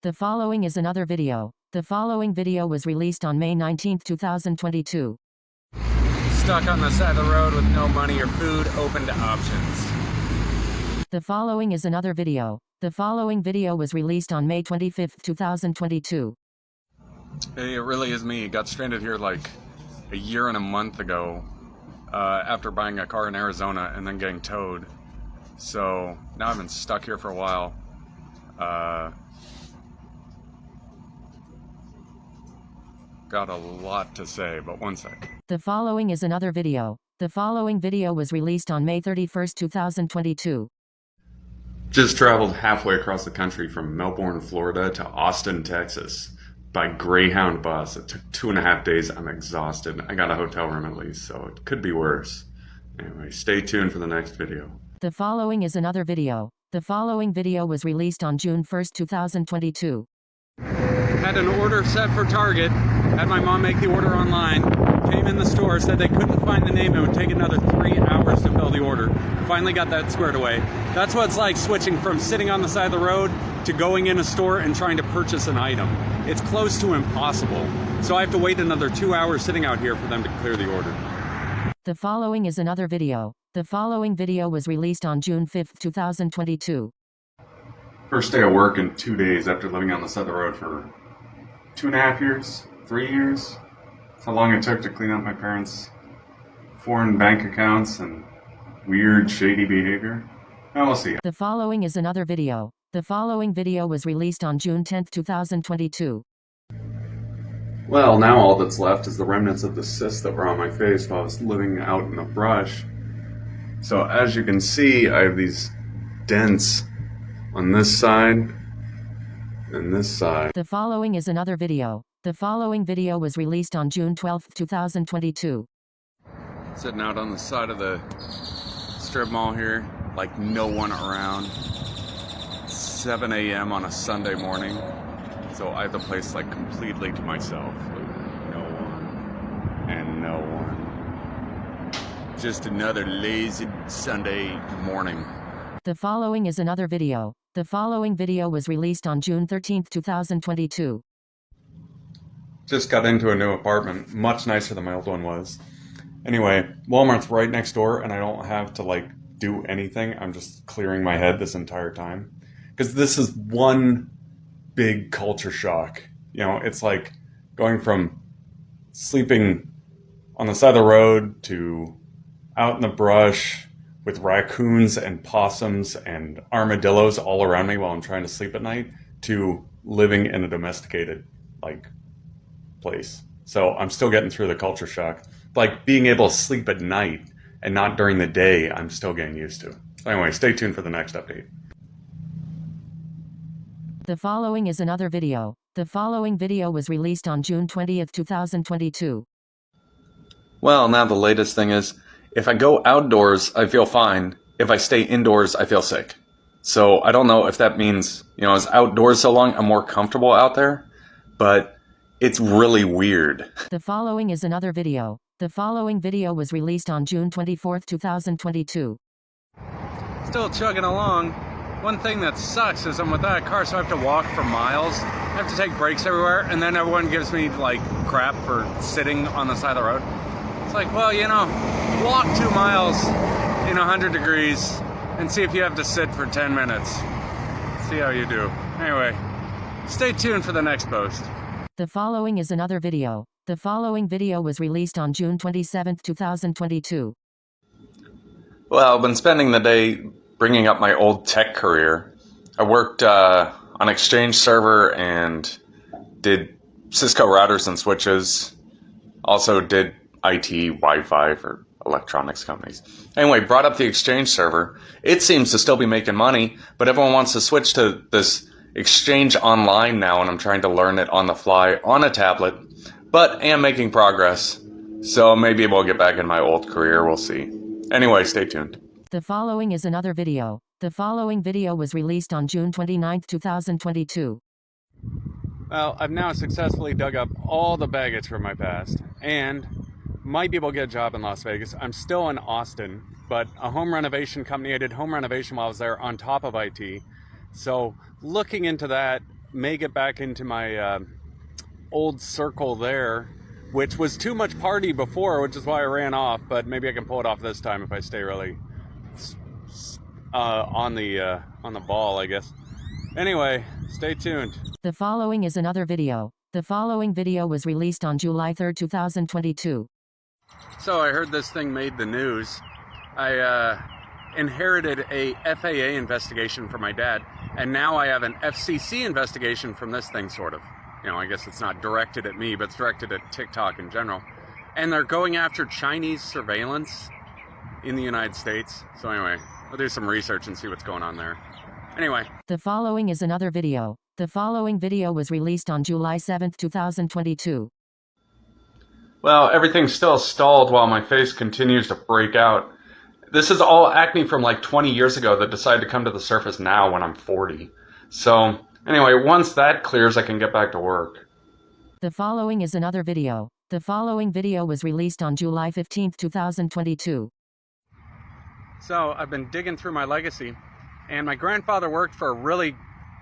The following is another video. The following video was released on May 19, 2022. Stuck on the side of the road with no money or food, open to options. The following is another video. The following video was released on May 25, 2022. Hey, it really is me. Got stranded here like a year and a month ago after buying a car in Arizona and then getting towed. So now I've been stuck here for a while. Got a lot to say, but one sec. The following is another video. The following video was released on May 31, 2022. Just traveled halfway across the country from Melbourne, Florida to Austin, Texas by Greyhound bus. It took 2.5 days. I'm exhausted. I got a hotel room at least, so it could be worse. Anyway, stay tuned for the next video. The following is another video. The following video was released on June 1, 2022. Had an order set for Target, had my mom make the order online, came in the store, said they couldn't find the name, it would take another 3 hours to fill the order. Finally got that squared away. That's what it's like switching from sitting on the side of the road to going in a store and trying to purchase an item. It's close to impossible. So I have to wait another 2 hours sitting out here for them to clear the order. The following is another video. The following video was released on June 5, 2022. First day of work in 2 days after living on the side of the road for 2.5 years, 3 years. That's how long it took to clean up my parents' foreign bank accounts and weird, shady behavior. Now we'll see. The following is another video. The following video was released on June 10, 2022. Well, now all that's left is the remnants of the cysts that were on my face while I was living out in the brush. So as you can see, I have these dents on this side and this side. The following is another video. The following video was released on June 12, 2022. Sitting out on the side of the strip mall here, like no one around. 7 a.m. on a Sunday morning. So I have the place like completely to myself. No one and no one. Just another lazy Sunday morning. The following is another video. The following video was released on June 13, 2022. Just got into a new apartment, much nicer than my old one was. Anyway, Walmart's right next door and I don't have to like do anything. I'm just clearing my head this entire time. Because this is one big culture shock. You know, it's like going from sleeping on the side of the road to out in the brush with raccoons and possums and armadillos all around me while I'm trying to sleep at night to living in a domesticated like place. So I'm still getting through the culture shock. Like being able to sleep at night and not during the day, I'm still getting used to. So anyway, stay tuned for the next update. The following is another video. The following video was released on June 20, 2022. Well, now the latest thing is, if I go outdoors, I feel fine. If I stay indoors, I feel sick. So I don't know if that means, you know, as outdoors so long, I'm more comfortable out there, but it's really weird. The following is another video. The following video was released on June 24, 2022. Still chugging along. One thing that sucks is I'm without a car, so I have to walk for miles. I have to take breaks everywhere, and then everyone gives me like crap for sitting on the side of the road. It's like, well, you know, walk 2 miles in 100 degrees and see if you have to sit for 10 minutes. See how you do. Anyway, stay tuned for the next post. The following is another video. The following video was released on June 27, 2022. Well, I've been spending the day bringing up my old tech career. I worked on Exchange server and did Cisco routers and switches. Also did IT, Wi-Fi for electronics companies. Anyway, brought up the Exchange server. It seems to still be making money, but everyone wants to switch to this Exchange Online now, and I'm trying to learn it on the fly on a tablet, but am making progress. So maybe we'll get back in my old career, we'll see. Anyway, stay tuned. The following is another video. The following video was released on June 29, 2022. Well, I've now successfully dug up all the baggage from my past, and might be able to get a job in Las Vegas. I'm still in Austin, but a home renovation company, I did home renovation while I was there on top of IT. So looking into that, may get back into my old circle there, which was too much party before, which is why I ran off, but maybe I can pull it off this time if I stay really on the ball, I guess. Anyway, stay tuned. The following is another video. The following video was released on July 3rd, 2022. So I heard this thing made the news. I inherited a FAA investigation from my dad, and now I have an FCC investigation from this thing, sort of. You know, I guess it's not directed at me, but it's directed at TikTok in general. And they're going after Chinese surveillance in the United States. So anyway, I'll do some research and see what's going on there. Anyway. The following is another video. The following video was released on July 7th, 2022. Well, everything's still stalled while my face continues to break out. This is all acne from like 20 years ago that decided to come to the surface now when I'm 40. So anyway, once that clears, I can get back to work. The following is another video. The following video was released on July 15th, 2022. So I've been digging through my legacy, and my grandfather worked for a really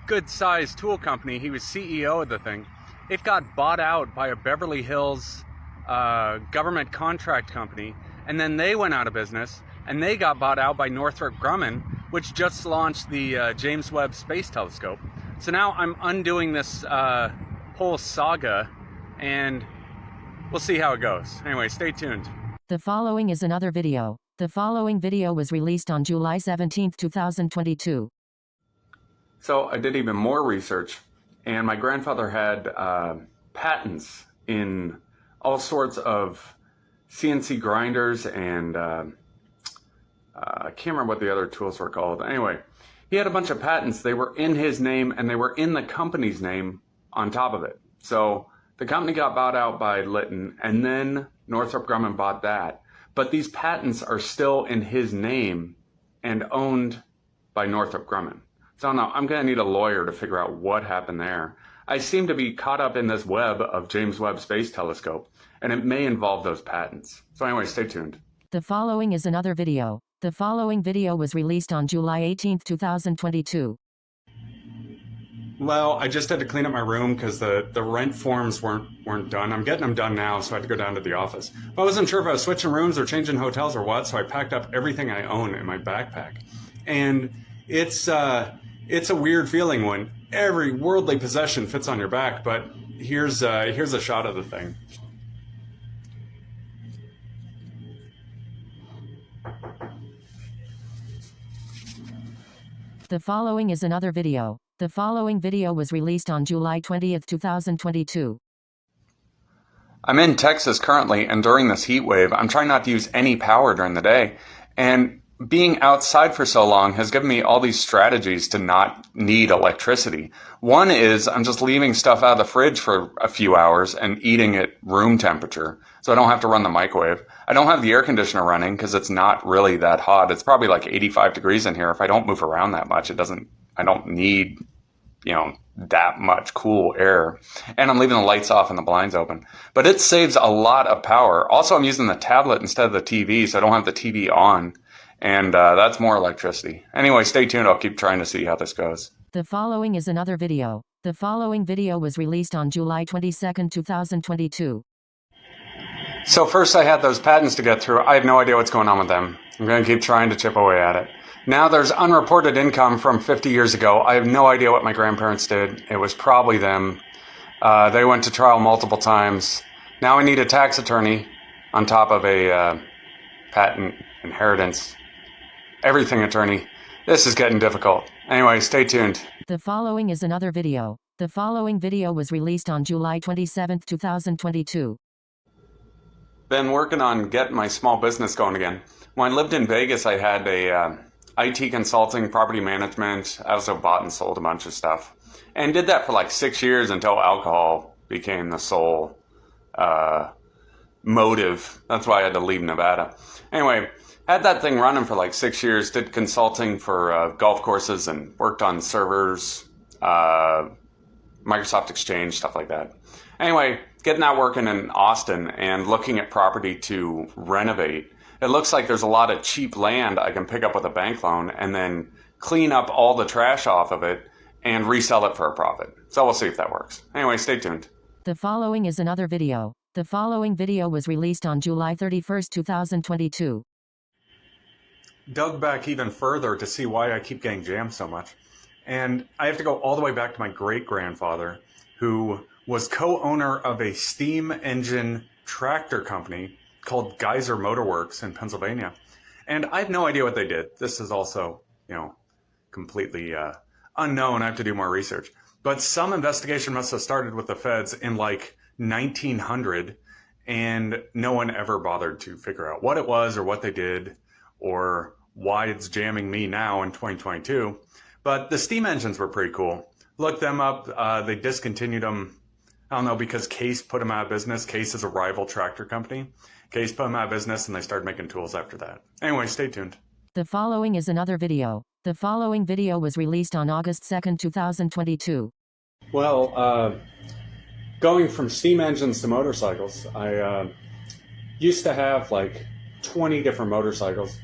good-sized tool company. He was CEO of the thing. It got bought out by a Beverly Hills government contract company, and then they went out of business, and they got bought out by Northrop Grumman, which just launched the James Webb Space Telescope. So now I'm undoing this whole saga, and we'll see how it goes. Anyway, stay tuned. The following is another video. The following video was released on July 17th, 2022. So I did even more research, and my grandfather had patents in all sorts of CNC grinders and I can't remember what the other tools were called. Anyway, he had a bunch of patents. They were in his name, and they were in the company's name on top of it. So the company got bought out by Litton, and then Northrop Grumman bought that. But these patents are still in his name and owned by Northrop Grumman. So now I'm going to need a lawyer to figure out what happened there. I seem to be caught up in this web of James Webb Space Telescope, and it may involve those patents. So anyway, stay tuned. The following is another video. The following video was released on July 18th, 2022. Well, I just had to clean up my room because the rent forms weren't done. I'm getting them done now, so I had to go down to the office. I wasn't sure if I was switching rooms or changing hotels or what, so I packed up everything I own in my backpack. And it's a weird feeling when every worldly possession fits on your back, but here's a shot of the thing. The following is another video. The following video was released on July 20th, 2022. I'm in Texas currently, and during this heat wave, I'm trying not to use any power during the day. And being outside for so long has given me all these strategies to not need electricity. One is I'm just leaving stuff out of the fridge for a few hours and eating at room temperature, so I don't have to run the microwave. I don't have the air conditioner running because it's not really that hot. It's probably like 85 degrees in here. If I don't move around that much, I don't need, that much cool air. And I'm leaving the lights off and the blinds open. But it saves a lot of power. Also, I'm using the tablet instead of the TV, so I don't have the TV on. And that's more electricity. Anyway, stay tuned. I'll keep trying to see how this goes. The following is another video. The following video was released on July 22nd, 2022. So first I had those patents to get through. I have no idea what's going on with them. I'm going to keep trying to chip away at it. Now there's unreported income from 50 years ago. I have no idea what my grandparents did. It was probably them. They went to trial multiple times. Now I need a tax attorney on top of a patent inheritance. Everything attorney. This is getting difficult. Anyway, stay tuned. The following is another video. The following video was released on July 27th, 2022. Been working on getting my small business going again. When I lived in Vegas, I had a IT consulting, property management. I also bought and sold a bunch of stuff. And did that for like 6 years until alcohol became the sole motive. That's why I had to leave Nevada. Anyway, had that thing running for like 6 years, did consulting for golf courses and worked on servers, Microsoft Exchange, stuff like that. Anyway, getting that working in Austin and looking at property to renovate. It looks like there's a lot of cheap land I can pick up with a bank loan and then clean up all the trash off of it and resell it for a profit. So we'll see if that works. Anyway, stay tuned. The following is another video. The following video was released on July 31st, 2022. Dug back even further to see why I keep getting jammed so much. And I have to go all the way back to my great-grandfather, who was co-owner of a steam engine tractor company called Geyser Motorworks in Pennsylvania. And I have no idea what they did. This is also, completely unknown. I have to do more research. But some investigation must have started with the feds in like 1900, and no one ever bothered to figure out what it was or what they did or why it's jamming me now in 2022. But the steam engines were pretty cool. Looked them up. They discontinued them, I don't know, because Case put them out of business. Case is a rival tractor company. Case put them out of business, and they started making tools after that. Anyway, stay tuned. The following is another video. The following video was released on August 2nd, 2022. Well, going from steam engines to motorcycles, I used to have like 20 different motorcycles.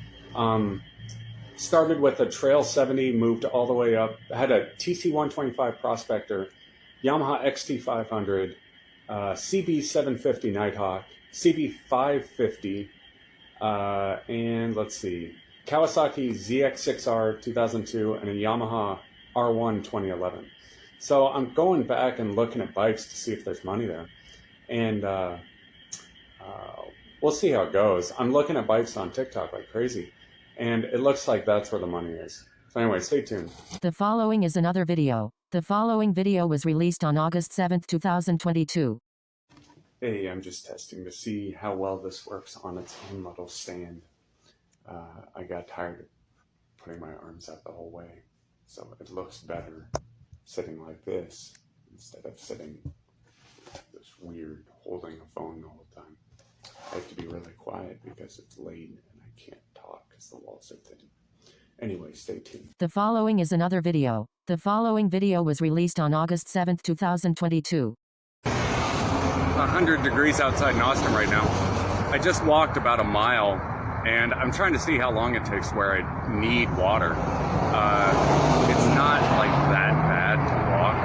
Started with a Trail 70, moved all the way up. I had a TC125 Prospector, Yamaha XT500, CB750 Nighthawk, CB550, and let's see, Kawasaki ZX6R 2002, and a Yamaha R1 2011. So I'm going back and looking at bikes to see if there's money there. And we'll see how it goes. I'm looking at bikes on TikTok like crazy. And it looks like that's where the money is. So anyway, stay tuned. The following is another video. The following video was released on August 7th, 2022. Hey, I'm just testing to see how well this works on its own little stand. I got tired of putting my arms out the whole way. So it looks better sitting like this instead of sitting this weird holding a phone the whole time. I have to be really quiet because it's late and I can't talk because the walls are thin. Anyway, stay tuned. The following is another video. The following video was released on August 7th, 2022. 100 degrees outside in Austin right now. I just walked about a mile and I'm trying to see how long it takes where I need water. It's not like that bad to walk.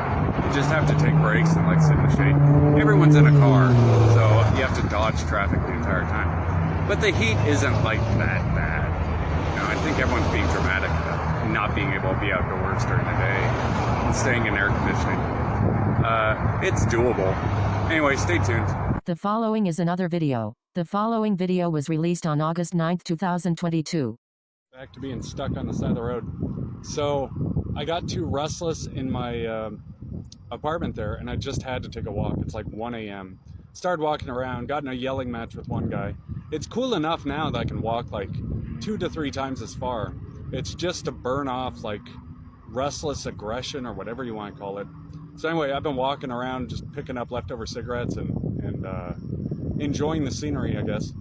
You just have to take breaks and like sit in the shade. Everyone's in a car, so you have to dodge traffic the entire time. But the heat isn't like that bad. I think everyone's being dramatic about not being able to be outdoors during the day and staying in air conditioning. It's doable. Anyway, stay tuned. The following is another video. The following video was released on August 9th, 2022. Back to being stuck on the side of the road. So I got too restless in my apartment there, and I just had to take a walk. It's like 1 a.m. Started walking around, got in a yelling match with one guy. It's cool enough now that I can walk like 2 to 3 times as far. It's just to burn off like restless aggression or whatever you want to call it. So anyway, I've been walking around just picking up leftover cigarettes and enjoying the scenery, I guess.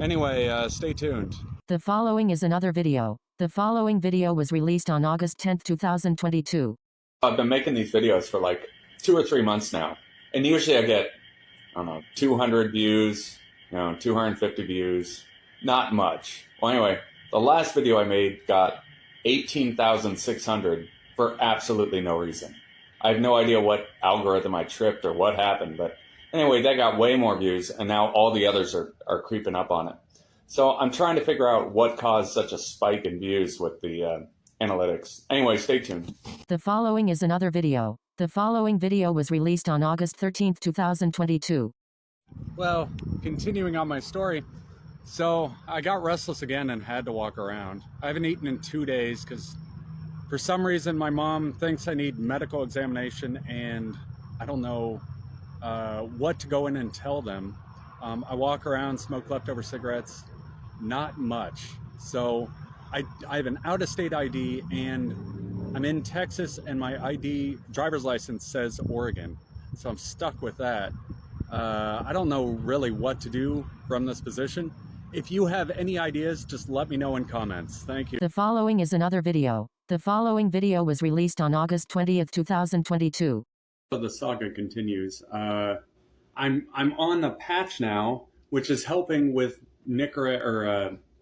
Anyway, stay tuned. The following is another video. The following video was released on August 10th, 2022. I've been making these videos for like 2 or 3 months now. And usually I get, 200 views, 250 views. Not much. Well, anyway, the last video I made got 18,600 for absolutely no reason. I have no idea what algorithm I tripped or what happened, but anyway, that got way more views, and now all the others are creeping up on it. So I'm trying to figure out what caused such a spike in views with the analytics. Anyway, stay tuned. The following is another video. The following video was released on August 13th, 2022. Well, continuing on my story, so I got restless again and had to walk around. I haven't eaten in 2 days because for some reason my mom thinks I need medical examination and I don't know what to go in and tell them. I walk around, smoke leftover cigarettes, not much. So I have an out-of-state ID and I'm in Texas and my ID driver's license says Oregon. So I'm stuck with that. I don't know really what to do from this position. If you have any ideas, just let me know in comments. Thank you. The following is another video. The following video was released on August 20th, 2022. So the saga continues. I'm on the patch now, which is helping with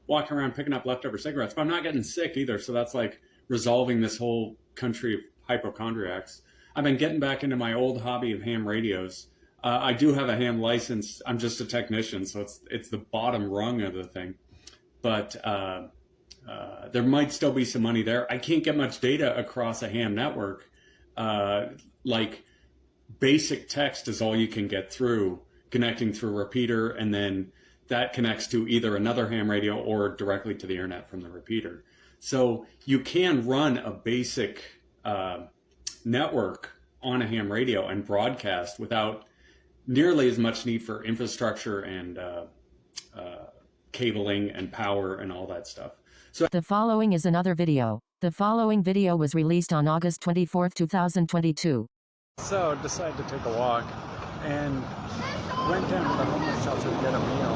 walking around picking up leftover cigarettes, but I'm not getting sick either. So that's like resolving this whole country of hypochondriacs. I've been getting back into my old hobby of ham radios. I do have a ham license. I'm just a technician, so it's the bottom rung of the thing. But there might still be some money there. I can't get much data across a ham network. Like basic text is all you can get through, connecting through a repeater, and then that connects to either another ham radio or directly to the internet from the repeater. So you can run a basic network on a ham radio and broadcast without nearly as much need for infrastructure and cabling and power and all that stuff. So the following is another video. The following video was released on August 24, 2022. So decided to take a walk and went down to the homeless shelter to get a meal.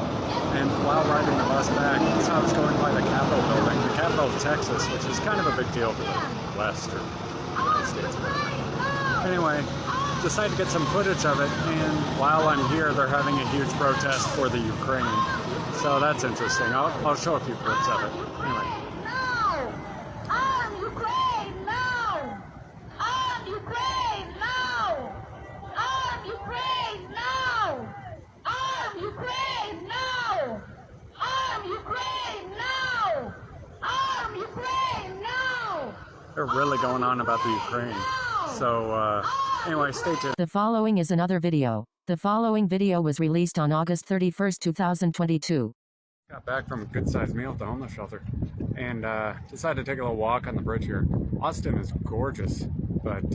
And while riding the bus back, so I was going by the Capitol building, the capital of Texas, which is kind of a big deal for the West or United States. Anyway, decided to get some footage of it, and while I'm here, they're having a huge protest for the Ukraine. So that's interesting. I'll show a few clips of it. Anyway. No! Arm Ukraine! No! Arm Ukraine! No! Arm Ukraine! No! Arm Ukraine! No! Arm Ukraine! No! Arm Ukraine! No! They're really going on about the Ukraine. So anyway, stay tuned. The following is another video. The following video was released on August 31, 2022. Got back from a good-sized meal at the homeless shelter and decided to take a little walk on the bridge here. Austin is gorgeous, but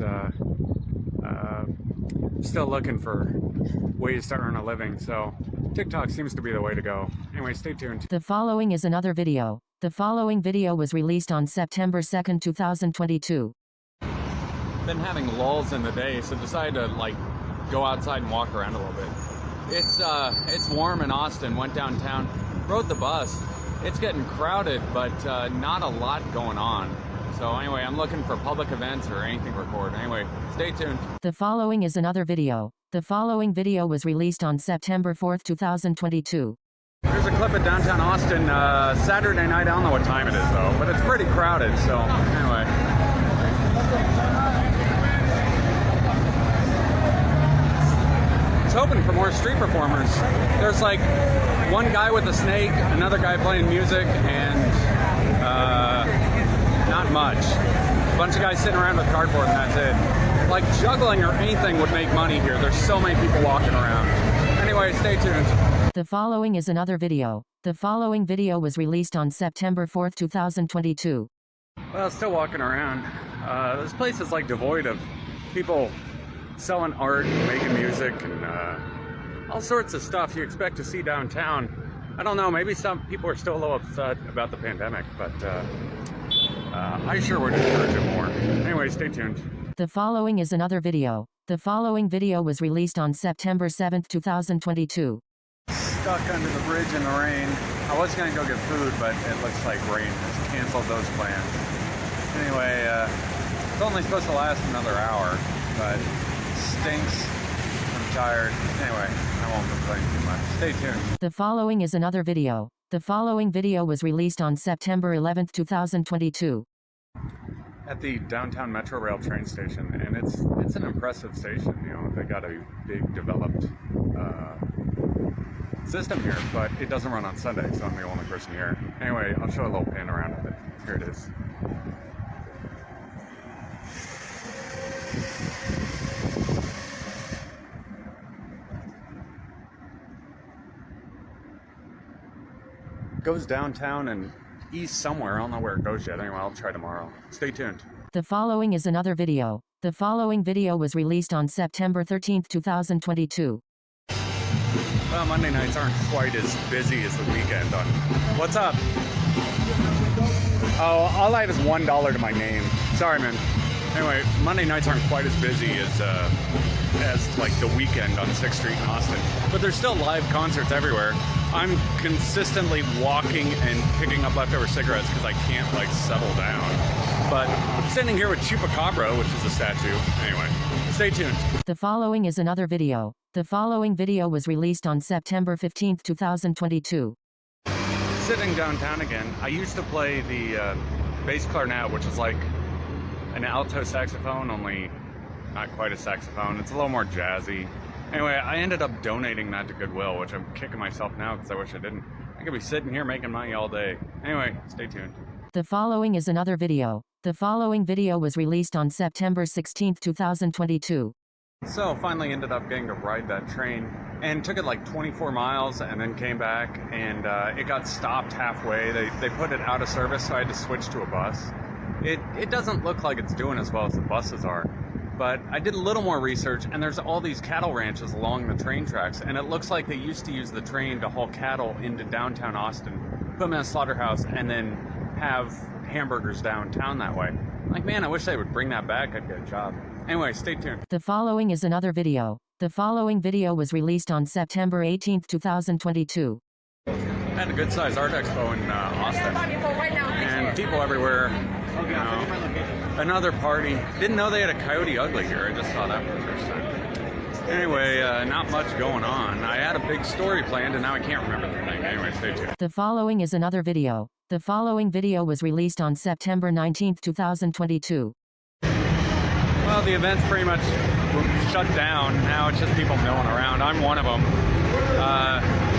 still looking for ways to earn a living, so TikTok seems to be the way to go. Anyway, stay tuned. The following is another video. The following video was released on September 2, 2022. Been having lulls in the day, so decided to go outside and walk around a little bit. It's warm in Austin. Went downtown, rode the bus. It's getting crowded, but not a lot going on. So anyway, I'm looking for public events or anything to record. Anyway, stay tuned. The following is another video. The following video was released on September 4, 2022. Here's a clip of downtown Austin Saturday night. I don't know what time it is though, but it's pretty crowded. So anyway. Hoping for more street performers. There's one guy with a snake, another guy playing music, and not much. A bunch of guys sitting around with cardboard and that's it. Juggling or anything would make money here. There's so many people walking around. Anyway, stay tuned. The following is another video. The following video was released on September 4, 2022. Well, still walking around. This place is devoid of people selling art, making music, and all sorts of stuff you expect to see downtown. I don't know, maybe some people are still a little upset about the pandemic, but I sure would encourage it more. Anyway, stay tuned. The following is another video. The following video was released on September 7, 2022. Stuck under the bridge in the rain. I was going to go get food, but it looks like rain has canceled those plans. Anyway, it's only supposed to last another hour, but stinks. I'm tired. Anyway, I won't complain too much. Stay tuned. The following is another video. The following video was released on September 11, 2022. At the downtown Metro Rail train station, and it's an impressive station. They got a big developed system here, but it doesn't run on Sunday, so I'm the only person here. Anyway, I'll show a little pan around of it. Here it is. Goes downtown and east somewhere. I don't know where it goes yet. Anyway, I'll try tomorrow. Stay tuned. The following is another video. The following video was released on September 13, 2022. Well, Monday nights aren't quite as busy as the weekend. What's up? Oh, all I have is $1 to my name. Sorry, man. Anyway, Monday nights aren't quite as busy as the weekend on 6th Street in Austin. But there's still live concerts everywhere. I'm consistently walking and picking up leftover cigarettes because I can't settle down. But I'm standing here with Chupacabra, which is a statue. Anyway, stay tuned. The following is another video. The following video was released on September 15, 2022. Sitting downtown again. I used to play the bass clarinet, which is an alto saxophone, only not quite a saxophone. It's a little more jazzy. Anyway, I ended up donating that to Goodwill, which I'm kicking myself now because I wish I didn't. I could be sitting here making money all day. Anyway, stay tuned. The following is another video. The following video was released on September 16, 2022. So finally ended up getting to ride that train and took it like 24 miles and then came back and it got stopped halfway. They put it out of service, so I had to switch to a bus. It doesn't look like it's doing as well as the buses are, but I did a little more research and there's all these cattle ranches along the train tracks, and it looks like they used to use the train to haul cattle into downtown Austin, put them in a slaughterhouse, and then have hamburgers downtown that way. Like, man, I wish they would bring that back. I'd get a job. Anyway, stay tuned. The following is another video. The following video was released on September 18, 2022. I had a good-sized art expo in Austin, and people everywhere. You know, another party. Didn't know they had a Coyote Ugly here. I just saw that for the first time. Anyway, not much going on. I had a big story planned, and now I can't remember the thing. Anyway, stay tuned. The following is another video. The following video was released on September 19, 2022. Well, the event's pretty much shut down. Now it's just people milling around. I'm one of them.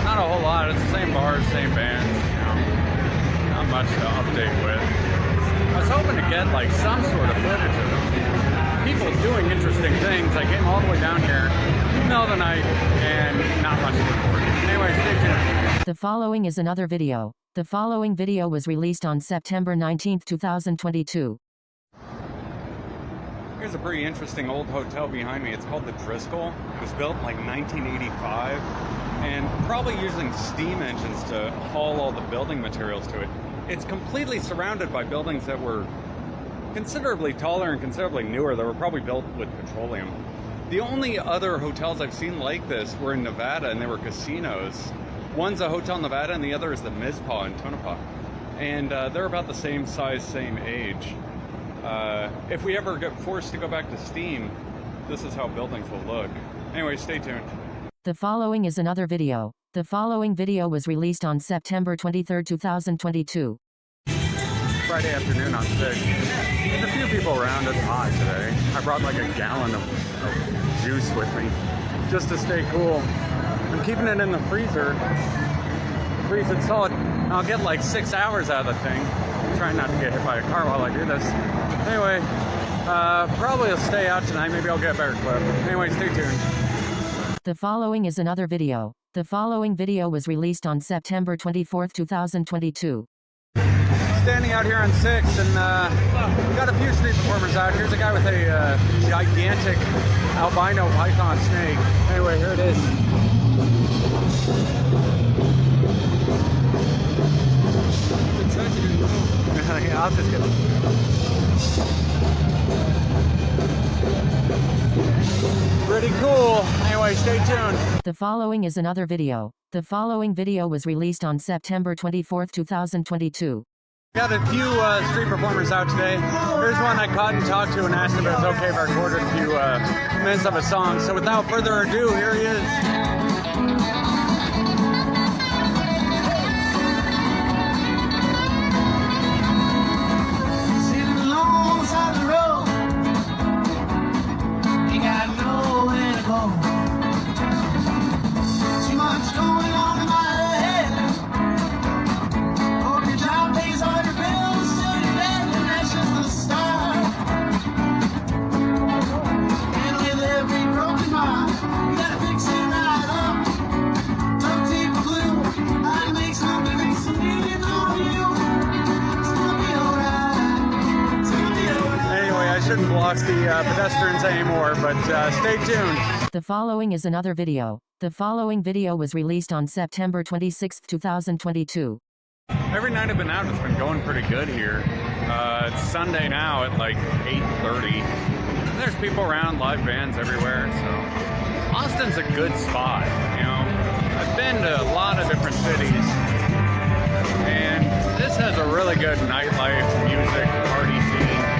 Not a whole lot. It's the same bars, same bands. You know, not much to update with. I was hoping to get like some sort of footage of people doing interesting things. I came all the way down here in the middle of the night and not much to record. Anyway, stay tuned. The following is another video. The following video was released on September 19, 2022. Here's a pretty interesting old hotel behind me. It's called the Driscoll. It was built in like 1985 and probably using steam engines to haul all the building materials to it. It's completely surrounded by buildings that were considerably taller and considerably newer, that were probably built with petroleum. The only other hotels I've seen like this were in Nevada, and they were casinos. One's a Hotel Nevada and the other is the Mizpah in Tonopah. And they're about the same size, same age. If we ever get forced to go back to steam, this is how buildings will look. Anyway, stay tuned. The following is another video. The following video was released on September 23, 2022. Friday afternoon on 6. There's a few people around. It's hot today. I brought like a gallon of juice with me just to stay cool. I'm keeping it in the freezer. Freeze it solid. I'll get like 6 hours out of the thing. I'm trying not to get hit by a car while I do this. Anyway, probably will stay out tonight. Maybe I'll get a better clip. Anyway, stay tuned. The following is another video. The following video was released on September 24, 2022. Standing out here on 6, and we got a few street performers out. Here's a guy with a gigantic albino python snake. Anyway, here it is. Yeah, I'll just get it. Pretty cool. Anyway, stay tuned. The following is another video. The following video was released on September 24, 2022. Got a few street performers out today. Here's one I caught and talked to and asked if it was okay if I recorded a few minutes of a song. So without further ado, here he is. Shouldn't block the pedestrians anymore, but stay tuned. The following is another video. The following video was released on September 26, 2022. Every night I've been out, it's been going pretty good here. It's Sunday now at like 8:30. There's people around, live bands everywhere, so Austin's a good spot, you know. I've been to a lot of different cities, and this has a really good nightlife, music, party scene.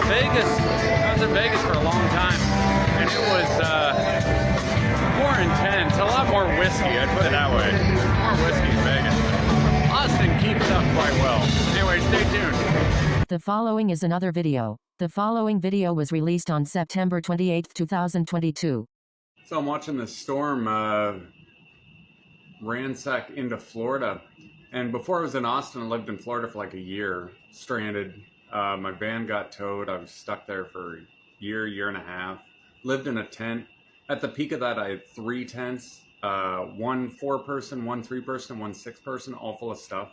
Vegas, I was in Vegas for a long time, and it was more intense, a lot more whiskey, I'd put it that way. More whiskey in Vegas. Austin keeps up quite well. Anyway, stay tuned. The following is another video. The following video was released on September 28, 2022. So I'm watching this storm ransack into Florida. And before I was in Austin, I lived in Florida for like a year, stranded. My van got towed. I was stuck there for a year and a half. Lived in a tent. At the peak of that, I had 3 tents. One 4-person, one 3-person, one 6-person, all full of stuff.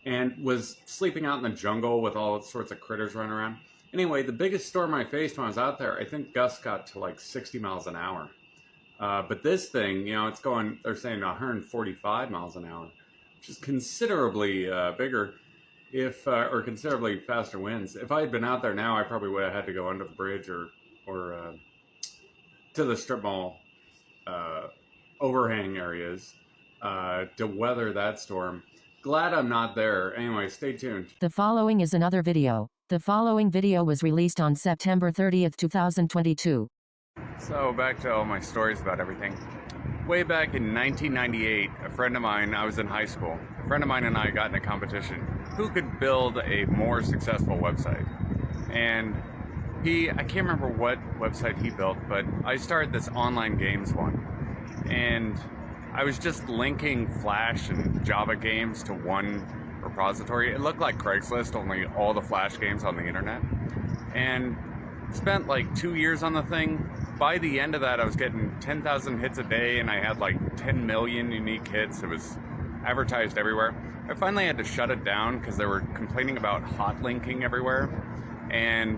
And was sleeping out in the jungle with all sorts of critters running around. Anyway, the biggest storm I faced when I was out there, I think gusts got to like 60 miles an hour. But this thing, you know, it's going, they're saying 145 miles an hour, which is considerably bigger or considerably faster winds. If I had been out there now, I probably would have had to go under the bridge or to the strip mall overhang areas to weather that storm. Glad I'm not there. Anyway, stay tuned. The following is another video. The following video was released on September 30th, 2022. So back to all my stories about everything. Way back in 1998, a friend of mine, I was in high school, a friend of mine and I got in a competition who could build a more successful website. And I can't remember what website he built, but I started this online games one. And I was just linking Flash and Java games to one repository. It looked like Craigslist, only all the Flash games on the internet. And spent like 2 years on the thing. By the end of that, I was getting 10,000 hits a day and I had like 10 million unique hits. It was advertised everywhere. I finally had to shut it down because they were complaining about hot linking everywhere. And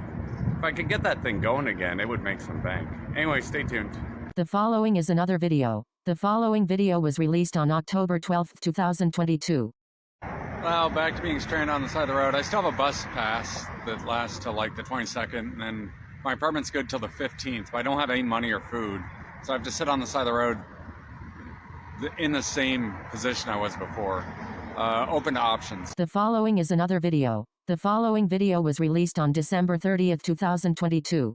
if I could get that thing going again, it would make some bank. Anyway, stay tuned. The following is another video. The following video was released on October 12, 2022. Well, back to being stranded on the side of the road. I still have a bus pass that lasts till like the 22nd, and then my apartment's good till the 15th, but I don't have any money or food. So I have to sit on the side of the road in the same position I was before. Open to options. The following is another video. The following video was released on December 30th, 2022.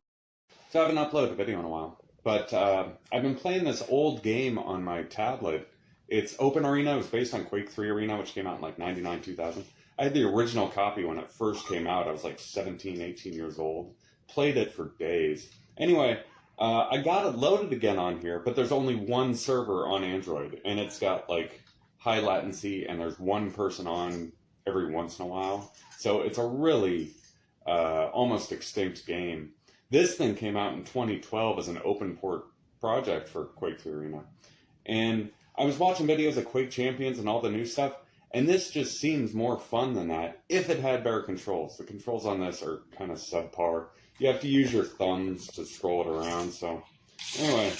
So I haven't uploaded a video in a while, but I've been playing this old game on my tablet. It's Open Arena. It was based on Quake 3 Arena, which came out in like 99, 2000. I had the original copy when it first came out. I was like 17, 18 years old. Played it for days. Anyway, I got it loaded again on here, but there's only one server on Android, and it's got like high latency, and there's one person on every once in a while. So it's a really almost extinct game. This thing came out in 2012 as an open port project for Quake 3 Arena. And I was watching videos of Quake Champions and all the new stuff, and this just seems more fun than that if it had better controls. The controls on this are kind of subpar. You have to use your thumbs to scroll it around. So anyway,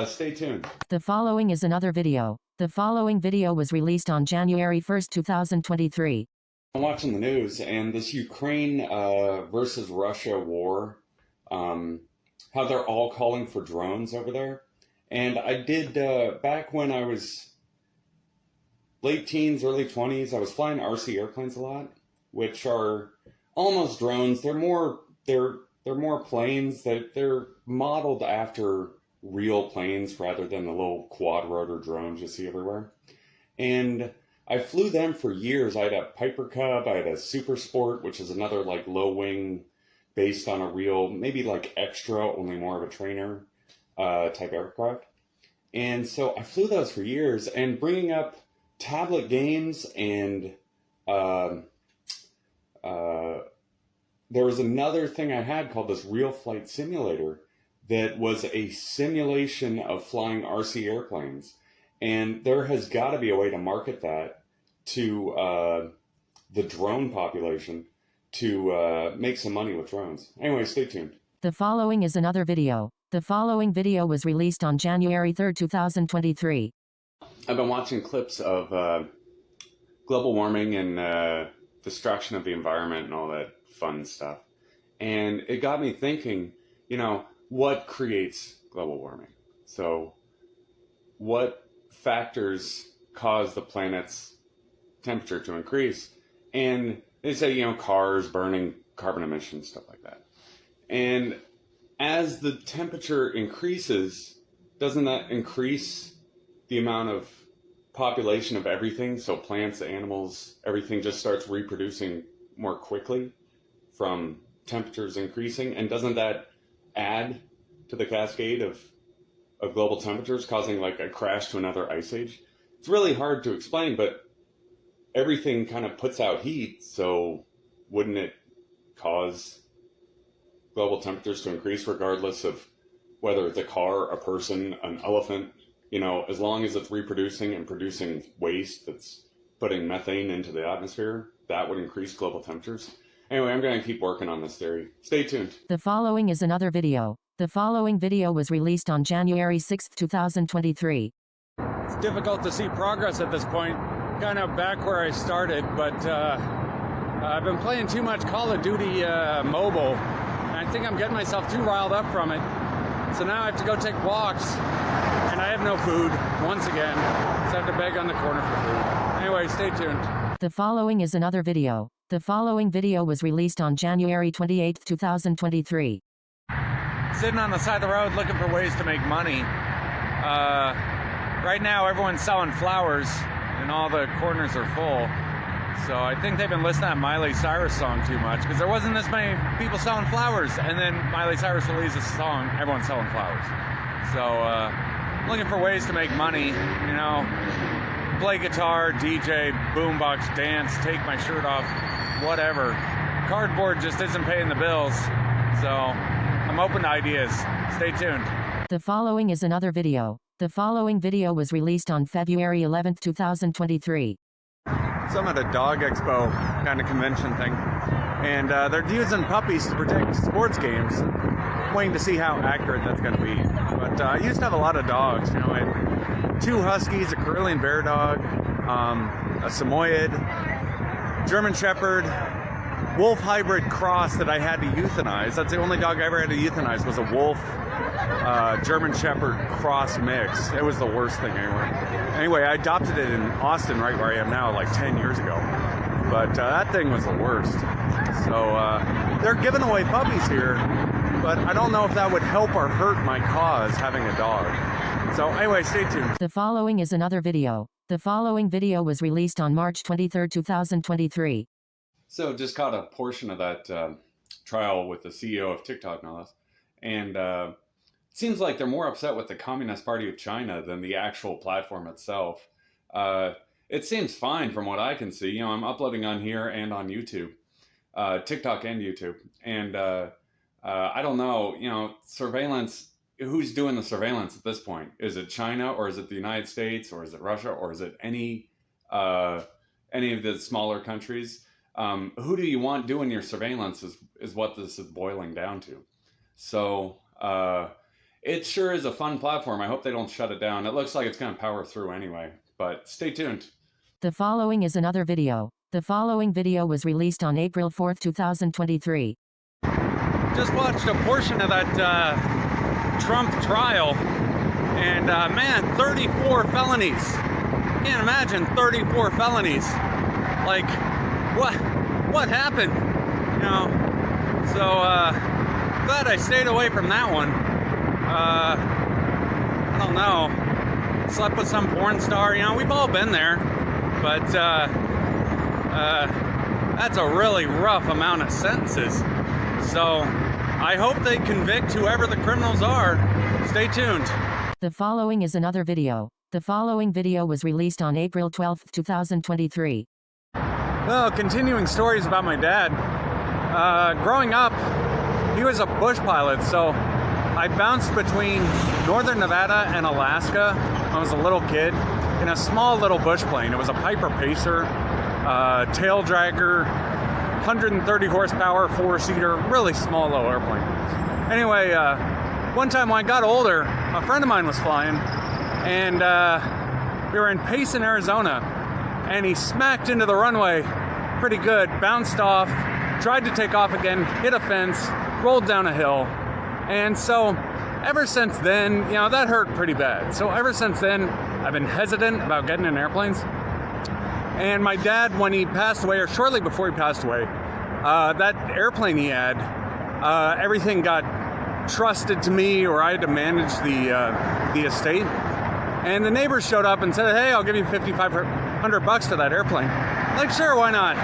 stay tuned. The following is another video. The following video was released on January 1st, 2023. I'm watching the news, and this Ukraine versus Russia war, how they're all calling for drones over there. And I did, back when I was late teens, early 20s, I was flying RC airplanes a lot, which are almost drones. They're more planes. They're modeled after real planes rather than the little quad rotor drones you see everywhere. And I flew them for years. I had a Piper Cub. I had a Super Sport, which is another like low wing based on a real, maybe like Extra, only more of a trainer type aircraft. And so I flew those for years, and bringing up tablet games, and there was another thing I had called this Real Flight Simulator that was a simulation of flying RC airplanes. And there has got to be a way to market that to the drone population to make some money with drones. Anyway, stay tuned. The following is another video. The following video was released on January 3rd, 2023. I've been watching clips of global warming and destruction of the environment and all that fun stuff. And it got me thinking, what creates global warming? So what factors cause the planet's temperature to increase? And they say, cars burning, carbon emissions, stuff like that. And as the temperature increases, doesn't that increase the amount of population of everything? So plants, animals, everything just starts reproducing more quickly. from temperatures increasing, and doesn't that add to the cascade of global temperatures, causing like a crash to another ice age? It's really hard to explain, but everything kind of puts out heat, so wouldn't it cause global temperatures to increase regardless of whether it's a car, a person, an elephant? You know, as long as it's reproducing and producing waste that's putting methane into the atmosphere, that would increase global temperatures. Anyway, I'm going to keep working on this theory. Stay tuned. The following is another video. The following video was released on January 6, 2023. It's difficult to see progress at this point, kind of back where I started, but I've been playing too much Call of Duty mobile, and I think I'm getting myself too riled up from it. So now I have to go take walks, and I have no food, once again, so I have to beg on the corner for food. Anyway, stay tuned. The following is another video. The following video was released on January 28, 2023. Sitting on the side of the road looking for ways to make money. Right now everyone's selling flowers and all the corners are full. So I think they've been listening to that Miley Cyrus song too much, because there wasn't this many people selling flowers, and then Miley Cyrus released a song, everyone's selling flowers. So looking for ways to make money, you know, play guitar, DJ, boombox, dance, take my shirt off, whatever. Cardboard just isn't paying the bills, so I'm open to ideas. Stay tuned. The following is another video. The following video was released on February 11, 2023. Some at a dog expo kind of convention thing, and they're using puppies to protect sports games. Waiting to see how accurate that's going to be. But I used to have a lot of dogs. You know, I had 2 huskies, a Karelian bear dog, a Samoyed, German Shepherd, wolf hybrid cross that I had to euthanize. That's the only dog I ever had to euthanize, was a wolf German Shepherd cross mix. It was the worst thing ever. Anyway, I adopted it in Austin, right where I am now, like 10 years ago. But that thing was the worst. So they're giving away puppies here, but I don't know if that would help or hurt my cause, having a dog. So anyway, stay tuned. The following is another video. The following video was released on March 23, 2023. So just caught a portion of that trial with the CEO of TikTok and all this. And it seems like they're more upset with the Communist Party of China than the actual platform itself. It seems fine from what I can see. You know, I'm uploading on here and on YouTube, TikTok and YouTube. And I don't know, you know, surveillance, who's doing the surveillance at this point? Is it China, or is it the United States, or is it Russia, or is it any of the smaller countries? Who do you want doing your surveillance is what this is boiling down to. So it sure is a fun platform. I hope they don't shut it down. It looks like it's going to power through anyway, but stay tuned. The following is another video. The following video was released on April 4, 2023. Just watched a portion of that Trump trial, and man, 34 felonies. Can't imagine 34 felonies. Like, what happened? You know, so glad I stayed away from that one. I don't know. Slept with some porn star. You know, we've all been there, but that's a really rough amount of sentences. So I hope they convict whoever the criminals are. Stay tuned. The following is another video. The following video was released on April 12, 2023. Well, continuing stories about my dad. Growing up, he was a bush pilot, so I bounced between northern Nevada and Alaska when I was a little kid in a small little bush plane. It was a Piper Pacer, tail dragger, 130 horsepower, 4-seater, really small little airplane. Anyway, one time when I got older, a friend of mine was flying, and we were in Payson, Arizona, and he smacked into the runway pretty good, bounced off, tried to take off again, hit a fence, rolled down a hill. And so ever since then, you know, that hurt pretty bad. So ever since then, I've been hesitant about getting in airplanes. And my dad, when he passed away, or shortly before he passed away, that airplane he had, everything got trusted to me, or I had to manage the estate. And the neighbors showed up and said, hey, I'll give you $5,500 for that airplane. Like, sure, why not?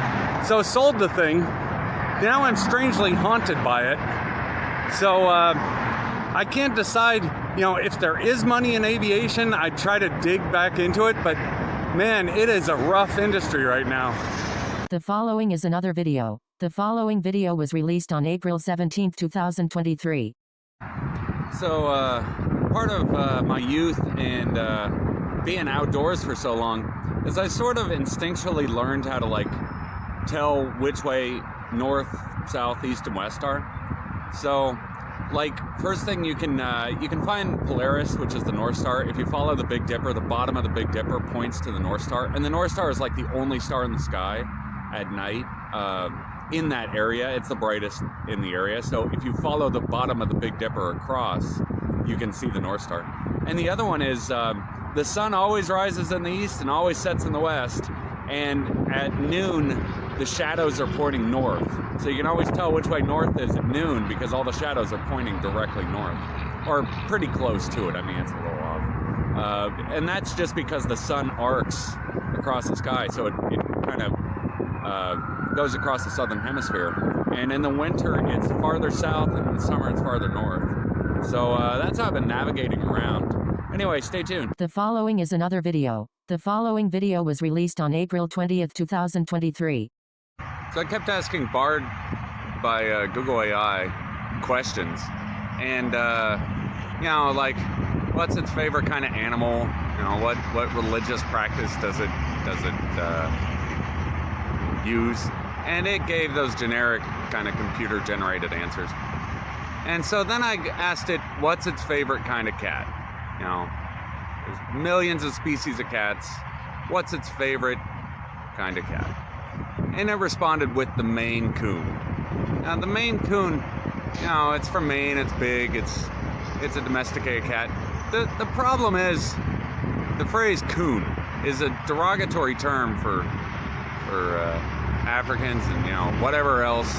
So sold the thing, now I'm strangely haunted by it. So I can't decide, you know, if there is money in aviation. I'd try to dig back into it, but man, it is a rough industry right now. The following is another video. The following video was released on April 17, 2023. So, part of my youth and being outdoors for so long is I sort of instinctually learned how to like tell which way north, south, east, and west are. So, like, first thing you can find Polaris, which is the North Star. If you follow the Big Dipper, the bottom of the Big Dipper points to the North Star, and the North Star is like the only star in the sky at night. In that area, it's the brightest in the area. So if you follow the bottom of the Big Dipper across, you can see the North Star. And the other one is the sun always rises in the east and always sets in the west. And at noon, the shadows are pointing north. So you can always tell which way north is at noon because all the shadows are pointing directly north, or pretty close to it. I mean, it's a little off. And that's just because the sun arcs across the sky. So it kind of goes across the southern hemisphere, and in the winter it's farther south, and in the summer it's farther north. So that's how I've been navigating around. Anyway, stay tuned. The following is another video. The following video was released on April 20th, 2023. So I kept asking Bard by Google AI questions, and you know, like, what's its favorite kind of animal? You know, what religious practice does it use? And it gave those generic kind of computer generated answers. And so then I asked it, what's its favorite kind of cat? You know, there's millions of species of cats. What's its favorite kind of cat? And it responded with the Maine Coon. Now the Maine Coon, you know, it's from Maine, it's big, it's a domesticated cat. The problem is, the phrase coon is a derogatory term for Africans and, you know, whatever else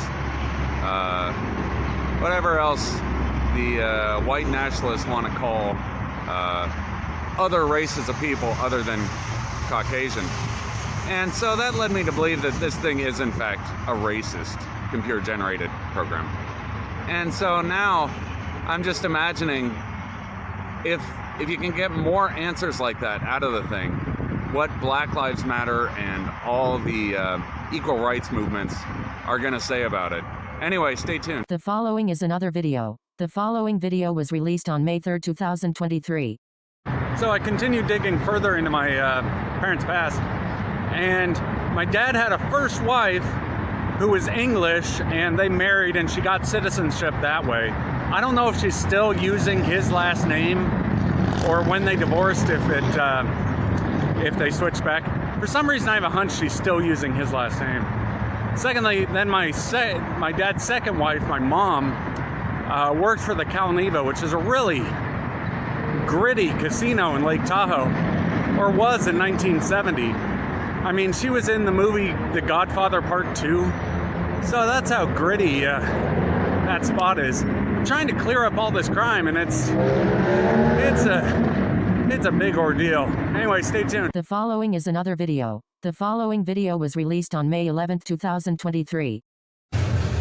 the white nationalists want to call other races of people other than Caucasian. And so that led me to believe that this thing is in fact a racist computer-generated program. And so now I'm just imagining if you can get more answers like that out of the thing, what Black Lives Matter and all the equal rights movements are going to say about it. Anyway, stay tuned. The following is another video. The following video was released on May 3rd, 2023. So I continued digging further into my parents' past, and my dad had a first wife who was English, and they married and she got citizenship that way. I don't know if she's still using his last name or when they divorced, if they switched back. For some reason, I have a hunch she's still using his last name. Secondly, then my dad's second wife, my mom, worked for the Calneva, which is a really gritty casino in Lake Tahoe, or was in 1970. I mean, she was in the movie The Godfather Part 2, so that's how gritty that spot is. I'm trying to clear up all this crime, and it's a big ordeal. Anyway, stay tuned. The following is another video. The following video was released on May 11th, 2023.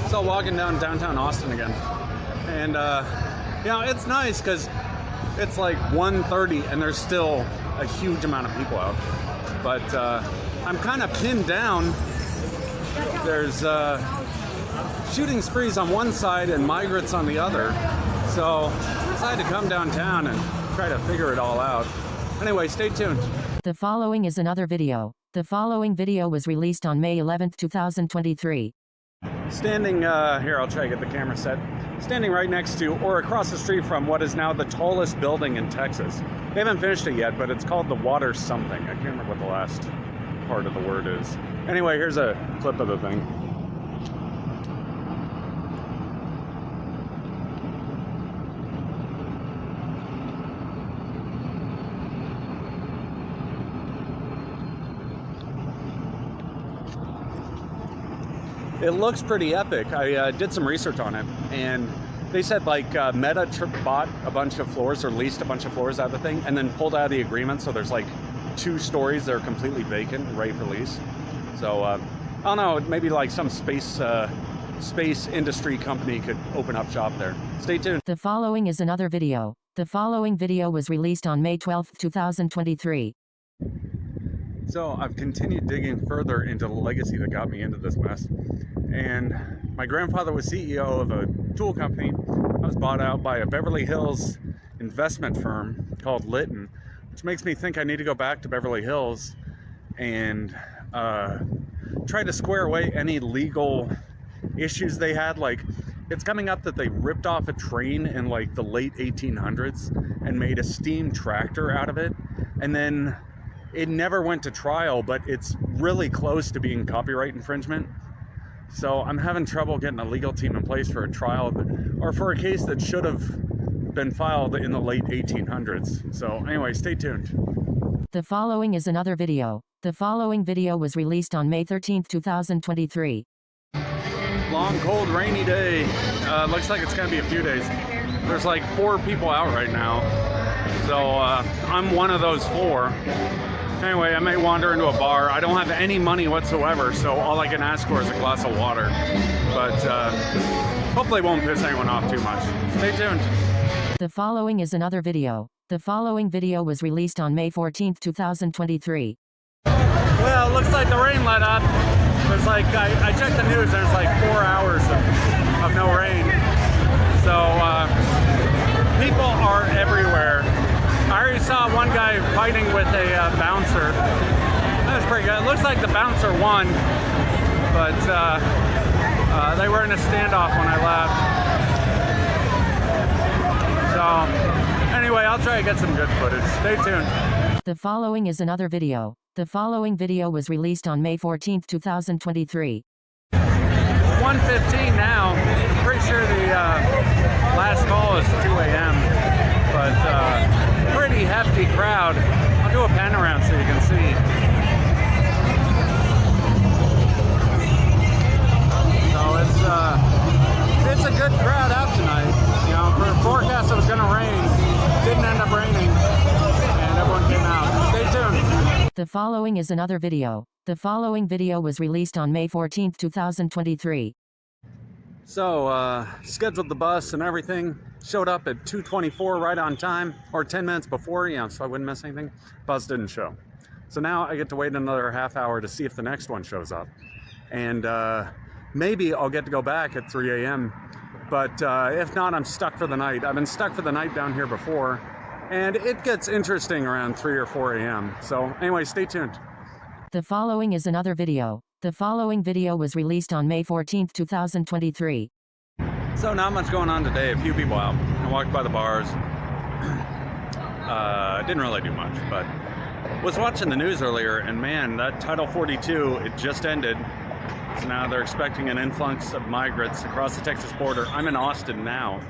So walking down downtown Austin again, and you know, it's nice because it's like 1:30 and there's still a huge amount of people out, but I'm kind of pinned down. There's shooting sprees on one side and migrants on the other, so I decided to come downtown and try to figure it all out. Anyway, stay tuned. The following is another video. The following video was released on May 11th, 2023. Standing here, I'll try to get the camera set. Standing right next to, or across the street from, what is now the tallest building in Texas. They haven't finished it yet, but it's called the Water something. I can't remember what the last part of the word is. Anyway, here's a clip of the thing. It looks pretty epic. I did some research on it, and they said like Meta bought a bunch of floors or leased a bunch of floors out of the thing and then pulled out of the agreement, so there's like 2 stories that are completely vacant, ready for lease. So I don't know, maybe like some space space industry company could open up shop there. Stay tuned. The following is another video. The following video was released on May 12, 2023. So I've continued digging further into the legacy that got me into this mess. And my grandfather was CEO of a tool company. I was bought out by a Beverly Hills investment firm called Litton, which makes me think I need to go back to Beverly Hills and try to square away any legal issues they had. Like, it's coming up that they ripped off a train in like the late 1800s and made a steam tractor out of it, and then it never went to trial, but it's really close to being copyright infringement. So I'm having trouble getting a legal team in place for a trial or for a case that should have been filed in the late 1800s. So anyway, stay tuned. The following is another video. The following video was released on May 13, 2023. Long, cold, rainy day. Looks like it's gonna be a few days. There's like 4 people out right now. So I'm one of those 4. Anyway, I may wander into a bar. I don't have any money whatsoever, so all I can ask for is a glass of water. But hopefully it won't piss anyone off too much. Stay tuned. The following is another video. The following video was released on May 14, 2023. Well, it looks like the rain let up. There's like, I checked the news, there's like 4 hours of no rain. So people are everywhere. I already saw one guy fighting with a bouncer. That was pretty good. It looks like the bouncer won, but they were in a standoff when I left. So anyway, I'll try to get some good footage. Stay tuned. The following is another video. The following video was released on May 14, 2023. 1:15 now. I'm pretty sure the last call is 2 a.m. But pretty hefty crowd. I'll do a pan around so you can see. So it's a good crowd out tonight. You know, for the forecast it was going to rain. Didn't end up raining, and everyone came out. Stay tuned. The following is another video. The following video was released on May 14, 2023. So, scheduled the bus and everything. Showed up at 2:24 right on time, or 10 minutes before, so I wouldn't miss anything. Bus didn't show. So now I get to wait another half hour to see if the next one shows up. And maybe I'll get to go back at 3 a.m. But if not, I'm stuck for the night. I've been stuck for the night down here before, and it gets interesting around 3 or 4 a.m. So anyway, stay tuned. The following is another video. The following video was released on May 14, 2023. So not much going on today. A few people out. I walked by the bars. Didn't really do much, but was watching the news earlier, and man, that Title 42, it just ended. So now they're expecting an influx of migrants across the Texas border. I'm in Austin now,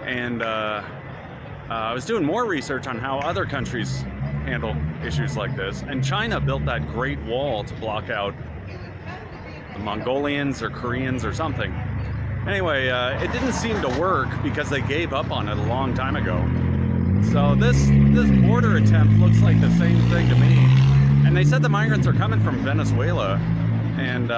and I was doing more research on how other countries handle issues like this, and China built that Great Wall to block out the Mongolians or Koreans or something. Anyway, it didn't seem to work because they gave up on it a long time ago. So this border attempt looks like the same thing to me. And they said the migrants are coming from Venezuela, and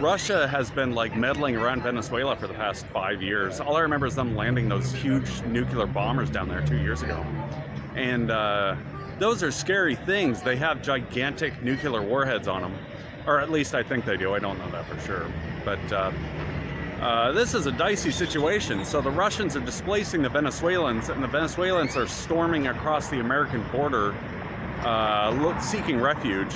Russia has been like meddling around Venezuela for the past 5 years. All I remember is them landing those huge nuclear bombers down there 2 years ago. And those are scary things. They have gigantic nuclear warheads on them. Or at least I think they do. I don't know that for sure. But this is a dicey situation. So the Russians are displacing the Venezuelans, and the Venezuelans are storming across the American border seeking refuge.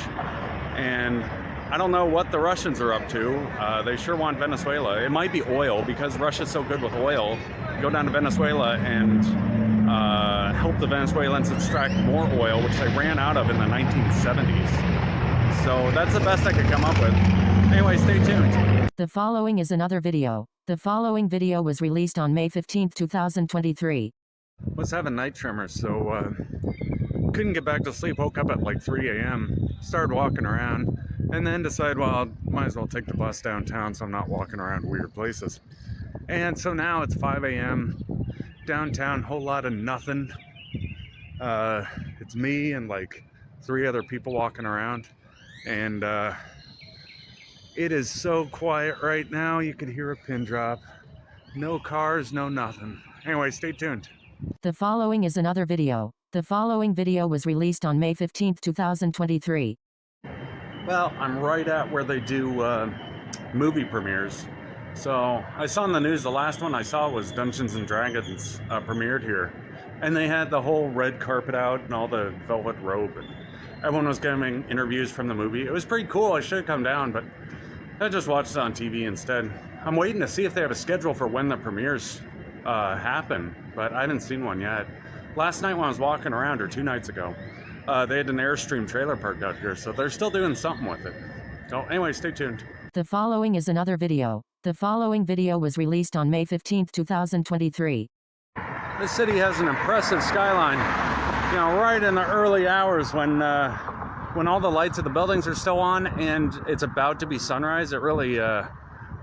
And I don't know what the Russians are up to. They sure want Venezuela. It might be oil, because Russia's so good with oil. Go down to Venezuela and help the Venezuelans extract more oil, which they ran out of in the 1970s. So that's the best I could come up with. Anyway, stay tuned. The following is another video. The following video was released on May 15, 2023. Was having night tremors, so couldn't get back to sleep. Woke up at like 3 a.m. Started walking around, and then decided, well, I might as well take the bus downtown so I'm not walking around weird places. And so now it's 5 a.m. downtown, whole lot of nothing. It's me and like 3 other people walking around, and It is so quiet right now, you could hear a pin drop. No cars, no nothing. Anyway, stay tuned. The following is another video. The following video was released on May 15, 2023. Well, I'm right at where they do movie premieres. So I saw in the news, the last one I saw was Dungeons and Dragons premiered here. And they had the whole red carpet out and all the velvet robe. And everyone was giving interviews from the movie. It was pretty cool. I should have come down, but I just watched it on TV instead. I'm waiting to see if they have a schedule for when the premieres happen, but I haven't seen one yet. Last night when I was walking around, or 2 nights ago, they had an Airstream trailer parked out here, so they're still doing something with it. So anyway, stay tuned. The following is another video. The following video was released on May 15, 2023. This city has an impressive skyline. You know, right in the early hours when all the lights of the buildings are still on and it's about to be sunrise, it really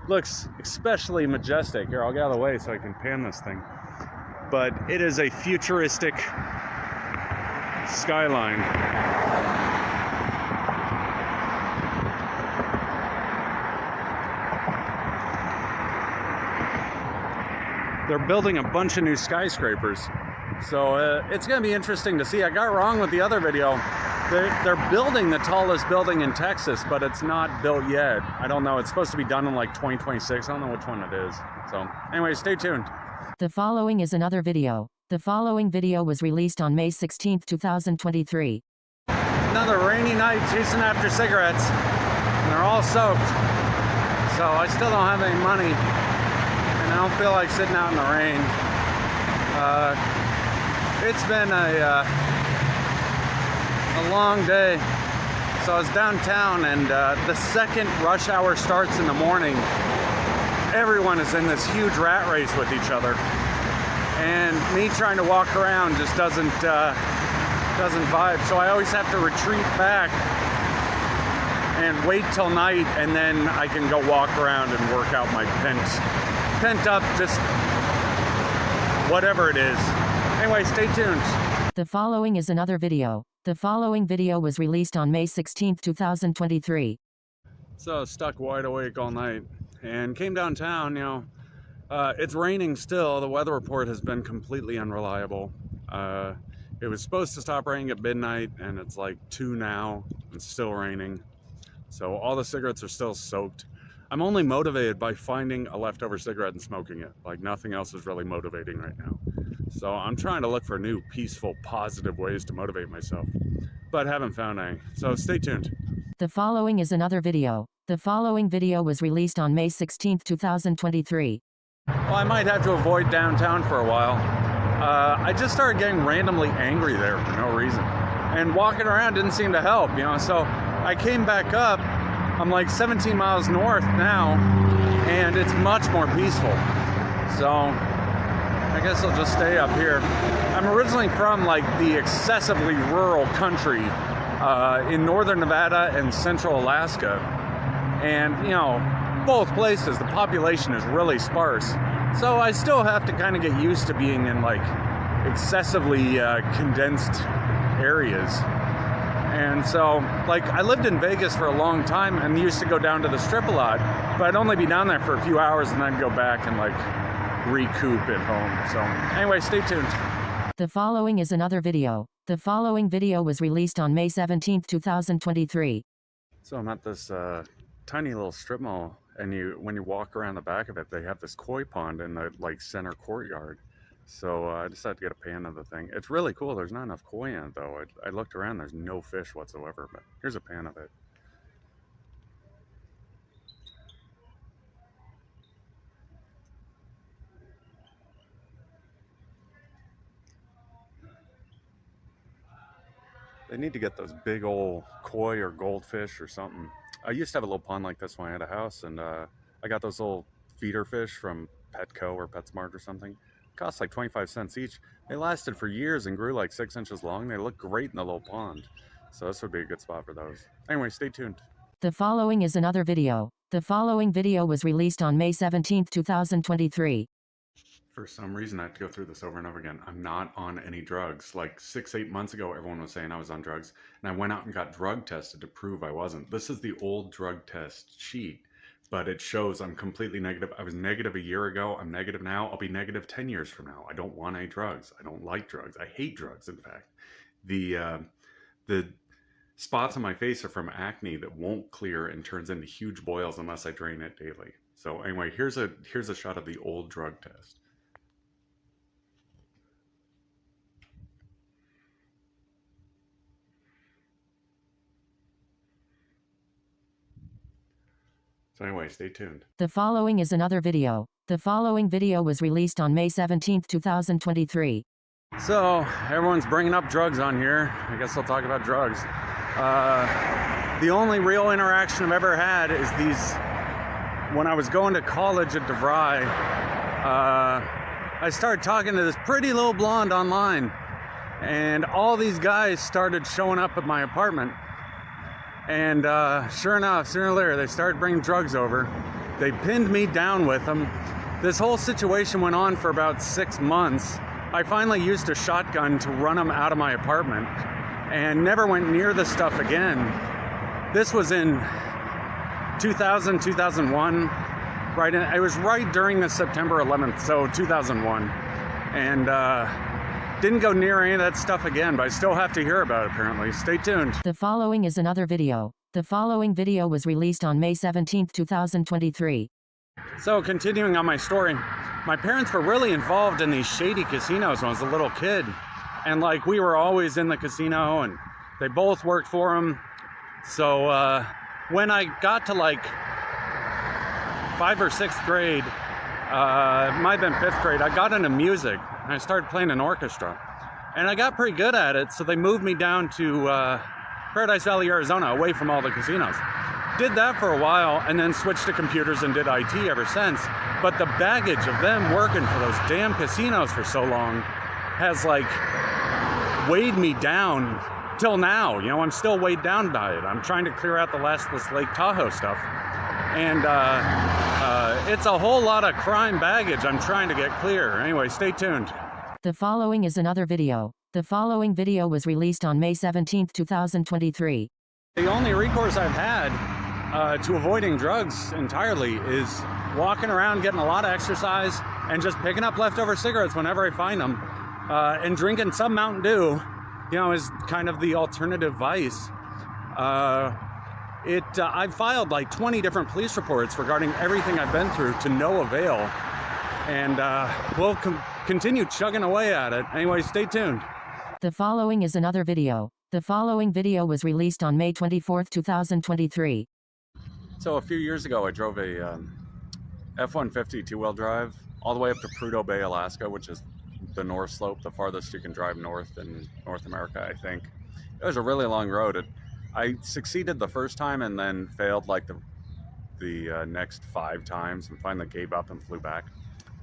looks especially majestic. Here, I'll get out of the way so I can pan this thing. But it is a futuristic skyline. They're building a bunch of new skyscrapers. So it's going to be interesting to see. I got wrong with the other video. They're building the tallest building in Texas, but it's not built yet. I don't know. It's supposed to be done in like 2026. I don't know which one it is. So anyway, stay tuned. The following is another video. The following video was released on May 16, 2023. Another rainy night chasing after cigarettes. And they're all soaked. So I still don't have any money. And I don't feel like sitting out in the rain. It's been a long day. So I was downtown, and the second rush hour starts in the morning, everyone is in this huge rat race with each other. And me trying to walk around just doesn't vibe. So I always have to retreat back and wait till night, and then I can go walk around and work out my pent up, just whatever it is. Anyway, stay tuned. The following is another video. The following video was released on May 16, 2023. So I was stuck wide awake all night and came downtown. You know, it's raining still. The weather report has been completely unreliable. It was supposed to stop raining at midnight, and it's like 2 now. It's still raining. So all the cigarettes are still soaked. I'm only motivated by finding a leftover cigarette and smoking it. Like, nothing else is really motivating right now. So I'm trying to look for new, peaceful, positive ways to motivate myself, but haven't found any. So stay tuned. The following is another video. The following video was released on May 16, 2023. Well, I might have to avoid downtown for a while. I just started getting randomly angry there for no reason. And walking around didn't seem to help, you know. So I came back up. I'm like 17 miles north now, and it's much more peaceful. So I guess I'll just stay up here. I'm originally from like the excessively rural country in northern Nevada and central Alaska. And, you know, both places, the population is really sparse. So I still have to kind of get used to being in like excessively condensed areas. And so, like, I lived in Vegas for a long time and used to go down to the Strip a lot, but I'd only be down there for a few hours and then go back and like recoup at home. So anyway, stay tuned. The following is another video. The following video was released on May 17, 2023. So I'm at this tiny little strip mall, and when you walk around the back of it, they have this koi pond in the like center courtyard. So I decided to get a pan of the thing. It's really cool. There's not enough koi in it though. I looked around, there's no fish whatsoever, but here's a pan of it. They need to get those big old koi or goldfish or something. I used to have a little pond like this when I had a house, and I got those little feeder fish from Petco or PetSmart or something. Cost like 25 cents each. They lasted for years and grew like 6 inches long. They look great in the little pond. So this would be a good spot for those. Anyway, stay tuned. The following is another video. The following video was released on May 17, 2023. For some reason, I have to go through this over and over again. I'm not on any drugs. Like 6-8 months ago, everyone was saying I was on drugs, and I went out and got drug tested to prove I wasn't. This is the old drug test sheet, but it shows I'm completely negative. I was negative a year ago. I'm negative now. I'll be negative 10 years from now. I don't want any drugs. I don't like drugs. I hate drugs, in fact. The spots on my face are from acne that won't clear and turns into huge boils unless I drain it daily. So anyway, here's a shot of the old drug test. So anyway, stay tuned. The following is another video. The following video was released on May 17, 2023. So, everyone's bringing up drugs on here. I guess I'll talk about drugs. The only real interaction I've ever had is when I was going to college at DeVry, I started talking to this pretty little blonde online, and all these guys started showing up at my apartment. And sure enough, sooner or later, they started bringing drugs over. They pinned me down with them. This whole situation went on for about 6 months. I finally used a shotgun to run them out of my apartment and never went near the stuff again. This was in 2000, 2001. It was right during the September 11th, so 2001. And didn't go near any of that stuff again, but I still have to hear about it apparently. Stay tuned. The following is another video. The following video was released on May 17, 2023. So continuing on my story, my parents were really involved in these shady casinos when I was a little kid. And like we were always in the casino and they both worked for them. So when I got to like 5th or 6th grade, it might have been 5th grade, I got into music. I started playing an orchestra, and I got pretty good at it, so they moved me down to Paradise Valley, Arizona, away from all the casinos. Did that for a while, and then switched to computers and did IT ever since. But the baggage of them working for those damn casinos for so long has like weighed me down till now. You know, I'm still weighed down by it. I'm trying to clear out the last of this Lake Tahoe stuff. And it's a whole lot of crime baggage I'm trying to get clear. Anyway, stay tuned. The following is another video. The following video was released on May 17, 2023. The only recourse I've had to avoiding drugs entirely is walking around, getting a lot of exercise, and just picking up leftover cigarettes whenever I find them, and drinking some Mountain Dew, you know, is kind of the alternative vice. I've filed like 20 different police reports regarding everything I've been through to no avail. And we'll continue chugging away at it. Anyway, stay tuned. The following is another video. The following video was released on May 24, 2023. So a few years ago, I drove a F-150 two-wheel drive all the way up to Prudhoe Bay, Alaska, which is the North Slope, the farthest you can drive north in North America, I think. It was a really long road. I succeeded the first time and then failed like the next 5 times and finally gave up and flew back.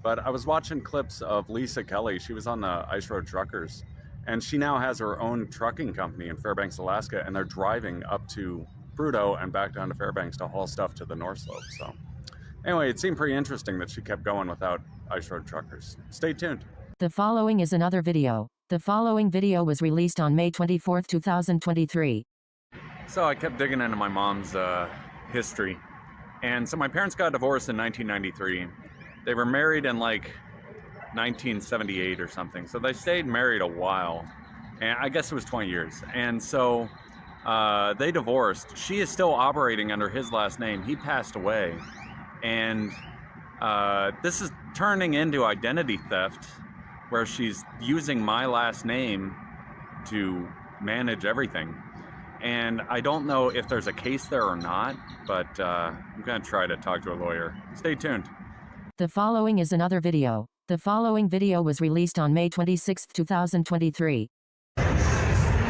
But I was watching clips of Lisa Kelly. She was on the Ice Road Truckers, and she now has her own trucking company in Fairbanks, Alaska, and they're driving up to Prudhoe and back down to Fairbanks to haul stuff to the North Slope. So anyway, it seemed pretty interesting that she kept going without Ice Road Truckers. Stay tuned. The following is another video. The following video was released on May 24, 2023. So I kept digging into my mom's history. And so my parents got divorced in 1993. They were married in like 1978 or something. So they stayed married a while. And I guess it was 20 years. And so they divorced. She is still operating under his last name. He passed away. And this is turning into identity theft, where she's using my last name to manage everything. And I don't know if there's a case there or not, but I'm going to try to talk to a lawyer. Stay tuned. The following is another video. The following video was released on May 26, 2023.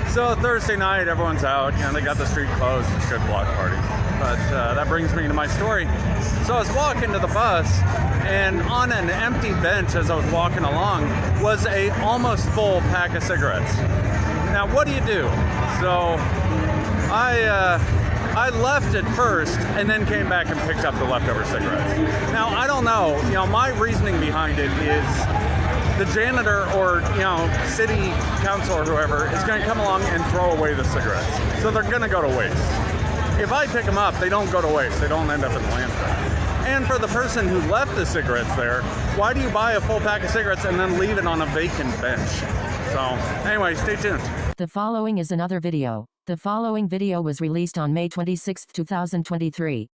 So Thursday night, everyone's out, you know, they got the street closed. It's a good block party. But that brings me to my story. So I was walking to the bus, and on an empty bench as I was walking along was a almost full pack of cigarettes. Now, what do you do? So I I left it first and then came back and picked up the leftover cigarettes. Now, I don't know, my reasoning behind it is the janitor or, city council or whoever is going to come along and throw away the cigarettes. So they're going to go to waste. If I pick them up, they don't go to waste. They don't end up in the landfill. And for the person who left the cigarettes there, why do you buy a full pack of cigarettes and then leave it on a vacant bench? So, anyway, stay tuned. The following is another video. The following video was released on May 26, 2023.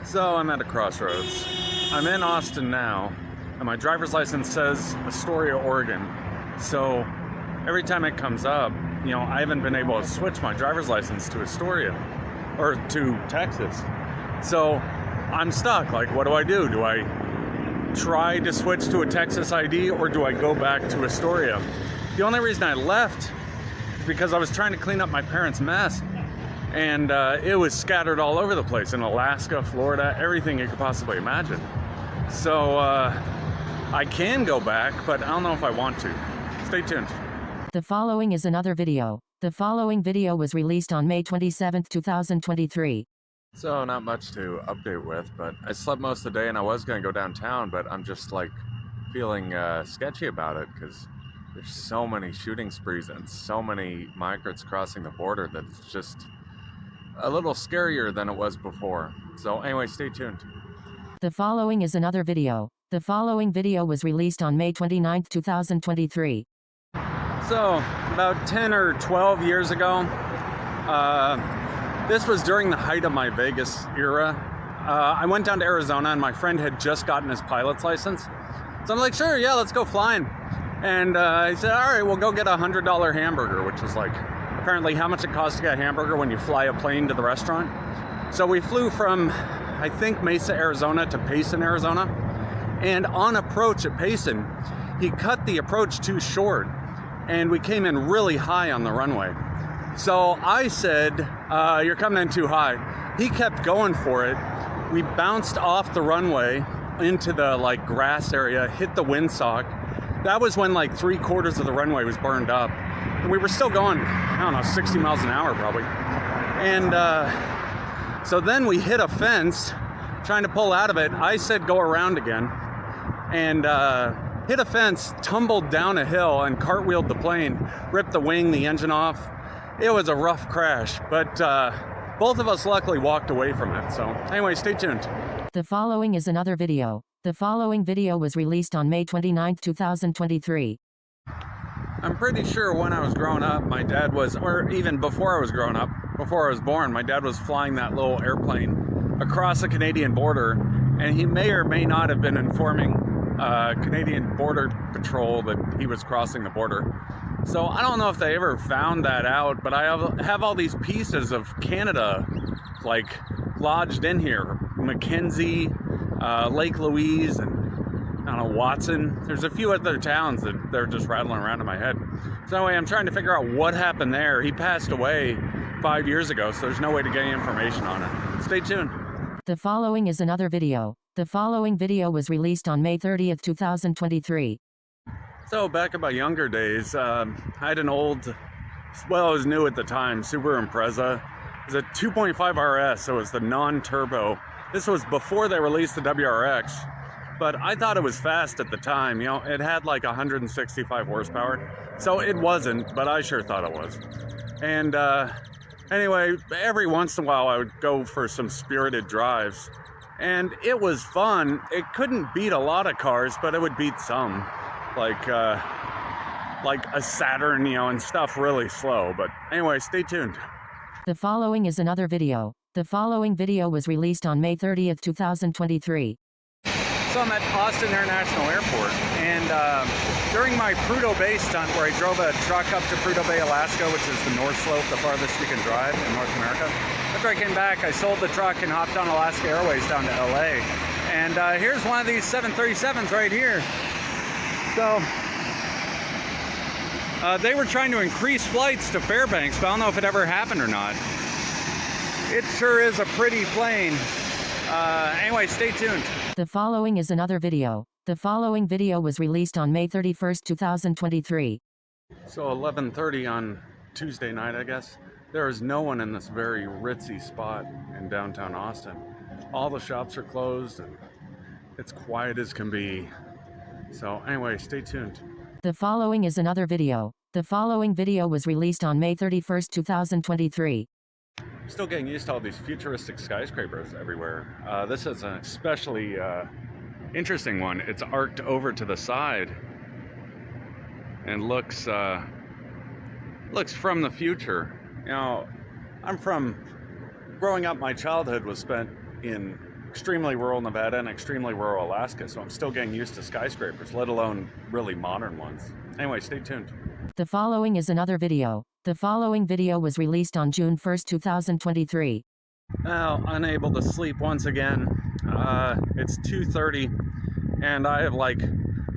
So, I'm at a crossroads. I'm in Austin now, and my driver's license says Astoria, Oregon. So, every time it comes up, I haven't been able to switch my driver's license to Astoria, or to Texas. So, I'm stuck. Like, what do I do? Do I try to switch to a Texas ID, or do I go back to Astoria? The only reason I left is because I was trying to clean up my parents' mess, and it was scattered all over the place in Alaska, Florida, everything you could possibly imagine. So I can go back, but I don't know if I want to. Stay tuned. The following is another video. The following video was released on May 27, 2023. So not much to update with, but I slept most of the day and I was going to go downtown, but I'm just like feeling sketchy about it because there's so many shooting sprees and so many migrants crossing the border that it's just a little scarier than it was before. So anyway, stay tuned. The following is another video. The following video was released on May 29, 2023. So about 10 or 12 years ago, this was during the height of my Vegas era. I went down to Arizona and my friend had just gotten his pilot's license. So I'm like, sure, yeah, let's go flying. And he said, all right, we'll go get a $100 hamburger, which is like apparently how much it costs to get a hamburger when you fly a plane to the restaurant. So we flew from, I think, Mesa, Arizona to Payson, Arizona. And on approach at Payson, he cut the approach too short and we came in really high on the runway. So I said, you're coming in too high. He kept going for it. We bounced off the runway into the grass area, hit the windsock. That was when 3/4 of the runway was burned up. And we were still going, I don't know, 60 miles an hour probably. And so then we hit a fence, trying to pull out of it. I said, go around again. And hit a fence, tumbled down a hill and cartwheeled the plane, ripped the wing, the engine off. It was a rough crash, but both of us luckily walked away from it. So anyway, stay tuned. The following is another video. The following video was released on May 29, 2023. I'm pretty sure when I was growing up, my dad was, or even before I was growing up, before I was born, my dad was flying that little airplane across the Canadian border, and he may or may not have been informing Canadian Border Patrol that he was crossing the border. So I don't know if they ever found that out, but I have all these pieces of Canada lodged in here. Mackenzie, Lake Louise, and I don't know, Watson. There's a few other towns that they're just rattling around in my head. So anyway, I'm trying to figure out what happened there. He passed away 5 years ago, so there's no way to get any information on it. Stay tuned. The following is another video. The following video was released on May 30, 2023. So back in my younger days, I had an old, well, it was new at the time, Subaru Impreza. It was a 2.5 RS, so it was the non-turbo. This was before they released the WRX, but I thought it was fast at the time. It had 165 horsepower, so it wasn't, but I sure thought it was. And anyway, every once in a while I would go for some spirited drives, and it was fun. It couldn't beat a lot of cars, but it would beat some. Like a Saturn, and stuff really slow. But anyway, stay tuned. The following is another video. The following video was released on May 30, 2023. So I'm at Austin International Airport, and during my Prudhoe Bay stunt where I drove a truck up to Prudhoe Bay, Alaska, which is the North Slope, the farthest you can drive in North America, after I came back, I sold the truck and hopped on Alaska Airways down to LA. And here's one of these 737s right here. So they were trying to increase flights to Fairbanks, but I don't know if it ever happened or not. It sure is a pretty plane. Anyway, stay tuned. The following is another video. The following video was released on May 31, 2023. So 11:30 on Tuesday night, I guess. There is no one in this very ritzy spot in downtown Austin. All the shops are closed and it's quiet as can be. So anyway, stay tuned. The following is another video. The following video was released on May 31st, 2023. Still getting used to all these futuristic skyscrapers everywhere. This is an especially interesting one. It's arced over to the side and looks from the future. You know, growing up, my childhood was spent in extremely rural Nevada and extremely rural Alaska, so I'm still getting used to skyscrapers, let alone really modern ones. Anyway, stay tuned. The following is another video. The following video was released on June 1st, 2023. Now, unable to sleep once again. It's 2:30 and I have like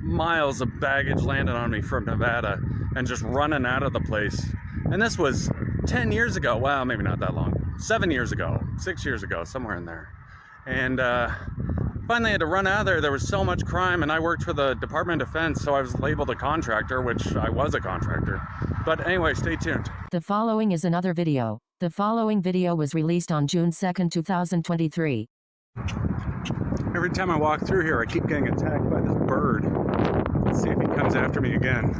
miles of baggage landed on me from Nevada and just running out of the place. And this was 10 years ago. Well, maybe not that long. 7 years ago, 6 years ago, somewhere in there. And finally had to run out of there. There was so much crime, and I worked for the Department of Defense, so I was labeled a contractor, which I was a contractor. But anyway, stay tuned. The following is another video. The following video was released on June 2nd, 2023. Every time I walk through here, I keep getting attacked by this bird. Let's see if he comes after me again.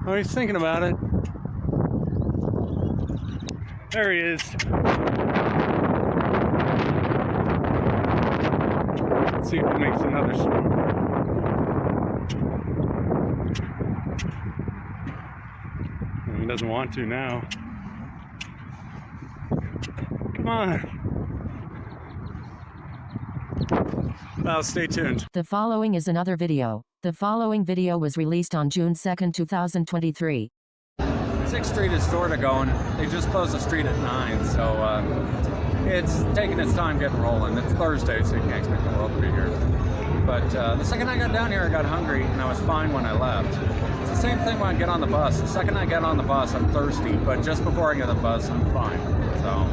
Oh, he's thinking about it. There he is. Let's see if he makes another swoop. He doesn't want to now. Come on. Well, stay tuned. The following is another video. The following video was released on June 2nd, 2023. 6th Street is sort of going. They just closed the street at 9, so it's taking its time getting rolling. It's Thursday, so you can't expect the world to be here. But the second I got down here, I got hungry, and I was fine when I left. It's the same thing when I get on the bus. The second I get on the bus, I'm thirsty, but just before I get on the bus, I'm fine. So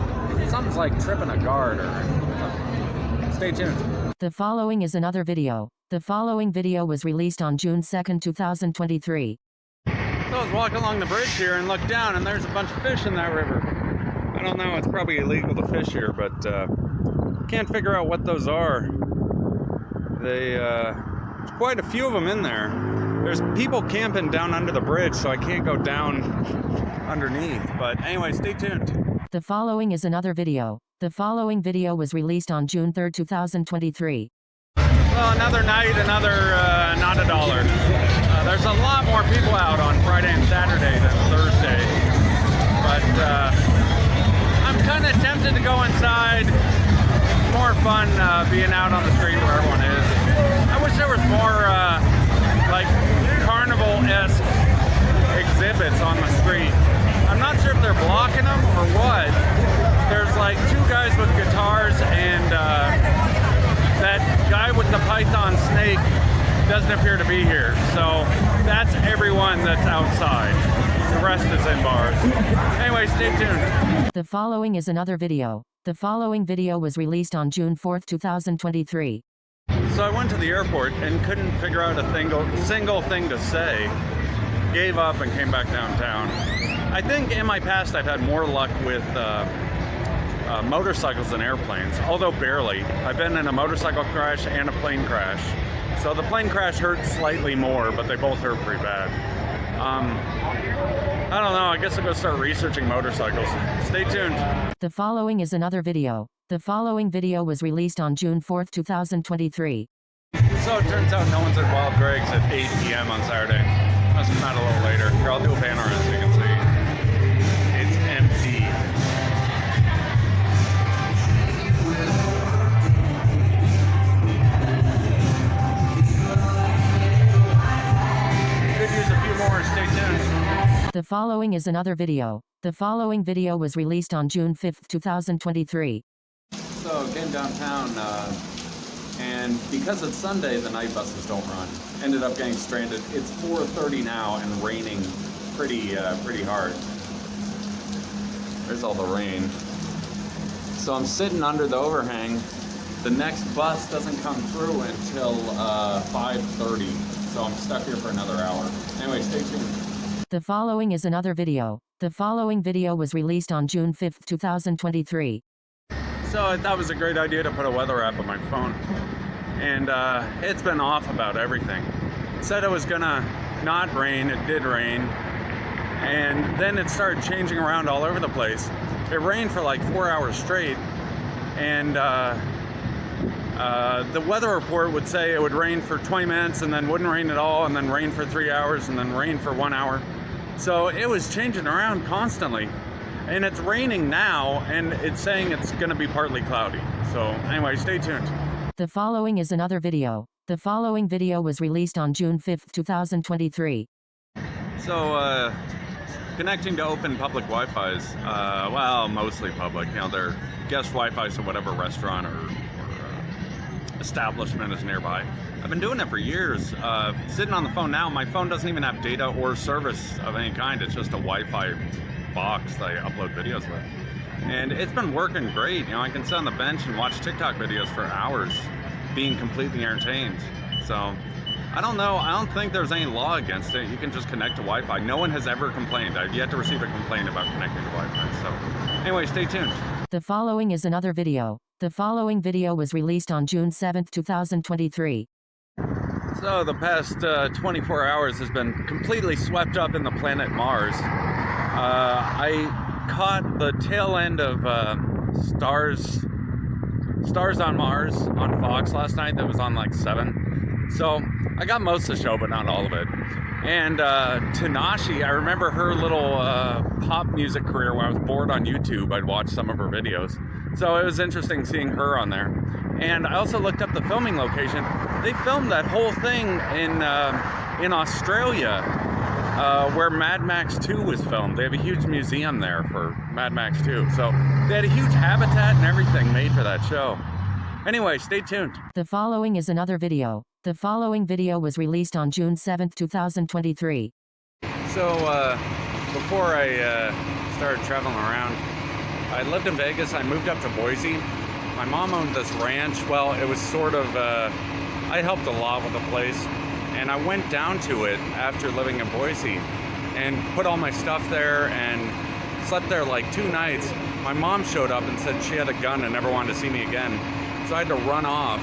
something's like tripping a guard or something. Stay tuned. The following is another video. The following video was released on June 2nd, 2023. So I was walking along the bridge here and looked down, and there's a bunch of fish in that river. I don't know, it's probably illegal to fish here, but can't figure out what those are. There's quite a few of them in there. There's people camping down under the bridge, so I can't go down underneath. But anyway, stay tuned. The following is another video. The following video was released on June 3rd, 2023. Well, another night, another not $1. There's a lot more people out on Friday and Saturday than Thursday. But I'm kind of tempted to go inside. More fun being out on the street where everyone is. I wish there was more like carnival-esque exhibits on the street. I'm not sure if they're blocking them or what. There's like two guys with guitars and that guy with the python snake doesn't appear to be here. So that's everyone that's outside. The rest is in bars. Anyway, stay tuned. The following is another video. The following video was released on June 4th, 2023. So I went to the airport and couldn't figure out a single thing to say. Gave up and came back downtown. I think in my past I've had more luck with motorcycles than airplanes, although barely. I've been in a motorcycle crash and a plane crash. So the plane crash hurt slightly more, but they both hurt pretty bad. I don't know, I guess I'll go start researching motorcycles. Stay tuned. The following is another video. The following video was released on June 4th, 2023. So it turns out no one's at Wild Greg's at 8 p.m. on Saturday. Must come out a little later. Here, I'll do a panorama so you can see. It's empty. Could use a few more. Stay tuned. The following is another video. The following video was released on June 5th, 2023. So came downtown, and because it's Sunday, the night buses don't run. Ended up getting stranded. It's 4:30 now and raining pretty hard. There's all the rain. So I'm sitting under the overhang. The next bus doesn't come through until 5:30. so I'm stuck here for another hour. Anyway, stay tuned. The following is another video. The following video was released on June 5th, 2023. So I thought it was a great idea to put a weather app on my phone. And it's been off about everything. It said it was gonna not rain, it did rain. And then it started changing around all over the place. It rained for like 4 hours straight. And the weather report would say it would rain for 20 minutes and then wouldn't rain at all, and then rain for 3 hours and then rain for 1 hour. So it was changing around constantly. And it's raining now, and it's saying it's going to be partly cloudy. So anyway, stay tuned. The following is another video. The following video was released on June 5th, 2023. So connecting to open public Wi-Fi's, well, mostly public. You know, they're guest Wi-Fi's at whatever restaurant or establishment is nearby. I've been doing it for years. Sitting on the phone now, my phone doesn't even have data or service of any kind. It's just a Wi-Fi box that I upload videos with. And it's been working great. You know, I can sit on the bench and watch TikTok videos for hours, being completely entertained. So, I don't know. I don't think there's any law against it. You can just connect to Wi-Fi. No one has ever complained. I've yet to receive a complaint about connecting to Wi-Fi. So, anyway, stay tuned. The following is another video. The following video was released on June 7th, 2023. So the past 24 hours has been completely swept up in the planet Mars. I caught the tail end of Stars on Mars on Fox last night. That was on like 7. So I got most of the show, but not all of it. And Tanashi, I remember her little pop music career. When I was bored on YouTube, I'd watch some of her videos. So it was interesting seeing her on there. And I also looked up the filming location. They filmed that whole thing in Australia, where Mad Max 2 was filmed. They have a huge museum there for Mad Max 2. So they had a huge habitat and everything made for that show. Anyway, stay tuned. The following is another video. The following video was released on June 7th, 2023. So before I started traveling around, I lived in Vegas. I moved up to Boise. My mom owned this ranch. Well, it was sort of, I helped a lot with the place. And I went down to it after living in Boise and put all my stuff there and slept there like 2 nights. My mom showed up and said she had a gun and never wanted to see me again. So I had to run off,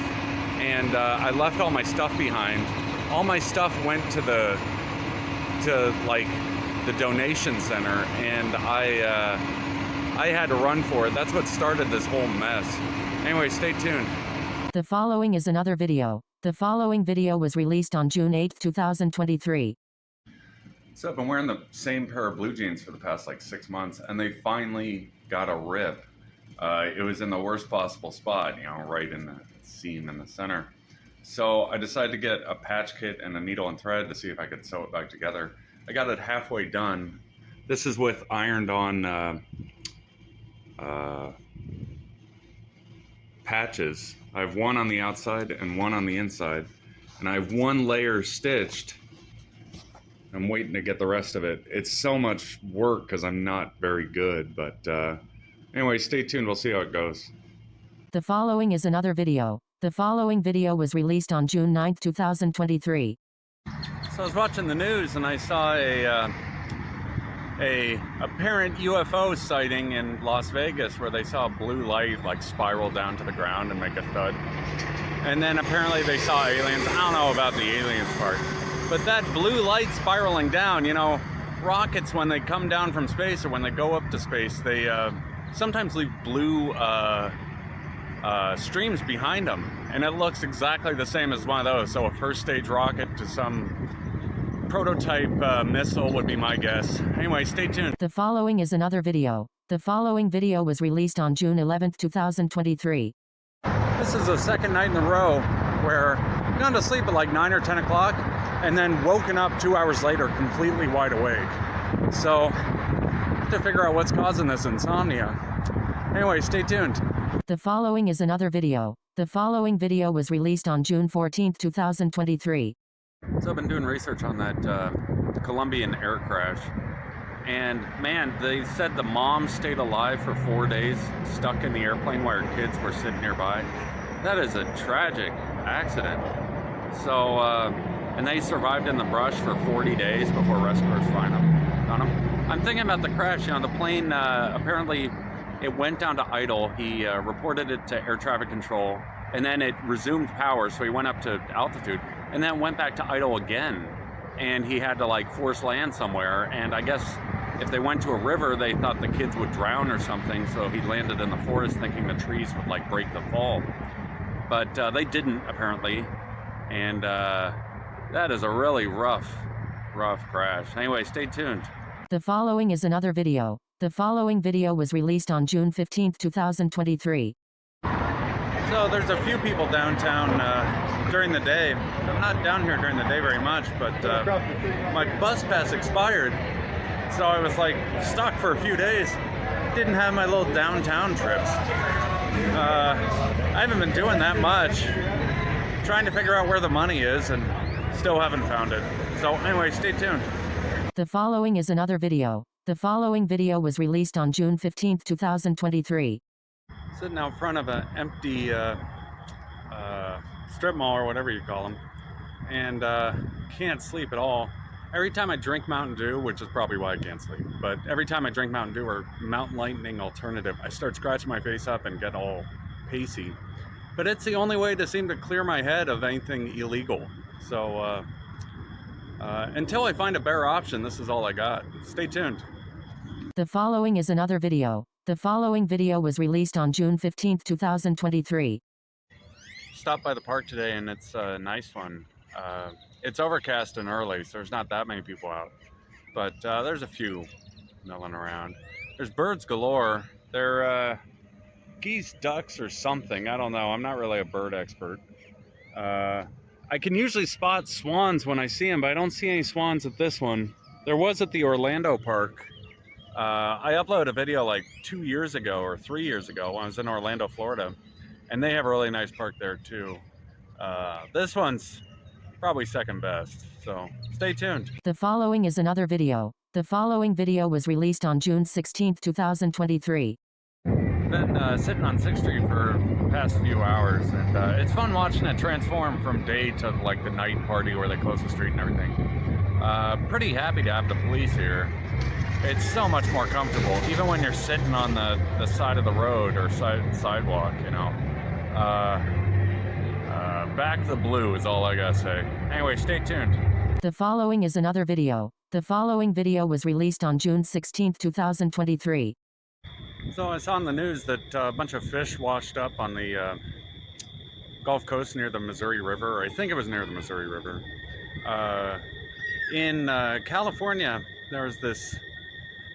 and I left all my stuff behind. All my stuff went to the donation center, and I had to run for it. That's what started this whole mess. Anyway, stay tuned. The following is another video. The following video was released on June 8th, 2023. So I've been wearing the same pair of blue jeans for the past like 6 months, and they finally got a rip. It was in the worst possible spot, you know, right in the seam in the center. So I decided to get a patch kit and a needle and thread to see if I could sew it back together. I got it halfway done. This is with ironed on patches. I have one on the outside and one on the inside, and I have one layer stitched. I'm waiting to get the rest of it. It's so much work because I'm not very good, but anyway, stay tuned. We'll see how it goes. The following is another video. The following video was released on June 9th, 2023. So I was watching the news and I saw a apparent UFO sighting in Las Vegas where they saw a blue light like spiral down to the ground and make a thud. And then apparently they saw aliens. I don't know about the aliens part. But that blue light spiraling down, you know, rockets when they come down from space or when they go up to space, they sometimes leave blue streams behind them. And it looks exactly the same as one of those. So a first stage rocket to some prototype missile would be my guess. Anyway, stay tuned. The following is another video. The following video was released on June 11th, 2023. This is the second night in a row where I've gone to sleep at like 9 or 10 o'clock and then woken up 2 hours later completely wide awake. So, I have to figure out what's causing this insomnia. Anyway, stay tuned. The following is another video. The following video was released on June 14th, 2023. So I've been doing research on that Colombian air crash, and man, they said the mom stayed alive for 4 days, stuck in the airplane while her kids were sitting nearby. That is a tragic accident. So, and they survived in the brush for 40 days before rescuers found them. I'm thinking about the crash. You know, the plane apparently it went down to idle. He reported it to air traffic control, and then it resumed power. So he went up to altitude, and then went back to idle again. And he had to like force land somewhere. And I guess if they went to a river, they thought the kids would drown or something. So he landed in the forest, thinking the trees would like break the fall. But they didn't, apparently. And that is a really rough crash. Anyway, stay tuned. The following is another video. The following video was released on June 15, 2023. So there's a few people downtown during the day. I'm not down here during the day very much, but my bus pass expired. So I was like stuck for a few days. Didn't have my little downtown trips. I haven't been doing that much. Trying to figure out where the money is and still haven't found it. So anyway, stay tuned. The following is another video. The following video was released on June 15, 2023. Sitting out front of an empty strip mall or whatever you call them, and can't sleep at all. Every time I drink Mountain Dew, which is probably why I can't sleep, but every time I drink Mountain Dew or Mountain Lightning alternative, I start scratching my face up and get all pacey. But it's the only way to seem to clear my head of anything illegal. So until I find a better option, this is all I got. Stay tuned. The following is another video. The following video was released on June 15, 2023. Stopped by the park today and it's a nice one. It's overcast and early, so there's not that many people out. But there's a few milling around. There's birds galore. They're geese, ducks, or something. I don't know. I'm not really a bird expert. I can usually spot swans when I see them, but I don't see any swans at this one. There was at the Orlando park. I uploaded a video like 2 years ago or 3 years ago when I was in Orlando, Florida, and they have a really nice park there too. This one's probably second best, so stay tuned. The following is another video. The following video was released on June 16, 2023. Been sitting on 6th Street for the past few hours, and it's fun watching it transform from day to like the night party where they close the street and everything. Pretty happy to have the police here. It's so much more comfortable, even when you're sitting on the side of the road or sidewalk, you know. Back the blue is all I gotta say. Anyway, stay tuned. The following is another video. The following video was released on June 16, 2023. So I saw on the news that a bunch of fish washed up on the Gulf Coast near the Missouri River, or I think it was near the Missouri River. In California, there was this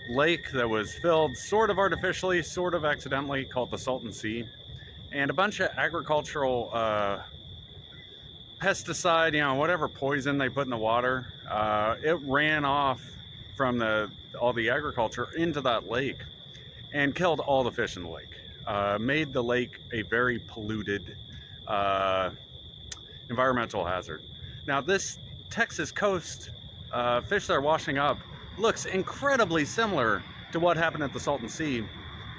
lake that was filled sort of artificially, sort of accidentally, called the Salton Sea. And a bunch of agricultural pesticide, you know, whatever poison they put in the water, it ran off from all the agriculture into that lake and killed all the fish in the lake. Made the lake a very polluted environmental hazard. Now this Texas coast fish that are washing up looks incredibly similar to what happened at the Salton Sea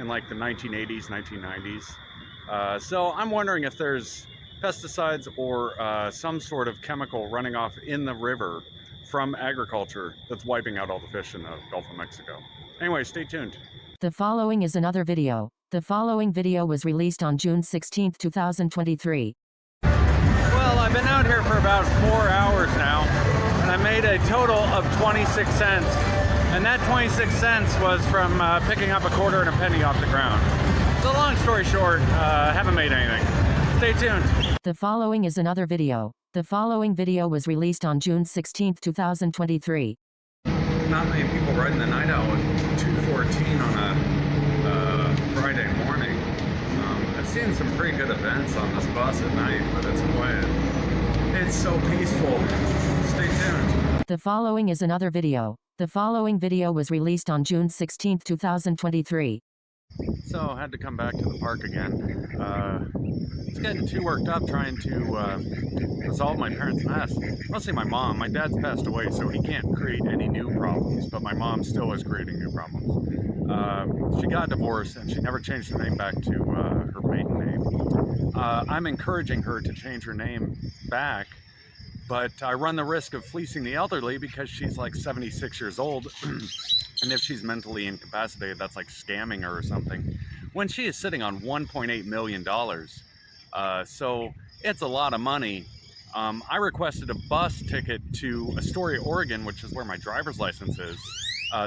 in like the 1980s, 1990s. So I'm wondering if there's pesticides or some sort of chemical running off in the river from agriculture that's wiping out all the fish in the Gulf of Mexico. Anyway, stay tuned. The following is another video. The following video was released on June 16, 2023. Well, I've been out here for about 4 hours now, and I made a total of 26 cents. And that 26 cents was from picking up a quarter and a penny off the ground. So long story short, haven't made anything. Stay tuned. The following is another video. The following video was released on June 16, 2023. Not many people riding the night owl at 2:14 on a Friday morning. I've seen some pretty good events on this bus at night, but it's quiet. It's so peaceful. Stay tuned. The following is another video. The following video was released on June 16, 2023. So I had to come back to the park again. It's getting too worked up trying to resolve my parents' mess. Mostly my mom. My dad's passed away, so he can't create any new problems, but my mom still is creating new problems. She got divorced and she never changed her name back to her maiden name. I'm encouraging her to change her name back but I run the risk of fleecing the elderly because she's like 76 years old. And if she's mentally incapacitated, that's like scamming her or something. When she is sitting on $1.8 million. So it's a lot of money. I requested a bus ticket to Astoria, Oregon, which is where my driver's license is,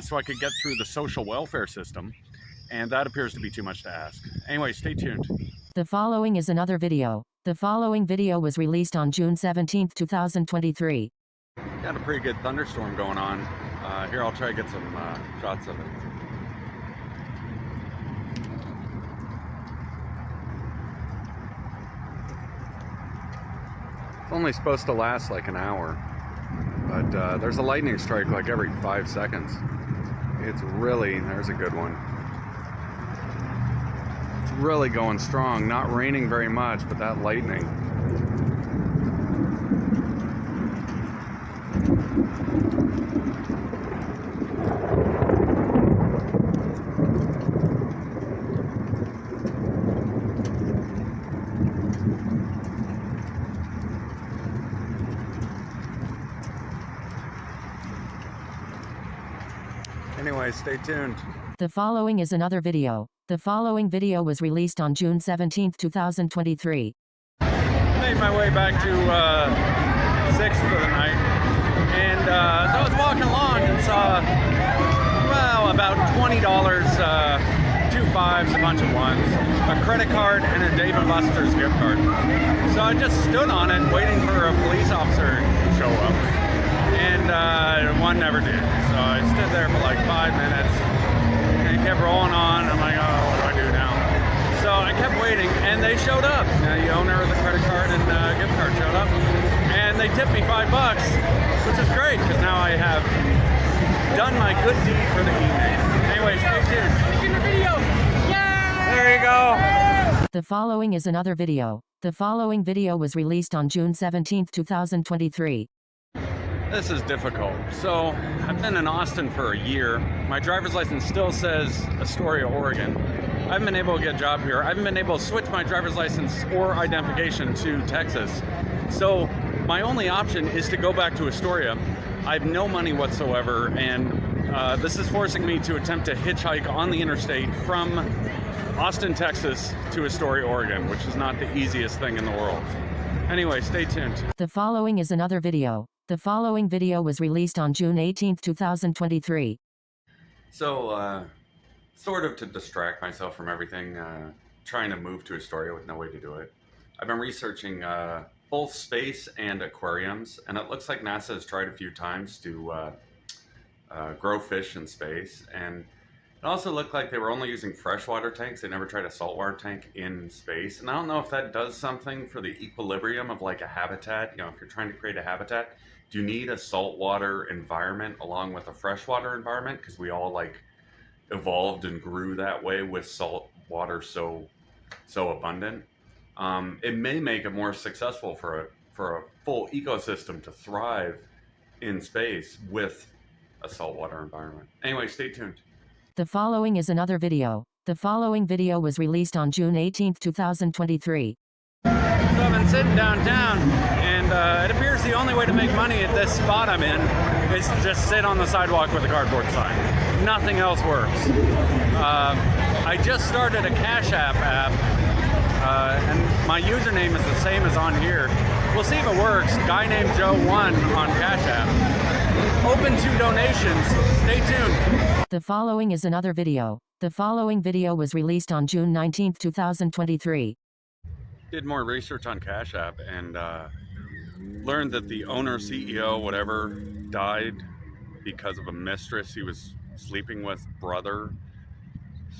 so I could get through the social welfare system. And that appears to be too much to ask. Anyway, stay tuned. The following is another video. The following video was released on June 17, 2023. Got a pretty good thunderstorm going on. Here, I'll try to get some shots of it. It's only supposed to last like an hour, but there's a lightning strike like every 5 seconds. It's really, there's a good one. It's really going strong. Not raining very much, but that lightning. Anyway, stay tuned. The following is another video. The following video was released on June 17, 2023. Made my way back to 6th for the night, and so I was walking along and saw, well, about $20, 2 5s, a bunch of ones, a credit card, and a Dave & Buster's gift card. So I just stood on it waiting for a police officer to show up, and one never did. So I stood there for like 5 minutes, and it kept rolling on. I'm like, oh, what do I do now? So I kept waiting, and they showed up. The owner of the credit card and gift card showed up, and they tipped me $5, which is great, because now I have done my good deed for the evening. Anyway, stay tuned. There you go. The following is another video. The following video was released on June 17, 2023. This is difficult. So I've been in Austin for a year. My driver's license still says Astoria, Oregon. I haven't been able to get a job here. I haven't been able to switch my driver's license or identification to Texas. So my only option is to go back to Astoria. I have no money whatsoever, and this is forcing me to attempt to hitchhike on the interstate from Austin, Texas to Astoria, Oregon, which is not the easiest thing in the world. Anyway, stay tuned. The following is another video. The following video was released on June 18, 2023. So, sort of to distract myself from everything, trying to move to Astoria with no way to do it. I've been researching both space and aquariums, and it looks like NASA has tried a few times to grow fish in space, and it also looked like they were only using freshwater tanks. They never tried a saltwater tank in space, and I don't know if that does something for the equilibrium of like a habitat. You know, if you're trying to create a habitat, do you need a saltwater environment along with a freshwater environment? Because we all like evolved and grew that way with salt water so abundant. It may make it more successful for a full ecosystem to thrive in space with a saltwater environment. Anyway, stay tuned. The following is another video. The following video was released on June 18, 2023. So I've been sitting downtown, and it appears the only way to make money at this spot I'm in is to just sit on the sidewalk with a cardboard sign. Nothing else works. I just started a Cash App, and my username is the same as on here. We'll see if it works. Guy named gnj1 on Cash App. Open to donations. Stay tuned. The following is another video. The following video was released on June 19, 2023. Did more research on Cash App and learned that the owner, CEO, whatever, died because of a mistress he was sleeping with, brother,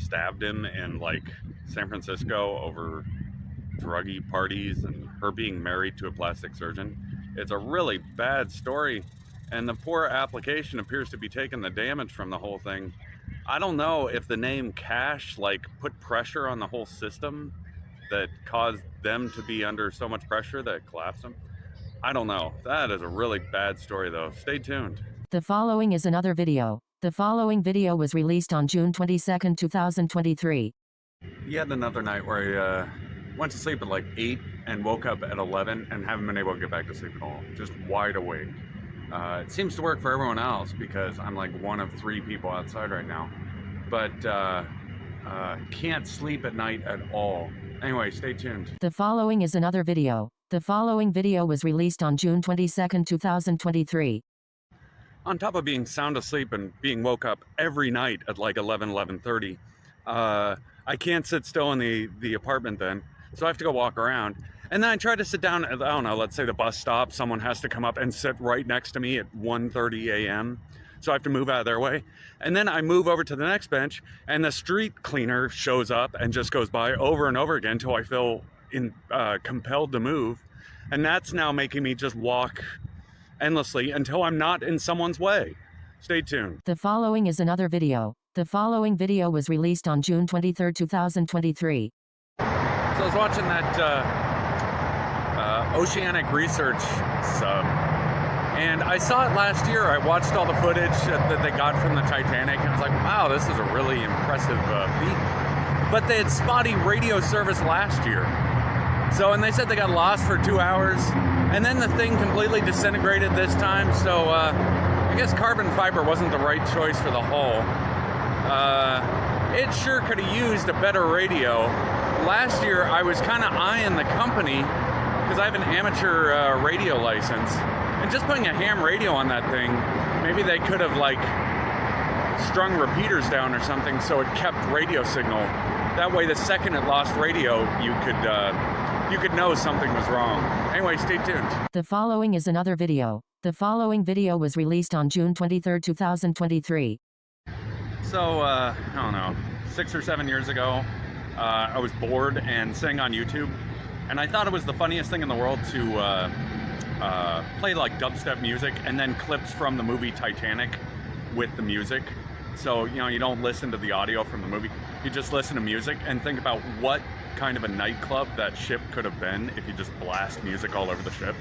stabbed him in like San Francisco over druggy parties and her being married to a plastic surgeon. It's a really bad story, and the poor application appears to be taking the damage from the whole thing. I don't know if the name Cash like put pressure on the whole system that caused them to be under so much pressure that it collapsed them. I don't know. That is a really bad story though. Stay tuned. The following is another video. The following video was released on June 22, 2023. Yet another night where I went to sleep at like 8 and woke up at 11 and haven't been able to get back to sleep at all. Just wide awake. It seems to work for everyone else because I'm like one of 3 people outside right now. But can't sleep at night at all. Anyway, stay tuned. The following is another video. The following video was released on June 22, 2023. On top of being sound asleep and being woke up every night at like 11:30, I can't sit still in the apartment then, so I have to go walk around. And then I try to sit down at, I don't know, let's say the bus stop, someone has to come up and sit right next to me at 1:30 a.m. So I have to move out of their way. And then I move over to the next bench and the street cleaner shows up and just goes by over and over again until I feel compelled to move. And that's now making me just walk endlessly until I'm not in someone's way. Stay tuned. The following is another video. The following video was released on June 23, 2023. So I was watching that Oceanic Research sub, and I saw it last year. I watched all the footage that they got from the Titanic, and I was like, wow, this is a really impressive feat. But they had spotty radio service last year. So, and they said they got lost for 2 hours, and then the thing completely disintegrated this time, so I guess carbon fiber wasn't the right choice for the hull. It sure could have used a better radio. Last year, I was kind of eyeing the company, because I have an amateur radio license, and just putting a ham radio on that thing, maybe they could have, like, strung repeaters down or something so it kept radio signal. That way, the second it lost radio, you could know something was wrong. Anyway, stay tuned. The following is another video. The following video was released on June 23, 2023. So, I don't know, 6 or 7 years ago, I was bored and sang on YouTube, and I thought it was the funniest thing in the world to play like dubstep music and then clips from the movie Titanic with the music. So, you know, you don't listen to the audio from the movie, you just listen to music and think about what kind of a nightclub that ship could have been if you just blast music all over the ship.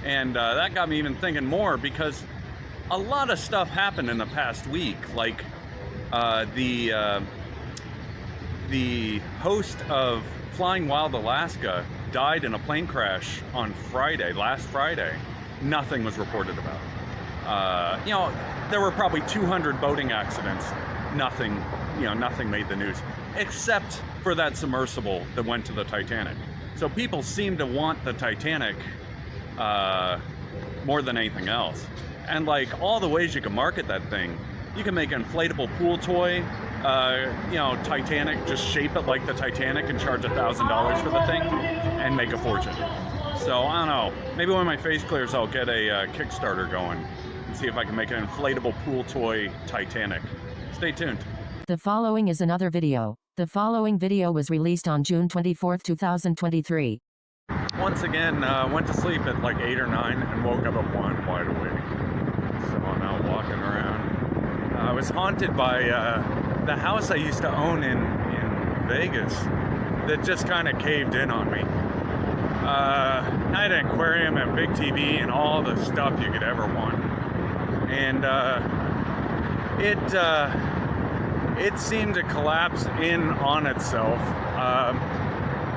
And that got me even thinking more, because a lot of stuff happened in the past week. Like the host of Flying Wild Alaska died in a plane crash on last Friday. Nothing was reported about. You know, there were probably 200 boating accidents. Nothing made the news, except for that submersible that went to the Titanic. So people seem to want the Titanic more than anything else. And like all the ways you can market that thing, you can make an inflatable pool toy, you know, Titanic, just shape it like the Titanic and charge $1,000 for the thing and make a fortune. So I don't know, maybe when my face clears, I'll get a Kickstarter going and see if I can make an inflatable pool toy Titanic. Stay tuned. The following is another video. The following video was released on June 24, 2023. Once again, went to sleep at like 8 or 9 and woke up at 1 wide awake. So I'm out walking around. I was haunted by the house I used to own in Vegas that just kind of caved in on me. I had an aquarium and a big TV and all the stuff you could ever want. And it seemed to collapse in on itself.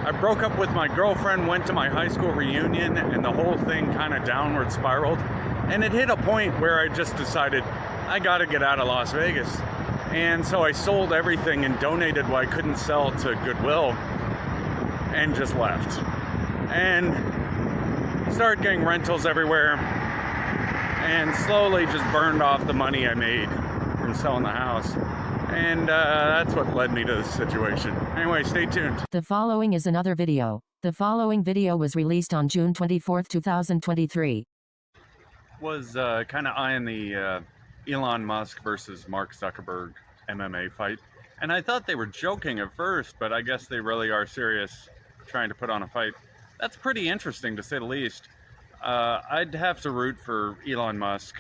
I broke up with my girlfriend, went to my high school reunion, and the whole thing kind of downward spiraled. And it hit a point where I just decided, I gotta get out of Las Vegas. And so I sold everything and donated what I couldn't sell to Goodwill and just left. And started getting rentals everywhere and slowly just burned off the money I made from selling the house. And that's what led me to this situation. Anyway, stay tuned. The following is another video. The following video was released on June 24, 2023. Was kind of eyeing the Elon Musk versus Mark Zuckerberg MMA fight. And I thought they were joking at first, but I guess they really are serious trying to put on a fight. That's pretty interesting, to say the least. I'd have to root for Elon Musk.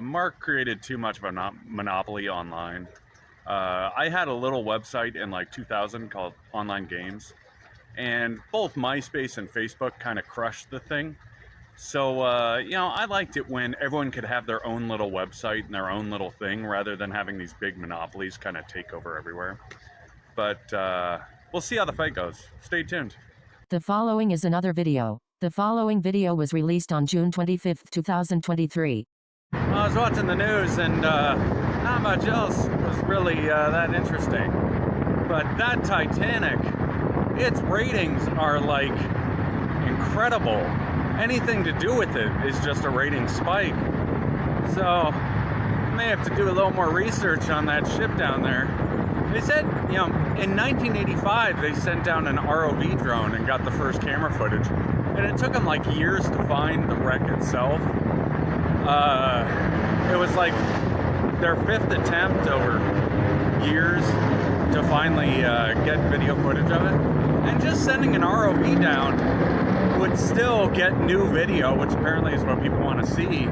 Mark created too much of a monopoly online. I had a little website in like 2000 called Online Games, and both MySpace and Facebook kind of crushed the thing. So, you know, I liked it when everyone could have their own little website and their own little thing rather than having these big monopolies kind of take over everywhere. But we'll see how the fight goes. Stay tuned. The following is another video. The following video was released on June 25, 2023. I was watching the news and not much else was really that interesting. But that Titanic, its ratings are like incredible. Anything to do with it is just a rating spike. So I may have to do a little more research on that ship down there. They said, you know, in 1985 they sent down an ROV drone and got the first camera footage. And it took them like years to find the wreck itself. It was like their 5th attempt over years to finally get video footage of it. And just sending an ROV down would still get new video, which apparently is what people want to see.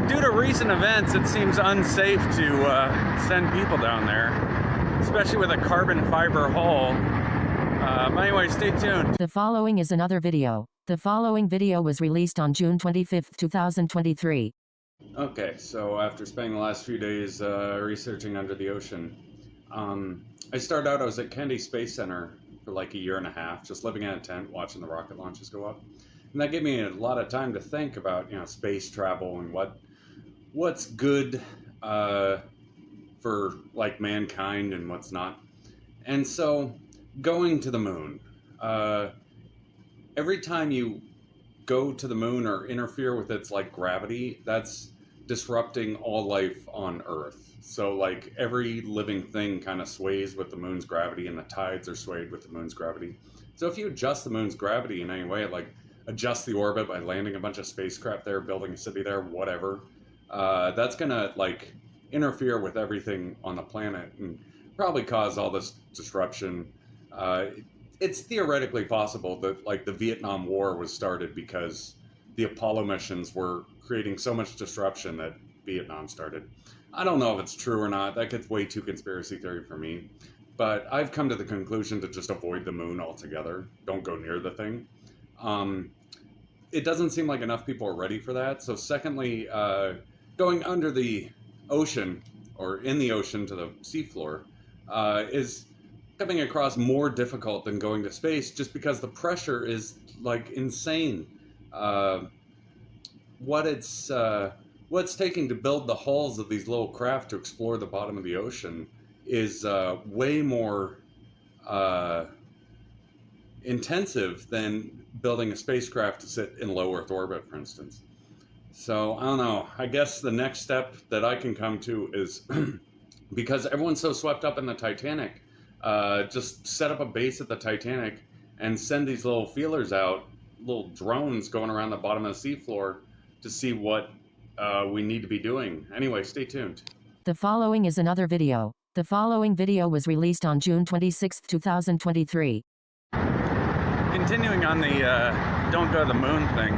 Due to recent events, it seems unsafe to send people down there, especially with a carbon fiber hull. But anyway, stay tuned. The following is another video. The following video was released on June 25, 2023. Okay, so after spending the last few days researching under the ocean, I started out, I was at Kennedy Space Center for like a year and a half, just living in a tent, watching the rocket launches go up. And that gave me a lot of time to think about, you know, space travel and what's good for like mankind and what's not. And so going to the moon, every time you go to the moon or interfere with its like gravity, that's disrupting all life on Earth. So like every living thing kind of sways with the moon's gravity, and the tides are swayed with the moon's gravity. So if you adjust the moon's gravity in any way, like adjust the orbit by landing a bunch of spacecraft there, building a city there, whatever, that's gonna like interfere with everything on the planet and probably cause all this disruption. It's theoretically possible that like the Vietnam War was started because the Apollo missions were creating so much disruption that Vietnam started. I don't know if it's true or not. That gets way too conspiracy theory for me. But I've come to the conclusion to just avoid the moon altogether. Don't go near the thing. It doesn't seem like enough people are ready for that. So secondly, going under the ocean or in the ocean to the seafloor is coming across more difficult than going to space, just because the pressure is like insane. What's taking to build the hulls of these little craft to explore the bottom of the ocean is way more intensive than building a spacecraft to sit in low Earth orbit, for instance. So I don't know. I guess the next step that I can come to is because everyone's so swept up in the Titanic, just set up a base at the Titanic and send these little feelers out, little drones going around the bottom of the seafloor to see what we need to be doing. Anyway, stay tuned. The following is another video. The following video was released on June 26, 2023. Continuing on the don't go to the moon thing.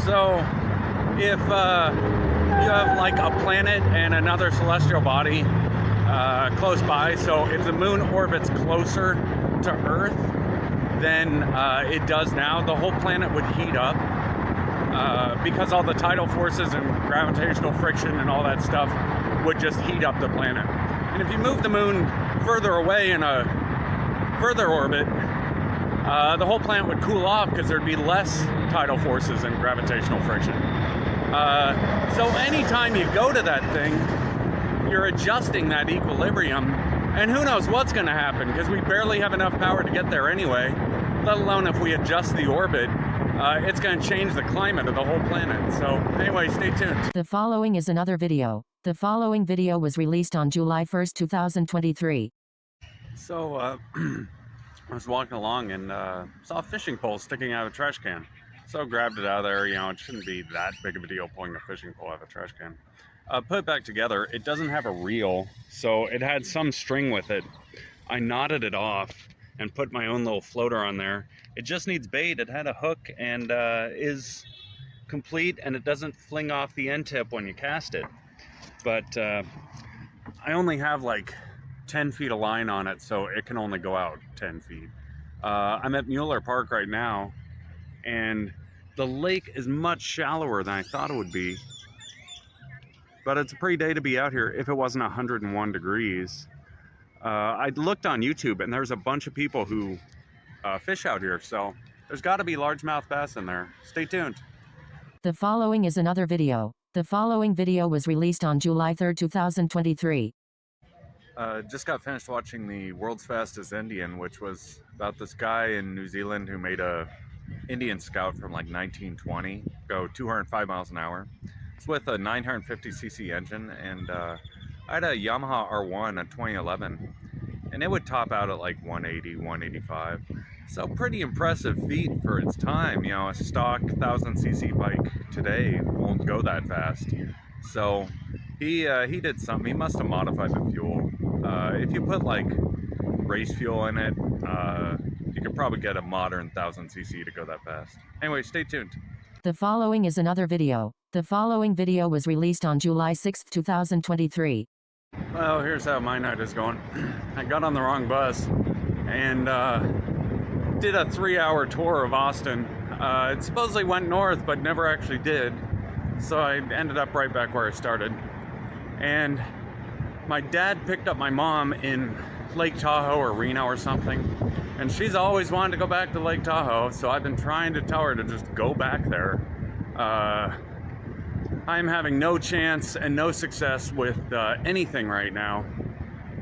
So if you have like a planet and another celestial body close by, so if the moon orbits closer to Earth than it does now, the whole planet would heat up because all the tidal forces and gravitational friction and all that stuff would just heat up the planet. And if you move the moon further away in a further orbit, the whole planet would cool off because there'd be less tidal forces and gravitational friction. So anytime you go to that thing, you're adjusting that equilibrium, and who knows what's going to happen, because we barely have enough power to get there anyway, let alone if we adjust the orbit. It's going to change the climate of the whole planet. So anyway, stay tuned. The following is another video. The following video was released on July 1, 2023. So I was walking along and saw a fishing pole sticking out of a trash can. So I grabbed it out of there. You know, it shouldn't be that big of a deal pulling a fishing pole out of a trash can. Put it back together. It doesn't have a reel, so it had some string with it. I knotted it off and put my own little floater on there. It just needs bait. It had a hook and is complete, and it doesn't fling off the end tip when you cast it. But I only have like 10 feet of line on it, so it can only go out 10 feet. I'm at Mueller Park right now, and the lake is much shallower than I thought it would be. But it's a pretty day to be out here if it wasn't 101 degrees. I looked on YouTube and there's a bunch of people who fish out here, so there's got to be largemouth bass in there. Stay tuned. The following is another video. The following video was released on July 3, 2023. Just got finished watching the World's Fastest Indian, which was about this guy in New Zealand who made a Indian Scout from like 1920 go 205 miles an hour. It's with a 950cc engine, and I had a Yamaha R1 at 2011, and it would top out at like 180, 185. So pretty impressive feat for its time. You know, a stock 1000cc bike today won't go that fast. So he did something. He must have modified the fuel. If you put like race fuel in it, you could probably get a modern 1000cc to go that fast. Anyway, stay tuned. The following is another video. The following video was released on July 6, 2023. Well, here's how my night is going. I got on the wrong bus and did a 3-hour tour of Austin. It supposedly went north, but never actually did. So I ended up right back where I started. And my dad picked up my mom in Lake Tahoe or Reno or something. And she's always wanted to go back to Lake Tahoe, so I've been trying to tell her to just go back there. I'm having no chance and no success with anything right now.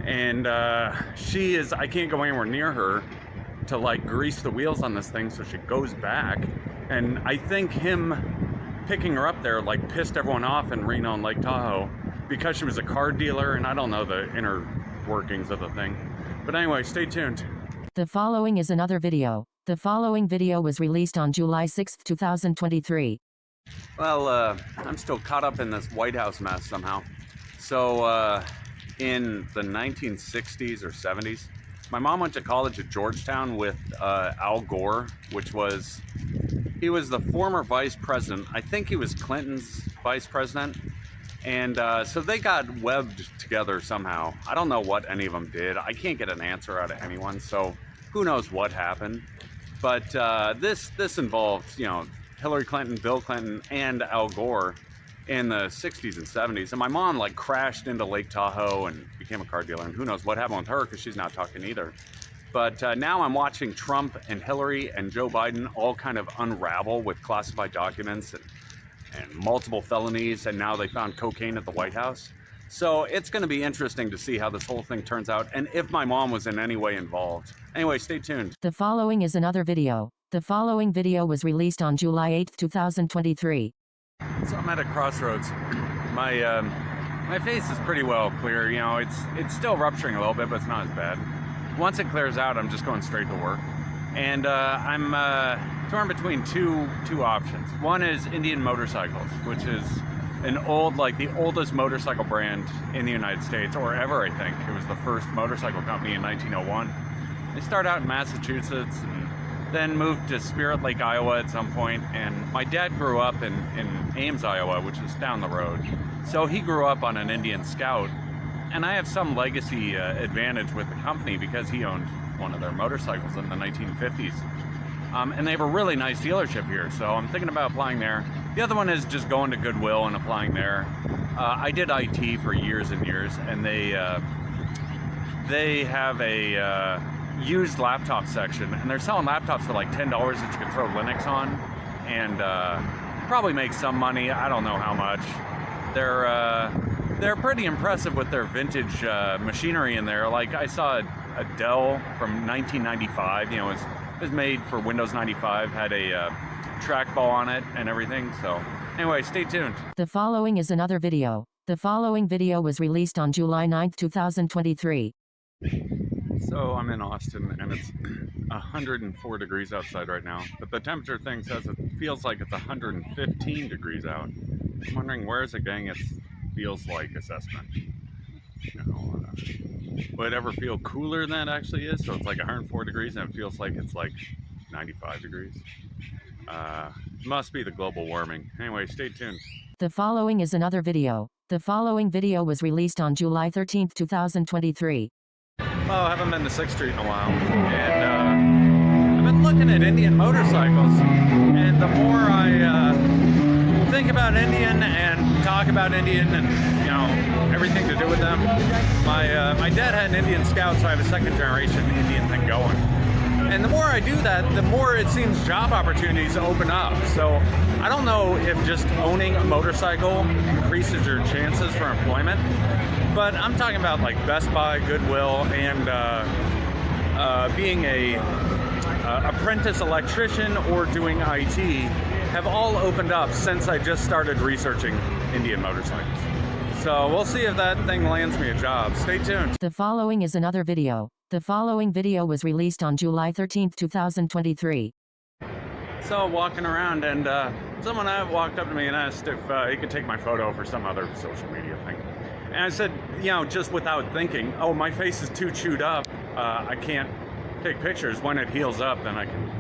And I can't go anywhere near her to like grease the wheels on this thing, so she goes back. And I think him picking her up there like pissed everyone off in Reno and Lake Tahoe because she was a car dealer, and I don't know the inner workings of the thing. But anyway, stay tuned. The following is another video. The following video was released on July 6, 2023. Well, I'm still caught up in this White House mess somehow. So, in the 1960s or 70s, my mom went to college at Georgetown with Al Gore, he was the former vice president. I think he was Clinton's vice president. And so they got webbed together somehow. I don't know what any of them did. I can't get an answer out of anyone, so who knows what happened. But this involved, you know, Hillary Clinton, Bill Clinton, and Al Gore in the 60s and 70s. And my mom like crashed into Lake Tahoe and became a car dealer. And who knows what happened with her, because she's not talking either. But now I'm watching Trump and Hillary and Joe Biden all kind of unravel with classified documents and multiple felonies, and now they found cocaine at the White House. So it's going to be interesting to see how this whole thing turns out, and if my mom was in any way involved. Anyway, stay tuned. The following is another video. The following video was released on July 8, 2023. So I'm at a crossroads. My face is pretty well clear. You know, it's still rupturing a little bit, but it's not as bad. Once it clears out, I'm just going straight to work. And I'm torn between two options. One is Indian Motorcycles, which is an the oldest motorcycle brand in the United States, or ever, I think. It was the first motorcycle company in 1901. They started out in Massachusetts and then moved to Spirit Lake, Iowa at some point. And my dad grew up in Ames, Iowa, which is down the road. So he grew up on an Indian Scout. And I have some legacy advantage with the company because he owned one of their motorcycles in the 1950s. And they have a really nice dealership here, so I'm thinking about applying there. The other one is just going to Goodwill and applying there. I did IT for years and years, and they have a used laptop section, and they're selling laptops for like $10 that you can throw Linux on, and probably make some money. I don't know how much. They're pretty impressive with their vintage machinery in there. Like I saw a Dell from 1995, you know, it was made for Windows 95, had a trackball on it and everything. So anyway, stay tuned. The following is another video. The following video was released on July 9, 2023. So I'm in Austin and it's 104 degrees outside right now, but the temperature thing says it feels like it's 115 degrees out. I'm wondering, where is it getting its feels like assessment? You know, would it ever feel cooler than it actually is? So it's like 104 degrees and it feels like it's like 95 degrees. Must be the global warming. Anyway, stay tuned. The following is another video. The following video was released on July 13, 2023. Well, I haven't been to 6th Street in a while, and I've been looking at Indian motorcycles, and the more I think about Indian and talk about Indian and, you know, everything to do with them. My dad had an Indian Scout, so I have a second generation Indian thing going. And the more I do that, the more it seems job opportunities open up. So I don't know if just owning a motorcycle increases your chances for employment, but I'm talking about like Best Buy, Goodwill, and being a apprentice electrician or doing IT have all opened up since I just started researching Indian motorcycles. So we'll see if that thing lands me a job. Stay tuned. The following is another video. The following video was released on July 13th, 2023. So walking around, and someone walked up to me and asked if he could take my photo for some other social media thing. And I said, you know, just without thinking, oh, my face is too chewed up. I can't take pictures. When it heals up, then I can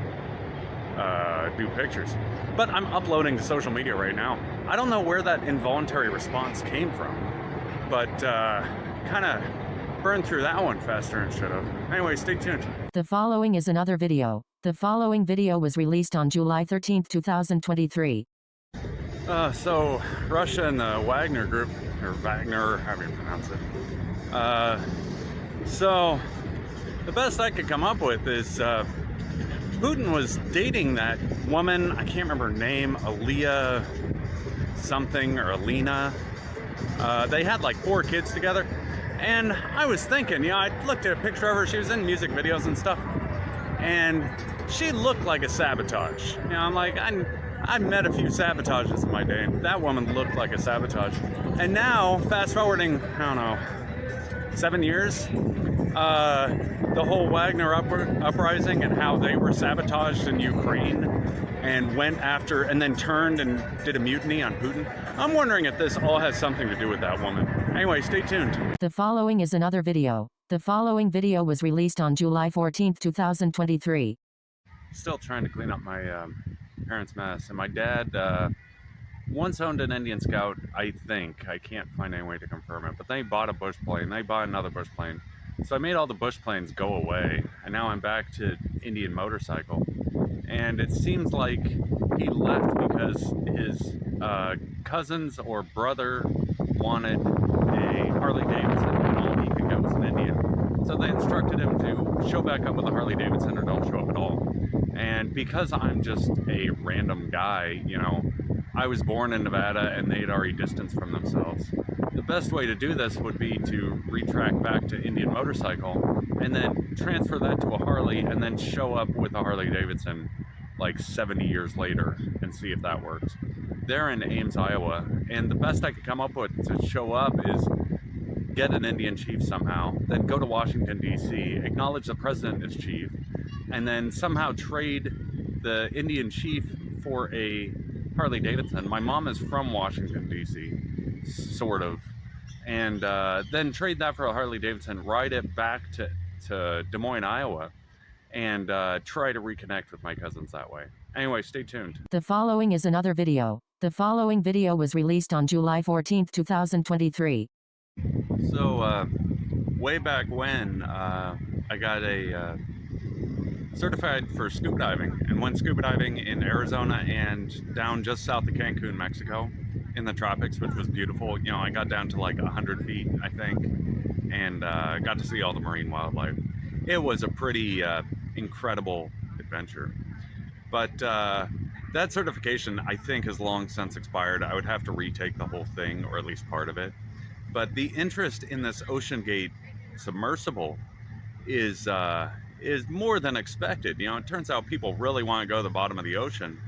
do pictures. But I'm uploading to social media right now. I don't know where that involuntary response came from, but kind of burned through that one faster than it should have. Anyway, stay tuned. The following is another video. The following video was released on July 13th, 2023. So Russia and the Wagner group, or Wagner, however you pronounce it. So the best I could come up with is Putin was dating that woman, I can't remember her name, Aliyah something or Alina. They had like 4 kids together. And I was thinking, you know, I looked at a picture of her, she was in music videos and stuff, and she looked like a Sabotage. You know, I'm like, I met a few Sabotages in my day, and that woman looked like a Sabotage. And now, fast forwarding, I don't know, 7 years, the whole Wagner uprising and how they were sabotaged in Ukraine and went after, and then turned and did a mutiny on Putin. I'm wondering if this all has something to do with that woman. Anyway, stay tuned. The following is another video. The following video was released on July 14th, 2023. Still trying to clean up my parents' mess. And my dad once owned an Indian Scout, I think. I can't find any way to confirm it. But then he bought a bush plane. Then he bought another bush plane. So I made all the bush planes go away. And now I'm back to Indian motorcycle. And it seems like he left because his cousins or brother wanted a Harley Davidson, and all he could get was an Indian. So they instructed him to show back up with a Harley Davidson or don't show up at all. And because I'm just a random guy, you know, I was born in Nevada and they'd already distanced from themselves. The best way to do this would be to retrack back to Indian motorcycle and then transfer that to a Harley and then show up with a Harley Davidson like 70 years later and see if that works. They're in Ames, Iowa, and the best I could come up with to show up is get an Indian chief somehow, then go to Washington, D.C., acknowledge the president as chief, and then somehow trade the Indian chief for a Harley Davidson. My mom is from Washington, D.C., sort of, and then trade that for a Harley Davidson, ride it back to Des Moines, Iowa, and try to reconnect with my cousins that way. Anyway, stay tuned. The following is another video. The following video was released on July 14th, 2023. So, way back when, I got a certified for scuba diving and went scuba diving in Arizona and down just south of Cancun, Mexico, in the tropics, which was beautiful. You know, I got down to like 100 feet, I think, and got to see all the marine wildlife. It was a pretty incredible adventure. But that certification, I think, has long since expired. I would have to retake the whole thing, or at least part of it. But the interest in this OceanGate submersible is more than expected. You know, it turns out people really want to go to the bottom of the ocean.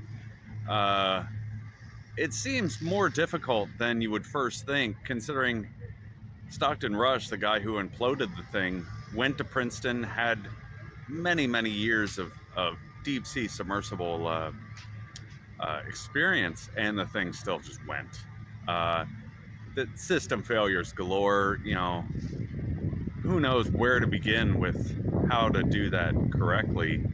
It seems more difficult than you would first think, considering Stockton Rush, the guy who imploded the thing, went to Princeton, had many, many years of deep sea submersible experience, and the thing still just went. The system failures galore, you know, who knows where to begin with how to do that correctly.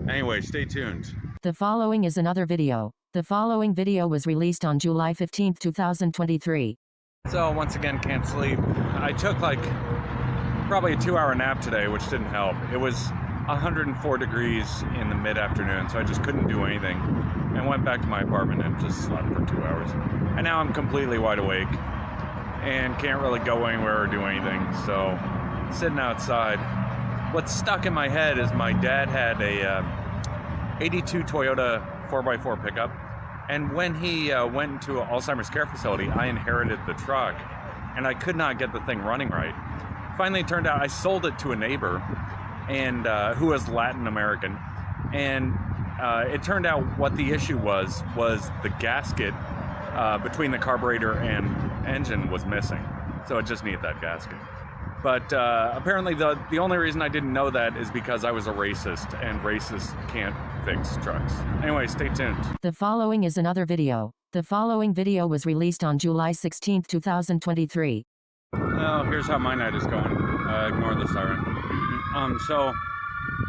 Anyway, stay tuned. The following is another video. The following video was released on July 15th, 2023. So once again, can't sleep. I took like probably a 2-hour nap today, which didn't help. It was 104 degrees in the mid-afternoon, so I just couldn't do anything. And went back to my apartment and just slept for 2 hours. And now I'm completely wide awake and can't really go anywhere or do anything. So, sitting outside. What's stuck in my head is my dad had a 82 Toyota 4x4 pickup. And when he went into an Alzheimer's care facility, I inherited the truck. And I could not get the thing running right. Finally, it turned out I sold it to a neighbor and who was Latin American. And it turned out what the issue was the gasket between the carburetor and engine was missing. So it just needed that gasket. But apparently the only reason I didn't know that is because I was a racist, and racists can't fix trucks. Anyway, stay tuned. The following is another video. The following video was released on July 16, 2023. Well, here's how my night is going. Ignore the siren. So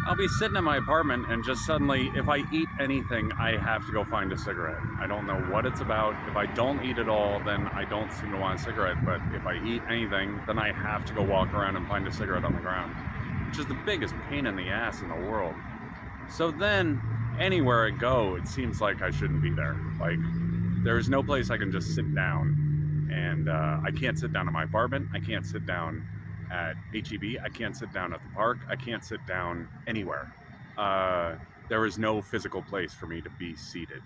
I'll be sitting in my apartment and just suddenly, if I eat anything, I have to go find a cigarette. I don't know what it's about. If I don't eat at all, then I don't seem to want a cigarette. But if I eat anything, then I have to go walk around and find a cigarette on the ground, which is the biggest pain in the ass in the world. So then, anywhere I go, it seems like I shouldn't be there. Like, there's no place I can just sit down. And I can't sit down in my apartment. I can't sit down at HEB. I can't sit down at the park. I can't sit down anywhere. There is no physical place for me to be seated.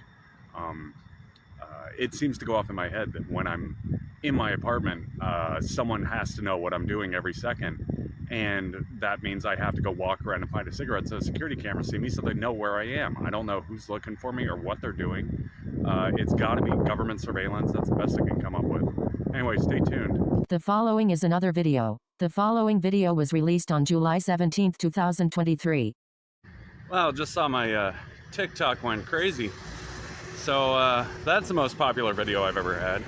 It seems to go off in my head that when I'm in my apartment, someone has to know what I'm doing every second. And that means I have to go walk around and find a cigarette so the security cameras see me so they know where I am. I don't know who's looking for me or what they're doing. It's got to be government surveillance. That's the best I can come up with. Anyway, stay tuned. The following is another video. The following video was released on July 17, 2023. Well, just saw my TikTok went crazy. So that's the most popular video I've ever had.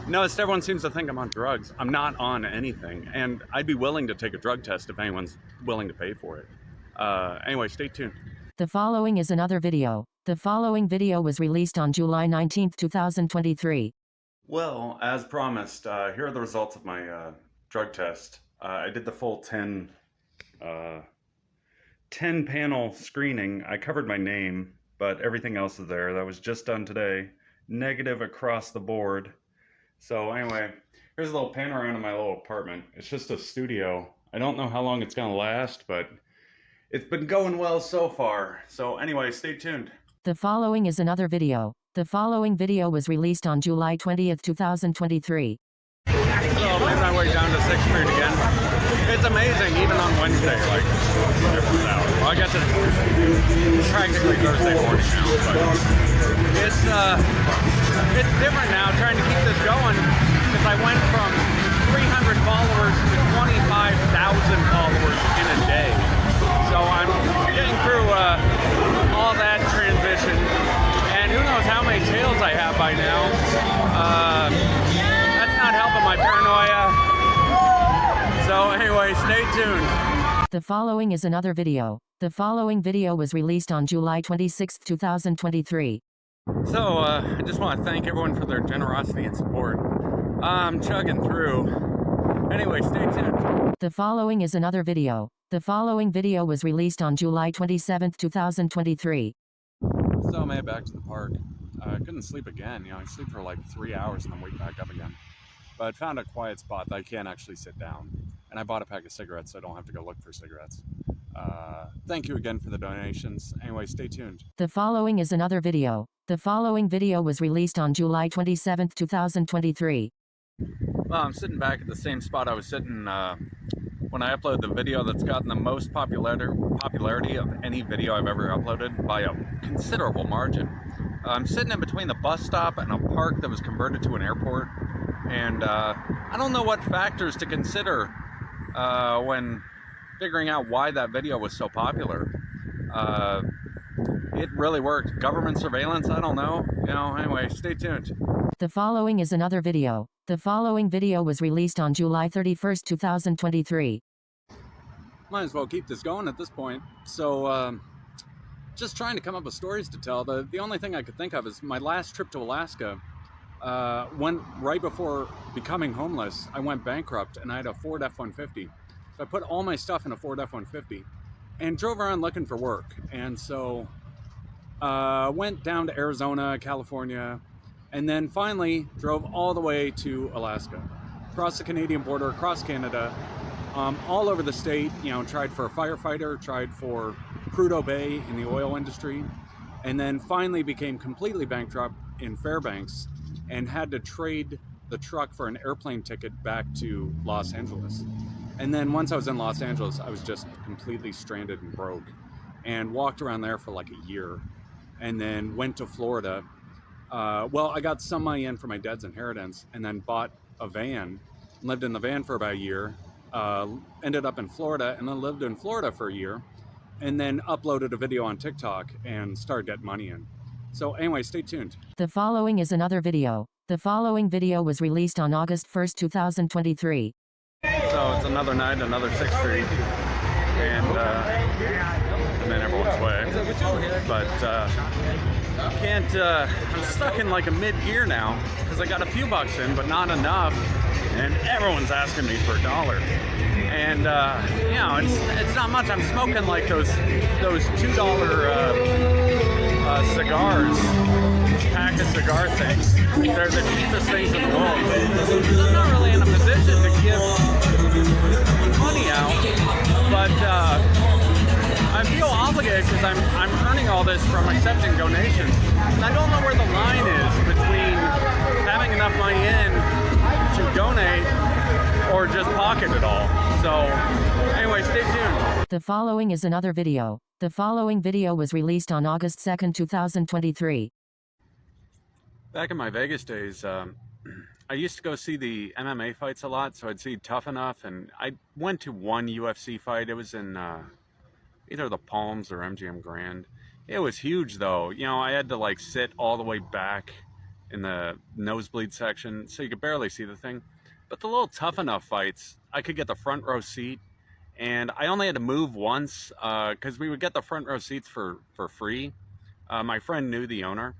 Noticed everyone seems to think I'm on drugs. I'm not on anything, and I'd be willing to take a drug test if anyone's willing to pay for it. Anyway, stay tuned. The following is another video. The following video was released on July 19, 2023. Well, as promised, here are the results of my drug test. I did the full 10 panel screening. I covered my name, but everything else is there. That was just done today. Negative across the board. So anyway, here's a little panorama of my little apartment. It's just a studio. I don't know how long it's gonna last, but it's been going well so far. So anyway, stay tuned. The following is another video. The following video was released on July 20th, 2023. So I'm making my way down to 6th Street again. It's amazing, even on Wednesday, like, different out. Well, I guess it's practically Thursday morning now, but it's different now, trying to keep this going, because I went from 300 followers to 25,000 followers in a day. So I'm getting through all that transition, and who knows how many tails I have by now. That's not helping my paranoia. So anyway, stay tuned. The following is another video. The following video was released on July 26, 2023. So I just want to thank everyone for their generosity and support. I'm chugging through. Anyway, stay tuned. The following is another video. The following video was released on July 27, 2023. So I made it back to the park. I couldn't sleep again. I sleep for like 3 hours and then wake back up again. But I found a quiet spot that I can actually sit down. And I bought a pack of cigarettes so I don't have to go look for cigarettes. Thank you again for the donations. Anyway, stay tuned. The following is another video. The following video was released on July 27, 2023. Well, I'm sitting back at the same spot I was sitting when I uploaded the video that's gotten the most popularity of any video I've ever uploaded by a considerable margin. I'm sitting in between the bus stop and a park that was converted to an airport. And I don't know what factors to consider when figuring out why that video was so popular. It really worked. Government surveillance, I don't know. Anyway, stay tuned. The following is another video. The following video was released on July 31, 2023. Might as well keep this going at this point. So, just trying to come up with stories to tell. The only thing I could think of is my last trip to Alaska. When right before becoming homeless, I went bankrupt and I had a Ford F-150. So I put all my stuff in a Ford F-150 and drove around looking for work. And so went down to Arizona, California, and then finally drove all the way to Alaska, across the Canadian border, across Canada, all over the state. You know, tried for a firefighter, tried for Prudhoe Bay in the oil industry, and then finally became completely bankrupt in Fairbanks and had to trade the truck for an airplane ticket back to Los Angeles. And then once I was in Los Angeles, I was just completely stranded and broke, and walked around there for like a year, and then went to Florida. Well, I got some money in for my dad's inheritance, and then bought a van, lived in the van for about a year, ended up in Florida, and then lived in Florida for a year, and then uploaded a video on TikTok and started getting money in. So anyway, stay tuned. The following is another video. The following video was released on August 1st, 2023. So it's another night, another 6th Street, and I'm in everyone's way. But I'm stuck in like a mid-gear now because I got a few bucks in, but not enough, and everyone's asking me for $1. And you know, it's not much. I'm smoking like those $2 cigars, pack of cigar things. They're the cheapest things in the world. I'm not really in a position to give money out, but I feel obligated because I'm earning all this from accepting donations, and I don't know where the line is between having enough money in to donate or just pocket it all. So anyway, stay tuned. The following is another video. The following video was released on August 2nd, 2023. Back in my Vegas days, I used to go see the MMA fights a lot, so I'd see Tough Enough, and I went to one UFC fight. It was in either the Palms or MGM Grand. It was huge, though. You know, I had to like sit all the way back in the nosebleed section, so you could barely see the thing. But the little Tough Enough fights, I could get the front row seat, and I only had to move once because we would get the front row seats for free. My friend knew the owner,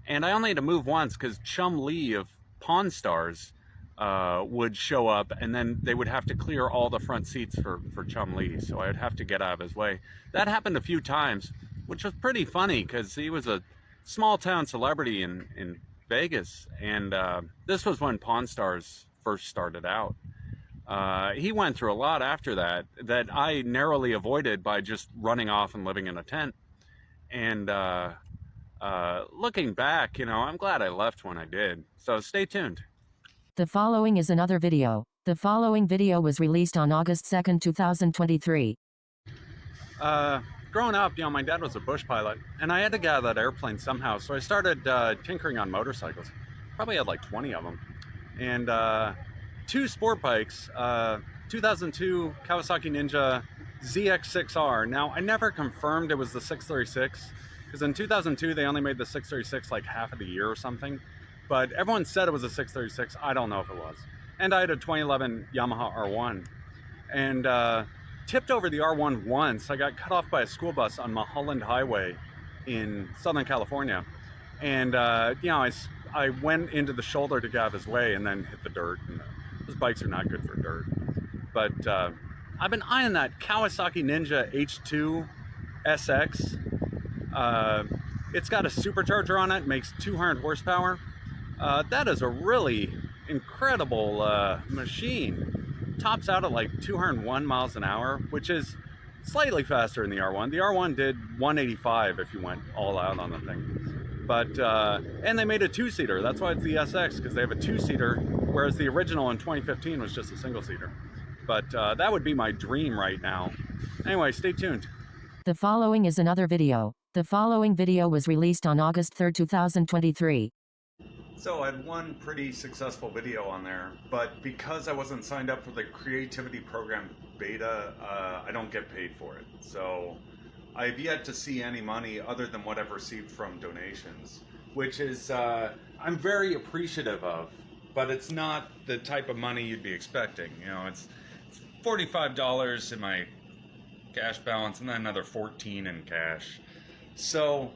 and I only had to move once because Chum Lee of Pawn Stars would show up, and then they would have to clear all the front seats for Chum Lee, so I'd have to get out of his way. That happened a few times, which was pretty funny because he was a small town celebrity in Vegas, and this was when Pawn Stars first started out. He went through a lot after that I narrowly avoided by just running off and living in a tent. And looking back, you know, I'm glad I left when I did. So stay tuned. The following is another video. The following video was released on August 2nd, 2023. Growing up, you know, my dad was a bush pilot, and I had to get out of that airplane somehow. So I started tinkering on motorcycles. Probably had like 20 of them. And 2 sport bikes, 2002 Kawasaki Ninja ZX6R. Now, I never confirmed it was the 636, because in 2002 they only made the 636 like half of the year or something. But everyone said it was a 636. I don't know if it was. And I had a 2011 Yamaha R1. And tipped over the R1 once. I got cut off by a school bus on Mulholland Highway in Southern California. And, you know, I went into the shoulder to get out of his way and then hit the dirt. And those bikes are not good for dirt. But I've been eyeing that Kawasaki Ninja H2 SX. It's got a supercharger on it, makes 200 horsepower. That is a really incredible machine. Tops out at like 201 miles an hour, which is slightly faster than the R1. The R1 did 185 if you went all out on the thing. But, and they made a 2-seater. That's why it's the SX, because they have a 2-seater, whereas the original in 2015 was just a single-seater. But that would be my dream right now. Anyway, stay tuned. The following is another video. The following video was released on August 3rd, 2023. So I had one pretty successful video on there, but because I wasn't signed up for the creativity program beta, I don't get paid for it. So I've yet to see any money other than what I've received from donations, which is I'm very appreciative of, but it's not the type of money you'd be expecting. You know, it's $45 in my cash balance and then another $14 in cash. So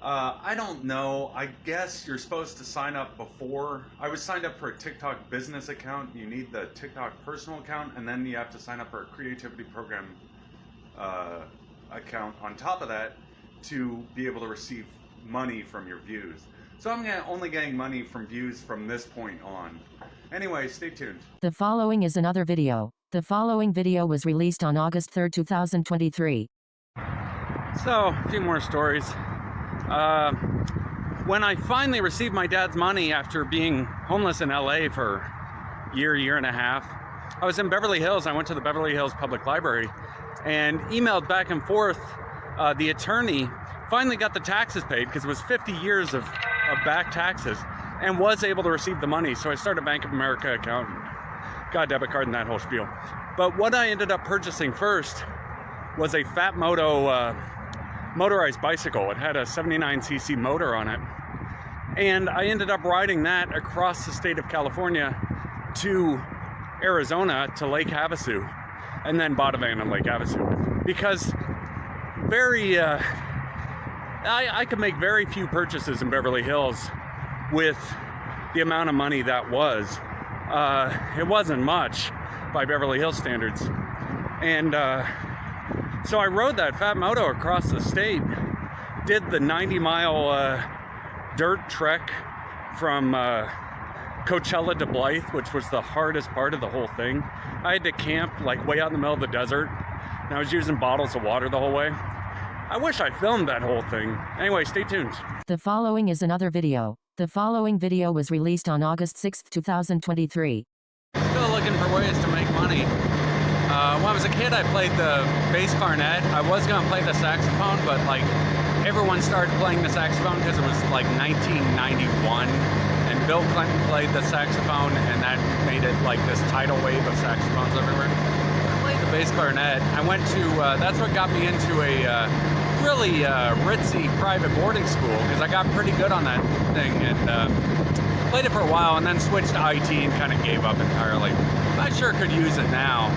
I don't know. I guess you're supposed to sign up before. I was signed up for a TikTok business account. You need the TikTok personal account, and then you have to sign up for a creativity program account on top of that to be able to receive money from your views. So I'm only getting money from views from this point on. Anyway, stay tuned. The following is another video. The following video was released on August 3rd, 2023. So, a few more stories. When I finally received my dad's money after being homeless in LA for a year and a half, I was in Beverly Hills. I went to the Beverly Hills Public Library and emailed back and forth. The attorney finally got the taxes paid because it was 50 years of back taxes, and was able to receive the money. So I started a Bank of America account, got a debit card and that whole spiel. But what I ended up purchasing first was a Fat Moto motorized bicycle. It had a 79cc motor on it. And I ended up riding that across the state of California to Arizona to Lake Havasu, and then bought a van in Lake Havasu. Because I could make very few purchases in Beverly Hills with the amount of money that was. It wasn't much by Beverly Hills standards. And so I rode that Fat Moto across the state, did the 90-mile dirt trek from Coachella to Blythe, which was the hardest part of the whole thing. I had to camp like way out in the middle of the desert, and I was using bottles of water the whole way. I wish I filmed that whole thing. Anyway, stay tuned. The following is another video. The following video was released on August 6th, 2023. Still looking for ways to make money. When I was a kid, I played the bass clarinet. I was going to play the saxophone, but like everyone started playing the saxophone because it was like 1991, and Bill Clinton played the saxophone, and that made it like this tidal wave of saxophones everywhere. I played the bass clarinet. I went to, that's what got me into a really ritzy private boarding school, because I got pretty good on that thing, and played it for a while, and then switched to IT and kind of gave up entirely. I sure could use it now,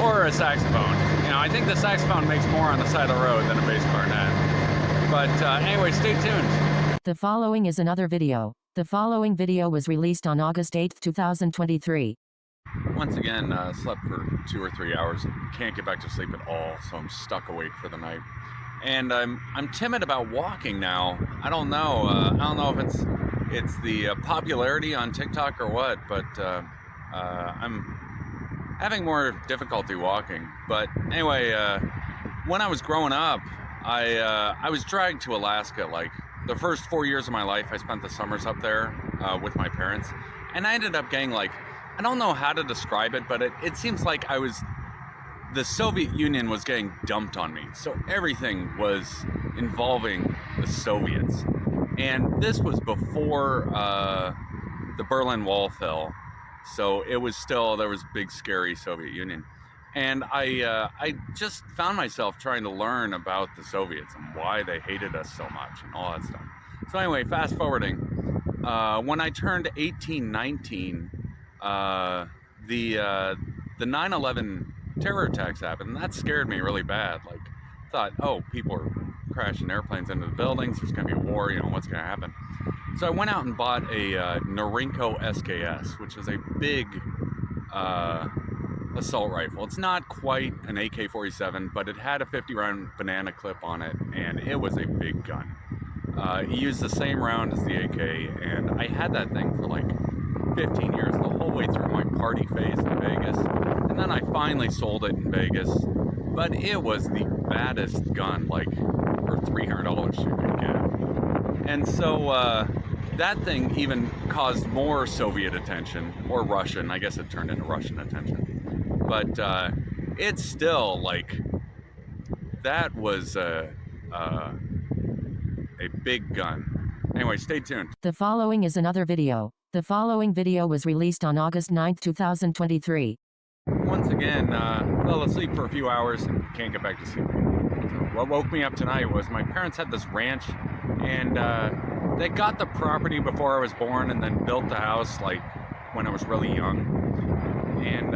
or a saxophone. You know, I think the saxophone makes more on the side of the road than a bass clarinet. But anyway, stay tuned. The following is another video. The following video was released on August 8th, 2023. Once again, slept for 2 or 3 hours. Can't get back to sleep at all, so I'm stuck awake for the night. And I'm timid about walking now. I don't know. I don't know if it's the popularity on TikTok or what, but I'm having more difficulty walking. But anyway, when I was growing up, I was dragged to Alaska. Like the first 4 years of my life, I spent the summers up there with my parents, and I ended up getting like, I don't know how to describe it, but it seems like the Soviet Union was getting dumped on me. So everything was involving the Soviets. And this was before the Berlin Wall fell. So it was still, there was big, scary Soviet Union. And I just found myself trying to learn about the Soviets and why they hated us so much and all that stuff. So anyway, fast forwarding. When I turned 18, 19, the 9/11 terror attacks happened, and that scared me really bad. Like, I thought, oh, people are crashing airplanes into the buildings, there's gonna be a war, you know, what's gonna happen? So I went out and bought a Norinco SKS, which is a big assault rifle. It's not quite an AK-47, but it had a 50-round banana clip on it, and it was a big gun. It used the same round as the AK, and I had that thing for like 15 years, the whole way through my party phase in Vegas, and then I finally sold it in Vegas. But it was the baddest gun, like for $300 you could get. And so that thing even caused more Soviet attention, or Russian. I guess it turned into Russian attention. But it's still like, that was a big gun. Anyway, stay tuned. The following is another video. The following video was released on August 9th, 2023. Once again, fell asleep for a few hours and can't get back to sleep. So what woke me up tonight was my parents had this ranch, and they got the property before I was born and then built the house like when I was really young. And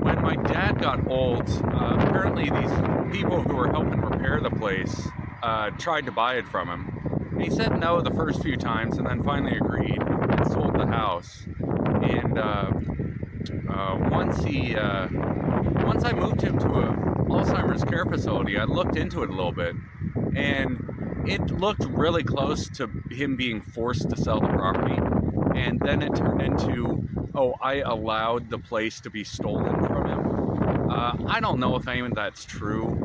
when my dad got old, apparently these people who were helping repair the place tried to buy it from him. And he said no the first few times, and then finally agreed and sold the house. And once I moved him to a Alzheimer's care facility, I looked into it a little bit, and it looked really close to him being forced to sell the property. And then it turned into, oh, I allowed the place to be stolen from him. I don't know if any of that's true.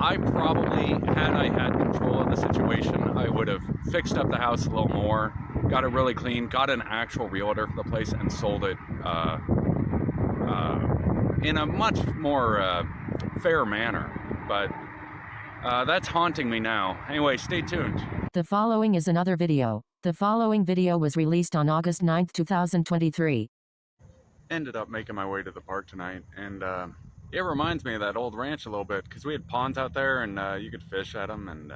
I probably, had I had control of the situation, I would have fixed up the house a little more, got it really clean, got an actual realtor for the place, and sold it in a much more fair manner. But that's haunting me now. Anyway, stay tuned. The following is another video. The following video was released on August 9th, 2023. Ended up making my way to the park tonight, and it reminds me of that old ranch a little bit, because we had ponds out there, and you could fish at them, and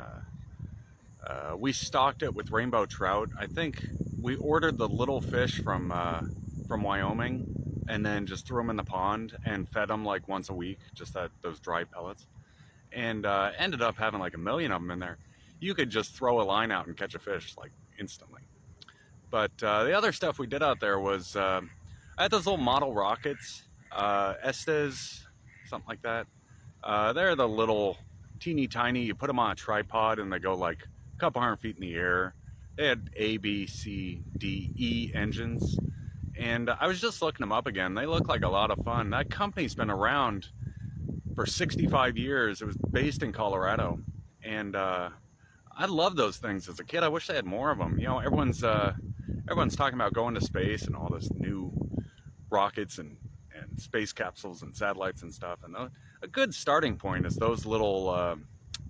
we stocked it with rainbow trout. I think we ordered the little fish from Wyoming, and then just threw them in the pond and fed them like once a week, just those dry pellets, and ended up having like 1 million of them in there. You could just throw a line out and catch a fish like instantly. But the other stuff we did out there was I had those little model rockets, Estes, something like that. They're the little teeny tiny, you put them on a tripod and they go like a couple hundred feet in the air. They had A, B, C, D, E engines. And I was just looking them up again. They look like a lot of fun. That company's been around for 65 years. It was based in Colorado. And I loved those things as a kid. I wish they had more of them. You know, everyone's talking about going to space and all this new rockets and space capsules and satellites and stuff. And a good starting point is those little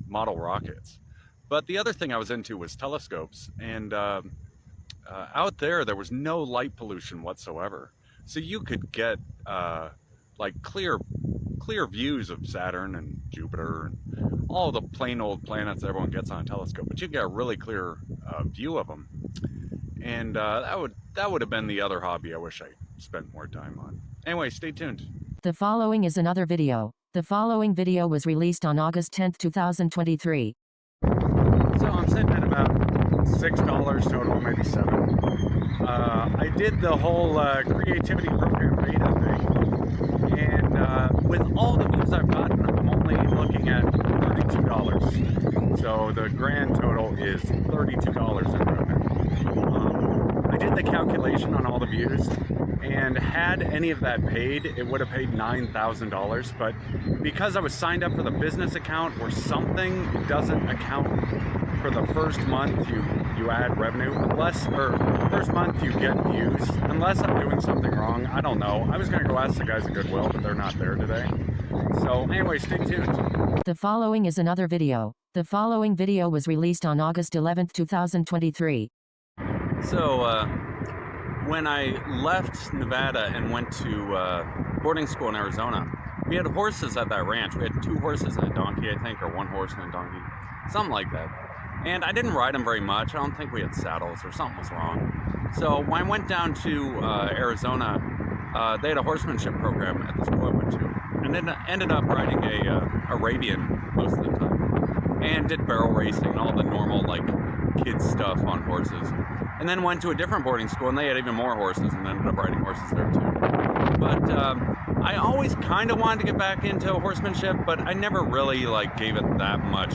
model rockets. But the other thing I was into was telescopes. And out there was no light pollution whatsoever. So you could get like clear views of Saturn and Jupiter and all the plain old planets everyone gets on a telescope, but you get a really clear view of them. And that would have been the other hobby I wish I spent more time on. Anyway, stay tuned. The following is another video. The following video was released on August 10th, 2023. So I'm sitting at about $6 total, maybe $7. I did the whole creativity program beta thing, and with all the views I've gotten, I'm only looking at $32. So the grand total is $32 in revenue. I did the calculation on all the views, and had any of that paid, it would have paid $9,000. But because I was signed up for the business account or something, it doesn't account for the first month you add revenue, first month you get views, unless I'm doing something wrong. I don't know. I was going to go ask the guys at Goodwill, but they're not there today. So anyway, stay tuned. The following is another video. The following video was released on August 11th, 2023. So when I left Nevada and went to boarding school in Arizona, we had horses at that ranch. We had 2 horses and a donkey, I think, or 1 horse and a donkey, something like that. And I didn't ride them very much. I don't think we had saddles or something was wrong. So when I went down to Arizona, they had a horsemanship program at the school I went to. And then ended up riding a Arabian most of the time. And did barrel racing and all the normal like kids stuff on horses. And then went to a different boarding school and they had even more horses and ended up riding horses there too. But I always kind of wanted to get back into horsemanship, but I never really like gave it that much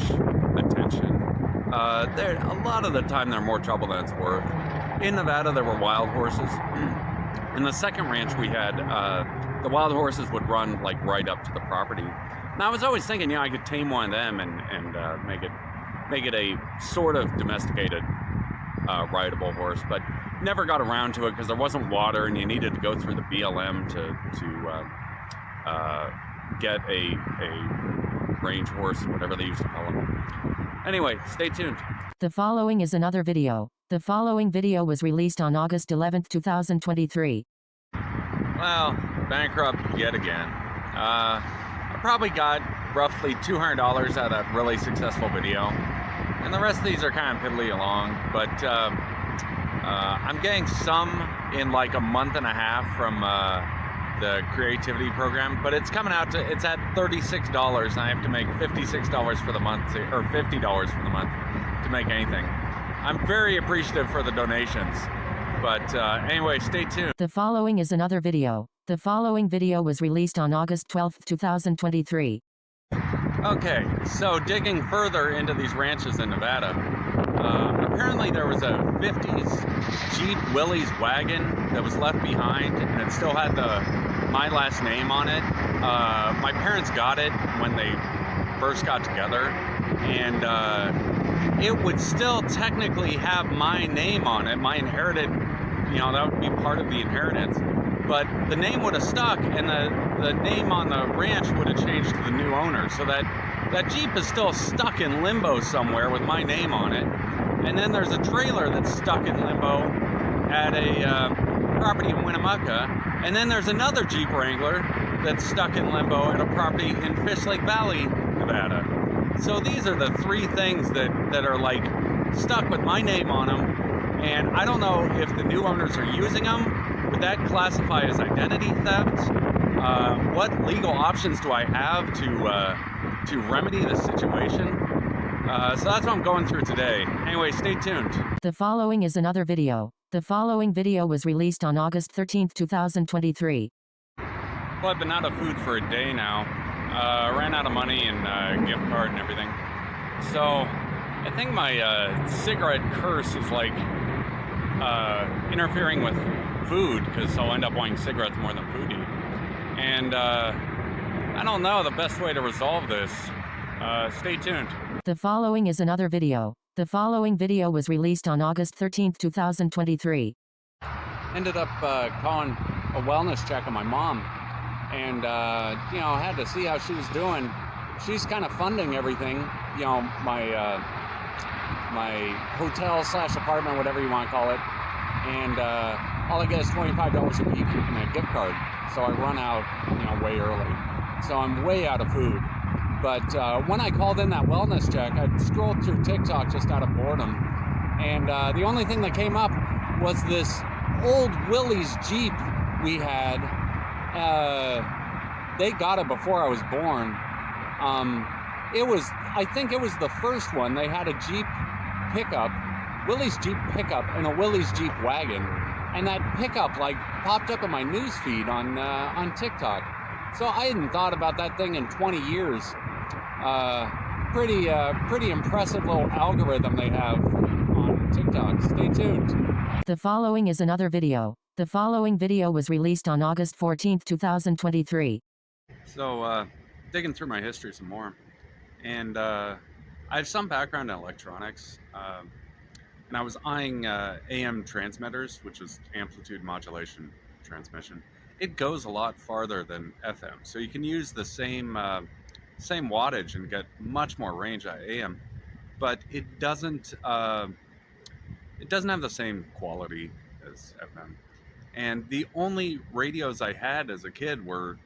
attention. A lot of the time they're more trouble than it's worth. In Nevada there were wild horses. In the second ranch we had, the wild horses would run like right up to the property. And I was always thinking, I could tame one of them and make it a sort of domesticated rideable horse, but never got around to it because there wasn't water and you needed to go through the BLM to get a range horse, whatever they used to call them. Anyway, stay tuned. The following is another video. The following video was released on August 11th, 2023. Well, bankrupt yet again. I probably got roughly $200 out of that really successful video. And the rest of these are kind of piddly along, but I'm getting some in like a month and a half the creativity program, but it's coming out to, it's at $36 and I have to make $56 for the month, or $50 for the month to make anything. I'm very appreciative for the donations, but anyway, stay tuned. The following is another video. The following video was released on August 12, 2023. Okay, so digging further into these ranches in Nevada, apparently there was a 50s Jeep Willys wagon that was left behind, and it still had my last name on it. My parents got it when they first got together, and it would still technically have my name on it, my inherited, that would be part of the inheritance. But the name would have stuck, and the name on the ranch would have changed to the new owner. So that Jeep is still stuck in limbo somewhere with my name on it. And then there's a trailer that's stuck in limbo at a property in Winnemucca. And then there's another Jeep Wrangler that's stuck in limbo at a property in Fish Lake Valley, Nevada. So these are the three things that are like stuck with my name on them. And I don't know if the new owners are using them. Would that classify as identity theft? What legal options do I have to remedy the situation? So that's what I'm going through today. Anyway, stay tuned. The following is another video. The following video was released on August 13, 2023. Well, I've been out of food for a day now. Ran out of money and gift card and everything. So I think my cigarette curse is like interfering with food, because I'll end up wanting cigarettes more than food to eat. And I don't know the best way to resolve this. Stay tuned. The following is another video. The following video was released on August 13, 2023. Ended up calling a wellness check on my mom, and I had to see how she was doing. She's kind of funding everything, my hotel / apartment, whatever you want to call it, and all I get is $25 a week in a gift card. So I run out, way early. So I'm way out of food. But when I called in that wellness check, I scrolled through TikTok just out of boredom. And the only thing that came up was this old Willys Jeep we had. They got it before I was born. I think it was the first one. They had a Jeep pickup, Willys Jeep pickup, and a Willys Jeep wagon. And that pickup popped up in my news feed on TikTok. So I hadn't thought about that thing in 20 years. Pretty impressive little algorithm they have on TikTok. Stay tuned. The following is another video. The following video was released on August 14, 2023. So digging through my history some more, and I have some background in electronics. And I was eyeing AM transmitters, which is amplitude modulation transmission. It goes a lot farther than FM, so you can use the same wattage and get much more range at AM, but it doesn't have the same quality as FM. And the only radios I had as a kid were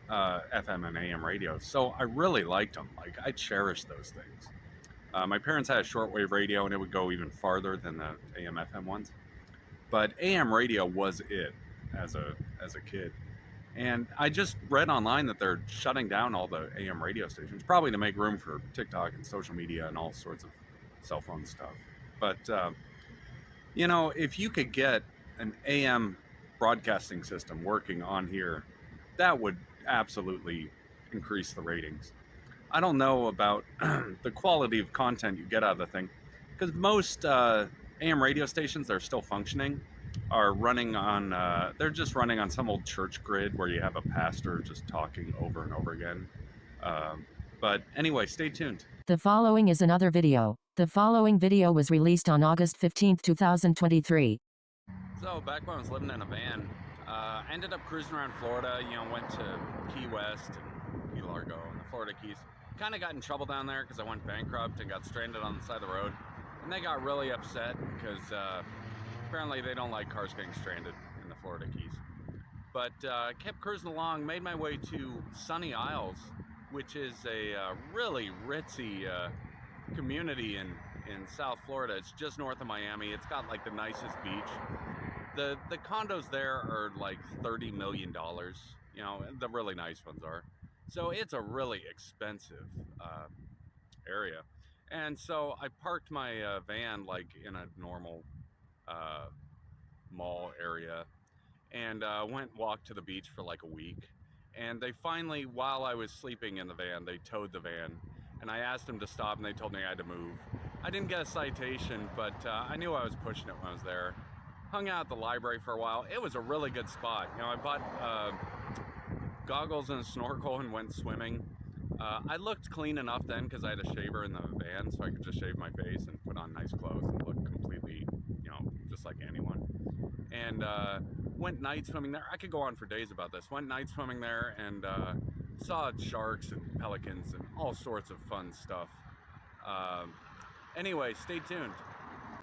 FM and AM radios, so I really liked them. I cherished those things. My parents had a shortwave radio, and it would go even farther than the AM FM ones. But AM radio was it as a kid. And I just read online that they're shutting down all the AM radio stations, probably to make room for TikTok and social media and all sorts of cell phone stuff. But, if you could get an AM broadcasting system working on here, that would absolutely increase the ratings. I don't know about the quality of content you get out of the thing, because most AM radio stations that are still functioning are running on, they're just running on some old church grid where you have a pastor just talking over and over again. But anyway, stay tuned. The following is another video. The following video was released on August 15, 2023. So back when I was living in a van, ended up cruising around Florida, went to Key West and Key Largo and the Florida Keys. Kind of got in trouble down there because I went bankrupt and got stranded on the side of the road. And they got really upset because apparently they don't like cars getting stranded in the Florida Keys. But kept cruising along, made my way to Sunny Isles, which is a really ritzy community in South Florida. It's just north of Miami. It's got the nicest beach. The condos there are like $30 million, you know, the really nice ones are. So it's a really expensive area. And so I parked my van like in a normal mall area and went and walked to the beach for like a week. And they finally, while I was sleeping in the van, they towed the van. And I asked them to stop and they told me I had to move. I didn't get a citation, but I knew I was pushing it when I was there. Hung out at the library for a while. It was a really good spot. You know, I bought goggles and a snorkel and went swimming. I looked clean enough then because I had a shaver in the van, so I could just shave my face and put on nice clothes and look completely, you know, just like anyone. And went night swimming there. I could go on for days about this. Went night swimming there and saw sharks and pelicans and all sorts of fun stuff. Anyway, stay tuned.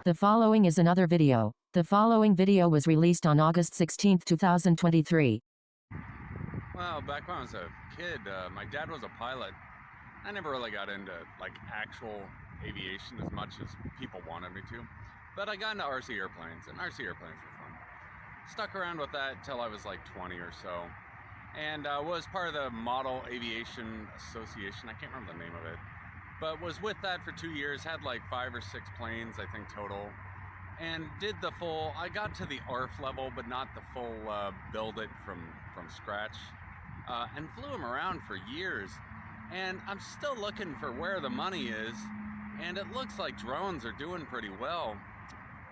The following is another video. The following video was released on August 16, 2023. Well, back when I was a kid, my dad was a pilot. I never really got into like actual aviation as much as people wanted me to. But I got into RC airplanes, and RC airplanes were fun. Stuck around with that until I was like 20 or so. And was part of the Model Aviation Association. I can't remember the name of it. But was with that for 2 years, had like 5 or 6 planes, I think, total. And did the full, I got to the ARF level, but not the full build it from scratch. And flew them around for years. And I'm still looking for where the money is. And it looks like drones are doing pretty well.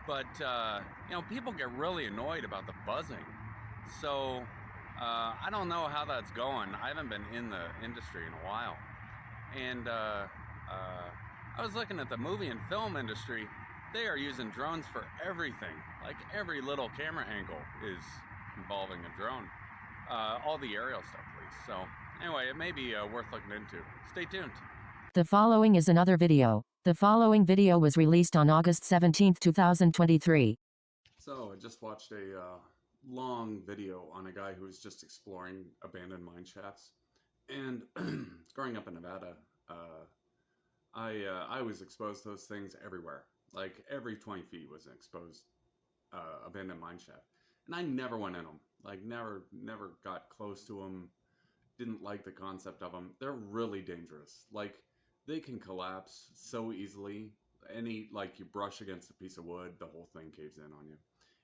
But, you know, people get really annoyed about the buzzing. So, I don't know how that's going. I haven't been in the industry in a while. And I was looking at the movie and film industry. They are using drones for everything. Like every little camera angle is involving a drone. All the aerial stuff, at least. So anyway, it may be worth looking into. Stay tuned. The following is another video. The following video was released on August 17, 2023. So I just watched a long video on a guy who was just exploring abandoned mine shafts. And growing up in Nevada, I was exposed to those things everywhere. Like every 20 feet was an exposed abandoned mine shaft. And I never went in them. Like never got close to them. Didn't like the concept of them. They're really dangerous. Like they can collapse so easily. Like you brush against a piece of wood, the whole thing caves in on you.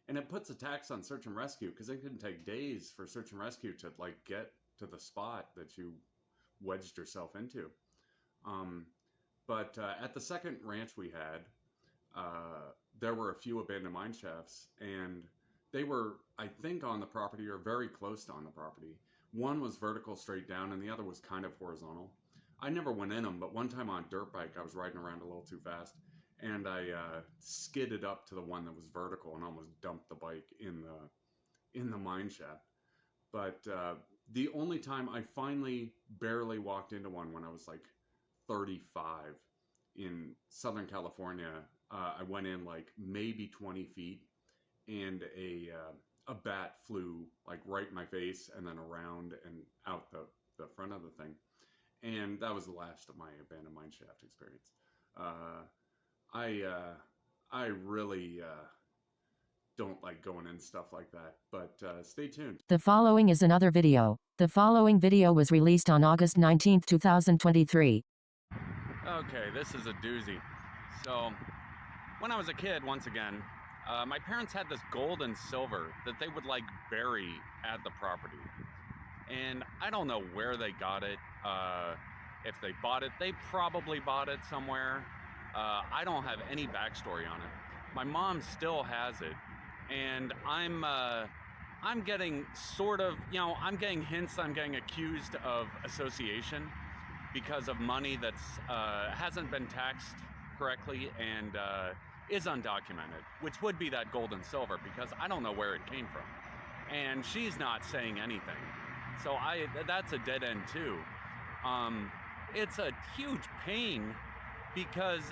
And it puts a tax on search and rescue because it can take days for search and rescue to like get to the spot that you wedged yourself into. But at the second ranch we had, there were a few abandoned mine shafts, and they were, I think, on the property or very close to on the property. One was vertical straight down, and the other was kind of horizontal. I never went in them, but one time on a dirt bike, I was riding around a little too fast, and I skidded up to the one that was vertical and almost dumped the bike in the mine shaft. But the only time I finally barely walked into one when I was like 35 in Southern California, I went in like maybe 20 feet, and a bat flew like right in my face and then around and out the front of the thing. And that was the last of my abandoned mine shaft experience. I really don't like going in stuff like that, but stay tuned. The following is another video. The following video was released on August 19, 2023. Okay, this is a doozy. So, when I was a kid, once again, my parents had this gold and silver that they would like bury at the property. And I don't know where they got it. If they bought it, they probably bought it somewhere. I don't have any backstory on it. My mom still has it. And I'm getting sort of, you know, I'm getting hints I'm getting accused of association because of money that's hasn't been taxed correctly and is undocumented, which would be that gold and silver because I don't know where it came from. And she's not saying anything. So that's a dead end too. It's a huge pain because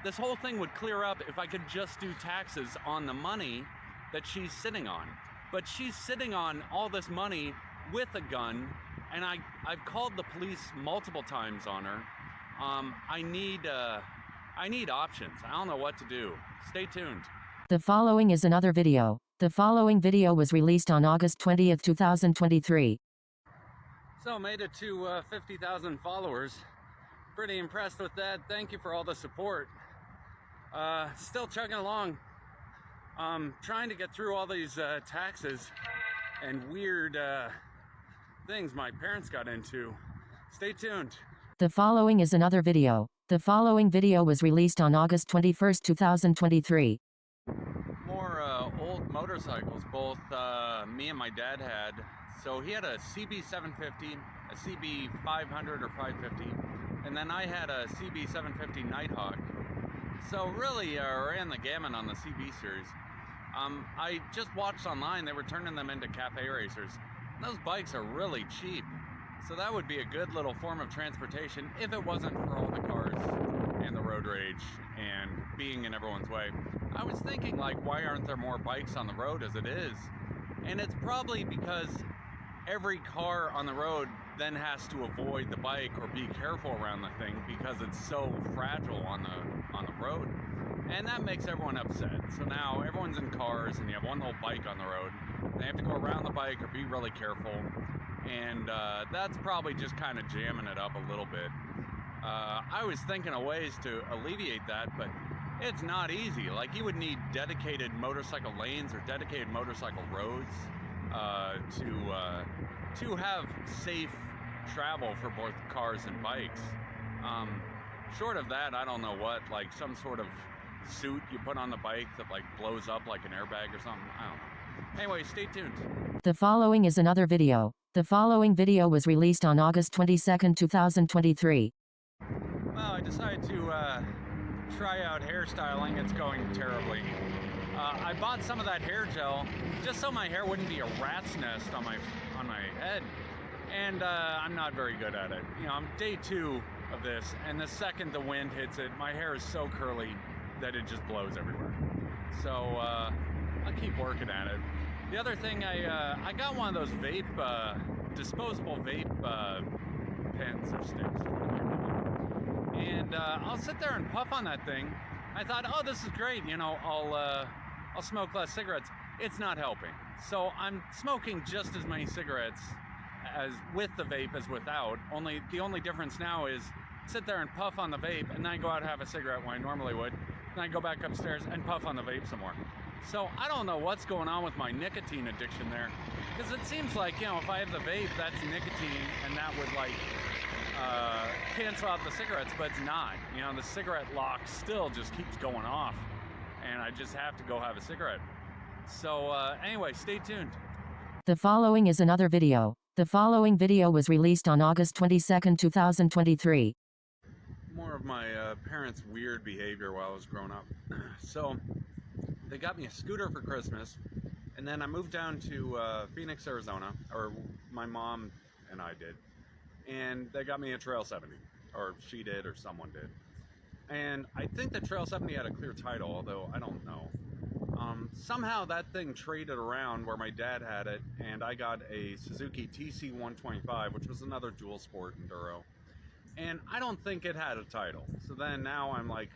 this whole thing would clear up if I could just do taxes on the money that she's sitting on. But she's sitting on all this money with a gun, and I've called the police multiple times on her. I need options. I don't know what to do. Stay tuned. The following is another video. The The following video was released on August 20th, 2023. So made it to 50,000 followers. Pretty impressed with that. Thank you for all the support. Still chugging along. Trying to get through all these taxes and weird things my parents got into. Stay tuned. The following is another video. The following video was released on August 21st, 2023. More old motorcycles, both me and my dad had. So he had a CB 750, a CB 500 or 550, and then I had a CB 750 Nighthawk. So really ran the gamut on the CB series. I just watched online, they were turning them into cafe racers. Those bikes are really cheap. So that would be a good little form of transportation if it wasn't for all the cars and the road rage and being in everyone's way. I was thinking, like, why aren't there more bikes on the road as it is? And it's probably because every car on the road then has to avoid the bike or be careful around the thing because it's so fragile on the road. And that makes everyone upset. So now everyone's in cars and you have one little bike on the road. They have to go around the bike or be really careful. And that's probably just kind of jamming it up a little bit. I was thinking of ways to alleviate that, but it's not easy. Like, you would need dedicated motorcycle lanes or dedicated motorcycle roads to have safe travel for both cars and bikes. Short of that, I don't know what, like some sort of suit you put on the bike that like blows up like an airbag or something. I don't know. Anyway, stay tuned. The following is another video. The following video was released on August 22nd, 2023. Well, I decided to try out hairstyling. It's going terribly. I bought some of that hair gel just so my hair wouldn't be a rat's nest on my head, and I'm not very good at it. You know, I'm day 2 of this, and the second the wind hits it, my hair is so curly that it just blows everywhere. So I'll keep working at it. The other thing, I got one of those vape, disposable vape pens or sticks, and I'll sit there and puff on that thing. I thought, oh, this is great. You know, I'll smoke less cigarettes. It's not helping. So I'm smoking just as many cigarettes as with the vape as without. The only difference now is sit there and puff on the vape, and then I go out and have a cigarette when I normally would. Then I go back upstairs and puff on the vape some more. So I don't know what's going on with my nicotine addiction there, because it seems like, you know, if I have the vape, that's nicotine, and that would like cancel out the cigarettes, but it's not. You know, the cigarette lock still just keeps going off, and I just have to go have a cigarette. So anyway, stay tuned. The following is another video. The following video was released on August 22nd, 2023. More of my parents' weird behavior while I was growing up. So they got me a scooter for Christmas, and then I moved down to Phoenix, Arizona, or my mom and I did, and they got me a Trail 70, or she did, or someone did. And I think the Trail 70 had a clear title, although I don't know. Somehow that thing traded around where my dad had it, and I got a Suzuki TC 125, which was another dual sport enduro. And I don't think it had a title. So then now I'm like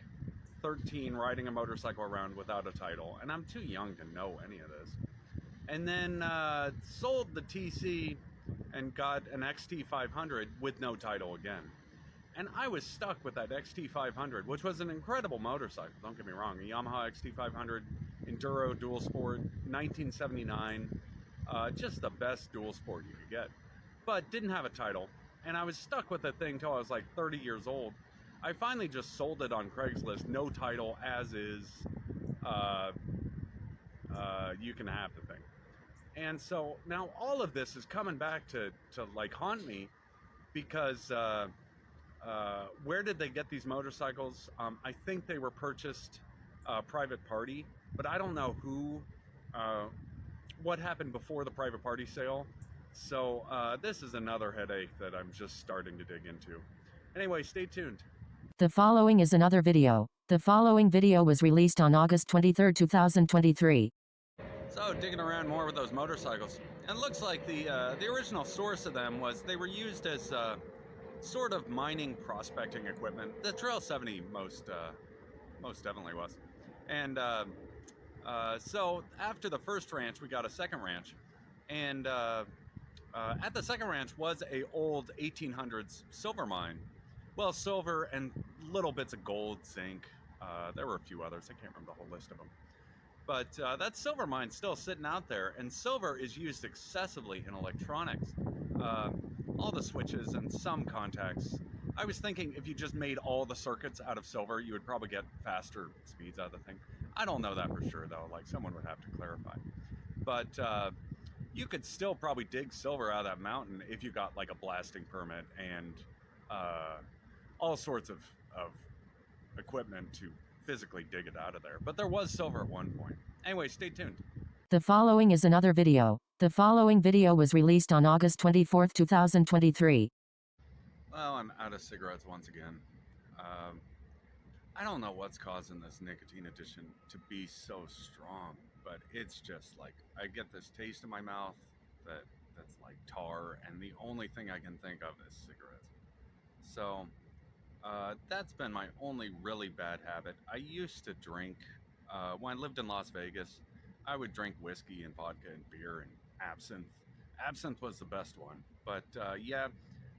13 riding a motorcycle around without a title, and I'm too young to know any of this. And then sold the TC and got an XT 500 with no title again. And I was stuck with that XT 500, which was an incredible motorcycle, don't get me wrong. A Yamaha XT 500 enduro dual sport, 1979, just the best dual sport you could get, but didn't have a title. And I was stuck with the thing until I was like 30 years old. I finally just sold it on Craigslist, no title, as is. You can have the thing. And so now all of this is coming back to like haunt me, because where did they get these motorcycles? I think they were purchased private party, but I don't know who, what happened before the private party sale. So this is another headache that I'm just starting to dig into. Anyway, stay tuned. The following is another video. The following video was released on August 23rd, 2023. So digging around more with those motorcycles, and it looks like the original source of them was they were used as sort of mining prospecting equipment. The Trail 70 most definitely was, and So after the first ranch, we got a second ranch, and at the second ranch was a old 1800s silver mine. Well, silver and little bits of gold, zinc. There were a few others. I can't remember the whole list of them. But that silver mine's still sitting out there, and silver is used excessively in electronics. Uh, all the switches and some contacts. I was thinking if you just made all the circuits out of silver, you would probably get faster speeds out of the thing. I don't know that for sure, though. Like, someone would have to clarify. But you could still probably dig silver out of that mountain if you got like a blasting permit and all sorts of equipment to physically dig it out of there. But there was silver at one point. Anyway, stay tuned. The following is another video. The following video was released on August 24th, 2023. Well, I'm out of cigarettes once again. I don't know what's causing this nicotine addiction to be so strong, but it's just like I get this taste in my mouth that's like tar, and the only thing I can think of is cigarettes. So that's been my only really bad habit. I used to drink when I lived in Las Vegas. I would drink whiskey and vodka and beer and absinthe. Absinthe was the best one, but yeah,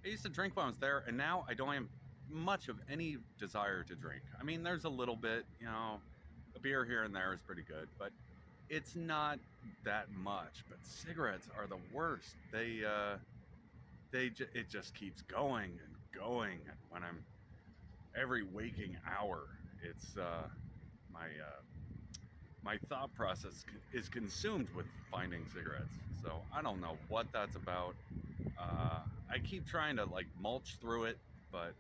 I used to drink when I was there, and now I don't have much of any desire to drink. I mean, there's a little bit, you know, a beer here and there is pretty good, but it's not that much. But cigarettes are the worst. It just keeps going and going. When I'm every waking hour, it's my thought process is consumed with finding cigarettes. So I don't know what that's about. I keep trying to like mulch through it, but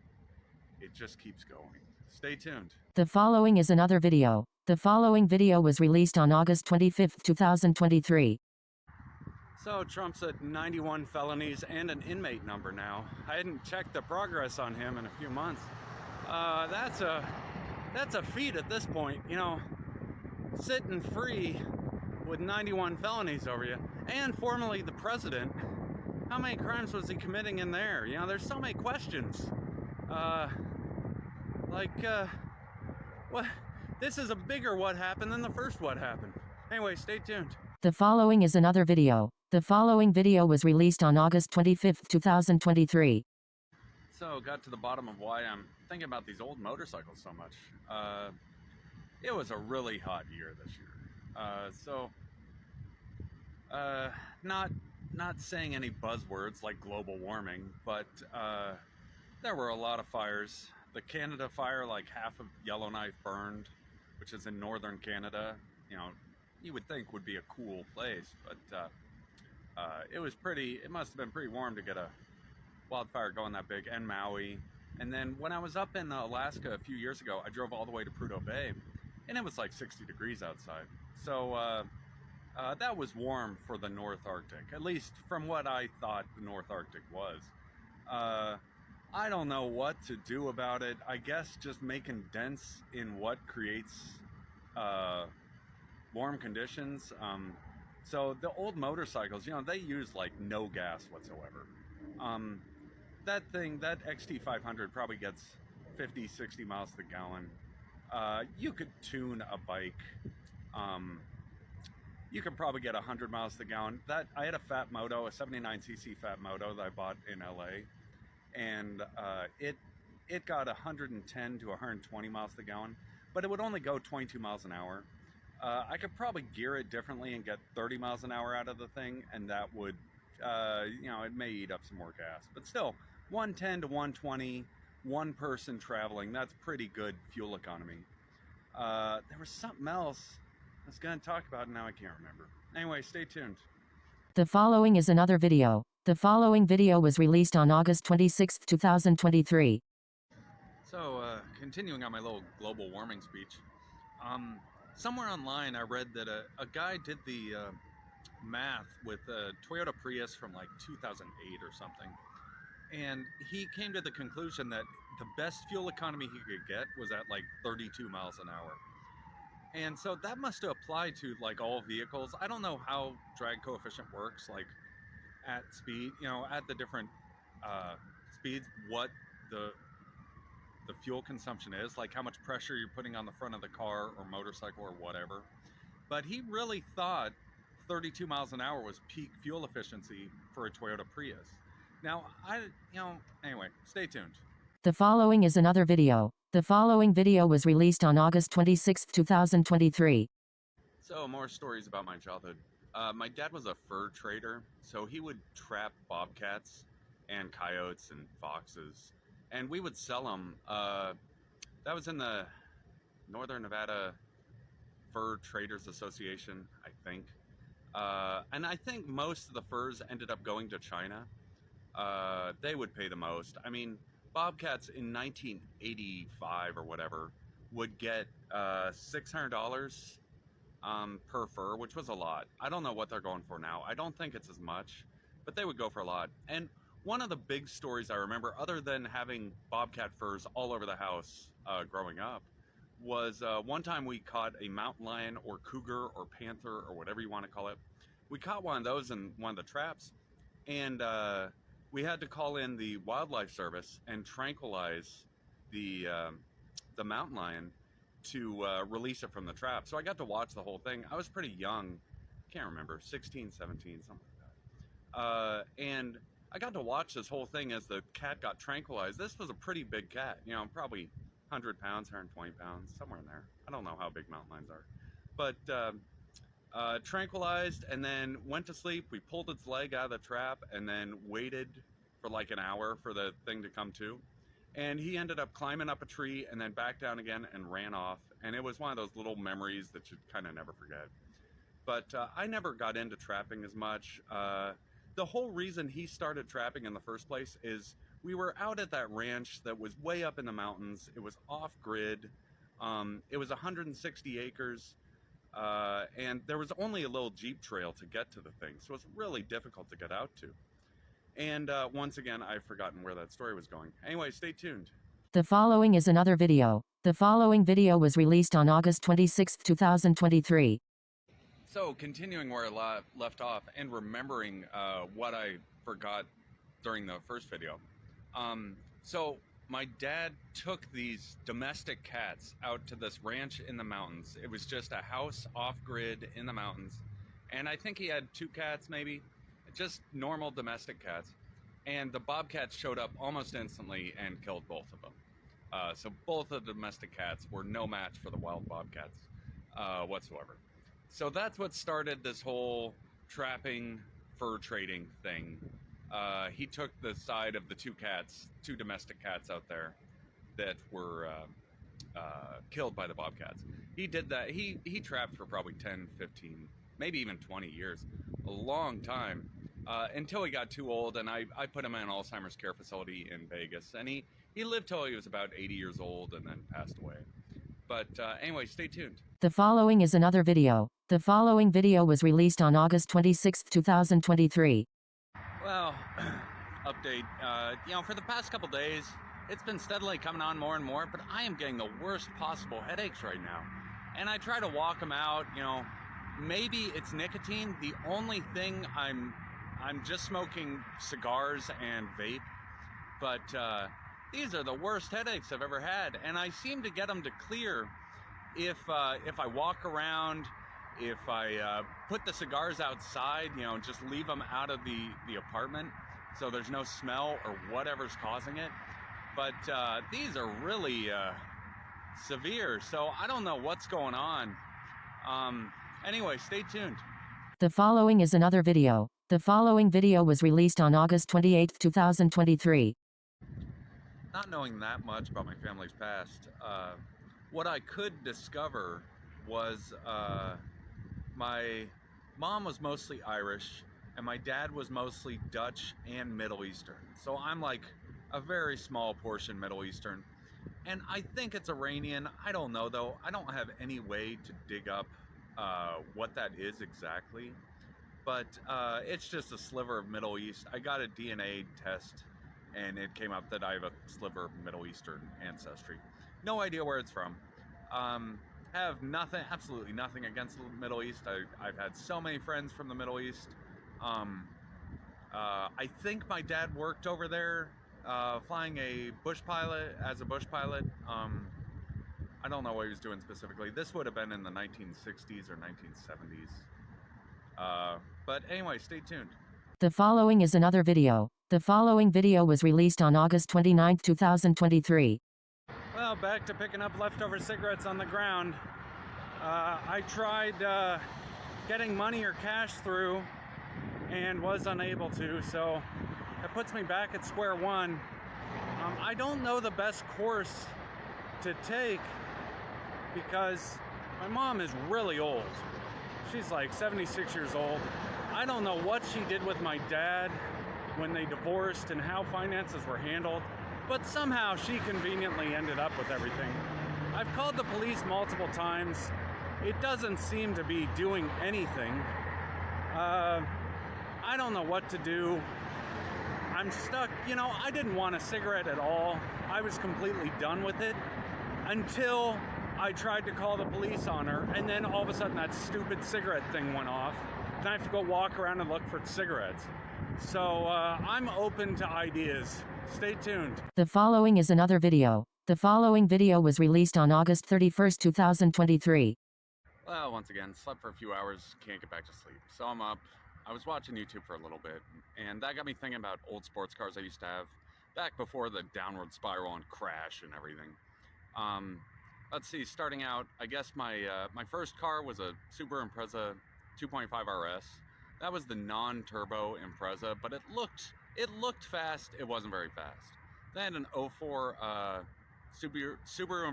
it just keeps going. Stay tuned. The following is another video. The following video was released on August 25th, 2023. So Trump's at 91 felonies and an inmate number now. I hadn't checked the progress on him in a few months. That's a feat at this point, you know, sitting free with 91 felonies over you, and formerly the president. How many crimes was he committing in there? You know, there's so many questions. What? This is a bigger what happened than the first what happened. Anyway, stay tuned. The following is another video. The following video was released on August 25th, 2023. So, got to the bottom of why I'm thinking about these old motorcycles so much. It was a really hot year this year. Not saying any buzzwords like global warming, but there were a lot of fires. The Canada fire, like half of Yellowknife burned, which is in northern Canada. You know, you would think would be a cool place, but it must have been pretty warm to get a wildfire going that big, and Maui. And then when I was up in Alaska a few years ago, I drove all the way to Prudhoe Bay, and it was like 60 degrees outside. So that was warm for the North Arctic, at least from what I thought the North Arctic was. I don't know what to do about it. I guess just making dents in what creates warm conditions. So the old motorcycles, you know, they use like no gas whatsoever. That XT500 probably gets 50, 60 miles to the gallon. You could tune a bike. You could probably get 100 miles to the gallon. I had a Fat Moto, a 79cc Fat Moto that I bought in LA, and it got 110 to 120 miles to the gallon, but it would only go 22 miles an hour. I could probably gear it differently and get 30 miles an hour out of the thing, and that would, it may eat up some more gas. But still, 110 to 120, one person traveling, that's pretty good fuel economy. There was something else I was going to talk about, and now I can't remember. Anyway, stay tuned. The following is another video. The following video was released on August 26th, 2023. So, continuing on my little global warming speech, somewhere online I read that a guy did the math with a Toyota Prius from like 2008 or something, and he came to the conclusion that the best fuel economy he could get was at like 32 miles an hour. And so that must apply to like all vehicles. I don't know how drag coefficient works, like at speed, you know, at the different speeds, what the fuel consumption is, like how much pressure you're putting on the front of the car or motorcycle or whatever. but he really thought 32 miles an hour was peak fuel efficiency for a Toyota Prius. Now, anyway, stay tuned. The following is another video. The following video was released on August 26, 2023. So, more stories about my childhood. My dad was a fur trader, so he would trap bobcats and coyotes and foxes, and we would sell them. That was in the Northern Nevada Fur Traders Association, I think. And I think most of the furs ended up going to China. They would pay the most. I mean, bobcats in 1985 or whatever would get $600 per fur, which was a lot. I don't know what they're going for now. I don't think it's as much, but they would go for a lot. And one of the big stories I remember, other than having bobcat furs all over the house growing up, was one time we caught a mountain lion or cougar or panther or whatever you want to call it. We caught one of those in one of the traps, and we had to call in the wildlife service and tranquilize the mountain lion to release it from the trap. So I got to watch the whole thing. I was pretty young, can't remember, 16, 17, something like that. And I got to watch this whole thing as the cat got tranquilized. This was a pretty big cat, probably 100 pounds, 120 pounds, somewhere in there. I don't know how big mountain lions are. But tranquilized, and then went to sleep. We pulled its leg out of the trap and then waited for like an hour for the thing to come to. And he ended up climbing up a tree and then back down again and ran off. And it was one of those little memories that you kind of never forget. But I never got into trapping as much. The whole reason he started trapping in the first place is we were out at that ranch that was way up in the mountains. It was off-grid. It was 160 acres. And there was only a little Jeep trail to get to the thing. So it's really difficult to get out to. And once again, I've forgotten where that story was going. Anyway, stay tuned. The following is another video. The following video was released on August 26, 2023. So, continuing where I left off and remembering what I forgot during the first video. So, my dad took these domestic cats out to this ranch in the mountains. It was just a house off-grid in the mountains. And I think he had 2 cats, maybe. Just normal domestic cats. And the bobcats showed up almost instantly and killed both of them. So both of the domestic cats were no match for the wild bobcats whatsoever. So that's what started this whole trapping, fur trading thing. He took the side of the 2 domestic cats out there that were killed by the bobcats. He did that. He trapped for probably 10, 15, maybe even 20 years. A long time. Until he got too old, and I put him in an Alzheimer's care facility in Vegas. And he lived till he was about 80 years old and then passed away. But anyway, stay tuned. The following is another video. The following video was released on August 26, 2023. Well, update. For the past couple days, it's been steadily coming on more and more, but I am getting the worst possible headaches right now. And I try to walk them out, maybe it's nicotine. The only thing I'm just smoking cigars and vape, but these are the worst headaches I've ever had, and I seem to get them to clear if I walk around, if I put the cigars outside, just leave them out of the apartment so there's no smell or whatever's causing it. But these are really severe, so I don't know what's going on. Anyway, stay tuned. The following is another video. The following video was released on August 28, 2023. Not knowing that much about my family's past, what I could discover was my mom was mostly Irish and my dad was mostly Dutch and Middle Eastern. So I'm like a very small portion Middle Eastern. And I think it's Iranian. I don't know though. I don't have any way to dig up what that is exactly. But it's just a sliver of Middle East. I got a DNA test and it came up that I have a sliver of Middle Eastern ancestry. No idea where it's from. Have nothing, absolutely nothing against the Middle East. I've had so many friends from the Middle East. I think my dad worked over there flying as a bush pilot. I don't know what he was doing specifically. This would have been in the 1960s or 1970s. But anyway, stay tuned. The following is another video. The following video was released on August 29, 2023. Well, back to picking up leftover cigarettes on the ground. I tried getting money or cash through and was unable to, so it puts me back at square one. I don't know the best course to take because my mom is really old. She's like 76 years old. I don't know what she did with my dad when they divorced and how finances were handled, but somehow she conveniently ended up with everything. I've called the police multiple times. It doesn't seem to be doing anything. I don't know what to do. I'm stuck. You know, I didn't want a cigarette at all. I was completely done with it until I tried to call the police on her, and then all of a sudden that stupid cigarette thing went off. And I have to go walk around and look for cigarettes. So I'm open to ideas. Stay tuned. The following is another video. The following video was released on August 31, 2023. Well, once again, slept for a few hours, can't get back to sleep. So I'm up. I was watching YouTube for a little bit, and that got me thinking about old sports cars I used to have back before the downward spiral and crash and everything. Let's see, starting out, I guess my first car was a Subaru Impreza 2.5 RS. That was the non-turbo Impreza, but it looked fast. It wasn't very fast. Then an 04 Subaru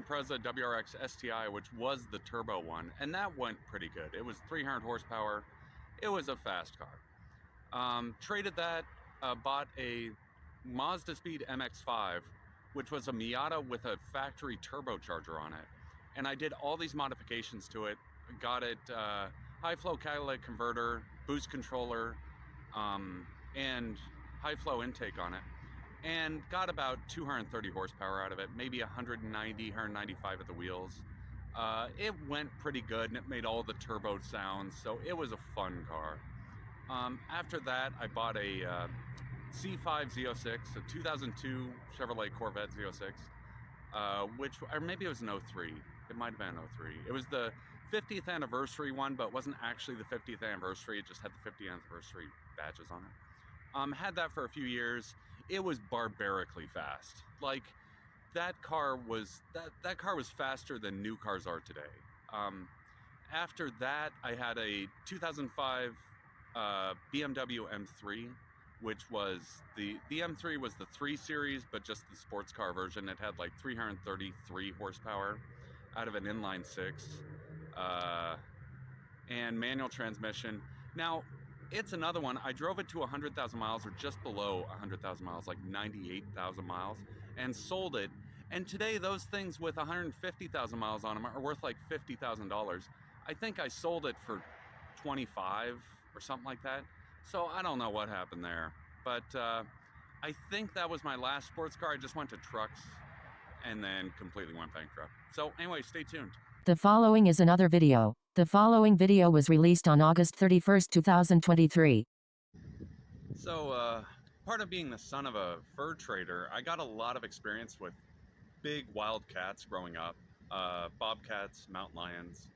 Impreza WRX STI, which was the turbo one, and that went pretty good. It was 300 horsepower. It was a fast car. Traded that, bought a Mazda Speed MX-5, which was a Miata with a factory turbocharger on it. And I did all these modifications to it. Got it high flow catalytic converter, boost controller, and high flow intake on it. And got about 230 horsepower out of it, maybe 190, 195 at the wheels. It went pretty good, and it made all the turbo sounds, so it was a fun car. After that, I bought a C5 Z06, a 2002 Chevrolet Corvette Z06, or maybe it was an 03. It might have been an 03. It was the 50th anniversary one, but it wasn't actually the 50th anniversary. It just had the 50th anniversary badges on it. Had that for a few years. It was barbarically fast. Like, that car was faster than new cars are today. After that, I had a 2005 BMW M3, which was the M3 was the 3 Series, but just the sports car version. It had like 333 horsepower out of an inline 6 and manual transmission. Now, it's another one. I drove it to 100,000 miles, or just below 100,000 miles, like 98,000 miles, and sold it. And today, those things with 150,000 miles on them are worth like $50,000. I think I sold it for 25 or something like that. So I don't know what happened there. But I think that was my last sports car. I just went to trucks and then completely went bankrupt. So anyway, stay tuned. The following is another video. The following video was released on August 31, 2023. So, part of being the son of a fur trader, I got a lot of experience with big wild cats growing up. Bobcats, mountain lions,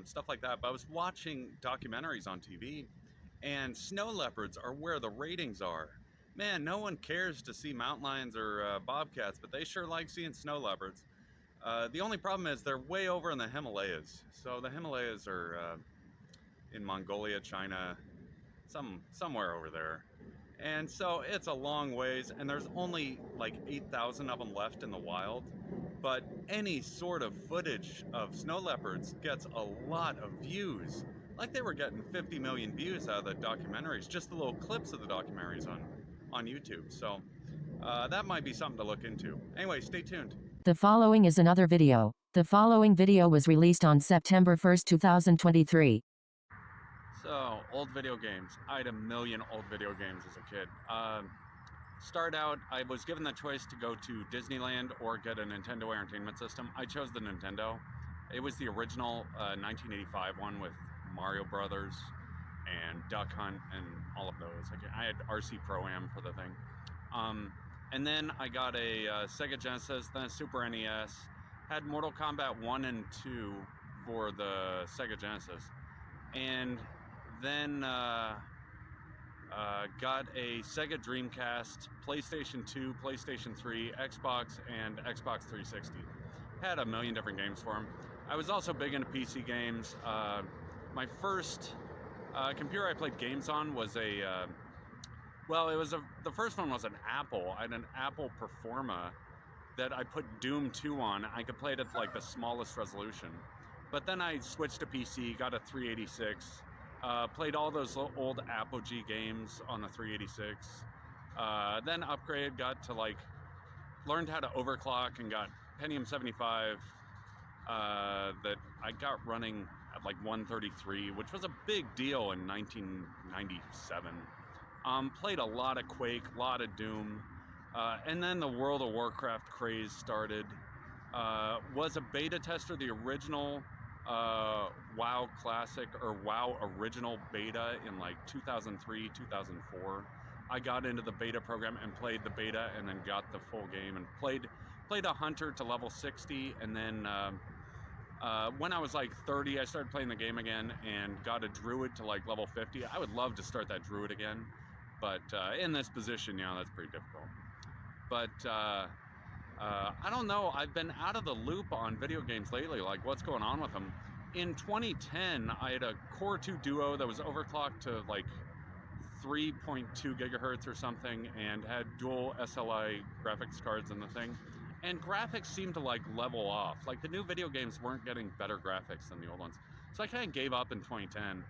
stuff like that. But I was watching documentaries on TV, and snow leopards are where the ratings are. Man, no one cares to see mountain lions or bobcats, but they sure like seeing snow leopards. The only problem is they're way over in the Himalayas. So the Himalayas are in Mongolia, China, somewhere over there. And so it's a long ways, and there's only like 8,000 of them left in the wild. But any sort of footage of snow leopards gets a lot of views. Like they were getting 50 million views out of the documentaries, just the little clips of the documentaries on YouTube. So that might be something to look into. Anyway, stay tuned. The following is another video. The following video was released on September 1, 2023. So, old video games. I had a million old video games as a kid. Start out, I was given the choice to go to Disneyland or get a Nintendo Entertainment System. I chose the Nintendo. It was the original 1985 one with Mario Brothers and Duck Hunt and all of those. I had RC Pro-Am for the thing. And then I got a Sega Genesis, then a Super NES, had Mortal Kombat 1 and 2 for the Sega Genesis, and then got a Sega Dreamcast, PlayStation 2, PlayStation 3, Xbox, and Xbox 360. Had a million different games for them. I was also big into PC games. My first computer I played games on was the first one was an Apple. I had an Apple Performa that I put Doom 2 on. I could play it at like the smallest resolution. But then I switched to PC, got a 386, played all those old Apogee games on the 386. Then upgraded, got to learned how to overclock and got Pentium 75 that I got running at like 133, which was a big deal in 1997. Played a lot of Quake, a lot of Doom, and then the World of Warcraft craze started. Was a beta tester, the original WoW Classic or WoW Original beta in like 2003, 2004. I got into the beta program and played the beta and then got the full game and played a hunter to level 60, and then when I was like 30, I started playing the game again and got a druid to like level 50. I would love to start that druid again, but in this position, that's pretty difficult. But I don't know, I've been out of the loop on video games lately, like what's going on with them. In 2010, I had a Core 2 Duo that was overclocked to like 3.2 gigahertz or something and had dual SLI graphics cards in the thing. And graphics seemed to like level off. Like the new video games weren't getting better graphics than the old ones. So I kind of gave up in 2010.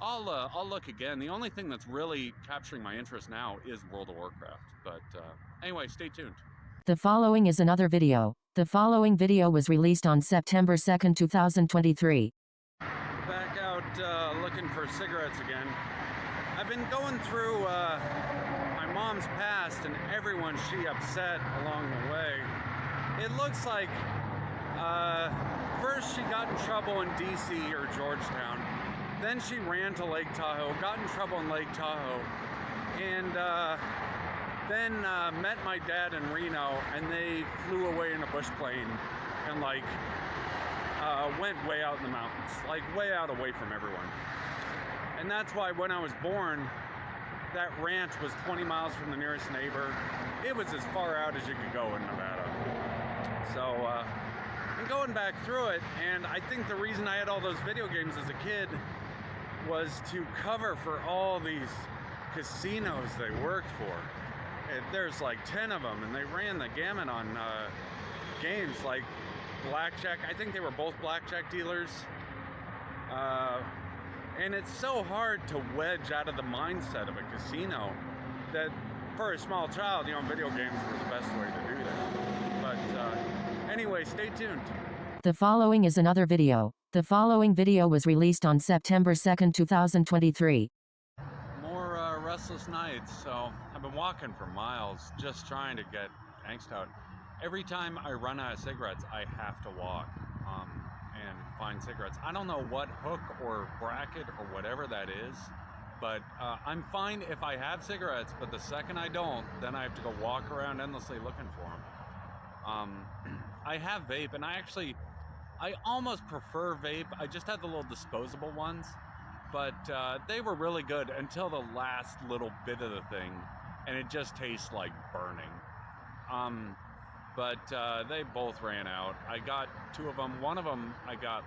I'll look again. The only thing that's really capturing my interest now is World of Warcraft. But anyway, stay tuned. The following is another video. The following video was released on September 2nd, 2023. Back out looking for cigarettes again. I've been going through my mom's past and everyone she upset along the way. It looks like first she got in trouble in DC or Georgetown. Then she ran to Lake Tahoe, got in trouble in Lake Tahoe, and then met my dad in Reno, and they flew away in a bush plane and went way out in the mountains, like way out away from everyone. And that's why when I was born, that ranch was 20 miles from the nearest neighbor. It was as far out as you could go in Nevada. So I'm going back through it, and I think the reason I had all those video games as a kid was to cover for all these casinos they worked for. There's like 10 of them, and they ran the gamut on games like blackjack. I think they were both blackjack dealers. And it's so hard to wedge out of the mindset of a casino that for a small child, video games were the best way to do that. But anyway, stay tuned. The following is another video. The following video was released on September 2nd, 2023. More restless nights. So I've been walking for miles just trying to get angst out. Every time I run out of cigarettes, I have to walk and find cigarettes. I don't know what hook or bracket or whatever that is, but I'm fine if I have cigarettes, but the second I don't, then I have to go walk around endlessly looking for them. I have vape, and I almost prefer vape. I just had the little disposable ones, but they were really good until the last little bit of the thing, and it just tastes like burning. But they both ran out. I got 2 of them. One of them I got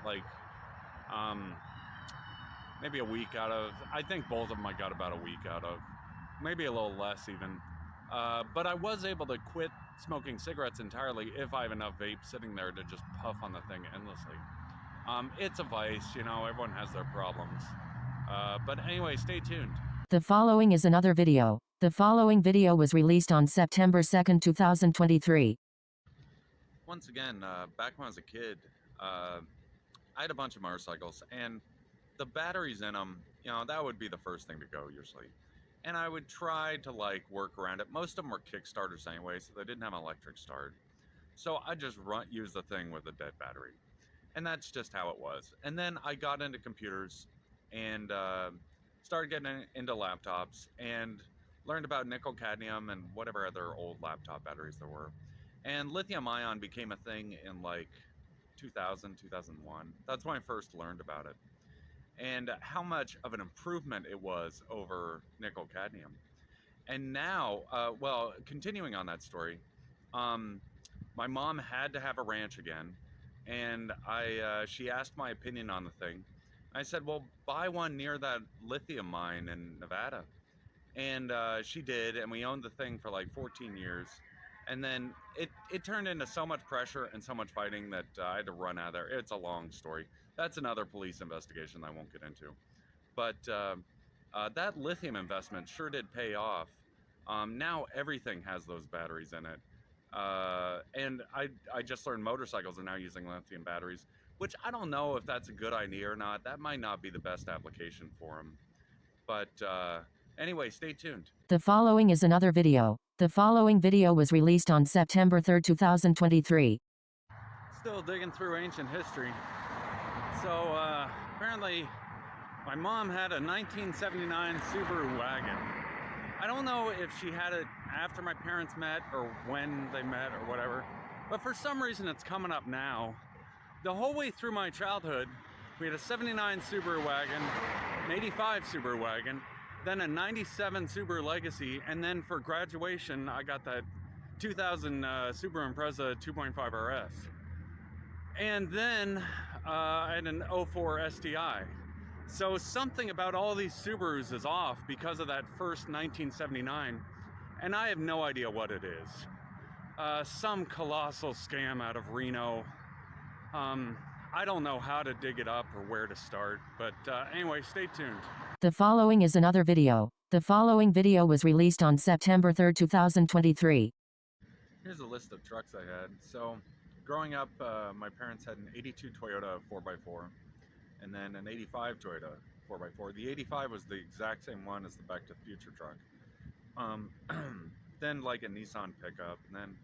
maybe a week out of. I think both of them I got about a week out of, maybe a little less even. But I was able to quit smoking cigarettes entirely if I have enough vape sitting there to just puff on the thing endlessly. It's a vice, everyone has their problems. But anyway, stay tuned. The following is another video. The following video was released on September 2nd, 2023. Once again, back when I was a kid, I had a bunch of motorcycles, and the batteries in them, that would be the first thing to go usually. And I would try to work around it. Most of them were Kickstarters anyway, so they didn't have an electric start. So I just use the thing with a dead battery. And that's just how it was. And then I got into computers and started getting into laptops and learned about nickel cadmium and whatever other old laptop batteries there were. And lithium ion became a thing in 2000, 2001. That's when I first learned about it. And how much of an improvement it was over nickel cadmium. And now, well, continuing on that story, um, my mom had to have a ranch again, and she asked my opinion on the thing. I said, well, buy one near that lithium mine in Nevada. And she did, and we owned the thing for like 14 years. And then it turned into so much pressure and so much fighting that I had to run out of there. It's a long story. That's another police investigation I won't get into. But that lithium investment sure did pay off. Now everything has those batteries in it. And I just learned motorcycles are now using lithium batteries, which I don't know if that's a good idea or not. That might not be the best application for them. But anyway, stay tuned. The following is another video. The following video was released on September 3rd, 2023. Still digging through ancient history. So apparently my mom had a 1979 Subaru wagon. I don't know if she had it after my parents met or when they met or whatever, but for some reason it's coming up now. The whole way through my childhood, we had a 79 Subaru wagon, an 85 Subaru wagon, then a 97 Subaru Legacy, and then for graduation, I got that 2000 Subaru Impreza 2.5 RS. And then I had an 04 STI. So something about all these Subarus is off because of that first 1979, and I have no idea what it is. Some colossal scam out of Reno. I don't know how to dig it up or where to start, but anyway, stay tuned. The following is another video. The following video was released on September 3rd, 2023. Here's a list of trucks I had. So growing up, my parents had an 82 Toyota 4x4 and then an 85 Toyota 4x4. The 85 was the exact same one as the Back to the Future truck. Then like a Nissan pickup, and then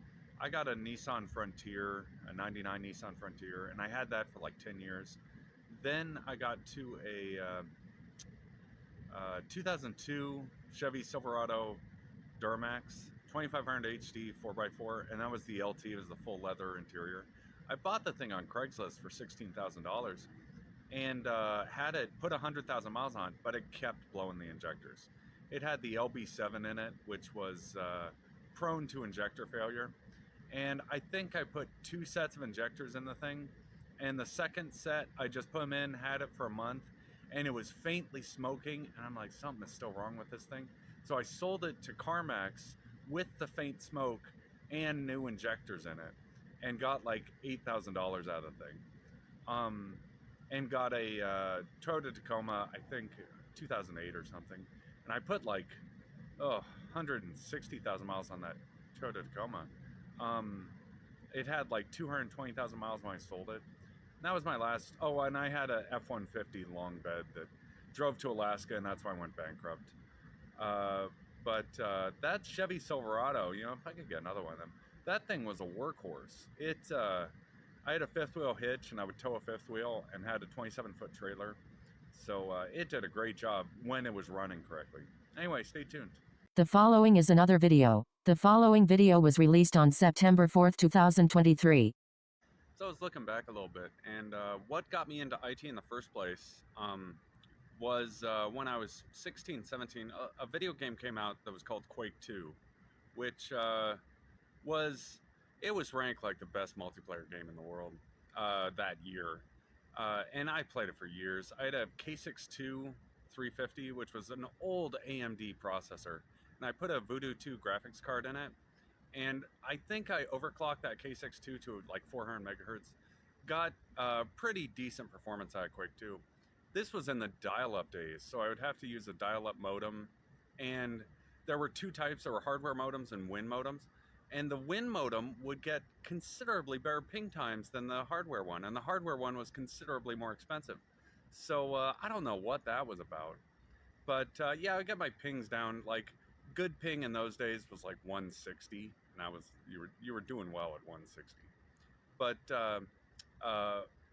I got a Nissan Frontier, a 99 Nissan Frontier, and I had that for like 10 years. Then I got to a 2002 Chevy Silverado Duramax 2500 HD 4x4, and that was the LT, it was the full leather interior. I bought the thing on Craigslist for $16,000 and had it put 100,000 miles on, but it kept blowing the injectors. It had the LB7 in it, which was prone to injector failure. And I think I put 2 sets of injectors in the thing, and the second set, I just put them in, had it for a month, and it was faintly smoking, and I'm like, something is still wrong with this thing. So I sold it to CarMax with the faint smoke and new injectors in it, and got like $8,000 out of the thing. And got a Toyota Tacoma, I think 2008 or something, and I put like 160,000 miles on that Toyota Tacoma. It had like 220,000 miles when I sold it. And that was my last. Oh, and I had a F-150 long bed that drove to Alaska, and that's why I went bankrupt. But that Chevy Silverado, you know, if I could get another one of them, that thing was a workhorse. I had a 5th wheel hitch, and I would tow a 5th wheel, and had a 27-foot trailer. So it did a great job when it was running correctly. Anyway, stay tuned. The following is another video. The following video was released on September 4th, 2023. So I was looking back a little bit, and what got me into IT in the first place was when I was 16, 17, a video game came out that was called Quake 2, which was ranked like the best multiplayer game in the world that year. And I played it for years. I had a K62 350, which was an old AMD processor, and I put a Voodoo 2 graphics card in it, and I think I overclocked that K62 to like 400 megahertz. Got pretty decent performance out of Quake 2. This was in the dial-up days, so I would have to use a dial-up modem, and there were 2 types. There were hardware modems and WIN modems, and the WIN modem would get considerably better ping times than the hardware one, and the hardware one was considerably more expensive. So I don't know what that was about, but yeah, I got my pings down. Like good ping in those days was like 160, and you were doing well at 160. But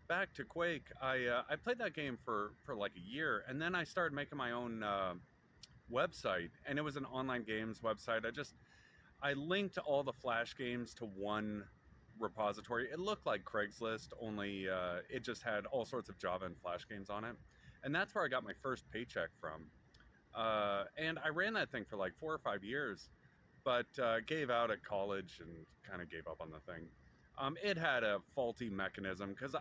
back to Quake, I played that game for like a year, and then I started making my own website, and it was an online games website. I linked all the Flash games to one repository. It looked like Craigslist, only it just had all sorts of Java and Flash games on it. And that's where I got my first paycheck from. And I ran that thing for like 4 or 5 years, but gave out at college and kind of gave up on the thing. It had a faulty mechanism because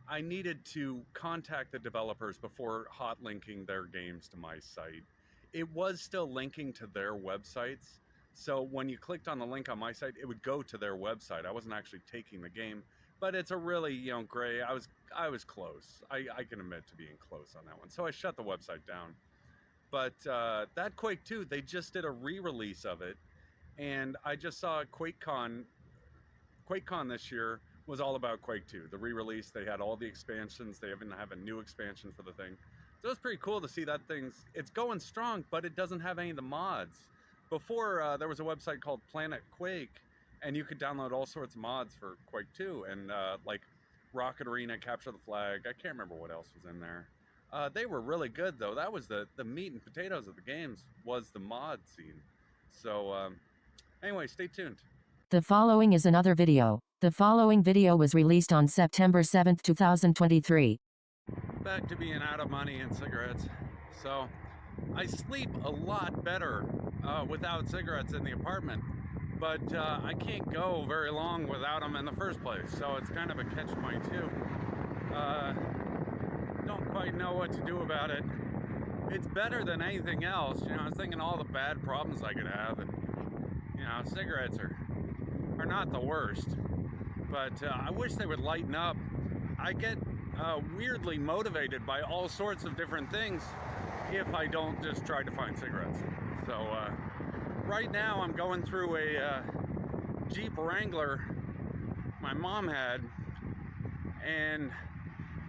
I needed to contact the developers before hot linking their games to my site. It was still linking to their websites. So when you clicked on the link on my site, it would go to their website. I wasn't actually taking the game, but it's a really, gray. I was close. I can admit to being close on that one. So I shut the website down. But that Quake 2, they just did a re-release of it. And I just saw QuakeCon this year was all about Quake 2. The re-release, they had all the expansions. They even have a new expansion for the thing. So it's pretty cool to see that it's going strong, but it doesn't have any of the mods. Before, there was a website called Planet Quake, and you could download all sorts of mods for Quake 2, and like Rocket Arena, Capture the Flag. I can't remember what else was in there. They were really good, though. That was the meat and potatoes of the games, was the mod scene. So anyway, stay tuned. The following is another video. The following video was released on September 7, 2023. Back to being out of money and cigarettes. So I sleep a lot better without cigarettes in the apartment, but I can't go very long without them in the first place. So it's kind of a catch-22. Don't quite know what to do about it. It's better than anything else. I was thinking all the bad problems I could have, and cigarettes are not the worst. But I wish they would lighten up. I get weirdly motivated by all sorts of different things if I don't just try to find cigarettes. So right now I'm going through a Jeep Wrangler my mom had, and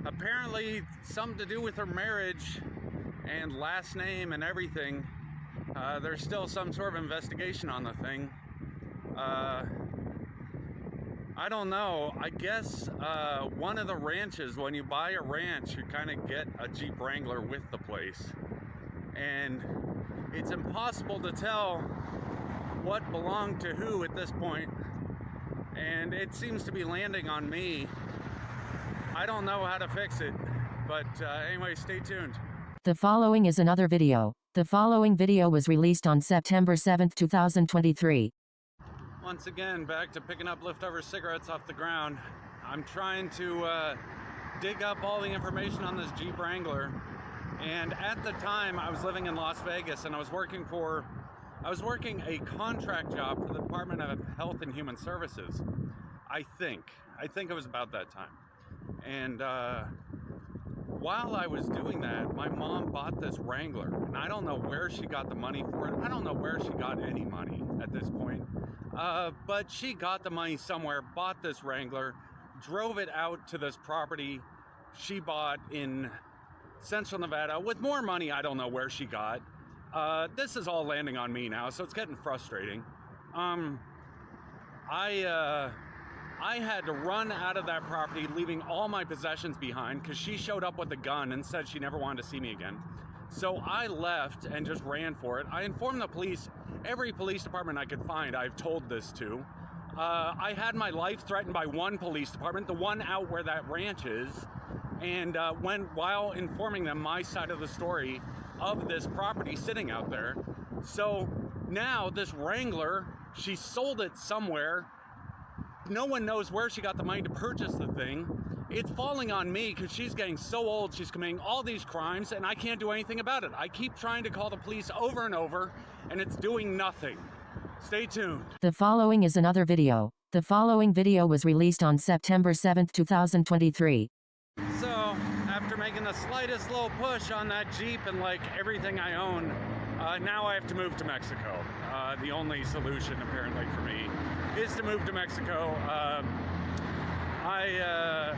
apparently something to do with her marriage and last name and everything. There's still some sort of investigation on the thing. I don't know. I guess one of the ranches, when you buy a ranch, you kind of get a Jeep Wrangler with the place. And it's impossible to tell what belonged to who at this point. And it seems to be landing on me. I don't know how to fix it. But anyway, stay tuned. The following is another video. The following video was released on September 7, 2023. Once again, back to picking up leftover cigarettes off the ground. I'm trying to dig up all the information on this Jeep Wrangler. And at the time, I was living in Las Vegas, and I was working a contract job for the Department of Health and Human Services. I think it was about that time. And while I was doing that, my mom bought this Wrangler, and I don't know where she got the money for it. I don't know where she got any money at this point. But she got the money somewhere, bought this Wrangler, drove it out to this property she bought in Central Nevada with more money I don't know where she got. This is all landing on me now, so it's getting frustrating. I had to run out of that property, leaving all my possessions behind, because she showed up with a gun and said she never wanted to see me again. So I left and just ran for it. I informed the police. Every police department I could find, I've told this to. I had my life threatened by one police department, the one out where that ranch is, and while informing them my side of the story of this property sitting out there. So now this Wrangler, she sold it somewhere. No one knows where she got the money to purchase the thing. It's falling on me because she's getting so old, she's committing all these crimes, and I can't do anything about it. I keep trying to call the police over and over, and it's doing nothing. Stay tuned. The following is another video. The following video was released on September 7, 2023. So, after making the slightest little push on that Jeep and like everything I own, now I have to move to Mexico. The only solution apparently for me is to move to Mexico. I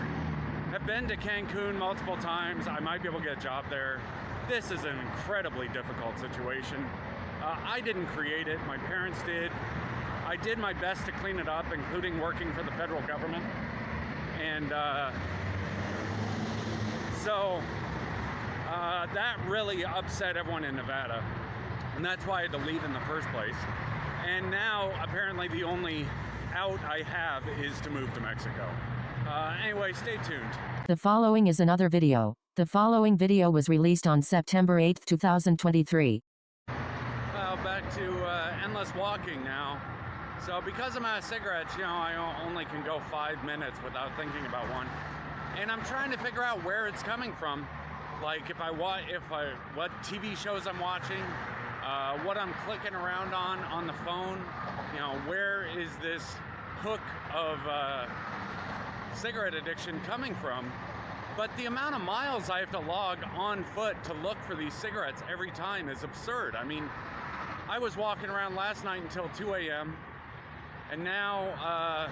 have been to Cancun multiple times. I might be able to get a job there. This is an incredibly difficult situation. I didn't create it, my parents did. I did my best to clean it up, including working for the federal government. And so that really upset everyone in Nevada. And that's why I had to leave in the first place. And now, apparently, the only out I have is to move to Mexico. Anyway, stay tuned. The following is another video. The following video was released on September 8, 2023. Well, back to endless walking now. So because I'm out of cigarettes, you know, I only can go 5 minutes without thinking about one. And I'm trying to figure out where it's coming from. Like what TV shows I'm watching, what I'm clicking around on the phone. You know, where is this hook of cigarette addiction coming from? But the amount of miles I have to log on foot to look for these cigarettes every time is absurd. I mean, I was walking around last night until 2 a.m. and now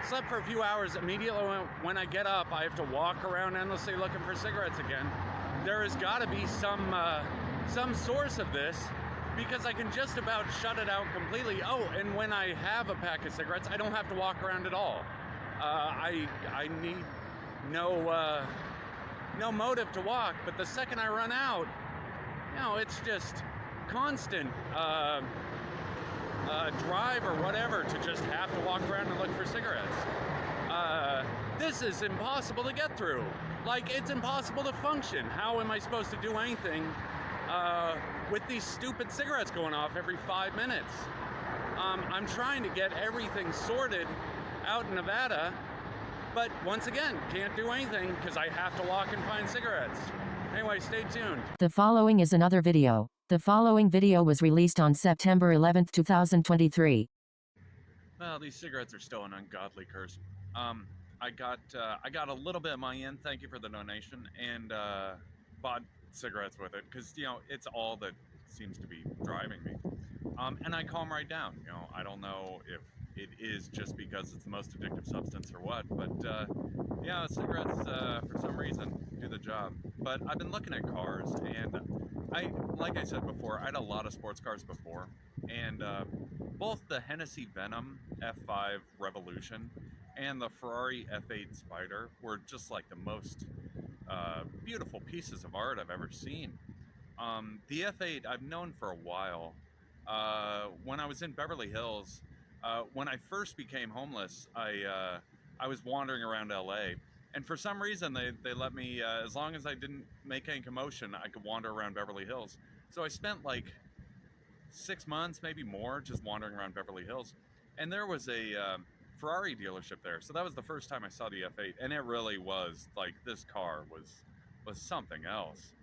slept for a few hours. Immediately when I get up, I have to walk around endlessly looking for cigarettes again. There has got to be some source of this, because I can just about shut it out completely. Oh, and when I have a pack of cigarettes, I don't have to walk around at all. I need no motive to walk, but the second I run out, you know, it's just constant drive or whatever to just have to walk around and look for cigarettes. This is impossible to get through. Like, it's impossible to function. How am I supposed to do anything with these stupid cigarettes going off every 5 minutes? I'm trying to get everything sorted out in Nevada, but once again, can't do anything because I have to walk and find cigarettes. Anyway, stay tuned. The following is another video. The following video was released on September 11, 2023. Well, these cigarettes are still an ungodly curse. I got a little bit of money in, thank you for the donation, and bought cigarettes with it, because, you know, it's all that seems to be driving me. And I calm right down. You know, I don't know if it is just because it's the most addictive substance or what, but yeah, cigarettes for some reason do the job. But I've been looking at cars, and like I said before, I had a lot of sports cars before, and both the Hennessy Venom F5 Revolution and the Ferrari F8 Spider were just like the most beautiful pieces of art I've ever seen. The F8 I've known for a while. When I was in Beverly Hills, when I first became homeless, I was wandering around LA, and for some reason they let me, as long as I didn't make any commotion, I could wander around Beverly Hills. So I spent like 6 months, maybe more, just wandering around Beverly Hills, and there was a Ferrari dealership there. So that was the first time I saw the F8, and it really was like, this car was something else.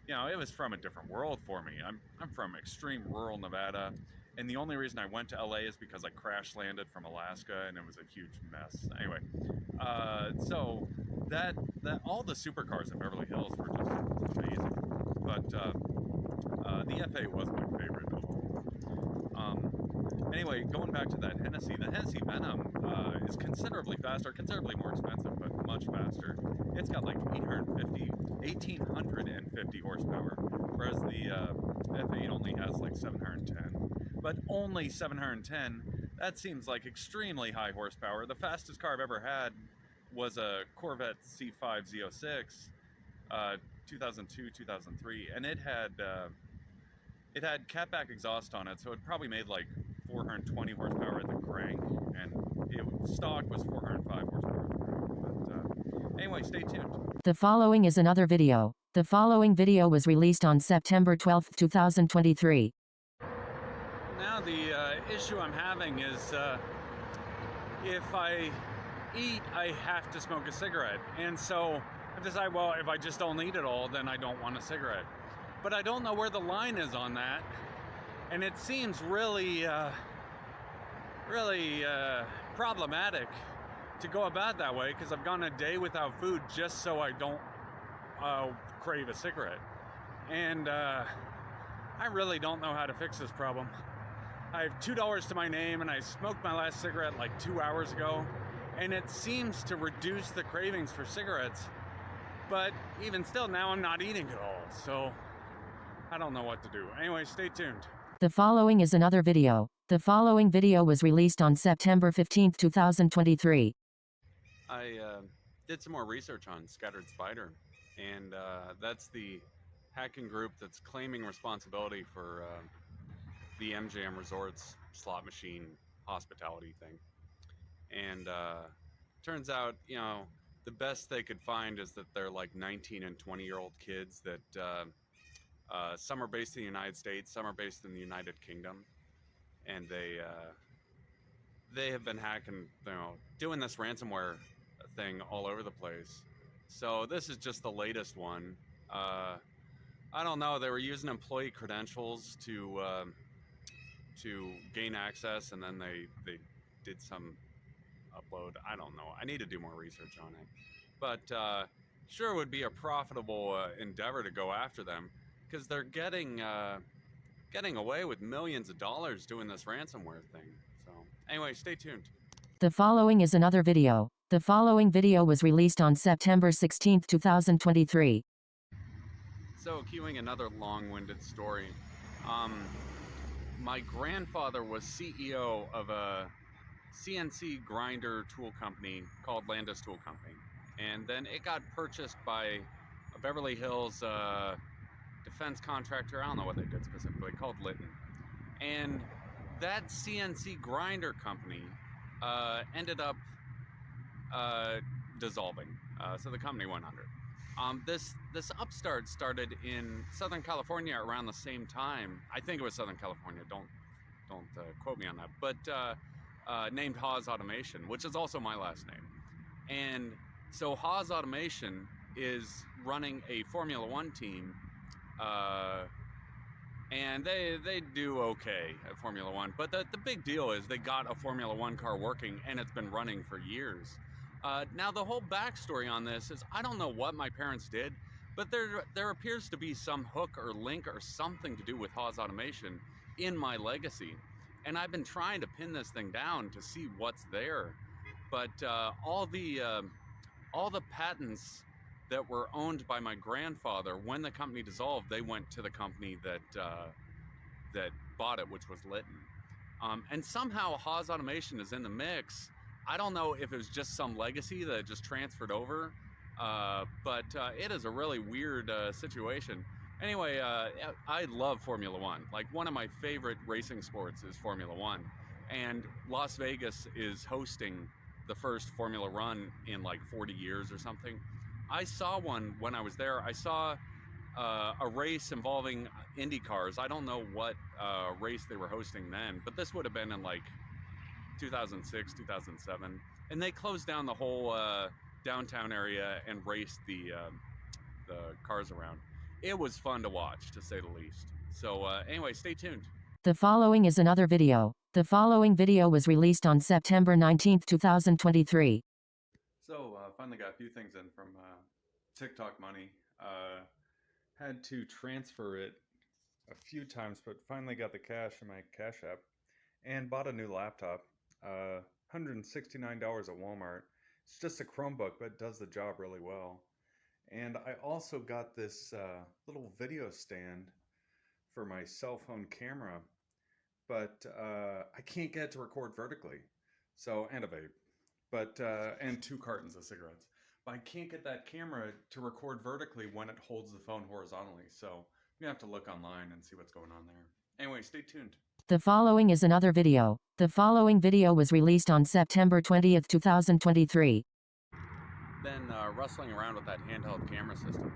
You know, it was from a different world for me. I'm from extreme rural Nevada, and the only reason I went to LA is because I crash landed from Alaska, and it was a huge mess. Anyway, so that all the supercars in Beverly Hills were just amazing. But the F8 was my favorite of all. Anyway, going back to that Hennessy, the Hennessy Venom is considerably faster, considerably more expensive, but much faster. It's got like 1,850 horsepower, whereas the F8 only has like 710. But only 710, that seems like extremely high horsepower. The fastest car I've ever had was a Corvette C5 Z06, 2002, 2003, and it had catback exhaust on it, so it probably made like 420 horsepower at the crank, and stock was 405 horsepower. But anyway, stay tuned. The following is another video. The following video was released on September 12, 2023. Now the issue I'm having is if I eat, I have to smoke a cigarette. And so I decide, well, if I just don't eat it all, then I don't want a cigarette. But I don't know where the line is on that. And it seems really problematic to go about that way, because I've gone a day without food just so I don't crave a cigarette. And I really don't know how to fix this problem. I have $2 to my name, and I smoked my last cigarette like 2 hours ago, and it seems to reduce the cravings for cigarettes. But even still, now I'm not eating at all, so I don't know what to do. Anyway, stay tuned. The following is another video. The following video was released on September 15, 2023. I did some more research on Scattered Spider, and that's the hacking group that's claiming responsibility for the MGM Resorts slot machine hospitality thing. And turns out, you know, the best they could find is that they're like 19 and 20-year-old kids that some are based in the United States, some are based in the United Kingdom, and they have been hacking, you know, doing this ransomware thing all over the place. So this is just the latest one. I don't know. They were using employee credentials to gain access, and then they did some upload. I don't know. I need to do more research on it. But sure, it would be a profitable endeavor to go after them because they're getting away with millions of dollars doing this ransomware thing. So anyway, stay tuned. The following is another video. The following video was released on September 16, 2023. So, cueing another long-winded story. My grandfather was CEO of a CNC grinder tool company called Landis Tool Company. And then it got purchased by a Beverly Hills defense contractor. I don't know what they did specifically, called Litton. And that CNC grinder company ended up dissolving. So the company went under. This upstart started in Southern California around the same time. I think it was Southern California. Don't quote me on that. But named Haas Automation, which is also my last name. And so Haas Automation is running a Formula One team, and they do okay at Formula One. But the big deal is they got a Formula One car working, and it's been running for years. Now, the whole backstory on this is I don't know what my parents did, but there appears to be some hook or link or something to do with Haas Automation in my legacy. And I've been trying to pin this thing down to see what's there. But all the patents that were owned by my grandfather, when the company dissolved, they went to the company that bought it, which was Litton. And somehow Haas Automation is in the mix. I don't know if it was just some legacy that just transferred over, but it is a really weird situation. Anyway, I love Formula One. Like, one of my favorite racing sports is Formula One. And Las Vegas is hosting the first Formula Run in like 40 years or something. I saw one when I was there. I saw a race involving Indy cars. I don't know what race they were hosting then, but this would have been in like 2006, 2007. And they closed down the whole downtown area and raced the cars around. It was fun to watch, to say the least. So anyway, stay tuned. The following is another video. The following video was released on September 19, 2023. So finally got a few things in from TikTok money. Had to transfer it a few times, but finally got the cash in my Cash App and bought a new laptop. $169 at Walmart. It's just a Chromebook, but it does the job really well. And I also got this little video stand for my cell phone camera, but I can't get it to record vertically. So, and a vape, but and 2 cartons of cigarettes. But I can't get that camera to record vertically when it holds the phone horizontally. So you have to look online and see what's going on there. Anyway, stay tuned. The following is another video. The following video was released on September 20, 2023. Been rustling around with that handheld camera system,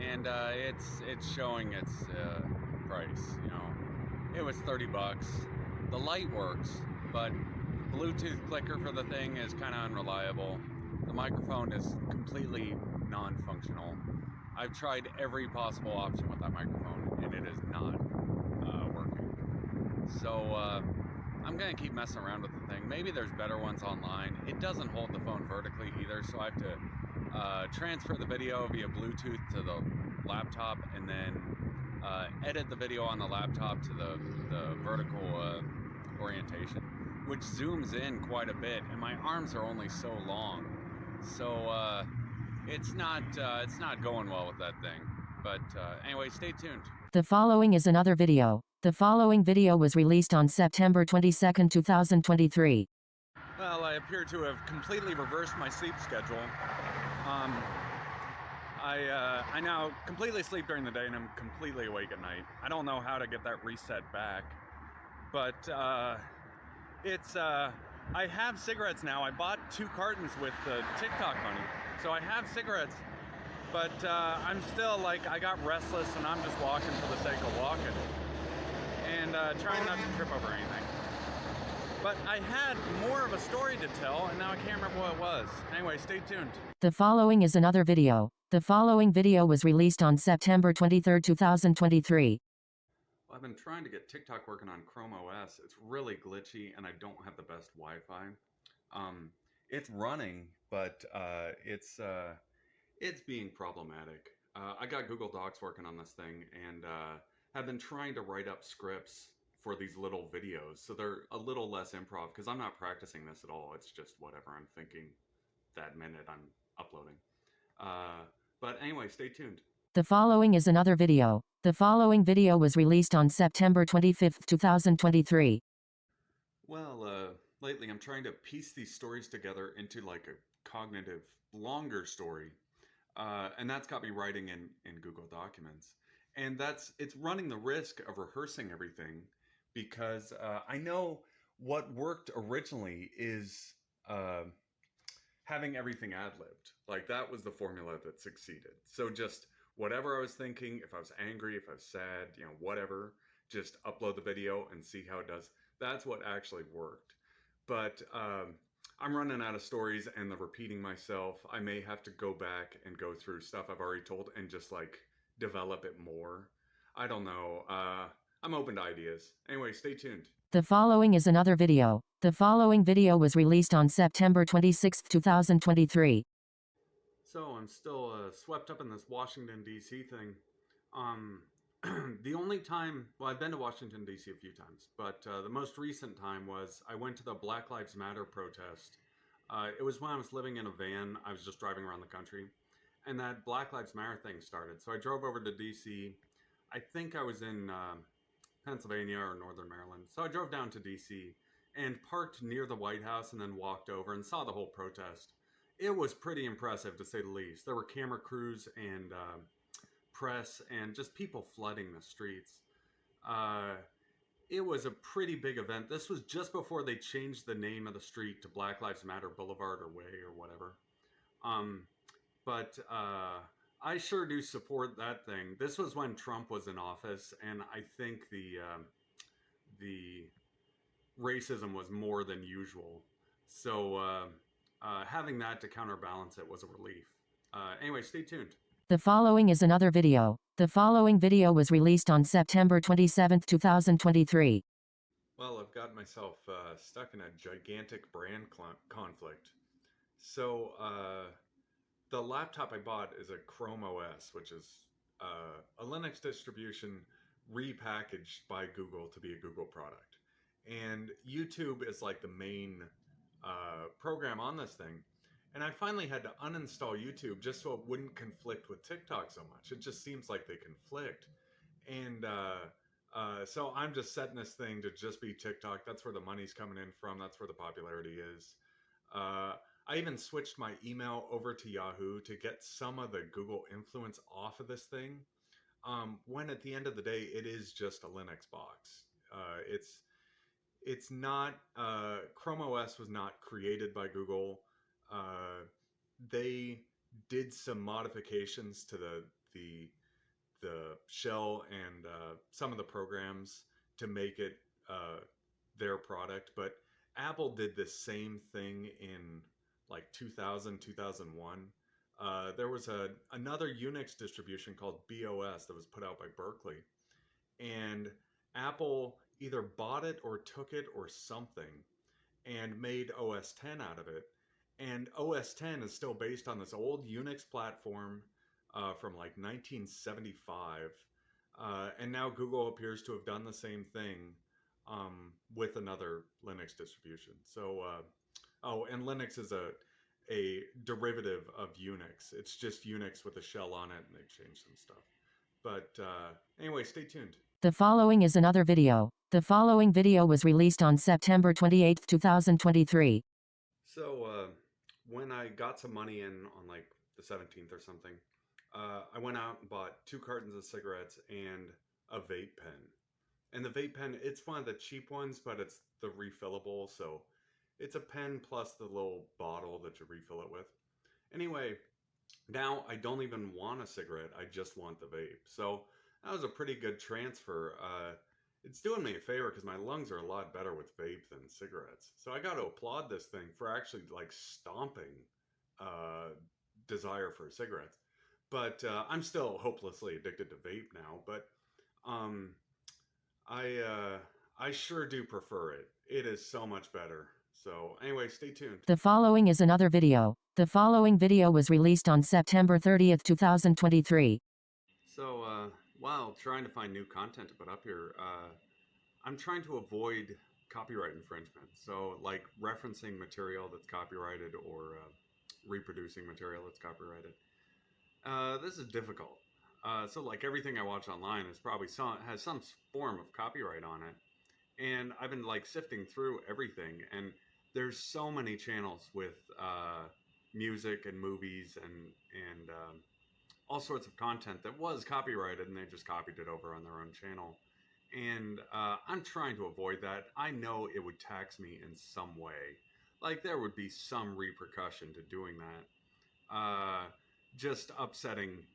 and it's showing its price. You know, it was $30. The light works, but Bluetooth clicker for the thing is kind of unreliable. The microphone is completely non-functional. I've tried every possible option with that microphone, and it is not working. So I'm gonna keep messing around with the thing. Maybe there's better ones online. It doesn't hold the phone vertically either, so I have to transfer the video via Bluetooth to the laptop and then edit the video on the laptop to the vertical orientation, which zooms in quite a bit, and my arms are only so long, so it's not going well with that thing. But anyway, stay tuned. The following is another video. The following video was released on September 22, 2023. Well, I appear to have completely reversed my sleep schedule. I now completely sleep during the day and I'm completely awake at night. I don't know how to get that reset back, but It's I have cigarettes now. I bought 2 cartons with the TikTok money, so I have cigarettes. But I'm still like, I got restless and I'm just walking for the sake of walking and trying not to trip over anything. But I had more of a story to tell and now I can't remember what it was. Anyway, stay tuned. The following is another video. The following video was released on September 23, 2023. Well, I've been trying to get TikTok working on Chrome OS. It's really glitchy and I don't have the best Wi-Fi. It's running, but it's being problematic. I got Google Docs working on this thing and have been trying to write up scripts for these little videos. So they're a little less improv because I'm not practicing this at all. It's just whatever I'm thinking that minute I'm uploading. But anyway, stay tuned. The following is another video. The following video was released on September 25, 2023. Well, lately I'm trying to piece these stories together into like a cognitive, longer story. And that's got me writing in Google Documents. And it's running the risk of rehearsing everything because I know what worked originally is having everything ad-libbed. Like that was the formula that succeeded. So just whatever I was thinking, if I was angry, if I was sad, whatever, just upload the video and see how it does. That's what actually worked. But I'm running out of stories and the repeating myself. I may have to go back and go through stuff I've already told and just like develop it more. I don't know. I'm open to ideas. Anyway, stay tuned. The following is another video. The following video was released on September 26, 2023. So I'm still swept up in this Washington, D.C. thing. The only time, well, I've been to Washington, D.C. a few times, but the most recent time was I went to the Black Lives Matter protest. It was when I was living in a van. I was just driving around the country, and that Black Lives Matter thing started. So I drove over to D.C. I think I was in Pennsylvania or Northern Maryland. So I drove down to D.C. and parked near the White House and then walked over and saw the whole protest. It was pretty impressive, to say the least. There were camera crews and press and just people flooding the streets. It was a pretty big event. This was just before they changed the name of the street to Black Lives Matter Boulevard or Way or whatever. But I sure do support that thing. This was when Trump was in office, and I think the racism was more than usual. So having that to counterbalance it was a relief. Anyway, stay tuned. The following is another video. The following video was released on September 27, 2023. Well, I've got myself stuck in a gigantic brand conflict. So the laptop I bought is a Chrome OS, which is a Linux distribution repackaged by Google to be a Google product. And YouTube is like the main program on this thing. And I finally had to uninstall YouTube just so it wouldn't conflict with TikTok so much. It just seems like they conflict. And so I'm just setting this thing to just be TikTok. That's where the money's coming in from. That's where the popularity is. I even switched my email over to Yahoo to get some of the Google influence off of this thing. When at the end of the day, it is just a Linux box. It's not, Chrome OS was not created by Google. They did some modifications to the shell and some of the programs to make it their product, but Apple did the same thing in like 2000, 2001. There was another Unix distribution called BOS that was put out by Berkeley, and Apple either bought it or took it or something and made OS 10 out of it. And OS 10 is still based on this old Unix platform from like 1975. And now Google appears to have done the same thing with another Linux distribution. So, and Linux is a derivative of Unix. It's just Unix with a shell on it, and they've changed some stuff. But anyway, stay tuned. The following is another video. The following video was released on September 28, 2023. So when I got some money in on like the 17th or something, I went out and bought 2 cartons of cigarettes and a vape pen. And the vape pen, it's one of the cheap ones, but it's the refillable, so it's a pen plus the little bottle that you refill it with. Anyway, now I don't even want a cigarette, I just want the vape. So that was a pretty good transfer. It's doing me a favor because my lungs are a lot better with vape than cigarettes. So I got to applaud this thing for actually like stomping uh, desire for cigarettes. But I'm still hopelessly addicted to vape now. But um, I I sure do prefer it. It is so much better. So anyway, stay tuned. The following is another video. The following video was released on September 30th, 2023. So while trying to find new content to put up here, I'm trying to avoid copyright infringement. So like referencing material that's copyrighted or reproducing material that's copyrighted. This is difficult. So like everything I watch online is probably has some form of copyright on it. And I've been like sifting through everything, and there's so many channels with music and movies and all sorts of content that was copyrighted, and they just copied it over on their own channel. And I'm trying to avoid that. I know it would tax me in some way. Like there would be some repercussion to doing that. Just upsetting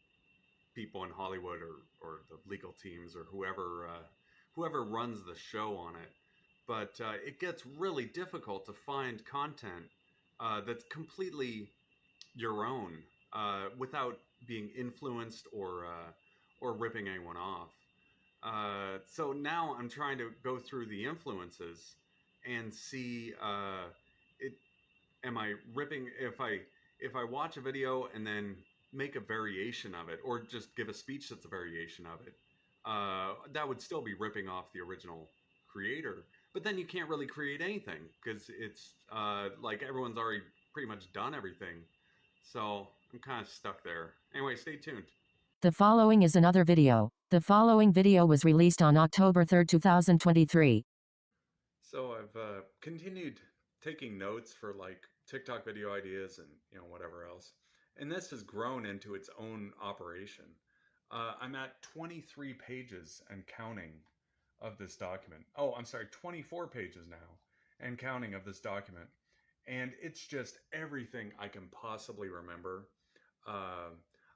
people in Hollywood or the legal teams or whoever runs the show on it. But it gets really difficult to find content that's completely your own without being influenced or ripping anyone off. So now I'm trying to go through the influences and see it. Am I ripping if I watch a video and then make a variation of it, or just give a speech that's a variation of it? That would still be ripping off the original creator. But then you can't really create anything because it's like everyone's already pretty much done everything. So I'm kind of stuck there. Anyway, stay tuned. The following is another video. The following video was released on October 3rd, 2023. So I've continued taking notes for like TikTok video ideas and whatever else, and this has grown into its own operation. I'm at 23 pages and counting of this document. Oh, I'm sorry, 24 pages now and counting of this document, and it's just everything I can possibly remember. Uh,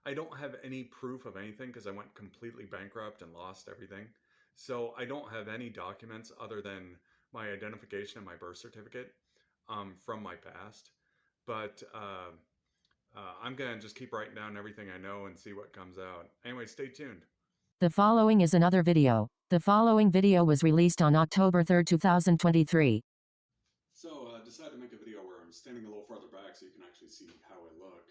I don't have any proof of anything because I went completely bankrupt and lost everything. So I don't have any documents other than my identification and my birth certificate from my past. But I'm going to just keep writing down everything I know and see what comes out. Anyway, stay tuned. The following is another video. The following video was released on October 3rd, 2023. So I decided to make a video where I'm standing a little farther back so you can actually see how I look.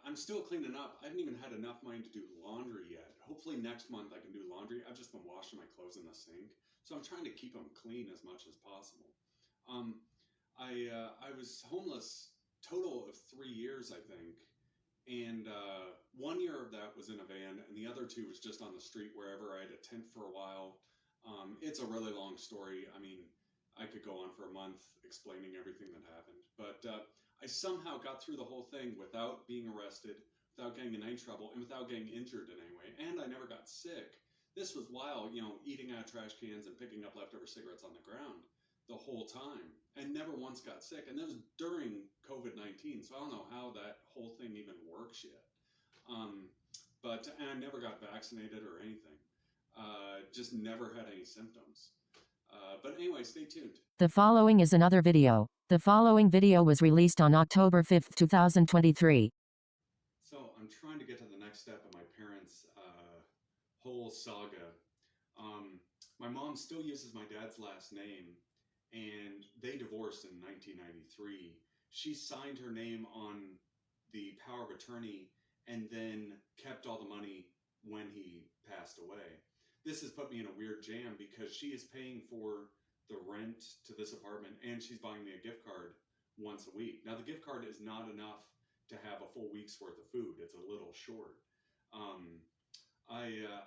I'm still cleaning up. I haven't even had enough money to do laundry yet. Hopefully next month I can do laundry. I've just been washing my clothes in the sink, so I'm trying to keep them clean as much as possible. I was homeless total of 3 years, I think, and 1 year of that was in a van, and the other 2 was just on the street wherever. I had a tent for a while. It's a really long story. I mean, I could go on for a month explaining everything that happened, but I somehow got through the whole thing without being arrested, without getting in any trouble, and without getting injured in any way. And I never got sick. This was while, eating out of trash cans and picking up leftover cigarettes on the ground the whole time, and never once got sick. And that was during COVID-19, so I don't know how that whole thing even works yet. And I never got vaccinated or anything. Just never had any symptoms. But anyway, stay tuned. The following is another video. The following video was released on October 5th, 2023. So I'm trying to get to the next step of my parents' whole saga. My mom still uses my dad's last name, and they divorced in 1993. She signed her name on the power of attorney and then kept all the money when he passed away. This has put me in a weird jam because she is paying for the rent to this apartment and she's buying me a gift card once a week. Now the gift card is not enough to have a full week's worth of food. It's a little short.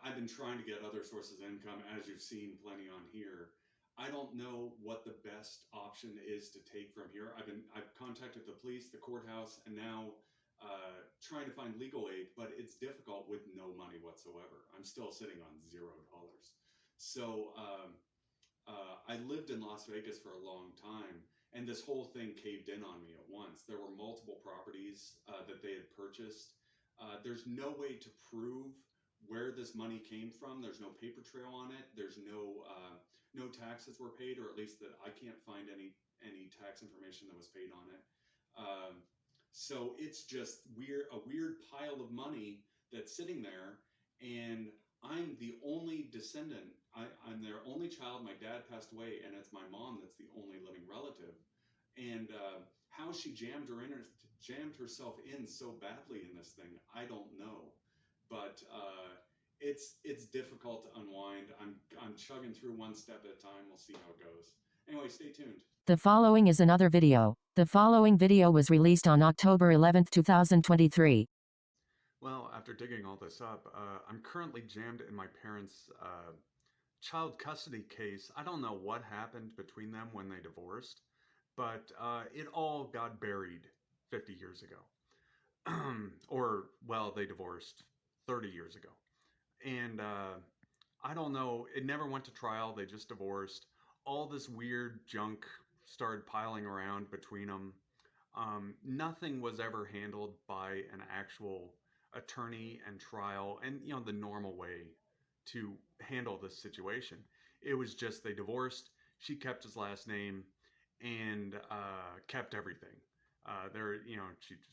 I've been trying to get other sources of income, as you've seen plenty on here. I don't know what the best option is to take from here. I've contacted the police, the courthouse, and now trying to find legal aid, but it's difficult with no money whatsoever. I'm still sitting on $0. So I lived in Las Vegas for a long time, and this whole thing caved in on me at once. There were multiple properties that they had purchased. There's no way to prove where this money came from. There's no paper trail on it. There's no taxes were paid, or at least that I can't find any tax information that was paid on it. So it's just a weird pile of money that's sitting there, and I'm the only descendant. I'm their only child. My dad passed away, and it's my mom that's the only living relative. And how she jammed herself in so badly in this thing, I don't know. But it's difficult to unwind. I'm chugging through one step at a time. We'll see how it goes. Anyway, stay tuned. The following is another video. The following video was released on October 11th, 2023. Well, after digging all this up, I'm currently jammed in my parents' child custody case. I don't know what happened between them when they divorced, but it all got buried 50 years ago. Or, well, they divorced 30 years ago. And I don't know, it never went to trial. They just divorced. All this weird junk started piling around between them. Nothing was ever handled by an actual attorney and trial and, you know, the normal way to handle this situation. It was just they divorced. She kept his last name and kept everything. She just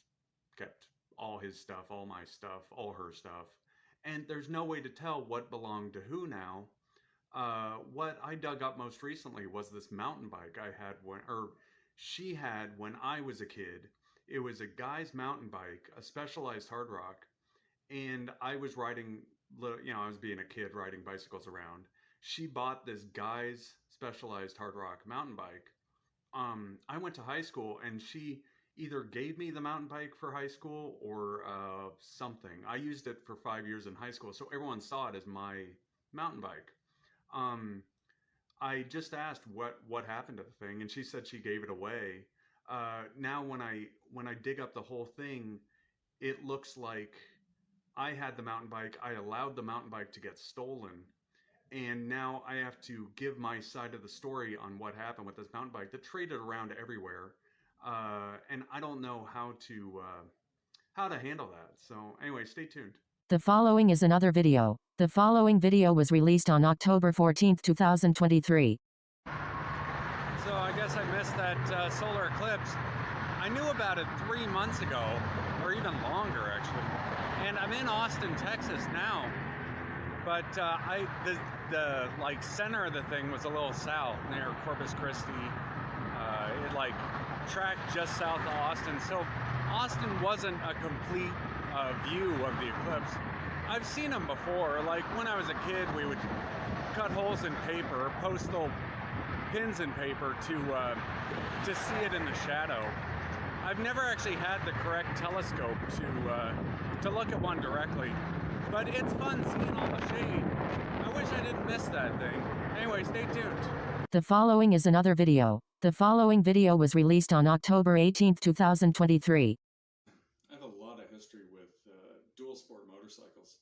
kept all his stuff, all my stuff, all her stuff. And there's no way to tell what belonged to who now. What I dug up most recently was this mountain bike I had she had when I was a kid. It was a guy's mountain bike, a Specialized hard rock, and I was riding, I was being a kid riding bicycles around. She bought this guy's Specialized hard rock mountain bike. I went to high school, and she either gave me the mountain bike for high school or something. I used it for 5 years in high school, so everyone saw it as my mountain bike. I just asked what happened to the thing, and she said she gave it away. Now when I dig up the whole thing, it looks like I had the mountain bike. I allowed the mountain bike to get stolen, and now I have to give my side of the story on what happened with this mountain bike that traded around everywhere, and I don't know how to handle that. So anyway, stay tuned. The following is another video. The following video was released on October 14th, 2023. So I guess I missed that solar eclipse. I knew about it 3 months ago, or even longer actually. And I'm in Austin, Texas now. But the like center of the thing was a little south near Corpus Christi. It like tracked just south of Austin. So Austin wasn't a complete view of the eclipse. I've seen them before. Like when I was a kid, we would cut holes in paper, post little pins in paper to see it in the shadow. I've never actually had the correct telescope to look at one directly, but it's fun seeing all the shade. I wish I didn't miss that thing. Anyway, stay tuned. The following is another video. The following video was released on October 18th, 2023. I have a lot of history with dual sport motorcycles.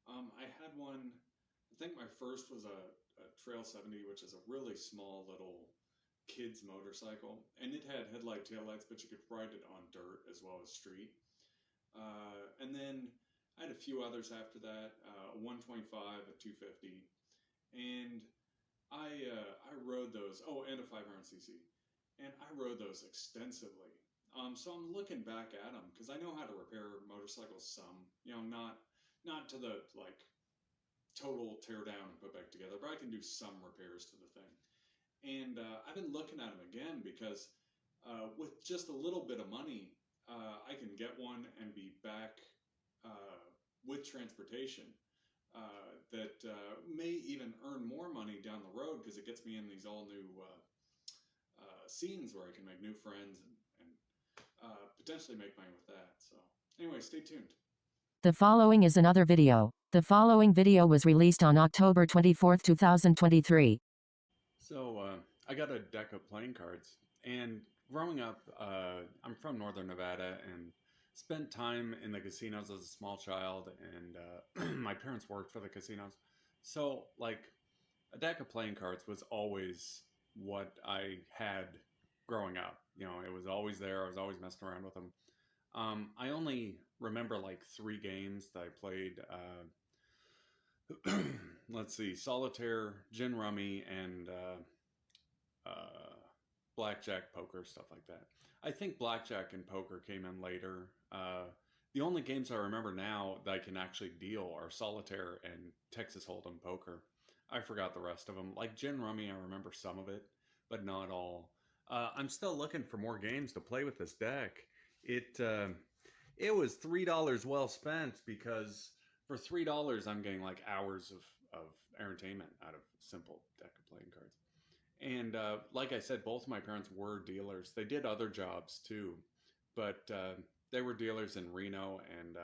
I had one, I think my first was a Trail 70, which is a really small little kid's motorcycle. And it had headlight, taillights, but you could ride it on dirt as well as street. And then I had a few others after that, a 125, a 250. And I rode those, and a 500cc. And I rode those extensively. So I'm looking back at them because I know how to repair motorcycles some, not to the like total tear down and put back together, but I can do some repairs to the thing. And I've been looking at them again because with just a little bit of money, I can get one and be back with transportation that may even earn more money down the road because it gets me in these all new scenes where I can make new friends and potentially make money with that. So anyway, stay tuned. The following is another video. The following video was released on October 24th, 2023. So I got a deck of playing cards, and growing up, I'm from Northern Nevada, and spent time in the casinos as a small child, and my parents worked for the casinos. So, like, a deck of playing cards was always what I had growing up. You know, it was always there. I was always messing around with them. I only remember like 3 games that I played. Let's see, solitaire, gin rummy, and blackjack, poker, stuff like that. I think blackjack and poker came in later. The only games I remember now that I can actually deal are solitaire and Texas Hold'em poker. I forgot the rest of them. Like gin rummy, I remember some of it, but not all. I'm still looking for more games to play with this deck. It was $3 well spent because for $3 I'm getting like hours of entertainment out of a simple deck of playing cards. And like I said, both my parents were dealers. They did other jobs too, but they were dealers in Reno and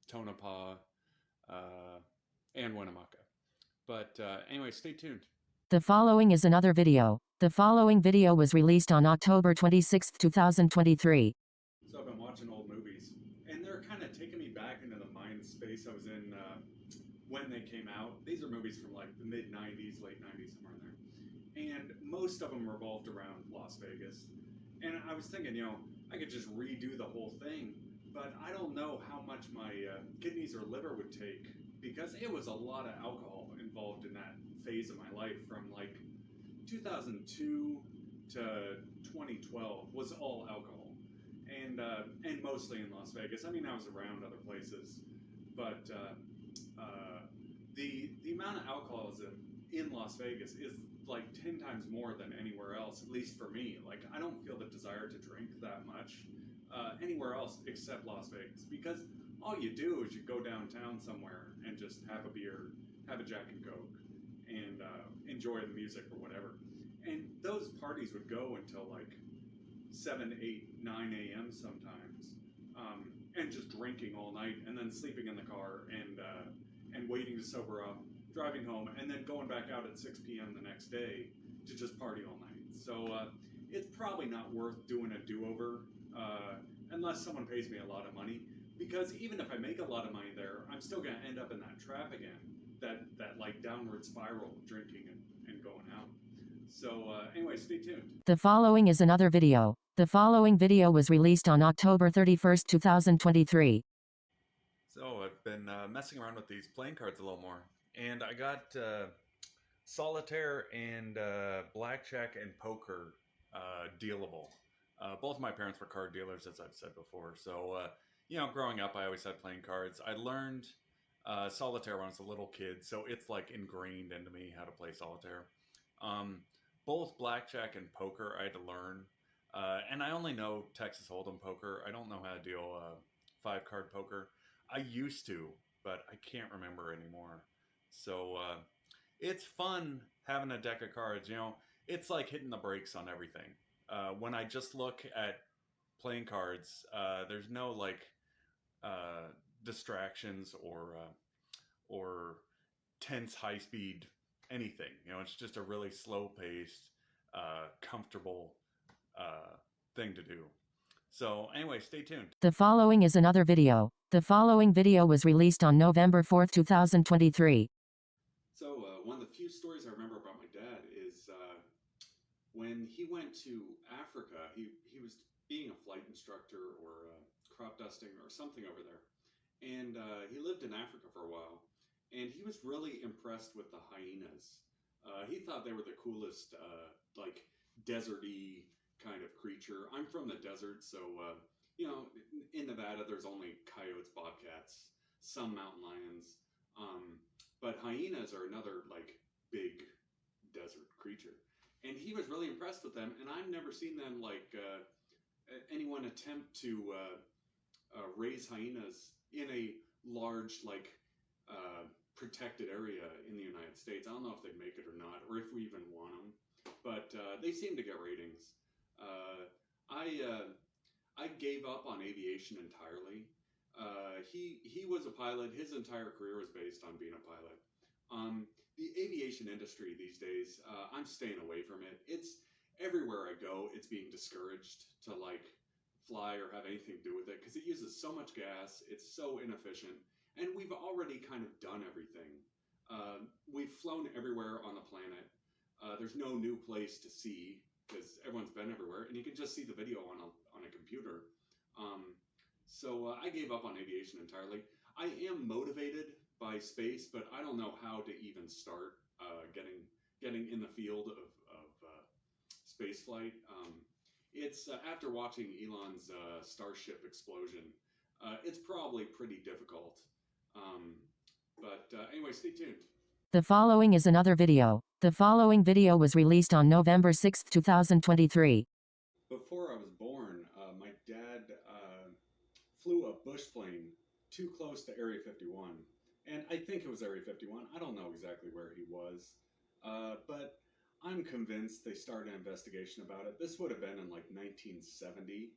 Tonopah and Winnemucca. But anyway, stay tuned. The following is another video. The following video was released on October 26, 2023. So I've been watching old movies, and they're kind of taking me back into the mind space I was in when they came out. These are movies from like the mid 90s, late 90s, somewhere in there. And most of them revolved around Las Vegas. And I was thinking, you know, I could just redo the whole thing, but I don't know how much my kidneys or liver would take because it was a lot of alcohol involved in that phase of my life from like 2002 to 2012 was all alcohol, and mostly in Las Vegas. I mean, I was around other places, but the amount of alcoholism in Las Vegas is like 10 times more than anywhere else, at least for me. Like, I don't feel the desire to drink that much anywhere else except Las Vegas, because all you do is you go downtown somewhere and just have a beer, have a Jack and Coke, and enjoy the music or whatever. And those parties would go until like 7, 8, 9 a.m. sometimes, and just drinking all night, and then sleeping in the car, and waiting to sober up, driving home, and then going back out at 6 p.m. the next day to just party all night. So it's probably not worth doing a do-over unless someone pays me a lot of money, because even if I make a lot of money there, I'm still going to end up in that trap again, that like downward spiral of drinking and going out. So anyway, stay tuned. The following is another video. The following video was released on October 31, 2023. So I've been messing around with these playing cards a little more, and I got solitaire and blackjack and poker dealable. Both of my parents were card dealers, as I've said before. So you know, growing up, I always had playing cards. I learned solitaire when I was a little kid, so it's like ingrained into me how to play solitaire. Both blackjack and poker I had to learn, and I only know Texas Hold'em poker. I don't know how to deal 5-card poker. I used to, but I can't remember anymore. So it's fun having a deck of cards. You know, it's like hitting the brakes on everything. When I just look at playing cards, there's no like distractions or tense high speed anything. You know, it's just a really slow paced, comfortable thing to do. So anyway, stay tuned. The following is another video. The following video was released on November 4, 2023. So one of the few stories I remember about my dad is when he went to Africa, he was being a flight instructor or crop dusting or something over there. And he lived in Africa for a while. And he was really impressed with the hyenas. He thought they were the coolest, like, deserty kind of creature. I'm from the desert, so, you know, in Nevada, there's only coyotes, bobcats, some mountain lions. But hyenas are another, like, big desert creature. And he was really impressed with them, and I've never seen them, like, anyone attempt to raise hyenas in a large, like, protected area in the United States. I don't know if they'd make it or not, or if we even want them, but they seem to get ratings. I gave up on aviation entirely. He was a pilot. His entire career was based on being a pilot. The aviation industry these days, I'm staying away from it. It's everywhere I go. It's being discouraged to like fly or have anything to do with it because it uses so much gas. It's so inefficient, and we've already kind of done everything. We've flown everywhere on the planet. There's no new place to see because everyone's been everywhere, and you can just see the video on a computer. So I gave up on aviation entirely. I am motivated by space, but I don't know how to even start getting in the field of space flight. It's after watching Elon's Starship explosion, it's probably pretty difficult. But anyway, stay tuned. The following is another video. The following video was released on November 6, 2023. Before I was born, my dad flew a bush plane too close to Area 51. And I think it was Area 51. I don't know exactly where he was. But I'm convinced they started an investigation about it. This would have been in like 1970.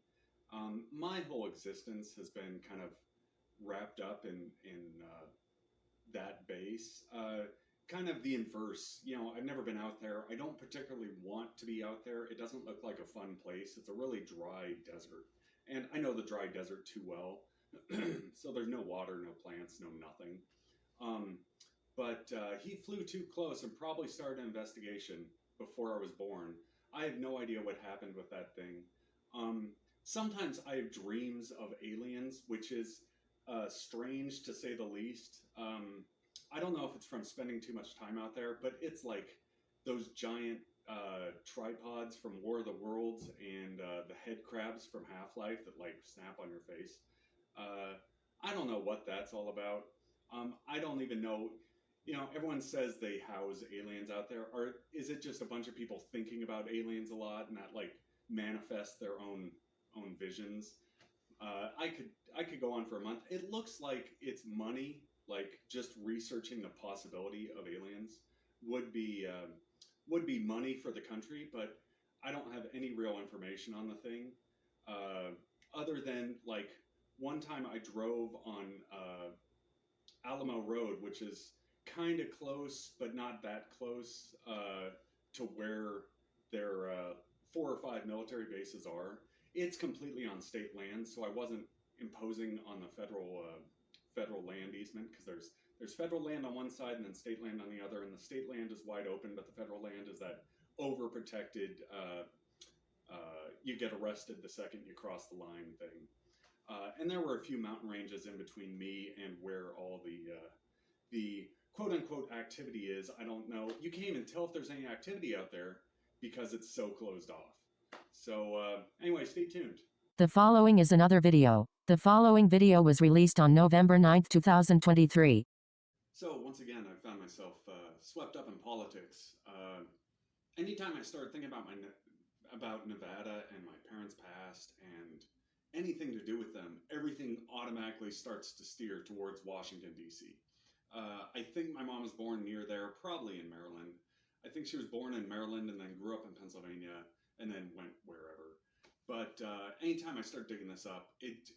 My whole existence has been kind of wrapped up in that base. Kind of the inverse. You know, I've never been out there. I don't particularly want to be out there. It doesn't look like a fun place. It's a really dry desert. And I know the dry desert too well. So there's no water, no plants, no nothing. But he flew too close and probably started an investigation before I was born. I have no idea what happened with that thing. Sometimes I have dreams of aliens, which is strange to say the least. I don't know if it's from spending too much time out there, but it's like those giant tripods from War of the Worlds and the head crabs from Half-Life that like snap on your face. I don't know what that's all about. I don't even know. You know, everyone says they house aliens out there. Or is it just a bunch of people thinking about aliens a lot and that like manifest their own visions? I could go on for a month. It looks like it's money. Like just researching the possibility of aliens would be money for the country, but I don't have any real information on the thing, other than like one time I drove on Alamo Road, which is kind of close, but not that close to where their 4 or 5 military bases are. It's completely on state land, so I wasn't imposing on the federal land easement because there's federal land on one side and then state land on the other, and the state land is wide open, but the federal land is that overprotected. You get arrested the second you cross the line thing. And there were a few mountain ranges in between me and where all the quote unquote activity is. I don't know. You can't even tell if there's any activity out there because it's so closed off. So anyway, stay tuned. The following is another video. The following video was released on November 9, 2023. So once again, I found myself swept up in politics. Anytime I start thinking about Nevada and my parents' past and anything to do with them, everything automatically starts to steer towards Washington, D.C. I think my mom was born near there, probably in Maryland. I think she was born in Maryland and then grew up in Pennsylvania and then went wherever. But anytime I start digging this up,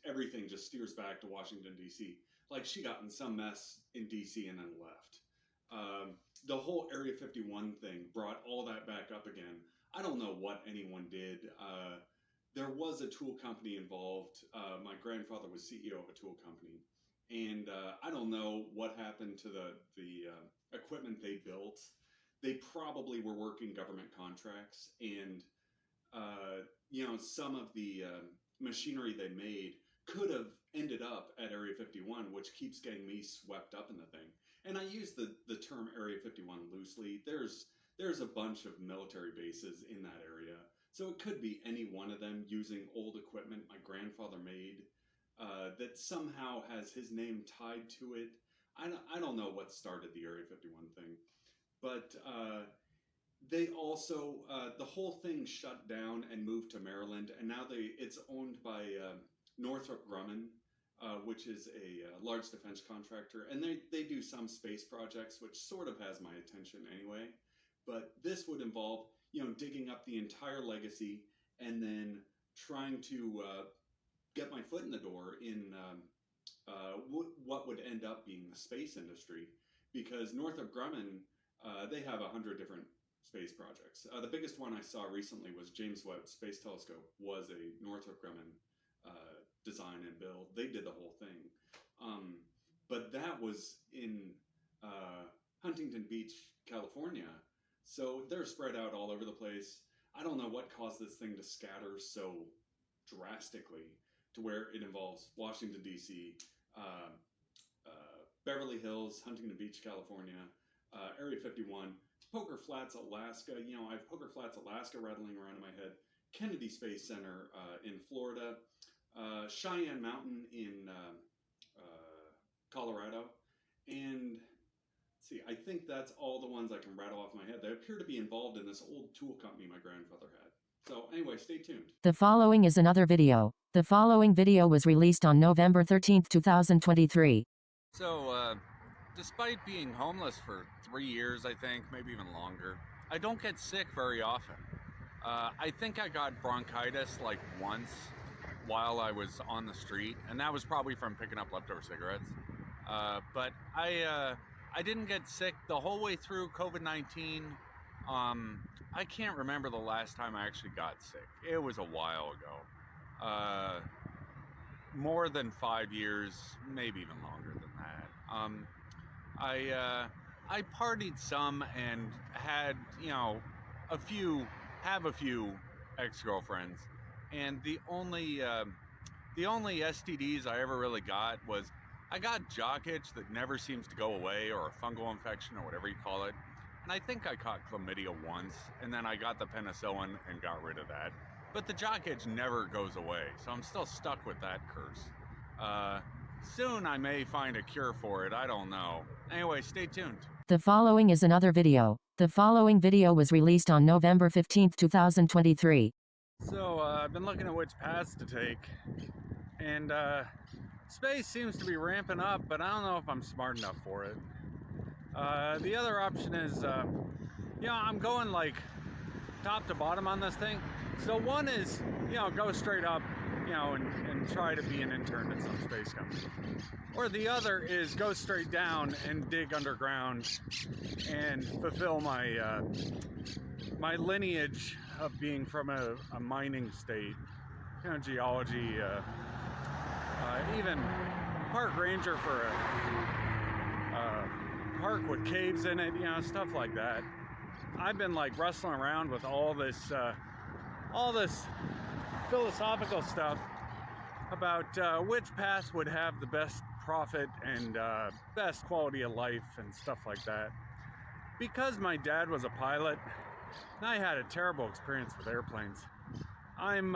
everything just steers back to Washington, D.C. Like she got in some mess in D.C. and then left. The whole Area 51 thing brought all that back up again. I don't know what anyone did. There was a tool company involved. My grandfather was CEO of a tool company. And I don't know what happened to the equipment they built. They probably were working government contracts, and some of the machinery they made could have ended up at Area 51, which keeps getting me swept up in the thing. And I use the term Area 51 loosely. There's a bunch of military bases in that area, so it could be any one of them using old equipment my grandfather made. That somehow has his name tied to it. I don't know what started the Area 51 thing, but they also the whole thing shut down and moved to Maryland, and now it's owned by Northrop Grumman, which is a large defense contractor, and they do some space projects, which sort of has my attention anyway. But this would involve digging up the entire legacy and then trying to get my foot in the door in what would end up being the space industry, because Northrop Grumman, they have 100 different space projects. The biggest one I saw recently was James Webb Space Telescope was a Northrop Grumman design and build. They did the whole thing. But that was in Huntington Beach, California. So they're spread out all over the place. I don't know what caused this thing to scatter so drastically to where it involves Washington, D.C., Beverly Hills, Huntington Beach, California, Area 51, Poker Flats, Alaska. You know, I have Poker Flats, Alaska rattling around in my head, Kennedy Space Center in Florida, Cheyenne Mountain in Colorado, and see, I think that's all the ones I can rattle off my head. They appear to be involved in this old tool company my grandfather had. So anyway, stay tuned. The following is another video. The following video was released on November 13th, 2023. So, despite being homeless for 3 years, I think, maybe even longer, I don't get sick very often. I think I got bronchitis like once while I was on the street, and that was probably from picking up leftover cigarettes. But I didn't get sick the whole way through COVID-19. I can't remember the last time I actually got sick. It was a while ago. More than 5 years, maybe even longer than that. I partied some and had, you know, a few ex-girlfriends, and the only STDs I ever really got was I got jock itch that never seems to go away, or a fungal infection, or whatever you call it. And I think I caught chlamydia once, and then I got the penicillin and got rid of that. But the jock itch never goes away, so I'm still stuck with that curse. Soon I may find a cure for it, I don't know. Anyway, stay tuned. The following is another video. The following video was released on November 15th, 2023. So I've been looking at which paths to take, and space seems to be ramping up, but I don't know if I'm smart enough for it. The other option is, you know, I'm going like top to bottom on this thing. So one is, you know, go straight up, you know, and try to be an intern at some space company. Or the other is go straight down and dig underground and fulfill my my lineage of being from a mining state. You know, geology, even park ranger for a park with caves in it, you know, stuff like that. I've been like wrestling around with all this philosophical stuff about which path would have the best profit and best quality of life and stuff like that. Because my dad was a pilot and I had a terrible experience with airplanes, I'm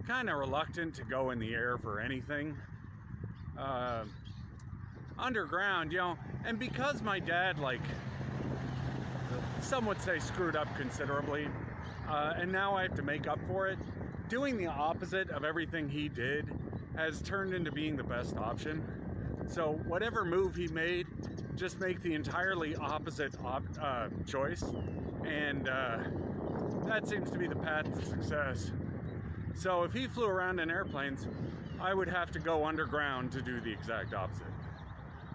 kind of reluctant to go in the air for anything. Underground, you know, and because my dad, like, some would say screwed up considerably, and now I have to make up for it, doing the opposite of everything he did has turned into being the best option. So whatever move he made, just make the entirely opposite choice, and that seems to be the path to success. So if he flew around in airplanes, I would have to go underground to do the exact opposite.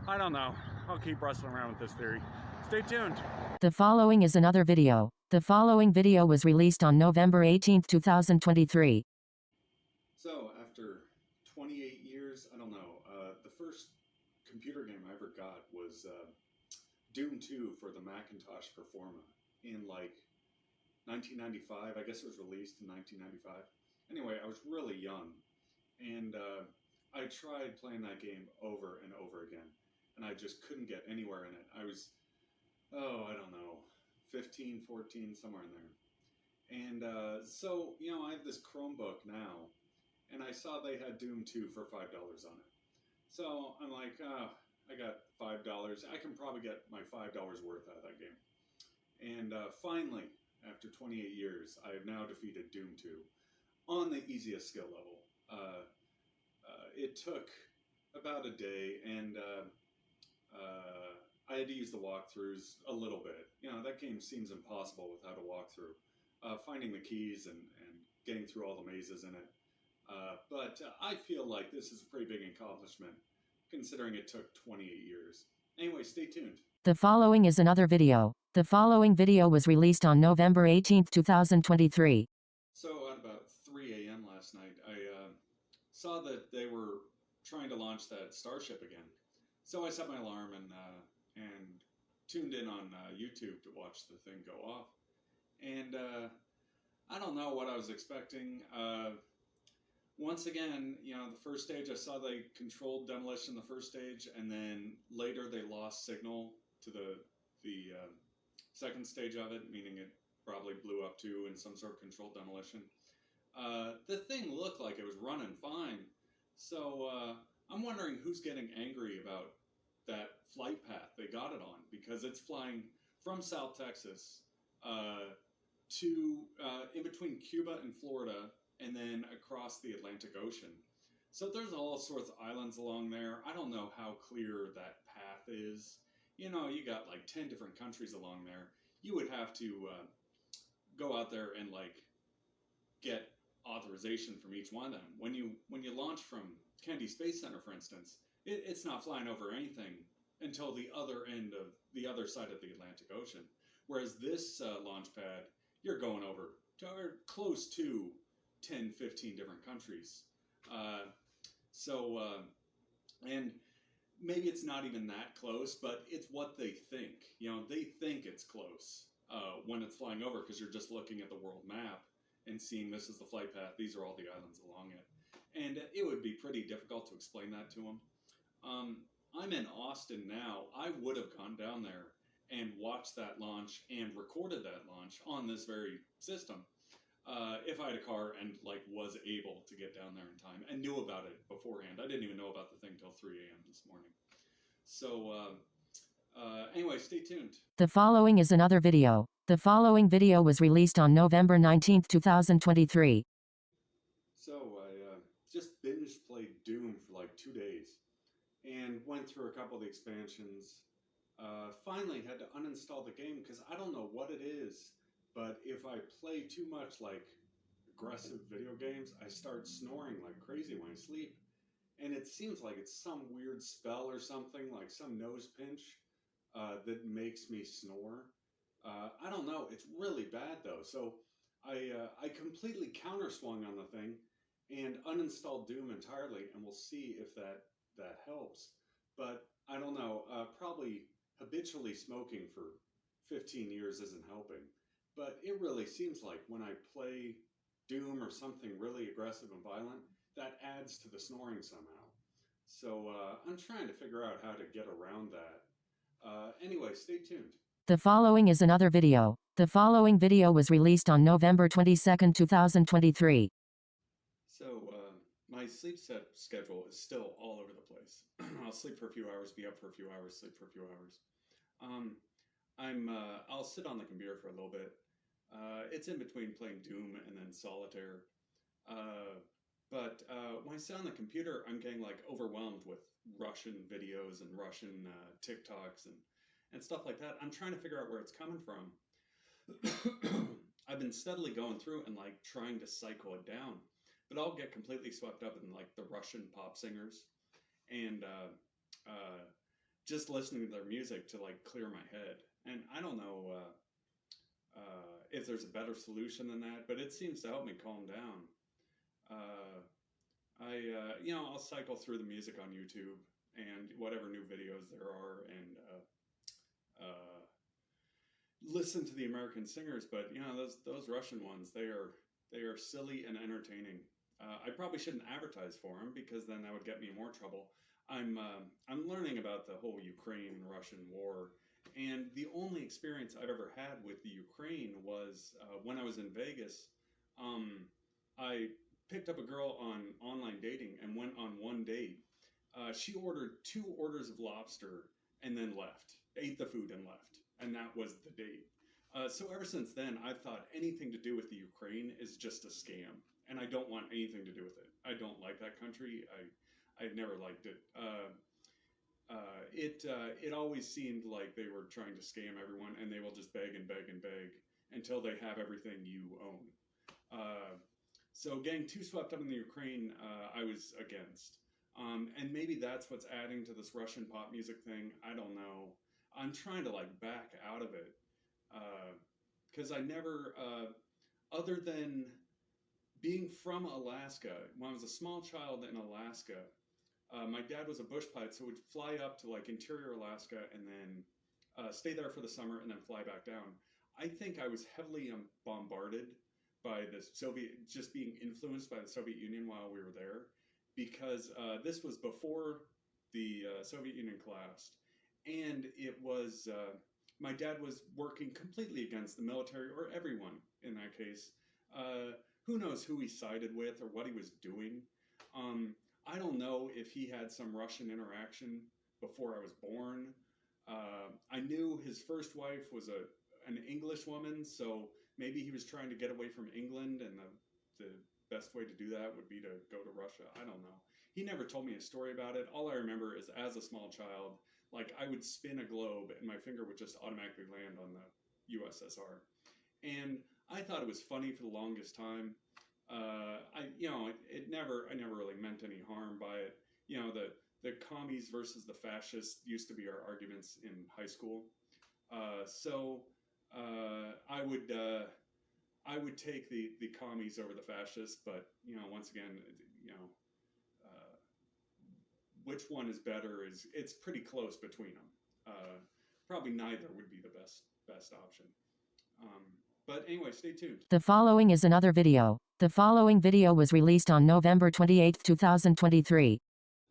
I don't know. I'll keep wrestling around with this theory. Stay tuned. The following is another video. The following video was released on November 18th, 2023. So after 28 years, I don't know, the first computer game I ever got was Doom 2 for the Macintosh Performa in like 1995. I guess it was released in 1995. Anyway, I was really young, and I tried playing that game over and over again, and I just couldn't get anywhere in it. I was, I don't know, 15, 14, somewhere in there. And so, you know, I have this Chromebook now, and I saw they had Doom 2 for $5 on it. So I'm like, I got $5. I can probably get my $5 worth out of that game. And finally, after 28 years, I have now defeated Doom 2 on the easiest skill level. It took about a day, and I had to use the walkthroughs a little bit. You know, that game seems impossible without a walkthrough. Finding the keys and getting through all the mazes in it. But I feel like this is a pretty big accomplishment, considering it took 28 years. Anyway, stay tuned. The following is another video. The following video was released on November 18th, 2023. So at about 3 a.m. last night, I saw that they were trying to launch that Starship again. So I set my alarm and tuned in on YouTube to watch the thing go off. And I don't know what I was expecting. Once again, the first stage I saw they controlled demolition the first stage, and then later they lost signal to the second stage of it, meaning it probably blew up too in some sort of controlled demolition. The thing looked like it was running fine, so I'm wondering who's getting angry about that flight path they got it on, because it's flying from South Texas to in between Cuba and Florida, and then across the Atlantic Ocean. So there's all sorts of islands along there. I don't know how clear that path is. You got like 10 different countries along there. You would have to go out there and like get authorization from each one of them. When you launch from Kennedy Space Center, for instance, it's not flying over anything until the other end of the other side of the Atlantic Ocean. Whereas this launch pad, you're going over to or close to 10, 15 different countries. And maybe it's not even that close, but it's what they think. They think it's close when it's flying over, because you're just looking at the world map and seeing this is the flight path. These are all the islands along it. And it would be pretty difficult to explain that to them. I'm in Austin now. I would have gone down there and watched that launch and recorded that launch on this very system if I had a car and was able to get down there in time and knew about it beforehand. I didn't even know about the thing till 3 a.m. this morning. So anyway, stay tuned. The following is another video. The following video was released on November 19, 2023. So I just binge played Doom for like 2 days and went through a couple of the expansions. Finally had to uninstall the game because I don't know what it is, but if I play too much aggressive video games, I start snoring like crazy when I sleep. And it seems like it's some weird spell or something, like some nose pinch that makes me snore. I don't know. It's really bad though. So I completely counterswung on the thing and uninstalled Doom entirely, and we'll see if that helps. But I don't know. Probably habitually smoking for 15 years isn't helping. But it really seems like when I play Doom or something really aggressive and violent, that adds to the snoring somehow. So I'm trying to figure out how to get around that. Anyway, stay tuned. The following is another video. The following video was released on November 22, 2023. So my sleep schedule is still all over the place. I'll sleep for a few hours, be up for a few hours, sleep for a few hours. I'll sit on the computer for a little bit. It's in between playing Doom and then Solitaire. But when I sit on the computer, I'm getting overwhelmed with Russian videos and Russian TikToks and stuff like that. I'm trying to figure out where it's coming from. I've been steadily going through and trying to cycle it down, but I'll get completely swept up in the Russian pop singers and just listening to their music to clear my head. And I don't know if there's a better solution than that, but it seems to help me calm down. I'll cycle through the music on YouTube and whatever new videos there are, and listen to the American singers. But those Russian ones, they are silly and entertaining. I probably shouldn't advertise for them, because then that would get me in more trouble. I'm learning about the whole Ukraine-Russian war, and the only experience I've ever had with the Ukraine was when I was in Vegas. I picked up a girl on online dating and went on one date. She ordered 2 orders of lobster and then left, ate the food and left, and that was the date. So ever since then, I've thought anything to do with the Ukraine is just a scam, and I don't want anything to do with it. I don't like that country. I've never liked it. It always seemed like they were trying to scam everyone, and they will just beg and beg and beg until they have everything you own. So getting too swept up in the Ukraine, I was against. And maybe that's what's adding to this Russian pop music thing. I don't know. I'm trying to back out of it. Because I never, other than being from Alaska, when I was a small child in Alaska, my dad was a bush pilot, so would fly up to like interior Alaska and then stay there for the summer and then fly back down. I think I was heavily bombarded by the Soviet, just being influenced by the Soviet Union while we were there, because this was before the Soviet Union collapsed, and it was my dad was working completely against the military or everyone in that case. Who knows who he sided with or what he was doing? Um, I don't know if he had some Russian interaction before I was born. I knew his first wife was an English woman, so maybe he was trying to get away from England, and the best way to do that would be to go to Russia. I don't know. He never told me a story about it. All I remember is as a small child, like I would spin a globe and my finger would just automatically land on the USSR. And I thought it was funny for the longest time. I never really meant any harm by it. The commies versus the fascists used to be our arguments in high school. So I would take the commies over the fascists, but once again, uh, which one is better is it's pretty close between them. Probably neither would be the best option. Um, but anyway, stay tuned. The following is another video. The following video was released on November 28, 2023.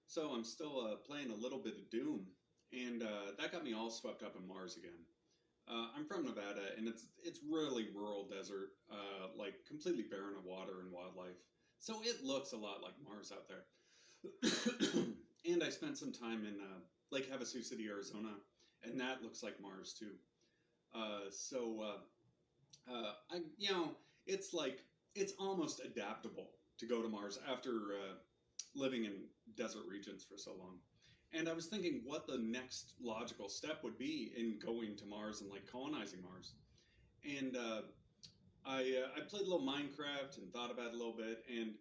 So I'm still playing a little bit of Doom, and that got me all swept up in Mars again. I'm from Nevada, and it's really rural desert, like completely barren of water and wildlife. So it looks a lot like Mars out there. And I spent some time in Lake Havasu City, Arizona, and that looks like Mars too. It's like it's almost adaptable to go to Mars after living in desert regions for so long. And I was thinking what the next logical step would be in going to Mars and like colonizing Mars. And I played a little Minecraft and thought about it a little bit. And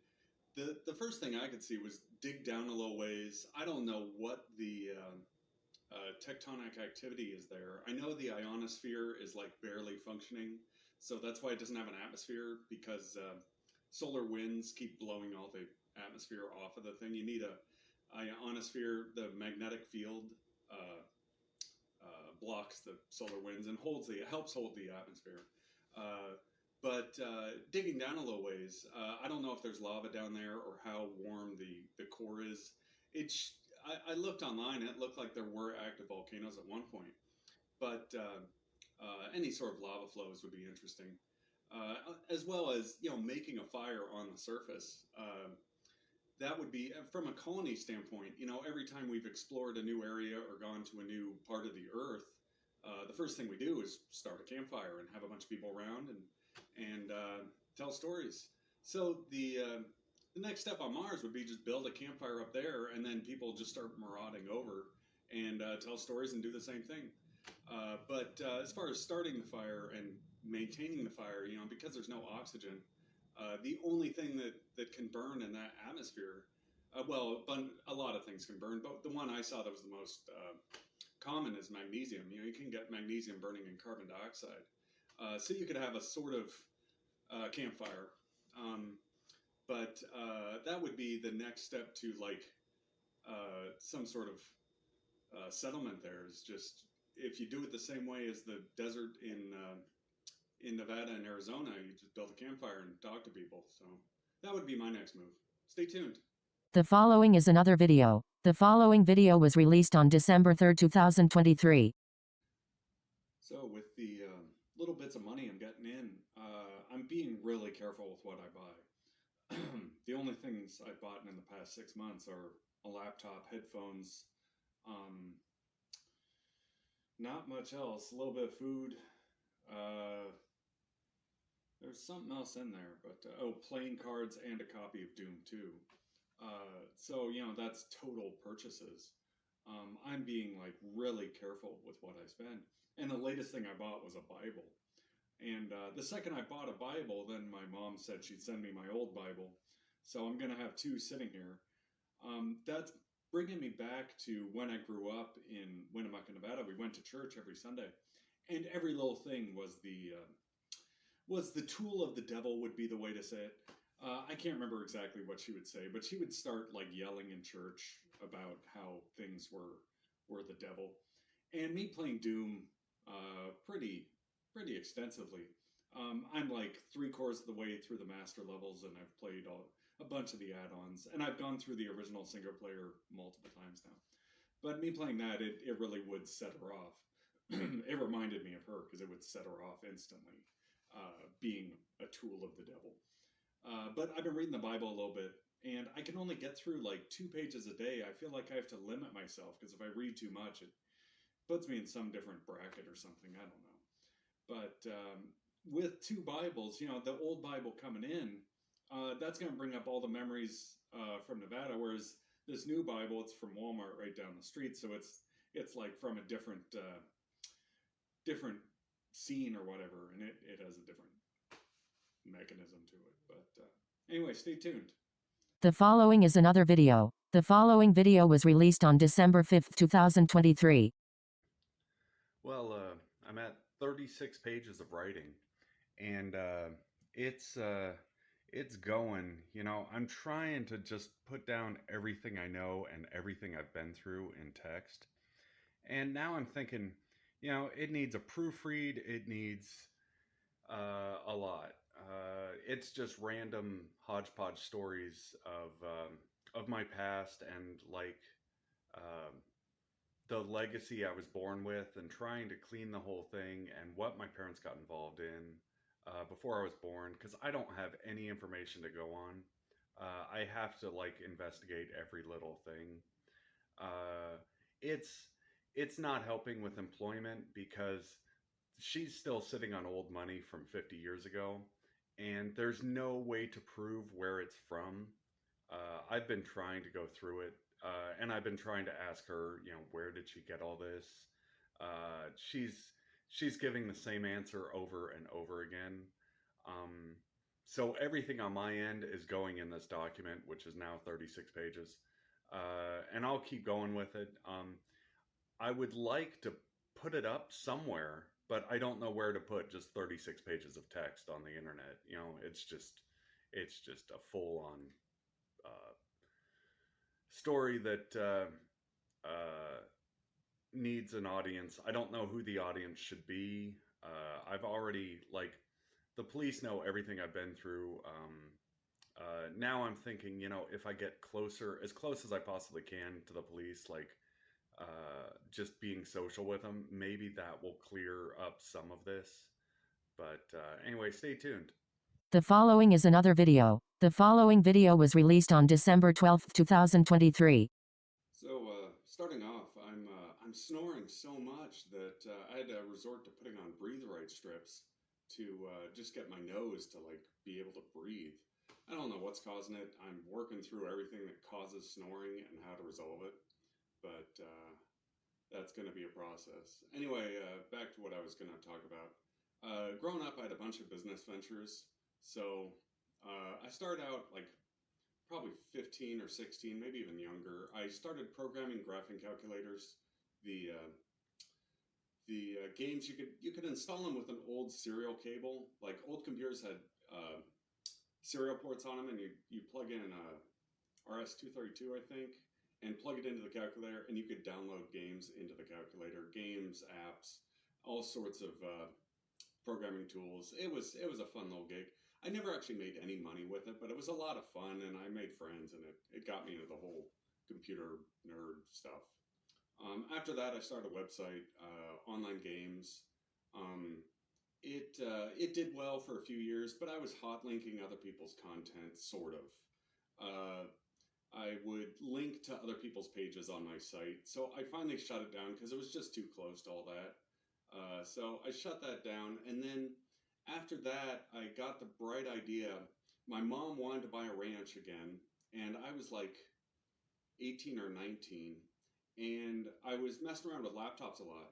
the first thing I could see was dig down a little ways. I don't know what the tectonic activity is there. I know the ionosphere is like barely functioning, so that's why it doesn't have an atmosphere, because solar winds keep blowing all the atmosphere off of the thing. You need a ionosphere. The magnetic field blocks the solar winds and helps hold the atmosphere. But digging down a little ways, I don't know if there's lava down there or how warm the core is. I looked online, and it looked like there were active volcanoes at one point, but any sort of lava flows would be interesting, as well as making a fire on the surface. That would be, from a colony standpoint, every time we've explored a new area or gone to a new part of the Earth, the first thing we do is start a campfire and have a bunch of people around and tell stories. So the next step on Mars would be just build a campfire up there, and then people just start marauding over and tell stories and do the same thing. But as far as starting the fire and maintaining the fire, because there's no oxygen, the only thing that can burn in that atmosphere, a lot of things can burn, but the one I saw that was the most common is magnesium. You can get magnesium burning in carbon dioxide. So you could have a sort of campfire. But that would be the next step to like some sort of settlement there. Is just if you do it the same way as the desert in Nevada and Arizona, you just build a campfire and talk to people. So that would be my next move. Stay tuned. The following is another video. The following video was released on December 3, 2023. So with the little bits of money I'm getting in, I'm being really careful with what I buy. The only things I've bought in the past 6 months are a laptop, headphones, not much else. A little bit of food. There's something else in there, but playing cards and a copy of Doom 2. So that's total purchases. I'm being like really careful with what I spend. And the latest thing I bought was a Bible. And the second I bought a Bible, then my mom said she'd send me my old Bible. So I'm going to have two sitting here. That's bringing me back to when I grew up in Winnemucca, Nevada. We went to church every Sunday. And every little thing was the tool of the devil, would be the way to say it. I can't remember exactly what she would say, but she would start like yelling in church about how things were the devil. And me playing Doom pretty extensively. I'm like 3/4 of the way through the master levels, and I've played a bunch of the add-ons, and I've gone through the original single player multiple times now. But me playing that, it really would set her off. It reminded me of her because it would set her off instantly, being a tool of the devil. But I've been reading the Bible a little bit, and I can only get through like 2 pages a day. I feel like I have to limit myself because if I read too much, it puts me in some different bracket or something. I don't know. But with 2 Bibles, the old Bible coming in, that's going to bring up all the memories from Nevada. Whereas this new Bible, it's from Walmart right down the street, so it's like from a different scene or whatever, and it has a different mechanism to it. But anyway, stay tuned. The following is another video. The following video was released on December 5th, 2023. Well, I'm at 36 pages of writing, and it's going. I'm trying to just put down everything I know and everything I've been through in text. And now I'm thinking, it needs a proofread. It needs a lot. It's just random hodgepodge stories of my past and like um, the legacy I was born with, and trying to clean the whole thing and what my parents got involved in before I was born, because I don't have any information to go on. I have to like investigate every little thing. Uh, it's it's not helping with employment because she's still sitting on old money from 50 years ago, and there's no way to prove where it's from. I've been trying to go through it, and I've been trying to ask her, where did she get all this? She's giving the same answer over and over again. Um, so everything on my end is going in this document, which is now 36 pages, and I'll keep going with it. I would like to put it up somewhere, but I don't know where to put just 36 pages of text on the internet. It's just a full on uh, story that needs an audience. I don't know who the audience should be. I've already like the police know everything I've been through. Now I'm thinking, if I get closer, as close as I possibly can to the police, like just being social with them, maybe that will clear up some of this. But anyway, stay tuned. The following is another video. The following video was released on December 12th, 2023. So starting off, I'm snoring so much that I had to resort to putting on breathe-right strips to just get my nose to like be able to breathe. I don't know what's causing it. I'm working through everything that causes snoring and how to resolve it, but that's going to be a process. Anyway, back to what I was going to talk about. Growing up, I had a bunch of business ventures. So I started out like probably 15 or 16, maybe even younger. I started programming graphing calculators. The games you could install them with an old serial cable. Like old computers had serial ports on them, and you plug in a RS-232, I think, and plug it into the calculator, and you could download games into the calculator, games, apps, all sorts of programming tools. It was a fun little gig. I never actually made any money with it, but it was a lot of fun, and I made friends, and it got me into the whole computer nerd stuff. After that, I started a website, online games. Um, it did well for a few years, but I was hot linking other people's content, sort of. I would link to other people's pages on my site, so I finally shut it down because it was just too close to all that. So I shut that down, and then after that, I got the bright idea. My mom wanted to buy a ranch again, and I was like 18 or 19, and I was messing around with laptops a lot.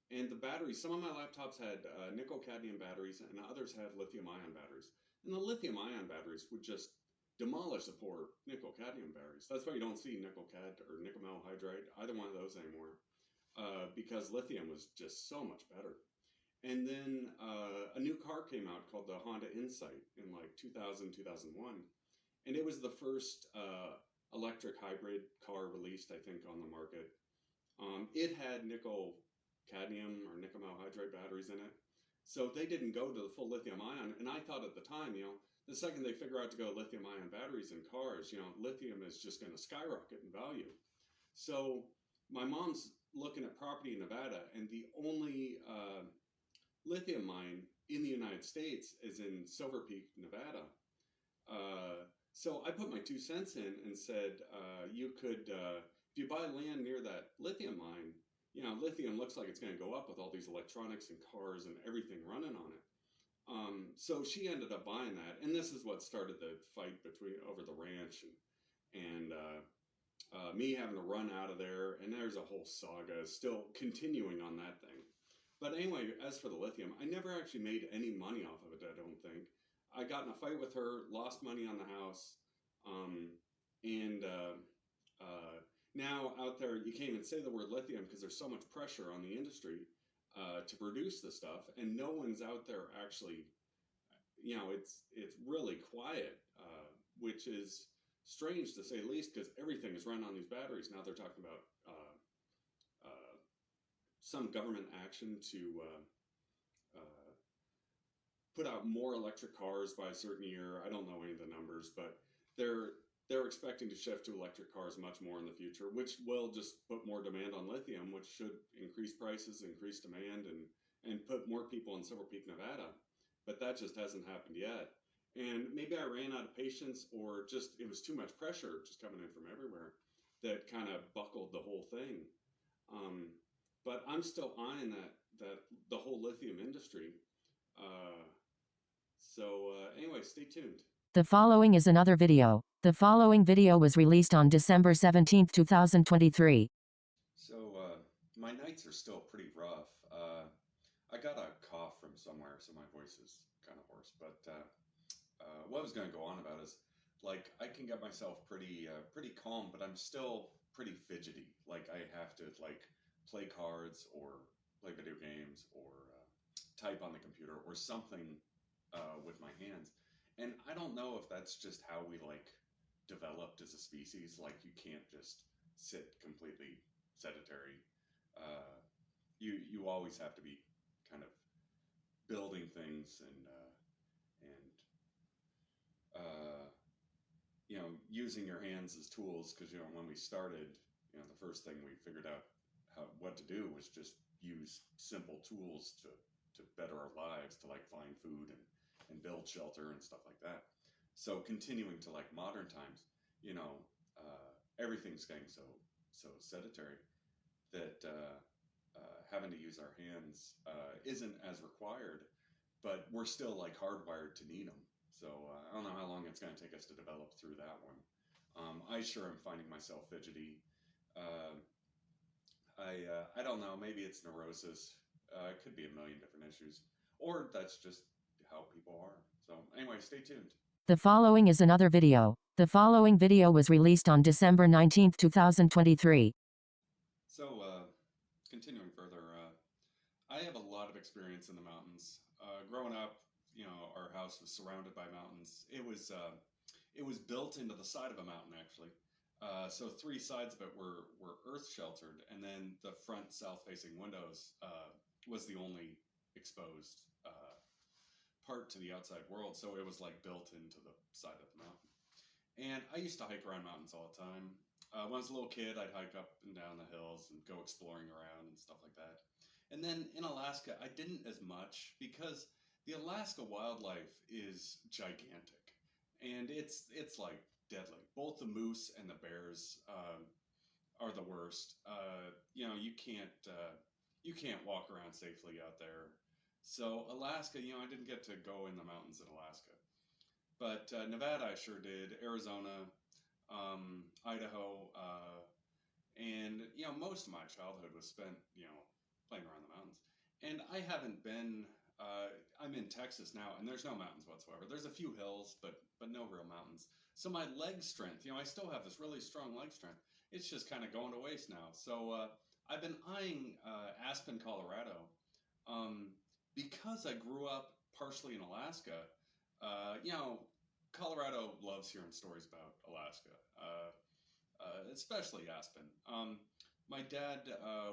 And the batteries, some of my laptops had nickel cadmium batteries, and others had lithium ion batteries. And the lithium ion batteries would just demolish the poor nickel cadmium batteries. That's why you don't see nickel cad or nickel metal hydride, either one of those anymore, because lithium was just so much better. And then a new car came out called the Honda Insight in like 2000, 2001. And it was the first electric hybrid car released, I think, on the market. It had nickel cadmium or nickel malhydride batteries in it. So they didn't go to the full lithium ion. And I thought at the time, the second they figure out to go lithium ion batteries in cars, lithium is just going to skyrocket in value. So my mom's looking at property in Nevada, and the only lithium mine in the United States is in Silver Peak, Nevada. So I put my 2 cents in and said, you could, if you buy land near that lithium mine, lithium looks like it's going to go up with all these electronics and cars and everything running on it. So she ended up buying that, and this is what started the fight over the ranch and me having to run out of there, and there's a whole saga still continuing on that thing. But anyway, as for the lithium, I never actually made any money off of it, I don't think. I got in a fight with her, lost money on the house, and now out there, you can't even say the word lithium because there's so much pressure on the industry to produce the stuff, and no one's out there actually. It's really quiet, which is strange to say the least, because everything is run on these batteries. Now they're talking about some government action to put out more electric cars by a certain year. I don't know any of the numbers, but they're expecting to shift to electric cars much more in the future, which will just put more demand on lithium, which should increase prices, increase demand, and put more people in Silver Peak, Nevada. But that just hasn't happened yet. And maybe I ran out of patience, or just it was too much pressure just coming in from everywhere that kind of buckled the whole thing. But I'm still eyeing that the whole lithium industry. Anyway, stay tuned. The following is another video. The following video was released on December 17, 2023. So my nights are still pretty rough. I got a cough from somewhere, so my voice is kind of hoarse. But what I was going to go on about is, like, I can get myself pretty calm, but I'm still pretty fidgety. Like, I have to play cards or play video games or type on the computer or something with my hands. And I don't know if that's just how we developed as a species. Like, you can't just sit completely sedentary. You always have to be kind of building things and using your hands as tools, because when we started, the first thing we figured out what to do was just use simple tools to better our lives, to find food and build shelter and stuff like that. So continuing to modern times, everything's getting so sedentary that having to use our hands isn't as required, but we're still hardwired to need them. So I don't know how long it's going to take us to develop through that one. I sure am finding myself fidgety. I don't know, maybe it's neurosis. It could be a million different issues, or that's just how people are. So anyway, stay tuned. The following is another video. The following video was released on December 19, 2023. So continuing further, I have a lot of experience in the mountains. Growing up, our house was surrounded by mountains. It was built into the side of a mountain, actually. So 3 sides of it were earth sheltered, and then the front south-facing windows was the only exposed part to the outside world. So it was built into the side of the mountain. And I used to hike around mountains all the time. When I was a little kid, I'd hike up and down the hills and go exploring around and stuff like that. And then in Alaska, I didn't as much, because the Alaska wildlife is gigantic, and it's deadly. Both the moose and the bears are the worst. You can't walk around safely out there. So Alaska, I didn't get to go in the mountains in Alaska, but Nevada I sure did. Arizona, Idaho, and most of my childhood was spent playing around the mountains. And I haven't been. I'm in Texas now, and there's no mountains whatsoever. There's a few hills, but no real mountains. So my leg strength, I still have this really strong leg strength. It's just kind of going to waste now. So I've been eyeing Aspen, Colorado. because I grew up partially in Alaska, you know, Colorado loves hearing stories about Alaska, especially Aspen. My dad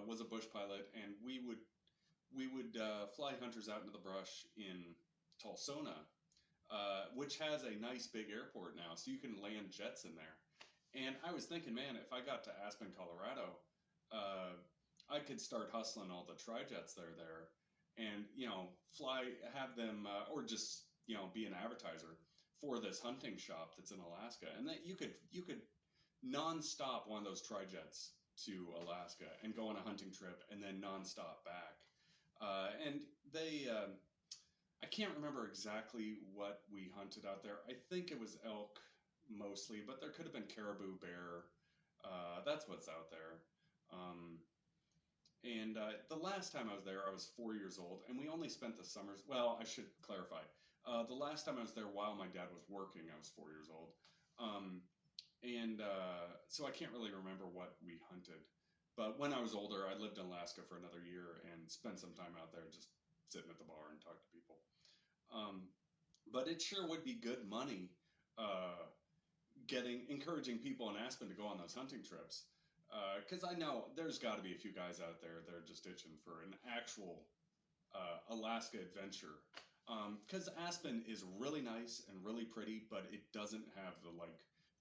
was a bush pilot, and we would fly hunters out into the brush in Tulsona, which has a nice big airport now, so you can land jets in there. And I was thinking, man, if I got to Aspen, Colorado, I could start hustling all the tri-jets that are there, and have them, or just be an advertiser for this hunting shop that's in Alaska, and that you could non-stop one of those tri-jets to Alaska and go on a hunting trip, and then non-stop back. And they, I can't remember exactly what we hunted out there. I think it was elk mostly, but there could have been caribou, bear. That's what's out there. And the last time I was there, I was 4 years old, and we only spent the summers. Well, I should clarify. The last time I was there while my dad was working, I was 4 years old. So I can't really remember what we hunted. But when I was older, I lived in Alaska for another year and spent some time out there just sitting at the bar and talk to people. But it sure would be good money encouraging people in Aspen to go on those hunting trips. Because I know there's got to be a few guys out there that are just itching for an actual Alaska adventure. Because Aspen is really nice and really pretty, but it doesn't have the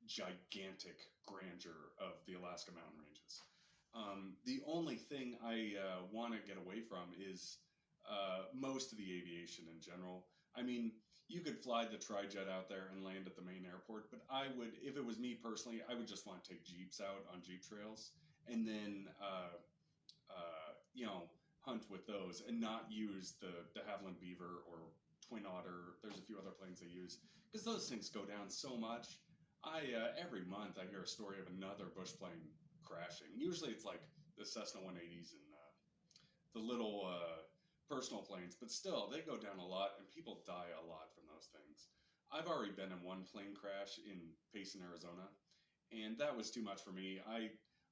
gigantic grandeur of the Alaska mountain ranges. The only thing I want to get away from is most of the aviation in general. I mean, you could fly the tri-jet out there and land at the main airport, but I would, if it was me personally, I would just want to take Jeeps out on Jeep trails and then, hunt with those and not use the de Havilland Beaver or Twin Otter. There's a few other planes they use because those things go down so much. Every month I hear a story of another bush plane crashing. Usually it's like the Cessna 180s and the little personal planes, but still they go down a lot and people die a lot from those things. I've already been in one plane crash in Payson, Arizona, and that was too much for me.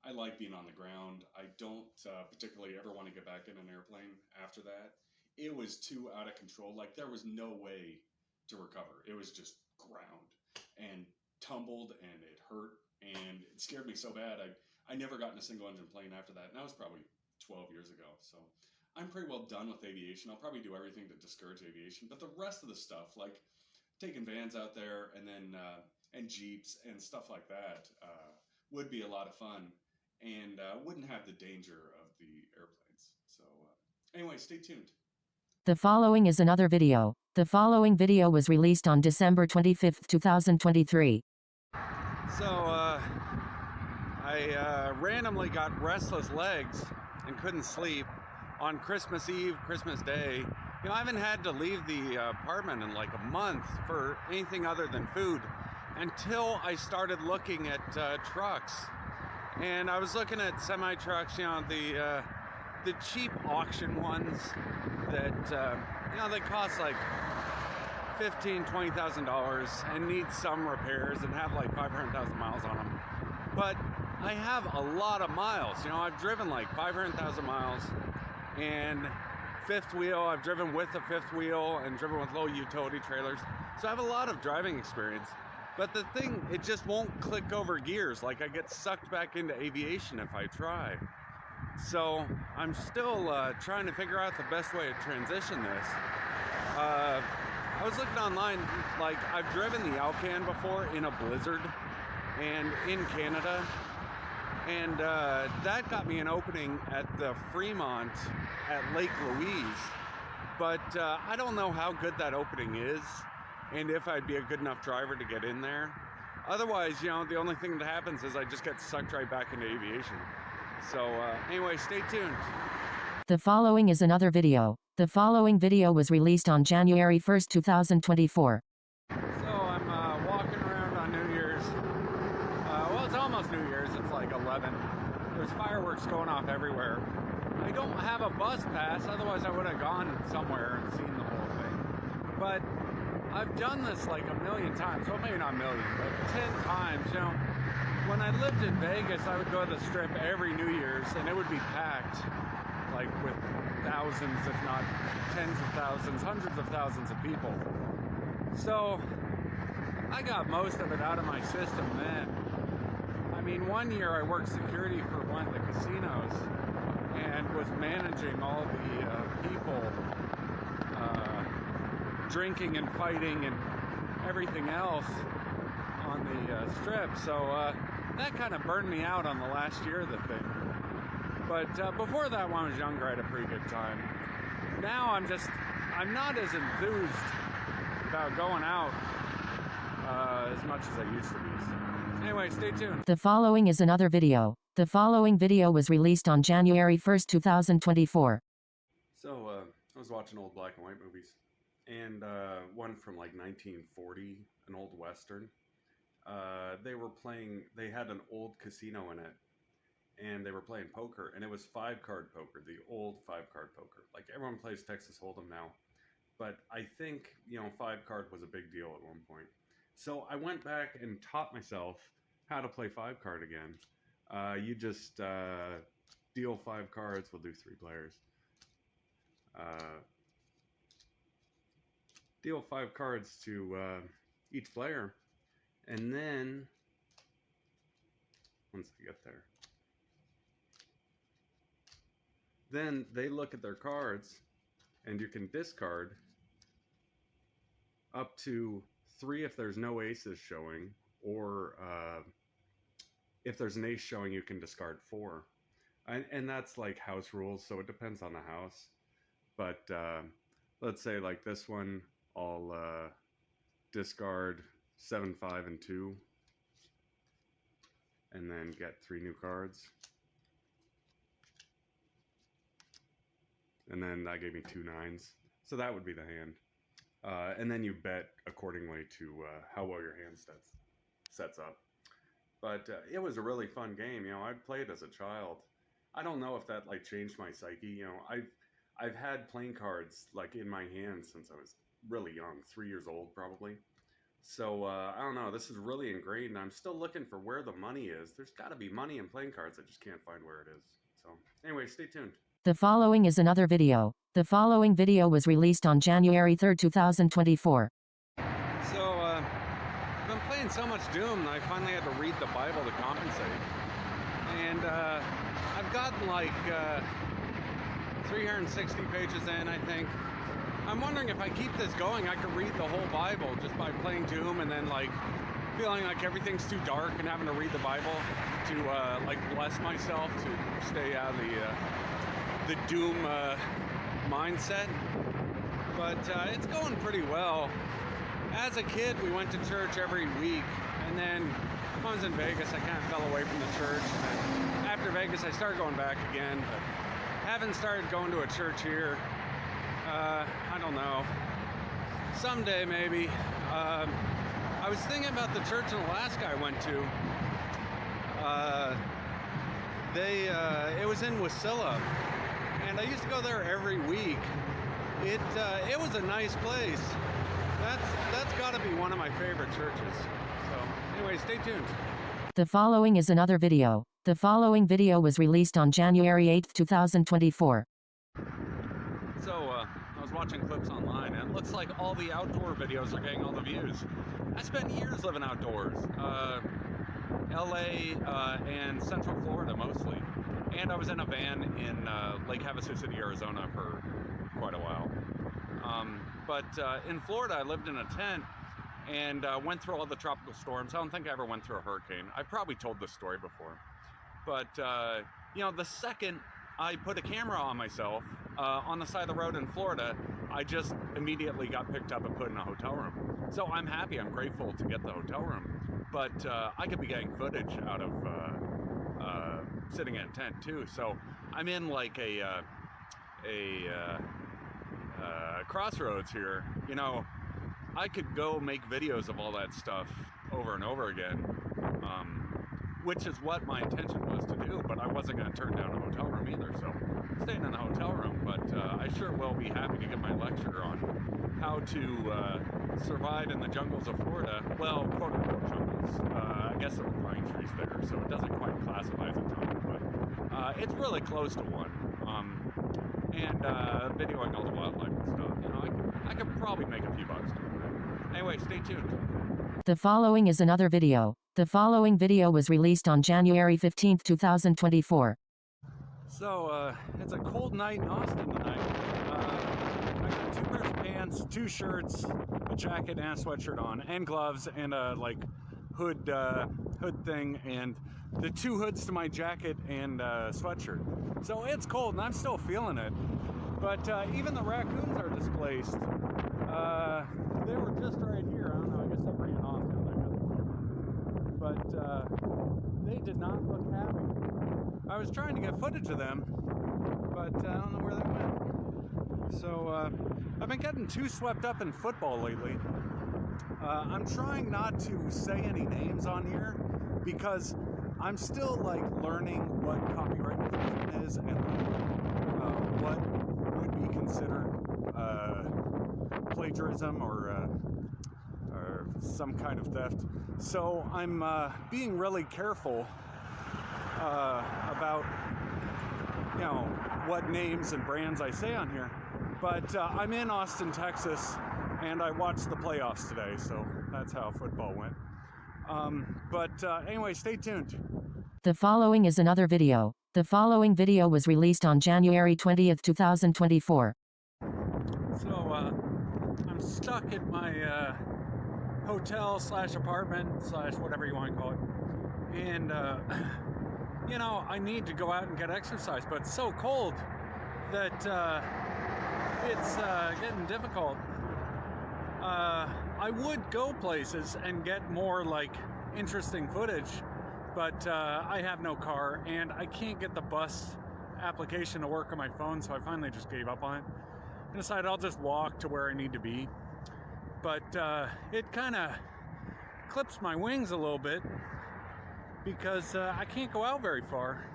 I like being on the ground. I don't particularly ever want to get back in an airplane after that. It was too out of control. Like there was no way to recover. It was just ground and tumbled, and it hurt, and it scared me so bad. I never got in a single engine plane after that, and that was probably 12 years ago. So I'm pretty well done with aviation. I'll probably do everything to discourage aviation, but the rest of the stuff, like taking vans out there and then and Jeeps and stuff like that, would be a lot of fun and wouldn't have the danger of the airplanes. So anyway, stay tuned. The following is another video. The following video was released on December 25th, 2023. So, I randomly got restless legs and couldn't sleep on Christmas Eve, Christmas Day. I haven't had to leave the apartment in like a month for anything other than food until I started looking at trucks. And I was looking at semi-trucks, the cheap auction ones that, they cost like $15,000, $20,000 and need some repairs and have like 500,000 miles on them. But I have a lot of miles. I've driven like 500,000 miles, and fifth wheel, I've driven with a fifth wheel and driven with little utility trailers. So I have a lot of driving experience. But the thing, it just won't click over gears. Like I get sucked back into aviation if I try. So I'm still trying to figure out the best way to transition this. I was looking online, like I've driven the Alcan before in a blizzard and in Canada, and that got me an opening at the Fremont at Lake Louise, but I don't know how good that opening is and if I'd be a good enough driver to get in there. Otherwise, the only thing that happens is I just get sucked right back into aviation. So anyway, stay tuned. The following is another video. The following video was released on January 1st, 2024. So I'm walking around on New Year's. Well, it's almost New Year's. It's like 11. There's fireworks going off everywhere. I don't have a bus pass, otherwise I would have gone somewhere and seen the whole thing. But I've done this like a million times. Well, maybe not a million, but 10 times. When I lived in Vegas, I would go to the Strip every New Year's, and it would be packed. like with thousands, if not tens of thousands, hundreds of thousands of people. So I got most of it out of my system then. I mean, one year I worked security for one of the casinos and was managing all the people drinking and fighting and everything else on the strip. So that kind of burned me out on the last year of the thing. But before that, when I was younger, I had a pretty good time. Now I'm not as enthused about going out as much as I used to be. So anyway, stay tuned. The following is another video. The following video was released on January 1st, 2024. So I was watching old black and white movies, and one from like 1940, an old Western. They had an old casino in it, and they were playing poker, and it was 5-card poker, the old 5-card poker. Like everyone plays Texas Hold'em now, but I think, 5-card was a big deal at one point. So I went back and taught myself how to play 5-card again. You just deal 5 cards. We'll do 3 players. Deal 5 cards to each player, and then once they get there, then they look at their cards, and you can discard up to 3 if there's no aces showing, or if there's an ace showing, you can discard 4. And that's like house rules, so it depends on the house. But let's say like this one, I'll discard 7, 5, and 2, and then get 3 new cards. And then that gave me 2 9s. So that would be the hand. And then you bet accordingly to how well your hand sets up. But it was a really fun game. I played as a child. I don't know if that like changed my psyche. I've had playing cards like in my hand since I was really young, 3 years old probably. So I don't know. This is really ingrained, and I'm still looking for where the money is. There's got to be money in playing cards. I just can't find where it is. So anyway, stay tuned. The following is another video. The following video was released on January 3rd, 2024. So, I've been playing so much Doom that I finally had to read the Bible to compensate. And I've gotten like 360 pages in, I think. I'm wondering if I keep this going, I could read the whole Bible just by playing Doom, and then like feeling like everything's too dark and having to read the Bible to like bless myself to stay out of the Doom mindset. But it's going pretty well. As a kid, we went to church every week, and then when I was in Vegas, I kind of fell away from the church. And then after Vegas, I started going back again, but haven't started going to a church here. I don't know. Someday, maybe. I was thinking about the church in Alaska I went to. It was in Wasilla, and I used to go there every week. It was a nice place. That's got to be one of my favorite churches. So anyway, stay tuned. The following is another video. The following video was released on January 8th, 2024. So I was watching clips online, and it looks like all the outdoor videos are getting all the views. I spent years living outdoors. LA and Central Florida mostly. And I was in a van in Lake Havasu City, Arizona for quite a while. But in Florida, I lived in a tent and went through all the tropical storms. I don't think I ever went through a hurricane. I've probably told this story before. But, the second I put a camera on myself on the side of the road in Florida, I just immediately got picked up and put in a hotel room. So I'm happy, I'm grateful to get the hotel room. But I could be getting footage out of sitting in a tent too. So I'm in like a crossroads here. I could go make videos of all that stuff over and over again, which is what my intention was to do, but I wasn't going to turn down a hotel room either, so I'm staying in the hotel room. But I sure will be happy to give my lecture on how to survive in the jungles of Florida. Well, quote-unquote jungles. I guess there were pine trees there, so it doesn't quite classify as a jungle, but it's really close to one. and videoing all the wildlife and stuff. You know, I could probably make a few bucks doing that. Anyway, stay tuned. The following is another video. The following video was released on January 15, 2024. So, it's a cold night in Austin tonight. I got 2 pairs of pants, 2 shirts, a jacket and a sweatshirt on, and gloves, and a hood thing, and the 2 hoods to my jacket and sweatshirt. So it's cold, and I'm still feeling it. But even the raccoons are displaced. They were just right here. I don't know. I guess they ran off now that I got the camera. But they did not look happy. I was trying to get footage of them, but I don't know where they went. So I've been getting too swept up in football lately. I'm trying not to say any names on here because I'm still learning what copyright infringement is and what would be considered plagiarism or some kind of theft. So I'm being really careful about what names and brands I say on here. But I'm in Austin, Texas, and I watched the playoffs today, so that's how football went. Anyway, stay tuned. The following is another video. The following video was released on January 20th, 2024. So, I'm stuck at my hotel / apartment / whatever you want to call it. And, I need to go out and get exercise, but it's so cold that it's getting difficult. I would go places and get more interesting footage, but I have no car and I can't get the bus application to work on my phone, so I finally just gave up on it and decided I'll just walk to where I need to be. But it kind of clips my wings a little bit because I can't go out very far.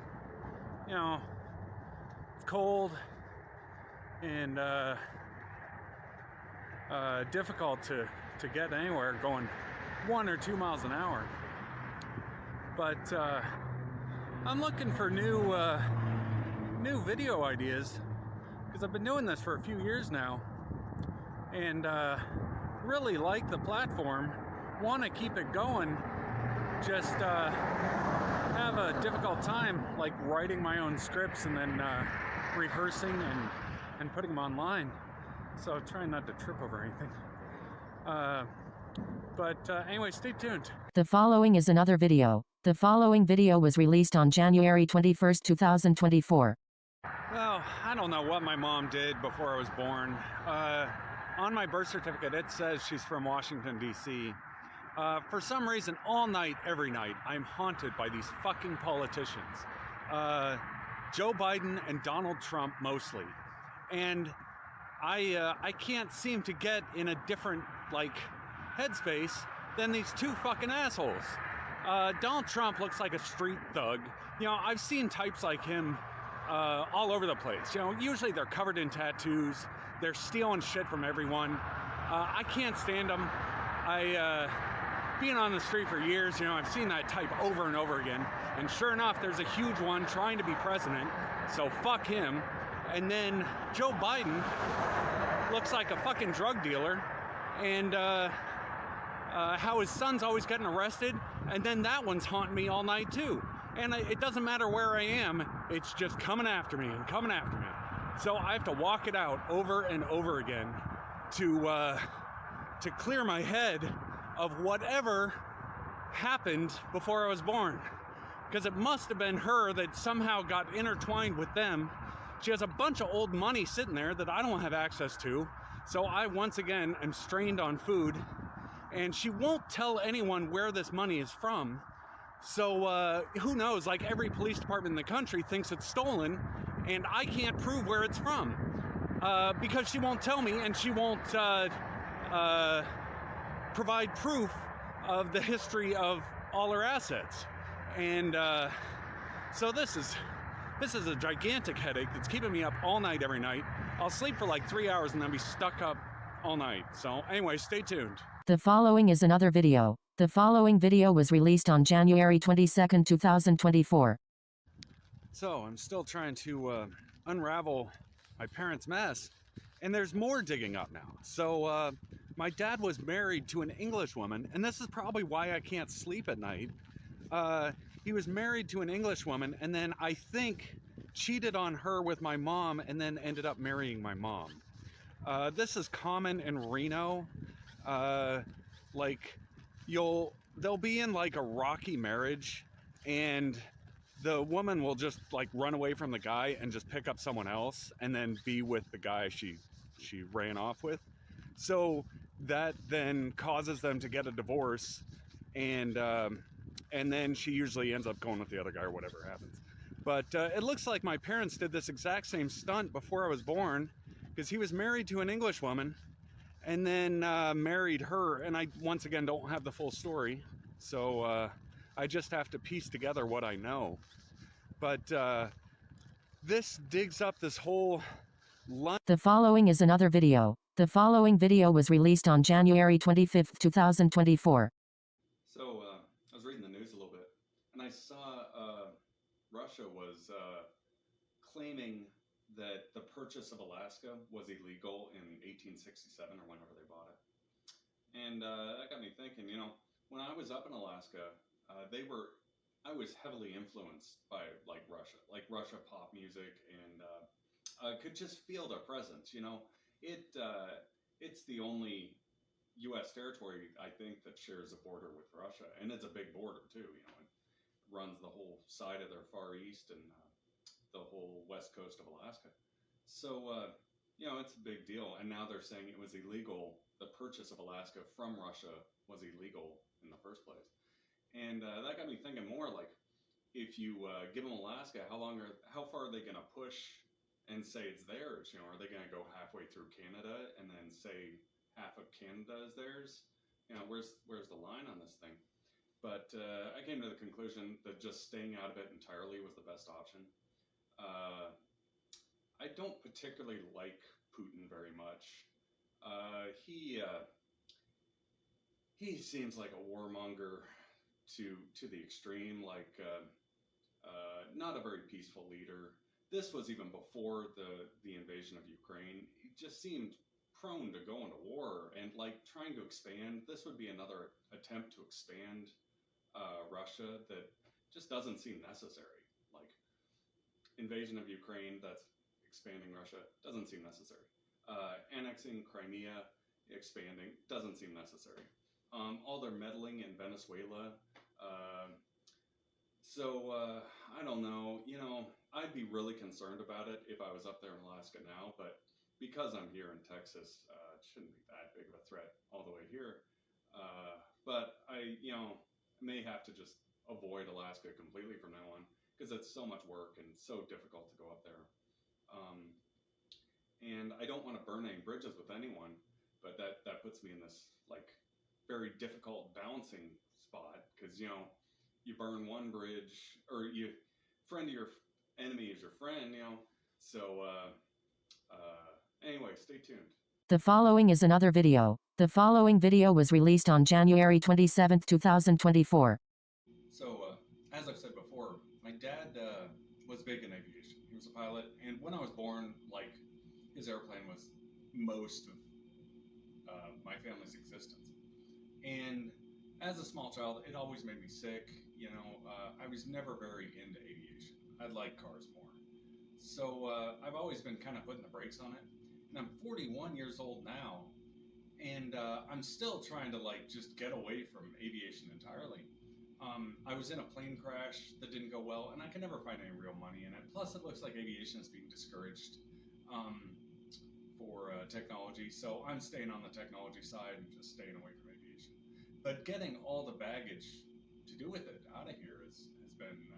It's cold and difficult to get anywhere going 1 or 2 miles an hour. But I'm looking for new video ideas because I've been doing this for a few years now and really like the platform, want to keep it going, just have a difficult time writing my own scripts and then rehearsing and putting them online. So trying not to trip over anything. Anyway, stay tuned. The following is another video. The following video was released on January 21st, 2024. Well, I don't know what my mom did before I was born. On my birth certificate, it says she's from Washington, D.C. For some reason, all night, every night, I'm haunted by these fucking politicians. Joe Biden and Donald Trump mostly. And I can't seem to get in a different, headspace than these 2 fucking assholes. Donald Trump looks like a street thug. I've seen types like him all over the place. Usually they're covered in tattoos. They're stealing shit from everyone. I can't stand them. Being on the street for years, I've seen that type over and over again. And sure enough, there's a huge one trying to be president. So fuck him. And then Joe Biden looks like a fucking drug dealer. And how his son's always getting arrested. And then that one's haunting me all night too. And it doesn't matter where I am, it's just coming after me and coming after me. So I have to walk it out over and over again to clear my head of whatever happened before I was born. Because it must have been her that somehow got intertwined with them. She has a bunch of old money sitting there that I don't have access to. So I once again am strained on food. And she won't tell anyone where this money is from. So who knows, every police department in the country thinks it's stolen, and I can't prove where it's from because she won't tell me, and she won't provide proof of the history of all her assets. And so this is a gigantic headache that's keeping me up all night every night. I'll sleep for 3 hours and then be stuck up all night. So anyway, stay tuned. The following is another video. The following video was released on January 22nd, 2024. So I'm still trying to unravel my parents' mess, and there's more digging up now. So my dad was married to an English woman, and this is probably why I can't sleep at night. He was married to an English woman, and then I think cheated on her with my mom, and then ended up marrying my mom. This is common in Reno. Like they'll be in like a rocky marriage, and the woman will just like run away from the guy and just pick up someone else and then be with the guy she ran off with. So that then causes them to get a divorce, and then she usually ends up going with the other guy or whatever happens. But it looks like my parents did this exact same stunt before I was born, because he was married to an English woman and then married her, and I once again don't have the full story, so I just have to piece together what I know. But this digs up this whole The following is another video. The following video was released on January 25th, 2024. So I was reading the news a little bit, and I saw Russia was claiming that the purchase of Alaska was illegal in 1867 or whenever they bought it. And that got me thinking, when I was up in Alaska, I was heavily influenced by like Russia pop music, and I could just feel their presence. It's the only U.S. territory, I think, that shares a border with Russia, and it's a big border too. It runs the whole side of their Far East and the whole west coast of Alaska. So, it's a big deal. And now they're saying it was illegal. The purchase of Alaska from Russia was illegal in the first place. And that got me thinking more like, if you give them Alaska, how far are they going to push and say it's theirs? Are they going to go halfway through Canada and then say half of Canada is theirs? Where's the line on this thing? But I came to the conclusion that just staying out of it entirely was the best option. I don't particularly like Putin very much. He seems like a warmonger to the extreme, like not a very peaceful leader. This was even before the invasion of Ukraine. He just seemed prone to go into war and like trying to expand. This would be another attempt to expand Russia that just doesn't seem necessary. Like invasion of Ukraine, that's expanding Russia, doesn't seem necessary. Annexing Crimea, expanding, doesn't seem necessary. All their meddling in Venezuela. I don't know. I'd be really concerned about it if I was up there in Alaska now, but because I'm here in Texas, it shouldn't be that big of a threat all the way here. But I may have to just avoid Alaska completely from now on, because it's so much work and so difficult to go up there. And I don't want to burn any bridges with anyone, but that puts me in this like very difficult balancing spot, because you burn one bridge, or friend of your enemy is your friend, So anyway, stay tuned. The following is another video. The following video was released on January 27th, 2024. So, as I've said before, my dad was big in aviation. He was a pilot, and when I was born, like, his airplane was most of my family's existence. And as a small child, it always made me sick. I was never very into aviation. I like cars more. So I've always been kind of putting the brakes on it. And I'm 41 years old now, and I'm still trying to like just get away from aviation entirely. I was in a plane crash that didn't go well, and I can never find any real money in it. Plus, it looks like aviation is being discouraged for technology, so I'm staying on the technology side and just staying away from aviation. But getting all the baggage to do with it out of here has been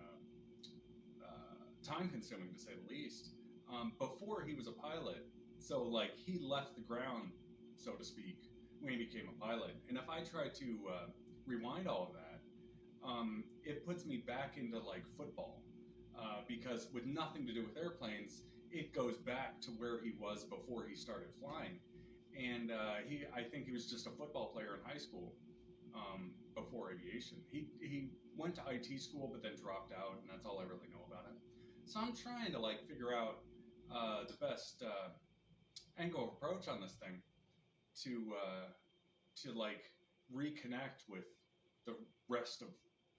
time-consuming, to say the least. Before he was a pilot, so like he left the ground, so to speak, when he became a pilot. And if I try to rewind all of that, it puts me back into like football, because with nothing to do with airplanes, it goes back to where he was before he started flying. And I think he was just a football player in high school before aviation. He went to IT school but then dropped out, and that's all I really know about it. So I'm trying to like figure out the best angle of approach on this thing to like reconnect with the rest of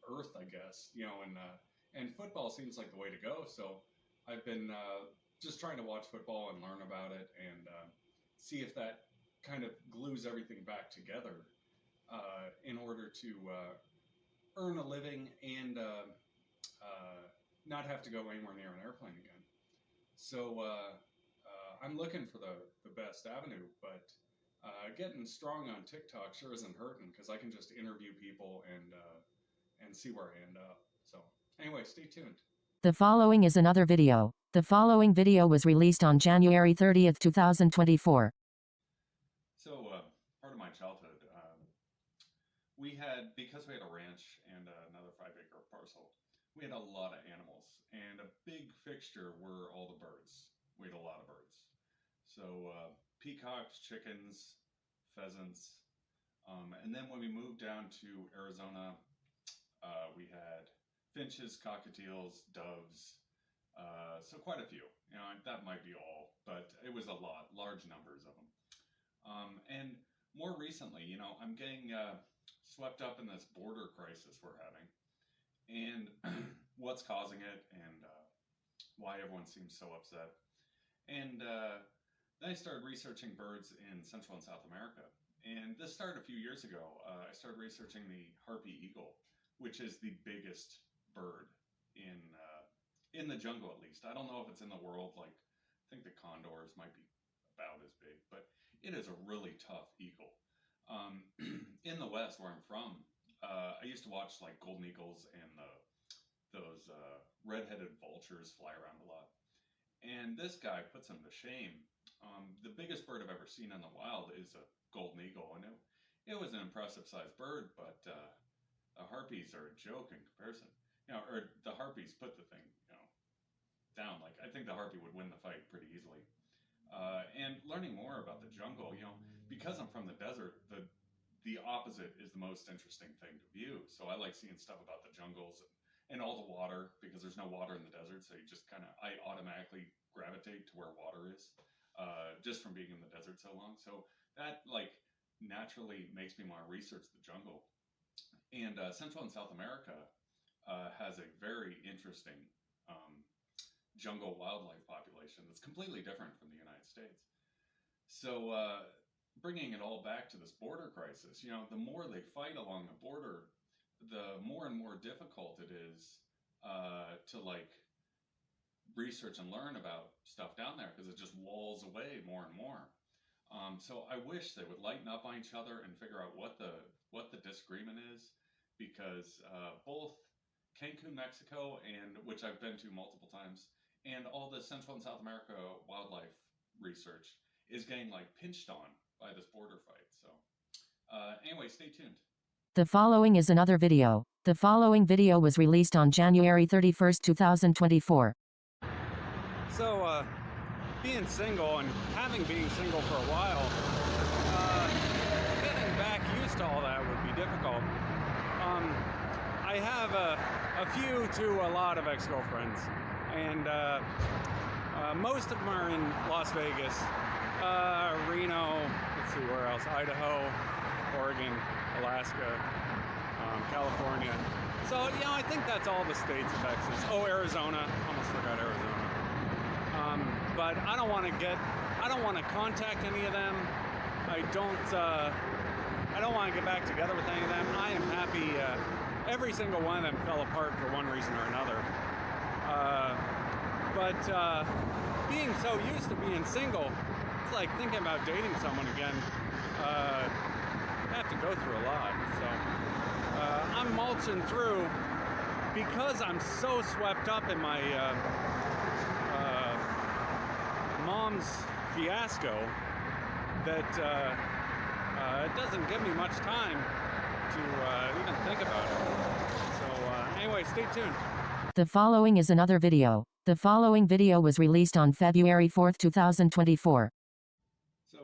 Earth, I guess. And football seems like the way to go. So I've been just trying to watch football and learn about it and see if that kind of glues everything back together in order to earn a living and not have to go anywhere near an airplane again. So I'm looking for the best avenue, but getting strong on TikTok sure isn't hurting because I can just interview people and see where I end up. So anyway, stay tuned. The following is another video. The following video was released on January 30th, 2024. So part of my childhood, because we had a ranch and another 5-acre parcel, we had a lot of animals, and a big fixture were all the birds. We had a lot of birds. So peacocks, chickens, pheasants, and then when we moved down to Arizona, we had finches, cockatiels, doves, so quite a few. That might be all, but it was a lot, large numbers of them. And more recently, I'm getting swept up in this border crisis we're having, and what's causing it, and why everyone seems so upset. And then I started researching birds in Central and South America. And this started a few years ago. I started researching the harpy eagle, which is the biggest bird in the jungle, at least. I don't know if it's in the world. Like, I think the condors might be about as big, but it is a really tough eagle. In the West, where I'm from, I used to watch like golden eagles and those red-headed vultures fly around a lot. And this guy puts him to shame. The biggest bird I've ever seen in the wild is a golden eagle, and it was an impressive sized bird, but the harpies are a joke in comparison. Or the harpies put the thing, down. Like, I think the harpy would win the fight pretty easily. And learning more about the jungle, because I'm from the desert, the opposite is the most interesting thing to view. So I like seeing stuff about the jungles and all the water, because there's no water in the desert. So I automatically gravitate to where water is, just from being in the desert so long. So that naturally makes me want to research the jungle. And Central and South America has a very interesting jungle wildlife population that's completely different from the United States. So bringing it all back to this border crisis, the more they fight along the border, the more and more difficult it is to research and learn about stuff down there, because it just walls away more and more. So I wish they would lighten up on each other and figure out what the disagreement is, because both Cancun, Mexico, and which I've been to multiple times, and all the Central and South America wildlife research is getting pinched on by this border fight. So anyway, stay tuned. The following is another video. The following video was released on January 31st, 2024. So, being single and having been single for a while, getting back used to all that would be difficult. I have a few to a lot of ex-girlfriends, and most of them are in Las Vegas, Reno, let's see where else, Idaho, Oregon, Alaska, California. So, I think that's all the states of Texas. Oh, Arizona, almost forgot Arizona. But I don't want to contact any of them. I don't want to get back together with any of them. I am happy. Every single one of them fell apart for one reason or another. But being so used to being single, it's like thinking about dating someone again. I have to go through a lot. So I'm mulching through because I'm so swept up in my mom's fiasco that it doesn't give me much time to even think about it. So anyway, stay tuned. The following is another video. The following video was released on February 4th, 2024. So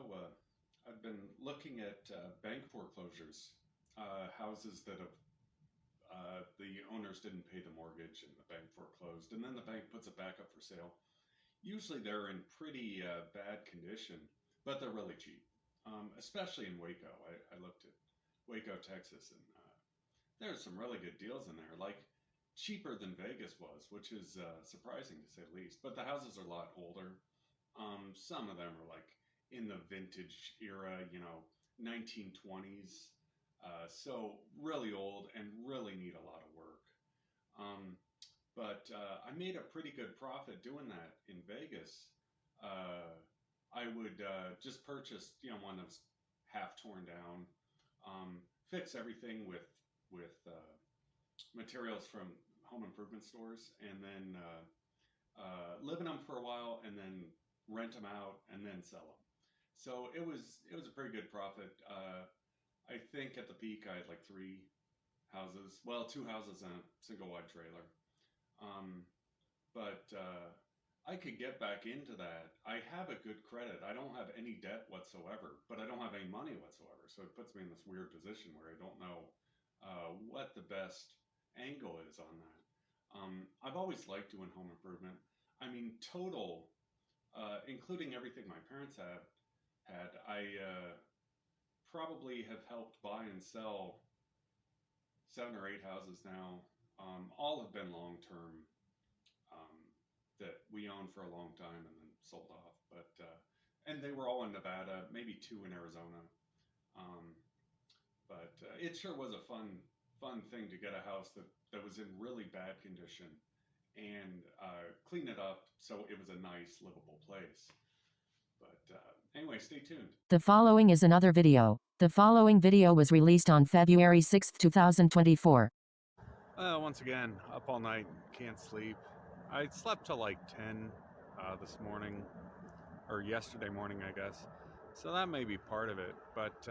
I've been looking at bank foreclosures, houses that have the owners didn't pay the mortgage and the bank foreclosed, and then the bank puts it back up for sale. usually they're in pretty bad condition, but they're really cheap, especially in Waco. I looked at Waco, Texas, and there's some really good deals in there, like cheaper than Vegas was, which is surprising to say the least. But the houses are a lot older. Some of them are like in the vintage era, 1920s. So really old and really need a lot of work. But I made a pretty good profit doing that in Vegas. I would just purchase, one that was half torn down, fix everything with materials from home improvement stores, and then live in them for a while, and then rent them out, and then sell them. So it was a pretty good profit. I think at the peak I had like 3 houses, well, 2 houses and a single wide trailer. But I could get back into that. I have a good credit. I don't have any debt whatsoever, but I don't have any money whatsoever. So it puts me in this weird position where I don't know what the best angle is on that. I've always liked doing home improvement. I mean, total, including everything my parents had, I probably have helped buy and sell 7 or 8 houses now. All have been long-term, that we owned for a long time and then sold off. But and they were all in Nevada, maybe 2 in Arizona. But it sure was a fun thing to get a house that was in really bad condition and clean it up so it was a nice, livable place. But anyway, stay tuned. The following is another video. The following video was released on February 6, 2024. Once again, up all night, can't sleep. I slept till like 10 this morning, or yesterday morning, I guess. So that may be part of it, but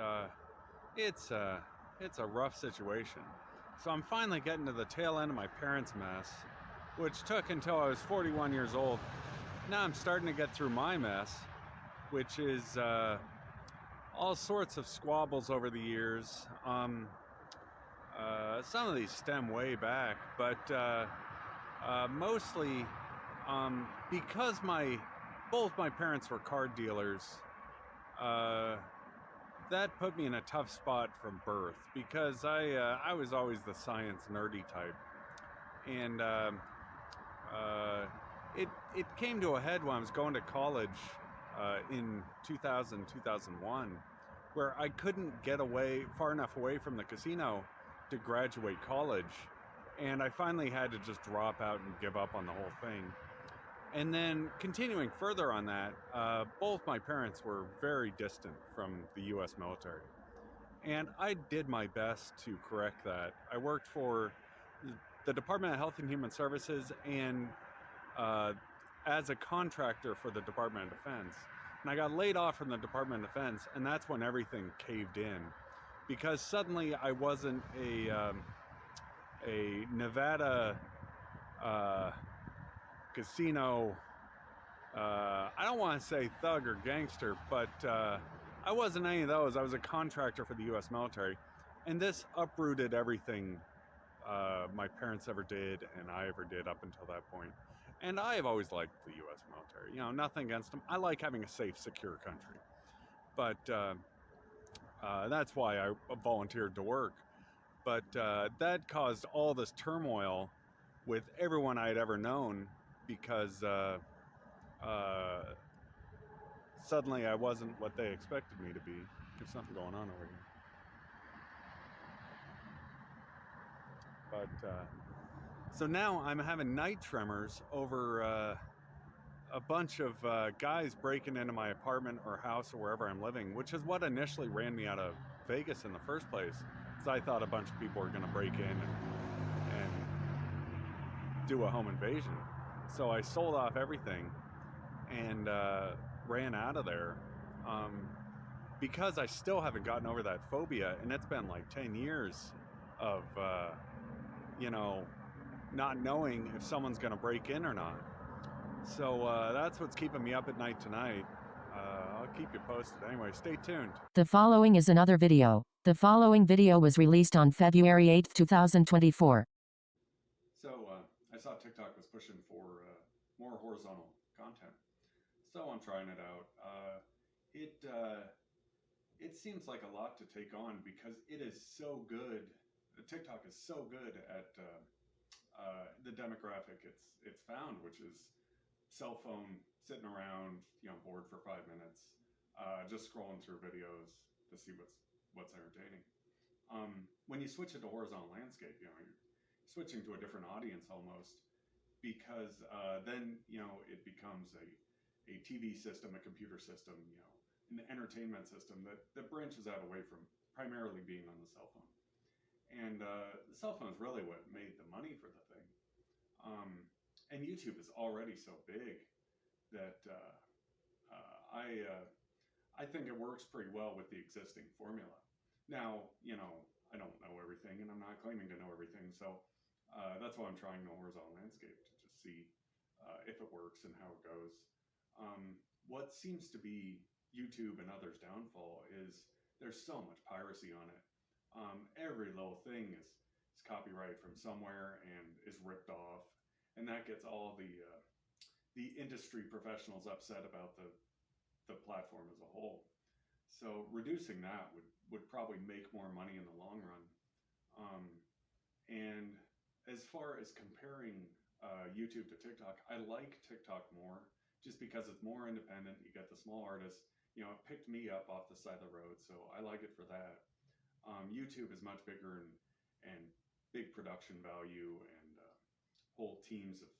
it's a rough situation. So I'm finally getting to the tail end of my parents' mess, which took until I was 41 years old. Now I'm starting to get through my mess, which is all sorts of squabbles over the years. Some of these stem way back, but mostly because both my parents were card dealers. That put me in a tough spot from birth because I was always the science nerdy type, and it came to a head when I was going to college in 2001, where I couldn't get far enough away from the casino to graduate college, and I finally had to just drop out and give up on the whole thing. And then continuing further on that, both my parents were very distant from the U.S. military, and I did my best to correct that. I worked for the Department of Health and Human Services and as a contractor for the Department of Defense. And I got laid off from the Department of Defense, and that's when everything caved in, because suddenly I wasn't a Nevada casino, I don't want to say thug or gangster, but I wasn't any of those. I was a contractor for the U.S. military, and this uprooted everything my parents ever did and I ever did up until that point. And I have always liked the U.S. military. Nothing against them. I like having a safe, secure country. But that's why I volunteered to work. But that caused all this turmoil with everyone I had ever known, because suddenly I wasn't what they expected me to be. There's something going on over here. But so now I'm having night tremors over a bunch of guys breaking into my apartment or house or wherever I'm living, which is what initially ran me out of Vegas in the first place, because I thought a bunch of people were going to break in and do a home invasion. So I sold off everything and ran out of there, because I still haven't gotten over that phobia, and it's been like 10 years of not knowing if someone's going to break in or not. So that's what's keeping me up at night tonight. I'll keep you posted. Anyway, stay tuned. The following is another video. The following video was released on February 8, 2024. So I saw TikTok was pushing for more horizontal content. So I'm trying it out. It seems like a lot to take on because it is so good. TikTok is so good at the demographic it's found, which is cell phone, sitting around, bored for 5 minutes, just scrolling through videos to see what's entertaining. When you switch it to horizontal landscape, you're switching to a different audience almost, because then it becomes a TV system, a computer system, an entertainment system that branches out away from primarily being on the cell phone. And the cell phone is really what made the money for the thing. And YouTube is already so big that I think it works pretty well with the existing formula. Now, I don't know everything, and I'm not claiming to know everything, so that's why I'm trying the horizontal landscape, to just see if it works and how it goes. What seems to be YouTube and others' downfall is there's so much piracy on it. Every little thing is copyright from somewhere and is ripped off, and that gets all the industry professionals upset about the platform as a whole. So reducing that would probably make more money in the long run. And as far as comparing YouTube to TikTok, I like TikTok more just because it's more independent. You get the small artists. It picked me up off the side of the road, so I like it for that. YouTube is much bigger and big production value and whole teams of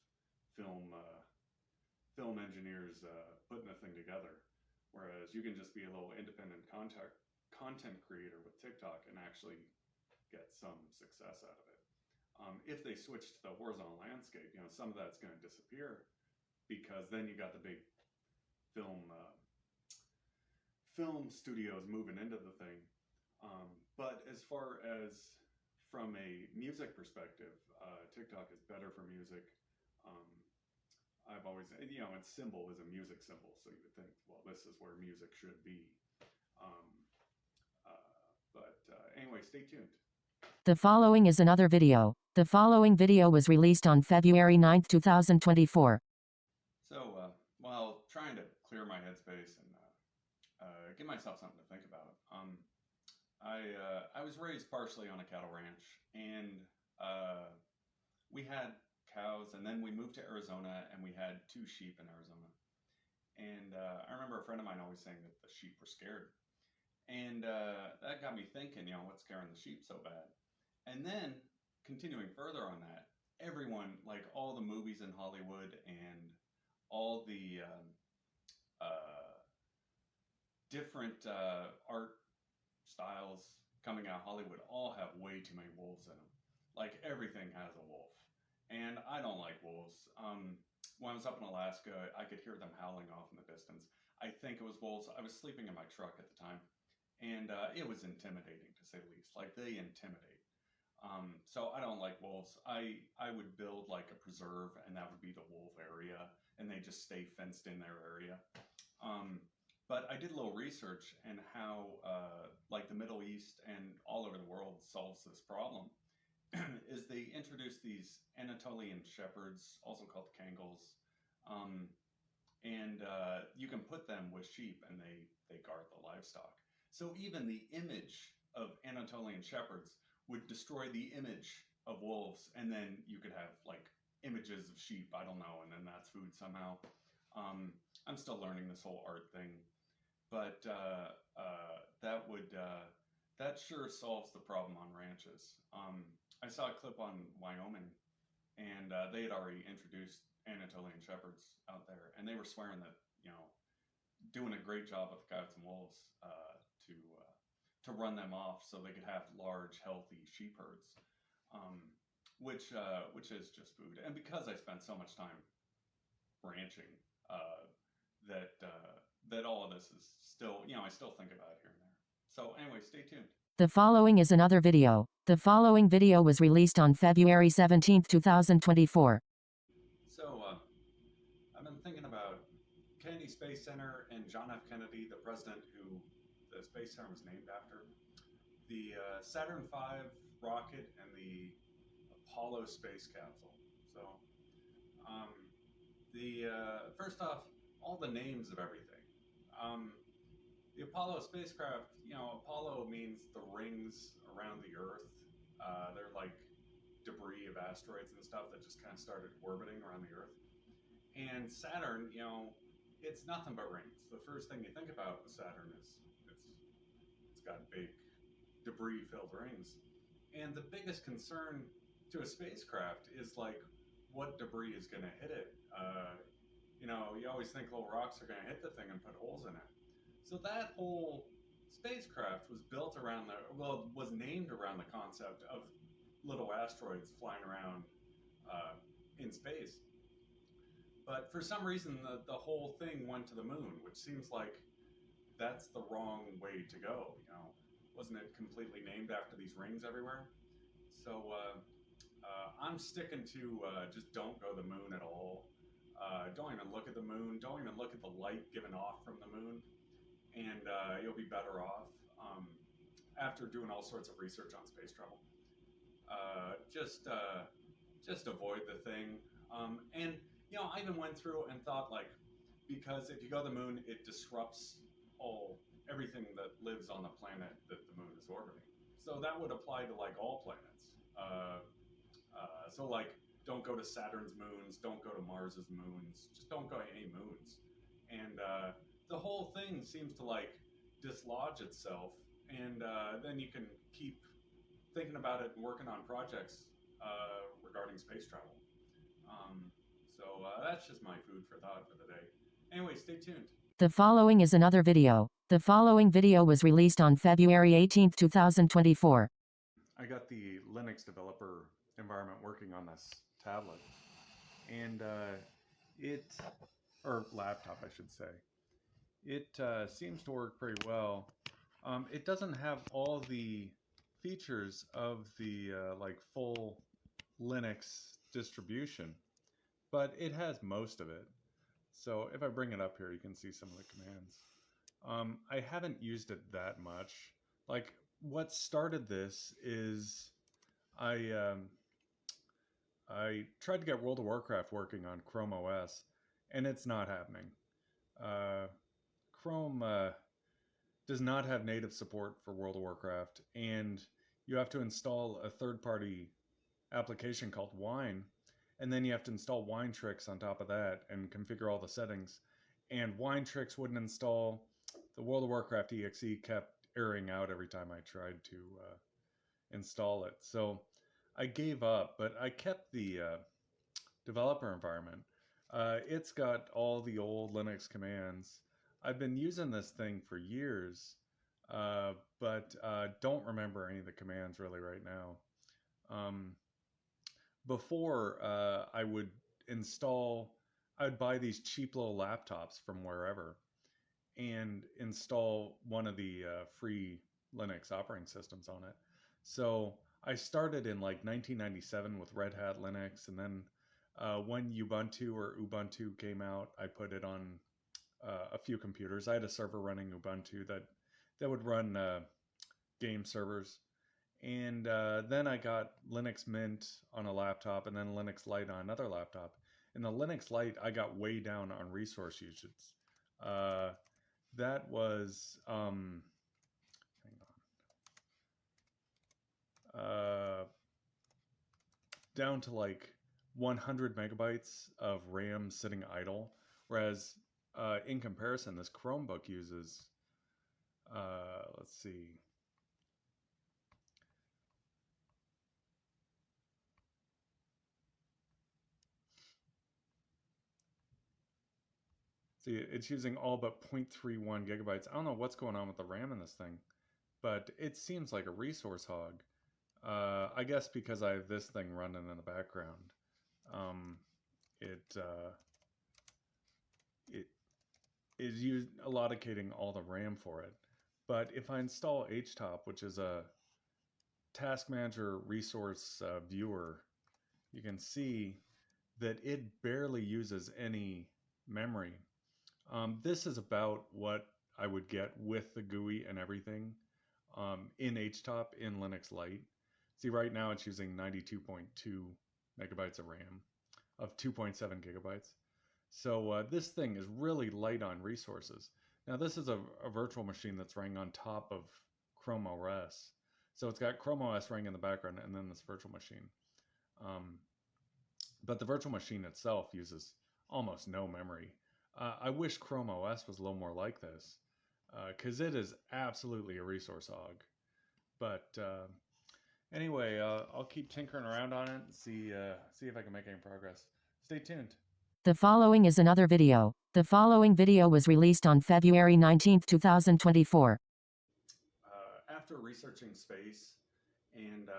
film engineers putting the thing together. Whereas you can just be a little independent content creator with TikTok and actually get some success out of it. If they switch to the horizontal landscape, some of that's going to disappear, because then you got the big film studios moving into the thing. But as far as from a music perspective, TikTok is better for music. I've always, its symbol is a music symbol, so you would think, well, this is where music should be. Anyway, stay tuned. The following is another video. The following video was released on February 9, 2024. So, while trying to clear my headspace and give myself something to think about, I was raised partially on a cattle ranch, and we had cows, and then we moved to Arizona, and we had 2 sheep in Arizona. And I remember a friend of mine always saying that the sheep were scared. And that got me thinking, what's scaring the sheep so bad? And then, continuing further on that, everyone, like all the movies in Hollywood and all the different art styles coming out of Hollywood all have way too many wolves in them. Like, everything has a wolf. And I don't like wolves. When I was up in Alaska, I could hear them howling off in the distance. I think it was wolves. I was sleeping in my truck at the time, and it was intimidating, to say the least. Like, they intimidate. So I don't like wolves. I would build like a preserve, and that would be the wolf area, and they just stay fenced in their area. But I did a little research in how like the Middle East and all over the world solves this problem. Is they introduce these Anatolian shepherds, also called Kangals, and you can put them with sheep, and they guard the livestock. So even the image of Anatolian shepherds would destroy the image of wolves, and then you could have like images of sheep, I don't know, and then that's food somehow. I'm still learning this whole art thing, but that sure solves the problem on ranches. I saw a clip on Wyoming, and they had already introduced Anatolian shepherds out there, and they were swearing that, doing a great job with coyotes and wolves to run them off so they could have large, healthy sheep herds, which is just food. And because I spent so much time ranching, that all of this is still, I still think about it here and there. So anyway, stay tuned. The following is another video. The following video was released on February 17, 2024. So, I've been thinking about Kennedy Space Center and John F. Kennedy, the president who the Space Center was named after, the Saturn V rocket, and the Apollo space capsule. So, First off, all the names of everything. The Apollo spacecraft, Apollo means the rings around the Earth. They're like debris of asteroids and stuff that just kind of started orbiting around the Earth. And Saturn, it's nothing but rings. The first thing you think about with Saturn is it's got big debris-filled rings. And the biggest concern to a spacecraft is like what debris is going to hit it. You always think little rocks are going to hit the thing and put holes in it. So that whole spacecraft was built around was named around the concept of little asteroids flying around in space. But for some reason, the whole thing went to the moon, which seems like that's the wrong way to go. Wasn't it completely named after these rings everywhere? So I'm sticking to just don't go to the moon at all. Don't even look at the moon. Don't even look at the light given off from the moon, and you'll be better off after doing all sorts of research on space travel. Just avoid the thing. And I even went through and thought because if you go to the moon, it disrupts everything that lives on the planet that the moon is orbiting. So that would apply to all planets. So don't go to Saturn's moons, don't go to Mars's moons, just don't go to any moons. And the whole thing seems to dislodge itself, and then you can keep thinking about it and working on projects regarding space travel. So that's just my food for thought for the day. Anyway, stay tuned. The following is another video. The following video was released on February 18, 2024. I got the Linux developer environment working on this tablet, and or laptop, I should say. It seems to work pretty well. It doesn't have all the features of the full Linux distribution, but it has most of it. So if I bring it up here, you can see some of the commands. I haven't used it that much. What started this is I tried to get World of Warcraft working on Chrome OS, and it's not happening. Chrome does not have native support for World of Warcraft, and you have to install a third-party application called Wine, and then you have to install Wine Tricks on top of that and configure all the settings. And Wine Tricks wouldn't install. The World of Warcraft exe kept erroring out every time I tried to install it. So I gave up, but I kept the developer environment. It's got all the old Linux commands. I've been using this thing for years, but don't remember any of the commands really right now. Before, I would buy these cheap little laptops from wherever and install one of the free Linux operating systems on it. So I started in 1997 with Red Hat Linux, and then when Ubuntu came out, I put it on a few computers. I had a server running Ubuntu that would run game servers. And then I got Linux Mint on a laptop, and then Linux Lite on another laptop. In the Linux Lite, I got way down on resource usage. That was, hang on, down to 100 megabytes of RAM sitting idle, whereas in comparison, this Chromebook uses, let's see, it's using all but 0.31 gigabytes. I don't know what's going on with the RAM in this thing, but it seems like a resource hog. I guess because I have this thing running in the background. It is allocating all the RAM for it. But if I install HTOP, which is a task manager resource viewer, you can see that it barely uses any memory. This is about what I would get with the GUI and everything in HTOP in Linux Lite. See, right now it's using 92.2 megabytes of RAM of 2.7 gigabytes. So this thing is really light on resources. Now this is a virtual machine that's running on top of Chrome OS. So it's got Chrome OS running in the background and then this virtual machine. But the virtual machine itself uses almost no memory. I wish Chrome OS was a little more like this, because it is absolutely a resource hog. But anyway, I'll keep tinkering around on it and see if I can make any progress. Stay tuned. The following is another video. The following video was released on February 19, 2024. After researching space and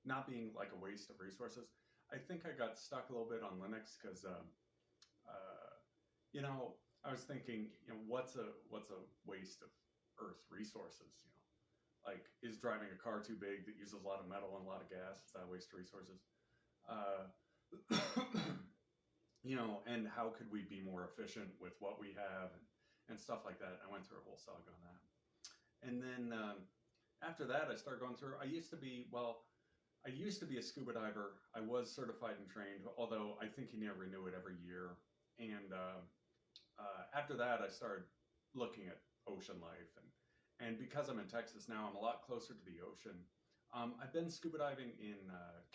not being like a waste of resources, I think I got stuck a little bit on Linux because, you know, I was thinking, you know, what's a waste of Earth resources? You know, like, is driving a car too big that uses a lot of metal and a lot of gas? Is that a waste of resources? You know, and how could we be more efficient with what we have and stuff like that? I went through a whole saga on that. And then after that, I started going through, I used to be a scuba diver. I was certified and trained, although I think you need to renew it every year. And after that, I started looking at ocean life. And because I'm in Texas now, I'm a lot closer to the ocean. I've been scuba diving in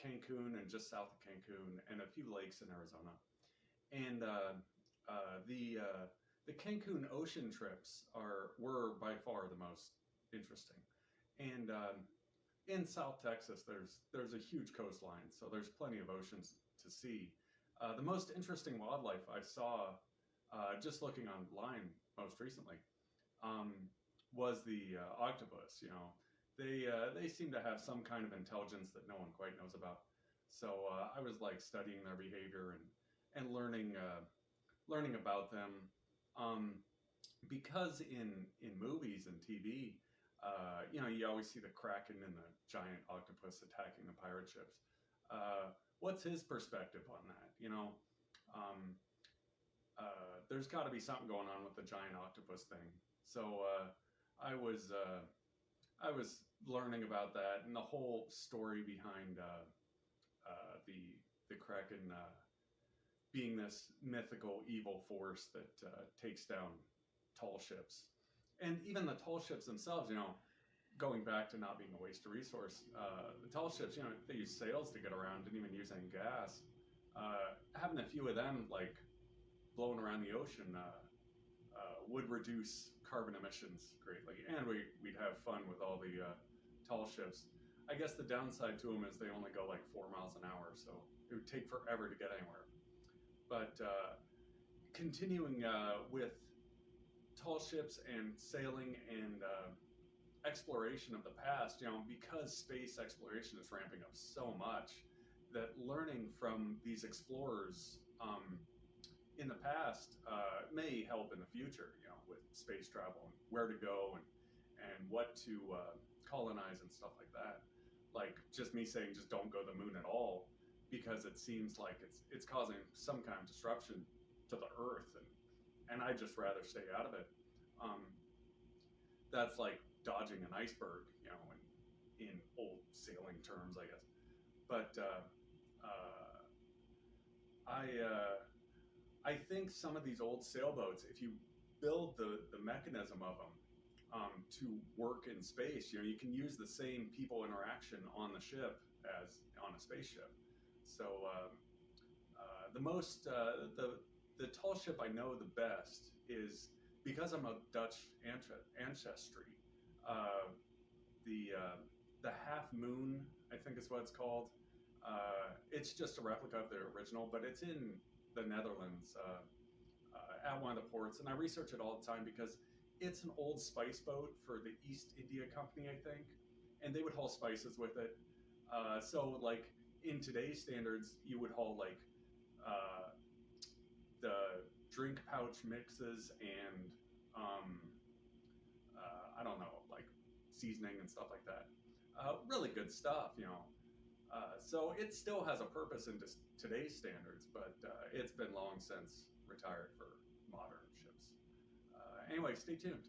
Cancun and just south of Cancun and a few lakes in Arizona. And the Cancun ocean trips were by far the most interesting. And in South Texas, there's a huge coastline, so there's plenty of oceans to see. The most interesting wildlife I saw, just looking online most recently, was the octopus. You know, they seem to have some kind of intelligence that no one quite knows about. So I was like studying their behavior and learning about them, because in movies and TV, you know, you always see the Kraken and the giant octopus attacking the pirate ships. What's his perspective on that? You know, there's got to be something going on with the giant octopus thing. So I was learning about that and the whole story behind the Kraken being this mythical evil force that takes down tall ships. And even the tall ships themselves, you know, going back to not being a waste of resource, the tall ships, you know, they use sails to get around, didn't even use any gas. Having a few of them, like, blowing around the ocean would reduce carbon emissions greatly. And we'd have fun with all the tall ships. I guess the downside to them is they only go like 4 miles an hour, so it would take forever to get anywhere. But continuing with tall ships and sailing and exploration of the past, you know, because space exploration is ramping up so much, that learning from these explorers in the past may help in the future, you know, with space travel and where to go and what to colonize and stuff like that. Like, just me saying just don't go to the moon at all, because it seems like it's causing some kind of disruption to the Earth, and I'd just rather stay out of it. That's like dodging an iceberg, you know, in old sailing terms, I guess. But I think some of these old sailboats, if you build the mechanism of them to work in space, you know, you can use the same people interaction on the ship as on a spaceship. So the tall ship I know the best is, because I'm of Dutch ancestry, the Half Moon, I think is what it's called. It's just a replica of the original, but it's in the Netherlands at one of the ports, and I research it all the time because it's an old spice boat for the East India Company, I think, and they would haul spices with it. So, like, in today's standards, you would haul like the drink pouch mixes and I don't know, like seasoning and stuff like that. Really good stuff, you know. So it still has a purpose in today's standards, but it's been long since retired for modern ships. Anyway, stay tuned.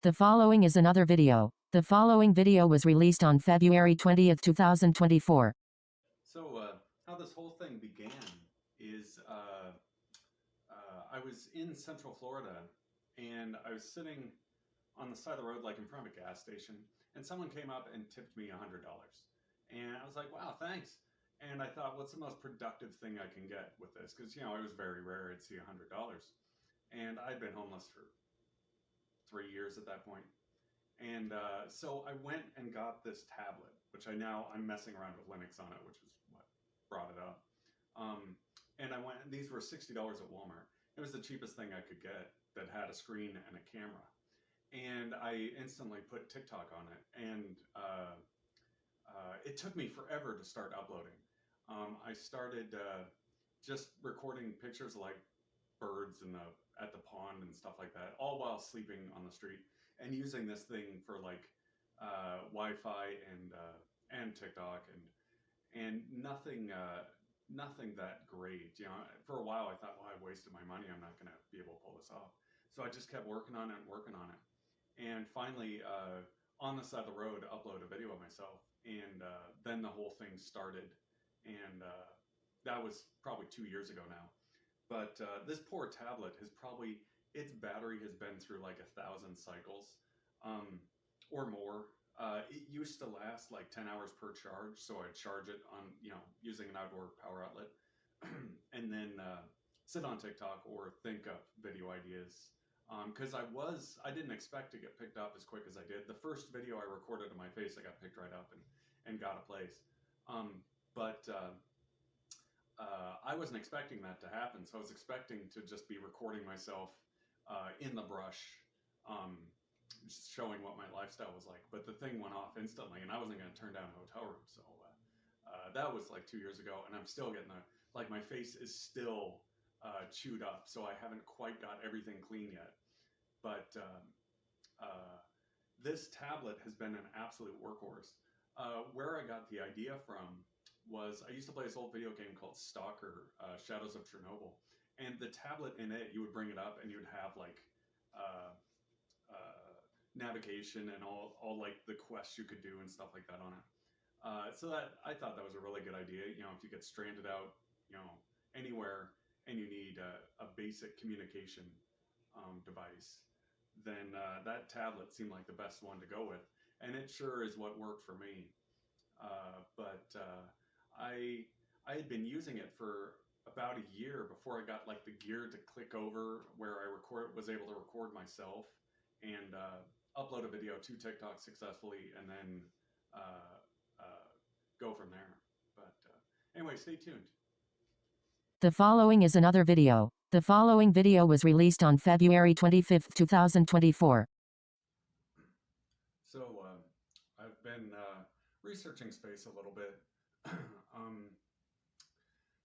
The following is another video. The following video was released on February 20th, 2024. So how this whole thing began is I was in Central Florida, and I was sitting on the side of the road, like in front of a gas station, and someone came up and tipped me $100. And I was like, wow, thanks. And I thought, what's the most productive thing I can get with this? Because, you know, it was very rare I'd see $100. And I'd been homeless for 3 years at that point. And so I went and got this tablet, which I'm messing around with Linux on it, which is what brought it up. And I went, these were $60 at Walmart. It was the cheapest thing I could get that had a screen and a camera. And I instantly put TikTok on it. And it took me forever to start uploading. I started just recording pictures like birds at the pond and stuff like that, all while sleeping on the street, and using this thing for like Wi-Fi and TikTok and nothing that great. You know, for a while I thought, well, I wasted my money. I'm not going to be able to pull this off. So I just kept working on it and working on it, and finally on the side of the road, upload a video of myself, and then the whole thing started, and that was probably 2 years ago now. But this poor tablet its battery has been through like 1,000 cycles or more. It used to last like 10 hours per charge, so I'd charge it on, using an outdoor power outlet, and then sit on TikTok or think up video ideas. Because I didn't expect to get picked up as quick as I did. The first video I recorded of my face, I got picked right up and got a place. But I wasn't expecting that to happen, so I was expecting to just be recording myself in the brush, just showing what my lifestyle was like. But the thing went off instantly, and I wasn't going to turn down a hotel room. So that was like 2 years ago, and I'm still getting my face is still chewed up, so I haven't quite got everything clean yet. But this tablet has been an absolute workhorse. Where I got the idea from was I used to play this old video game called Stalker, Shadows of Chernobyl, and the tablet in it, you would bring it up and you would have like navigation and all like the quests you could do and stuff like that on it. So that I thought that was a really good idea. If you get stranded out, anywhere, and you need a basic communication device, then that tablet seemed like the best one to go with, and it sure is what worked for me. But I had been using it for about a year before I got like the gear to click over where I was able to record myself and upload a video to TikTok successfully, and then go from there. But anyway, stay tuned. The following is another video. The following video was released on February 25th, 2024. So I've been researching space a little bit.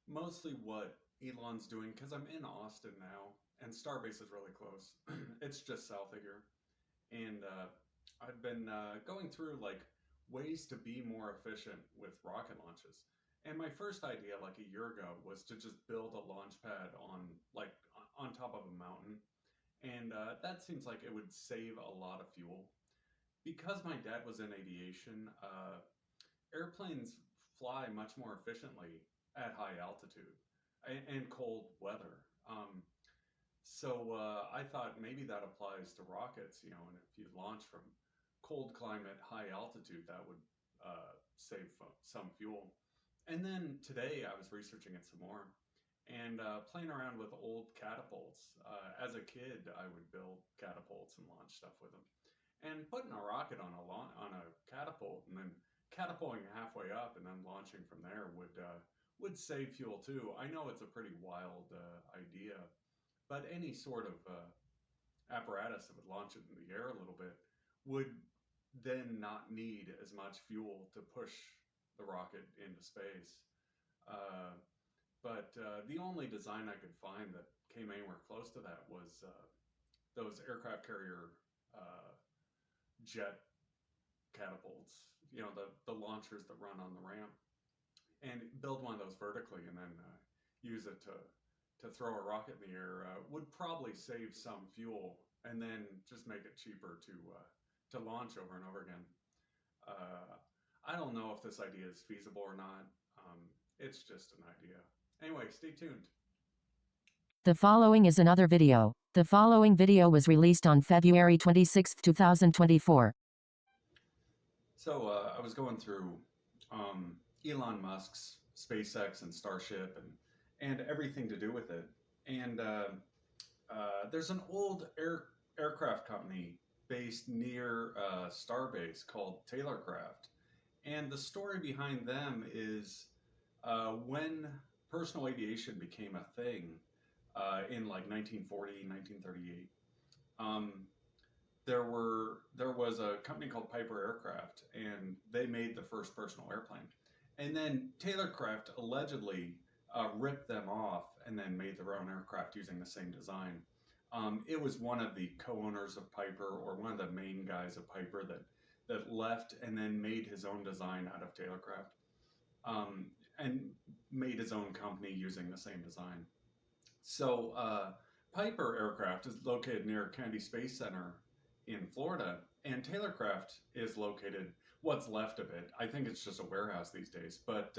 Mostly what Elon's doing, because I'm in Austin now, and Starbase is really close. It's just south of here. And I've been going through like ways to be more efficient with rocket launches. And my first idea like a year ago was to just build a launch pad on top of a mountain. And that seems like it would save a lot of fuel. Because my dad was in aviation, airplanes fly much more efficiently at high altitude and cold weather. So I thought maybe that applies to rockets, and if you launch from cold climate, high altitude, that would save some fuel. And then today I was researching it some more and playing around with old catapults. As a kid, I would build catapults and launch stuff with them. And putting a rocket on a catapult and then catapulting halfway up and then launching from there would save fuel too. I know it's a pretty wild idea, but any sort of apparatus that would launch it in the air a little bit would then not need as much fuel to push the rocket into space. But the only design I could find that came anywhere close to that was those aircraft carrier jet catapults, the launchers that run on the ramp, and build one of those vertically and then use it to throw a rocket in the air would probably save some fuel and then just make it cheaper to launch over and over again. I don't know if this idea is feasible or not. It's just an idea. Anyway, stay tuned. The following is another video. The following video was released on February 26, 2024. So I was going through Elon Musk's SpaceX and Starship and everything to do with it. And there's an old aircraft company based near Starbase called Taylorcraft. And the story behind them is when personal aviation became a thing in like 1940, 1938. There was a company called Piper Aircraft, and they made the first personal airplane. And then Taylorcraft allegedly ripped them off and then made their own aircraft using the same design. It was one of the co-owners of Piper, or one of the main guys of Piper, that left and then made his own design out of Taylorcraft, and made his own company using the same design. So Piper Aircraft is located near Kennedy Space Center in Florida, and Taylorcraft is located, what's left of it, I think it's just a warehouse these days, but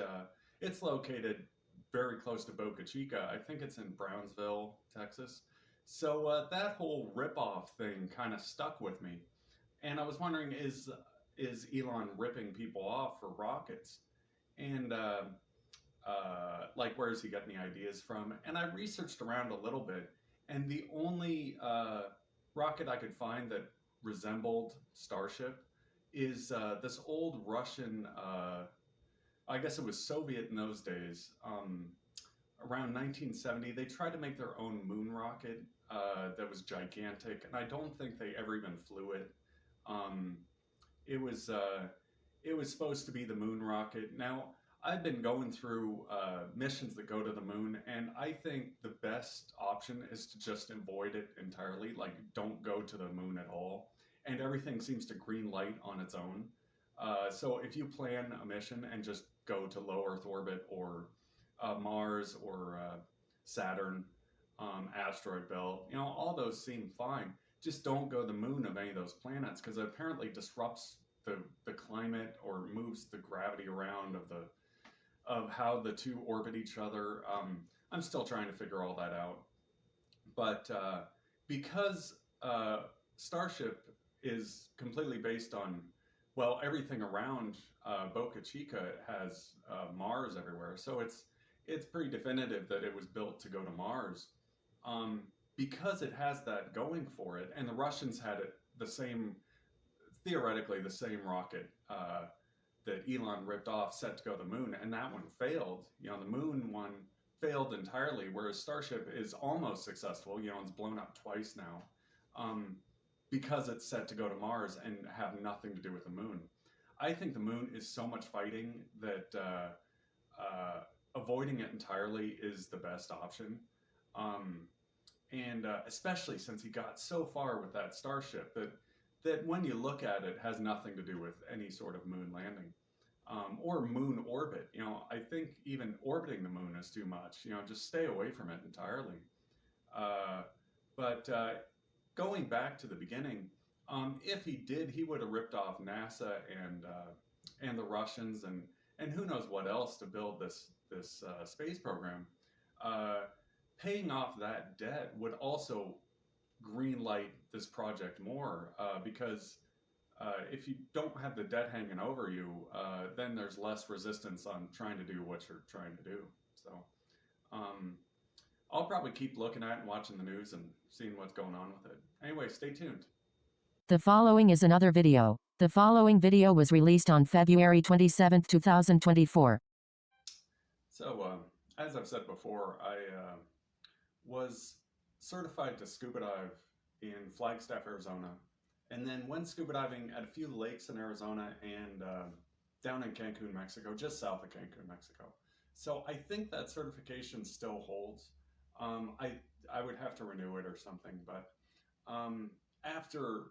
it's located very close to Boca Chica. I think it's in Brownsville, Texas. So that whole ripoff thing kind of stuck with me. And I was wondering, is Elon ripping people off for rockets? And like, where does he get any ideas from? And I researched around a little bit, and the only rocket I could find that resembled Starship is this old Russian, I guess it was Soviet in those days, around 1970. They tried to make their own moon rocket that was gigantic, and I don't think they ever even flew it. It was supposed to be the moon rocket. Now, I've been going through missions that go to the moon, and I think the best option is to just avoid it entirely. Like, don't go to the moon at all. And everything seems to green light on its own. So if you plan a mission and just go to low Earth orbit, or Mars, or Saturn, asteroid belt, all those seem fine. Just don't go to the moon of any of those planets, because it apparently disrupts the climate, or moves the gravity around of how the two orbit each other. I'm still trying to figure all that out. But because Starship is completely based on, well, everything around Boca Chica has Mars everywhere, so it's pretty definitive that it was built to go to Mars. Because it has that going for it, and the Russians had theoretically the same rocket that Elon ripped off, set to go to the moon, and that one failed. The moon one failed entirely, whereas Starship is almost successful. It's blown up twice now, because it's set to go to Mars and have nothing to do with the moon. I think the moon is so much fighting that avoiding it entirely is the best option. And especially since he got so far with that Starship that when you look at it, has nothing to do with any sort of moon landing, or moon orbit. I think even orbiting the moon is too much. Just stay away from it entirely. But going back to the beginning, if he did, he would have ripped off NASA and the Russians and who knows what else to build this space program. Paying off that debt would also green light this project more, because if you don't have the debt hanging over you, then there's less resistance on trying to do what you're trying to do. So I'll probably keep looking at and watching the news and seeing what's going on with it. Anyway, stay tuned. The following is another video. The following video was released on February 27, 2024. So, as I've said before, I was certified to scuba dive in Flagstaff, Arizona, and then went scuba diving at a few lakes in Arizona and down in Cancun, Mexico, just south of Cancun, Mexico. So I think that certification still holds. I would have to renew it or something, but after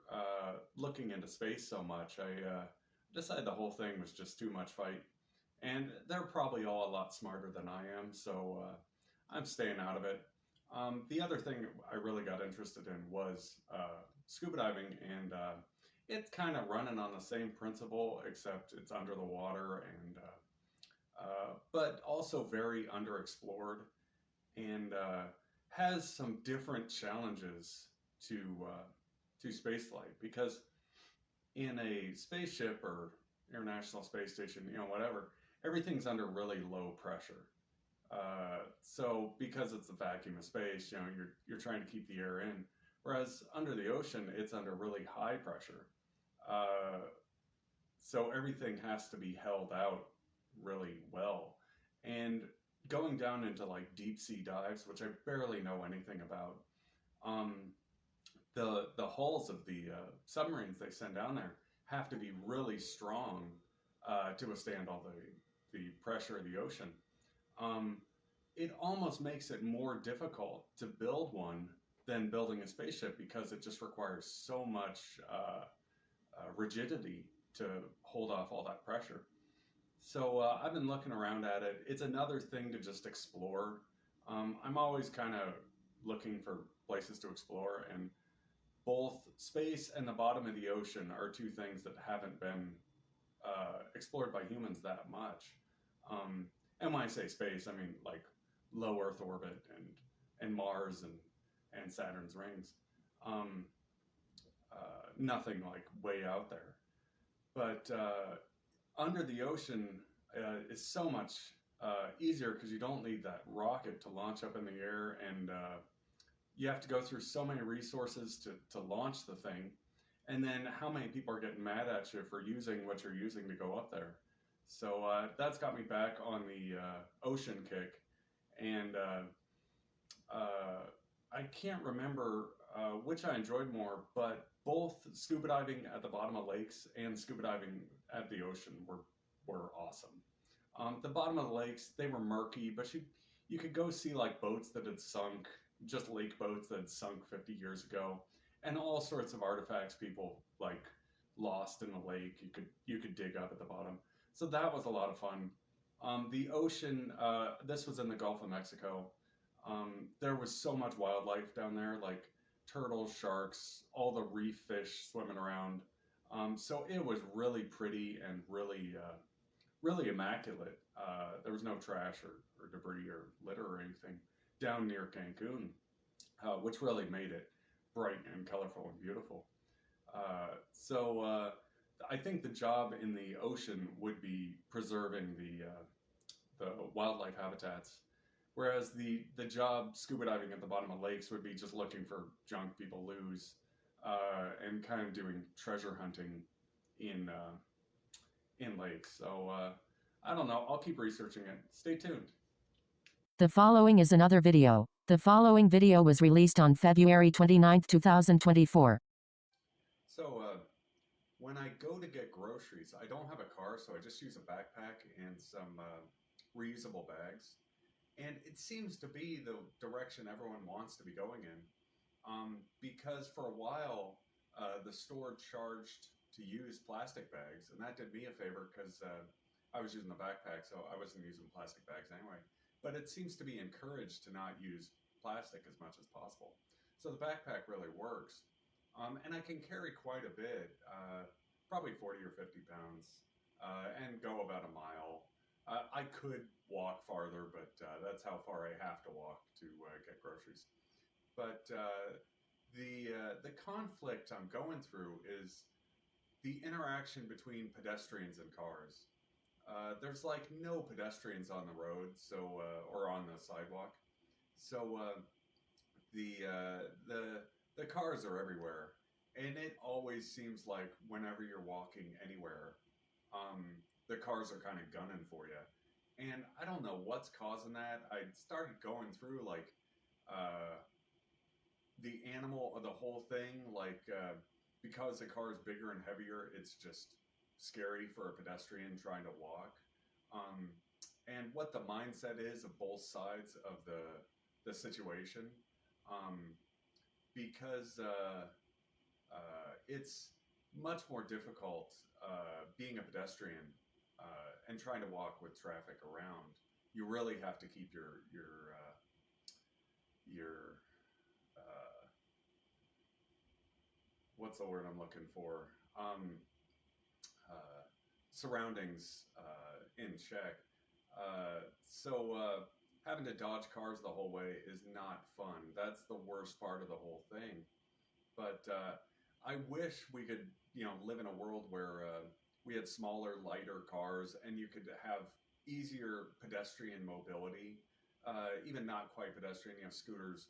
looking into space so much, I decided the whole thing was just too much fight. And they're probably all a lot smarter than I am, so I'm staying out of it. The other thing I really got interested in was scuba diving, and it's kind of running on the same principle, except it's under the water, and but also very underexplored. And has some different challenges to spaceflight, because in a spaceship or International Space Station, whatever, everything's under really low pressure. So because it's the vacuum of space, you're trying to keep the air in. Whereas under the ocean, it's under really high pressure. Uh, so everything has to be held out really well. And going down into like deep sea dives, which I barely know anything about, um, the hulls of the submarines they send down there have to be really strong to withstand all the pressure of the ocean. Um, it almost makes it more difficult to build one than building a spaceship, because it just requires so much rigidity to hold off all that pressure. So I've been looking around at it. It's another thing to just explore. I'm always kind of looking for places to explore, and both space and the bottom of the ocean are two things that haven't been explored by humans that much. Um, and when I say space, I mean like low Earth orbit and Mars and Saturn's rings. Um, Nothing like way out there. But under the ocean is so much easier, because you don't need that rocket to launch up in the air, and you have to go through so many resources to launch the thing. And then how many people are getting mad at you for using what you're using to go up there? So that's got me back on the ocean kick. And I can't remember which I enjoyed more, but both scuba diving at the bottom of lakes and scuba diving at the ocean were awesome. The bottom of the lakes, they were murky, but you could go see like boats that had sunk, just lake boats that had sunk 50 years ago, and all sorts of artifacts people like lost in the lake. You could dig up at the bottom, so that was a lot of fun. The ocean, this was in the Gulf of Mexico. There was so much wildlife down there, like turtles, sharks, all the reef fish swimming around. So it was really pretty and really immaculate. There was no trash or debris or litter or anything down near Cancun, which really made it bright and colorful and beautiful. So I think the job in the ocean would be preserving the wildlife habitats, whereas the job scuba diving at the bottom of lakes would be just looking for junk people lose, and kind of doing treasure hunting in lakes. So I don't know. I'll keep researching it. Stay tuned. The following is another video. The following video was released on February 29, 2024. So when I go to get groceries, I don't have a car, so I just use a backpack and some reusable bags. And it seems to be the direction everyone wants to be going in. Because for a while, the store charged to use plastic bags, and that did me a favor, because I was using the backpack, so I wasn't using plastic bags anyway. But it seems to be encouraged to not use plastic as much as possible. So the backpack really works. And I can carry quite a bit, probably 40 or 50 pounds, and go about a mile. I could walk farther, but that's how far I have to walk to get groceries. But the conflict I'm going through is the interaction between pedestrians and cars. There's like no pedestrians on the road, so or on the sidewalk. So the cars are everywhere, and it always seems like whenever you're walking anywhere, the cars are kind of gunning for you. And I don't know what's causing that. I started going through like the animal of the whole thing, like because the car is bigger and heavier, it's just scary for a pedestrian trying to walk. And what the mindset is of both sides of the situation, because it's much more difficult being a pedestrian and trying to walk with traffic around. You really have to keep your what's the word I'm looking for? Surroundings in check. So having to dodge cars the whole way is not fun. That's the worst part of the whole thing. But I wish we could, live in a world where we had smaller, lighter cars, and you could have easier pedestrian mobility. Even not quite pedestrian, scooters,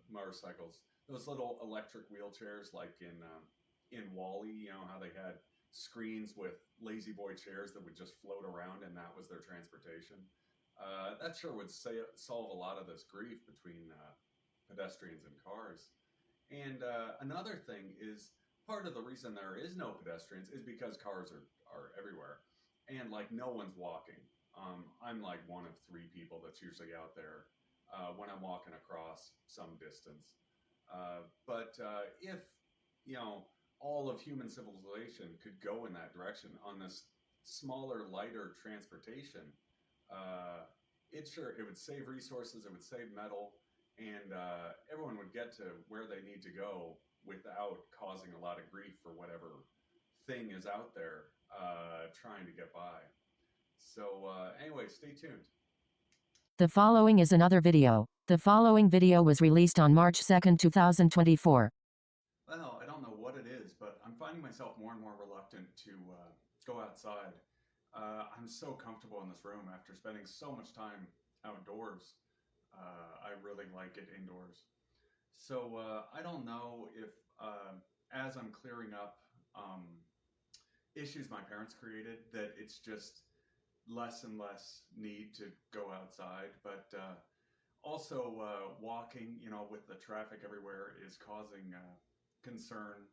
motorcycles, those little electric wheelchairs, like in Wally. You know how they had screens with lazy boy chairs that would just float around, and that was their transportation. That sure would solve a lot of this grief between pedestrians and cars. And another thing is, part of the reason there is no pedestrians is because cars are everywhere, and like no one's walking. I'm like one of three people that's usually out there when I'm walking across some distance. But if you know all of human civilization could go in that direction on this smaller, lighter transportation, it would save resources, it would save metal, and everyone would get to where they need to go without causing a lot of grief for whatever thing is out there trying to get by. So anyway, stay tuned. The following is another video. The following video was released on March 2nd, 2024. Well, I don't know what it is, but I'm finding myself more and more reluctant to go outside. I'm so comfortable in this room after spending so much time outdoors. I really like it indoors. So I don't know if, as I'm clearing up issues my parents created, that it's just less and less need to go outside. But also walking, with the traffic everywhere is causing concern.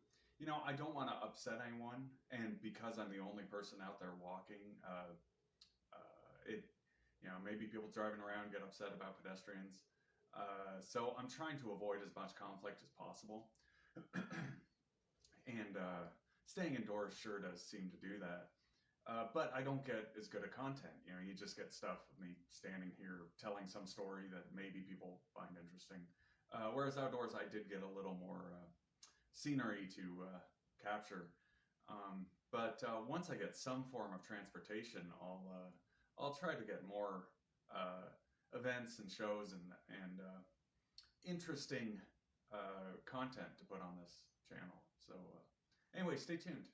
I don't want to upset anyone, and because I'm the only person out there walking, maybe people driving around get upset about pedestrians. So I'm trying to avoid as much conflict as possible. And staying indoors sure does seem to do that. But I don't get as good a content. You just get stuff of me standing here telling some story that maybe people find interesting. Whereas outdoors, I did get a little more scenery to capture. But once I get some form of transportation, I'll try to get more events and shows and interesting content to put on this channel. So anyway, stay tuned.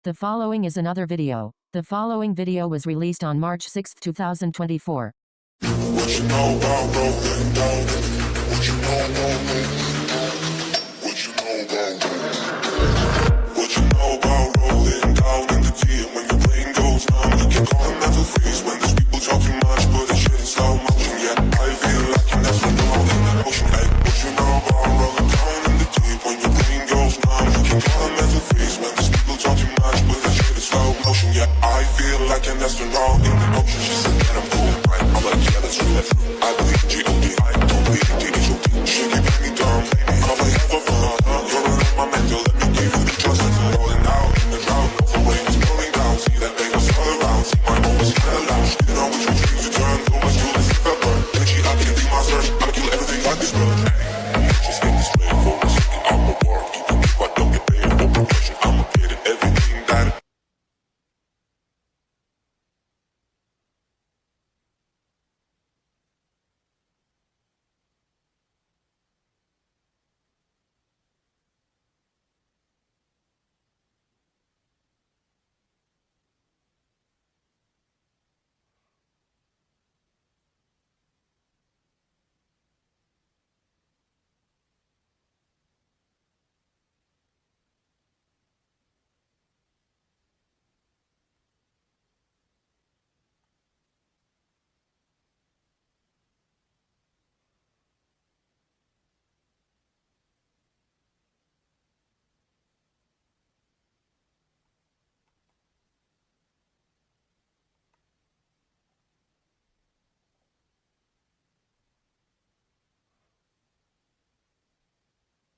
The following is another video. The following video was released on March 6th, 2024. What you know about rolling down? What you know about rolling down? What you know about What you know about rolling down in the T, and when your brain goes numb, you can call a mental freeze when there's people talk too much, but it's shit in slow motion. Yeah, I feel like you're never alone in the ocean. Hey, what you know about rolling down in the deep when your brain goes numb, you can call a mental freeze when there's people talk too much, but it's shit in slow motion. Yeah, I feel like an astronaut in the ocean. She said that I'm cool, right? I'm like, yeah, that's true, that's true. I believe G.O.D. I don't believe D.H.O.D. She keep me down, lady. I'm like, have a fun, you're running my mental. Let me give you the trust that's rolling out in the drought. No for rain is pouring down. See that thing was all around. See my moments kinda loud. You know which way dreams you turn. Go much to this if I burn. Energy, I can't be my search. I'ma kill everything like this bird. Just get this straight for a second. I'ma work, even if I don't get paid for progression. I'ma get it, everything that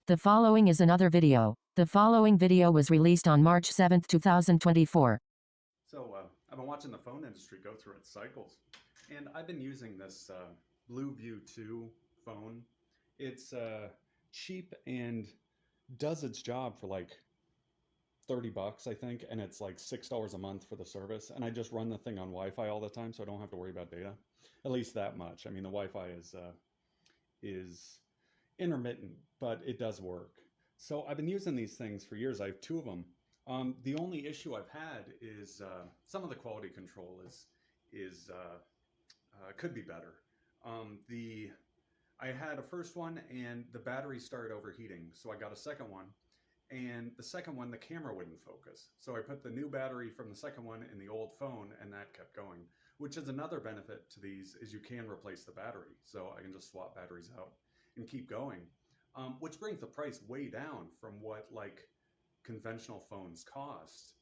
The following is another video. The following video was released on March 7th, 2024. So I've been watching the phone industry go through its cycles, and I've been using this Blue View 2 phone. It's cheap and does its job for like $30, I think, and it's like $6 a month for the service. And I just run the thing on Wi-Fi all the time, so I don't have to worry about data. at least that much. I mean, the Wi-Fi is intermittent, but it does work. So I've been using these things for years. I have two of them. The only issue I've had is some of the quality control is could be better. I had a first one and the battery started overheating, so I got a second one. And the second one, the camera wouldn't focus. So I put the new battery from the second one in the old phone, and that kept going. Which is another benefit to these, is you can replace the battery. So I can just swap batteries out and keep going. Which brings the price way down from what like conventional phones cost.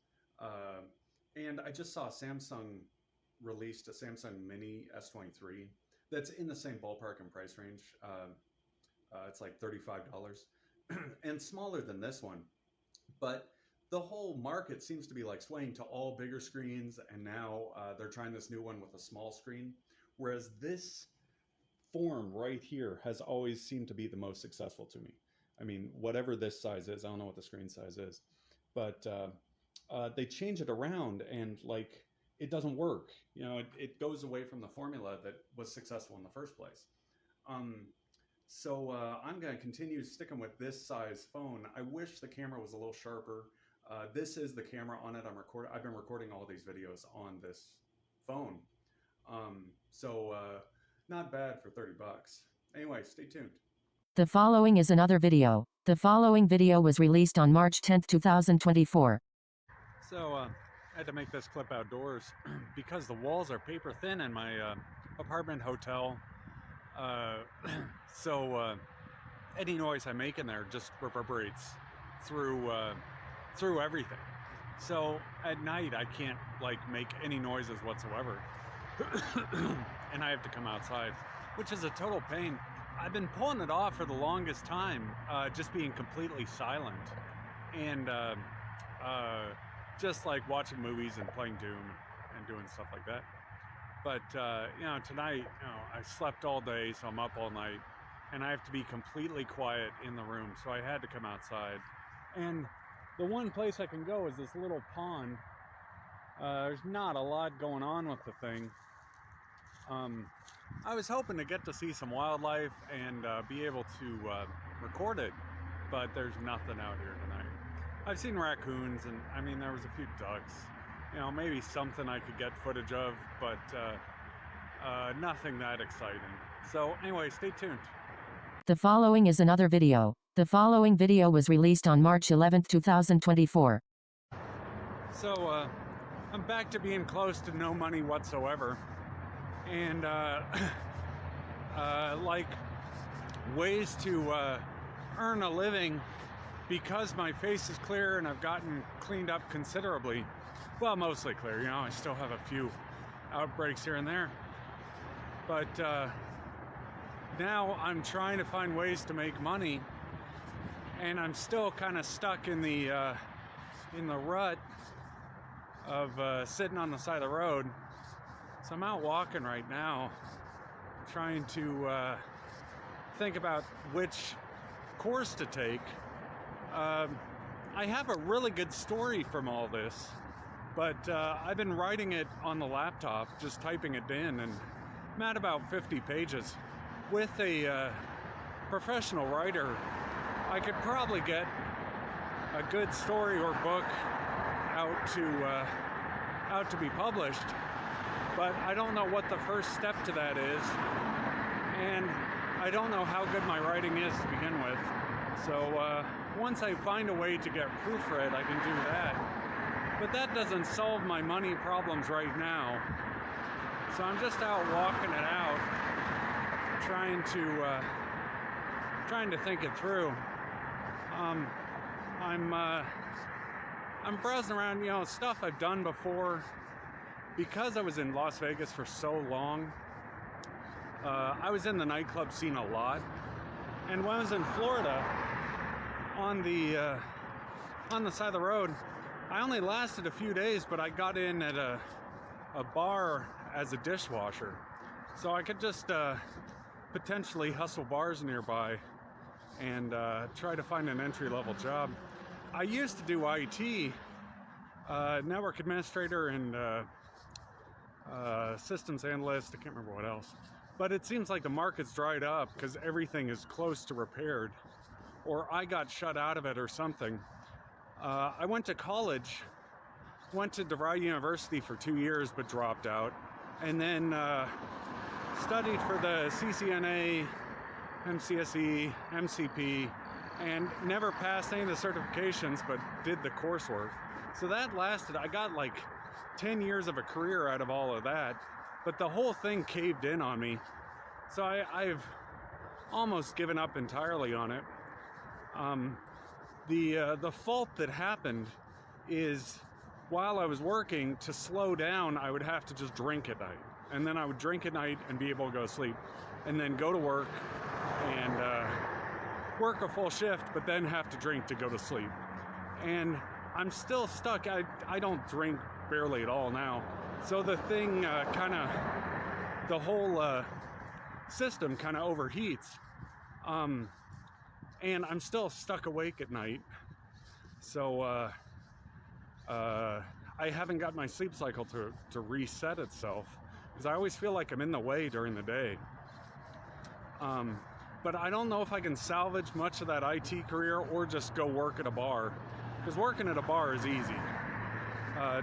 And I just saw Samsung released a Samsung Mini S23 that's in the same ballpark and price range. It's like $35 and smaller than this one. But the whole market seems to be like swaying to all bigger screens, and now they're trying this new one with a small screen. Whereas this form right here has always seemed to be the most successful to me. I mean, whatever this size is, I don't know what the screen size is, but they change it around and like it doesn't work. You know, it goes away from the formula that was successful in the first place. So I'm going to continue sticking with this size phone. I wish the camera was a little sharper. This is the camera on it. I've been recording all these videos on this phone. Not bad for 30 bucks. Anyway, stay tuned. The following is another video. The following video was released on March 10th, 2024. So I had to make this clip outdoors because the walls are paper thin in my apartment hotel. Any noise I make in there just reverberates through everything. So at night I can't like make any noises whatsoever. And I have to come outside, which is a total pain. I've been pulling it off for the longest time, just being completely silent and just like watching movies and playing Doom and doing stuff like that. But tonight, I slept all day, so I'm up all night, and I have to be completely quiet in the room, so I had to come outside. And the one place I can go is this little pond. There's not a lot going on with the thing. I was hoping to get to see some wildlife and be able to record it, but there's nothing out here tonight. I've seen raccoons, and I mean, there was a few ducks. You know, maybe something I could get footage of, but nothing that exciting. So anyway, stay tuned. The following is another video. The following video was released on March 11th, 2024. So I'm back to being close to no money whatsoever. And like ways to earn a living, because my face is clear and I've gotten cleaned up considerably. Well, mostly clear, you know, I still have a few outbreaks here and there. But now I'm trying to find ways to make money, and I'm still kind of stuck in the rut of sitting on the side of the road. So I'm out walking right now, trying to think about which course to take. I have a really good story from all this, but I've been writing it on the laptop, just typing it in, and I'm at about 50 pages. With a professional writer, I could probably get a good story or book out to be published, but I don't know what the first step to that is, and I don't know how good my writing is to begin with. So once I find a way to get proofread, I can do that. But that doesn't solve my money problems right now. So I'm just out walking it out, trying to think it through. I'm browsing around, you know, stuff I've done before. Because I was in Las Vegas for so long, I was in the nightclub scene a lot. And when I was in Florida, on the side of the road, I only lasted a few days, but I got in at a bar as a dishwasher. So I could just potentially hustle bars nearby and try to find an entry-level job. I used to do IT, network administrator and systems analyst, I can't remember what else. But it seems like the market's dried up because everything is close to repaired, or I got shut out of it or something. I went to college, went to DeVry University for 2 years, but dropped out, and then studied for the CCNA, MCSE, MCP, and never passed any of the certifications, but did the coursework. So that lasted, I got like 10 years of a career out of all of that, but the whole thing caved in on me. So I've almost given up entirely on it. The fault that happened is while I was working, to slow down, I would have to just drink at night. And then I would drink at night and be able to go to sleep. And then go to work and work a full shift, but then have to drink to go to sleep. And I'm still stuck. I don't drink barely at all now. So the thing the whole system kind of overheats. And I'm still stuck awake at night. So I haven't got my sleep cycle to reset itself, because I always feel like I'm in the way during the day. But I don't know if I can salvage much of that IT career or just go work at a bar, because working at a bar is easy.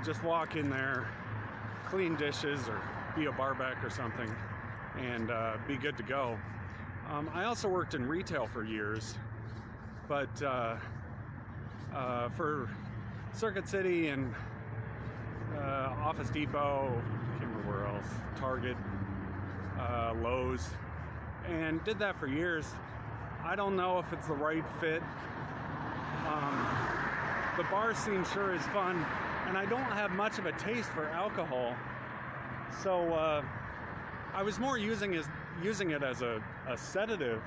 Just walk in there, clean dishes, or be a barback or something, and be good to go. I also worked in retail for years, but for Circuit City and Office Depot, I can't remember where else, Target, Lowe's, and did that for years. I don't know if it's the right fit. The bar scene sure is fun, and I don't have much of a taste for alcohol, so I was more using it as a sedative,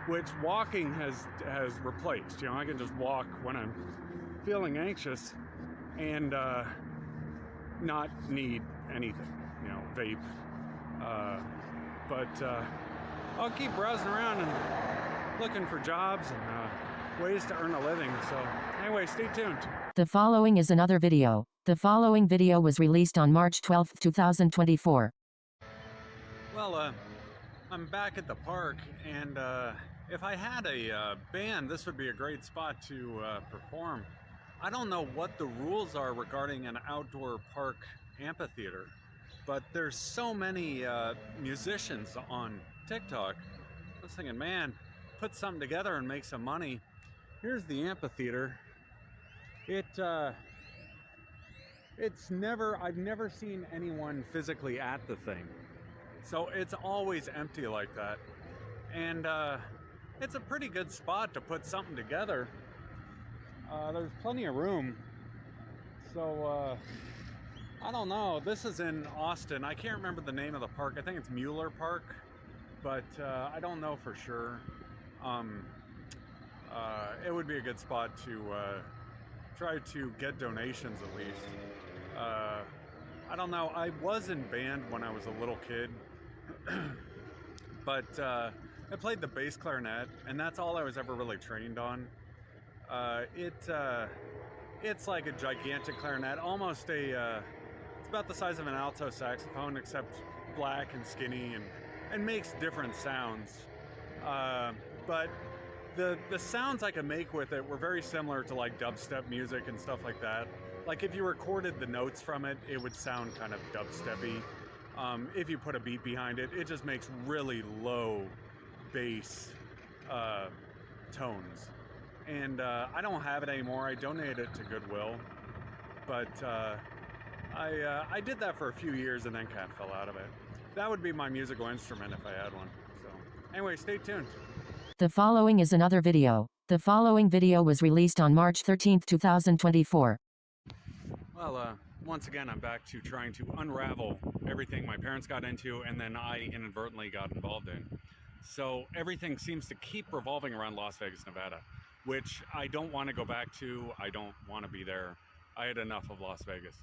which walking has replaced. You know, I can just walk when I'm feeling anxious and not need anything, you know, vape. But I'll keep browsing around and looking for jobs and ways to earn a living. So anyway, stay tuned. The following is another video. The following video was released on March 12, 2024. Well, I'm back at the park, and if I had a band, this would be a great spot to perform. I don't know what the rules are regarding an outdoor park amphitheater, but there's so many musicians on TikTok. I was thinking, man, put something together and make some money. Here's the amphitheater. I've never seen anyone physically at the thing. So it's always empty like that. And it's a pretty good spot to put something together. There's plenty of room. So I don't know. This is in Austin. I can't remember the name of the park. I think it's Mueller Park, but I don't know for sure. It would be a good spot to try to get donations at least. I don't know. I was in band when I was a little kid, but I played the bass clarinet, and that's all I was ever really trained on. It's like a gigantic clarinet, almost it's about the size of an alto saxophone, except black and skinny, and makes different sounds. But the sounds I could make with it were very similar to like dubstep music and stuff like that. Like if you recorded the notes from it, it would sound kind of dubsteppy. If you put a beat behind it, it just makes really low bass tones. And I don't have it anymore. I donated it to Goodwill, but I did that for a few years and then kind of fell out of it. That would be my musical instrument if I had one. So anyway, stay tuned. The following is another video. The following video was released on March 13, 2024. Well, once again, I'm back to trying to unravel everything my parents got into and then I inadvertently got involved in. So everything seems to keep revolving around Las Vegas, Nevada, which I don't want to go back to. I don't want to be there. I had enough of Las Vegas.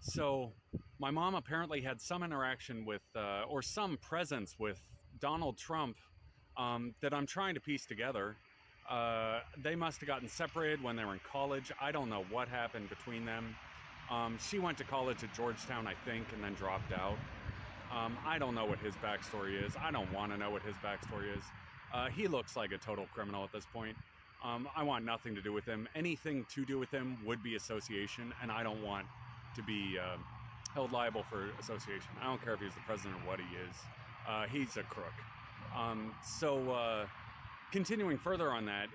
So my mom apparently had some interaction with, or some presence with Donald Trump that I'm trying to piece together. They must have gotten separated when they were in college. I don't know what happened between them. She went to college at Georgetown, I think, and then dropped out. I don't know what his backstory is. I don't want to know what his backstory is. He looks like a total criminal at this point. I want nothing to do with him. Anything to do with him would be association, and I don't want to be held liable for association. I don't care if he's the president or what he is. He's a crook. Continuing further on that,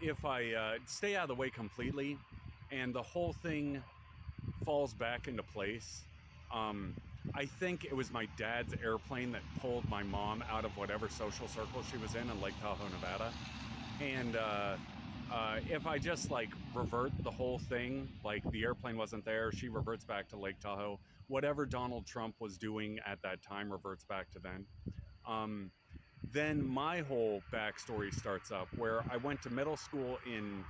if I stay out of the way completely and the whole thing falls back into place, I think it was my dad's airplane that pulled my mom out of whatever social circle she was in Lake Tahoe, Nevada. And if I just like revert the whole thing, like the airplane wasn't there, she reverts back to Lake Tahoe. Whatever Donald Trump was doing at that time reverts back to then. Then my whole backstory starts up where I went to middle school in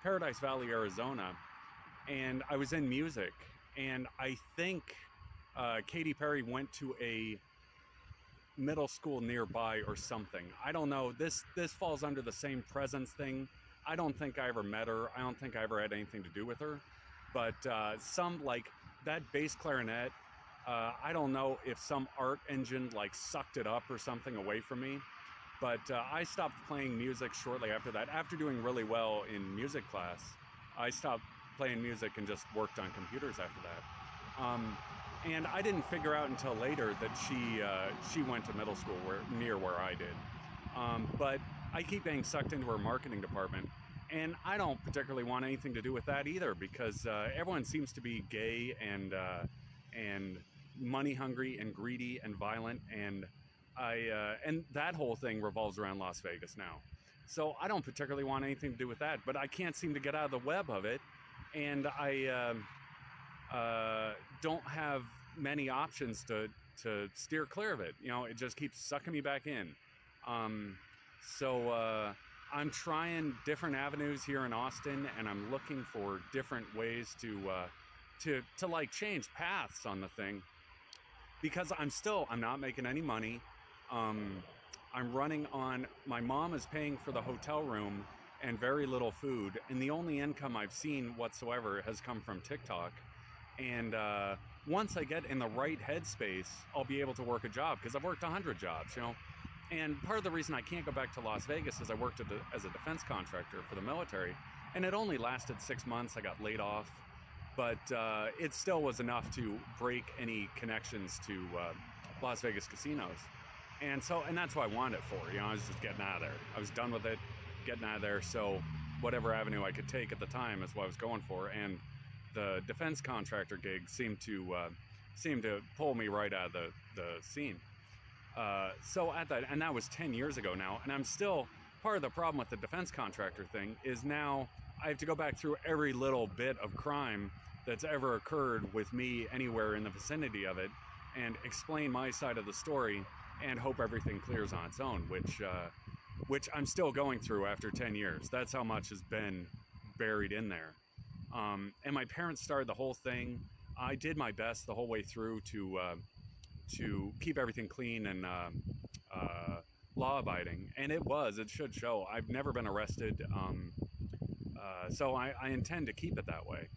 Paradise Valley, Arizona, and I was in music. And I think Katy Perry went to a middle school nearby or something. I don't know. This falls under the same presence thing. I don't think I ever met her. I don't think I ever had anything to do with her. But some like that bass clarinet, I don't know if some art engine like sucked it up or something away from me. But I stopped playing music shortly after that. After doing really well in music class, I stopped playing music and just worked on computers after that. And I didn't figure out until later that she went to middle school near where I did. But I keep getting sucked into her marketing department, and I don't particularly want anything to do with that either, because everyone seems to be gay and money hungry and greedy and violent, and and that whole thing revolves around Las Vegas now. So I don't particularly want anything to do with that, but I can't seem to get out of the web of it, and I don't have many options to steer clear of it. You know, it just keeps sucking me back in. I'm trying different avenues here in Austin, and I'm looking for different ways to like change paths on the thing, because I'm not making any money. I'm running on, my mom is paying for the hotel room and very little food, and the only income I've seen whatsoever has come from TikTok. And once I get in the right headspace, I'll be able to work a job, because I've worked 100 jobs, you know. And part of the reason I can't go back to Las Vegas is I worked as a defense contractor for the military, and it only lasted 6 months. I got laid off, but it still was enough to break any connections to Las Vegas casinos. And that's what I wanted it for. You know, I was just getting out of there. I was done with it, getting out of there. So whatever avenue I could take at the time is what I was going for. And the defense contractor gig seemed to pull me right out of the scene. So at that, and that was 10 years ago now, and I'm still, part of the problem with the defense contractor thing is now I have to go back through every little bit of crime that's ever occurred with me anywhere in the vicinity of it, and explain my side of the story, and hope everything clears on its own, which I'm still going through after 10 years. That's how much has been buried in there. And my parents started the whole thing. I did my best the whole way through to keep everything clean and law-abiding, and it should show. I've never been arrested, so I intend to keep it that way.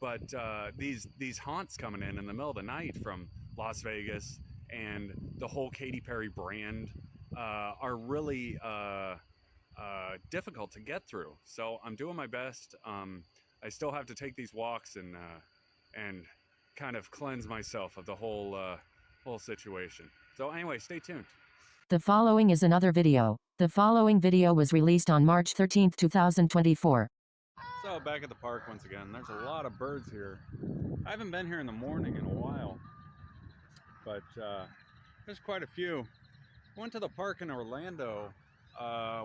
But these haunts coming in the middle of the night from Las Vegas and the whole Katy Perry brand are really difficult to get through. So I'm doing my best. I still have to take these walks and kind of cleanse myself of the whole situation. So anyway, stay tuned. The following is another video. The following video was released on March 13, 2024. So back at the park once again. There's a lot of birds here. I haven't been here in the morning in a while, but there's quite a few. Went to the park in Orlando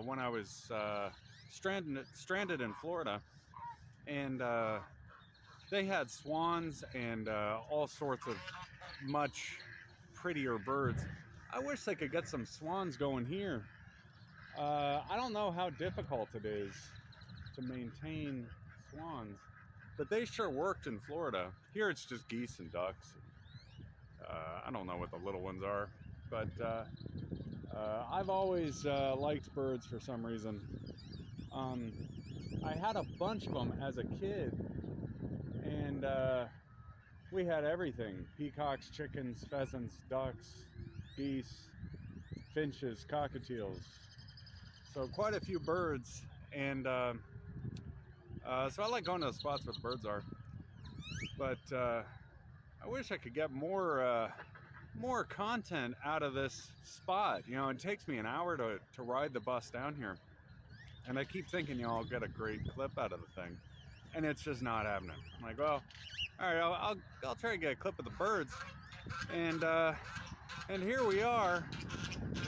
when I was stranded in Florida, and they had swans and all sorts of much prettier birds. I wish they could get some swans going here. I don't know how difficult it is to maintain swans, but they sure worked in Florida. Here it's just geese and ducks. I don't know what the little ones are, but I've always liked birds for some reason. I had a bunch of them as a kid, and we had everything: peacocks, chickens, pheasants, ducks, geese, finches, cockatiels. So quite a few birds, and so I like going to the spots where the birds are. But I wish I could get more content out of this spot. You know, it takes me an hour to ride the bus down here, and I keep thinking, you know, I'll get a great clip out of the thing, and it's just not happening. I'm like, well, all right, I'll try to get a clip of the birds, and here we are,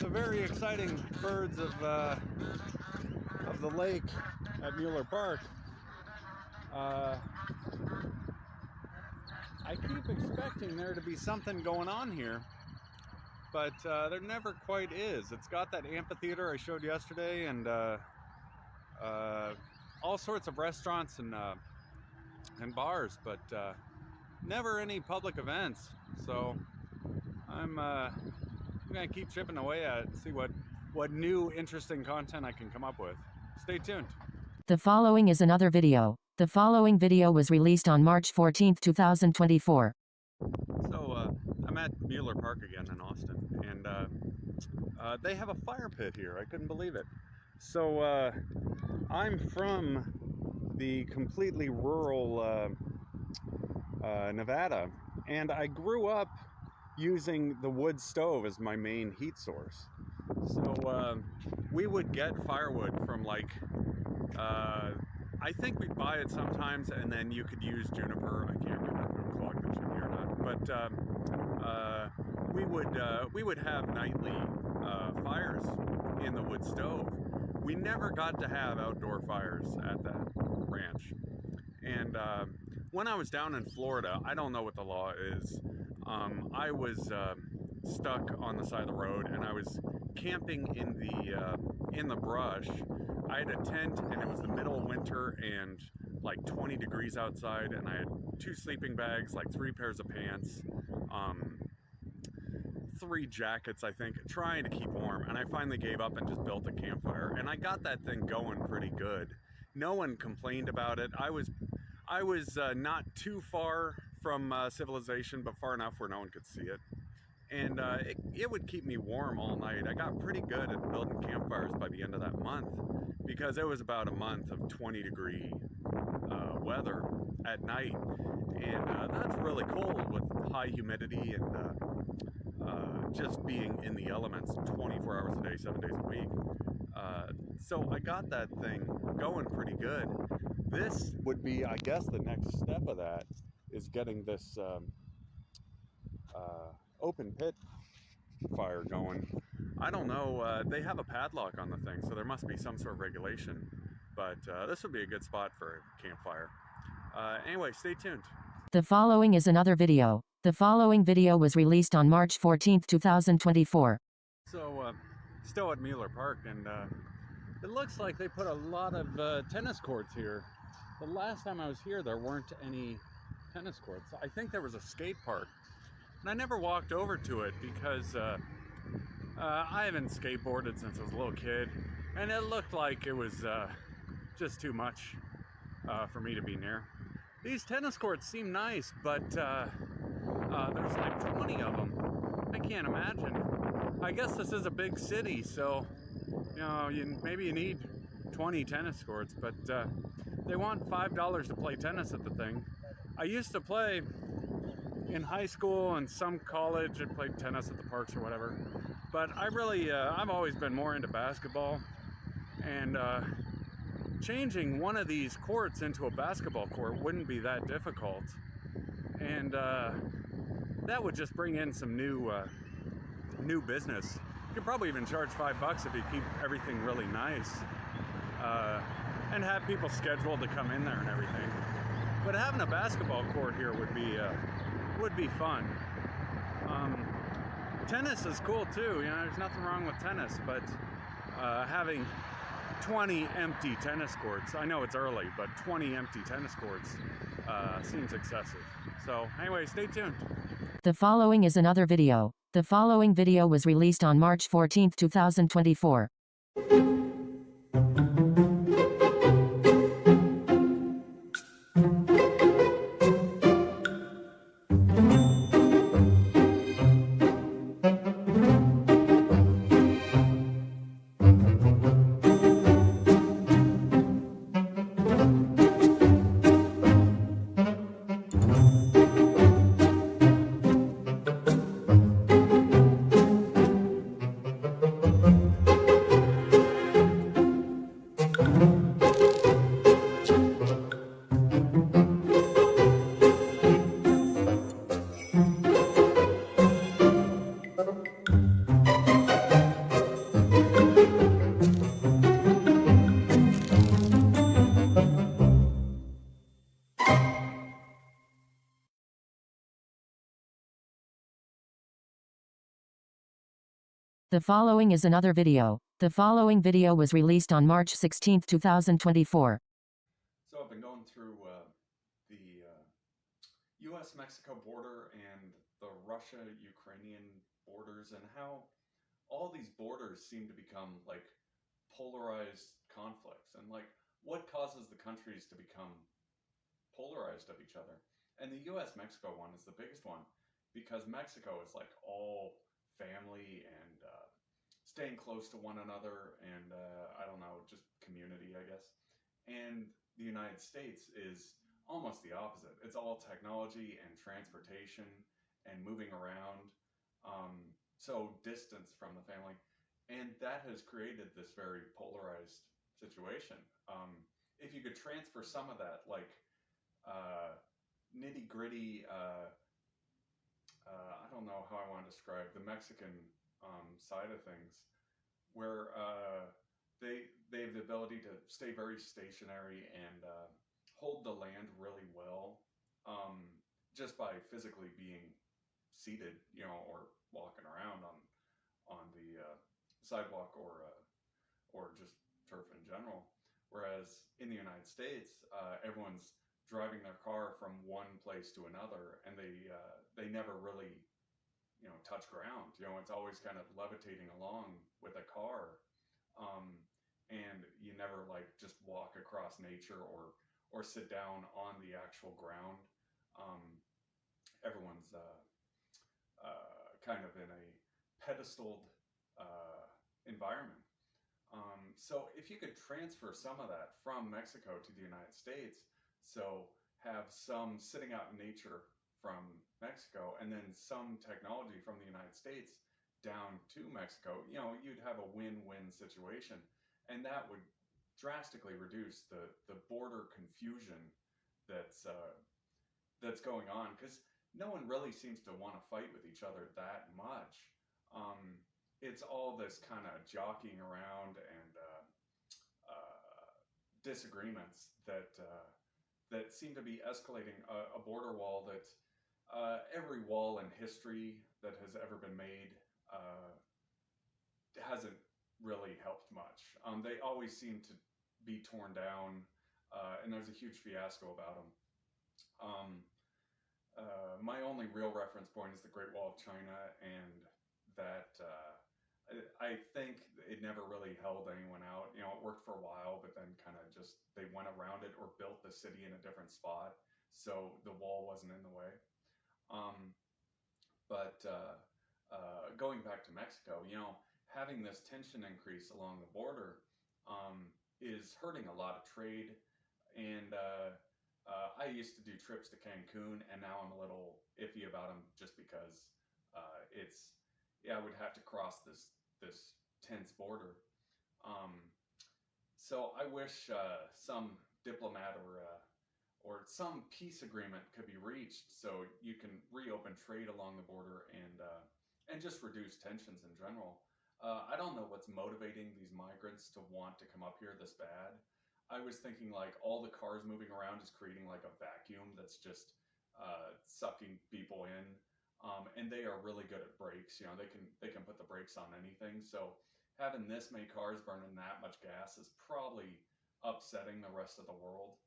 the very exciting birds of the lake at Mueller Park. I keep expecting there to be something going on here, but there never quite is. It's got that amphitheater I showed yesterday, and all sorts of restaurants and bars, but never any public events. So I'm gonna keep chipping away at it, see what new interesting content I can come up with. Stay tuned. The following is another video. The following video was released on March 14, 2024. So I'm at Mueller Park again in Austin, and they have a fire pit here. I couldn't believe it. So I'm from the completely rural Nevada, and I grew up using the wood stove as my main heat source. So we would get firewood from like I think we'd buy it sometimes, and then you could use juniper. I can't remember if it would clog the chimney or not, but we would have nightly fires in the wood stove. We never got to have outdoor fires at that ranch. And when I was down in Florida, I don't know what the law is. I was stuck on the side of the road, and I was camping in the brush. I had a tent, and it was the middle of winter and like 20 degrees outside, and I had 2 sleeping bags, like 3 pairs of pants, 3 jackets, I think, trying to keep warm. And I finally gave up and just built a campfire, and I got that thing going pretty good. No one complained about it. I was not too far from civilization, but far enough where no one could see it. And it would keep me warm all night. I got pretty good at building campfires by the end of that month, because it was about a month of 20-degree weather at night. And that's really cold with high humidity and just being in the elements 24 hours a day, 7 days a week. So I got that thing going pretty good. This would be, I guess, the next step of that is getting this open pit fire going. I don't know, they have a padlock on the thing, so there must be some sort of regulation, but this would be a good spot for a campfire. Anyway, stay tuned. The following is another video. The following video was released on March 14, 2024. So, still at Mueller Park, and it looks like they put a lot of tennis courts here. The last time I was here, there weren't any tennis courts. I think there was a skate park, and I never walked over to it because I haven't skateboarded since I was a little kid, and it looked like it was just too much for me to be near. These tennis courts seem nice, but there's like 20 of them. I can't imagine. I guess this is a big city, so you know, maybe you need 20 tennis courts, but they want $5 to play tennis at the thing. I used to play in high school and some college. I played tennis at the parks or whatever, but I really I've always been more into basketball, and changing one of these courts into a basketball court wouldn't be that difficult, and that would just bring in some new business. You could probably even charge $5 if you keep everything really nice, and have people scheduled to come in there and everything. But having a basketball court here would be fun. Tennis is cool too. You know, there's nothing wrong with tennis, but having 20 empty tennis courts, I know it's early, but 20 empty tennis courts seems excessive. So anyway, stay tuned. The following is another video. The following video was released on March 14, 2024. The following is another video. The following video was released on March 16, 2024. So I've been going through the U.S.-Mexico border and the Russia-Ukrainian borders, and how all these borders seem to become like polarized conflicts, and like what causes the countries to become polarized of each other. And the U.S.-Mexico one is the biggest one, because Mexico is like all family and staying close to one another, and I don't know, just community, I guess. And the United States is almost the opposite. It's all technology and transportation and moving around. So distance from the family. And that has created this very polarized situation. If you could transfer some of that, like nitty gritty, I don't know how I want to describe the Mexican side of things, where they have the ability to stay very stationary and hold the land really well, just by physically being seated, or walking around on the sidewalk, or just turf in general. Whereas in the United States, everyone's driving their car from one place to another, and they never really touch ground. It's always kind of levitating along with a car, and you never like just walk across nature or sit down on the actual ground. Everyone's kind of in a pedestaled environment. So if you could transfer some of that from Mexico to the United States, so have some sitting out in nature from Mexico, and then some technology from the United States down to Mexico, you'd have a win-win situation. And that would drastically reduce the border confusion that's going on, because no one really seems to want to fight with each other that much. It's all this kind of jockeying around and disagreements that seem to be escalating a border wall that every wall in history that has ever been made hasn't really helped much. They always seem to be torn down, and there's a huge fiasco about them. My only real reference point is the Great Wall of China, and that I think it never really held anyone out. It worked for a while, but then kind of just they went around it or built the city in a different spot, so the wall wasn't in the way. But going back to Mexico, having this tension increase along the border is hurting a lot of trade. And I used to do trips to Cancun, and now I'm a little iffy about them, just because I would have to cross this tense border. So I wish some diplomat or some peace agreement could be reached, so you can reopen trade along the border and just reduce tensions in general. I don't know what's motivating these migrants to want to come up here this bad. I was thinking like all the cars moving around is creating like a vacuum that's just sucking people in, and they are really good at brakes. They can put the brakes on anything. So having this many cars burning that much gas is probably upsetting the rest of the world,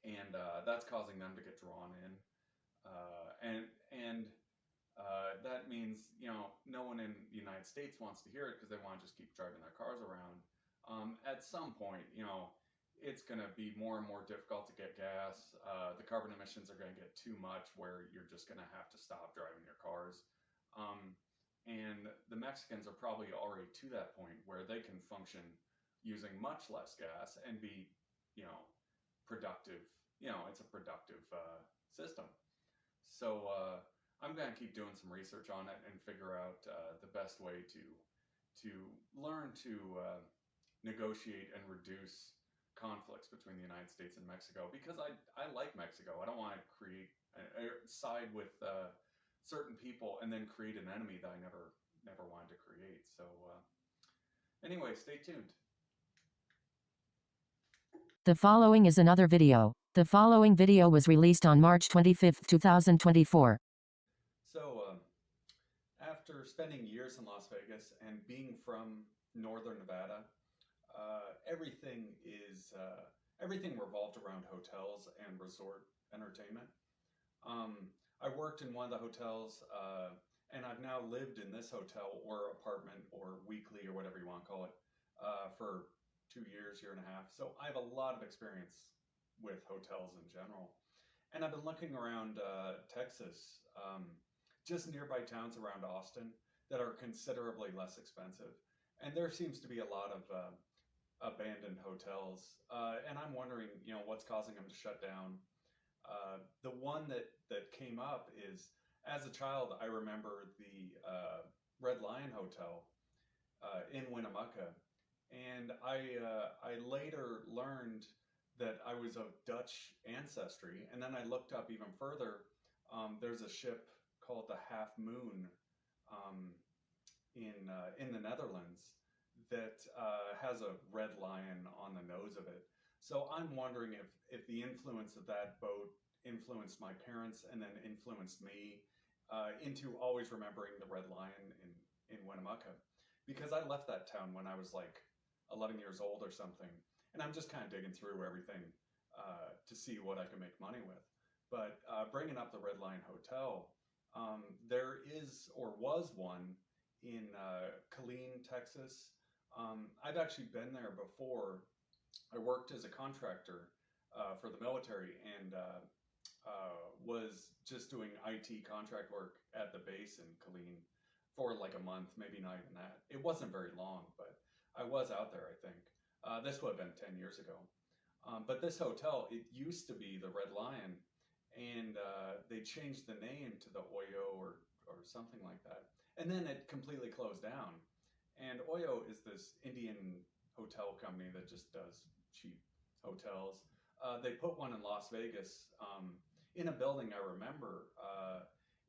and that's causing them to get drawn in, and that means no one in the United States wants to hear it, because they want to just keep driving their cars around. At some point, it's going to be more and more difficult to get gas. The carbon emissions are going to get too much, where you're just going to have to stop driving your cars. And the Mexicans are probably already to that point where they can function using much less gas and be, productive. It's a productive system. So I'm going to keep doing some research on it and figure out the best way to learn to negotiate and reduce conflicts between the United States and Mexico, because I like Mexico. I don't want to create side with certain people and then create an enemy that I never wanted to create. So anyway, stay tuned. The following is another video. The following video was released on March 25, 2024. So after spending spending years in Las Vegas and being from Northern Nevada, everything revolved around hotels and resort entertainment. I worked in one of the hotels, and I've now lived in this hotel or apartment or weekly or whatever you want to call it for 2 years, year and a half. So I have a lot of experience with hotels in general. And I've been looking around Texas, just nearby towns around Austin that are considerably less expensive. And there seems to be a lot of abandoned hotels. And I'm wondering, what's causing them to shut down. The one that came up is, as a child, I remember the Red Lion Hotel in Winnemucca, and I later learned that I was of Dutch ancestry, and then I looked up even further. There's a ship called the Half Moon um, in the Netherlands that has a red lion on the nose of it. So I'm wondering if the influence of that boat influenced my parents and then influenced me into always remembering the red lion in Winnemucca. Because I left that town when I was like 11 years old or something. And I'm just kind of digging through everything to see what I can make money with. But bringing up the Red Lion Hotel, there is or was one in Killeen, Texas. I've actually been there before. I worked as a contractor for the military and was just doing IT contract work at the base in Killeen for like a month, maybe not even that. It wasn't very long, but I was out there, I think. This would have been 10 years ago. But this hotel, it used to be the Red Lion, and they changed the name to the Oyo or something like that. And then it completely closed down. And Oyo is this Indian hotel company that just does cheap hotels. They put one in Las Vegas in a building I remember.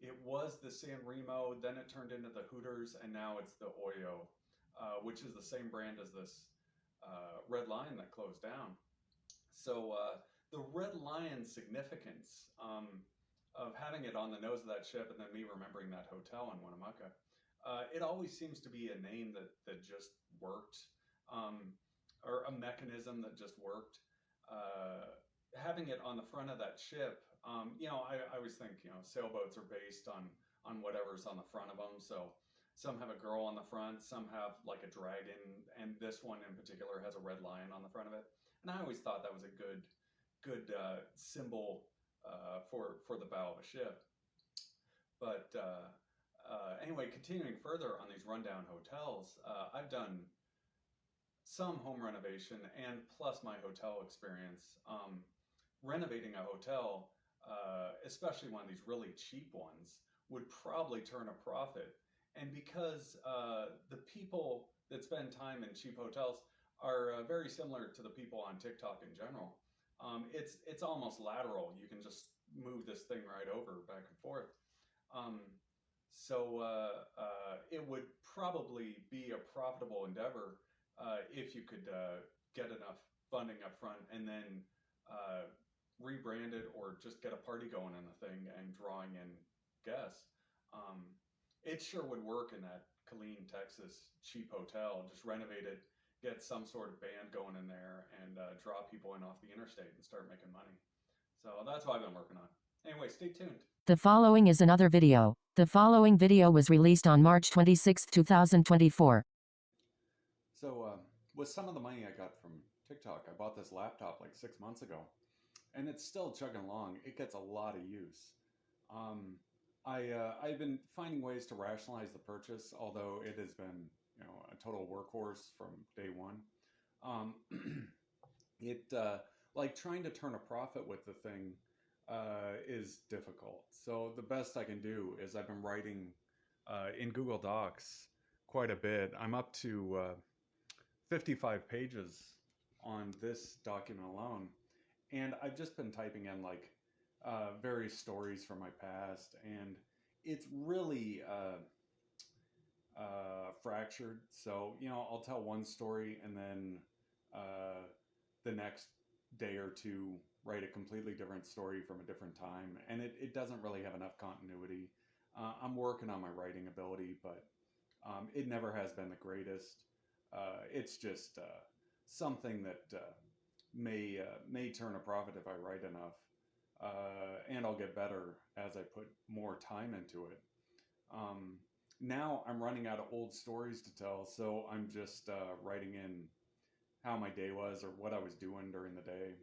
It was the San Remo, then it turned into the Hooters, and now it's the Oyo, which is the same brand as this Red Lion that closed down. So the Red Lion significance of having it on the nose of that ship and then me remembering that hotel in Winnemucca, it always seems to be a name that just worked, or a mechanism that just worked. Having it on the front of that ship, I always think, sailboats are based on whatever's on the front of them. So some have a girl on the front, some have like a dragon, and this one in particular has a red lion on the front of it. And I always thought that was a good symbol for the bow of a ship. But anyway, continuing further on these rundown hotels, I've done some home renovation and plus my hotel experience. Renovating a hotel, especially one of these really cheap ones, would probably turn a profit. And because the people that spend time in cheap hotels are very similar to the people on TikTok in general, it's almost lateral. You can just move this thing right over back and forth. So it would probably be a profitable endeavor if you could get enough funding up front and then rebrand it or just get a party going in the thing and drawing in guests. It sure would work in that Killeen, Texas cheap hotel. Just renovate it, get some sort of band going in there, and draw people in off the interstate and start making money. So that's what I've been working on. Anyway, stay tuned. The following is another video. The following video was released on March 26, 2024. So with some of the money I got from TikTok, I bought this laptop like 6 months ago, and it's still chugging along. It gets a lot of use. I've been finding ways to rationalize the purchase, although it has been, a total workhorse from day one. Like trying to turn a profit with the thing is difficult. So the best I can do is I've been writing in Google Docs quite a bit. I'm up to 55 pages on this document alone. And I've just been typing in like various stories from my past, and it's really fractured. So, I'll tell one story and then the next day or two write a completely different story from a different time. And it doesn't really have enough continuity. I'm working on my writing ability, but It never has been the greatest. It's just something that may turn a profit if I write enough, and I'll get better as I put more time into it. Um, Now I'm running out of old stories to tell, so I'm just writing in how my day was or what I was doing during the day,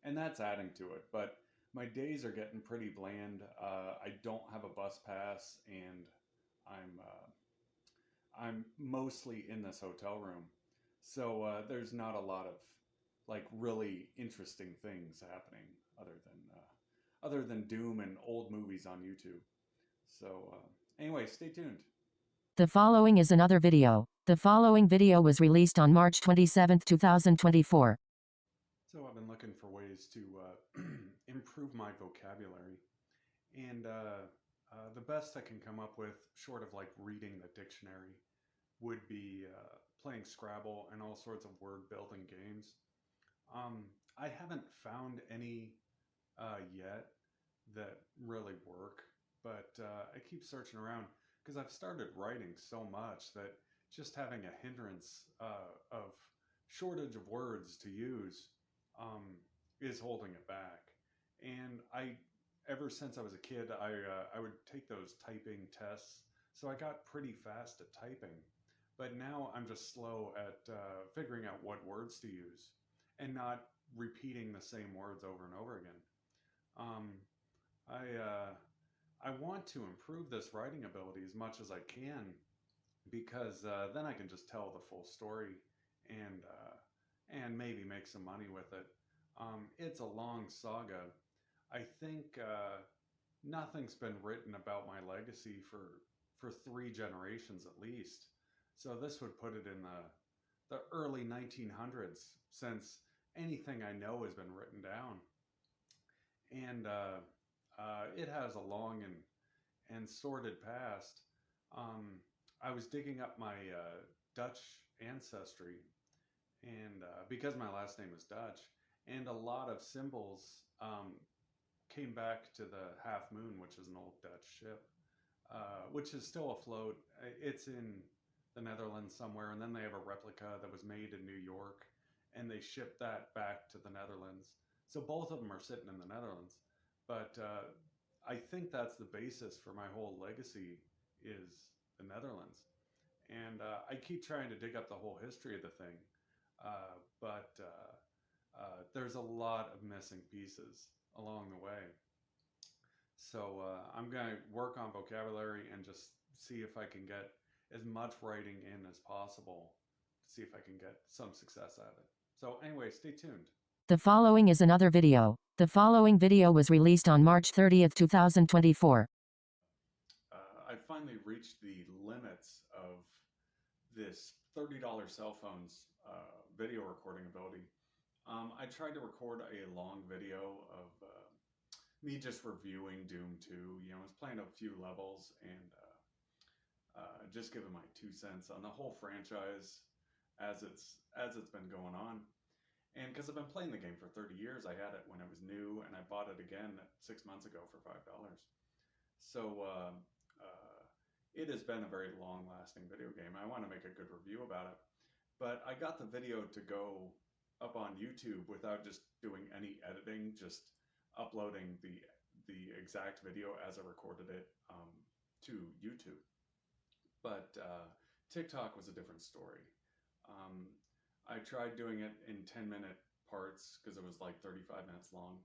and that's adding to it. But my days are getting pretty bland. I don't have a bus pass, and I'm mostly in this hotel room, so there's not a lot of like really interesting things happening other than Doom and old movies on YouTube. So anyway, stay tuned. The following is another video. The following video was released on March 27, 2024. So I've been looking for ways to improve my vocabulary, and the best I can come up with, short of like reading the dictionary, would be playing Scrabble and all sorts of word building games. I haven't found any yet that really work, but I keep searching around because I've started writing so much that just having a hindrance of shortage of words to use um, is holding it back. And ever since I was a kid, I would take those typing tests, so I got pretty fast at typing. But now I'm just slow at figuring out what words to use and not repeating the same words over and over again. Um, I want to improve this writing ability as much as I can because then I can just tell the full story and maybe make some money with it. It's a long saga. I think nothing's been written about my legacy for 3 generations at least. So this would put it in the early 1900s since anything I know has been written down, and it has a long and sordid past. Um, I was digging up my Dutch ancestry, and because my last name is Dutch, and a lot of symbols came back to the Half Moon, which is an old Dutch ship, which is still afloat. It's in the Netherlands somewhere, and then they have a replica that was made in New York, and they shipped that back to the Netherlands. So both of them are sitting in the Netherlands, but I think that's the basis for my whole legacy is the Netherlands. And I keep trying to dig up the whole history of the thing, but there's a lot of missing pieces along the way. So I'm going to work on vocabulary and just see if I can get as much writing in as possible to see if I can get some success out of it. So anyway, stay tuned. The following is another video. The following video was released on March 30th, 2024. I finally reached the limits of this $30 cell phone's video recording ability. I tried to record a long video of me just reviewing Doom 2. You know, I was playing a few levels and just giving my 2 cents on the whole franchise as it's been going on. And because I've been playing the game for 30 years, I had it when it was new, and I bought it again 6 months ago for $5. So it has been a very long-lasting video game. I want to make a good review about it, but I got the video to go up on YouTube without just doing any editing, just uploading the exact video as I recorded it to YouTube. But TikTok was a different story. I tried doing it in 10-minute parts because it was like 35 minutes long,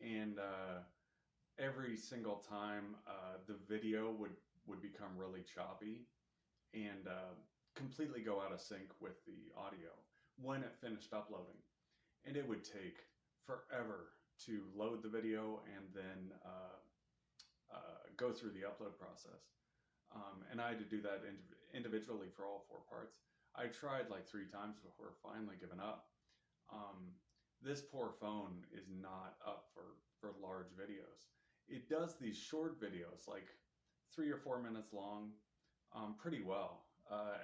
and every single time the video would become really choppy and completely go out of sync with the audio when it finished uploading, and it would take forever to load the video and then go through the upload process. And I had to do that individually for all 4 parts. I tried like 3 times before finally giving up. This poor phone is not up for large videos. It does these short videos, like 3 or 4 minutes long, pretty well.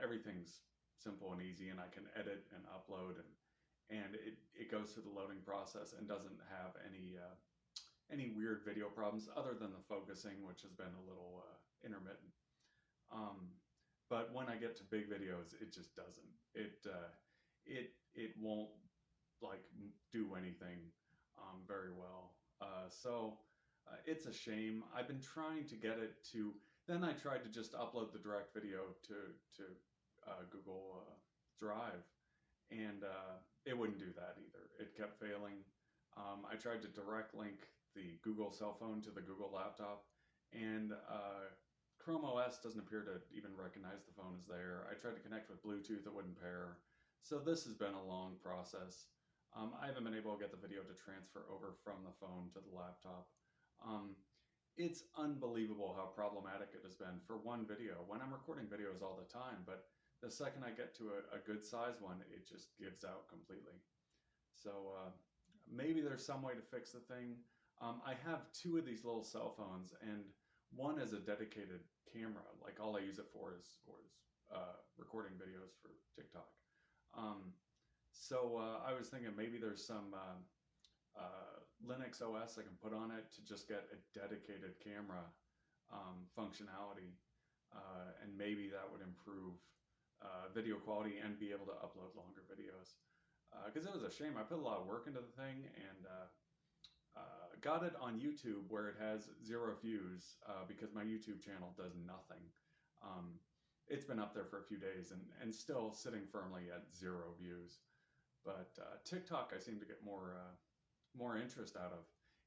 Everything's simple and easy, and I can edit and upload, and it goes through the loading process and doesn't have any weird video problems other than the focusing, which has been a little intermittent. but when I get to big videos, it just doesn't. It won't like do anything very well. It's a shame. I've been trying to get it to. Then I tried to just upload the direct video to Google Drive, and it wouldn't do that either. It kept failing. I tried to direct link the Google cell phone to the Google laptop, and Chrome OS doesn't appear to even recognize the phone is there. I tried to connect with Bluetooth, it wouldn't pair. So this has been a long process. I haven't been able to get the video to transfer over from the phone to the laptop. It's unbelievable how problematic it has been for one video, when I'm recording videos all the time, but the second I get to a good size one, it just gives out completely. So maybe there's some way to fix the thing. I have two of these little cell phones, and one is a dedicated camera. Like all I use it for is recording videos for TikTok. I was thinking maybe there's some Linux OS I can put on it to just get a dedicated camera functionality, and maybe that would improve video quality and be able to upload longer videos. Because it was a shame. I put a lot of work into the thing, and got it on YouTube where it has 0 views because my YouTube channel does nothing. It's been up there for a few days and still sitting firmly at 0 views. But TikTok I seem to get more interest out of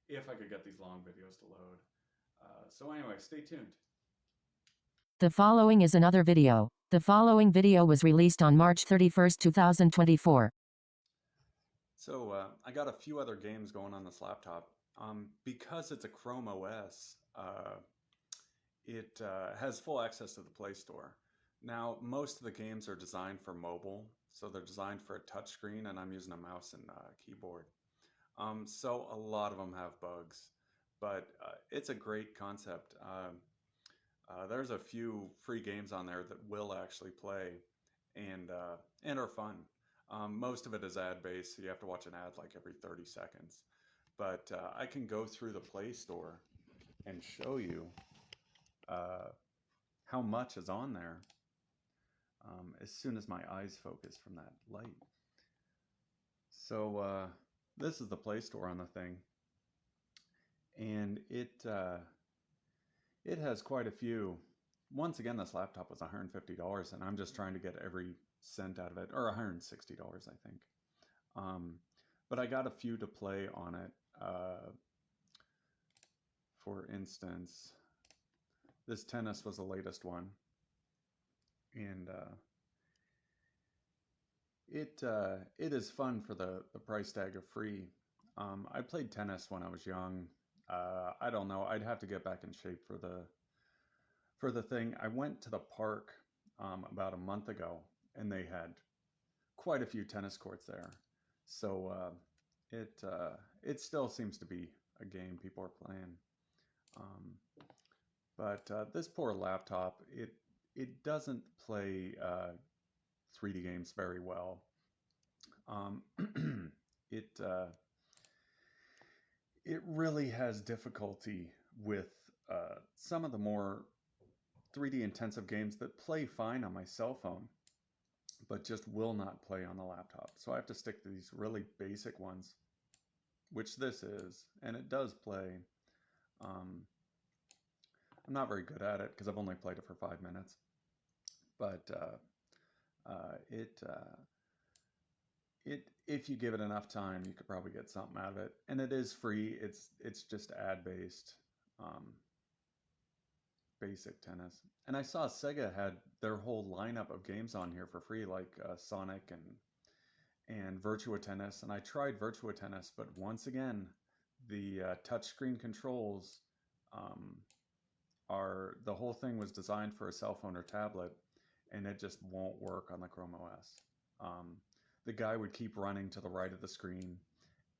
if I could get these long videos to load. So anyway, stay tuned. The following is another video. The following video was released on March 31st, 2024. So I got a few other games going on this laptop. Because it's a Chrome OS, it has full access to the Play Store. Now, most of the games are designed for mobile, so they're designed for a touchscreen, and I'm using a mouse and keyboard. So a lot of them have bugs, but it's a great concept. There's a few free games on there that will actually play and are fun. Most of it is ad-based, so you have to watch an ad like every 30 seconds. But I can go through the Play Store and show you how much is on there as soon as my eyes focus from that light. So this is the Play Store on the thing, and it has quite a few. Once again, this laptop was $150, and I'm just trying to get every cent out of it, or $160, I think. But I got a few to play on it. For instance, this tennis was the latest one, and it is fun for the price tag of free. I played tennis when I was young. I don't know. I'd have to get back in shape for the thing. I went to the park about a month ago, and they had quite a few tennis courts there. So it still seems to be a game people are playing. But this poor laptop, it doesn't play 3D games very well. It really has difficulty with some of the more 3D intensive games that play fine on my cell phone, but just will not play on the laptop. So I have to stick to these really basic ones, which this is, and it does play. I'm not very good at it because I've only played it for 5 minutes, but if you give it enough time, you could probably get something out of it. And it is free. It's just ad-based, basic tennis. And I saw Sega had their whole lineup of games on here for free, like Sonic and Virtua Tennis. And I tried Virtua Tennis, but once again, the touchscreen controls the whole thing was designed for a cell phone or tablet, and it just won't work on the Chrome OS. The guy would keep running to the right of the screen,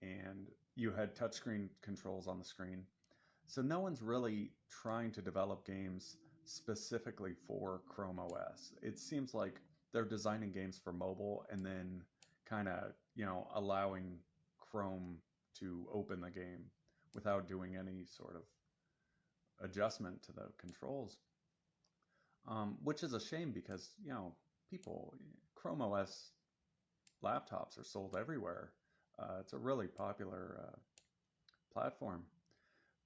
and you had touchscreen controls on the screen. So no one's really trying to develop games specifically for Chrome OS. It seems like they're designing games for mobile and then kind of, allowing Chrome to open the game without doing any sort of adjustment to the controls. which is a shame because, Chrome OS laptops are sold everywhere. It's a really popular platform,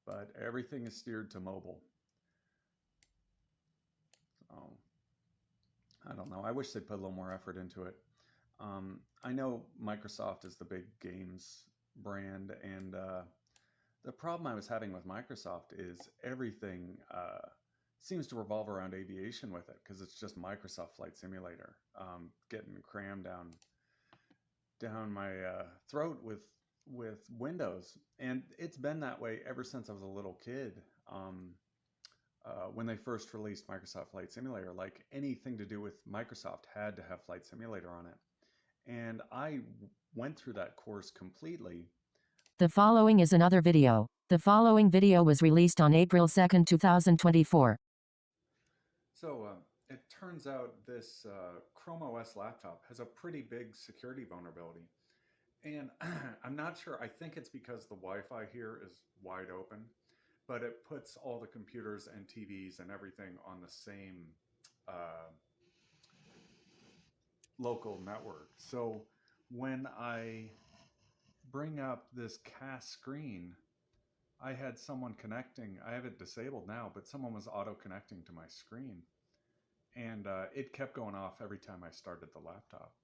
but everything is steered to mobile. So, I don't know. I wish they'd put a little more effort into it. I know Microsoft is the big games brand, and the problem I was having with Microsoft is everything seems to revolve around aviation with it, because it's just Microsoft Flight Simulator, getting crammed down my throat with Windows, and it's been that way ever since I was a little kid. When they first released Microsoft Flight Simulator, like anything to do with Microsoft had to have Flight Simulator on it, and I went through that course completely. The following is another video. The following video was released on April 2nd, 2024. So it turns out this Chrome OS laptop has a pretty big security vulnerability. And I'm not sure, I think it's because the Wi-Fi here is wide open, but it puts all the computers and TVs and everything on the same local network. So when I bring up this cast screen, I had someone connecting. I have it disabled now, but someone was auto-connecting to my screen. And it kept going off every time I started the laptop.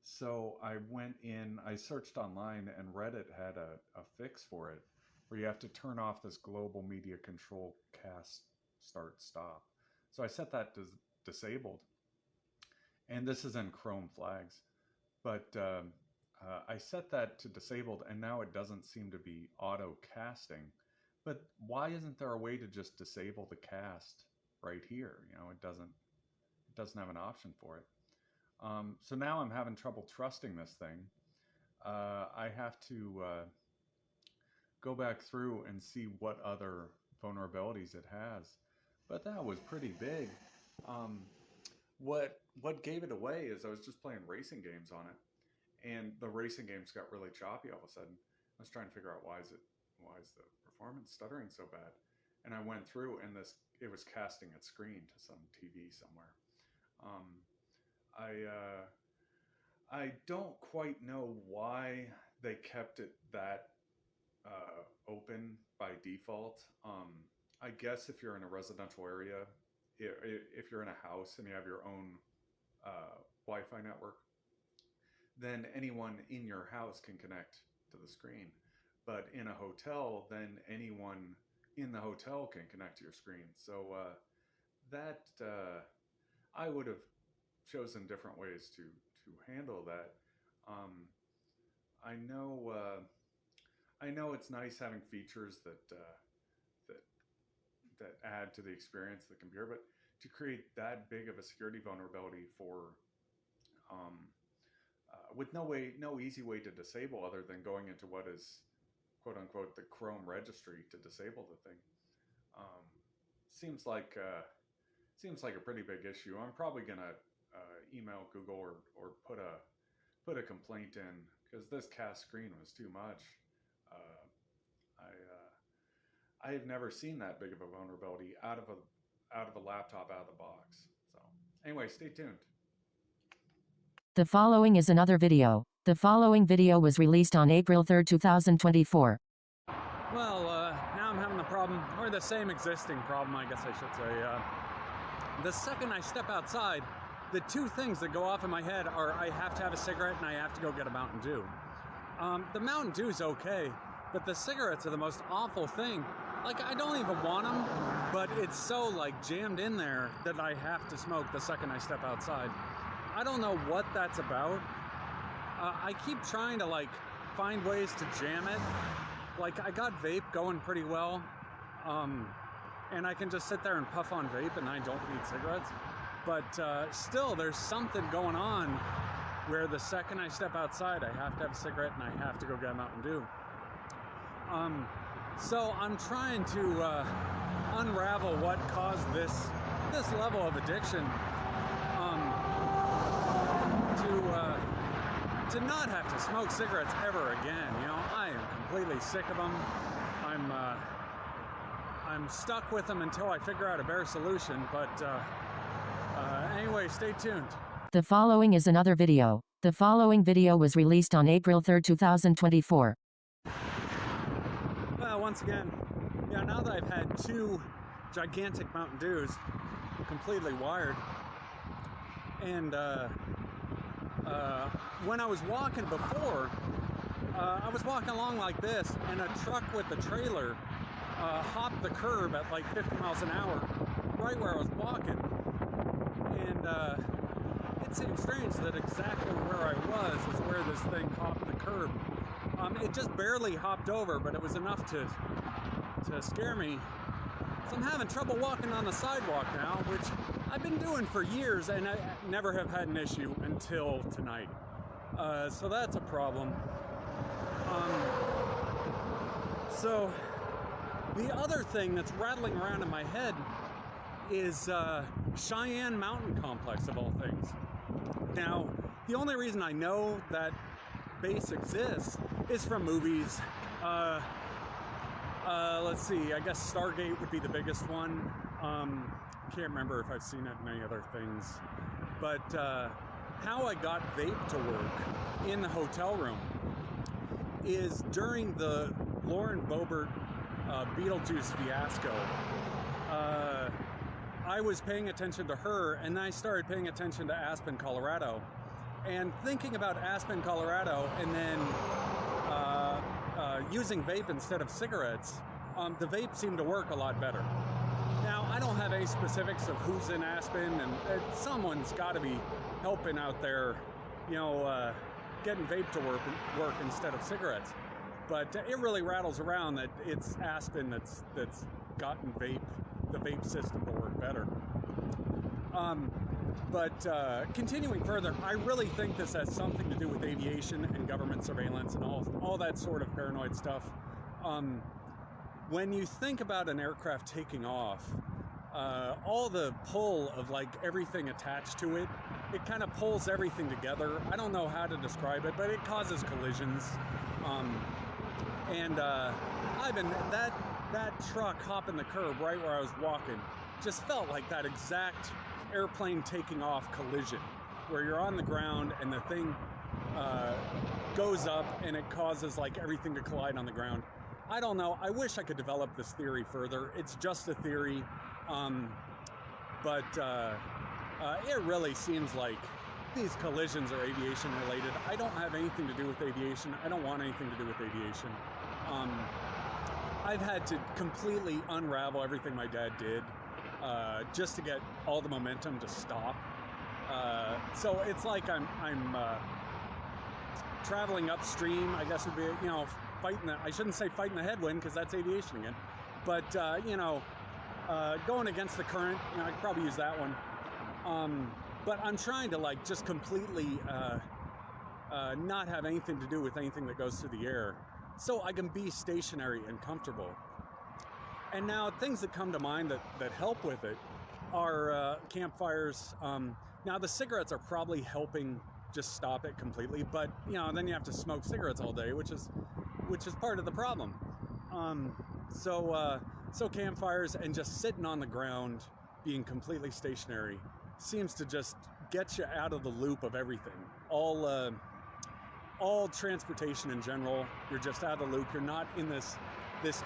So I went in, I searched online, and Reddit had a fix for it, where you have to turn off this global media control cast start stop. So I set that to disabled. And this is in Chrome flags. But I set that to disabled, and now it doesn't seem to be auto casting. But why isn't there a way to just disable the cast right here? It doesn't have an option for it. So now I'm having trouble trusting this thing. I have to go back through and see what other vulnerabilities it has. But that was pretty big. What gave it away is I was just playing racing games on it, and the racing games got really choppy all of a sudden. I was trying to figure out why is the performance stuttering so bad, and I went through, and it was casting its screen to some TV somewhere. I don't quite know why they kept it that open by default. I guess if you're in a residential area, if you're in a house and you have your own Wi-Fi network, then anyone in your house can connect to the screen. But in a hotel, then anyone in the hotel can connect to your screen. So I would have chosen different ways to handle that. I know it's nice having features that add to the experience of the computer, but to create that big of a security vulnerability for with no easy way to disable other than going into what is quote unquote the Chrome registry to disable the thing, seems like a pretty big issue. I'm probably gonna email Google or put a complaint in, because this cast screen was too much. I've never seen that big of a vulnerability out of a laptop out of the box. So anyway, stay tuned. The following is another video. The following video was released on April 3rd, 2024. Well, now I'm having the problem, or the same existing problem, I guess I should say. The second I step outside, the two things that go off in my head are I have to have a cigarette and I have to go get a Mountain Dew. The Mountain Dew's okay, but the cigarettes are the most awful thing. Like, I don't even want them, but it's so, jammed in there that I have to smoke the second I step outside. I don't know what that's about. I keep trying to, find ways to jam it. I got vape going pretty well, and I can just sit there and puff on vape and I don't need cigarettes. But still, there's something going on where the second I step outside, I have to have a cigarette and I have to go get a Mountain Dew. So I'm trying to unravel what caused this level of addiction, to not have to smoke cigarettes ever again. I am completely sick of them. I'm stuck with them until I figure out a better solution. But Anyway, stay tuned. The following is another video. The following video was released on April 3, 2024. Well, once again, now that I've had 2 gigantic Mountain Dews, completely wired, and when I was walking before, I was walking along like this, and a truck with a trailer hopped the curb at like 50 miles an hour, right where I was walking, and it seemed strange that exactly where I was is where this thing hopped the curb. It just barely hopped over, but it was enough to scare me. So I'm having trouble walking on the sidewalk now, which I've been doing for years, and I never have had an issue until tonight. So that's a problem. So the other thing that's rattling around in my head is Cheyenne Mountain Complex, of all things. Now, the only reason I know that base exists is from movies. Let's see, I guess Stargate would be the biggest one. Can't remember if I've seen it in any other things. But how I got vape to work in the hotel room is during the Lauren Boebert Beetlejuice fiasco. I was paying attention to her, and then I started paying attention to Aspen, Colorado. And thinking about Aspen, Colorado, and then using vape instead of cigarettes, the vape seemed to work a lot better. Now, I don't have any specifics of who's in Aspen, and someone's got to be helping out there, getting vape to work instead of cigarettes. But it really rattles around that it's Aspen that's gotten the vape system to work better. Continuing further, I really think this has something to do with aviation and government surveillance and all that sort of paranoid stuff. When you think about an aircraft taking off, all the pull of like everything attached to it, it kind of pulls everything together. I don't know how to describe it, but it causes collisions. That truck hopping the curb right where I was walking just felt like that exact airplane taking off collision, where you're on the ground and the thing goes up and it causes like everything to collide on the ground. I don't know. I wish I could develop this theory further. It's just a theory, but it really seems like these collisions are aviation related. I don't have anything to do with aviation. I don't want anything to do with aviation. I've had to completely unravel everything my dad did just to get all the momentum to stop. So it's like I'm traveling upstream, I guess would be, I shouldn't say fighting the headwind because that's aviation again, but going against the current, I could probably use that one. But I'm trying to like just completely not have anything to do with anything that goes through the air, so I can be stationary and comfortable. And now things that come to mind that help with it are campfires. Now the cigarettes are probably helping just stop it completely, but then you have to smoke cigarettes all day, which is part of the problem. So campfires and just sitting on the ground, being completely stationary, seems to just get you out of the loop of everything. All transportation in general, you're just out of the loop. You're not in this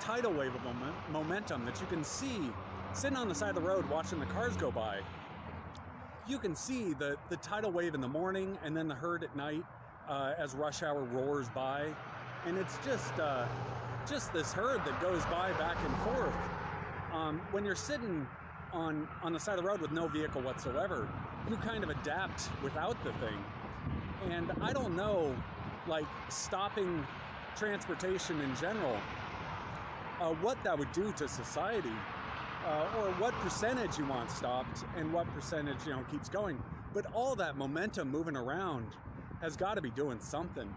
tidal wave of momentum that you can see sitting on the side of the road watching the cars go by. You can see the tidal wave in the morning and then the herd at night as rush hour roars by, and it's just this herd that goes by back and forth. When you're sitting on the side of the road with no vehicle whatsoever, you kind of adapt without the thing. And I don't know, like stopping transportation in general, what that would do to society, or what percentage you want stopped and what percentage keeps going. But all that momentum moving around has got to be doing something.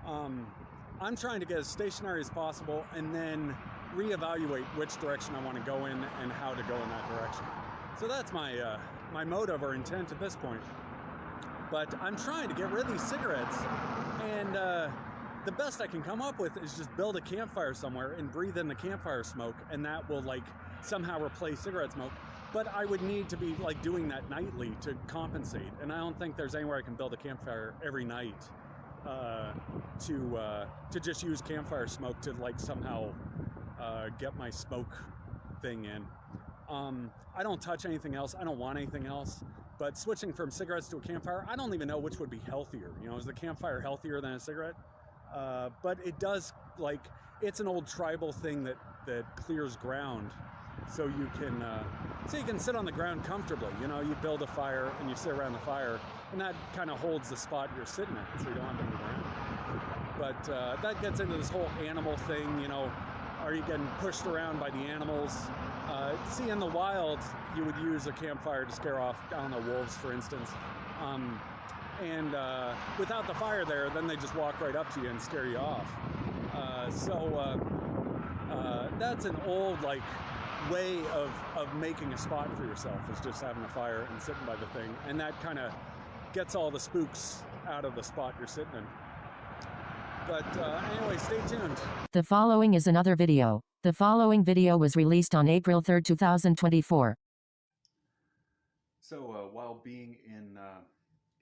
I'm trying to get as stationary as possible and then reevaluate which direction I want to go in and how to go in that direction. So that's my motive or intent at this point. But I'm trying to get rid of these cigarettes, and the best I can come up with is just build a campfire somewhere and breathe in the campfire smoke, and that will like somehow replace cigarette smoke. but I would need to be like doing that nightly to compensate, and I don't think there's anywhere I can build a campfire every night to just use campfire smoke to like somehow get my smoke thing in. I don't touch anything else. I don't want anything else. But switching from cigarettes to a campfire, I don't even know which would be healthier. You know, is the campfire healthier than a cigarette? But it does, like, it's an old tribal thing that clears ground, so you can sit on the ground comfortably. You know, you build a fire and you sit around the fire, and that kind of holds the spot you're sitting at, so you don't have to move around. But that gets into this whole animal thing. You know, are you getting pushed around by the animals? See, in the wild, you would use a campfire to scare off, I don't know, wolves, for instance. And without the fire there, then they just walk right up to you and scare you off. That's an old, like, way of making a spot for yourself, is just having a fire and sitting by the thing. And that kind of gets all the spooks out of the spot you're sitting in. But anyway, stay tuned. The following is another video. The following video was released on April 3rd, 2024. So while being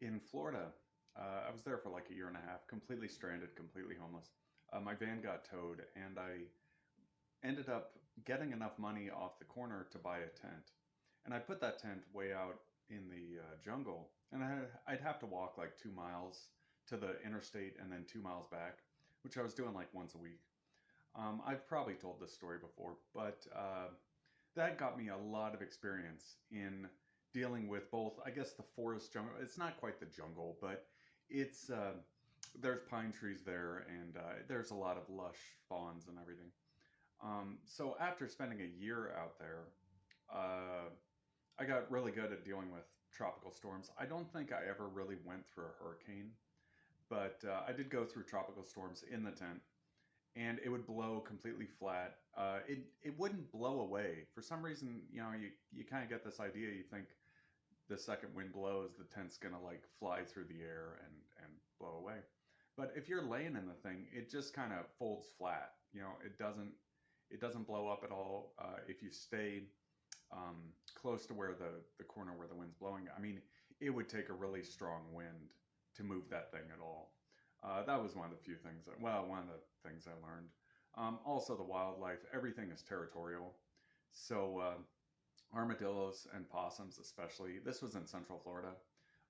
in Florida, I was there for like a year and a half, completely stranded, completely homeless. My van got towed, and I ended up getting enough money off the corner to buy a tent. And I put that tent way out in the jungle, and I'd have to walk like 2 miles to the interstate and then 2 miles back, which I was doing like once a week. I've probably told this story before, but that got me a lot of experience in dealing with both, I guess, the forest jungle. It's not quite the jungle, but it's there's pine trees there, and there's a lot of lush fawns and everything. So after spending a year out there, I got really good at dealing with tropical storms. I don't think I ever really went through a hurricane, but I did go through tropical storms in the tent, and it would blow completely flat. It wouldn't blow away. For some reason, you know, you kind of get this idea, you think the second wind blows, the tent's gonna like fly through the air and blow away. But if you're laying in the thing, it just kind of folds flat. You know, it doesn't blow up at all. If you stay close to where the corner where the wind's blowing, I mean, it would take a really strong wind to move that thing at all. That was one of the few things one of the things I learned. Also the wildlife, everything is territorial. So armadillos and possums especially, this was in Central Florida,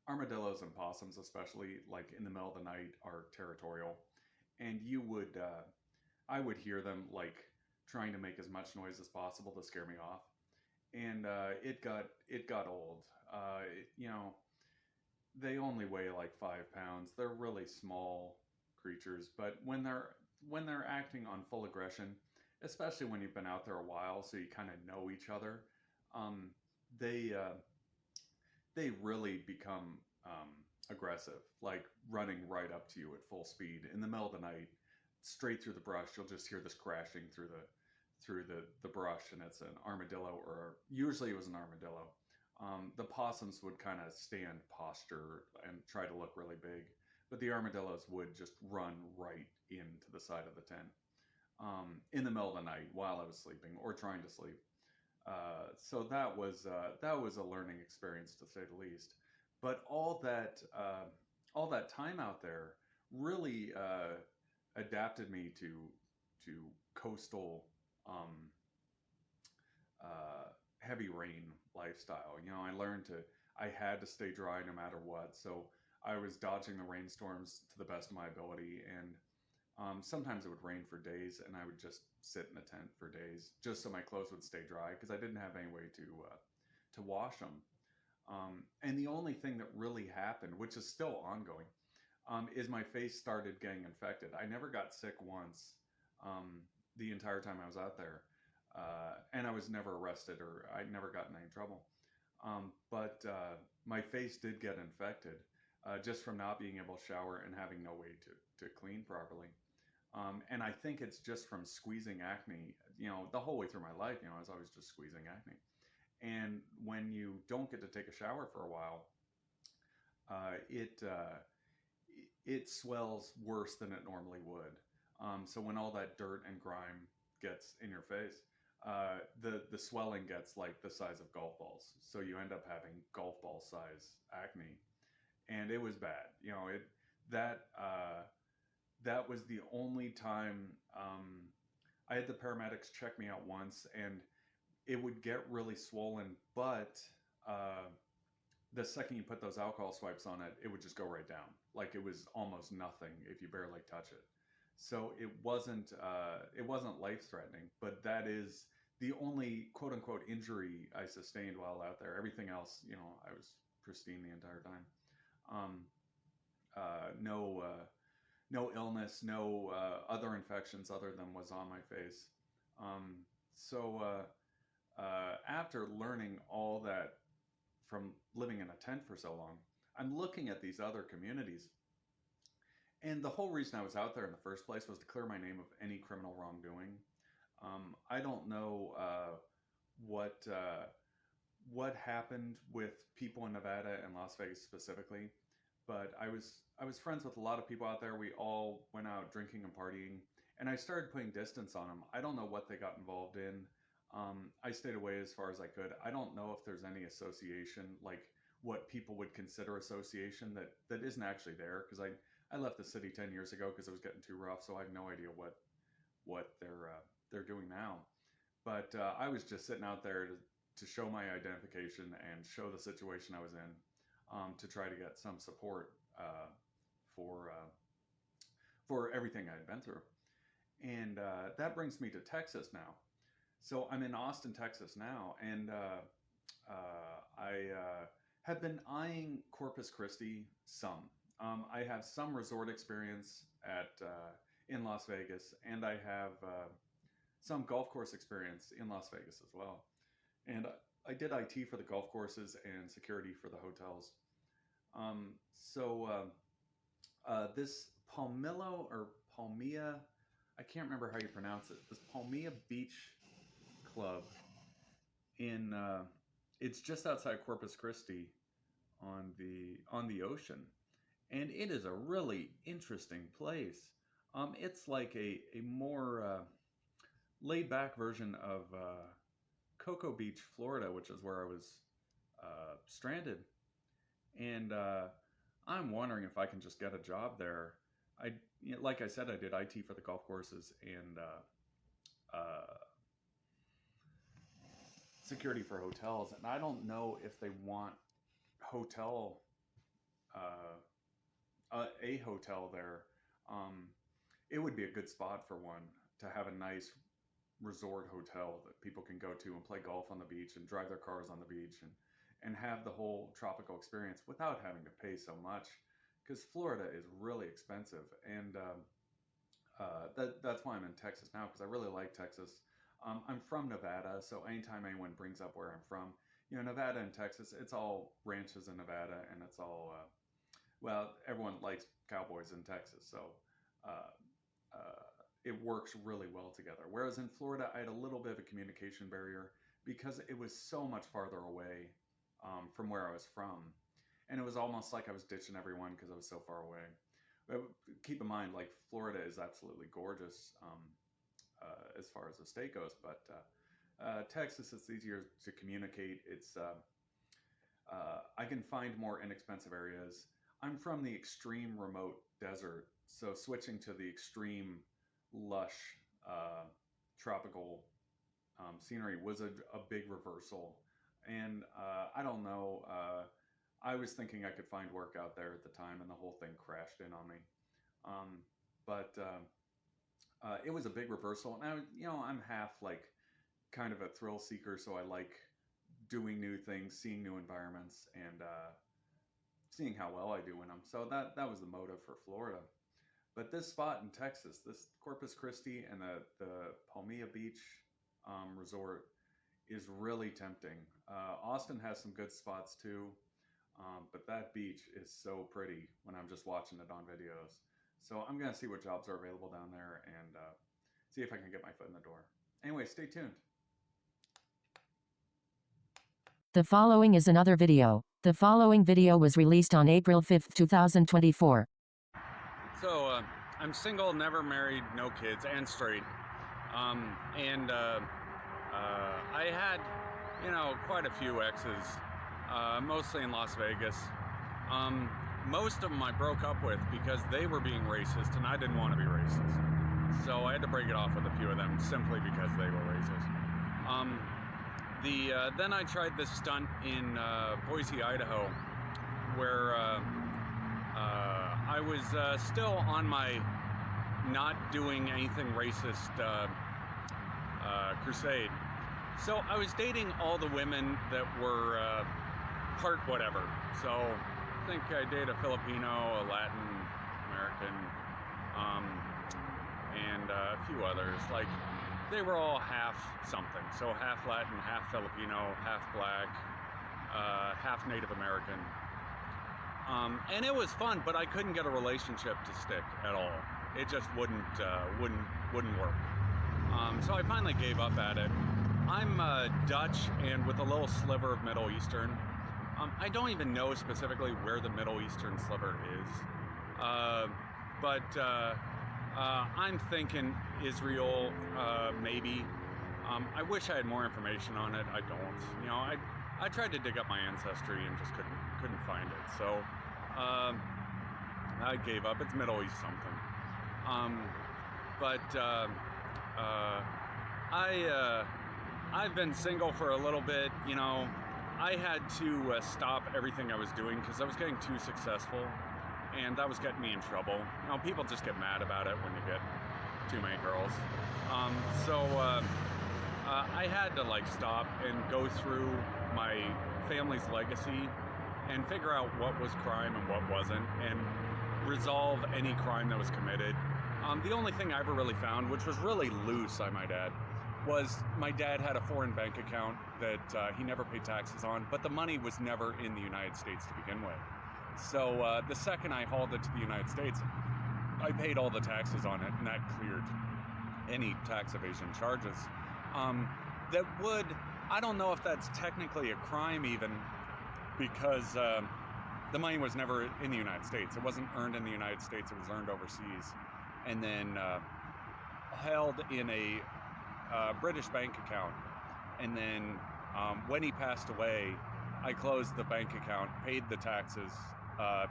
armadillos and possums especially, like in the middle of the night, are territorial. And I would hear them like trying to make as much noise as possible to scare me off. And it got old. You know, they only weigh like 5 pounds. They're really small creatures, but when they're acting on full aggression, especially when you've been out there a while, so you kind of know each other, they really become aggressive, like running right up to you at full speed in the middle of the night, straight through the brush. You'll just hear this crashing through the brush, and it's an armadillo, or usually it was an armadillo. The possums would kind of stand posture and try to look really big, but the armadillos would just run right into the side of the tent in the middle of the night while I was sleeping or trying to sleep. So that was a learning experience, to say the least. But all that time out there really adapted me to coastal heavy rain lifestyle. You know, I had to stay dry no matter what. So I was dodging the rainstorms to the best of my ability, and sometimes it would rain for days, and I would just sit in the tent for days just so my clothes would stay dry, because I didn't have any way to wash them. And the only thing that really happened, which is still ongoing, is my face started getting infected. I never got sick once the entire time I was out there. And I was never arrested, or I never got in any trouble. But my face did get infected just from not being able to shower and having no way to clean properly. And I think it's just from squeezing acne, you know, the whole way through my life, you know, I was always just squeezing acne. And when you don't get to take a shower for a while, it swells worse than it normally would. So when all that dirt and grime gets in your face, the swelling gets like the size of golf balls. So you end up having golf ball size acne, and it was bad. That that was the only time I had the paramedics check me out once, and it would get really swollen, but the second you put those alcohol swipes on it, it would just go right down. Like it was almost nothing if you barely touch it. So it wasn't life threatening, but that is the only quote unquote injury I sustained while out there. Everything else, I was pristine the entire time. No illness, no other infections other than was on my face. So after learning all that from living in a tent for so long, I'm looking at these other communities. And the whole reason I was out there in the first place was to clear my name of any criminal wrongdoing. I don't know what happened with people in Nevada and Las Vegas specifically, but I was friends with a lot of people out there. We all went out drinking and partying, and I started putting distance on them. I don't know what they got involved in. I stayed away as far as I could. I don't know if there's any association, like what people would consider association that isn't actually there, because I left the city 10 years ago because it was getting too rough, so I have no idea what they're doing now. But I was just sitting out there to show my identification and show the situation I was in, to try to get some support for everything I had been through. And that brings me to Texas now. So I'm in Austin, Texas now, and I have been eyeing Corpus Christi some. I have some resort experience in Las Vegas, and I have some golf course experience in Las Vegas as well. And I did IT for the golf courses and security for the hotels. This Palmilla, I can't remember how you pronounce it. This Palmilla Beach Club it's just outside Corpus Christi on the ocean, and it is a really interesting place. It's like a more laid back version of Cocoa Beach, Florida, which is where I was stranded. And I'm wondering if I can just get a job there. Like I said, I did IT for the golf courses and security for hotels, and I don't know if they want a hotel there. It would be a good spot for one to have a nice resort hotel that people can go to and play golf on the beach and drive their cars on the beach and have the whole tropical experience without having to pay so much, because Florida is really expensive. And that's why I'm in Texas now, because I really like Texas. I'm from Nevada, so anytime anyone brings up where I'm from, Nevada and Texas, it's all ranches in Nevada, and it's all, everyone likes cowboys in Texas, so it works really well together. Whereas in Florida, I had a little bit of a communication barrier because it was so much farther away from where I was from. And it was almost like I was ditching everyone because I was so far away. But keep in mind, like, Florida is absolutely gorgeous as far as the state goes, but Texas, it's easier to communicate. It's I can find more inexpensive areas. I'm from the extreme remote desert, so switching to the extreme lush tropical scenery was a big reversal. And I don't know, I was thinking I could find work out there at the time, and the whole thing crashed in on me. But it was a big reversal, and I'm half like kind of a thrill seeker, so I like doing new things, seeing new environments, and seeing how well I do in them. So that was the motive for Florida. But this spot in Texas, this Corpus Christi and the Palmilla Beach resort is really tempting. Austin has some good spots too, but that beach is so pretty when I'm just watching it on videos. So I'm going to see what jobs are available down there and see if I can get my foot in the door. Anyway, stay tuned. The following is another video. The following video was released on April 5th, 2024. So, I'm single, never married, no kids, and straight. I had, quite a few exes, mostly in Las Vegas. Most of them I broke up with because they were being racist and I didn't want to be racist. So I had to break it off with a few of them simply because they were racist. Then I tried this stunt in Boise, Idaho, where I was still on my not doing anything racist crusade. So I was dating all the women that were part whatever. So I think I dated a Filipino, a Latin American, and a few others. Like, they were all half something. So half Latin, half Filipino, half black, half Native American. And it was fun, but I couldn't get a relationship to stick at all. It just wouldn't work. So I finally gave up at it. I'm Dutch and with a little sliver of Middle Eastern. I don't even know specifically where the Middle Eastern sliver is, but I'm thinking Israel, maybe. I wish I had more information on it. I don't. I tried to dig up my ancestry and just couldn't find it. So I gave up. It's Middle East something. I've been single for a little bit. I had to stop everything I was doing because I was getting too successful, and that was getting me in trouble. People just get mad about it when you get too many girls. I had to stop and go through my family's legacy and figure out what was crime and what wasn't, and resolve any crime that was committed. The only thing I ever really found, which was really loose, I might add, was my dad had a foreign bank account that he never paid taxes on, but the money was never in the United States to begin with. So the second I hauled it to the United States, I paid all the taxes on it, and that cleared any tax evasion charges. I don't know if that's technically a crime even, because the money was never in the United States. It wasn't earned in the United States, it was earned overseas, and then held in a British bank account. And then when he passed away, I closed the bank account, paid the taxes,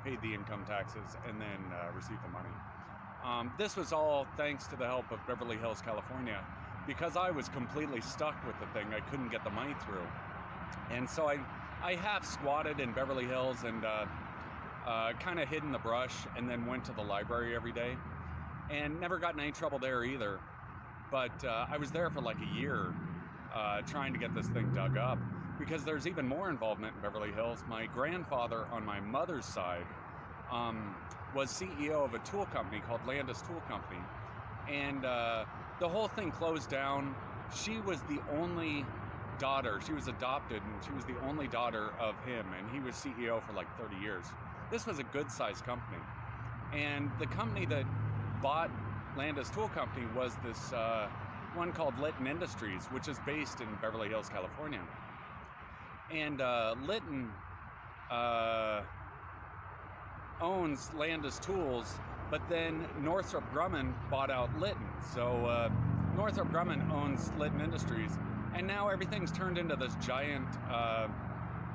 paid the income taxes, and then received the money. This was all thanks to the help of Beverly Hills, California, because I was completely stuck with the thing. I couldn't get the money through. And so I half squatted in Beverly Hills and kind of hid in the brush, and then went to the library every day, and never got in any trouble there either. But I was there for a year trying to get this thing dug up, because there's even more involvement in Beverly Hills. My grandfather on my mother's side was CEO of a tool company called Landis Tool Company, and the whole thing closed down. She was the only daughter. She was adopted, and she was the only daughter of him, and he was CEO for 30 years. This was a good-sized company, and the company that bought Landis Tool Company was this one called Litton Industries, which is based in Beverly Hills, California. And Litton owns Landis Tools, but then Northrop Grumman bought out Litton. So Northrop Grumman owns Litton Industries, and now everything's turned into this giant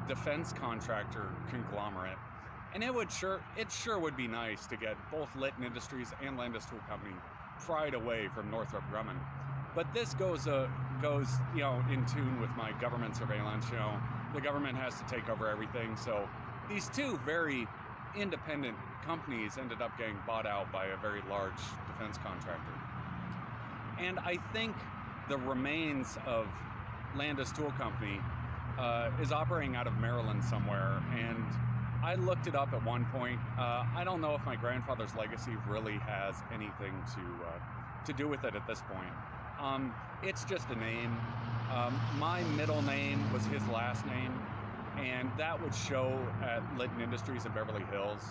defense contractor conglomerate. And it sure would be nice to get both Litton Industries and Landis Tool Company pried away from Northrop Grumman. But this goes in tune with my government surveillance. The government has to take over everything. So these two very independent companies ended up getting bought out by a very large defense contractor. And I think the remains of Landis Tool Company is operating out of Maryland somewhere. And I looked it up at one point. I don't know if my grandfather's legacy really has anything to do with it at this point. It's just a name. My middle name was his last name, and that would show at Litton Industries in Beverly Hills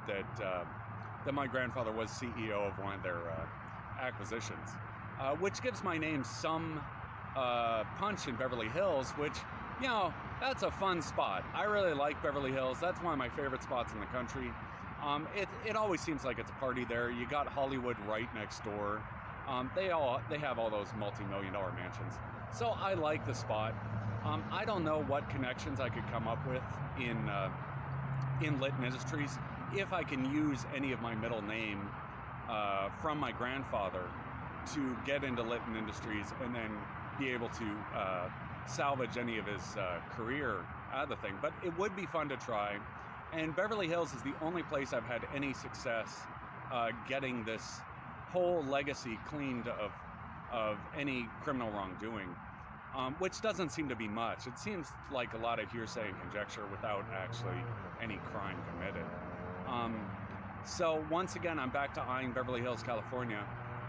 that my grandfather was CEO of one of their acquisitions, which gives my name some punch in Beverly Hills, which, that's a fun spot. I really like Beverly Hills. That's one of my favorite spots in the country. It always seems like it's a party there. You got Hollywood right next door. They have all those multi-million-dollar mansions. So I like the spot. I don't know what connections I could come up with in Litton Industries if I can use any of my middle name from my grandfather to get into Litton Industries and then be able to salvage any of his career out of the thing. But it would be fun to try. And Beverly Hills is the only place I've had any success getting this whole legacy cleaned of any criminal wrongdoing, which doesn't seem to be much. It seems like a lot of hearsay and conjecture without actually any crime committed. So once again, I'm back to eyeing Beverly Hills, California.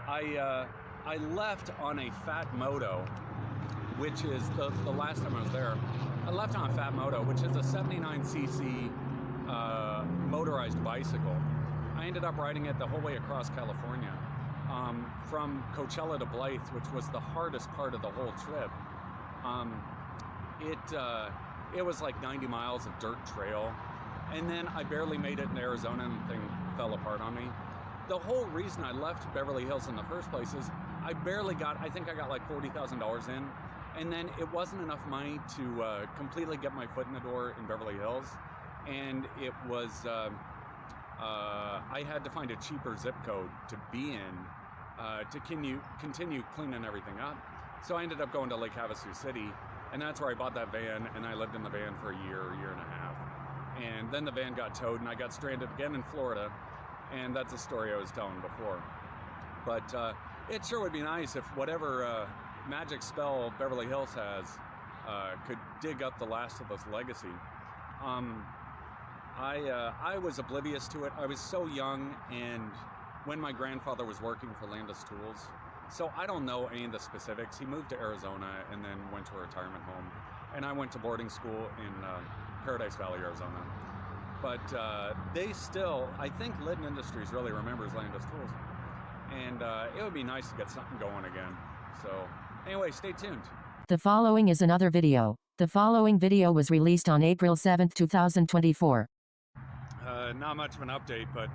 I left on a Fat Moto, which is the last time I was there. I left on a Fat Moto, which is a 79cc motorized bicycle. I ended up riding it the whole way across California, from Coachella to Blythe, which was the hardest part of the whole trip. It was like 90 miles of dirt trail, and then I barely made it in Arizona and the thing fell apart on me. The whole reason I left Beverly Hills in the first place is I think I got like $40,000 in, and then it wasn't enough money to completely get my foot in the door in Beverly Hills, and it was I had to find a cheaper zip code to be in to continue cleaning everything up. So I ended up going to Lake Havasu City, and that's where I bought that van, and I lived in the van for a year and a half. And then the van got towed, and I got stranded again in Florida, and that's a story I was telling before. But it sure would be nice if whatever magic spell Beverly Hills has could dig up the last of this legacy. I was oblivious to it. I was so young, and when my grandfather was working for Landis Tools, so I don't know any of the specifics. He moved to Arizona and then went to a retirement home, and I went to boarding school in Paradise Valley, Arizona. But they still, I think Litton Industries really remembers Landis Tools, and it would be nice to get something going again. So anyway, stay tuned. The following is another video. The following video was released on April 7th, 2024. Not much of an update, but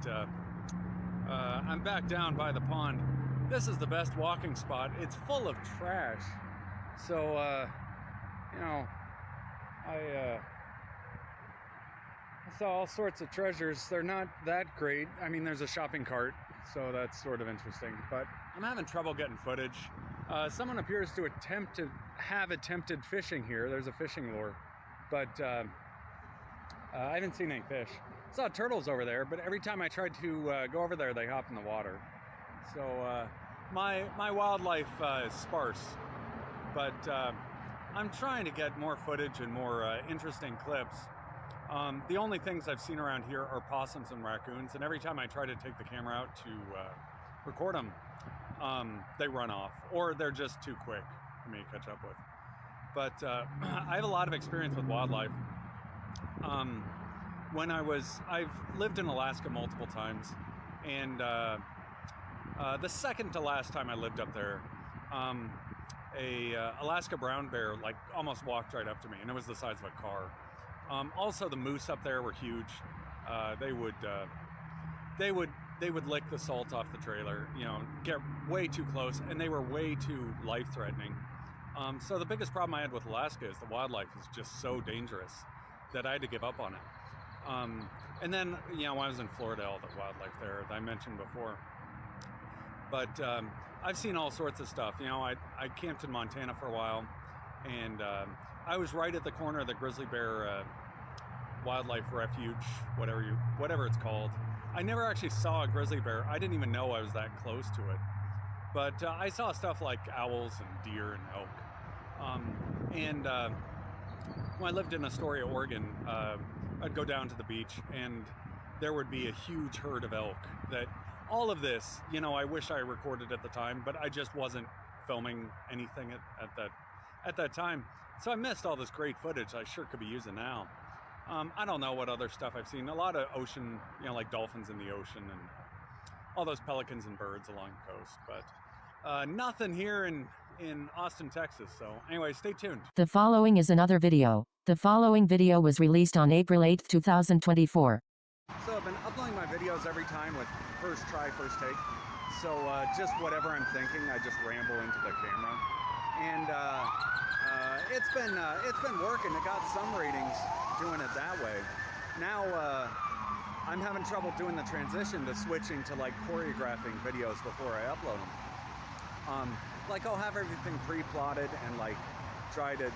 I'm back down by the pond. This is the best walking spot. It's full of trash. So, you know, I saw all sorts of treasures. They're not that great. I mean, there's a shopping cart, so that's sort of interesting. But I'm having trouble getting footage. Someone appears to have attempted fishing here. There's a fishing lure, but I haven't seen any fish. Saw turtles over there, but every time I tried to go over there, they hop in the water. So my wildlife is sparse, but I'm trying to get more footage and more interesting clips. The only things I've seen around here are possums and raccoons, and every time I try to take the camera out to record them, they run off, or they're just too quick for me to catch up with. But I have a lot of experience with wildlife. I've lived in Alaska multiple times, and the second to last time I lived up there, a Alaska brown bear like almost walked right up to me, and it was the size of a car. Also, the moose up there were huge. They would lick the salt off the trailer, you know, get way too close, and they were way too life-threatening. So the biggest problem I had with Alaska is the wildlife is just so dangerous that I had to give up on it. And then, you know, when I was in Florida, all the wildlife there that I mentioned before. But I've seen all sorts of stuff. You know, I camped in Montana for a while, and I was right at the corner of the grizzly bear wildlife refuge, whatever it's called. I never actually saw a grizzly bear. I didn't even know I was that close to it. But I saw stuff like owls and deer and elk. When I lived in Astoria, Oregon, I'd go down to the beach, and there would be a huge herd of elk. That all of this, you know, I wish I recorded at the time, but I just wasn't filming anything at that time. So I missed all this great footage I sure could be using now. I don't know what other stuff I've seen. A lot of ocean, you know, like dolphins in the ocean and all those pelicans and birds along the coast. But nothing here in Austin, Texas. So anyway, stay tuned. The following is another video. The following video was released on April 8th, 2024. So I've been uploading my videos every time with first try, first take. So just whatever I'm thinking, I just ramble into the camera, and it's been working. It got some ratings doing it that way. Now I'm having trouble doing the transition to switching to like choreographing videos before I upload them. Like I'll have everything pre-plotted and like try to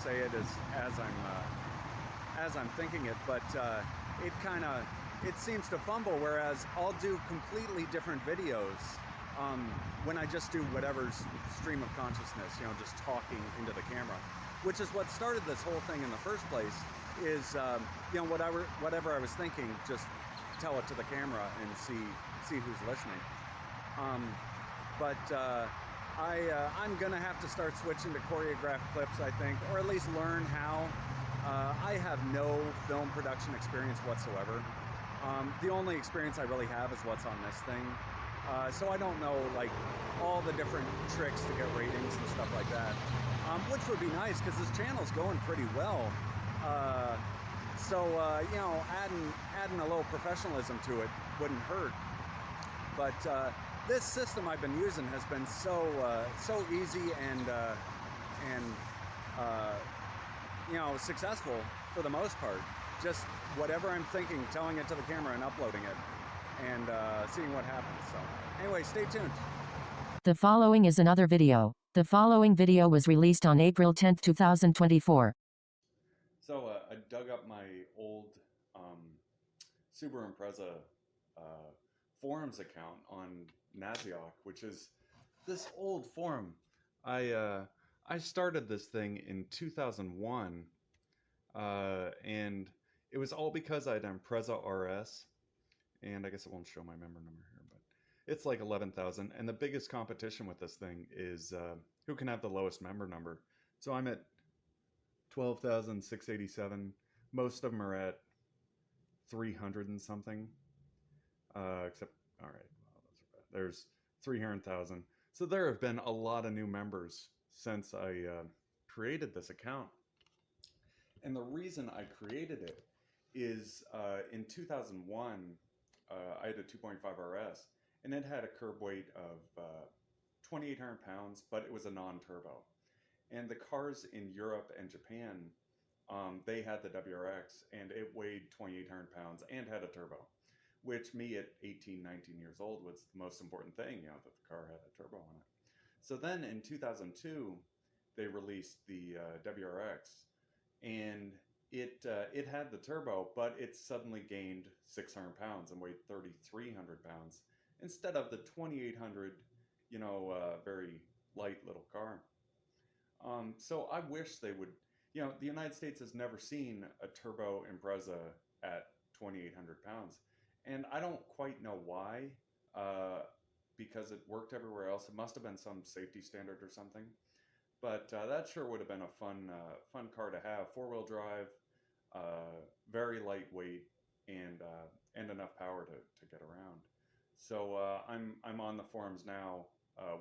say it as I'm thinking it, but it seems to fumble. Whereas I'll do completely different videos when I just do whatever's stream of consciousness, you know, just talking into the camera, which is what started this whole thing in the first place. Is you know, whatever I was thinking, just tell it to the camera and see who's listening. I'm gonna have to start switching to choreographed clips, I think, or at least learn how. I have no film production experience whatsoever. The only experience I really have is what's on this thing. So I don't know like all the different tricks to get ratings and stuff like that, which would be nice because this channel's going pretty well. You know, adding a little professionalism to it wouldn't hurt. But this system I've been using has been so easy and you know, successful for the most part. Just whatever I'm thinking, telling it to the camera and uploading it, and seeing what happens. So anyway, stay tuned. The following is another video. The following video was released on April 10th, 2024. So I dug up my old Subaru Impreza forums account on Naziok, which is this old forum. I started this thing in 2001, and it was all because I had an Impreza RS, and I guess it won't show my member number here, but it's like 11,000, and the biggest competition with this thing is who can have the lowest member number. So I'm at 12,687. Most of them are at 300 and something. Except, all right, well, those are bad. There's 300,000. So there have been a lot of new members since I created this account. And the reason I created it is in 2001, I had a 2.5 RS, and it had a curb weight of 2,800 pounds, but it was a non-turbo. And the cars in Europe and Japan, they had the WRX, and it weighed 2,800 pounds and had a turbo, which me at 18, 19 years old was the most important thing, you know, that the car had a turbo on it. So then in 2002, they released the WRX, and it had the turbo, but it suddenly gained 600 pounds and weighed 3,300 pounds instead of the 2,800, you know, very light little car. So I wish they would, you know, the United States has never seen a turbo Impreza at 2,800 pounds. And I don't quite know why, because it worked everywhere else. It must have been some safety standard or something. But that sure would have been a fun car to have. Four-wheel drive, very lightweight, and enough power to get around. So I'm on the forums now,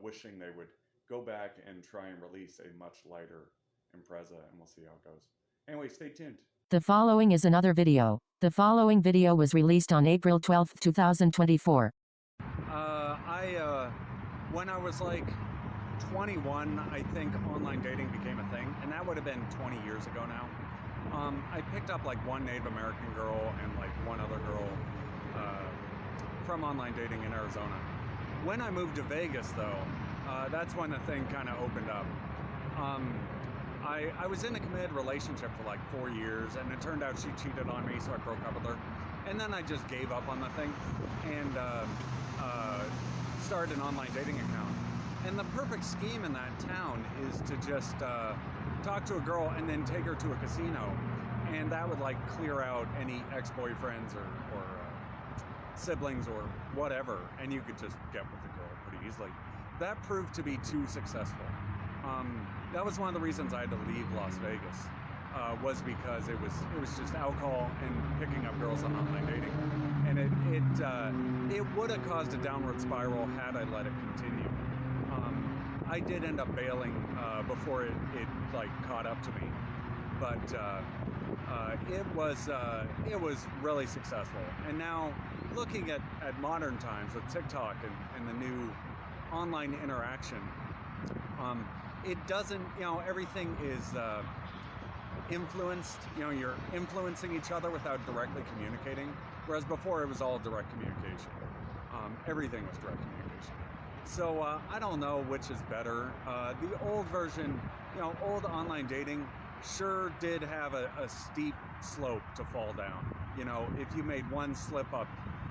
wishing they would go back and try and release a much lighter Impreza, and we'll see how it goes. Anyway, stay tuned. The following is another video. The following video was released on April 12th, 2024. When I was like 21, I think online dating became a thing, and that would have been 20 years ago now. I picked up like one Native American girl and like one other girl from online dating in Arizona. When I moved to Vegas, though, that's when the thing kind of opened up. I was in a committed relationship for like 4 years, and it turned out she cheated on me, so I broke up with her. And then I just gave up on the thing and started an online dating account. And the perfect scheme in that town is to just talk to a girl and then take her to a casino, and that would like clear out any ex-boyfriends or siblings or whatever, and you could just get with the girl pretty easily. That proved to be too successful. That was one of the reasons I had to leave Las Vegas, was because it was just alcohol and picking up girls on online dating, and it would have caused a downward spiral had I let it continue. I did end up bailing before it like caught up to me, but it was really successful. And now looking at modern times with TikTok and the new online interaction, it doesn't, everything is influenced. You're influencing each other without directly communicating, whereas before it was all direct communication. Everything was direct communication. So I don't know which is better. The old version, old online dating sure did have a steep slope to fall down. If you made one slip up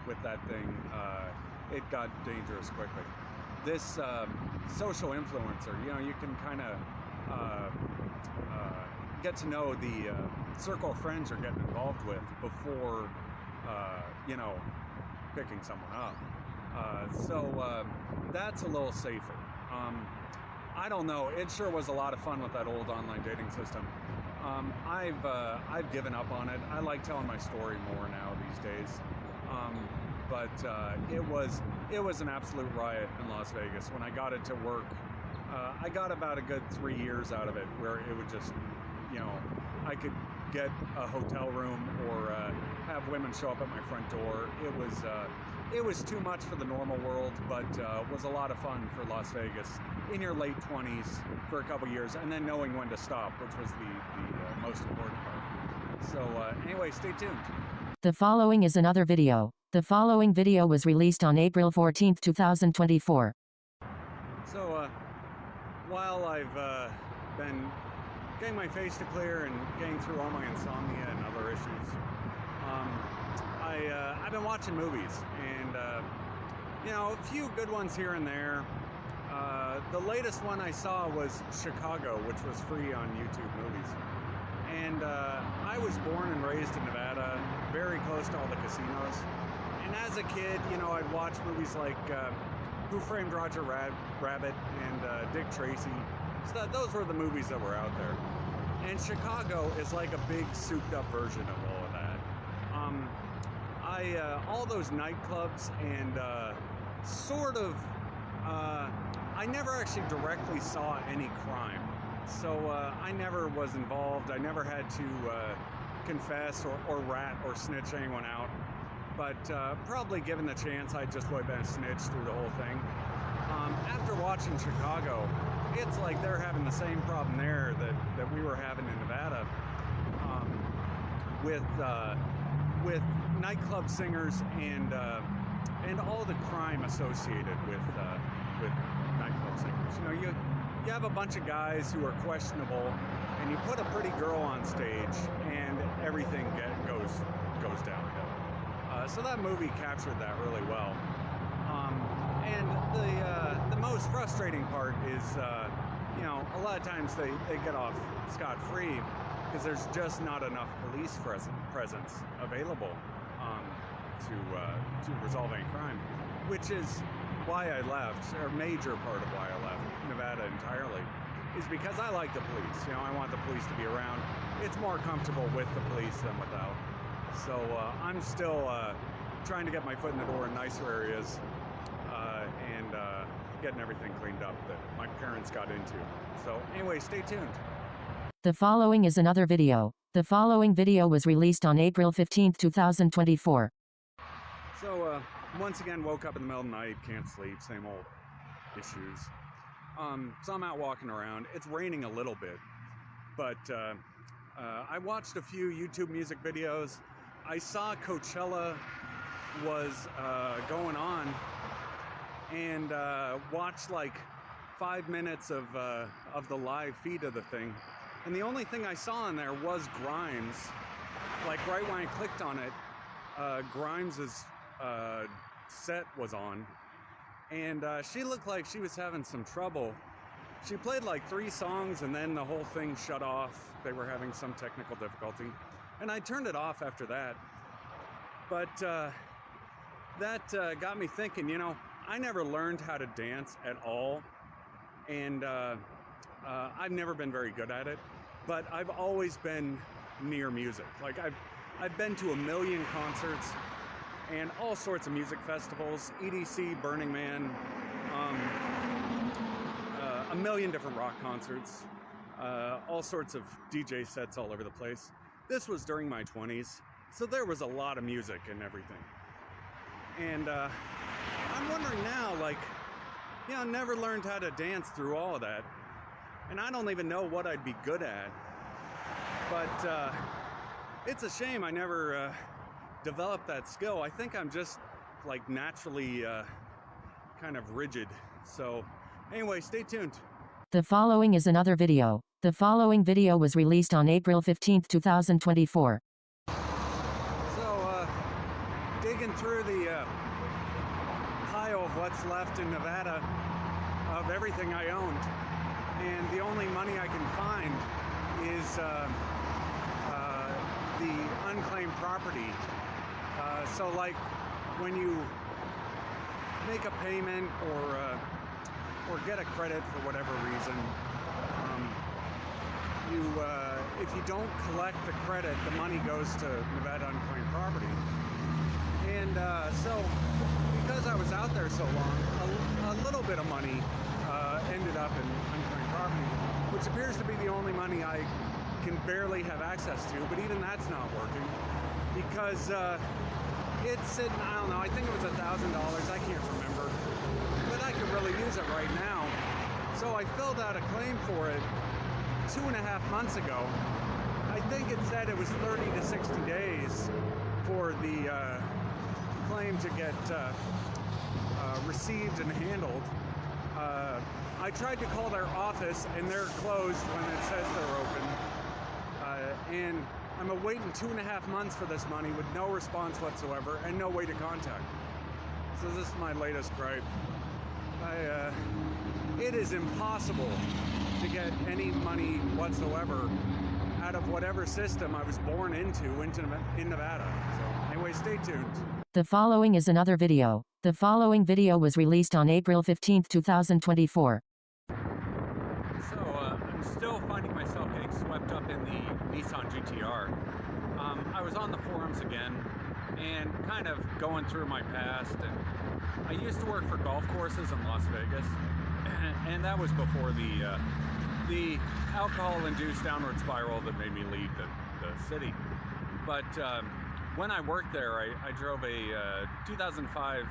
with that thing, it got dangerous quickly. This social influencer, you can kind of get to know the circle of friends you're getting involved with before, picking someone up. So that's a little safer. I don't know. It sure was a lot of fun with that old online dating system. I've given up on it. I like telling my story more now these days. But it was an absolute riot in Las Vegas. When I got it to work, I got about a good 3 years out of it, where it would just, I could get a hotel room or have women show up at my front door. It was too much for the normal world, but was a lot of fun for Las Vegas in your late 20s for a couple years, and then knowing when to stop, which was the most important part. So anyway, stay tuned. The following is another video. The following video was released on April 14, 2024. So while I've been getting my face to clear and getting through all my insomnia and other issues, I've been watching movies, and a few good ones here and there. The latest one I saw was Chicago, which was free on YouTube Movies. And I was born and raised in Nevada, very close to all the casinos. And as a kid, I'd watch movies like Who Framed Roger Rabbit and Dick Tracy. So those were the movies that were out there. And Chicago is like a big souped up version of all of that. All those nightclubs and I never actually directly saw any crime. So I never was involved. I never had to confess or rat or snitch anyone out. But probably given the chance, I just would have been a snitch through the whole thing. After watching Chicago, it's like they're having the same problem there that we were having in Nevada, with nightclub singers and all the crime associated with nightclub singers. You have a bunch of guys who are questionable, and you put a pretty girl on stage, and everything goes downhill. So that movie captured that really well. And the most frustrating part is, a lot of times they get off scot-free because there's just not enough police presence available to resolve any crime, which is why I left, or a major part of why I left Nevada entirely, is because I like the police. I want the police to be around. It's more comfortable with the police than without. So I'm still trying to get my foot in the door in nicer areas and getting everything cleaned up that my parents got into. So anyway, stay tuned. The following is another video. The following video was released on April 15, 2024. So once again, woke up in the middle of the night, can't sleep, same old issues. So I'm out walking around. It's raining a little bit, but I watched a few YouTube music videos. I saw Coachella was going on, and watched like 5 minutes of the live feed of the thing. And the only thing I saw on there was Grimes. Like right when I clicked on it, Grimes' set was on, and she looked like she was having some trouble. She played like 3 songs, and then the whole thing shut off. They were having some technical difficulty, and I turned it off after that. But that got me thinking, I never learned how to dance at all, and I've never been very good at it, but I've always been near music. Like I've been to a million concerts and all sorts of music festivals, EDC, Burning Man, a million different rock concerts, all sorts of DJ sets all over the place. This was during my 20s, so there was a lot of music and everything. And I'm wondering now, like, you know, never learned how to dance through all of that. And I don't even know what I'd be good at. But it's a shame I never developed that skill. I think I'm just like naturally kind of rigid. So anyway, stay tuned. The following is another video. The following video was released on April 15, 2024. So digging through the pile of what's left in Nevada of everything I owned, and the only money I can find is the unclaimed property. So like when you make a payment or get a credit for whatever reason, if you don't collect the credit, the money goes to Nevada unclaimed property. And so because I was out there so long, a little bit of money ended up in unclaimed property, which appears to be the only money I can barely have access to, but even that's not working because it's sitting, I don't know, I think it was $1,000, I can't remember, but I could really use it right now. So I filled out a claim for it 2.5 months ago. I think it said it was 30 to 60 days for the claim to get received and handled. I tried to call their office and they're closed when it says they're open. And I'm awaiting 2.5 months for this money with no response whatsoever and no way to contact. So this is my latest gripe. It is impossible to get any money whatsoever out of whatever system I was born into in Nevada. So anyway, stay tuned. The following is another video. The following video was released on April 15, 2024. So I'm still finding myself getting swept up in the Nissan GTR. I was on the forums again and kind of going through my past, and I used to work for golf courses in Las Vegas, and that was before the alcohol-induced downward spiral that made me leave the city. But when I worked there, I drove a 2005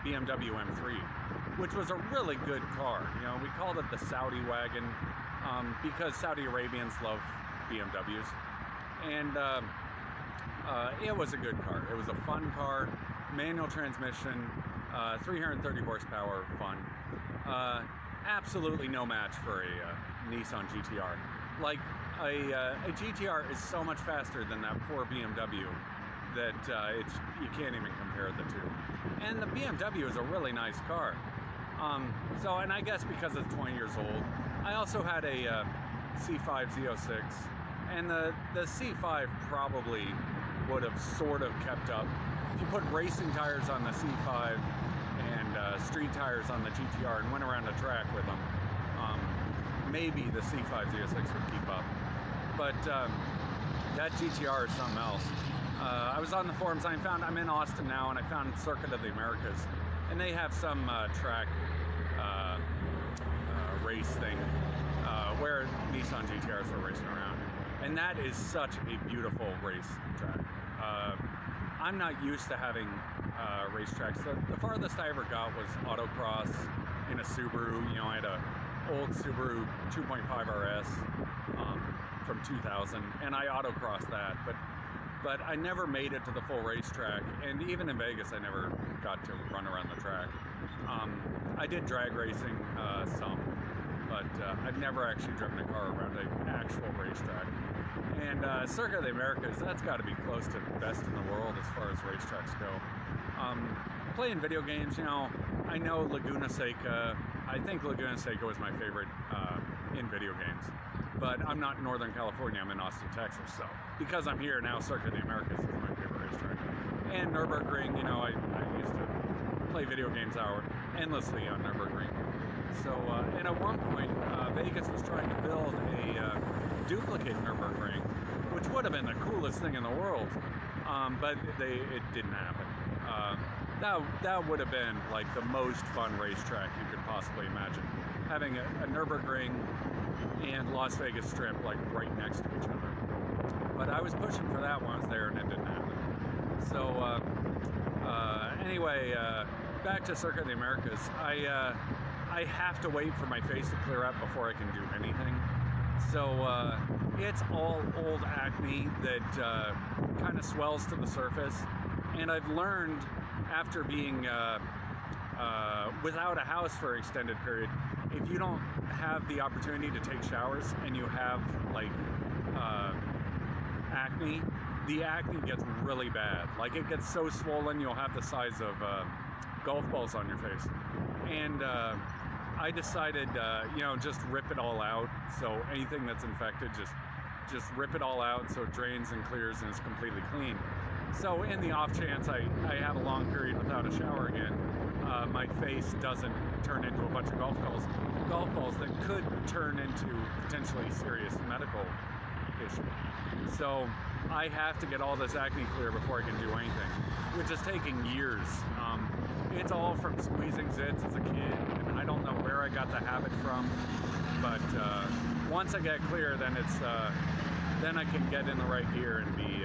BMW M3, which was a really good car. You know, we called it the Saudi wagon because Saudi Arabians love BMWs, and it was a good car. It was a fun car, manual transmission, 330 horsepower, fun. Absolutely no match for a Nissan GTR. Like a GTR is so much faster than that poor BMW that you can't even compare the two. And the BMW is a really nice car. So, and I guess because it's 20 years old, I also had a C5 Z06, and the C5 probably would have sort of kept up. If you put racing tires on the C5 and street tires on the GTR and went around the track with them, maybe the C5 Z06 would keep up. But that GTR is something else. I was on the forums. I'm in Austin now, and I found Circuit of the Americas, and they have some track race thing where Nissan GTRs are racing around, and that is such a beautiful race track. I'm not used to having racetracks. The farthest I ever got was autocross in a Subaru. You know, I had a old Subaru 2.5 RS from 2000, and I autocrossed that, but I never made it to the full racetrack, and even in Vegas I never got to run around the track. I did drag racing some, but I've never actually driven a car around an actual racetrack. And Circuit of the Americas, that's got to be close to best in the world as far as racetracks go. Playing video games, you know, I know Laguna Seca. I think Laguna Seca was my favorite in video games. But I'm not in Northern California, I'm in Austin, Texas. So because I'm here now, Circuit of the Americas is my favorite racetrack. And Nürburgring, you know, I used to play video games endlessly on Nürburgring. So, and at one point, Vegas was trying to build a duplicate Nürburgring, which would have been the coolest thing in the world, but it didn't happen. That would have been like the most fun racetrack you could possibly imagine, having a Nürburgring and Las Vegas Strip like right next to each other. But I was pushing for that when I was there, and it didn't happen. So anyway, back to Circuit of the Americas. I have to wait for my face to clear up before I can do anything. So it's all old acne that kind of swells to the surface. And I've learned after being without a house for an extended period, if you don't have the opportunity to take showers and you have like acne, the acne gets really bad. Like it gets so swollen you'll have the size of golf balls on your face. And I decided, just rip it all out. So anything that's infected, just rip it all out so it drains and clears and is completely clean. So in the off chance I have a long period without a shower again, my face doesn't turn into a bunch of golf balls that could turn into potentially serious medical issue. So I have to get all this acne clear before I can do anything, which is taking years. It's all from squeezing zits as a kid, and I don't know where I got the habit from, but once I get clear, then then I can get in the right gear and be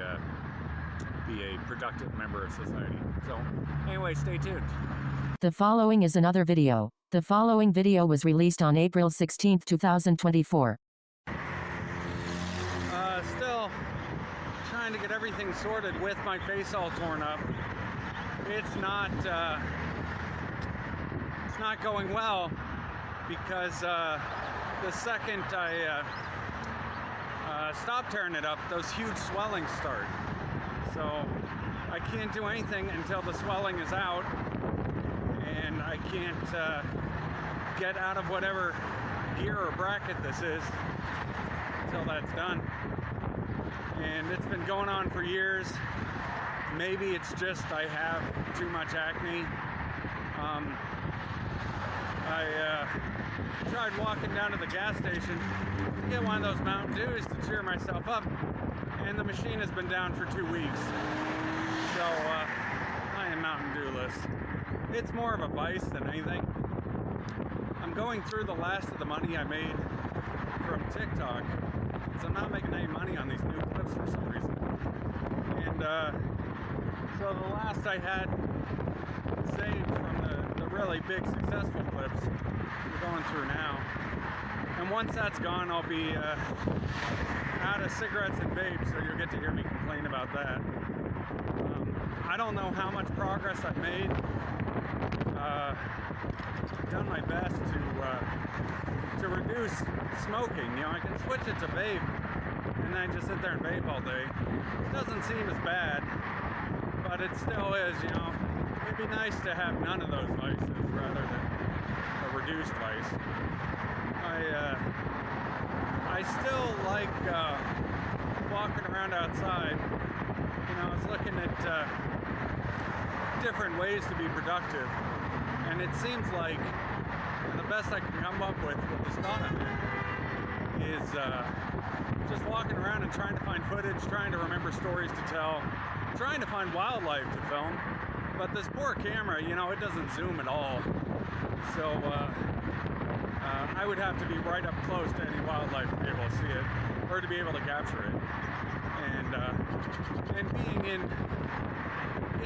a productive member of society. So anyway, stay tuned. The following is another video. The following video was released on April 16, 2024. Still trying to get everything sorted with my face all torn up. It's not going well because the second I stop tearing it up, those huge swellings start. So I can't do anything until the swelling is out, and I can't get out of whatever gear or bracket this is until that's done. And it's been going on for years. Maybe it's just I have too much acne. I tried walking down to the gas station to get one of those Mountain Dews to cheer myself up, and the machine has been down for 2 weeks. So I am Mountain Dew-less. It's more of a vice than anything. I'm going through the last of the money I made from TikTok, because I'm not making any money on these new clips for some reason. And so the last I had saved from the really big successful clips we're going through now. And once that's gone, I'll be out of cigarettes and vapes, so you'll get to hear me complain about that. I don't know how much progress I've made. I've done my best to reduce smoking. I can switch it to vape and then just sit there and vape all day. It doesn't seem as bad, but it still is, It'd be nice to have none of those vices rather than a reduced vice. I still like walking around outside. I was looking at different ways to be productive, and it seems like the best I can come up with this thought I'm in is just walking around and trying to find footage, trying to remember stories to tell, trying to find wildlife to film. But this poor camera, it doesn't zoom at all. So I would have to be right up close to any wildlife to be able to see it, or to be able to capture it. And being in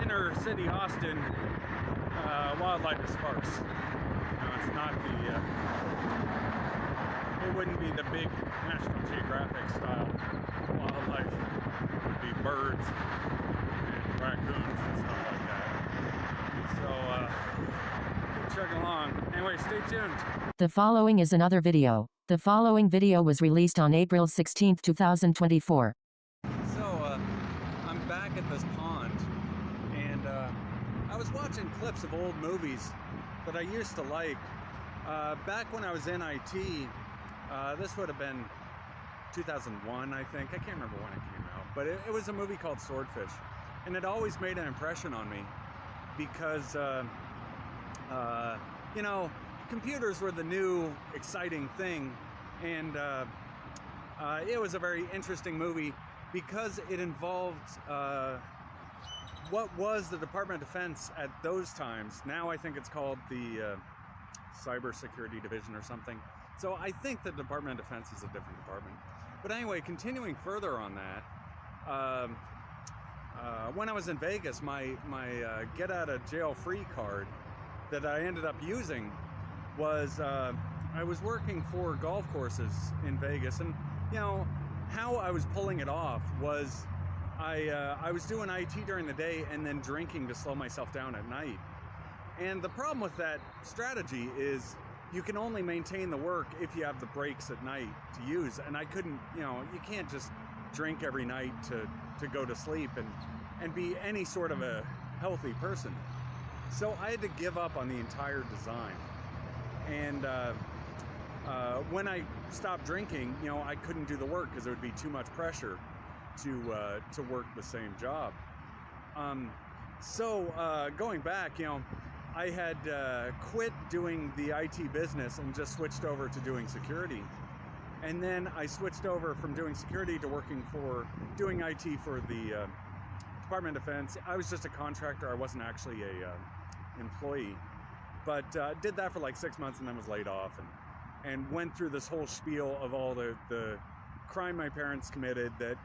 inner city Austin, wildlife is sparse. It's not it wouldn't be the big National Geographic style wildlife. It would be birds and raccoons and stuff like that. So keep chugging along. Anyway, stay tuned. The following is another video. The following video was released on April 16, 2024. So I'm back at this pond, and I was watching clips of old movies that I used to like. Back when I was in IT, this would have been 2001, I think. I can't remember when it came out, but it was a movie called Swordfish, and it always made an impression on me because, computers were the new exciting thing, and it was a very interesting movie because it involved what was the Department of Defense at those times. Now I think it's called the Cybersecurity Division or something. So I think the Department of Defense is a different department. But anyway, continuing further on that, when I was in Vegas, my get out of jail free card that I ended up using was I was working for golf courses in Vegas, and you know how I was pulling it off was I was doing IT during the day and then drinking to slow myself down at night. And the problem with that strategy is you can only maintain the work if you have the breaks at night to use. And I couldn't, you can't just drink every night to go to sleep and be any sort of a healthy person. So I had to give up on the entire design. And when I stopped drinking, I couldn't do the work because it would be too much pressure to work the same job. So going back, I had quit doing the IT business and just switched over to doing security. And then I switched over from doing security to doing IT for the Department of Defense. I was just a contractor. I wasn't actually a employee, but did that for like 6 months and then was laid off and went through this whole spiel of all the crime my parents committed, that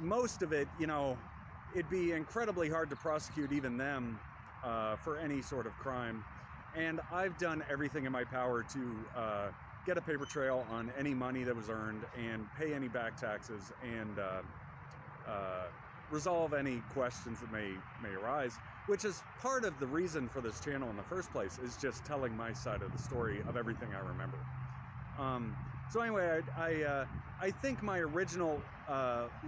most of it, it'd be incredibly hard to prosecute even them for any sort of crime. And I've done everything in my power to get a paper trail on any money that was earned and pay any back taxes and resolve any questions that may arise, which is part of the reason for this channel in the first place, is just telling my side of the story of everything I remember. So anyway, I think my original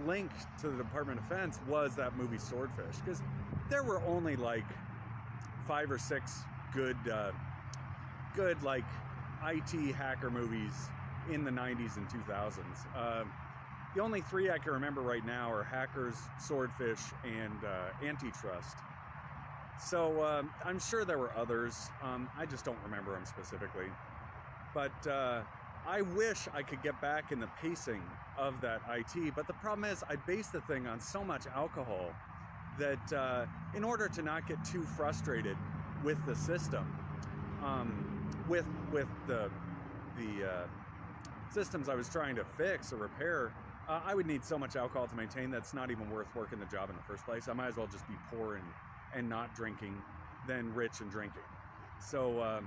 link to the Department of Defense was that movie Swordfish, because there were only like 5 or 6 good like IT hacker movies in the 90s and 2000s. The only 3 I can remember right now are Hackers, Swordfish, and Antitrust. So I'm sure there were others. I just don't remember them specifically. But I wish I could get back in the pacing of that IT. But the problem is I base the thing on so much alcohol that in order to not get too frustrated with the system, with the systems I was trying to fix or repair, I would need so much alcohol to maintain that's not even worth working the job in the first place. I might as well just be poor and not drinking than rich and drinking. So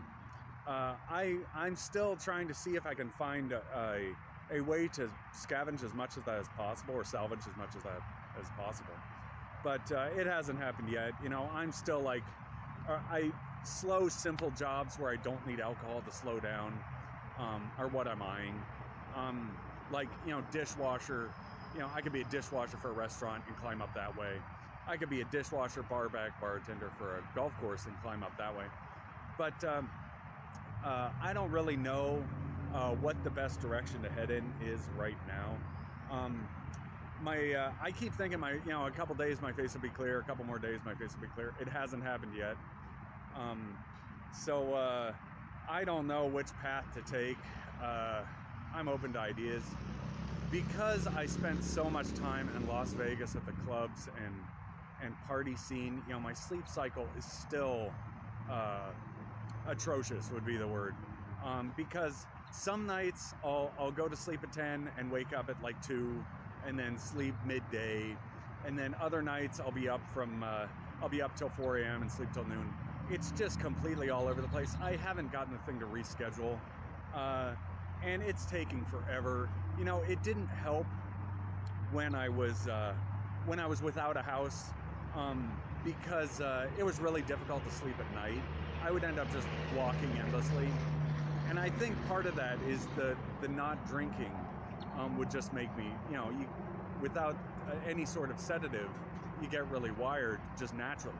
I'm still trying to see if I can find a way to scavenge as much of that as possible, or salvage as much of that as possible. But it hasn't happened yet. I'm still like, I slow, simple jobs where I don't need alcohol to slow down are what I'm eyeing. Like, dishwasher, I could be a dishwasher for a restaurant and climb up that way. I could be a dishwasher, barback, bartender for a golf course and climb up that way. But I don't really know what the best direction to head in is right now. I keep thinking a couple days my face will be clear, a couple more days my face will be clear. It hasn't happened yet. So I don't know which path to take. I'm open to ideas. Because I spent so much time in Las Vegas at the clubs and party scene, my sleep cycle is still atrocious would be the word. Because some nights I'll go to sleep at 10 and wake up at like 2 and then sleep midday. And then other nights I'll be up till 4 a.m. and sleep till noon. It's just completely all over the place. I haven't gotten the thing to reschedule. And it's taking forever. It didn't help when I was without a house, because it was really difficult to sleep at night. I would end up just walking endlessly, and I think part of that is the not drinking would just make me, without any sort of sedative, you get really wired just naturally.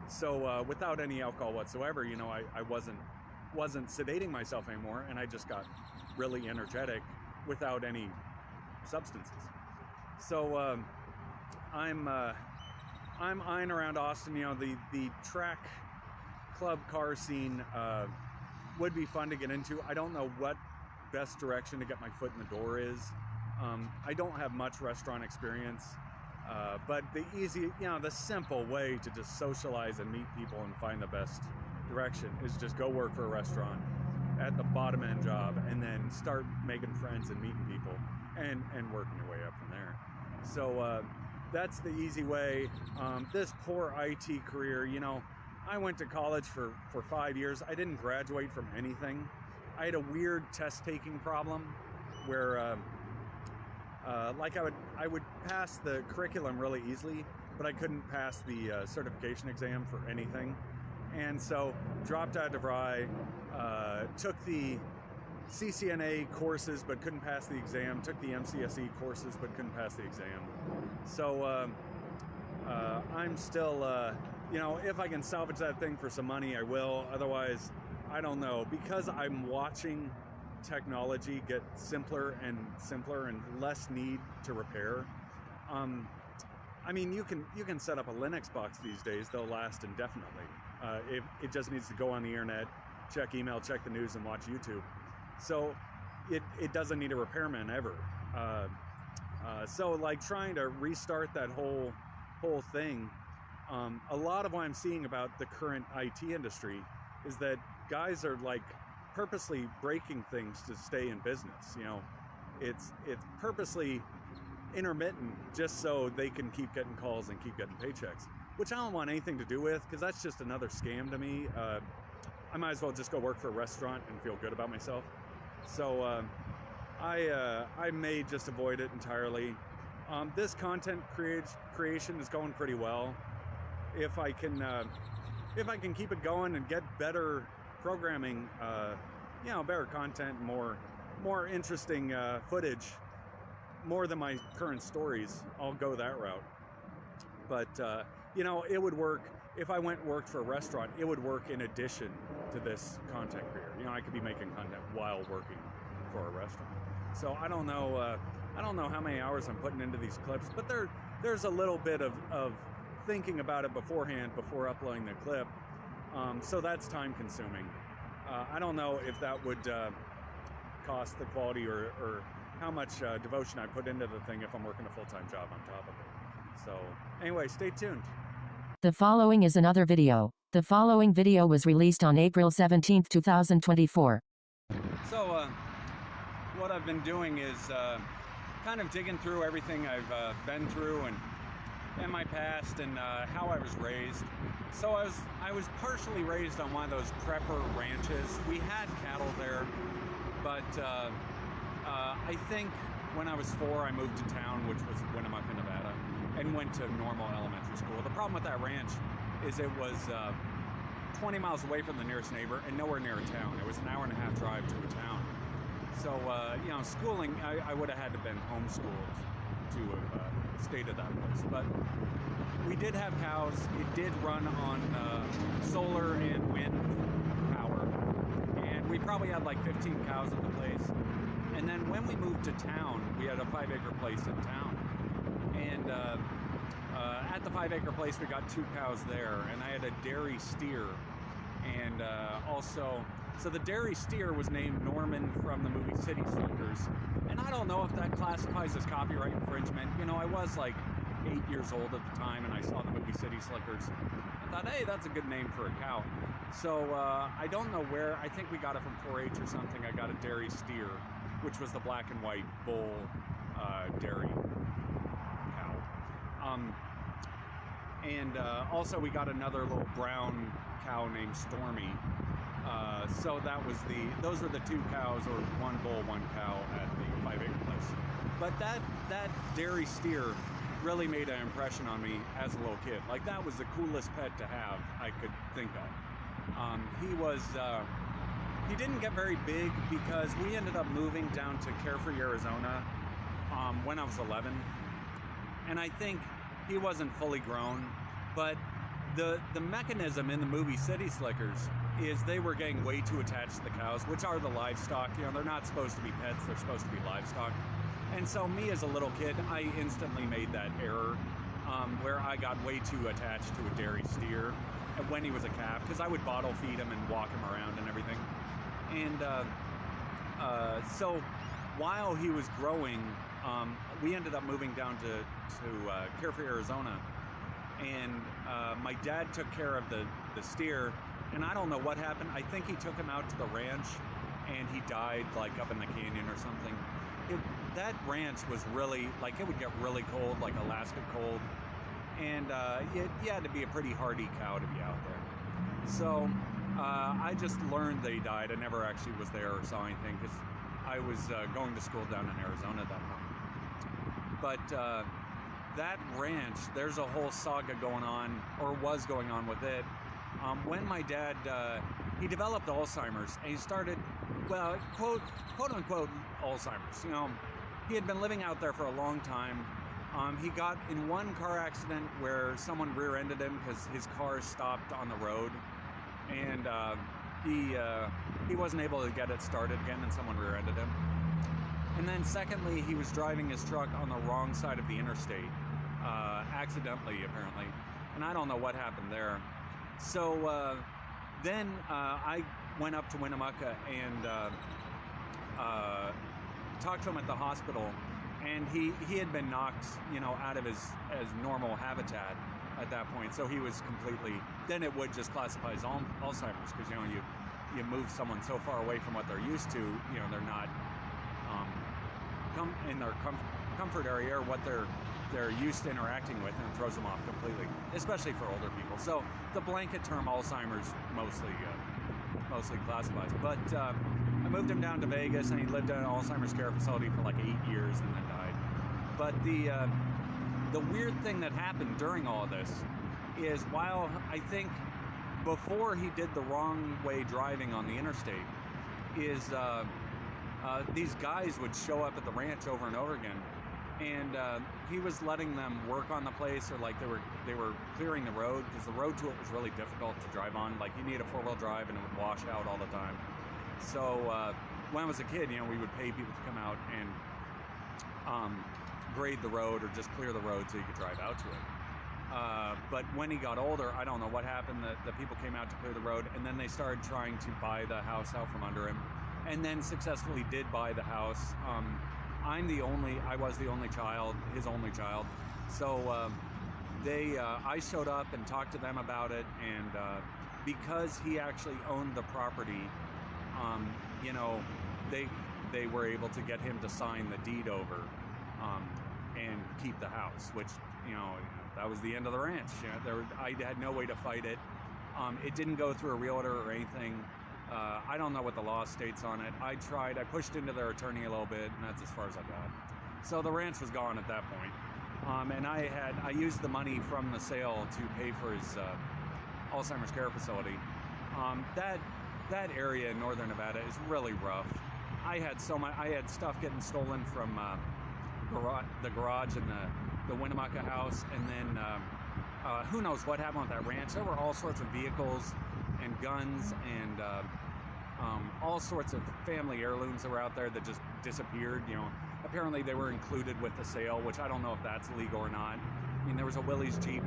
So without any alcohol whatsoever, I wasn't sedating myself anymore, and I just got really energetic without any substances. So I'm eyeing around Austin. The track club car scene would be fun to get into. I don't know what best direction to get my foot in the door is. I don't have much restaurant experience, but the simple way to just socialize and meet people and find the best direction is just go work for a restaurant at the bottom end job and then start making friends and meeting people and working your way up from there. So that's the easy way. This poor IT career, you know, I went to college for 5 years. I didn't graduate from anything. I had a weird test taking problem where like I would pass the curriculum really easily, but I couldn't pass the certification exam for anything. And so dropped out of DeVry, took the CCNA courses but couldn't pass the exam, took the MCSE courses but couldn't pass the exam. So I'm still, you know, if I can salvage that thing for some money, I will. Otherwise, I don't know. Because I'm watching technology get simpler and simpler and less need to repair. I mean, you can set up a Linux box these days; they'll last indefinitely. It just needs to go on the internet, check email, check the news, and watch YouTube. So it doesn't need a repairman ever. So like trying to restart that whole thing. A lot of what I'm seeing about the current IT industry is that guys are like purposely breaking things to stay in business. You know, it's purposely intermittent just so they can keep getting calls and keep getting paychecks, which I don't want anything to do with, because that's just another scam to me. I might as well just go work for a restaurant and feel good about myself. So I may just avoid it entirely. This content creation is going pretty well. If I can keep it going and get better programming, you know, better content, more interesting footage, more than my current stories, I'll go that route. But you know, it would work if I went and worked for a restaurant. It would work in addition to this content career. You know, I could be making content while working for a restaurant. So I don't know how many hours I'm putting into these clips, but there's a little bit of thinking about it beforehand before uploading the clip. So that's time consuming. I don't know if that would cost the quality or how much devotion I put into the thing if I'm working a full-time job on top of it. So anyway, stay tuned. The following is another video. The following video was released on April 17, 2024. So what I've been doing is kind of digging through everything I've been through and my past and how I was raised. So I was partially raised on one of those prepper ranches. We had cattle there, but I think when I was 4, I moved to town, which was Winnemucca, Nevada, and went to normal elementary school. The problem with that ranch is it was 20 miles away from the nearest neighbor and nowhere near a town. It was an hour-and-a-half drive to a town. So, you know, schooling, I would have had to been homeschooled to have stayed at that place. But we did have cows. It did run on solar and wind power. And we probably had like 15 cows at the place. And then when we moved to town, we had a 5-acre place in town. And at the 5-acre place, we got 2 cows there. And I had a dairy steer. And also, so the dairy steer was named Norman from the movie City Slickers. And I don't know if that classifies as copyright infringement. You know, I was like 8 years old at the time and I saw the movie City Slickers. I thought, hey, that's a good name for a cow. So I don't know where. I think we got it from 4-H or something. I got a dairy steer, which was the black and white bull dairy cow. And also we got another little brown cow named Stormy. So those were the 2 cows, or 1 bull, 1 cow at the 5-acre place. But that dairy steer really made an impression on me as a little kid. Like, that was the coolest pet to have I could think of. He didn't get very big because we ended up moving down to Carefree, Arizona when I was 11. And I think he wasn't fully grown, but the mechanism in the movie City Slickers is they were getting way too attached to the cows, which are the livestock. You know, they're not supposed to be pets, they're supposed to be livestock. And so me as a little kid, I instantly made that error where I got way too attached to a dairy steer when he was a calf, because I would bottle feed him and walk him around and everything. And so while he was growing, we ended up moving down to Carefree, Arizona. And my dad took care of the steer, and I don't know what happened. I think he took him out to the ranch and he died like up in the canyon or something. that ranch was really, like, it would get really cold, like Alaska cold. And you had to be a pretty hardy cow to be out there. So I just learned they died. I never actually was there or saw anything because I was going to school down in Arizona at that point. But that ranch, there's a whole saga going on, or was going on with it. When my dad, he developed Alzheimer's, and he started, well, quote unquote Alzheimer's. You know, he had been living out there for a long time. He got in one car accident where someone rear-ended him because his car stopped on the road, and he wasn't able to get it started again, and someone rear-ended him. And then secondly, he was driving his truck on the wrong side of the interstate, accidentally apparently, and I don't know what happened there. So then I went up to Winnemucca and talked to him at the hospital, and he had been knocked, you know, out of his normal habitat at that point. So he was completely, then it would just classify as Alzheimer's, because, you know, you move someone so far away from what they're used to, you know, they're not come in their comfort area or what they're used to interacting with, and it throws them off completely, especially for older people. So the blanket term Alzheimer's mostly classifies. But I moved him down to Vegas, and he lived in an Alzheimer's care facility for like 8 years and then died. But the weird thing that happened during all of this is, while I think before he did the wrong way driving on the interstate, is these guys would show up at the ranch over and over again, and he was letting them work on the place, or like they were clearing the road, because the road to it was really difficult to drive on. Like, you need a 4-wheel drive, and it would wash out all the time. So when I was a kid, you know, we would pay people to come out and grade the road or just clear the road so you could drive out to it. But when he got older, I don't know what happened. The people came out to clear the road, and then they started trying to buy the house out from under him, and then successfully did buy the house. I was the only child, his only child. So I showed up and talked to them about it, and because he actually owned the property, you know, they were able to get him to sign the deed over and keep the house, which, you know, that was the end of the ranch. You know, I had no way to fight it. It didn't go through a realtor or anything. I don't know what the law states on it. I pushed into their attorney a little bit, and that's as far as I got. So the ranch was gone at that point. And I used the money from the sale to pay for his Alzheimer's care facility. That area in northern Nevada is really rough. I had stuff getting stolen from the garage in the Winnemucca house, and then who knows what happened with that ranch. There were all sorts of vehicles and guns and all sorts of family heirlooms that were out there that just disappeared. You know, apparently they were included with the sale, which I don't know if that's legal or not. I mean, there was a Willys Jeep.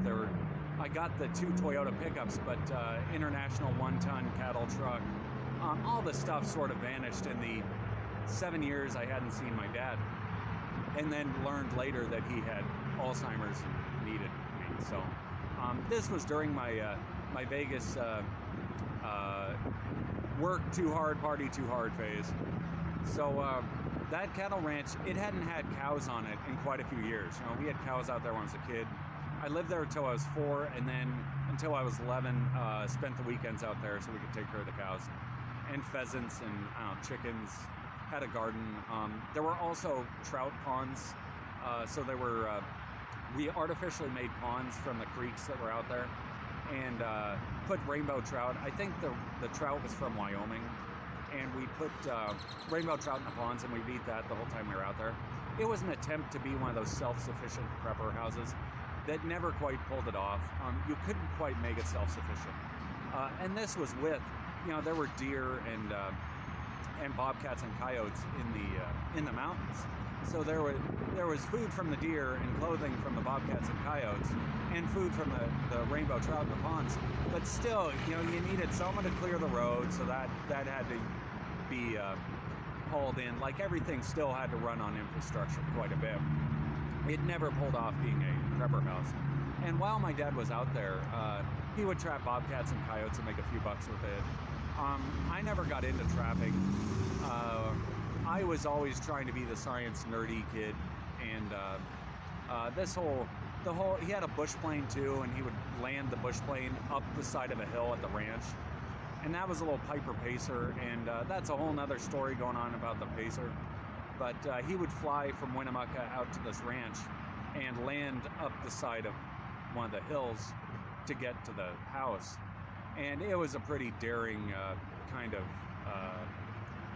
I got the 2 Toyota pickups, but international 1-ton cattle truck. All the stuff sort of vanished in the 7 years I hadn't seen my dad, and then learned later that he had Alzheimer's and needed me. So this was during my Vegas work too hard, party too hard phase. So that cattle ranch, it hadn't had cows on it in quite a few years. You know, we had cows out there when I was a kid. I lived there until I was 4, and then until I was 11, spent the weekends out there so we could take care of the cows. And pheasants and chickens. Had a garden. There were also trout ponds. So there were, we artificially made ponds from the creeks that were out there, and put rainbow trout. I think the trout was from Wyoming, and we put rainbow trout in the ponds, and we'd eat that the whole time we were out there. It was an attempt to be one of those self-sufficient prepper houses that never quite pulled it off. You couldn't quite make it self-sufficient. And this was with, you know, there were deer and bobcats and coyotes in the mountains. So there was food from the deer and clothing from the bobcats and coyotes, and food from the rainbow trout in the ponds. But still, you know, you needed someone to clear the road, so that had to be hauled in. Like, everything still had to run on infrastructure quite a bit. It never pulled off being a prepper house. And while my dad was out there, he would trap bobcats and coyotes and make a few bucks with it. I never got into trapping. I was always trying to be the science nerdy kid, and he had a bush plane too, and he would land the bush plane up the side of a hill at the ranch, and that was a little Piper Pacer, and that's a whole nother story going on about the Pacer. But he would fly from Winnemucca out to this ranch and land up the side of one of the hills to get to the house, and it was a pretty daring kind of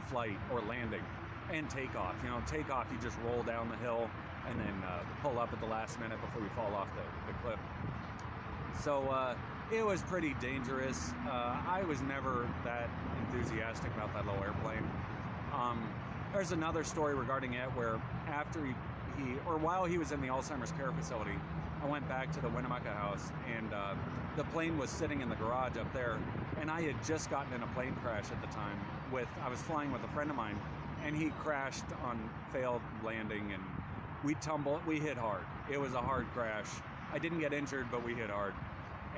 flight or landing and takeoff. You know, takeoff, you just roll down the hill and then pull up at the last minute before you fall off the cliff. So it was pretty dangerous. I was never that enthusiastic about that little airplane. There's another story regarding it where after while he was in the Alzheimer's care facility, I went back to the Winnemucca house, and the plane was sitting in the garage up there, and I had just gotten in a plane crash at the time. I was flying with a friend of mine, and he crashed on failed landing, and we hit hard. It was a hard crash. I didn't get injured, but we hit hard.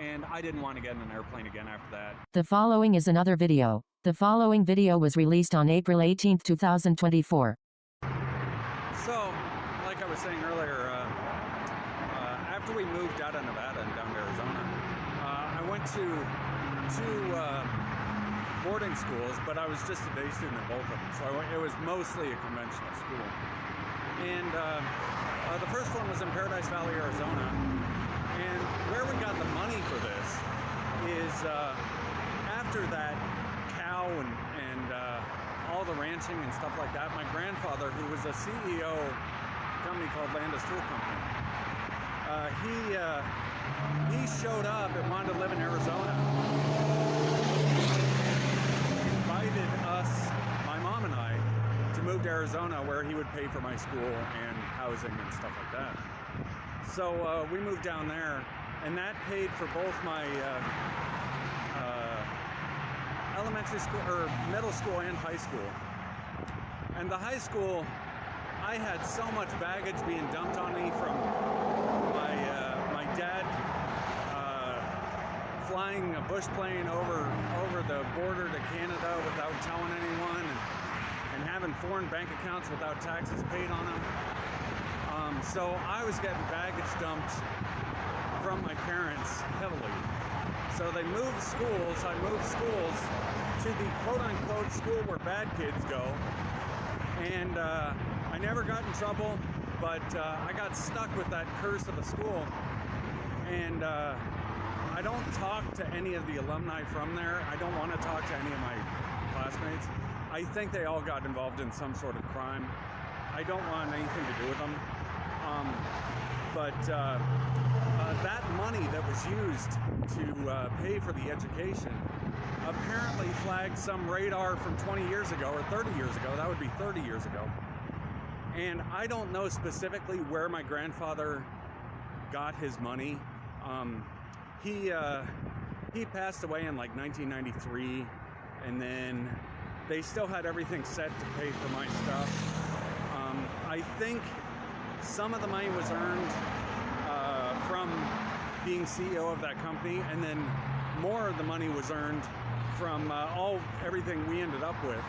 And I didn't want to get in an airplane again after that. The following is another video. The following video was released on April 18, 2024. So, like I was saying earlier, after we moved out of Nevada and down to Arizona, I went to two boarding schools, but I was just a day student at both of them. So it was mostly a conventional school. And the first one was in Paradise Valley, Arizona. And where we got the money for this is after that cow and all the ranching and stuff like that, my grandfather, who was a CEO of a company called Landis Tool Company, he showed up and wanted to live in Arizona. He invited us, my mom and I, to move to Arizona, where he would pay for my school and housing and stuff like that. So we moved down there, and that paid for both my elementary school, or middle school, and high school. And the high school, I had so much baggage being dumped on me from my dad flying a bush plane over the border to Canada without telling anyone, and having foreign bank accounts without taxes paid on them. So I was getting baggage dumped from my parents heavily. So they moved schools. I moved schools to the quote-unquote school where bad kids go. And I never got in trouble, but I got stuck with that curse of a school. And I don't talk to any of the alumni from there. I don't want to talk to any of my classmates. I think they all got involved in some sort of crime. I don't want anything to do with them. But that money that was used to pay for the education apparently flagged some radar from 20 years ago or 30 years ago. That would be 30 years ago. And I don't know specifically where my grandfather got his money. He passed away in like 1993, and then they still had everything set to pay for my stuff. I think some of the money was earned from being CEO of that company, and then more of the money was earned from everything we ended up with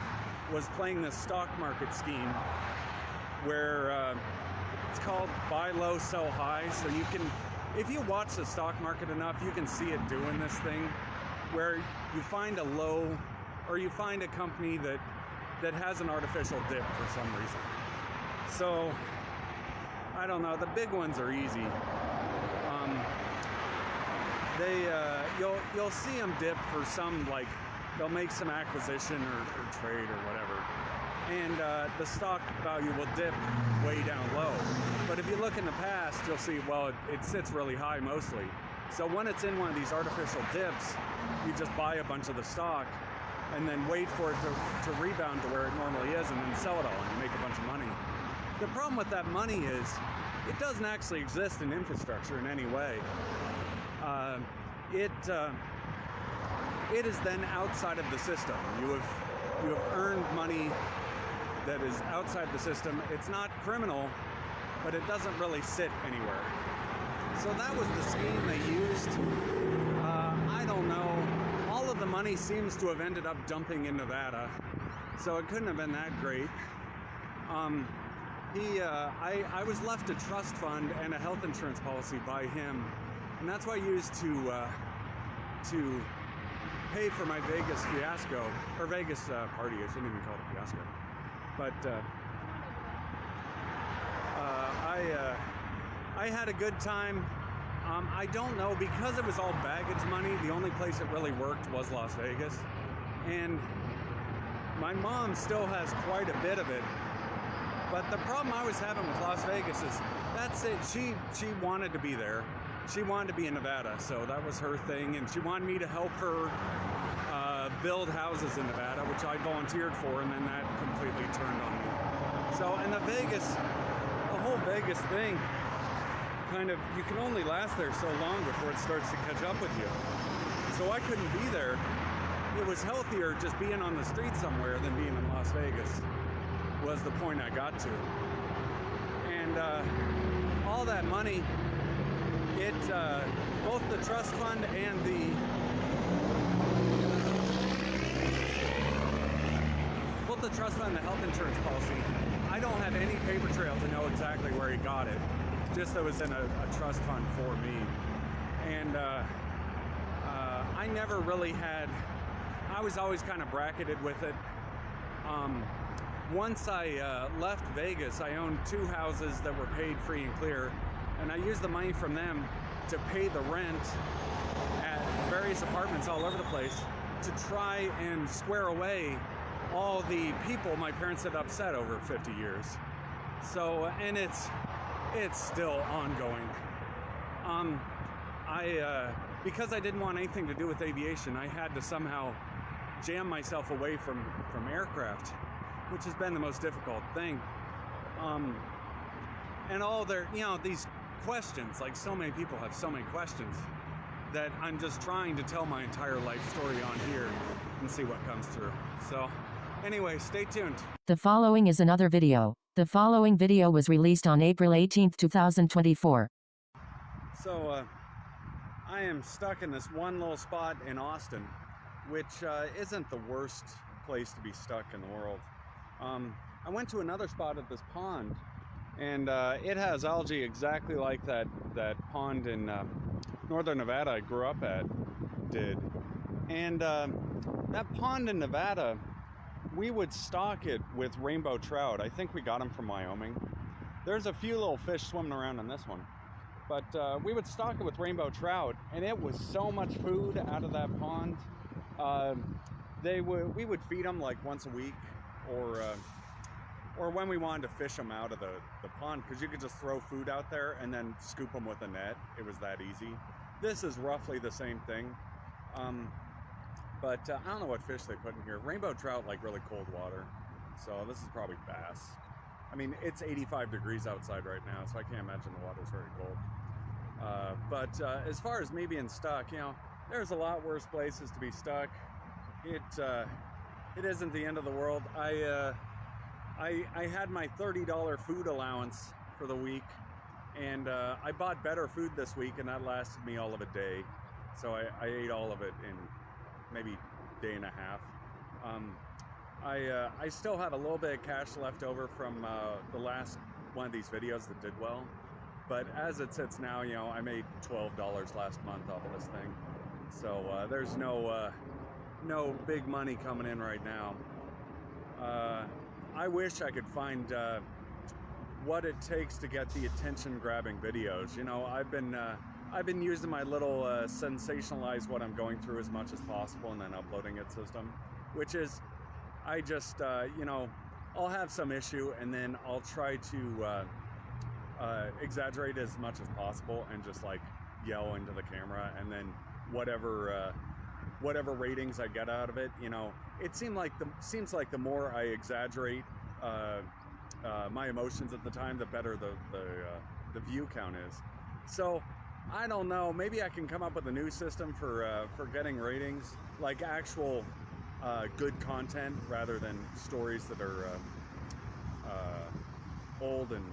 was playing this stock market scheme where it's called buy low, sell high. So you can, if you watch the stock market enough, you can see it doing this thing where you find a low, or you find a company that has an artificial dip for some reason. So I don't know, the big ones are easy. You'll see them dip for some, like they'll make some acquisition or trade or whatever, and the stock value will dip way down low. But if you look in the past, you'll see, well, it sits really high mostly. So when it's in one of these artificial dips, you just buy a bunch of the stock and then wait for it to rebound to where it normally is, and then sell it all, and you make a bunch of money. The problem with that money is it doesn't actually exist in infrastructure in any way. It is then outside of the system. You have earned money that is outside the system. It's not criminal, but it doesn't really sit anywhere. So that was the scheme they used. I don't know. All of the money seems to have ended up dumping in Nevada, so it couldn't have been that great. I was left a trust fund and a health insurance policy by him, and that's what I used to pay for my Vegas fiasco, or Vegas party. I shouldn't even call it a fiasco, but I had a good time. I don't know, because it was all baggage money, the only place it really worked was Las Vegas, and my mom still has quite a bit of it. But the problem I was having with Las Vegas is, that's it. She wanted to be there. She wanted to be in Nevada, so that was her thing, and she wanted me to help her build houses in Nevada, which I volunteered for, and then that completely turned on me. So, and the whole Vegas thing, kind of, you can only last there so long before it starts to catch up with you. So I couldn't be there. It was healthier just being on the street somewhere than being in Las Vegas, was the point I got to. And all that money, both the trust fund and the health insurance policy, I don't have any paper trail to know exactly where he got it. Just that it was in a trust fund for me. And I never really had, I was always kind of bracketed with it. Once I left Vegas, I owned 2 houses that were paid free and clear, and I used the money from them to pay the rent at various apartments all over the place to try and square away all the people my parents had upset over 50 years. So, and it's still ongoing. Because I didn't want anything to do with aviation, I had to somehow jam myself away from aircraft, which has been the most difficult thing. And all their, these questions, like so many people have so many questions, that I'm just trying to tell my entire life story on here and see what comes through. So anyway, stay tuned. The following is another video. The following video was released on April 18, 2024. So I am stuck in this one little spot in Austin, which isn't the worst place to be stuck in the world. I went to another spot at this pond, and it has algae exactly like that pond in northern Nevada I grew up at did. And that pond in Nevada, we would stock it with rainbow trout. I think we got them from Wyoming. There's a few little fish swimming around in this one. But we would stock it with rainbow trout, and it was so much food out of that pond. We would feed them like once a week, or when we wanted to fish them out of the pond, because you could just throw food out there and then scoop them with a net. It was that easy. This is roughly the same thing. But I don't know what fish they put in here. Rainbow trout like really cold water. So this is probably bass. I mean, it's 85 degrees outside right now, so I can't imagine the water's very cold. But as far as me being stuck, there's a lot worse places to be stuck. It isn't the end of the world. I had my $30 food allowance for the week, and I bought better food this week, and that lasted me all of a day. So I ate all of it in maybe a day and a half. I still have a little bit of cash left over from the last one of these videos that did well, but as it sits now, I made $12 last month off of this thing. So there's no big money coming in right now. I wish I could find what it takes to get the attention-grabbing videos. I've been using my little sensationalize what I'm going through as much as possible and then uploading it system, which is, I just, I'll have some issue and then I'll try to exaggerate as much as possible and just like yell into the camera, and then whatever ratings I get out of it, it seems like the more I exaggerate my emotions at the time, the better the view count is. So I don't know, maybe I can come up with a new system for getting ratings, like actual good content rather than stories that are old and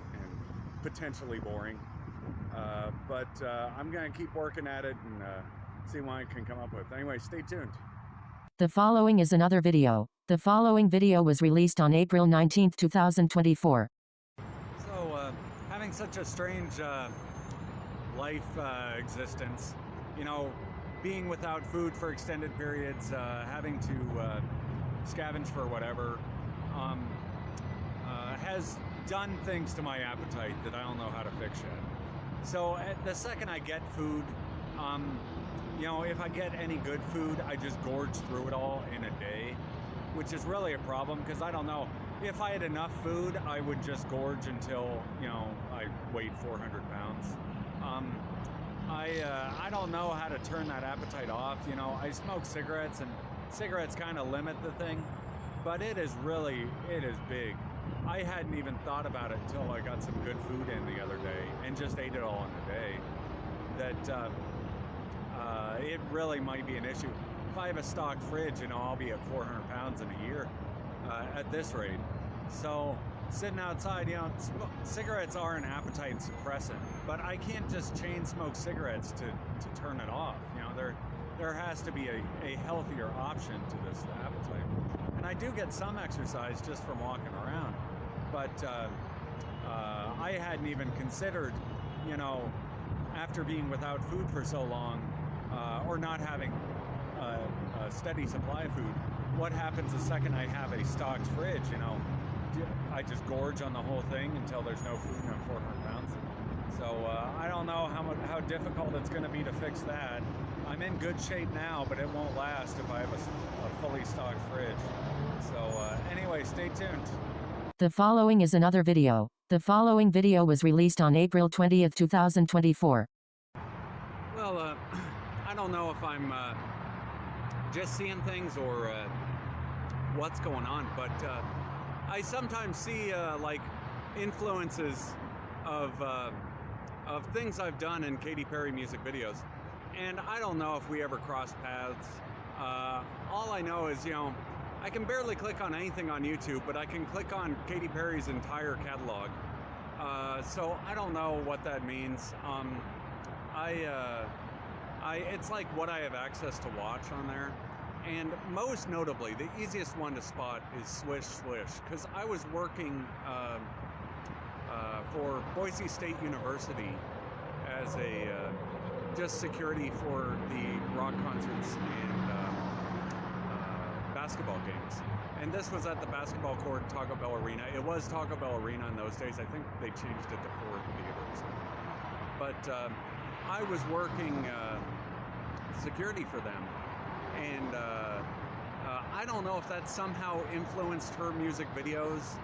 potentially boring. But I'm gonna keep working at it and see what I can come up with. Anyway, stay tuned. The following is another video. The following video was released on April 19, 2024. So, having such a strange life existence, you know, being without food for extended periods, having to scavenge for whatever, has done things to my appetite that I don't know how to fix yet. So at the second I get food, you know, if I get any good food, I just gorge through it all in a day, which is really a problem because I don't know. If I had enough food, I would just gorge until, you know, I weighed 400 pounds. I don't know how to turn that appetite off. You know, I smoke cigarettes, and cigarettes kind of limit the thing, but it is big. I hadn't even thought about it until I got some good food in the other day and just ate it all in a day. That it really might be an issue. If I have a stocked fridge, you know, I'll be at 400 pounds in a year at this rate. So sitting outside, you know, cigarettes are an appetite suppressant, but I can't just chain smoke cigarettes to turn it off. You know, there has to be a healthier option to this appetite. And I do get some exercise just from walking around, but I hadn't even considered, you know, after being without food for so long, or not having a steady supply of food, what happens the second I have a stocked fridge? You know, I just gorge on the whole thing until there's no food and I'm 400 pounds. So I don't know how difficult it's going to be to fix that. I'm in good shape now, but it won't last if I have a fully stocked fridge. So anyway, stay tuned. The following is another video. The following video was released on April 20th, 2024. Well, I don't know if I'm just seeing things or what's going on, but I sometimes see like influences of things I've done in Katy Perry music videos, and I don't know if we ever crossed paths. All I know is, you know, I can barely click on anything on YouTube, but I can click on Katy Perry's entire catalog. So I don't know what that means. It's like what I have access to watch on there. And most notably, the easiest one to spot is Swish Swish, because I was working for Boise State University as a just security for the rock concerts and basketball games. And this was at the basketball court, Taco Bell Arena. It was Taco Bell Arena in those days. I think they changed it to Ford Theaters. But I was working security for them. And I don't know if that somehow influenced her music videos,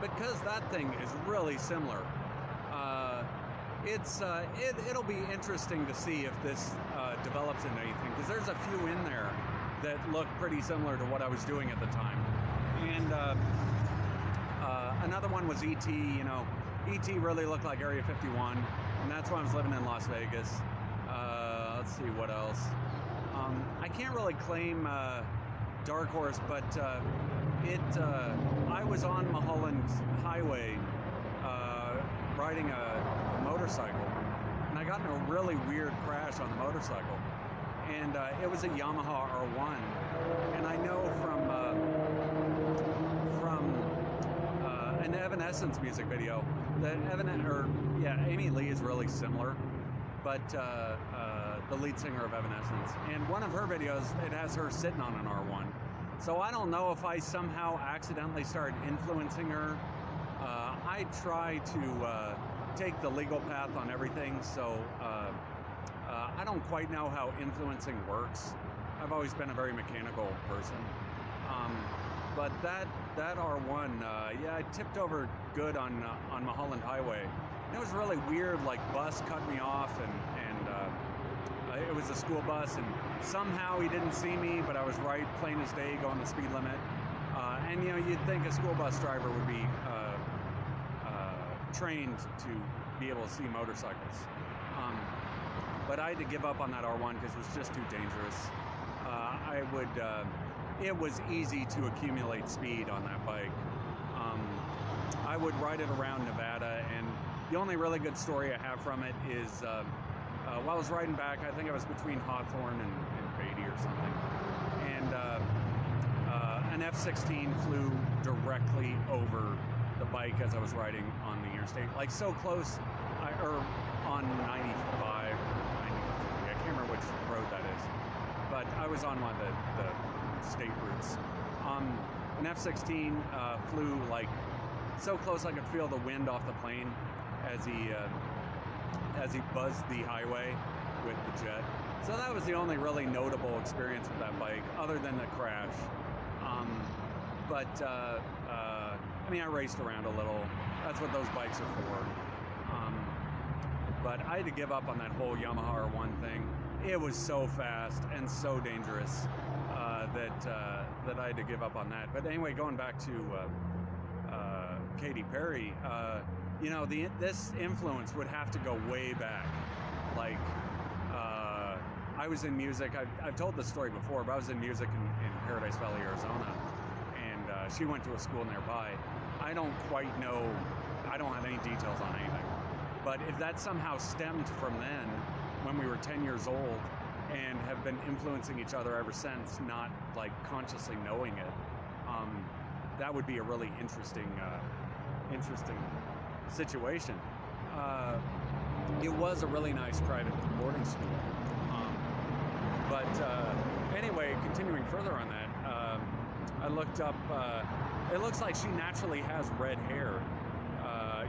because that thing is really similar. It'll be interesting to see if this develops into anything, because there's a few in there that look pretty similar to what I was doing at the time. And another one was E.T. You know, E.T. really looked like Area 51, and that's why I was living in Las Vegas. Let's see what else. I can't really claim Dark Horse, but I was on Mulholland Highway riding a motorcycle, and I got in a really weird crash on the motorcycle, and it was a Yamaha R1, and I know from an Evanescence music video that Amy Lee is really similar, but the lead singer of Evanescence, and one of her videos, it has her sitting on an R1. So I don't know if I somehow accidentally started influencing her. I try to take the legal path on everything, so I don't quite know how influencing works. I've always been a very mechanical person. But that R1, yeah, I tipped over good on Mulholland Highway. And it was really weird, like bus cut me off, and it was a school bus, and somehow he didn't see me, but I was right, plain as day, going the speed limit. And you know, you'd think a school bus driver would be trained to be able to see motorcycles. But I had to give up on that R1 because it was just too dangerous. It was easy to accumulate speed on that bike. I would ride it around Nevada, and the only really good story I have from it is while I was riding back, I think I was between Hawthorne and Beatty or something, and an F-16 flew directly over the bike as I was riding on the interstate, like so close, or on 95, 93, I can't remember which road that is, but I was on one of the state routes. An F-16 flew like so close I could feel the wind off the plane as he buzzed the highway with the jet. So that was the only really notable experience with that bike, other than the crash. I mean, I raced around a little. That's what those bikes are for. But I had to give up on that whole Yamaha R1 thing. It was so fast and so dangerous that I had to give up on that. But anyway, going back to Katy Perry, you know, this influence would have to go way back. Like, I was in music. I've told this story before, but I was in music in Paradise Valley, Arizona, and she went to a school nearby. I don't quite know. I don't have any details on anything. But if that somehow stemmed from then, when we were 10 years old, and have been influencing each other ever since, not like consciously knowing it, that would be a really interesting situation. It was a really nice private boarding school. Anyway, continuing further on that, I looked up, it looks like she naturally has red hair.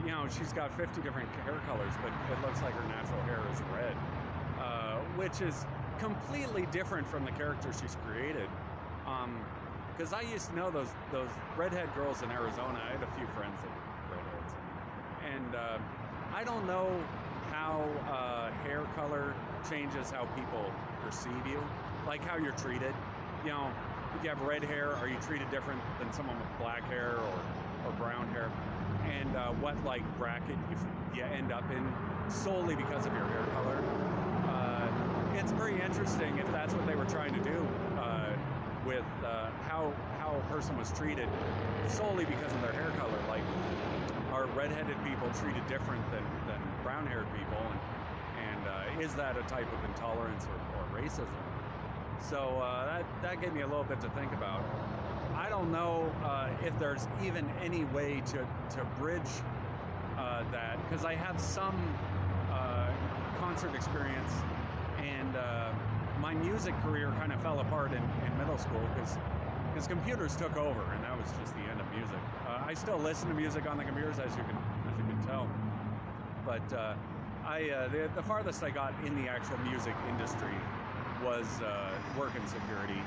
You know, she's got 50 different hair colors, but it looks like her natural hair is red, which is completely different from the character she's created. Because I used to know those redhead girls in Arizona. I had a few friends that were redheads, and I don't know how hair color changes how people perceive you, like how you're treated. You know, if you have red hair, are you treated different than someone with black hair or brown hair? And what like bracket you end up in solely because of your hair color. It's very interesting if that's what they were trying to do with how a person was treated solely because of their hair color. Like, are redheaded people treated different than brown-haired people, and is that a type of intolerance or racism? So that gave me a little bit to think about. I don't know if there's even any way to bridge that, because I have some concert experience, and my music career kind of fell apart in middle school because computers took over, and that was just the end of music. I still listen to music on the computers, as you can tell, but the farthest I got in the actual music industry was working security.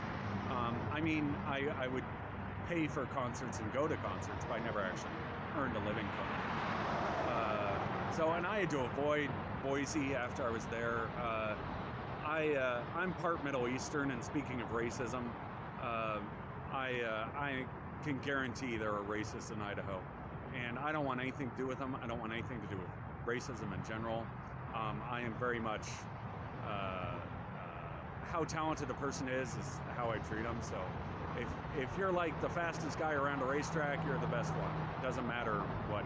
I mean, I would pay for concerts and go to concerts, but I never actually earned a living from it. And I had to avoid Boise after I was there. I'm part Middle Eastern, and speaking of racism, I can guarantee there are racists in Idaho, and I don't want anything to do with them. I don't want anything to do with racism in general. I am very much how talented a person is how I treat them. So if you're like the fastest guy around a racetrack, you're the best one. It doesn't matter what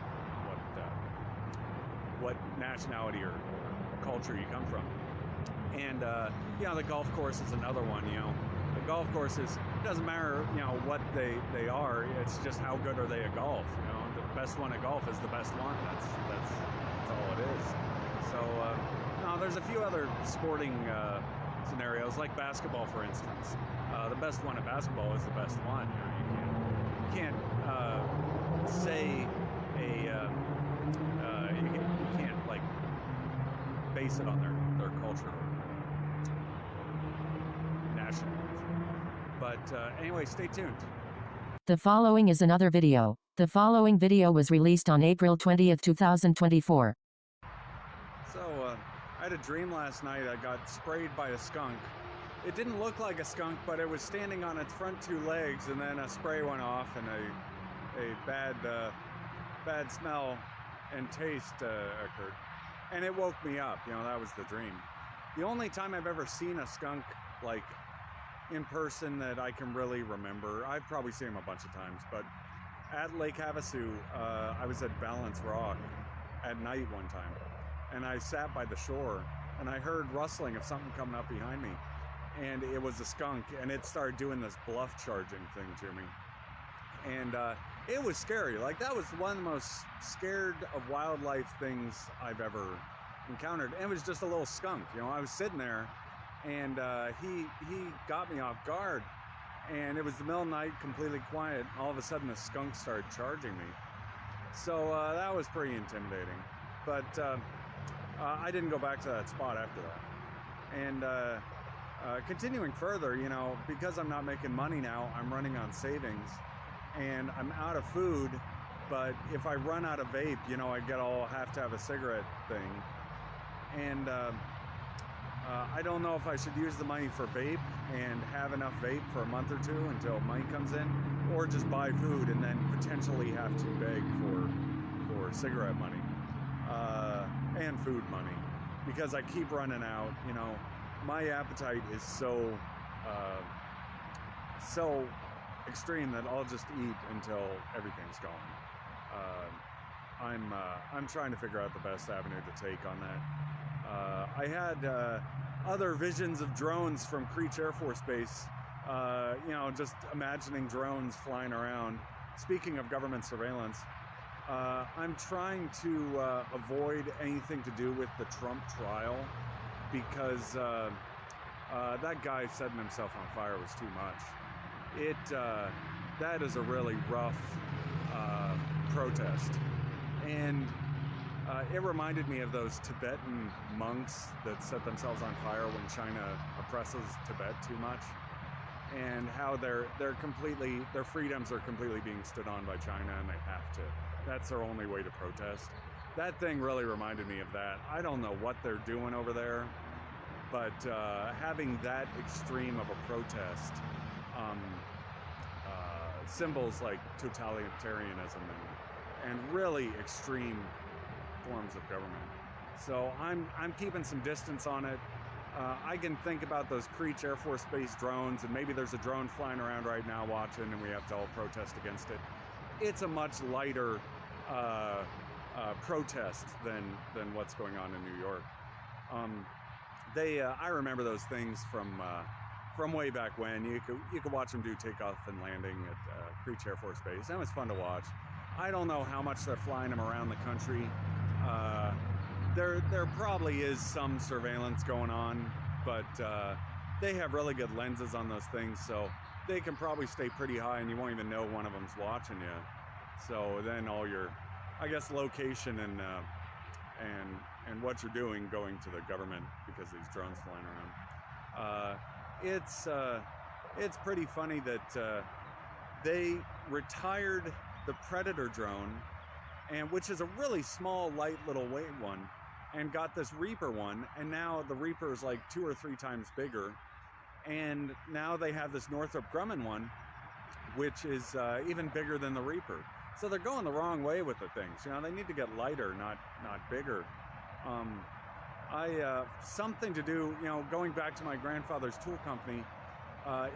nationality or culture you come from. And you know, the golf course is another one. You know, the golf courses, it doesn't matter, you know, what they are. It's just how good are they at golf. You know, the best one at golf is the best one. That's all it is. So no, there's a few other sporting scenarios, like basketball, for instance. The best one at basketball is the best one. You can't say you can't like base it on their culture or nationalism. But anyway, stay tuned. The following is another video. The following video was released on April 20th, 2024. So, I had a dream last night. I got sprayed by a skunk. It didn't look like a skunk, but it was standing on its front two legs, and then a spray went off, and a bad smell and taste occurred. And it woke me up. You know, that was the dream. The only time I've ever seen a skunk, like, in person that I can really remember, I've probably seen him a bunch of times, but at Lake Havasu, I was at Balance Rock at night one time, and I sat by the shore, and I heard rustling of something coming up behind me, and it was a skunk, and it started doing this bluff charging thing to me. And it was scary. Like, that was one of the most scared of wildlife things I've ever encountered. And it was just a little skunk. You know, I was sitting there, and he got me off guard. And it was the middle of the night, completely quiet. All of a sudden, a skunk started charging me. So that was pretty intimidating. But I didn't go back to that spot after that. And continuing further, you know, because I'm not making money now, I'm running on savings, and I'm out of food. But if I run out of vape, you know, I'll have to have a cigarette thing. And I don't know if I should use the money for vape and have enough vape for a month or two until money comes in, or just buy food and then potentially have to beg for cigarette money and food money, because I keep running out. You know, my appetite is so extreme that I'll just eat until everything's gone. I'm trying to figure out the best avenue to take on that. I had other visions of drones from Creech Air Force Base, you know, just imagining drones flying around. Speaking of government surveillance, I'm trying to avoid anything to do with the Trump trial, because that guy setting himself on fire was too much. That is a really rough protest, and it reminded me of those Tibetan monks that set themselves on fire when China oppresses Tibet too much, and how their freedoms are completely being stood on by China, and they have to. That's their only way to protest. That thing really reminded me of that. I don't know what they're doing over there, but having that extreme of a protest, symbols like totalitarianism and really extreme forms of government. So I'm keeping some distance on it. I can think about those Creech Air Force Base drones, and maybe there's a drone flying around right now watching, and we have to all protest against it. It's a much lighter protest than what's going on in New York. I remember those things from way back when. You could watch them do takeoff and landing at Creech Air Force Base. That was fun to watch. I don't know how much they're flying them around the country. There probably is some surveillance going on, but they have really good lenses on those things, so they can probably stay pretty high and you won't even know one of them's watching you. So then all your, I guess, location and what you're doing going to the government, because these drones flying around. It's pretty funny that they retired the Predator drone, and which is a really small, light, little weight one, and got this Reaper one, and now the Reaper is like 2 or 3 times bigger, and now they have this Northrop Grumman one, which is even bigger than the Reaper. So they're going the wrong way with the things. You know, they need to get lighter, not bigger. Something to do, you know, going back to my grandfather's tool company,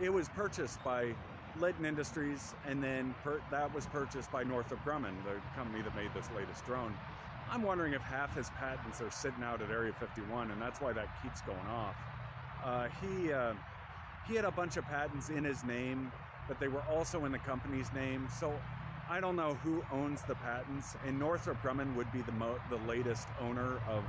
it was purchased by Litton Industries, and then that was purchased by Northrop Grumman, the company that made this latest drone. I'm wondering if half his patents are sitting out at Area 51, and that's why that keeps going off. He had a bunch of patents in his name, but they were also in the company's name. So I don't know who owns the patents, and Northrop Grumman would be the latest owner of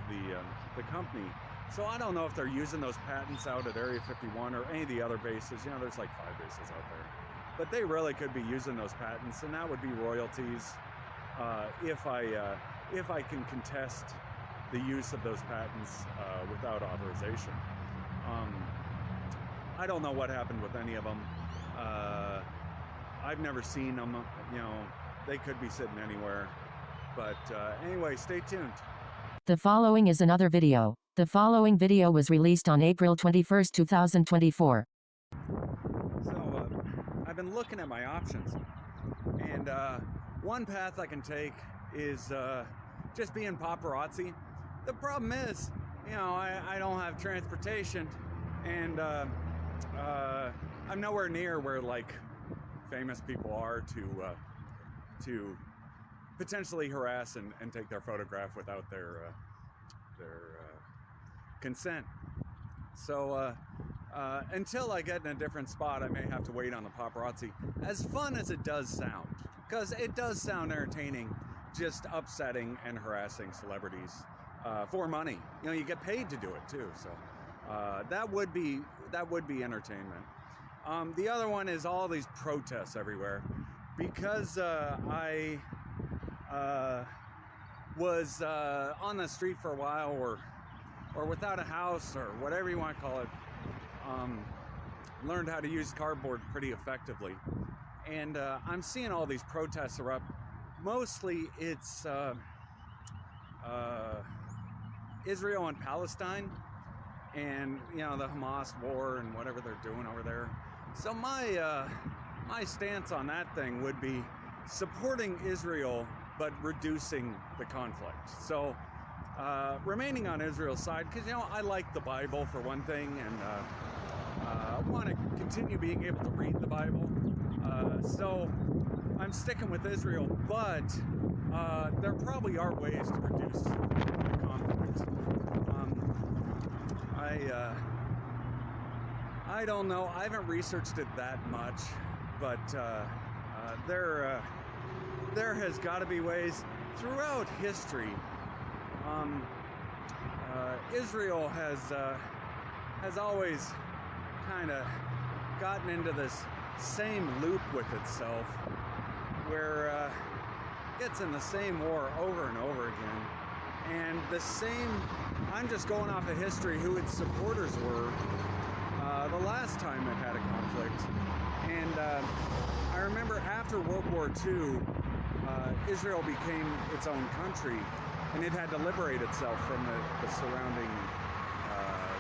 the company. So I don't know if they're using those patents out at Area 51 or any of the other bases. You know, there's like 5 bases out there. But they really could be using those patents, and that would be royalties if I can contest the use of those patents without authorization. I don't know what happened with any of them. I've never seen them. You know, they could be sitting anywhere. But anyway, stay tuned. The following is another video. The following video was released on April 21, 2024. So, I've been looking at my options, and one path I can take is just being paparazzi. The problem is, you know, I don't have transportation, and I'm nowhere near where, like, famous people are to potentially harass and take their photograph without their consent. So until I get in a different spot, I may have to wait on the paparazzi. As fun as it does sound, because it does sound entertaining, just upsetting and harassing celebrities for money. You know, you get paid to do it too, so that would be entertainment. The other one is all these protests everywhere, because I was on the street for a while, or without a house, or whatever you want to call it. Learned how to use cardboard pretty effectively, and I'm seeing all these protests erupt. Mostly it's Israel and Palestine, and you know, the Hamas war and whatever they're doing over there. So my stance on that thing would be supporting Israel but reducing the conflict. So remaining on Israel's side, because, you know, I like the Bible for one thing, and I want to continue being able to read the Bible. So I'm sticking with Israel, but there probably are ways to reduce the conflict. I don't know. I haven't researched it that much, but there has got to be ways throughout history. Israel has always kind of gotten into this same loop with itself, where it gets in the same war over and over again, and the same. I'm just going off of history, who its supporters were the last time it had a conflict, and I remember after World War II, Israel became its own country, and it had to liberate itself from the surrounding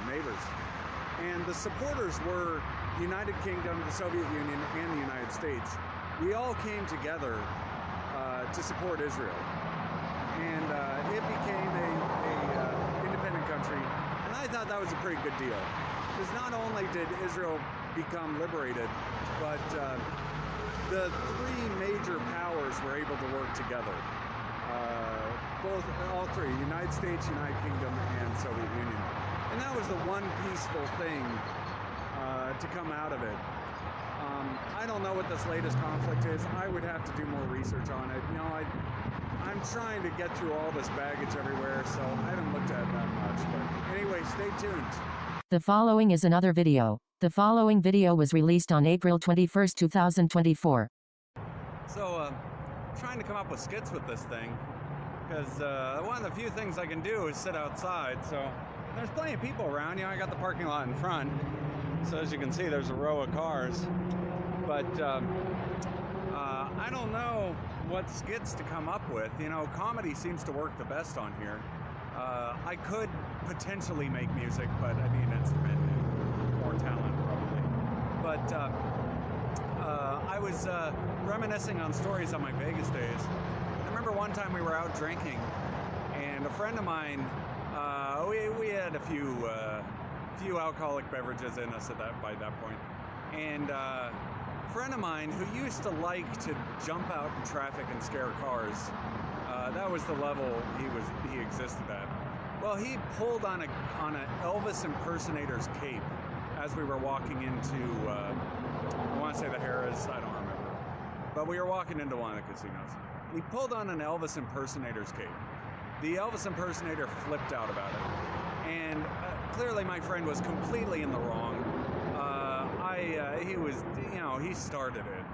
neighbors. And the supporters were the United Kingdom, the Soviet Union, and the United States. We all came together to support Israel, and it became a independent country. And I thought that was a pretty good deal, because not only did Israel become liberated, but the three major powers were able to work together. All three, United States, United Kingdom, and Soviet Union. And that was the one peaceful thing to come out of it. I don't know what this latest conflict is. I would have to do more research on it. You know, I'm trying to get through all this baggage everywhere, so I haven't looked at it that much. But anyway, stay tuned. The following is another video. The following video was released on April 21st, 2024. So, trying to come up with skits with this thing, because one of the few things I can do is sit outside. So there's plenty of people around. You know, I got the parking lot in front, so as you can see, there's a row of cars. But I don't know what skits to come up with. You know, comedy seems to work the best on here. I could potentially make music, but I need an instrument and more talent probably. But I was reminiscing on stories on my Vegas days. I remember one time we were out drinking, and a friend of mine, we had a few alcoholic beverages in us by that point, and a friend of mine who used to like to jump out in traffic and scare cars. That was the level he existed at. Well, he pulled on a Elvis impersonator's cape as we were walking into, I want to say the Harrah's, I don't remember. But we were walking into one of the casinos. He pulled on an Elvis impersonator's cape. The Elvis impersonator flipped out about it. And clearly my friend was completely in the wrong. He was, you know, he started it.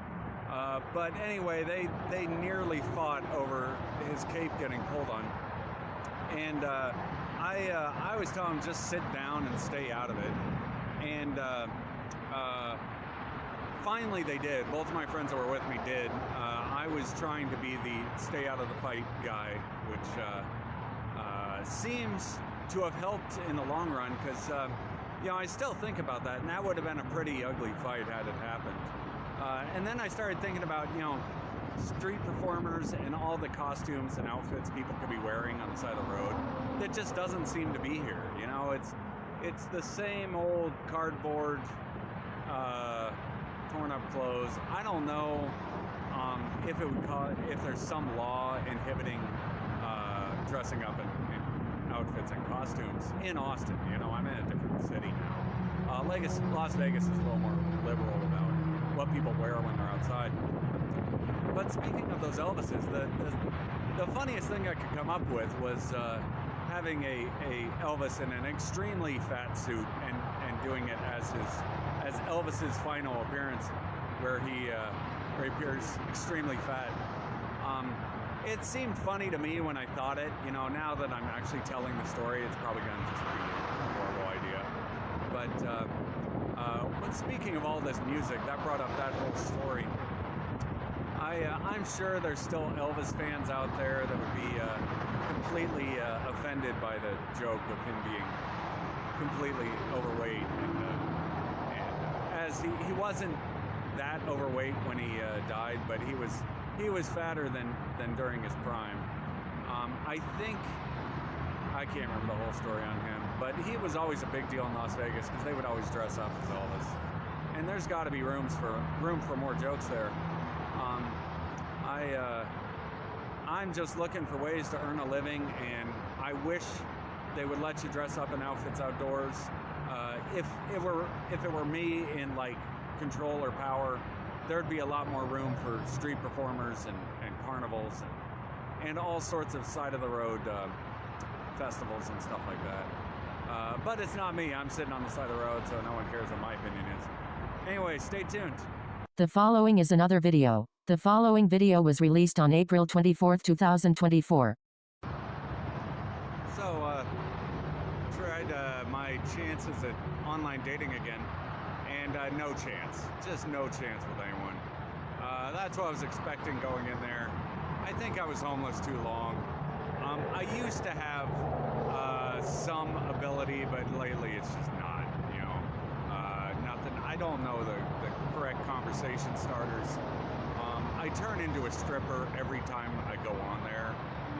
But anyway, they nearly fought over his cape getting pulled on. And I always tell him, just sit down and stay out of it. And finally they did. Both of my friends that were with me did. I was trying to be the stay out of the fight guy, which seems to have helped in the long run, because you know, I still think about that, and that would have been a pretty ugly fight had it happened. And then I started thinking about, you know, street performers and all the costumes and outfits people could be wearing on the side of the road. That just doesn't seem to be here. You know, it's the same old cardboard, torn up clothes. I don't know if there's some law inhibiting dressing up in outfits and costumes in Austin. You know, I'm in a different city now. Las Vegas is a little more liberal about what people wear when they're outside. But speaking of those Elvises, the funniest thing I could come up with was having a Elvis in an extremely fat suit and doing it as Elvis's final appearance, where he appears extremely fat. It seemed funny to me when I thought it. You know, now that I'm actually telling the story, it's probably going to just be a horrible idea. But speaking of all this music, that brought up that whole story. I'm sure there's still Elvis fans out there that would be completely offended by the joke of him being completely overweight, and as he wasn't that overweight when he died, but he was fatter than during his prime. I think I can't remember the whole story on him, but he was always a big deal in Las Vegas because they would always dress up as Elvis, and there's got to be room for more jokes there. I'm just looking for ways to earn a living, and I wish they would let you dress up in outfits outdoors. If it were me in like control or power, there'd be a lot more room for street performers and carnivals and all sorts of side of the road festivals and stuff like that. But it's not me. I'm sitting on the side of the road, so no one cares what my opinion is. Anyway, stay tuned. The following is another video. The following video was released on April 24, 2024. So, tried my chances at online dating again, and no chance. Just no chance with anyone. That's what I was expecting going in there. I think I was homeless too long. I used to have some ability, but lately it's just not, you know, nothing. I don't know the correct conversation starters. I turn into a stripper every time I go on there.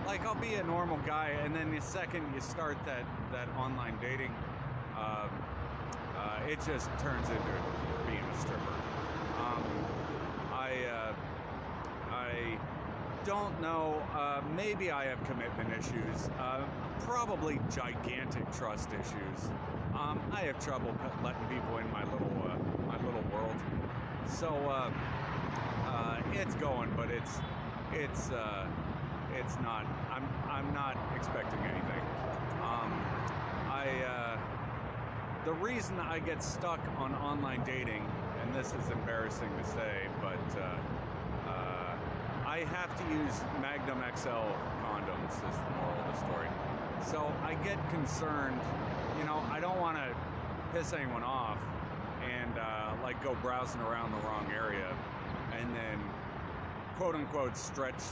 Like, I'll be a normal guy, and then the second you start that online dating, it just turns into being a stripper. I don't know. Maybe I have commitment issues. Probably gigantic trust issues. I have trouble letting people in my little world. So it's going, but it's not. I'm not expecting anything. The reason I get stuck on online dating, and this is embarrassing to say, but I have to use Magnum XL condoms, is the moral of the story. So I get concerned, you know, I don't want to piss anyone off and like go browsing around the wrong area and then quote unquote stretch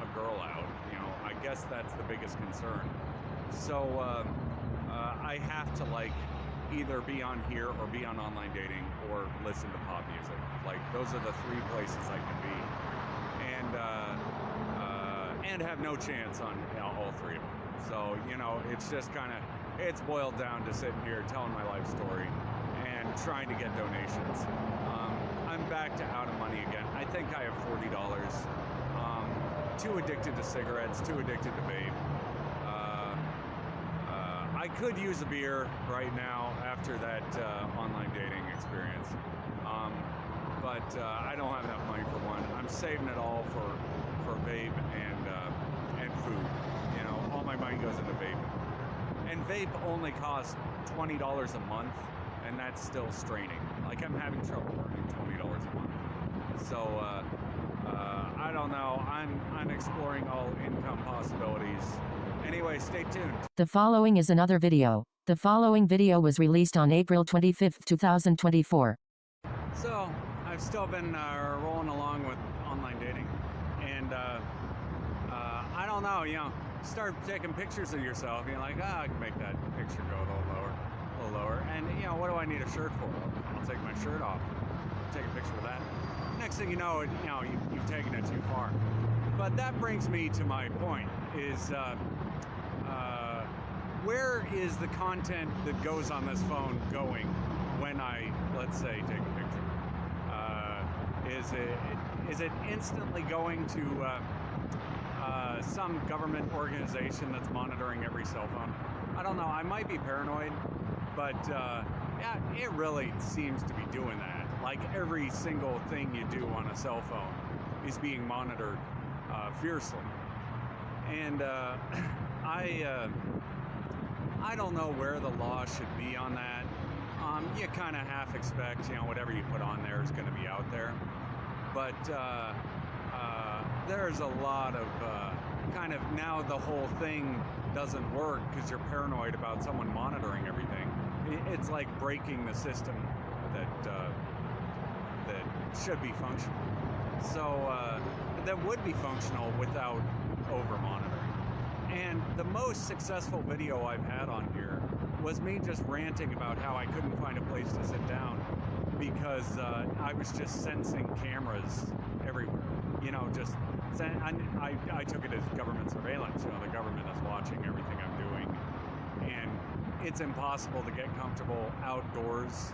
a girl out. You know, I guess that's the biggest concern. So I have to like either be on here or be on online dating or listen to pop music. Like, those are the three places I can be, and have no chance on all three of them. So, you know, it's just it's boiled down to sitting here telling my life story and trying to get donations. I'm back to out of money again. I think I have $40. Too addicted to cigarettes, too addicted to vape. I could use a beer right now after that online dating experience, but I don't have enough money for one. I'm saving it all for vape and food. You know, all my money goes into vape, and vape only costs $20 a month, and that's still straining. Like, I'm having trouble earning $20 a month. So I don't know. I'm exploring all income possibilities. Anyway, stay tuned. The following is another video. The following video was released on April 25, 2024. So, I've still been rolling along with online dating, and I don't know, you know, start taking pictures of yourself, and you're like, I can make that picture go a little lower, and you know, what do I need a shirt for? I'll take my shirt off, take a picture of that. Next thing you know, you've taken it too far. But that brings me to my point, is where is the content that goes on this phone going when I, let's say, take a picture? Is it instantly going to some government organization that's monitoring every cell phone? I don't know. I might be paranoid, but yeah, it really seems to be doing that. Like every single thing you do on a cell phone is being monitored fiercely. And I don't know where the law should be on that. You kind of half expect, whatever you put on there is going to be out there. But there's a lot of kind of, now the whole thing doesn't work because you're paranoid about someone monitoring everything. It's like breaking the system that should be functional. So that would be functional without over monitoring. And the most successful video I've had on here was me just ranting about how I couldn't find a place to sit down because I was just sensing cameras everywhere. I took it as government surveillance. The government is watching everything I'm doing, and it's impossible to get comfortable outdoors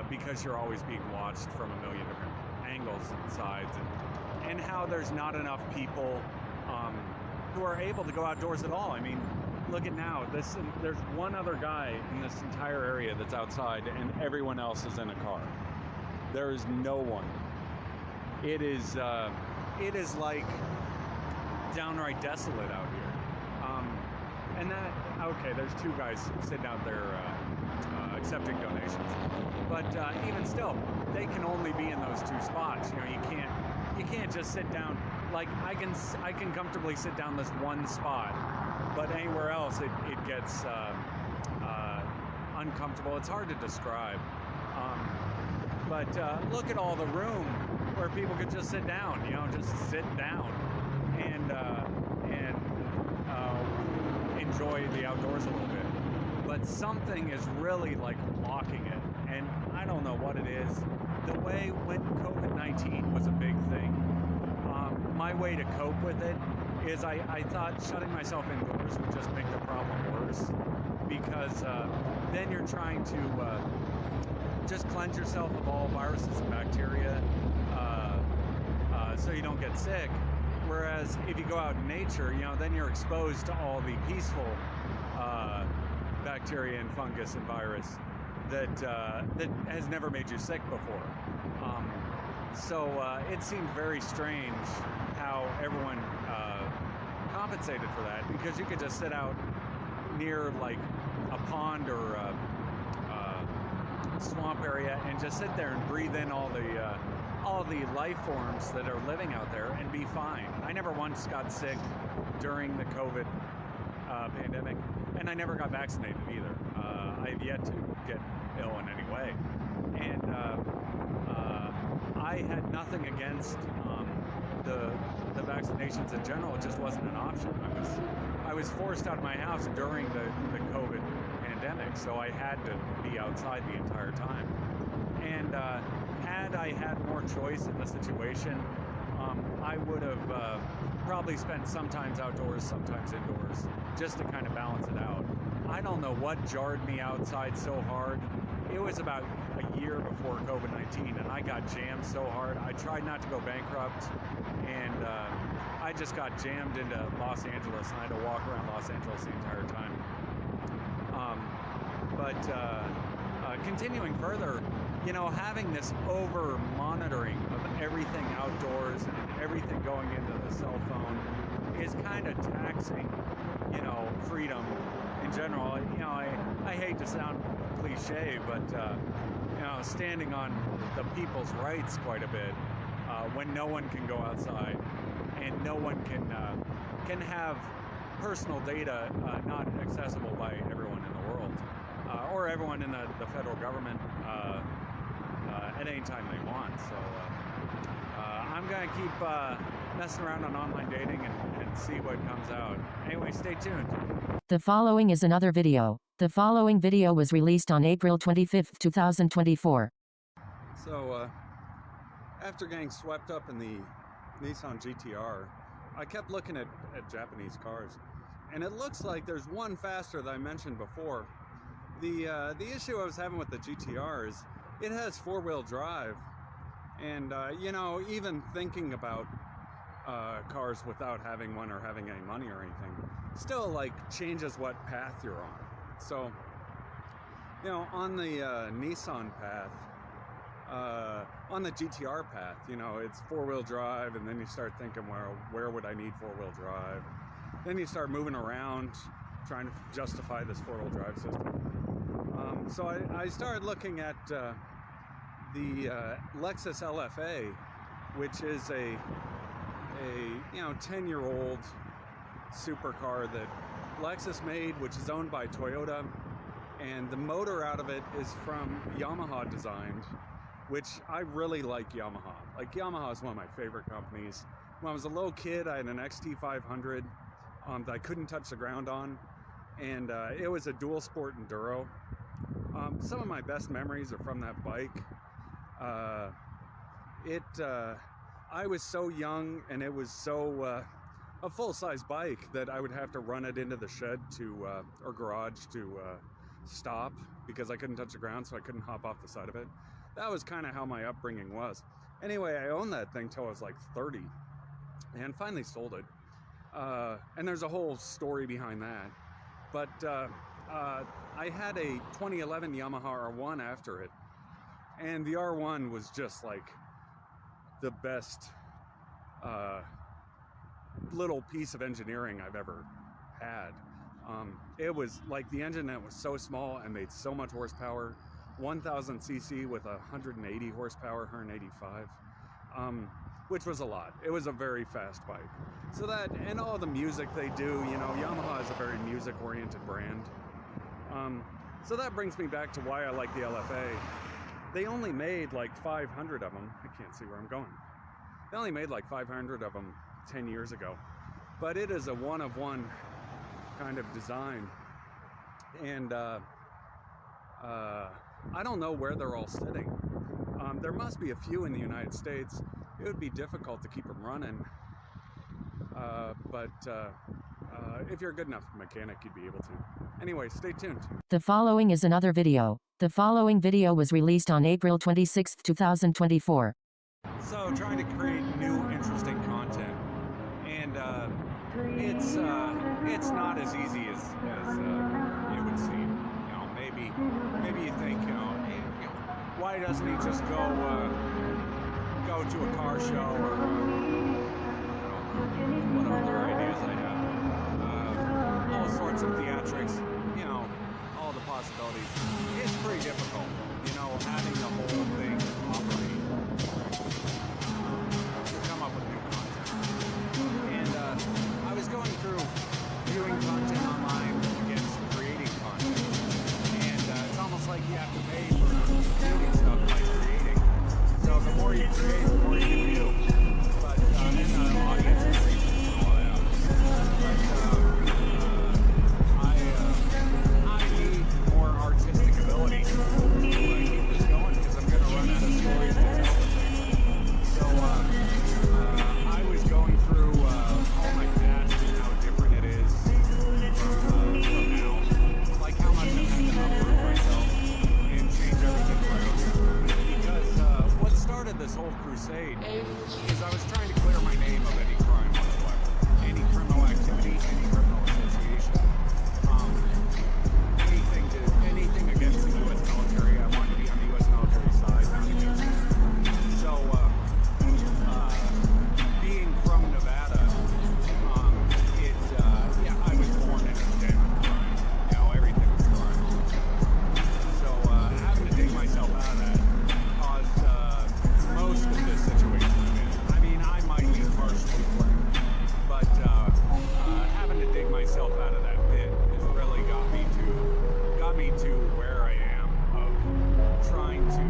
because you're always being watched from a million different angles and sides, and how there's not enough people who are able to go outdoors at all. I mean, look at now. There's one other guy in this entire area that's outside, and everyone else is in a car. There is no one. It is like downright desolate out here. There's two guys sitting out there accepting donations. But even still, they can only be in those two spots. You can't just sit down. Like I can comfortably sit down this one spot, but anywhere else it gets uncomfortable. It's hard to describe. But look at all the room where people could just sit down. Just sit down and enjoy the outdoors a little bit. But something is really like blocking it, and I don't know what it is. The way when COVID-19 was a big thing, my way to cope with it is I thought shutting myself indoors would just make the problem worse, because then you're trying to just cleanse yourself of all viruses and bacteria so you don't get sick. Whereas if you go out in nature, then you're exposed to all the peaceful bacteria and fungus and virus that has never made you sick before. So it seemed very strange how everyone compensated for that, because you could just sit out near like a pond or a swamp area and just sit there and breathe in all the life forms that are living out there and be fine. I never once got sick during the COVID pandemic, and I never got vaccinated either. I've yet to get ill in any way, and I had nothing against the vaccinations in general. It just wasn't an option. I was forced out of my house during the COVID pandemic, so I had to be outside the entire time. And had I had more choice in the situation, I would have probably spent sometimes outdoors, sometimes indoors, just to kind of balance it out. I don't know what jarred me outside so hard. It was about a year before COVID-19, and I got jammed so hard. I tried not to go bankrupt, and I just got jammed into Los Angeles, and I had to walk around Los Angeles the entire time. Continuing further, having this over monitoring of everything outdoors and everything going into the cell phone is kind of taxing, freedom in general. I hate to sound cliche, but standing on the people's rights quite a bit when no one can go outside and no one can have personal data not accessible by everyone in the world or everyone in the federal government at any time they want. So I'm going to keep messing around on online dating and see what comes out. Anyway, stay tuned. The following is another video. The following video was released on April 25th, 2024. So after getting swept up in the Nissan GTR, I kept looking at Japanese cars, and it looks like there's one faster that I mentioned before. The issue I was having with the GTR is it has four-wheel drive, and even thinking about cars without having one or having any money or anything still changes what path you're on. So You know, on the Nissan path, on the GTR path, you know, it's four-wheel drive, and then you start thinking, well, where would I need four-wheel drive? Then you start moving around, trying to justify this four-wheel drive system. So I started looking at the Lexus LFA, which is a 10-year-old supercar that Lexus made, which is owned by Toyota, and the motor out of it is from Yamaha designed, which I really like Yamaha. Like, Yamaha is one of my favorite companies. When I was a little kid, I had an XT500 that I couldn't touch the ground on, and it was a dual sport enduro. Some of my best memories are from that bike. I was so young, and it was so a full-size bike that I would have to run it into the shed or garage to stop, because I couldn't touch the ground, so I couldn't hop off the side of it. That was kind of how my upbringing was. Anyway, I owned that thing till I was like 30, and finally sold it. And there's a whole story behind that. But I had a 2011 Yamaha R1 after it, and the R1 was just like the best little piece of engineering I've ever had. It was like, the engine that was so small and made so much horsepower, 1000 cc with 180 horsepower, 185, which was a lot. It was a very fast bike. So that, and all the music they do, you know, Yamaha is a very music-oriented brand. So that brings me back to why I like the LFA. They only made like 500 of them. I can't see where I'm going. They only made like 500 of them 10 years ago. But it is a one-of-one kind of design. And I don't know where they're all sitting. There must be a few in the United States. It would be difficult to keep them running. But if you're a good enough mechanic, you'd be able to. Anyway, stay tuned. The following is another video. The following video was released on April 26, 2024. So, trying to create new, interesting content, and it's not as easy as it would seem. You know, maybe you think, hey, why doesn't he just go to a car show, or what other ideas I have? All sorts of theatrics, all the possibilities. It's pretty difficult, having the whole thing operate. Come up with new content. And I was going through viewing content online against creating content. And it's almost like you have to pay for doing stuff by creating. So the more you create, the more you can view. But then the audience increases and all that. But I need more artistic ability to keep this going, because I'm going to run out of stories to tell. So I was going through all my past and how different it is from now. Like how much I've had to uproot myself and change everything around. Because what started this whole crusade is I was trying to clear my name of any crime whatsoever. Any criminal activity, any criminal association. Anything against the U.S. military. I wanted to be on the U.S. military side. So, being from Nevada, I was born in a den of crime. Everything was crime. So, having to dig myself out of that caused most of this situation I'm in. I mean, I might be partially blamed, but having to dig myself out of that pit has really got me to where I am, of trying to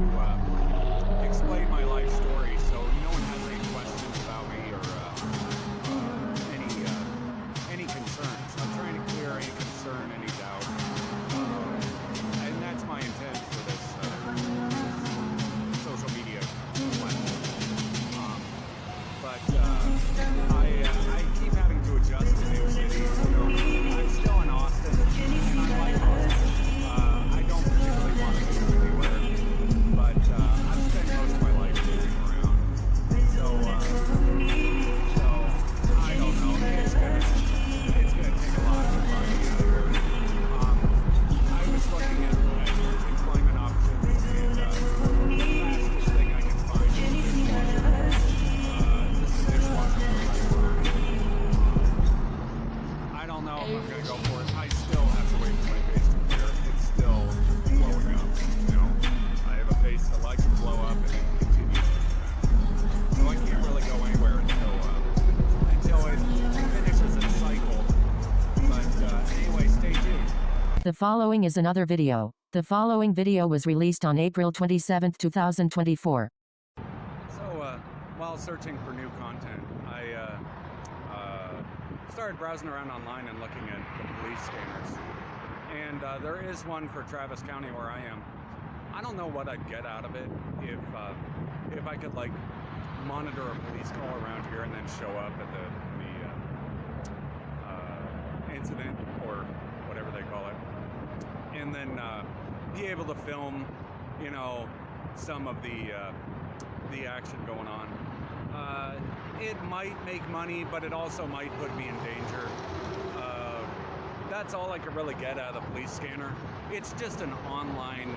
explain my life story so no one has any questions about me, or any concerns. I'm trying to clear any concern, any doubt, and that's my intent for this social media platform. But I keep having to adjust to new cities. I'm still in Austin, and I like Austin. I don't The following is another video. The following video was released on April 27, 2024. So, while searching for new content, I started browsing around online and looking at police scanners. And there is one for Travis County where I am. I don't know what I'd get out of it if I could like monitor a police call around here and then show up at the incident or whatever they call it, and then be able to film, you know, some of the action going on. It might make money, but it also might put me in danger. That's all I could really get out of the police scanner. It's just an online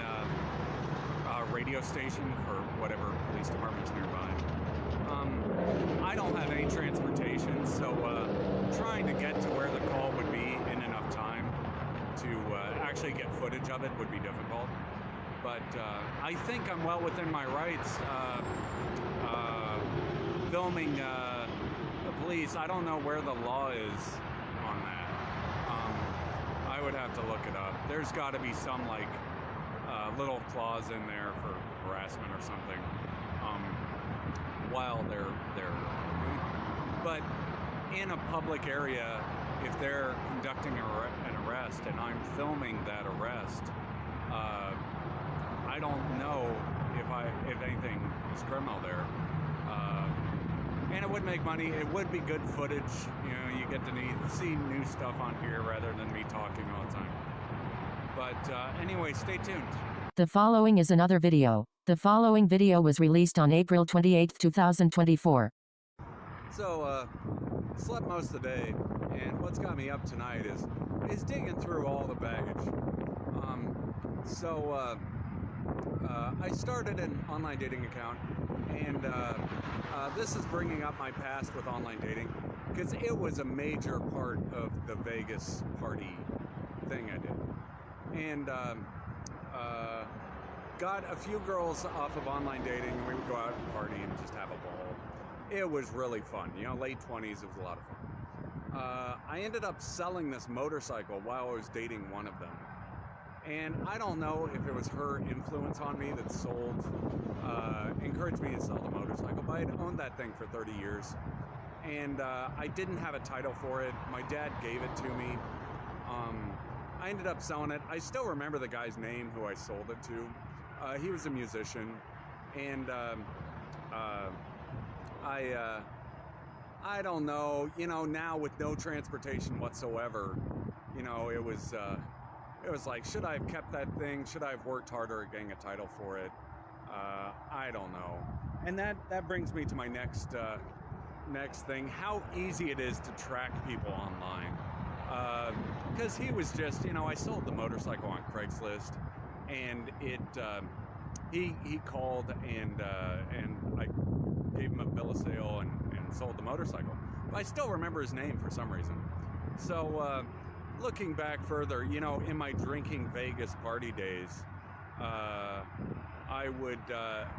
radio station for whatever police department's nearby. I don't have any transportation, so trying to get to where the call would be in enough time to actually get footage of it would be difficult. But I think I'm well within my rights filming the police. I don't know where the law is on that. I would have to look it up. There's got to be some like little clause in there for harassment or something while they're but in a public area, if they're conducting an arrest and I'm filming that arrest, I don't know if anything is criminal there. And it would make money. It would be good footage. You know, you get to see new stuff on here rather than me talking all the time. But anyway, stay tuned. The following is another video. The following video was released on April 28, 2024. So, slept most of the day, and what's got me up tonight is digging through all the baggage. I started an online dating account, and this is bringing up my past with online dating, because it was a major part of the Vegas party thing I did. And got a few girls off of online dating, and we would go out and party and just have a ball. It was really fun, you know, late 20s, it was a lot of fun. I ended up selling this motorcycle while I was dating one of them. And I don't know if it was her influence on me that encouraged me to sell the motorcycle, but I'd owned that thing for 30 years. And I didn't have a title for it. My dad gave it to me. I ended up selling it. I still remember the guy's name who I sold it to. He was a musician, and I don't know, you know, now with no transportation whatsoever, you know, it was like, should I have kept that thing? Should I have worked harder at getting a title for it? I don't know. And that brings me to my next thing, how easy it is to track people online. Because he was just, you know, I sold the motorcycle on Craigslist, and he called, and I gave him a bill of sale and sold the motorcycle. But I still remember his name for some reason. So looking back further, you know, in my drinking Vegas party days, I would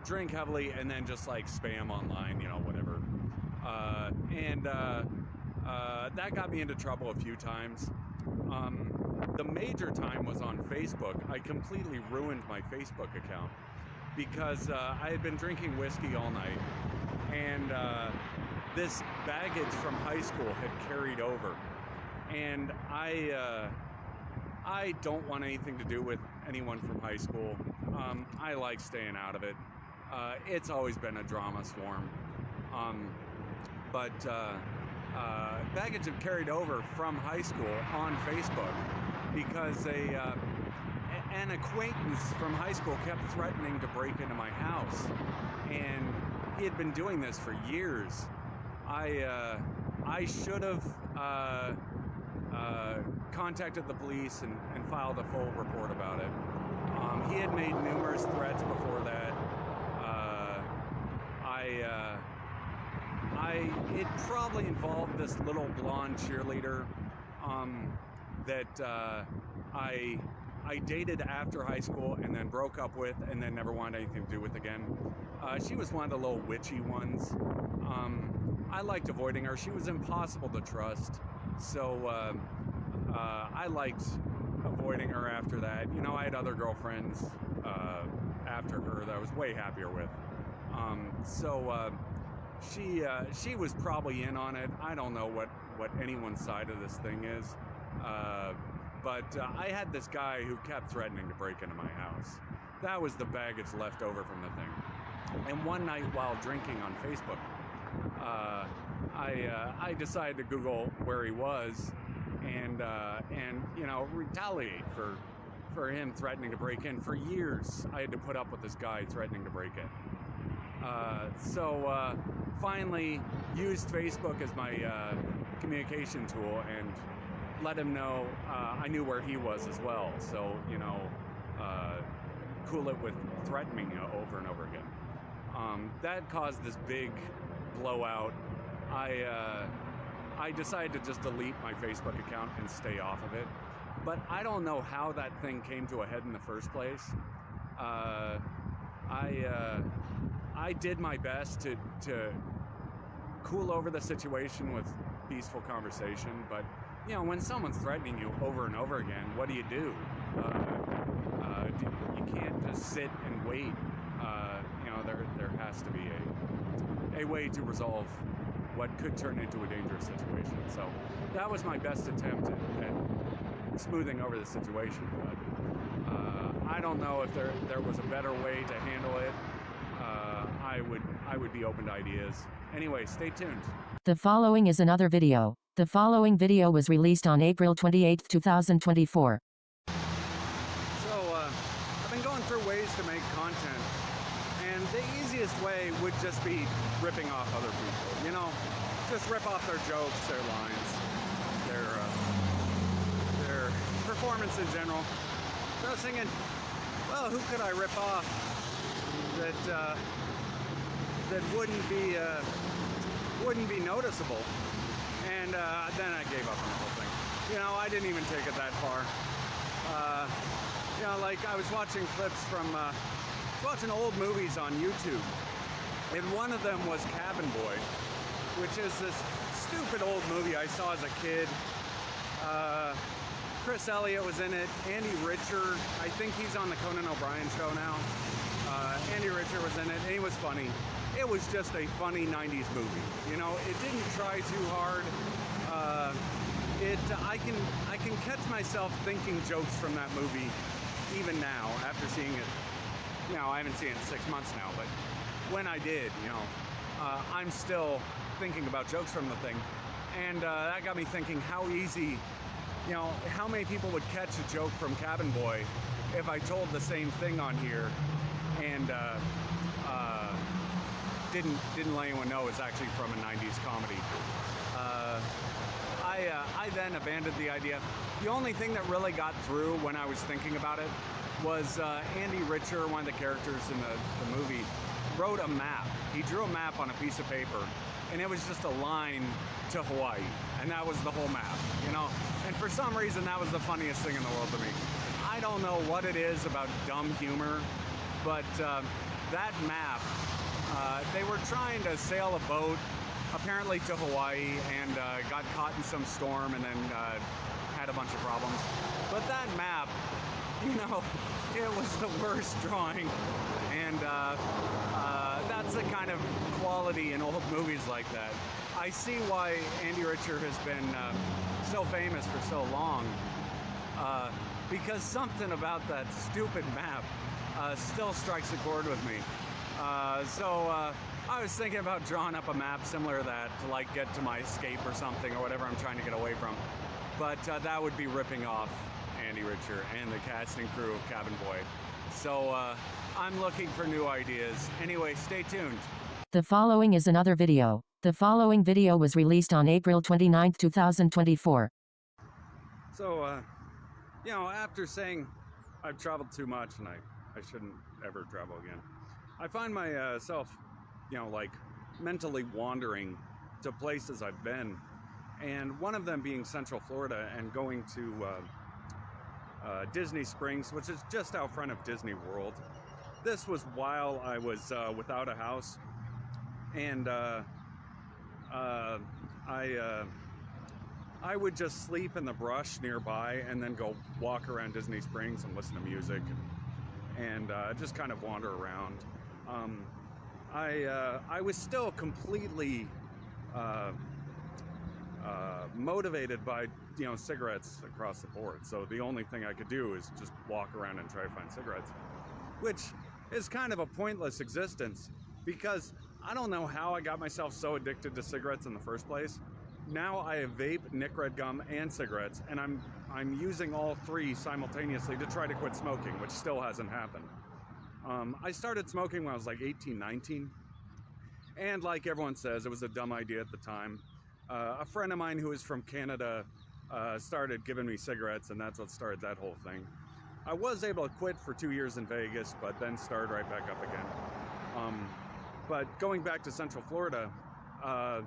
drink heavily and then just like spam online, you know, whatever. That got me into trouble a few times. The major time was on Facebook. I completely ruined my Facebook account because I had been drinking whiskey all night, and this baggage from high school had carried over, and I don't want anything to do with anyone from high school. I like staying out of it. It's always been a drama swarm. Baggage had carried over from high school on Facebook because an acquaintance from high school kept threatening to break into my house, and he had been doing this for years. I should have contacted the police and filed a full report about it. He had made numerous threats before that. It probably involved this little blonde cheerleader that I dated after high school and then broke up with and then never wanted anything to do with again. She was one of the little witchy ones. I liked avoiding her. She was impossible to trust. So I liked avoiding her after that. You know, I had other girlfriends after her that I was way happier with. She was probably in on it. I don't know what anyone's side of this thing is. But I had this guy who kept threatening to break into my house. That was the baggage left over from the thing. And one night while drinking on Facebook, I decided to Google where he was and you know, retaliate for him threatening to break in. For years, I had to put up with this guy threatening to break in. So finally used Facebook as my communication tool and let him know I knew where he was as well. So, you know, cool it with threatening over and over again. That caused this big blowout. I decided to just delete my Facebook account and stay off of it. But I don't know how that thing came to a head in the first place. I did my best to cool over the situation with peaceful conversation, but you know, when someone's threatening you over and over again, what do? You can't just sit and wait. You know, there has to be a way to resolve what could turn into a dangerous situation. So that was my best attempt at smoothing over the situation. But I don't know if there was a better way to handle it. I would be open to ideas. Anyway, stay tuned. The following is another video. The following video was released on April 28, 2024. So, I've been going through ways to make content, and the easiest way would just be ripping off other people. You know, just rip off their jokes, their lines, their performance in general. So I was thinking, well, who could I rip off that wouldn't be noticeable? And then I gave up on the whole thing. You know, I didn't even take it that far. You know, like I was watching clips from, watching old movies on YouTube. And one of them was Cabin Boy, which is this stupid old movie I saw as a kid. Chris Elliott was in it. Andy Richter, I think he's on the Conan O'Brien show now. Andy Richter was in it, and he was funny. It was just a funny 90s movie. You know, it didn't try too hard. I can catch myself thinking jokes from that movie even now after seeing it. You know, I haven't seen it in 6 months now, but when I did, you know, I'm still thinking about jokes from the thing. And that got me thinking how easy, you know, how many people would catch a joke from Cabin Boy if I told the same thing on here and didn't let anyone know it's actually from a 90s comedy. I then abandoned the idea. The only thing that really got through when I was thinking about it was Andy Richter, one of the characters in the movie, wrote a map. He drew a map on a piece of paper, and it was just a line to Hawaii, and that was the whole map, you know? And for some reason, that was the funniest thing in the world to me. I don't know what it is about dumb humor, but that map, they were trying to sail a boat, apparently to Hawaii, and got caught in some storm and then had a bunch of problems. But that map, you know, it was the worst drawing, and that's the kind of quality in old movies like that. I see why Andy Richter has been so famous for so long, because something about that stupid map still strikes a chord with me. So I was thinking about drawing up a map similar to that to like get to my escape or something or whatever I'm trying to get away from. But that would be ripping off Andy Richter and the cast and crew of Cabin Boy. So I'm looking for new ideas. Anyway, stay tuned. The following is another video. The following video was released on April 29, 2024. So, you know, after saying I've traveled too much and I shouldn't ever travel again, I find myself, you know, like mentally wandering to places I've been, and one of them being Central Florida and going to Disney Springs, which is just out front of Disney World. This was while I was without a house, and I would just sleep in the brush nearby and then go walk around Disney Springs and listen to music and just kind of wander around. I was still completely motivated by cigarettes across the board. So the only thing I could do is just walk around and try to find cigarettes, which is kind of a pointless existence because I don't know how I got myself so addicted to cigarettes in the first place. Now I vape, nic red gum, and cigarettes, and I'm using all three simultaneously to try to quit smoking, which still hasn't happened. I started smoking when I was like 18, 19, and like everyone says, it was a dumb idea at the time. A friend of mine who is from Canada started giving me cigarettes, and that's what started that whole thing. I was able to quit for 2 years in Vegas, but then started right back up again. But going back to Central Florida, I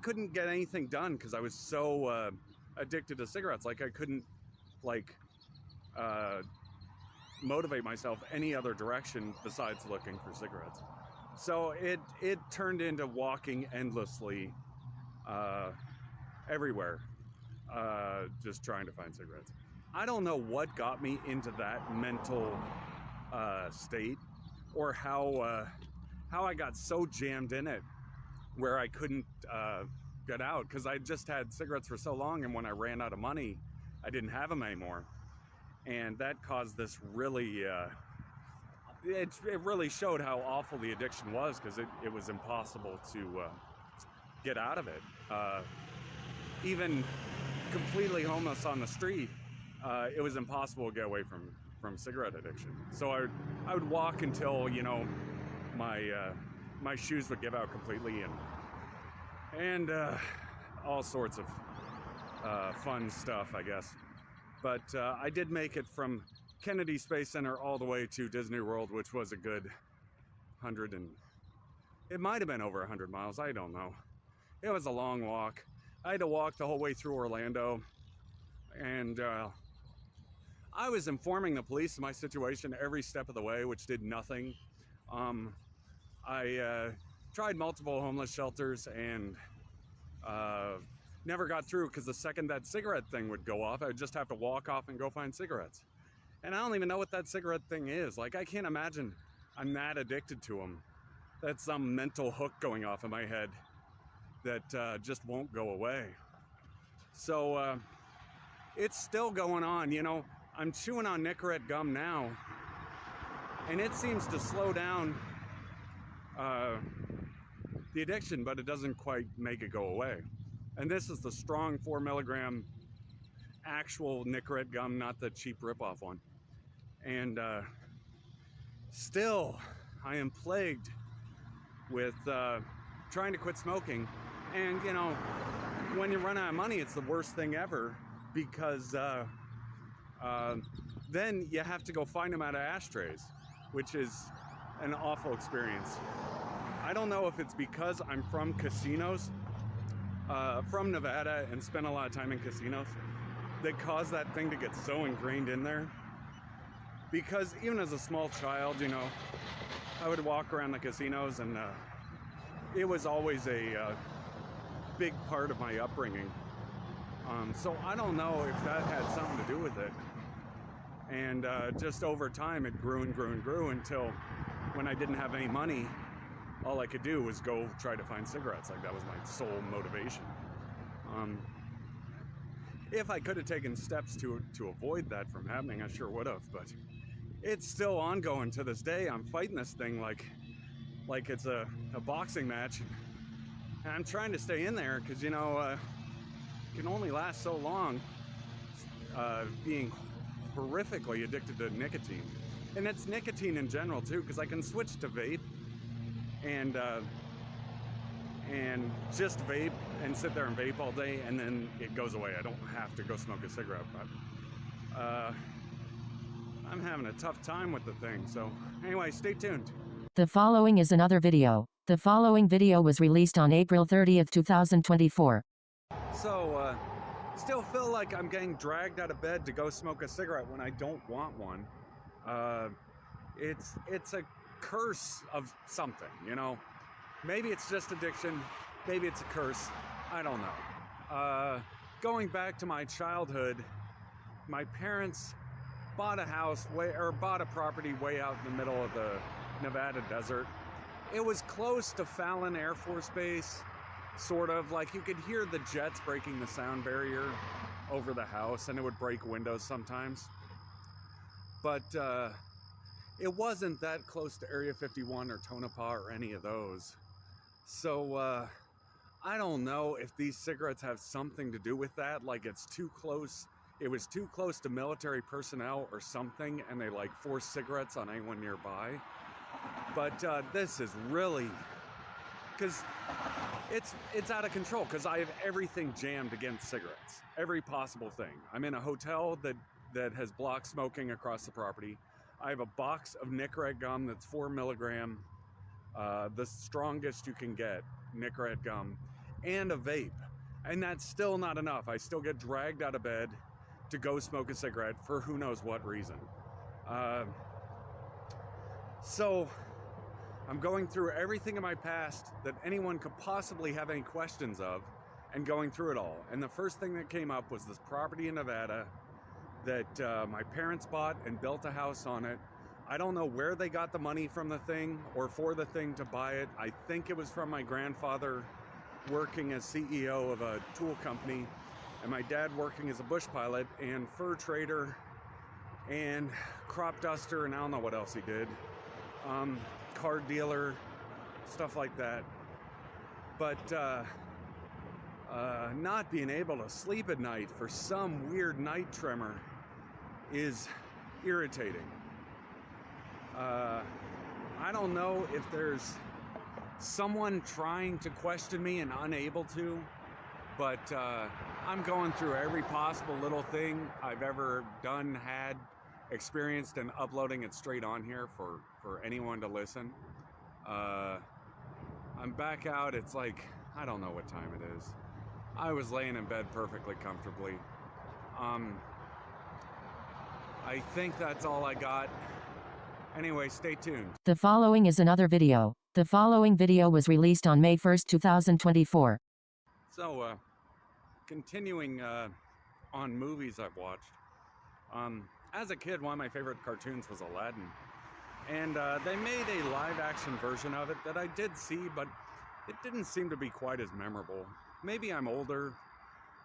couldn't get anything done because I was so addicted to cigarettes. Like I couldn't motivate myself any other direction besides looking for cigarettes. So it turned into walking endlessly everywhere, just trying to find cigarettes. I don't know what got me into that mental state, or how I got so jammed in it where I couldn't get out, because I just had cigarettes for so long, and when I ran out of money, I didn't have them anymore. And that caused this really, it really showed how awful the addiction was, because it was impossible to get out of it. Even completely homeless on the street, it was impossible to get away from cigarette addiction. So I would walk until, my shoes would give out completely, and all sorts of fun stuff, I guess. But I did make it from Kennedy Space Center all the way to Disney World, which was a good it might have been over 100 miles, I don't know. It was a long walk. I had to walk the whole way through Orlando, and I was informing the police of my situation every step of the way, which did nothing. I tried multiple homeless shelters and never got through, because the second that cigarette thing would go off, I would just have to walk off and go find cigarettes. And I don't even know what that cigarette thing is. Like, I can't imagine I'm that addicted to them. That's some mental hook going off in my head that just won't go away. So it's still going on. I'm chewing on nic red gum now, and it seems to slow down the addiction, but it doesn't quite make it go away. And this is the strong 4 milligram actual nic red gum, not the cheap ripoff one. And still, I am plagued with trying to quit smoking. And when you run out of money, it's the worst thing ever, because then you have to go find them out of ashtrays, which is an awful experience. I don't know if it's because I'm from casinos, from Nevada, and spent a lot of time in casinos, that caused that thing to get so ingrained in there. Because even as a small child, I would walk around the casinos, and it was always a big part of my upbringing. So I don't know if that had something to do with it. And just over time, it grew and grew and grew until when I didn't have any money, all I could do was go try to find cigarettes. Like, that was my sole motivation. If I could have taken steps to avoid that from happening, I sure would have, but it's still ongoing to this day. I'm fighting this thing like it's a boxing match. And I'm trying to stay in there, because, it can only last so long being horrifically addicted to nicotine. And it's nicotine in general, too, because I can switch to vape and just vape and sit there and vape all day, and then it goes away. I don't have to go smoke a cigarette, but I'm having a tough time with the thing. So anyway, stay tuned. The following is another video. The following video was released on April 30th, 2024. So, still feel like I'm getting dragged out of bed to go smoke a cigarette when I don't want one. It's a curse of something, Maybe it's just addiction. maybe it's a curse. I don't know. Going back to my childhood, my parents bought a property way out in the middle of the Nevada desert. It was close to Fallon Air Force Base, sort of. Like, you could hear the jets breaking the sound barrier over the house, and it would break windows sometimes. But it wasn't that close to Area 51 or Tonopah or any of those. So I don't know if these cigarettes have something to do with that. Like, it's too close. It was too close to military personnel or something, and they like forced cigarettes on anyone nearby. But this is really, because it's out of control, because I have everything jammed against cigarettes, every possible thing. I'm in a hotel that has blocked smoking across the property. I have a box of Nicorette gum that's 4 milligram, the strongest you can get, Nicorette gum, and a vape. And that's still not enough. I still get dragged out of bed to go smoke a cigarette for who knows what reason. So I'm going through everything in my past that anyone could possibly have any questions of, and going through it all. And the first thing that came up was this property in Nevada that my parents bought and built a house on it. I don't know where they got the money from the thing or for the thing to buy it. I think it was from my grandfather working as CEO of a tool company, and my dad working as a bush pilot and fur trader and crop duster, and I don't know what else he did. Car dealer, stuff like that. But not being able to sleep at night for some weird night tremor is irritating. I don't know if there's someone trying to question me and unable to, but I'm going through every possible little thing I've ever done, had, experienced, and uploading it straight on here for anyone to listen. I'm back out. It's like, I don't know what time it is. I was laying in bed perfectly comfortably. I think that's all I got. Anyway, stay tuned. The following is another video. The following video was released on May 1st, 2024. So, continuing on movies I've watched. As a kid, one of my favorite cartoons was Aladdin. And they made a live-action version of it that I did see, but it didn't seem to be quite as memorable. Maybe I'm older,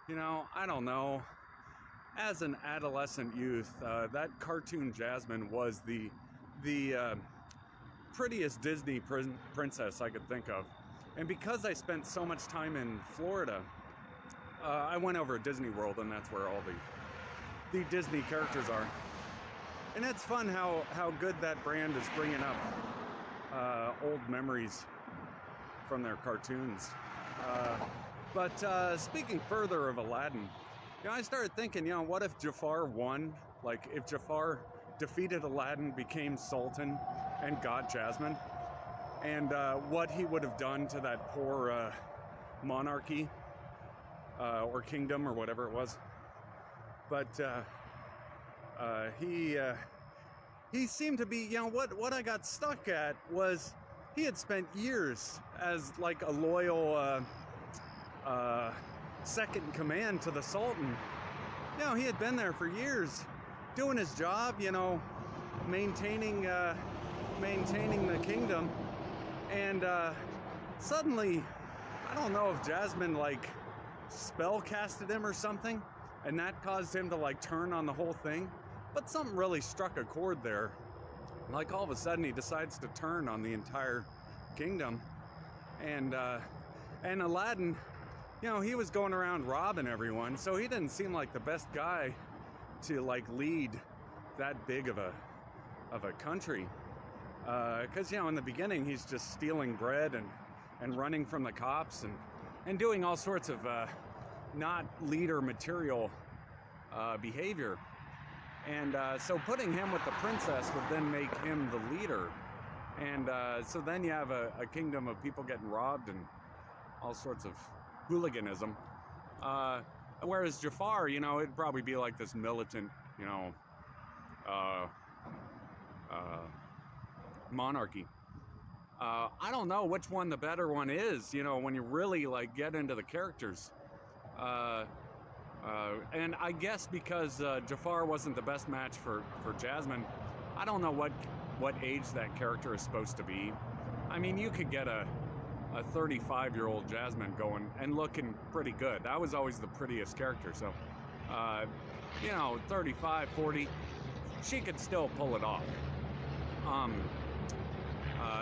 you know, I don't know. As an adolescent youth, that cartoon Jasmine was the prettiest Disney princess I could think of. And because I spent so much time in Florida, I went over to Disney World, and that's where all the Disney characters are. And it's fun how good that brand is bringing up old memories from their cartoons. But speaking further of Aladdin, you know, I started thinking, you know, what if Jafar won? Like, if Jafar defeated Aladdin, became Sultan, and got Jasmine, and what he would have done to that poor monarchy or kingdom or whatever it was. But he seemed to be, you know, what I got stuck at was he had spent years as like a loyal second in command to the Sultan. You know, he had been there for years doing his job, you know, maintaining the kingdom, and suddenly, I don't know if Jasmine like spell casted him or something, and that caused him to like turn on the whole thing, but something really struck a chord there. Like, all of a sudden he decides to turn on the entire kingdom, and Aladdin, you know, he was going around robbing everyone, so he didn't seem like the best guy to like lead that big of a country, because, you know, in the beginning he's just stealing bread and running from the cops and doing all sorts of not leader material behavior, and so putting him with the princess would then make him the leader, and so then you have a kingdom of people getting robbed and all sorts of hooliganism, whereas Jafar, you know, it'd probably be like this militant, you know, monarchy. I don't know which one the better one is, you know, when you really like get into the characters. And I guess because Jafar wasn't the best match for Jasmine, I don't know what age that character is supposed to be. I mean, you could get a 35-year-old Jasmine going and looking pretty good. That was always the prettiest character. So, you know, 35, 40, she could still pull it off.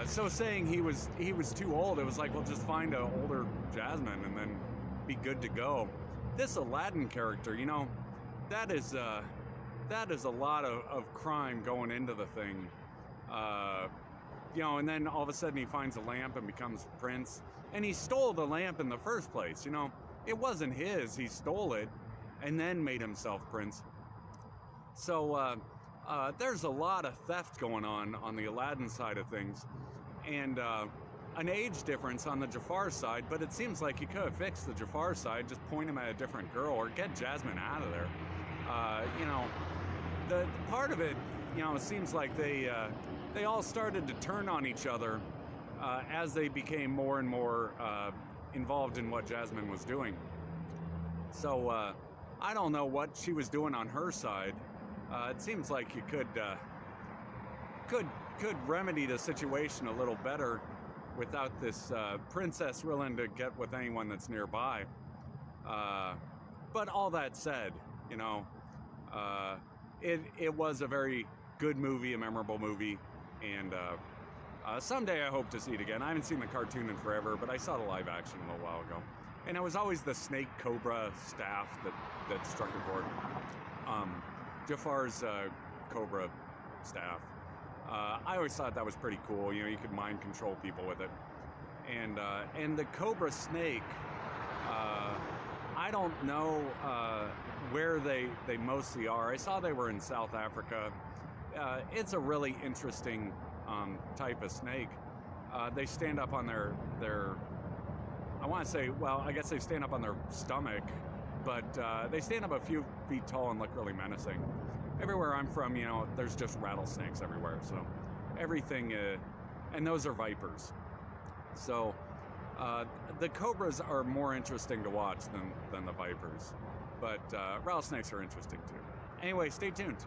So saying he was too old, it was like, well, just find an older Jasmine and then be good to go. This Aladdin character, you know, that is a lot of crime going into the thing. You know, and then all of a sudden he finds a lamp and becomes prince. And he stole the lamp in the first place, you know. It wasn't his, he stole it and then made himself prince. So there's a lot of theft going on the Aladdin side of things. And an age difference on the Jafar side, but it seems like you could have fixed the Jafar side, just point him at a different girl or get Jasmine out of there. You know, the part of it, you know, it seems like they all started to turn on each other as they became more and more involved in what Jasmine was doing. So I don't know what she was doing on her side. It seems like you could remedy the situation a little better without this princess willing to get with anyone that's nearby. But all that said, you know, it was a very good movie, a memorable movie, and someday I hope to see it again. I haven't seen the cartoon in forever, but I saw the live action a little while ago. And it was always the snake cobra staff that struck a chord. Jafar's cobra staff. I always thought that was pretty cool. You know, you could mind control people with it. And the cobra snake, I don't know where they mostly are. I saw they were in South Africa. It's a really interesting type of snake. They stand up on their I want to say, well, I guess they stand up on their stomach, but they stand up a few feet tall and look really menacing. Everywhere I'm from, you know, there's just rattlesnakes everywhere, so everything, and those are vipers. So the cobras are more interesting to watch than the vipers, but rattlesnakes are interesting too. Anyway, stay tuned.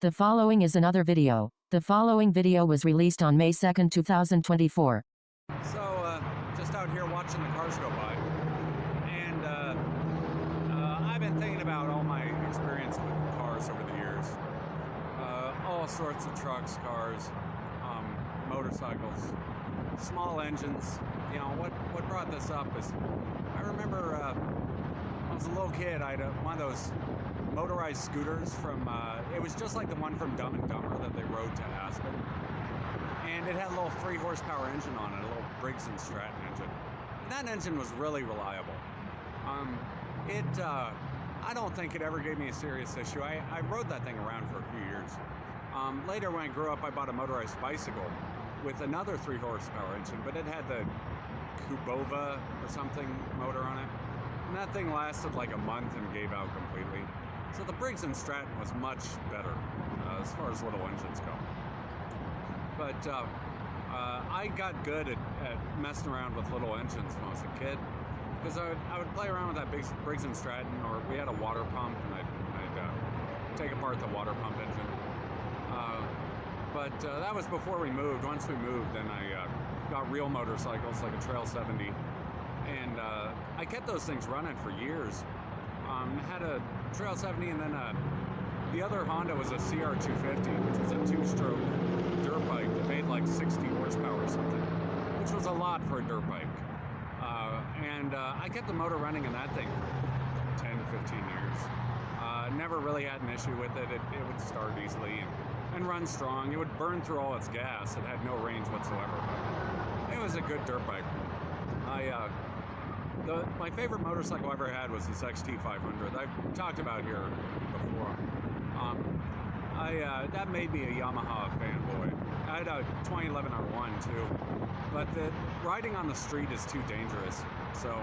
The following is another video. The following video was released on May 2nd, 2024. So, just out here watching the cars go by, and I've been thinking about all my experience with cars over the years. All sorts of trucks, cars, motorcycles, small engines. You know, what brought this up is, I remember when I was a little kid, I had one of those motorized scooters from, it was just like the one from Dumb and Dumber that they rode to Aspen. And it had a little 3 horsepower engine on it, a little Briggs & Stratton engine. And that engine was really reliable. I don't think it ever gave me a serious issue. I rode that thing around for a few years. Later when I grew up, I bought a motorized bicycle with another 3 horsepower engine, but it had the Kubova or something motor on it. And that thing lasted like a month and gave out completely. So the Briggs & Stratton was much better as far as little engines go. But I got good at messing around with little engines when I was a kid, because I would play around with that Briggs & Stratton, or we had a water pump, and I'd take apart the water pump engine. But that was before we moved. Once we moved, then I got real motorcycles, like a Trail 70, and I kept those things running for years. Had a Trail 70, and then the other Honda was a CR250, which was a 2-stroke dirt bike that made like 60 horsepower or something, which was a lot for a dirt bike. And I kept the motor running in that thing for 10, 15 years. Never really had an issue with it. It would start easily and run strong. It would burn through all its gas. It had no range whatsoever, but it was a good dirt bike. My favorite motorcycle I ever had was this XT500. I've talked about here before. That made me a Yamaha fanboy. I had a 2011 R1 too, but riding on the street is too dangerous. So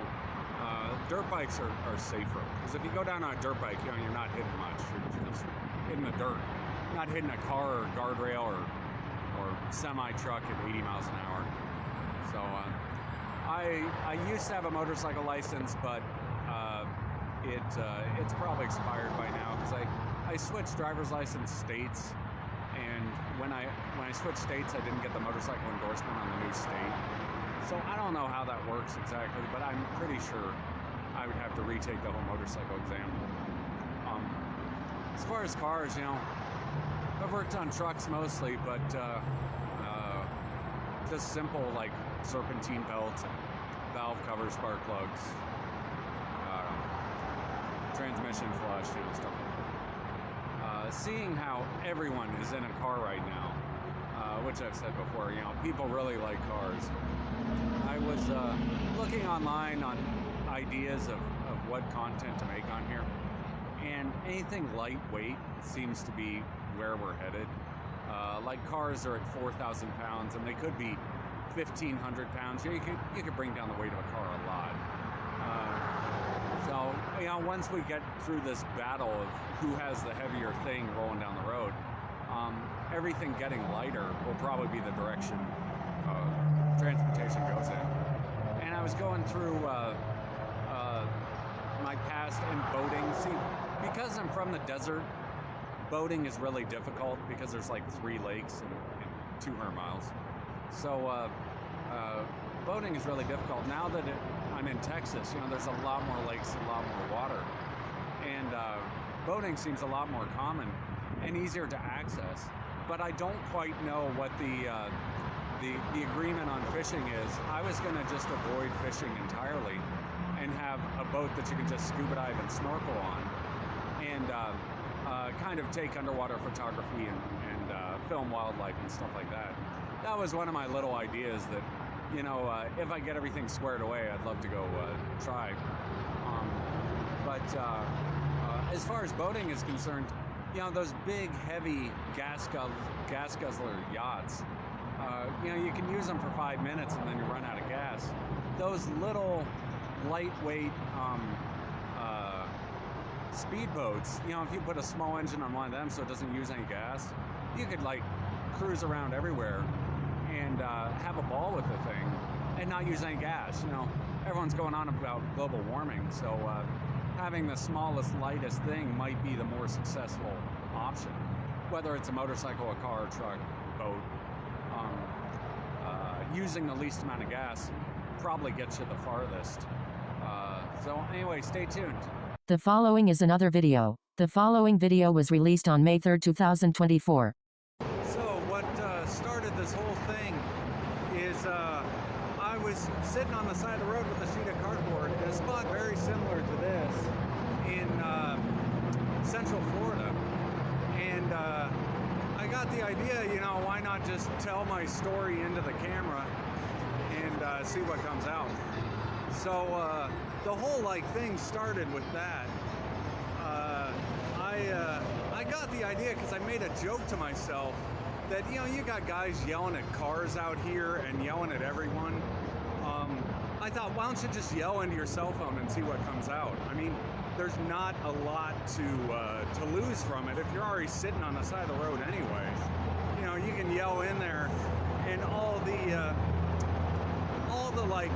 dirt bikes are safer, because if you go down on a dirt bike, you know, you're not hitting much. You're just hitting the dirt, not hitting a car or guardrail or semi truck at 80 miles an hour. So I used to have a motorcycle license, but it's probably expired by now because I switched driver's license states, and when I switched states, I didn't get the motorcycle endorsement on the new state. So I don't know how that works exactly, but I'm pretty sure I would have to retake the whole motorcycle exam. As far as cars, you know, I've worked on trucks mostly, but just simple like serpentine belts, and valve cover, spark plugs, transmission flush, you know, stuff like that. Seeing how everyone is in a car right now, which I've said before, you know, people really like cars. I was looking online on ideas of what content to make on here, and anything lightweight seems to be where we're headed. Like cars are at 4,000 pounds, and they could be 1,500 pounds. You could bring down the weight of a car a lot. So, you know, once we get through this battle of who has the heavier thing rolling down the road, everything getting lighter will probably be the direction transportation goes in. And I was going through my past in boating. See, because I'm from the desert, boating is really difficult because there's like 3 lakes in 200 miles. So boating is really difficult. Now that I'm in Texas, you know, there's a lot more lakes, a lot more water, and boating seems a lot more common and easier to access. But I don't quite know what the agreement on fishing is. I was going to just avoid fishing entirely and have a boat that you can just scuba dive and snorkel on, and kind of take underwater photography and film wildlife and stuff like that. That was one of my little ideas that, you know, if I get everything squared away, I'd love to go try. But as far as boating is concerned, you know, those big, heavy gas guzzler yachts, you know, you can use them for 5 minutes and then you run out of gas. Those little lightweight speedboats, you know, if you put a small engine on one of them so it doesn't use any gas, you could like cruise around everywhere and have a ball with the thing and not use any gas. You know, everyone's going on about global warming, so having the smallest, lightest thing might be the more successful option. Whether it's a motorcycle, a car, a truck, boat, using the least amount of gas probably gets you the farthest. So anyway, stay tuned. The following is another video. The following video was released on May 3, 2024. So what started this whole thing is I was sitting on the side of the road with a sheet of cardboard in a spot very similar to this in Central Florida. And I got the idea, you know, why not just tell my story into the camera and see what comes out. So the whole like thing started with that. I got the idea because I made a joke to myself that, you know, you got guys yelling at cars out here and yelling at everyone. I thought, why don't you just yell into your cell phone and see what comes out? I mean, there's not a lot to lose from it if you're already sitting on the side of the road anyway. You know, you can yell in there, and all the like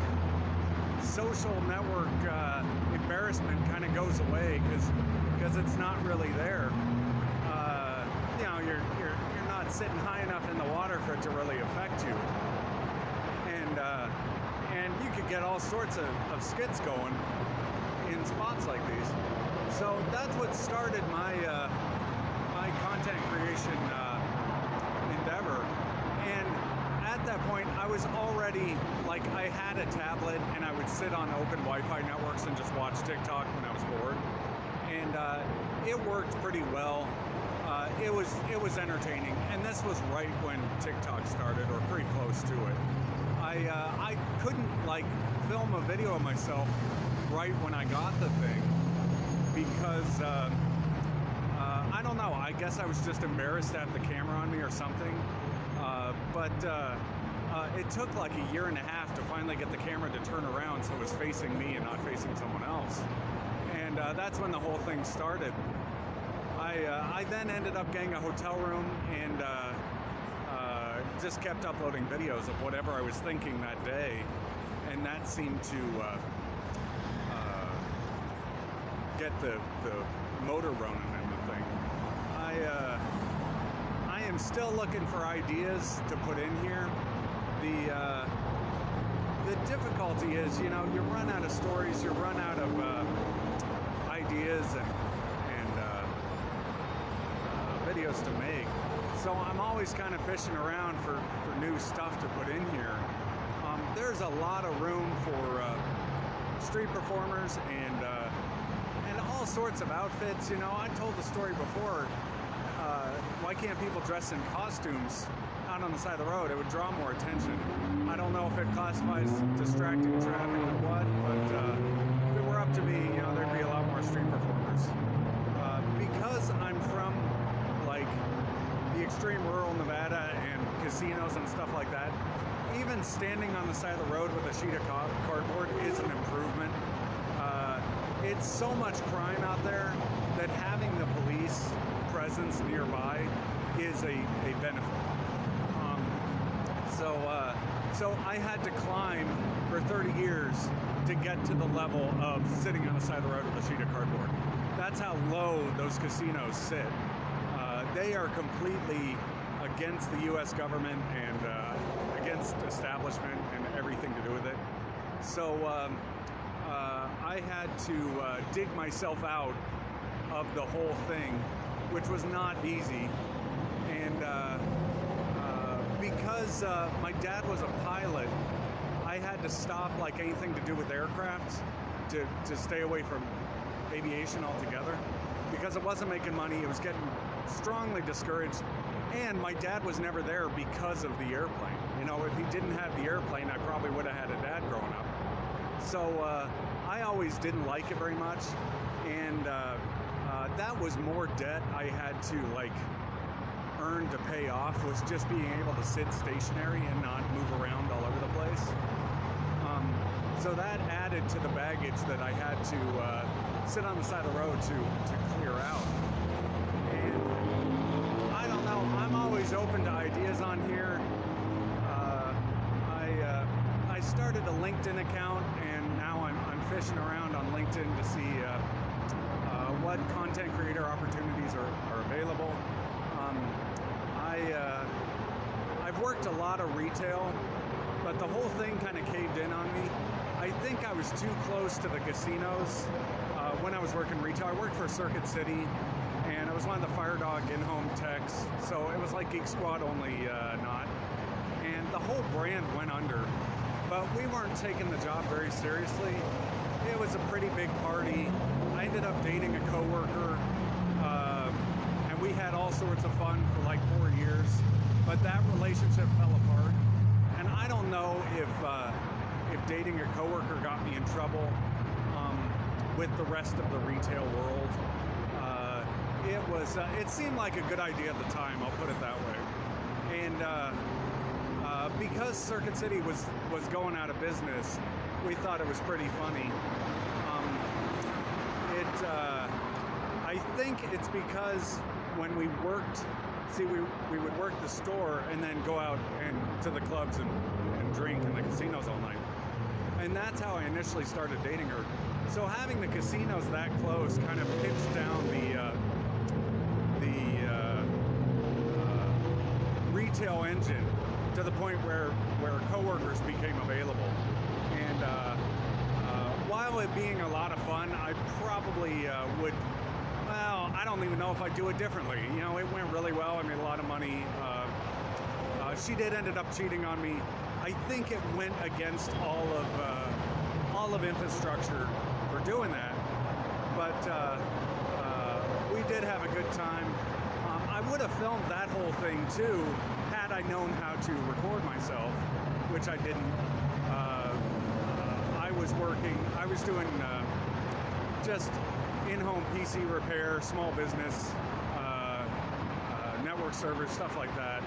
social network embarrassment kind of goes away because it's not really there. You know, you're not sitting high enough in the water for it to really affect you, and you could get all sorts of skits going in spots like these. So that's what started my my content creation endeavor. And at that point, I was already, like, I had a tablet and I would sit on open Wi-Fi networks and just watch TikTok when I was bored. And it worked pretty well. It was entertaining. And this was right when TikTok started, or pretty close to it. I couldn't, like, film a video of myself right when I got the thing because I don't know, I guess I was just embarrassed to have the camera on me or something. But it took like a year and a half to finally get the camera to turn around so it was facing me and not facing someone else. And that's when the whole thing started. I then ended up getting a hotel room and just kept uploading videos of whatever I was thinking that day, and that seemed to get the motor running in the thing. I am still looking for ideas to put in here. The difficulty is, you run out of stories, you run out of ideas and videos to make. So I'm always kind of fishing around for new stuff to put in here. There's a lot of room for street performers and all sorts of outfits. I told the story before. Why can't people dress in costumes out on the side of the road? It would draw more attention. I don't know if it classifies distracting traffic or what, but if it were up to me, there'd be a lot more street performers. Because I'm from the extreme rural Nevada and casinos and stuff like that, even standing on the side of the road with a sheet of cardboard is an improvement. It's so much crime out there that having the police presence nearby is a benefit. So I had to climb for 30 years to get to the level of sitting on the side of the road with a sheet of cardboard. That's how low those casinos sit. They are completely against the U.S. government and against establishment and everything to do with it. So I had to dig myself out of the whole thing, which was not easy. And because my dad was a pilot, I had to stop anything to do with aircraft to stay away from aviation altogether, because it wasn't making money. It was getting strongly discouraged, and my dad was never there because of the airplane. If he didn't have the airplane, I probably would have had a dad growing up. So I always didn't like it very much, and that was more debt I had to earn to pay off, was just being able to sit stationary and not move around all over the place. So that added to the baggage that I had to sit on the side of the road to clear out. And I don't know, I'm always open to ideas on here. I started a LinkedIn account, and now I'm fishing around on LinkedIn to see what content creator opportunities are available. I've worked a lot of retail, but the whole thing kind of caved in on me. I think I was too close to the casinos when I was working retail. I worked for Circuit City, and I was one of the Fire Dog in-home techs, so it was like Geek Squad, only not. And the whole brand went under, but we weren't taking the job very seriously. It was a pretty big party. I ended up dating a coworker, and we had all sorts of fun for 4 years, but that relationship fell apart. And I don't know if dating a coworker got me in trouble with the rest of the retail world. It seemed like a good idea at the time, I'll put it that way. And because Circuit City was going out of business, we thought it was pretty funny. I think it's because when we worked, we would work the store and then go out and to the clubs and drink in the casinos all night. And that's how I initially started dating her. So having the casinos that close kind of pitched down the retail engine to the point where coworkers became available. And while it being a lot of fun, I probably would, well, I don't even know if I'd do it differently. It went really well. I made a lot of money. She did ended up cheating on me. I think it went against all of infrastructure for doing that. But we did have a good time. I would have filmed that whole thing too had I known how to record myself, which I didn't. I was doing just in-home PC repair, small business, network servers, stuff like that.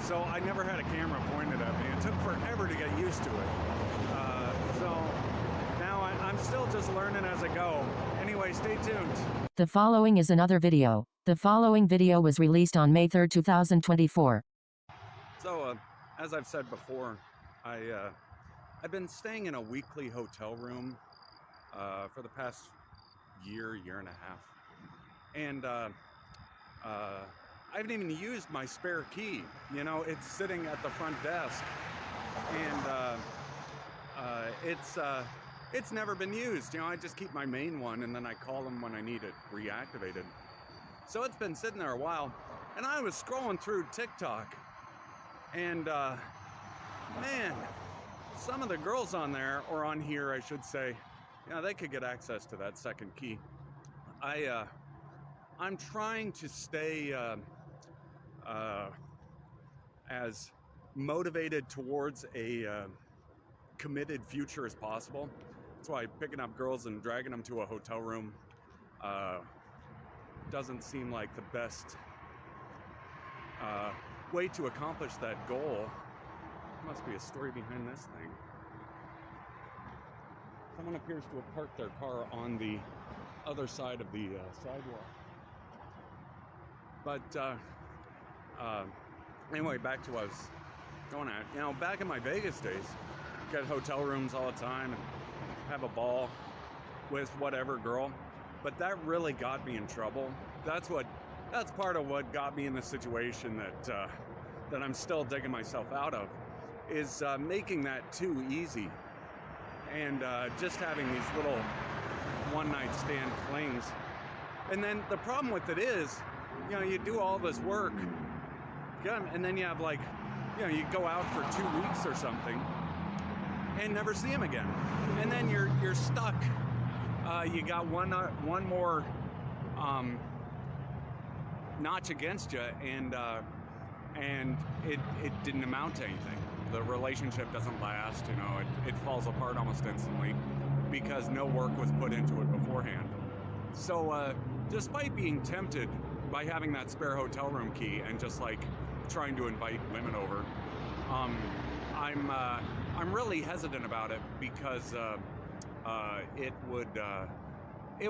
So I never had a camera pointed at me. It took forever to get used to it. So now I'm still just learning as I go. Anyway, stay tuned. The following is another video. The following video was released on May 3, 2024. So, as I've said before, I've been staying in a weekly hotel room for the past year and a half, and I haven't even used my spare key. You know, it's sitting at the front desk, and it's never been used. You know, I just keep my main one, and then I call them when I need it reactivated. So it's been sitting there a while, and I was scrolling through TikTok, and man, some of the girls on there, or on here, I should say, they could get access to that second key. I'm trying to stay as motivated towards a committed future as possible. That's why picking up girls and dragging them to a hotel room doesn't seem like the best way to accomplish that goal. There must be a story behind this thing. Someone appears to have parked their car on the other side of the sidewalk. But anyway, back to what I was going at. You know, back in my Vegas days, get hotel rooms all the time and have a ball with whatever girl. But that really got me in trouble. That's part of what got me in the situation that I'm still digging myself out of, is making that too easy. And just having these little one-night stand flings. And then the problem with it is, you do all this work, and then you have you go out for 2 weeks or something, and never see him again. And then you're stuck. You got one more notch against you, and it didn't amount to anything. The relationship doesn't last. It falls apart almost instantly because no work was put into it beforehand. So despite being tempted by having that spare hotel room key and just trying to invite women over, I'm really hesitant about it because it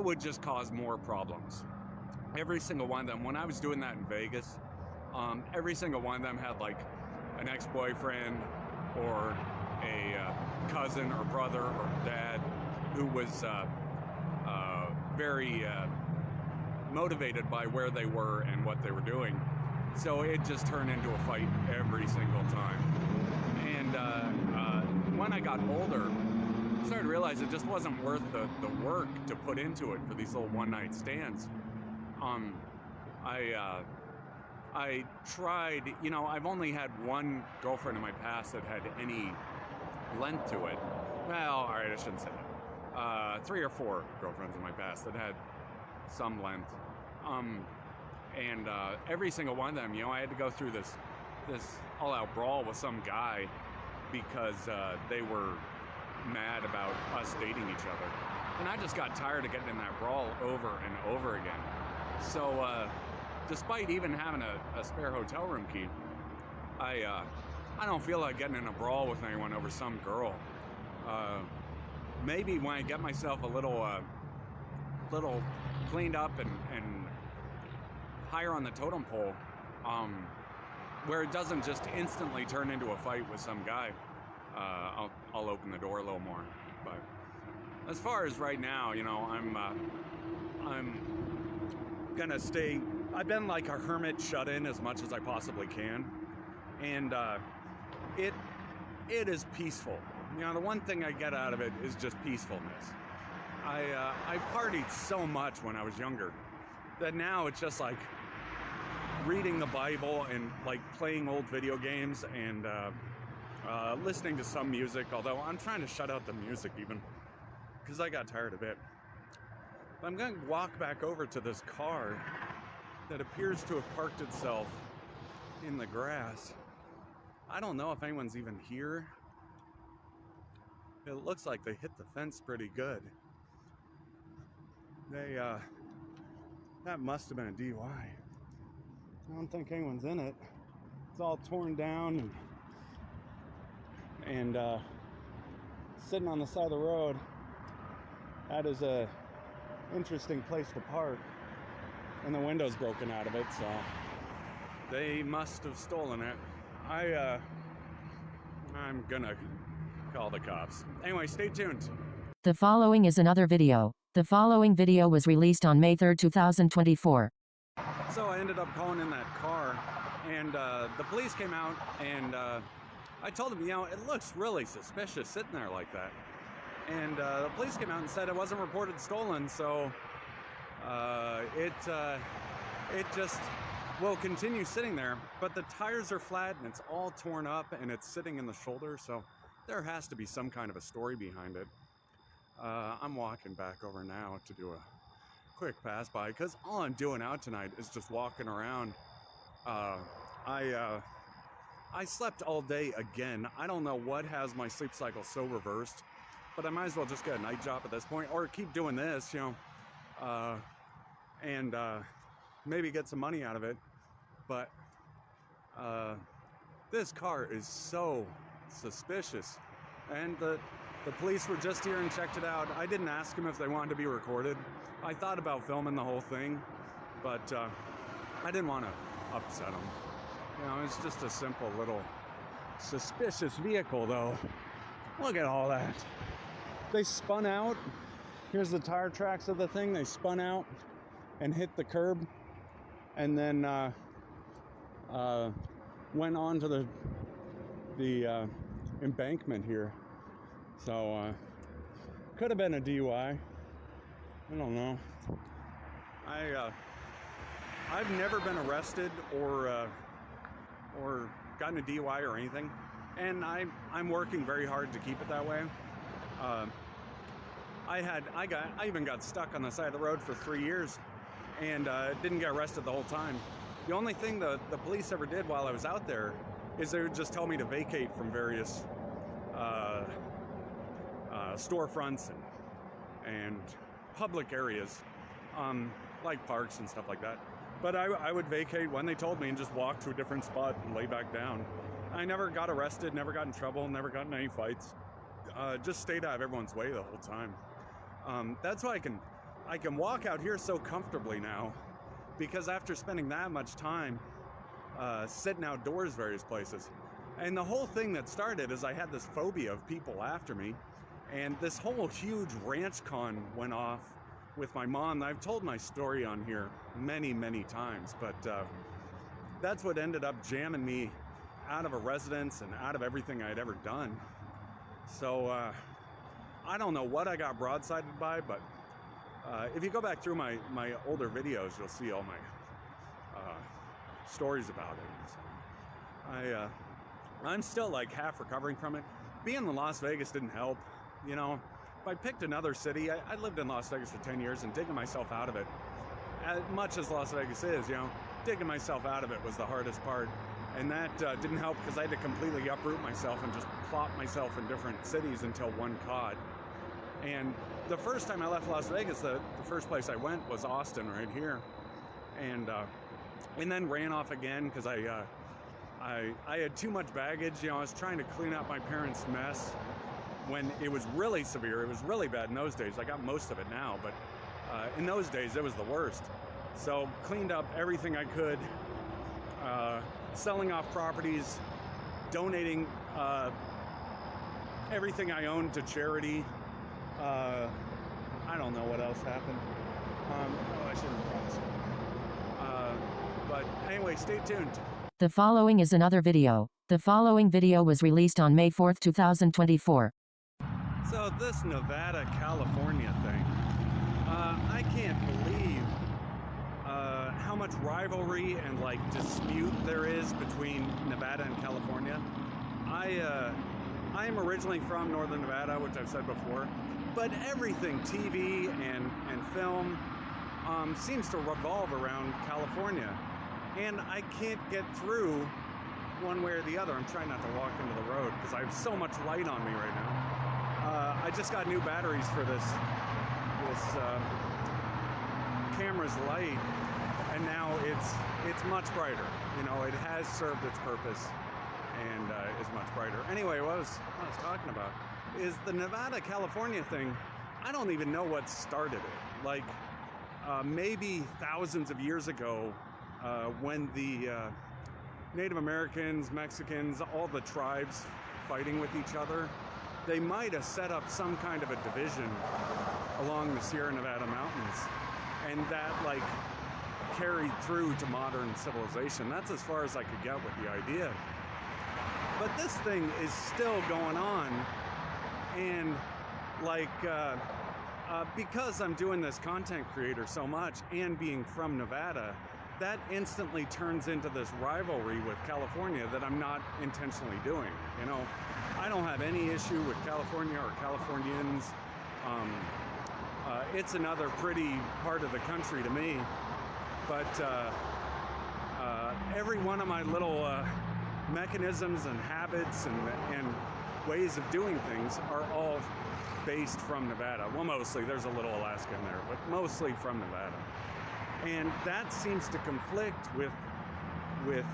would just cause more problems. Every single one of them, when I was doing that in Vegas, every single one of them had an ex-boyfriend or a cousin or brother or dad who was very motivated by where they were and what they were doing. So it just turned into a fight every single time. And when I got older, I started to realize it just wasn't worth the work to put into it for these little one-night stands. I tried, I've only had one girlfriend in my past that had any length to it. Well, all right, I shouldn't say that. 3 or 4 girlfriends in my past that had some length. And every single one of them, I had to go through this all-out brawl with some guy because they were mad about us dating each other. And I just got tired of getting in that brawl over and over again. So, despite even having a spare hotel room key, I don't feel like getting in a brawl with anyone over some girl. Maybe when I get myself a little cleaned up and higher on the totem pole, where it doesn't just instantly turn into a fight with some guy, I'll open the door a little more. But as far as right now, I'm gonna stay. I've been like a hermit, shut in as much as I possibly can, and it is peaceful. The one thing I get out of it is just peacefulness. I partied so much when I was younger that now it's just reading the Bible and playing old video games and listening to some music, although I'm trying to shut out the music even because I got tired of it. But I'm going to walk back over to this car that appears to have parked itself in the grass. I don't know if anyone's even here. It looks like they hit the fence pretty good. That must have been a DUI. I don't think anyone's in it. It's all torn down and sitting on the side of the road. That is a interesting place to park. And the window's broken out of it, so they must have stolen it. I'm gonna call the cops. Anyway, stay tuned. The following is another video. The following video was released on May 3rd, 2024. So I ended up calling in that car, and the police came out, and I told them, you know, it looks really suspicious sitting there like that. And the police came out and said it wasn't reported stolen, so it just will continue sitting there. But the tires are flat, and it's all torn up, and it's sitting in the shoulder, so there has to be some kind of a story behind it. I'm walking back over now to do a quick pass by, because all I'm doing out tonight is just walking around. I slept all day again. I don't know what has my sleep cycle so reversed, but I might as well just get a night job at this point, or keep doing this, you know, and maybe get some money out of it. But this car is so suspicious, and the police were just here and checked it out. I didn't ask them if they wanted to be recorded. I thought about filming the whole thing, but I didn't want to upset them. You know, it's just a simple little suspicious vehicle, though. Look at all that. They spun out. Here's the tire tracks of the thing. They spun out and hit the curb, and then went on to the embankment here. So could have been a DUI. I don't know. I've never been arrested or gotten a DUI or anything, and I'm working very hard to keep it that way. I even got stuck on the side of the road for 3 years, and didn't get arrested the whole time. The only thing the police ever did while I was out there is they would just tell me to vacate from various storefronts and public areas, like parks and stuff like that. But I would vacate when they told me and just walk to a different spot and lay back down. I never got arrested, never got in trouble, never got in any fights. Just stayed out of everyone's way the whole time. That's why I can walk out here so comfortably now, because after spending that much time sitting outdoors various places. And the whole thing that started is I had this phobia of people after me, and this whole huge ranch con went off with my mom. I've told my story on here many times, but that's what ended up jamming me out of a residence and out of everything I'd ever done. So I don't know what I got broadsided by, but if you go back through my older videos, you'll see all my stories about it. So I'm still like half recovering from it. Being in Las Vegas didn't help. You know, if I picked another city, I lived in Las Vegas for 10 years, and digging myself out of it, as much as Las Vegas is, you know, digging myself out of it was the hardest part. And that didn't help, because I had to completely uproot myself and just plop myself in different cities until one caught. And the first time I left Las Vegas, the first place I went was Austin, right here. And then ran off again because I had too much baggage. You know, I was trying to clean up my parents' mess when it was really severe. It was really bad in those days. I got most of it now, but in those days it was the worst. So cleaned up everything I could, selling off properties, donating everything I owned to charity. I don't know what else happened. I shouldn't promise. But anyway, stay tuned. The following is another video. The following video was released on May 4th, 2024. So this Nevada, California thing, I can't believe how much rivalry and like dispute there is between Nevada and California. I am originally from Northern Nevada, which I've said before, but everything TV and film seems to revolve around California, and I can't get through one way or the other. I'm trying not to walk into the road because I have so much light on me right now. I just got new batteries for this camera's light, and now it's much brighter. You know, it has served its purpose and is much brighter. Anyway, what I was talking about is the Nevada-California thing. I don't even know what started it. Like, maybe thousands of years ago, when the Native Americans, Mexicans, all the tribes fighting with each other, they might have set up some kind of a division along the Sierra Nevada mountains, and that like carried through to modern civilization. That's as far as I could get with the idea. But this thing is still going on, and like because I'm doing this content creator so much and being from Nevada, that instantly turns into this rivalry with California that I'm not intentionally doing. You know, I don't have any issue with California or Californians. It's another pretty part of the country to me, but every one of my little mechanisms and habits and ways of doing things are all based from Nevada. Well, mostly, there's a little Alaska in there, but mostly from Nevada. And that seems to conflict with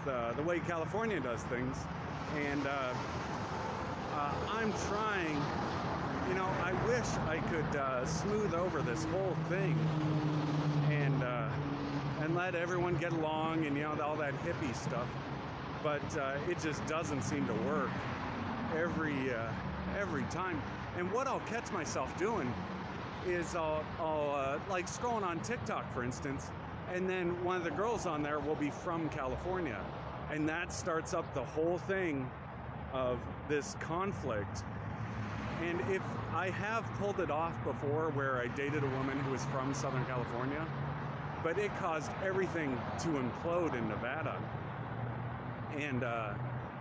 the way California does things. And I'm trying, you know, I wish I could smooth over this whole thing and let everyone get along and, you know, all that hippie stuff. But it just doesn't seem to work every time. And what I'll catch myself doing is I'll like scrolling on TikTok, for instance, and then one of the girls on there will be from California, and that starts up the whole thing of this conflict. And if I have pulled it off before, where I dated a woman who was from Southern California, but it caused everything to implode in Nevada. And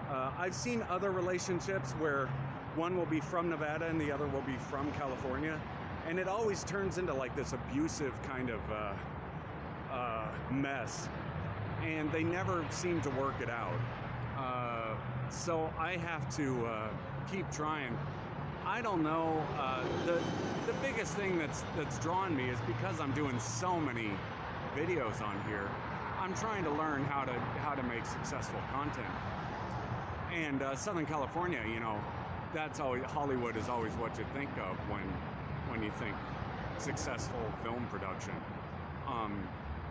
I've seen other relationships where one will be from Nevada and the other will be from California, and it always turns into like this abusive kind of mess, and they never seem to work it out. So I have to keep trying. I don't know. The biggest thing that's drawn me is because I'm doing so many videos on here. I'm trying to learn how to make successful content. And Southern California, you know, that's always, Hollywood is always what you think of when you think successful film production.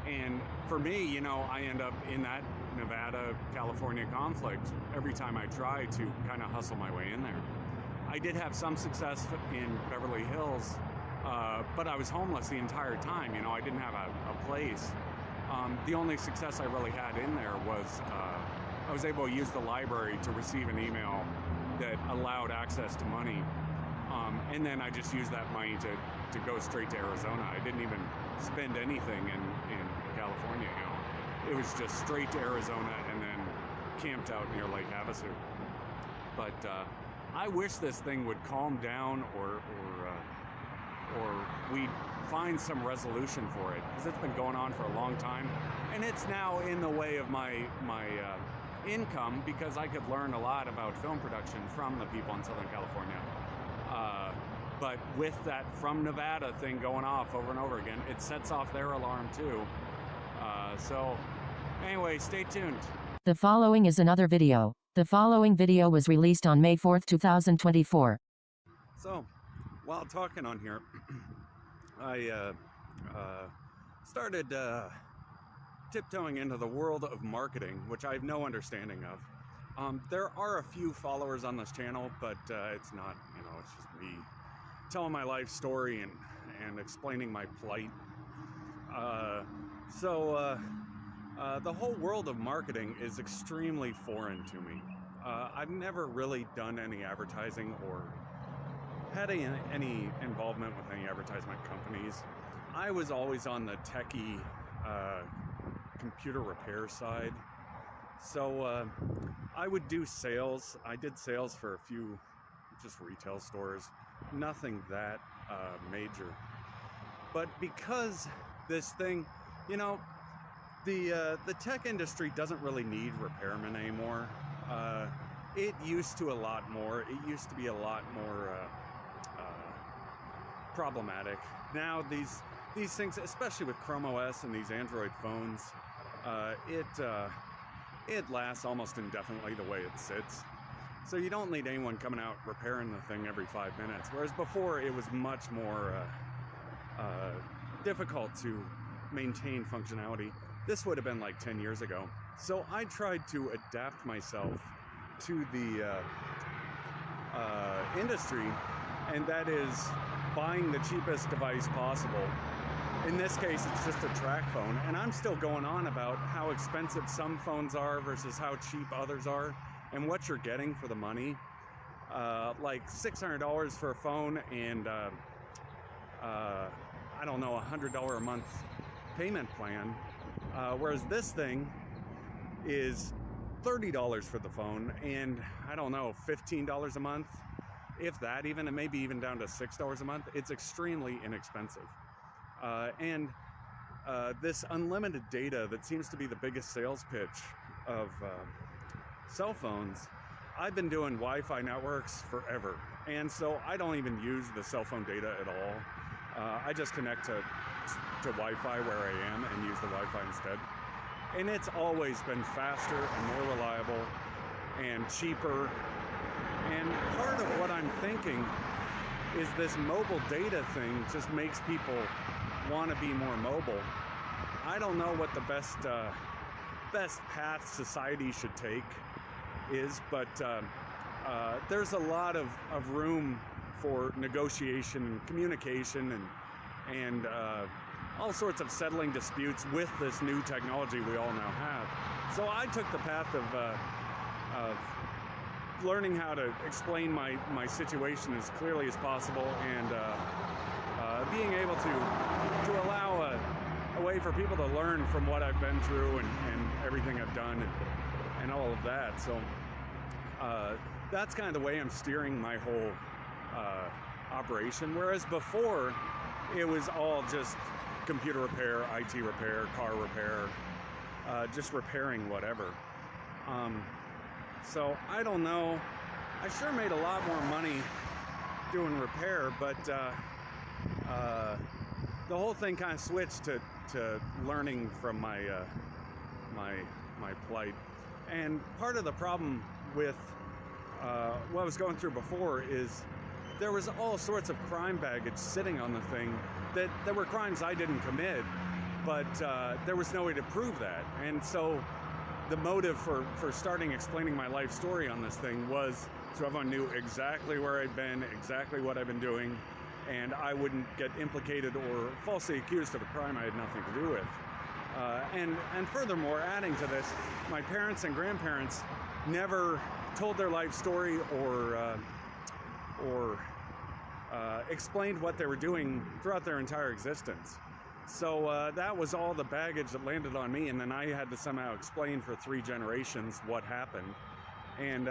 And for me, you know, I end up in that Nevada-California conflict every time I try to kind of hustle my way in there. I did have some success in Beverly Hills, but I was homeless the entire time. You know, I didn't have a place. The only success I really had in there was I was able to use the library to receive an email that allowed access to money. And then I just used that money to go straight to Arizona. I didn't even spend anything in California, you know. It was just straight to Arizona and then camped out near Lake Havasu. But I wish this thing would calm down or we'd find some resolution for it, because it's been going on for a long time, and it's now in the way of my income, because I could learn a lot about film production from the people in Southern California. But with that from Nevada thing going off over and over again, it sets off their alarm too. So anyway, stay tuned. The following is another video. The following video was released on May 4th, 2024. So, while talking on here, I started tiptoeing into the world of marketing, which I have no understanding of. There are a few followers on this channel, but it's not, you know, it's just me telling my life story and explaining my plight. The whole world of marketing is extremely foreign to me. I've never really done any advertising or had any involvement with any advertisement companies. I was always on the techie computer repair side. So I would do sales. I did sales for a few just retail stores, nothing that major. But because this thing, you know, the tech industry doesn't really need repairmen anymore. It used to a lot more. It used to be a lot more problematic. Now these things, especially with Chrome OS and these Android phones, it lasts almost indefinitely the way it sits. So you don't need anyone coming out repairing the thing every 5 minutes. Whereas before it was much more difficult to maintain functionality. This would have been like 10 years ago. So I tried to adapt myself to the industry, and that is buying the cheapest device possible. In this case, it's just a track phone, and I'm still going on about how expensive some phones are versus how cheap others are, and what you're getting for the money. Like $600 for a phone and I don't know, $100 a month payment plan, whereas this thing is $30 for the phone and I don't know, $15 a month, if that even, and maybe even down to $6 a month. It's extremely inexpensive. And this unlimited data that seems to be the biggest sales pitch of cell phones, I've been doing Wi-Fi networks forever, and so I don't even use the cell phone data at all. I just connect to Wi-Fi where I am and use the Wi-Fi instead. And it's always been faster and more reliable and cheaper. And part of what I'm thinking is this mobile data thing just makes people want to be more mobile. I don't know what the best path society should take is, but there's a lot of room for negotiation and communication and all sorts of settling disputes with this new technology we all now have. So I took the path of learning how to explain my situation as clearly as possible, and being able to allow a way for people to learn from what I've been through and everything I've done and all of that. So that's kind of the way I'm steering my whole operation. Whereas before, it was all just computer repair, IT repair, car repair, just repairing whatever. So I don't know. I sure made a lot more money doing repair, but the whole thing kind of switched to learning from my plight. And part of the problem with what I was going through before is there was all sorts of crime baggage sitting on the thing that were crimes I didn't commit, but there was no way to prove that. And so the motive for starting explaining my life story on this thing was so everyone knew exactly where I'd been, exactly what I've been doing, and I wouldn't get implicated or falsely accused of a crime I had nothing to do with. And furthermore, adding to this, my parents and grandparents never told their life story or explained what they were doing throughout their entire existence. So that was all the baggage that landed on me, and then I had to somehow explain for 3 generations what happened. And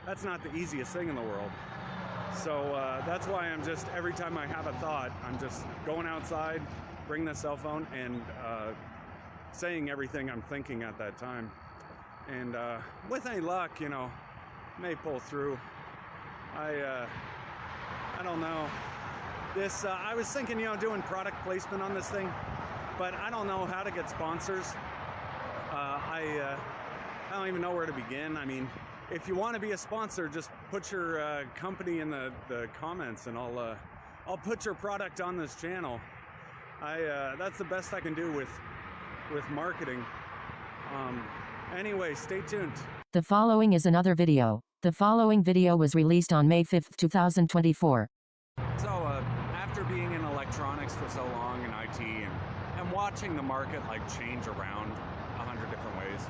that's not the easiest thing in the world. So that's why I'm just, every time I have a thought, I'm just going outside, bring the cell phone, and saying everything I'm thinking at that time. And with any luck, you know, may pull through. I don't know. This, I was thinking, you know, doing product placement on this thing, but I don't know how to get sponsors. I don't even know where to begin. I mean, if you want to be a sponsor, just put your company in the comments, and I'll put your product on this channel. That's the best I can do with marketing. Anyway, stay tuned. The following is another video. The following video was released on May 5th, 2024. So after being in electronics for so long in IT and watching the market like change around 100 different ways,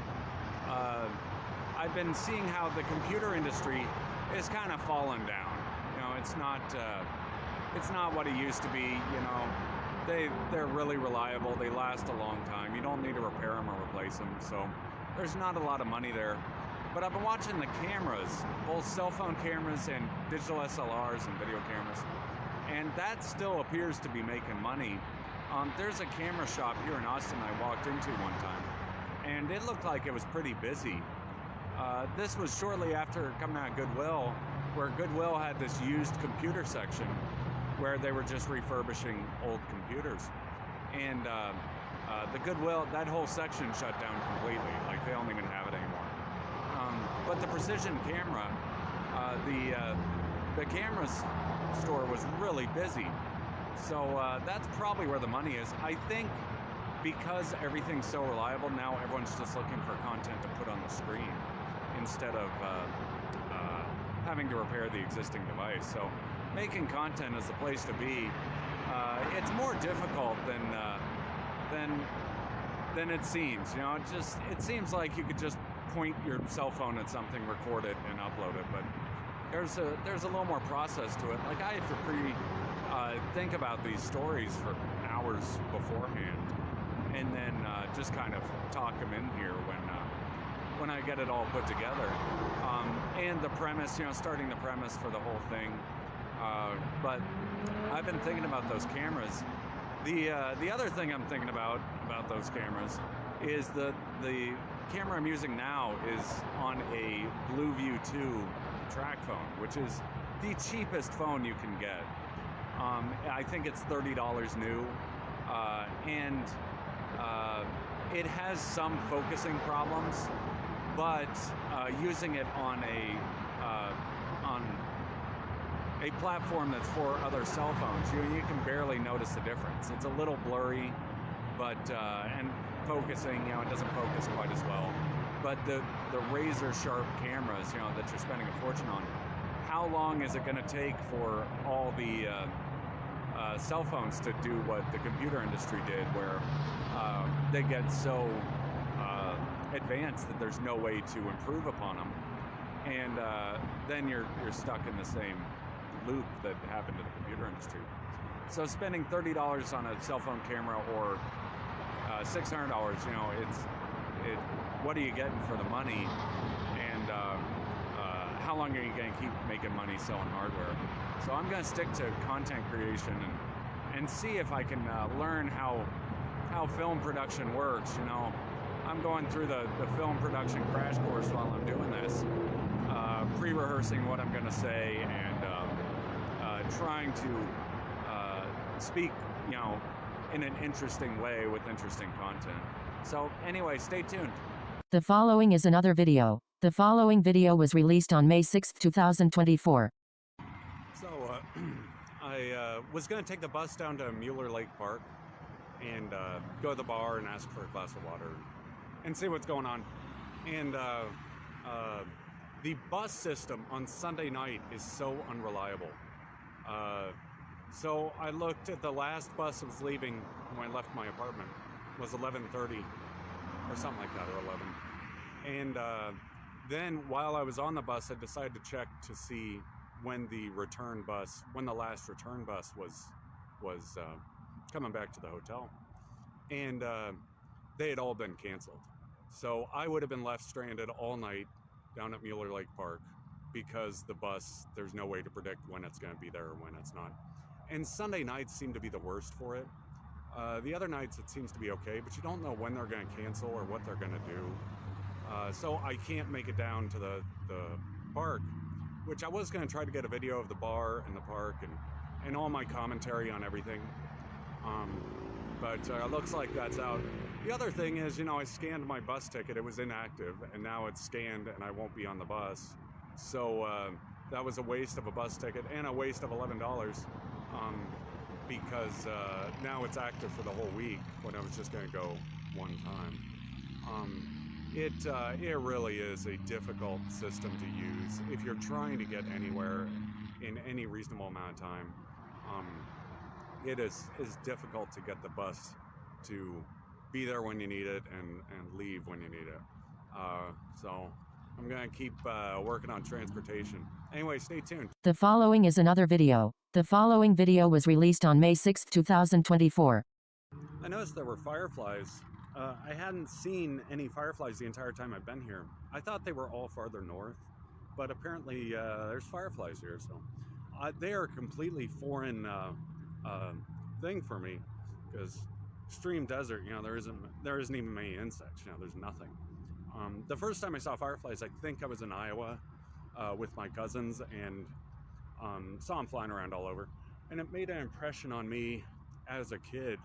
I've been seeing how the computer industry is kind of fallen down. You know, it's not what it used to be. You know, they're really reliable. They last a long time. You don't need to repair them or replace them. So there's not a lot of money there. But I've been watching the cameras, both cell phone cameras and digital SLRs and video cameras, and that still appears to be making money. There's a camera shop here in Austin I walked into one time, and it looked like it was pretty busy. This was shortly after coming out of Goodwill, where Goodwill had this used computer section where they were just refurbishing old computers. And the Goodwill, that whole section shut down completely. Like, they don't even have it anymore. But the precision camera, the camera store was really busy. So that's probably where the money is. I think because everything's so reliable, now everyone's just looking for content to put on the screen instead of having to repair the existing device. So making content is the place to be. It's more difficult than it seems. You know, it seems like you could just point your cell phone at something, record it, and upload it. But there's a little more process to it. Like I have to think about these stories for hours beforehand, and then just kind of talk them in here when I get it all put together. And the premise, you know, starting the premise for the whole thing. But I've been thinking about those cameras. The other thing I'm thinking about those cameras is the camera I'm using now is on a Blueview 2 track phone, which is the cheapest phone you can get. I think it's $30 new, and it has some focusing problems, but using it on a platform that's for other cell phones, you can barely notice the difference. It's a little blurry, but and focusing, you know, it doesn't focus quite as well. But the razor sharp cameras, you know, that you're spending a fortune on, how long is it going to take for all the cell phones to do what the computer industry did, where they get so advanced that there's no way to improve upon them, and then you're stuck in the same loop that happened to the computer industry. So spending $30 on a cell phone camera or $600, you know, what are you getting for the money, and how long are you going to keep making money selling hardware? So I'm going to stick to content creation and see if I can learn how film production works. You know, I'm going through the film production crash course while I'm doing this, pre-rehearsing what I'm going to say, and trying to speak, you know, in an interesting way with interesting content. So anyway, stay tuned. The following is another video. The following video was released on May 6, 2024. So I was going to take the bus down to Mueller Lake Park and go to the bar and ask for a glass of water and see what's going on. And the bus system on Sunday night is so unreliable. So I looked at the last bus that was leaving when I left my apartment. It was 11:30 or something like that, or 11. And then while I was on the bus, I decided to check to see when the last return bus was coming back to the hotel. And they had all been canceled. So I would have been left stranded all night down at Mueller Lake Park, because the bus, there's no way to predict when it's going to be there or when it's not. And Sunday nights seem to be the worst for it. The other nights it seems to be okay, but you don't know when they're going to cancel or what they're going to do. So I can't make it down to the park, which I was going to try to get a video of the bar and the park and all my commentary on everything. But it looks like that's out. The other thing is, you know, I scanned my bus ticket. It was inactive, and now it's scanned and I won't be on the bus. So that was a waste of a bus ticket and a waste of $11, because now it's active for the whole week when I was just going to go one time. It really is a difficult system to use if you're trying to get anywhere in any reasonable amount of time. It is difficult to get the bus to be there when you need it and leave when you need it. So I'm going to keep working on transportation. Anyway, stay tuned. The following is another video. The following video was released on May 6, 2024. I noticed there were fireflies. I hadn't seen any fireflies the entire time I've been here. I thought they were all farther north, but apparently there's fireflies here. So they are a completely foreign thing for me, because extreme desert, you know, there isn't even many insects. You know, there's nothing. The first time I saw fireflies, I think I was in Iowa with my cousins, and saw them flying around all over, and it made an impression on me as a kid.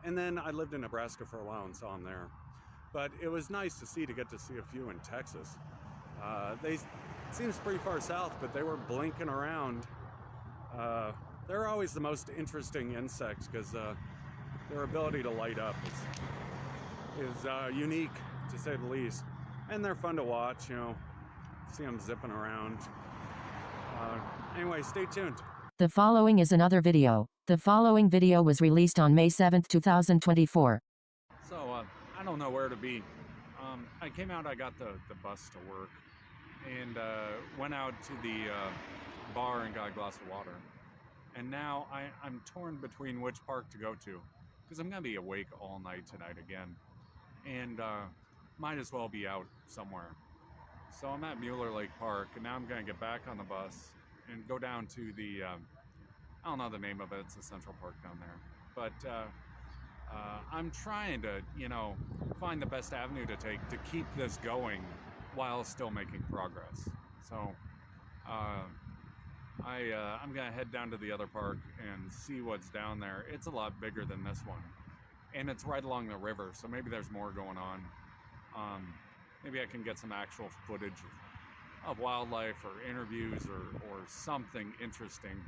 And then I lived in Nebraska for a while and saw them there. But it was nice to get to see a few in Texas. It seems pretty far south, but they were blinking around. They're always the most interesting insects, because their ability to light up is unique, to say the least. And they're fun to watch, you know, see them zipping around. Anyway, stay tuned. The following is another video. The following video was released on May 7th, 2024. So, I don't know where to be. I came out, I got the bus to work, and went out to the bar and got a glass of water. And now I'm torn between which park to go to, because I'm going to be awake all night tonight again. And might as well be out somewhere. So I'm at Mueller Lake Park, and now I'm going to get back on the bus and go down to the, I don't know the name of it, it's a Central Park down there. But I'm trying to, you know, find the best avenue to take to keep this going while still making progress. So I'm gonna head down to the other park and see what's down there. It's a lot bigger than this one, and it's right along the river, so maybe there's more going on. Maybe I can get some actual footage of wildlife or interviews or something interesting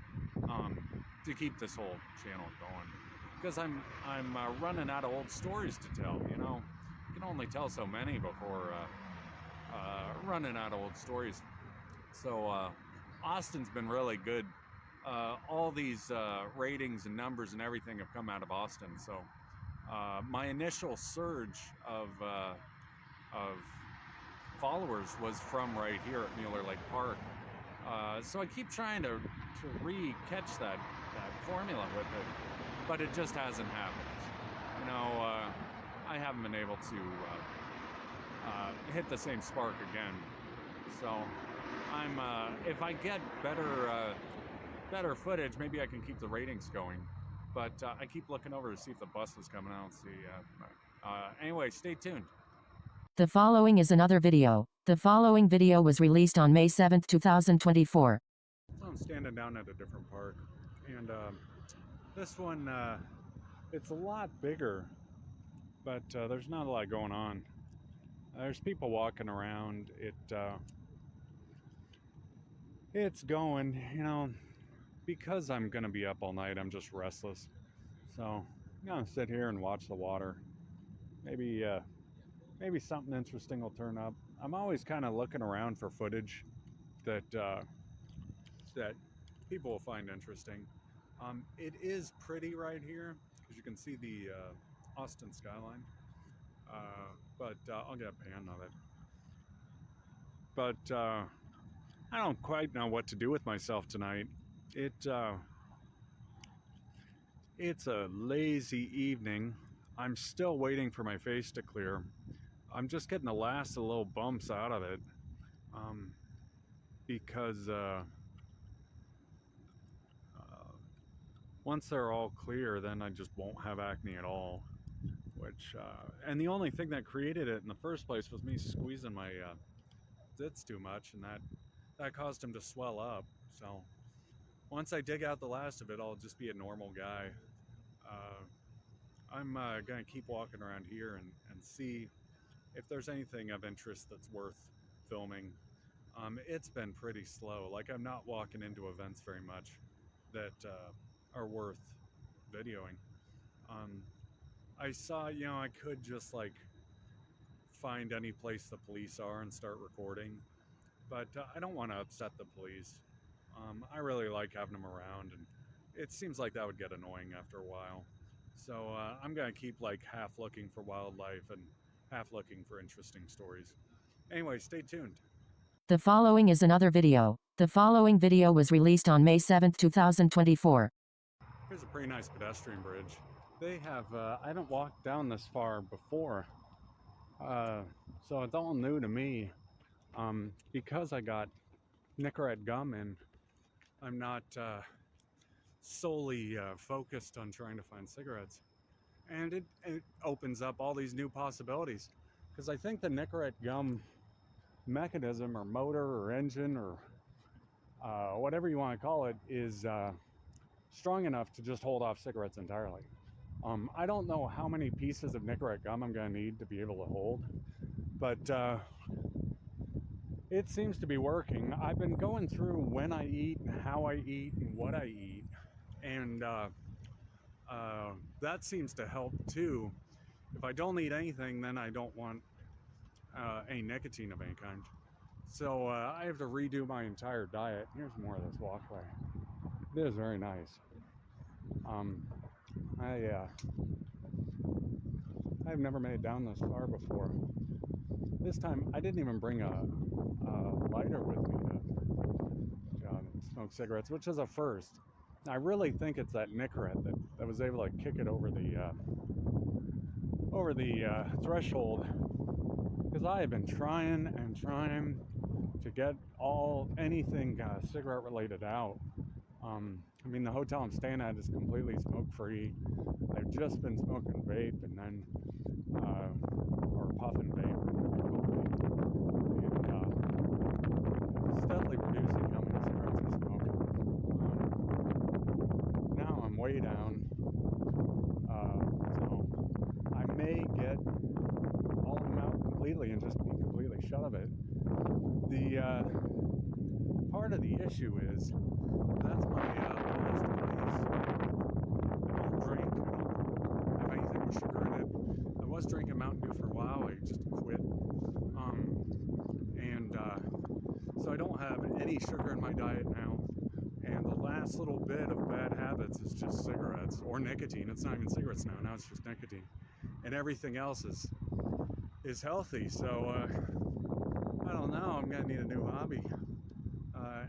to keep this whole channel going. Because I'm running out of old stories to tell. You know, you can only tell so many before running out of old stories. So Austin's been really good. All these ratings and numbers and everything have come out of Austin. So my initial surge of followers was from right here at Mueller Lake Park. So I keep trying to re-catch that formula with it, but it just hasn't happened. You know, I haven't been able to hit the same spark again. So I'm if I get better footage, maybe I can keep the ratings going. But I keep looking over to see if the bus is coming. I don't see. Anyway, stay tuned. The following is another video. The following video was released on May 7th, 2024. So I'm standing down at a different park, and this one, it's a lot bigger, but there's not a lot going on. There's people walking around. It's going, you know, because I'm gonna be up all night, I'm just restless. So I'm gonna sit here and watch the water. Maybe something interesting will turn up. I'm always kind of looking around for footage that people will find interesting. It is pretty right here, because you can see the Austin skyline. But I'll get a pan of it. But I don't quite know what to do with myself tonight. It's a lazy evening. I'm still waiting for my face to clear. I'm just getting the last of little bumps out of it, because once they're all clear, then I just won't have acne at all. And the only thing that created it in the first place was me squeezing my zits too much, and that caused them to swell up. So once I dig out the last of it, I'll just be a normal guy. I'm gonna keep walking around here and see if there's anything of interest that's worth filming. It's been pretty slow. Like, I'm not walking into events very much that are worth videoing. I saw, you know, I could just like find any place the police are and start recording, but I don't want to upset the police. I really like having them around, and it seems like that would get annoying after a while. So I'm gonna keep like half looking for wildlife and half looking for interesting stories. Anyway, stay tuned. The following is another video. The following video was released on May 7th, 2024. Here's a pretty nice pedestrian bridge. They have, I haven't walked down this far before, so it's all new to me. Because I got Nicorette gum, and I'm not solely focused on trying to find cigarettes. And it opens up all these new possibilities. Because I think the Nicorette gum mechanism or motor or engine or whatever you want to call it is strong enough to just hold off cigarettes entirely. I don't know how many pieces of Nicorette gum I'm going to need to be able to hold, but it seems to be working. I've been going through when I eat and how I eat and what I eat, and that seems to help too. If I don't eat anything, then I don't want any nicotine of any kind. So I have to redo my entire diet. Here's more of this walkway. It is very nice. I've never made it down this far before. This time I didn't even bring a lighter with me to smoke cigarettes, which is a first. I really think it's that Nicorette that was able to kick it over the threshold, because I have been trying and trying to get anything cigarette related out. I mean, the hotel I'm staying at is completely smoke free. I've just been smoking vape and then or puffing vape, or and steadily reducing how many cigarettes I smoke. Now I'm way down, so I may get all of them out completely and just be completely shut of it. The part of the issue is that's my lowest place. I don't drink. I don't have anything with sugar in it. I was drinking Mountain Dew for a while. I just quit. So I don't have any sugar in my diet now. And the last little bit of bad habits is just cigarettes or nicotine. It's not even cigarettes now. Now it's just nicotine. And everything else is healthy. So I don't know. I'm gonna need a new hobby.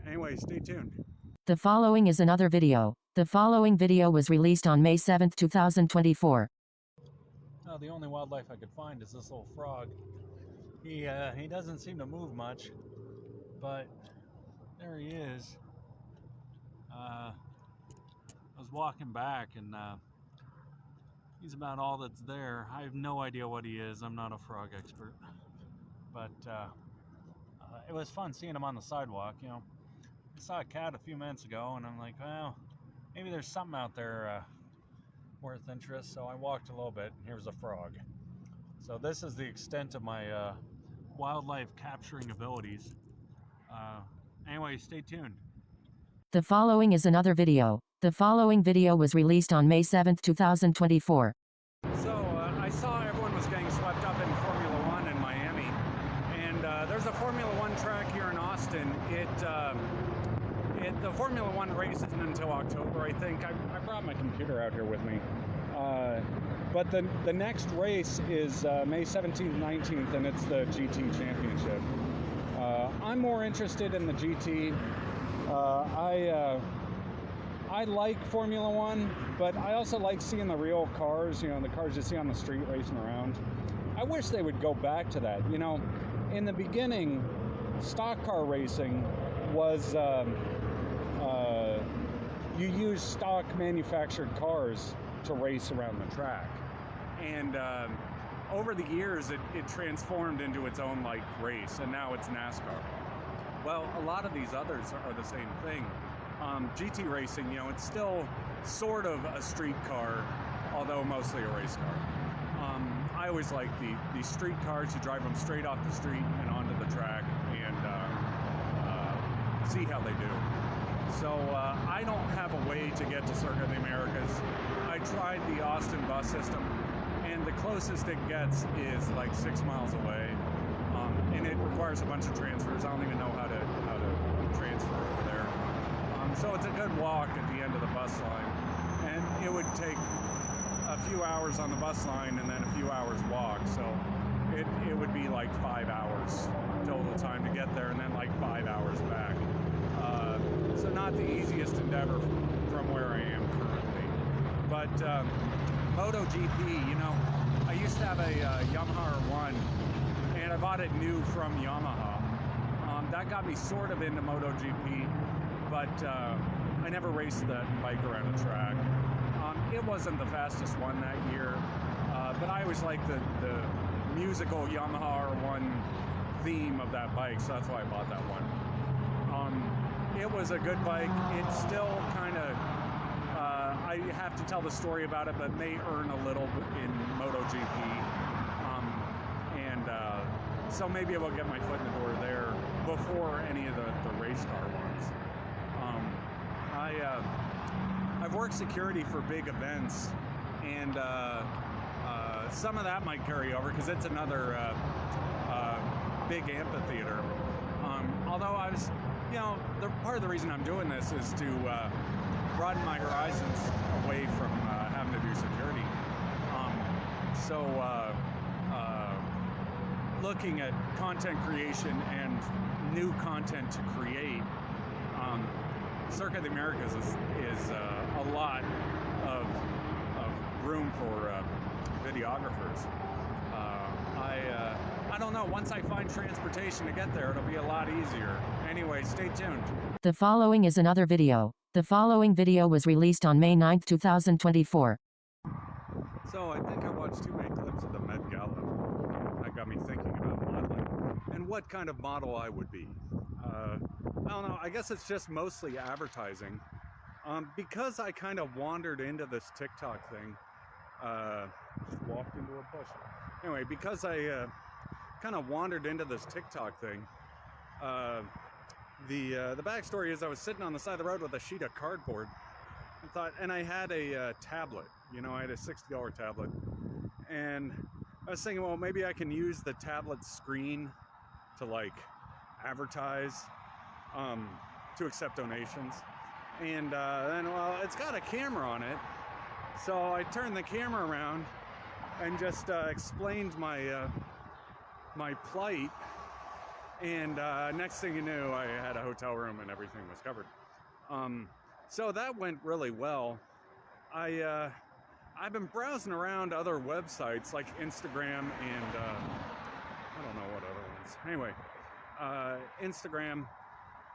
Anyway, stay tuned. The following is another video. The following video was released on May 7th, 2024. Oh, the only wildlife I could find is this little frog. He doesn't seem to move much, but there he is. I was walking back, and he's about all that's there. I have no idea what he is. I'm not a frog expert, but it was fun seeing him on the sidewalk. You know, I saw a cat a few minutes ago, and I'm like, well, maybe there's something out there worth interest. So I walked a little bit, and here's a frog. So this is the extent of my wildlife capturing abilities. Anyway, stay tuned. The following is another video. The following video was released on May 7th, 2024. So I saw everyone was getting swept up in Formula One in Miami, and there's a Formula One track here in Austin. The Formula One race isn't until October, I think. I brought my computer out here with me. But the next race is May 17th, 19th, and it's the GT Championship. I'm more interested in the GT. I like Formula One, but I also like seeing the real cars, you know, the cars you see on the street racing around. I wish they would go back to that. You know, in the beginning, stock car racing was you use stock manufactured cars to race around the track. And over the years, it transformed into its own like race, and now it's NASCAR. Well, a lot of these others are the same thing. GT racing, you know, it's still sort of a street car, although mostly a race car. I always like the street cars. You drive them straight off the street and onto the track and see how they do. So I don't have a way to get to Circuit of the Americas. I tried the Austin bus system, and the closest it gets is like 6 miles away. And it requires a bunch of transfers. I don't even know how to transfer over there. So it's a good walk at the end of the bus line. And it would take a few hours on the bus line and then a few hours walk. So it would be like 5 hours total time to get there, and then like 5 hours back. So not the easiest endeavor from where I am currently. But MotoGP, you know, I used to have a Yamaha R1, and I bought it new from Yamaha. That got me sort of into MotoGP, but I never raced that bike around a track. It wasn't the fastest one that year, but I always liked the musical Yamaha R1 theme of that bike, so that's why I bought that one. It was a good bike. It's still kind of, I have to tell the story about it, but may earn a little in MotoGP. So maybe I will get my foot in the door there before any of the race car ones. I've worked security for big events, and some of that might carry over because it's another big amphitheater. Although I was, part of the reason I'm doing this is to broaden my horizons away from having to do security. Looking at content creation and new content to create, Circuit of the Americas is a lot of room for videographers. I don't know, once I find transportation to get there, it'll be a lot easier. Anyway, stay tuned. The following is another video. The following video was released on May 9, 2024. So I think I watched too many clips of the Met Gala. That got me thinking about modeling and what kind of model I would be. I don't know, I guess it's just mostly advertising. Because I kind of wandered into this TikTok thing, just walked into a bush. Anyway, because I kind of wandered into this TikTok thing, the backstory is I was sitting on the side of the road with a sheet of cardboard and I had a tablet, I had a $60 tablet, and I was thinking, well, maybe I can use the tablet screen to like advertise, to accept donations. And then, well, it's got a camera on it, so I turned the camera around and just explained my my plight, and next thing you knew, I had a hotel room and everything was covered. So that went really well. I've been browsing around other websites like Instagram and I don't know what other ones. Anyway, Instagram,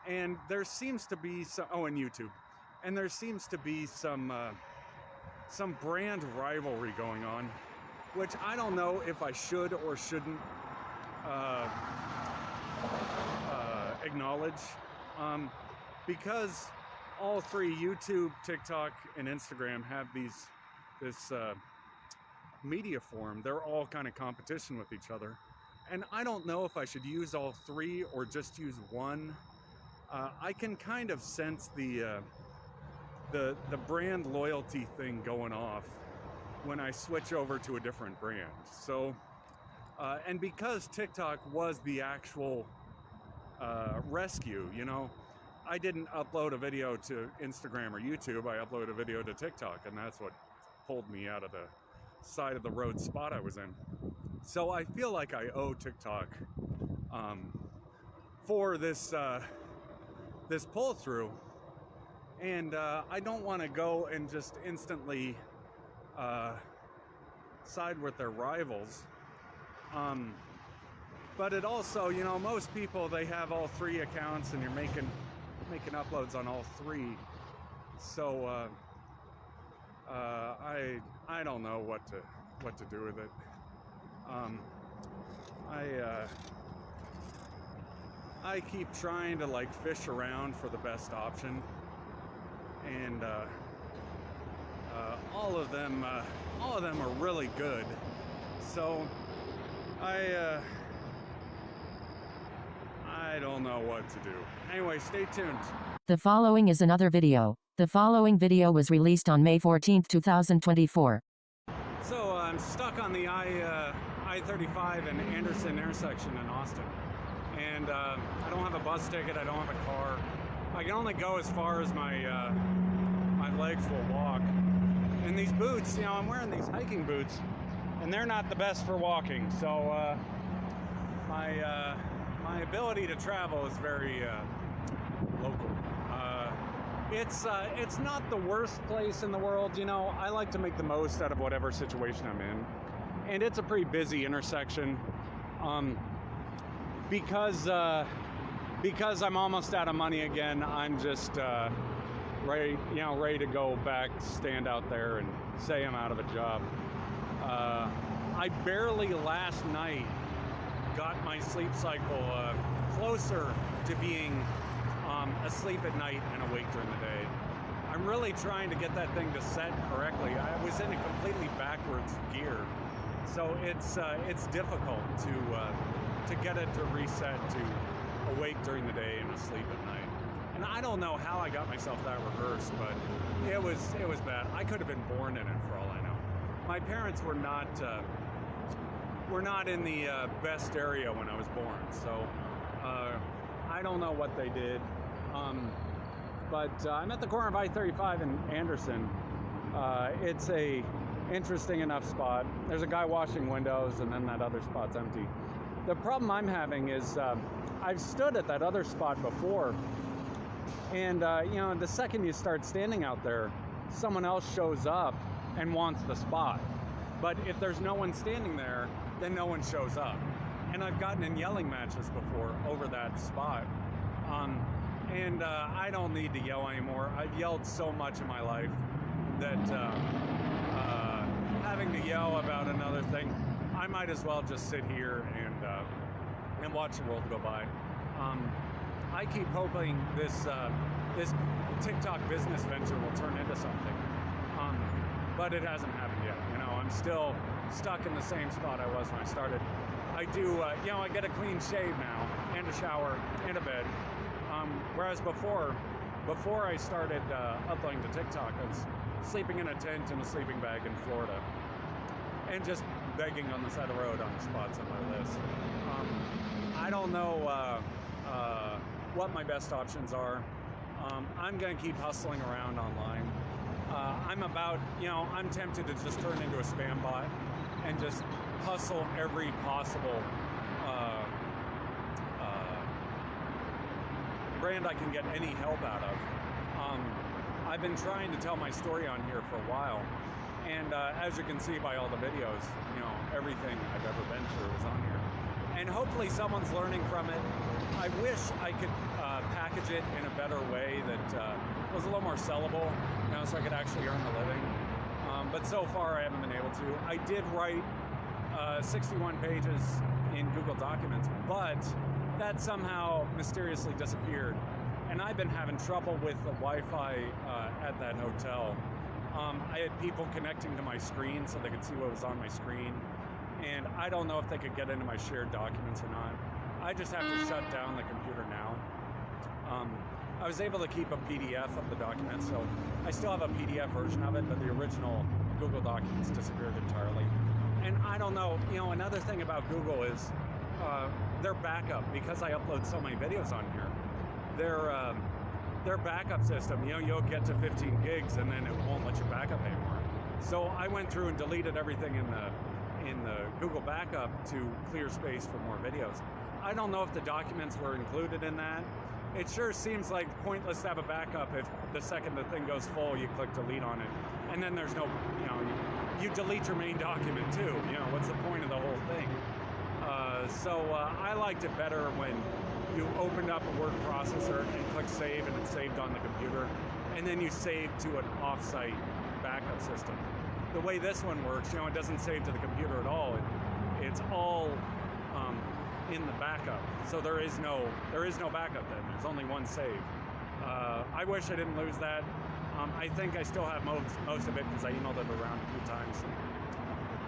and there seems to be some, and YouTube, and there seems to be some brand rivalry going on, which I don't know if I should or shouldn't acknowledge, because all three, YouTube, TikTok, and Instagram, have this media form. They're all kind of competition with each other, and I don't know if I should use all three or just use one. I can kind of sense the brand loyalty thing going off when I switch over to a different brand. So, and because TikTok was the actual rescue, I didn't upload a video to Instagram or YouTube. I uploaded a video to TikTok, and that's what pulled me out of the side of the road spot I was in. So I feel like I owe TikTok for this this pull through, and I don't want to go and just instantly side with their rivals. But it also, most people, they have all three accounts, and you're making uploads on all three. So I don't know what to do with it. I keep trying to like fish around for the best option, and all of them are really good. So I don't know what to do. Anyway, stay tuned. The following is another video. The following video was released on May 14, 2024. So I'm stuck on the I-35 and Anderson intersection in Austin, and I don't have a bus ticket. I don't have a car. I can only go as far as my legs will walk. And these boots, I'm wearing these hiking boots, and they're not the best for walking. So my ability to travel is very local. It's not the worst place in the world, I like to make the most out of whatever situation I'm in, and it's a pretty busy intersection. Because I'm almost out of money again, I'm just ready to go back, stand out there, and say I'm out of a job. I barely last night got my sleep cycle closer to being asleep at night and awake during the day. I'm really trying to get that thing to set correctly. I was in a completely backwards gear, so it's difficult to get it to reset to awake during the day and asleep at night. And I don't know how I got myself that reversed, but it was bad. I could have been born in it for all I know. my parents were not in the best area when I was born, so I don't know what they did. But I'm at the corner of I-35 and Anderson. It's a interesting enough spot. There's a guy washing windows, and then that other spot's empty. The problem I'm having is I've stood at that other spot before, and you know, the second you start standing out there, someone else shows up and wants the spot. But if there's no one standing there, then no one shows up. And I've gotten in yelling matches before over that spot. And I don't need to yell anymore. I've yelled so much in my life that having to yell about another thing, I might as well just sit here and watch the world go by. I keep hoping this TikTok business venture will turn into something, but it hasn't happened yet. You know, I'm still stuck in the same spot I was when I started. I do, you know, I get a clean shave now, and a shower, and a bed. Whereas before I started uploading to TikTok, I was sleeping in a tent in a sleeping bag in Florida, and just begging on the side of the road on the spots on my list. I don't know what my best options are. I'm going to keep hustling around online. I'm tempted to just turn into a spam bot and just hustle every possible brand I can get any help out of. I've been trying to tell my story on here for a while, and as you can see by all the videos, you know, everything I've ever been through is on here. And hopefully someone's learning from it. I wish I could package it in a better way that was a little more sellable, you know, so I could actually earn a living. But so far I haven't been able to. I did write 61 pages in Google Documents, but that somehow mysteriously disappeared. And I've been having trouble with the Wi-Fi at that hotel. I had people connecting to my screen so they could see what was on my screen. And I don't know if they could get into my shared documents or not. I just have to shut down the computer now. I was able to keep a PDF of the document, so I still have a PDF version of it, but the original Google Documents disappeared entirely. And I don't know, you know, another thing about Google is their backup, because I upload so many videos on here. Their backup system, you know, you'll get to 15 gigs and then it won't let you back up anymore. So I went through and deleted everything in the Google backup to clear space for more videos. I don't know if the documents were included in that. It sure seems like pointless to have a backup if the second the thing goes full, you click delete on it. And then there's no, you know, you delete your main document too. You know, what's the point of the whole thing? So I liked it better when you opened up a word processor and click save and it's saved on the computer. And then you save to an off-site backup system. The way this one works, you know, it doesn't save to the computer at all. It's all in the backup. So there is no backup then. There's only one save. I wish I didn't lose that. I think I still have most of it because I emailed it around a few times.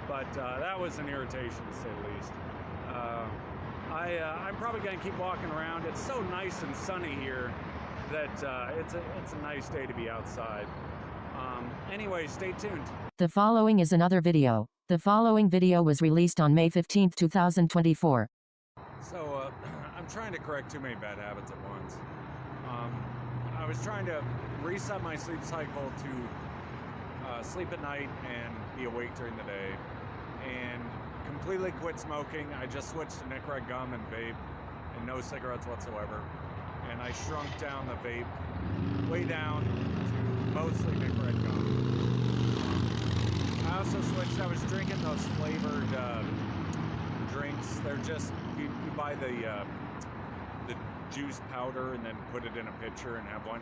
But that was an irritation, to say the least. I'm probably going to keep walking around. It's so nice and sunny here that it's a nice day to be outside. Anyway, stay tuned. The following is another video. The following video was released on May 15, 2024. So I'm trying to correct too many bad habits at once. I was trying to reset my sleep cycle to sleep at night and be awake during the day, and completely quit smoking. I just switched to Nicorette gum and vape and no cigarettes whatsoever. And I shrunk down the vape way down to mostly Nicorette gum. I also switched, I was drinking those flavored drinks. They're just, you buy the juice powder and then put it in a pitcher and have one.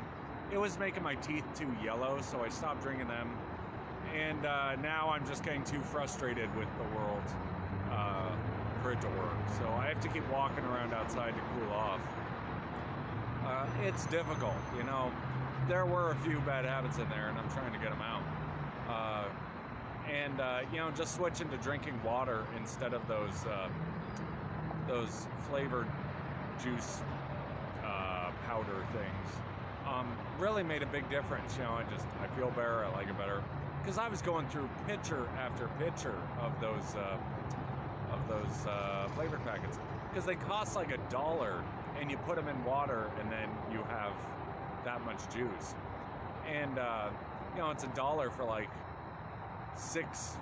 It was making my teeth too yellow, so I stopped drinking them. And now I'm just getting too frustrated with the world for it to work. So I have to keep walking around outside to cool off. It's difficult, you know. There were a few bad habits in there and I'm trying to get them out. You know, just switching to drinking water instead of those flavored juice powder things really made a big difference. You know, I feel better, I like it better. because I was going through pitcher after pitcher of those flavored packets, because they cost like $1, and you put them in water, and then you have that much juice. And you know, it's $1 for like 6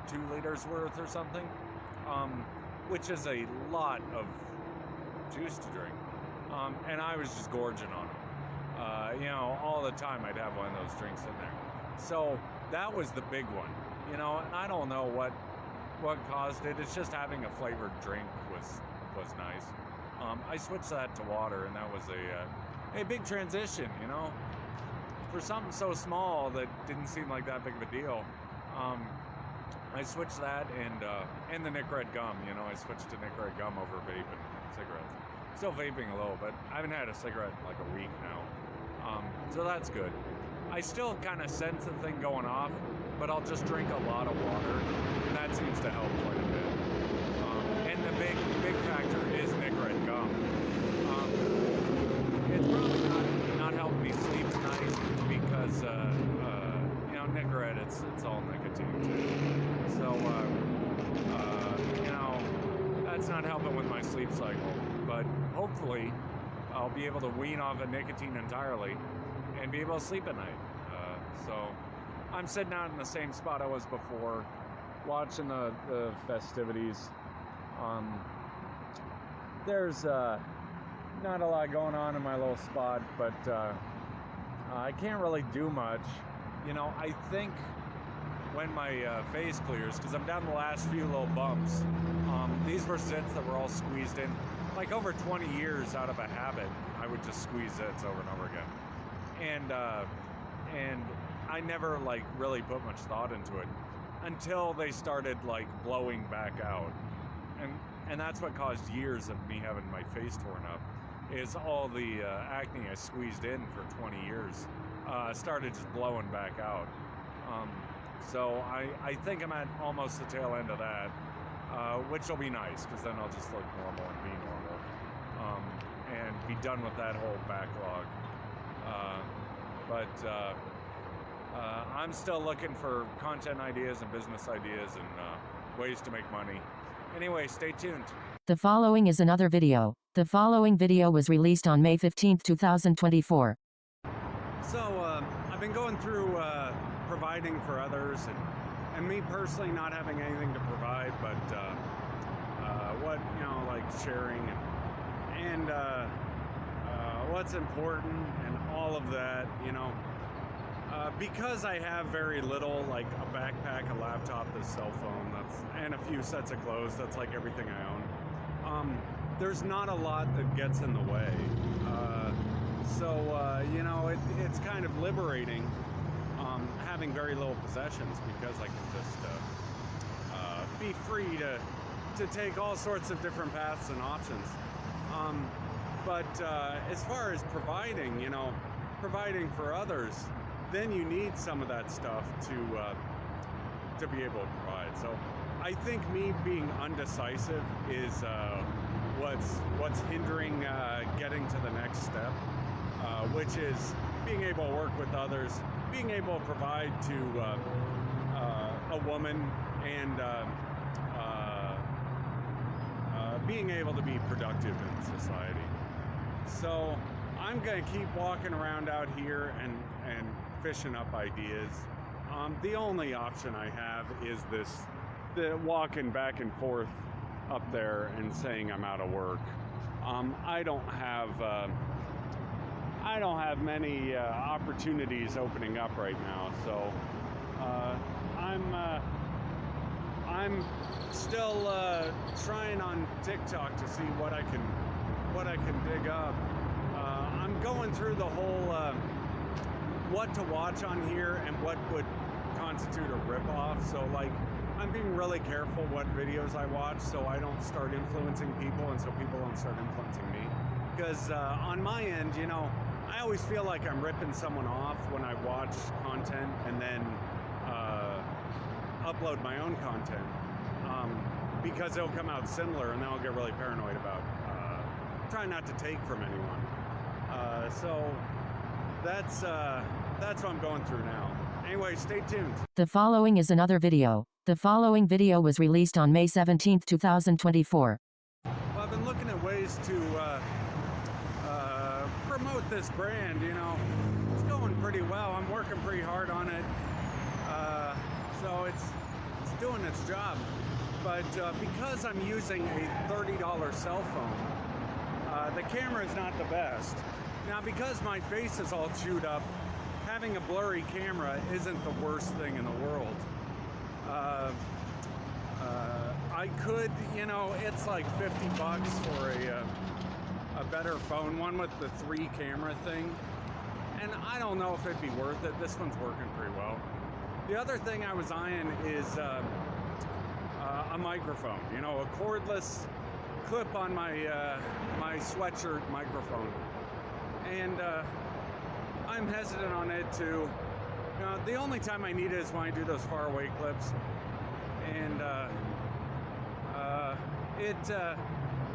2-liters worth or something, which is a lot of juice to drink. And I was just gorging on them. You know, all the time I'd have one of those drinks in there. So that was the big one, you know, and I don't know what caused it. It's just having a flavored drink was nice. I switched that to water, and that was a big transition, you know, for something so small that didn't seem like that big of a deal. I switched that and the Nick Red gum, you know, I switched to Nick Red gum over vaping cigarettes. Still vaping a little, but I haven't had a cigarette in like a week now. So that's good. I still kind of sense the thing going off, but I'll just drink a lot of water, and that seems to help quite a bit. And the big factor is Nick Red gum. It's probably not helping me sleep tonight because you know, Nick Red, it's all nicotine too. So you know, that's not helping with my sleep cycle. But hopefully, I'll be able to wean off of nicotine entirely and be able to sleep at night. So I'm sitting out in the same spot I was before, watching the festivities. There's not a lot going on in my little spot, but I can't really do much. You know, I think when my phase clears, because I'm down the last few little bumps, these were zits that were all squeezed in. Like over 20 years out of a habit, I would just squeeze zits over and over again. And I never like really put much thought into it until they started like blowing back out. And that's what caused years of me having my face torn up, is all the acne I squeezed in for 20 years started just blowing back out. So I think I'm at almost the tail end of that, which will be nice, because then I'll just look normal and be normal, and be done with that whole backlog. But I'm still looking for content ideas and business ideas and ways to make money. Anyway, stay tuned. The following is another video. The following video was released on May 15, 2024. So I've been going through providing for others, and me personally not having anything to provide, but what, you know, like sharing and what's important and all of that, you know. Because I have very little, like a backpack, a laptop, a cell phone, and a few sets of clothes, that's like everything I own. There's not a lot that gets in the way. So you know, it's kind of liberating having very little possessions, because I can just be free to take all sorts of different paths and options. But as far as providing, you know, providing for others, then you need some of that stuff to be able to provide. So I think me being undecisive is what's hindering getting to the next step, which is being able to work with others, being able to provide to a woman, and being able to be productive in society. So I'm going to keep walking around out here and fishing up ideas. The only option I have is the walking back and forth up there and saying I'm out of work. I don't have many opportunities opening up right now, so I'm still trying on TikTok to see what I can dig up. I'm going through the whole what to watch on here and what would constitute a ripoff. So like, I'm being really careful what videos I watch, so I don't start influencing people, and so people don't start influencing me. Because on my end, you know, I always feel like I'm ripping someone off when I watch content and then upload my own content, because it'll come out similar, and then I'll get really paranoid about trying not to take from anyone. So that's what I'm going through now. Anyway, stay tuned. The following is another video. The following video was released on May 17, 2024. Well, I've been looking at ways to promote this brand. You know, it's going pretty well. I'm working pretty hard on it, so it's doing its job. But because I'm using a $30 cell phone, the camera is not the best. Now, because my face is all chewed up, having a blurry camera isn't the worst thing in the world. I could, you know, it's like $50 for a better phone, one with the 3 camera thing. And I don't know if it'd be worth it. This one's working pretty well. The other thing I was eyeing is a microphone, you know, a cordless clip on my my sweatshirt microphone. And I'm hesitant on it too. You know, the only time I need it is when I do those far away clips. And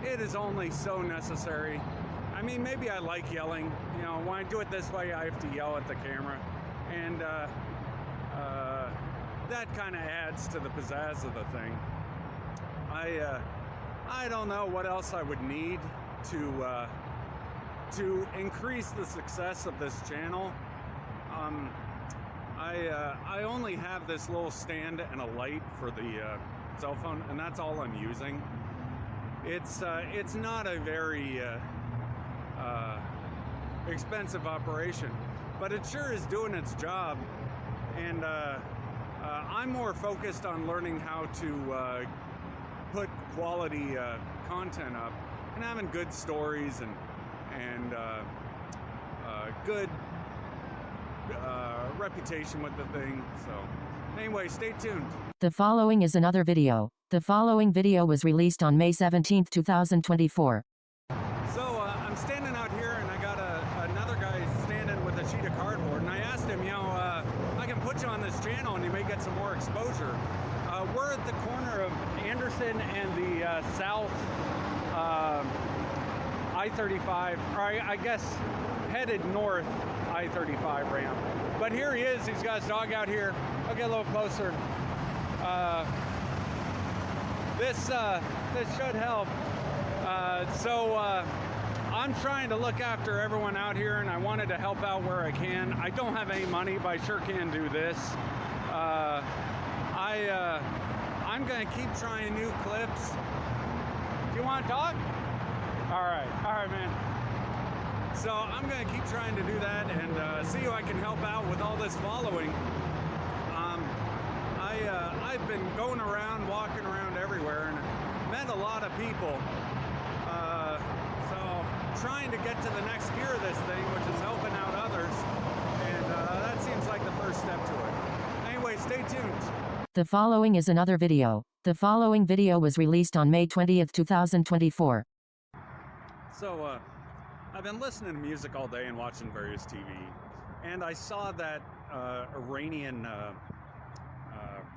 it is only so necessary. I mean, maybe I like yelling. You know, when I do it this way, I have to yell at the camera. And that kind of adds to the pizzazz of the thing. I don't know what else I would need to increase the success of this channel. I only have this little stand and a light for the cell phone, and that's all I'm using. It's not a very expensive operation, but it sure is doing its job. And I'm more focused on learning how to put quality content up and having good stories and good reputation with the thing. So anyway, stay tuned. The following is another video. The following video was released on May 17, 2024. So I'm standing out here and I got another guy standing with a sheet of cardboard, and I asked him, you know, I can put you on this channel and you may get some more exposure. We're at the corner of Anderson and the South I-35, or I guess headed north I-35 ramp. But here he is. He's got his dog out here. I'll get a little closer. This should help. I'm trying to look after everyone out here, and I wanted to help out where I can. I don't have any money, but I sure can do this. I'm gonna keep trying new clips. Do you want to talk? All right, man. So I'm gonna keep trying to do that and see who I can help out with all this following. I've been going around, walking around everywhere, and met a lot of people. So trying to get to the next gear of this thing, which is helping out others, and that seems like the first step to it. Anyway, stay tuned. The following is another video. The following video was released on May 20th, 2024. So, I've been listening to music all day and watching various TV, and I saw that Iranian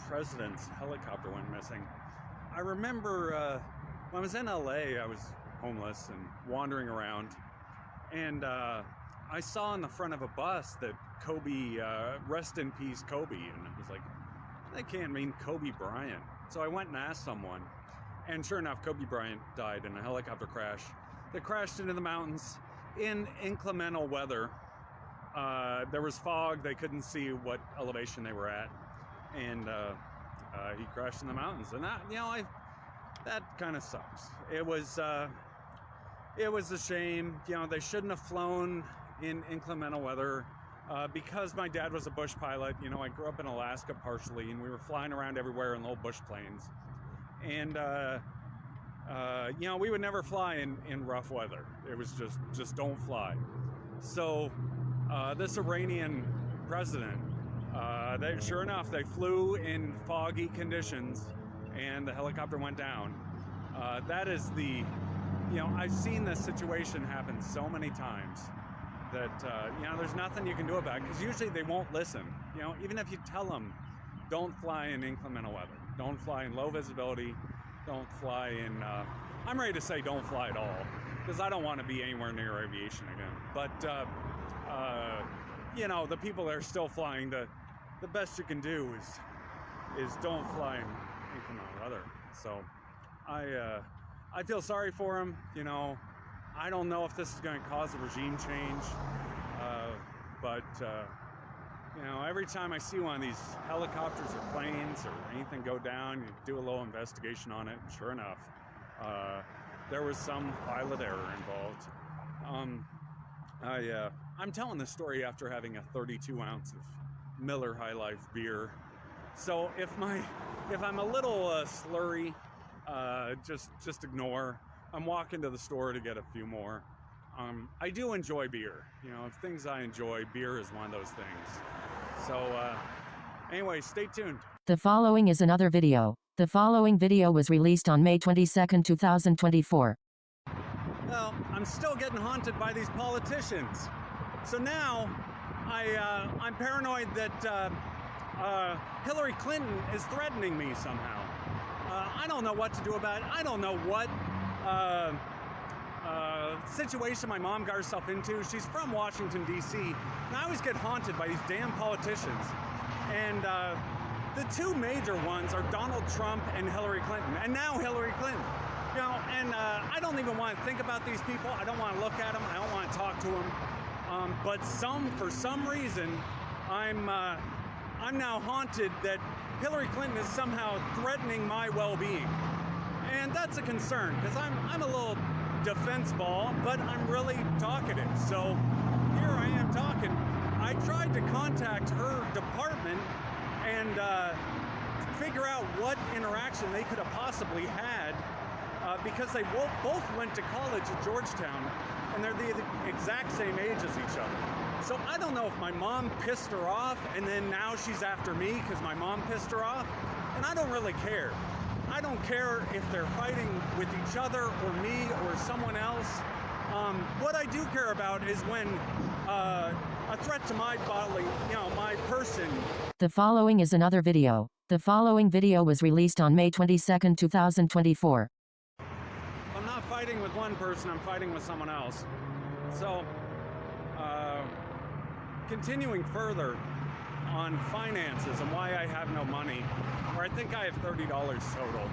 president's helicopter went missing. I remember when I was in LA, I was homeless and wandering around, and I saw on the front of a bus that Kobe, rest in peace Kobe, and it was like, that can't mean Kobe Bryant. So I went and asked someone, and sure enough, Kobe Bryant died in a helicopter crash that crashed into the mountains in inclement weather. There was fog, they couldn't see what elevation they were at, and he crashed in the mountains. And that, you know, that kind of sucks. It was a shame. You know, they shouldn't have flown in inclement weather. Because my dad was a bush pilot, you know, I grew up in Alaska partially, and we were flying around everywhere in little bush planes. And, you know, we would never fly in rough weather. It was just don't fly. So this Iranian president, sure enough, they flew in foggy conditions, and the helicopter went down. That is you know, I've seen this situation happen so many times that, you know, there's nothing you can do about it, because usually they won't listen. You know, even if you tell them, don't fly in inclement weather, don't fly in low visibility, don't fly in, I'm ready to say don't fly at all, because I don't want to be anywhere near aviation again. But, you know, the people that are still flying, the the best you can do is don't fly in inclement weather. So I feel sorry for him. You know, I don't know if this is going to cause a regime change, but you know, every time I see one of these helicopters or planes or anything go down, you do a little investigation on it, and sure enough, there was some pilot error involved. I'm telling this story after having a 32 ounce of Miller High Life beer. So if I'm a little slurry, just ignore. I'm walking to the store to get a few more. I do enjoy beer. You know, of things I enjoy, beer is one of those things. So anyway, stay tuned. The following is another video. The following video was released on May 22, 2024. Well, I'm still getting haunted by these politicians. So now I'm paranoid that Hillary Clinton is threatening me somehow. I don't know what to do about it. I don't know what situation my mom got herself into. She's from Washington, D.C., and I always get haunted by these damn politicians. And the two major ones are Donald Trump and Hillary Clinton, and now Hillary Clinton. You know, and I don't even want to think about these people. I don't want to look at them. I don't want to talk to them. But for some reason, I'm now haunted that Hillary Clinton is somehow threatening my well-being, and that's a concern because I'm a little defense ball, but I'm really talkative. So here I am talking. I tried to contact her department and figure out what interaction they could have possibly had. Because they both went to college at Georgetown, and they're the exact same age as each other. So I don't know if my mom pissed her off, and then now she's after me because my mom pissed her off, and I don't really care. I don't care if they're fighting with each other or me or someone else. What I do care about is when a threat to my bodily, you know, my person. The following is another video. The following video was released on May 22, 2024. I'm not fighting with one person, I'm fighting with someone else. So, continuing further on finances and why I have no money, or I think I have $30 total.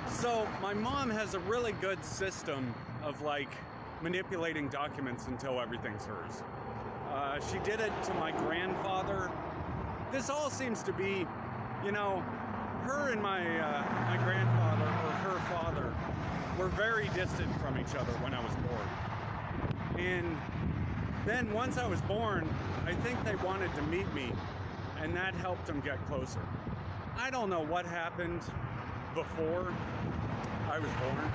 So my mom has a really good system of like manipulating documents until everything's hers. She did it to my grandfather. This all seems to be, you know, her and my grandfather, or her father, were very distant from each other when I was born. And then once I was born, I think they wanted to meet me, and that helped them get closer. I don't know what happened before I was born,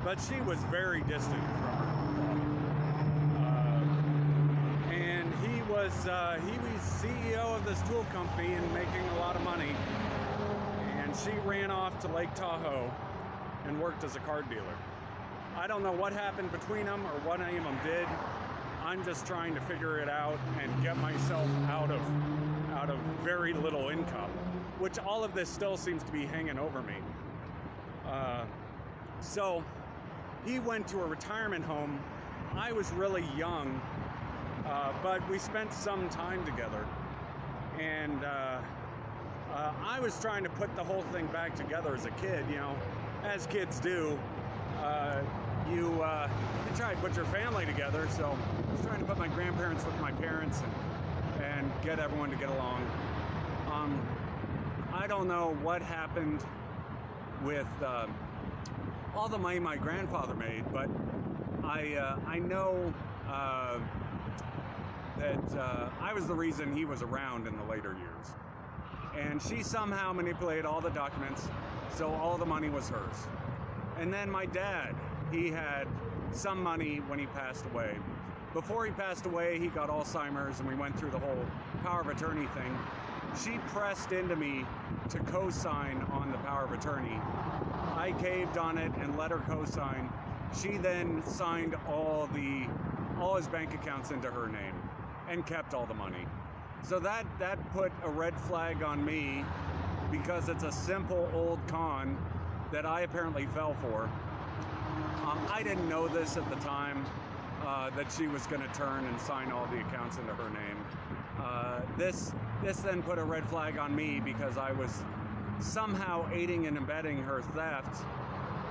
but she was very distant from her father. And he was CEO of this tool company and making a lot of money. And she ran off to Lake Tahoe and worked as a card dealer. I don't know what happened between them or what any of them did. I'm just trying to figure it out and get myself out of very little income, which all of this still seems to be hanging over me. So he went to a retirement home. I was really young, but we spent some time together. And I was trying to put the whole thing back together as a kid, you know, as kids do. You try to put your family together, so I was trying to put my grandparents with my parents and get everyone to get along. I don't know what happened with all the money my grandfather made, but I know that I was the reason he was around in the later years. And she somehow manipulated all the documents, so all the money was hers. And then my dad, he had some money when he passed away. Before he passed away, he got Alzheimer's, and we went through the whole power of attorney thing. She pressed into me to co-sign on the power of attorney. I caved on it and let her co-sign. She then signed all his bank accounts into her name and kept all the money. So that put a red flag on me, because it's a simple old con that I apparently fell for. I didn't know this at the time. that she was going to turn and sign all the accounts into her name. This then put a red flag on me because I was somehow aiding and abetting her theft,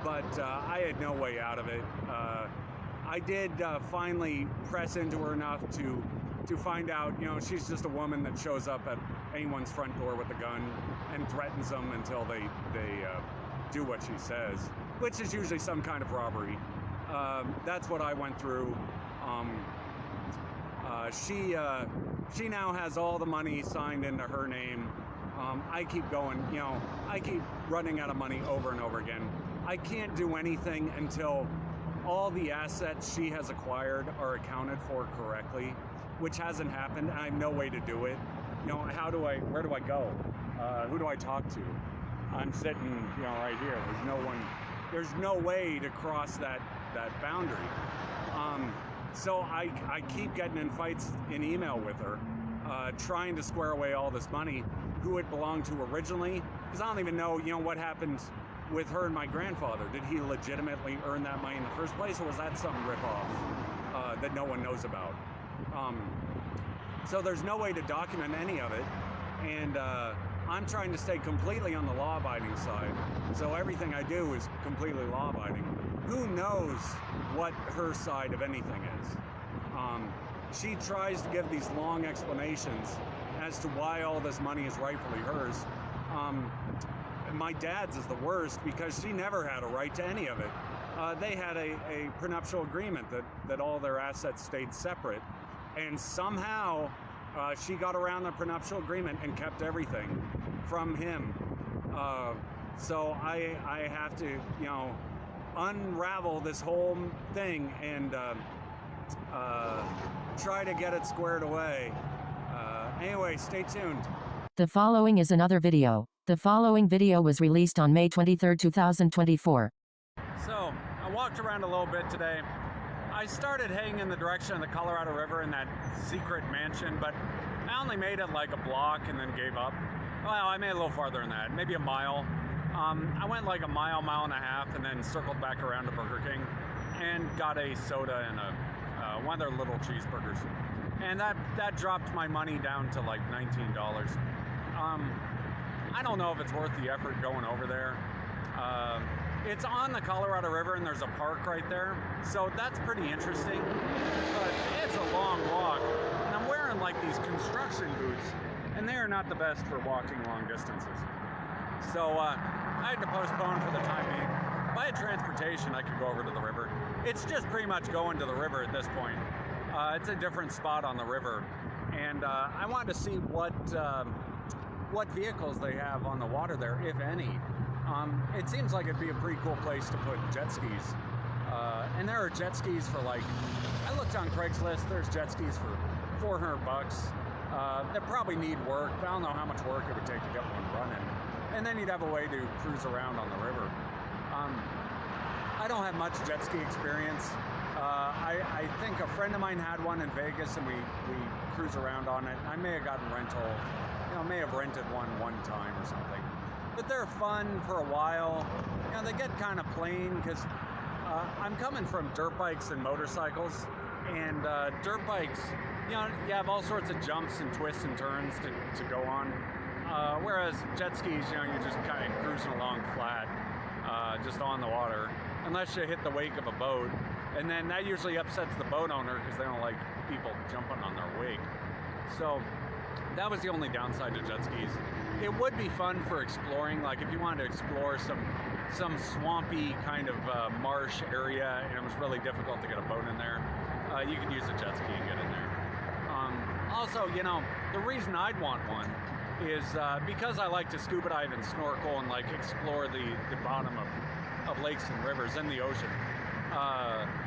but I had no way out of it. I did finally press into her enough to find out, you know, she's just a woman that shows up at anyone's front door with a gun and threatens them until they do what she says, which is usually some kind of robbery. That's what I went through. She now has all the money signed into her name. I keep going, you know, I keep running out of money over and over again. I can't do anything until all the assets she has acquired are accounted for correctly, which hasn't happened. I have no way to do it. You know, where do I go? Who do I talk to? I'm sitting, you know, right here. There's no way to cross that boundary. So I keep getting in fights in email with her, trying to square away all this money, who it belonged to originally, because I don't even know, you know, what happened with her and my grandfather. Did he legitimately earn that money in the first place, or was that some ripoff that no one knows about? So there's no way to document any of it, and I'm trying to stay completely on the law-abiding side, so everything I do is completely law-abiding. Who knows what her side of anything is? She tries to give these long explanations as to why all this money is rightfully hers. My dad's is the worst because she never had a right to any of it. They had a prenuptial agreement that all their assets stayed separate, and somehow she got around the prenuptial agreement and kept everything from him. So I have to, you know, unravel this whole thing and try to get it squared away. Anyway, stay tuned. The following is another video. The following video was released on May 23, 2024. So, I walked around a little bit today. I started heading in the direction of the Colorado River in that secret mansion, but I only made it like a block and then gave up. Well, I made it a little farther than that, maybe a mile. I went like a mile and a half, and then circled back around to Burger King and got a soda and one of their little cheeseburgers. And that dropped my money down to like $19. I don't know if it's worth the effort going over there. It's on the Colorado River and there's a park right there, so that's pretty interesting, but it's a long walk, and I'm wearing like these construction boots, and they are not the best for walking long distances. So I had to postpone for the time being. If I had transportation, I could go over to the river. It's just pretty much going to the river at this point. It's a different spot on the river, and I wanted to see what vehicles they have on the water there, if any. It seems like it'd be a pretty cool place to put jet skis. And there are jet skis for like, I looked on Craigslist, there's jet skis for $400. They probably need work, but I don't know how much work it would take to get one running. And then you'd have a way to cruise around on the river. I don't have much jet ski experience. I think a friend of mine had one in Vegas and we cruise around on it. I may have gotten rental, you know, may have rented one time or something. But they're fun for a while. You know, they get kind of plain because I'm coming from dirt bikes and motorcycles, and dirt bikes, you know, you have all sorts of jumps and twists and turns to go on. Whereas jet skis, you know, you're just kind of cruising along flat, just on the water, unless you hit the wake of a boat. And then that usually upsets the boat owner because they don't like people jumping on their wake. So that was the only downside to jet skis. It would be fun for exploring, like if you wanted to explore some swampy kind of marsh area and it was really difficult to get a boat in there, you could use a jet ski and get in there. Also, you know, the reason I'd want one is because I like to scuba dive and snorkel and like explore the bottom of lakes and rivers and the ocean.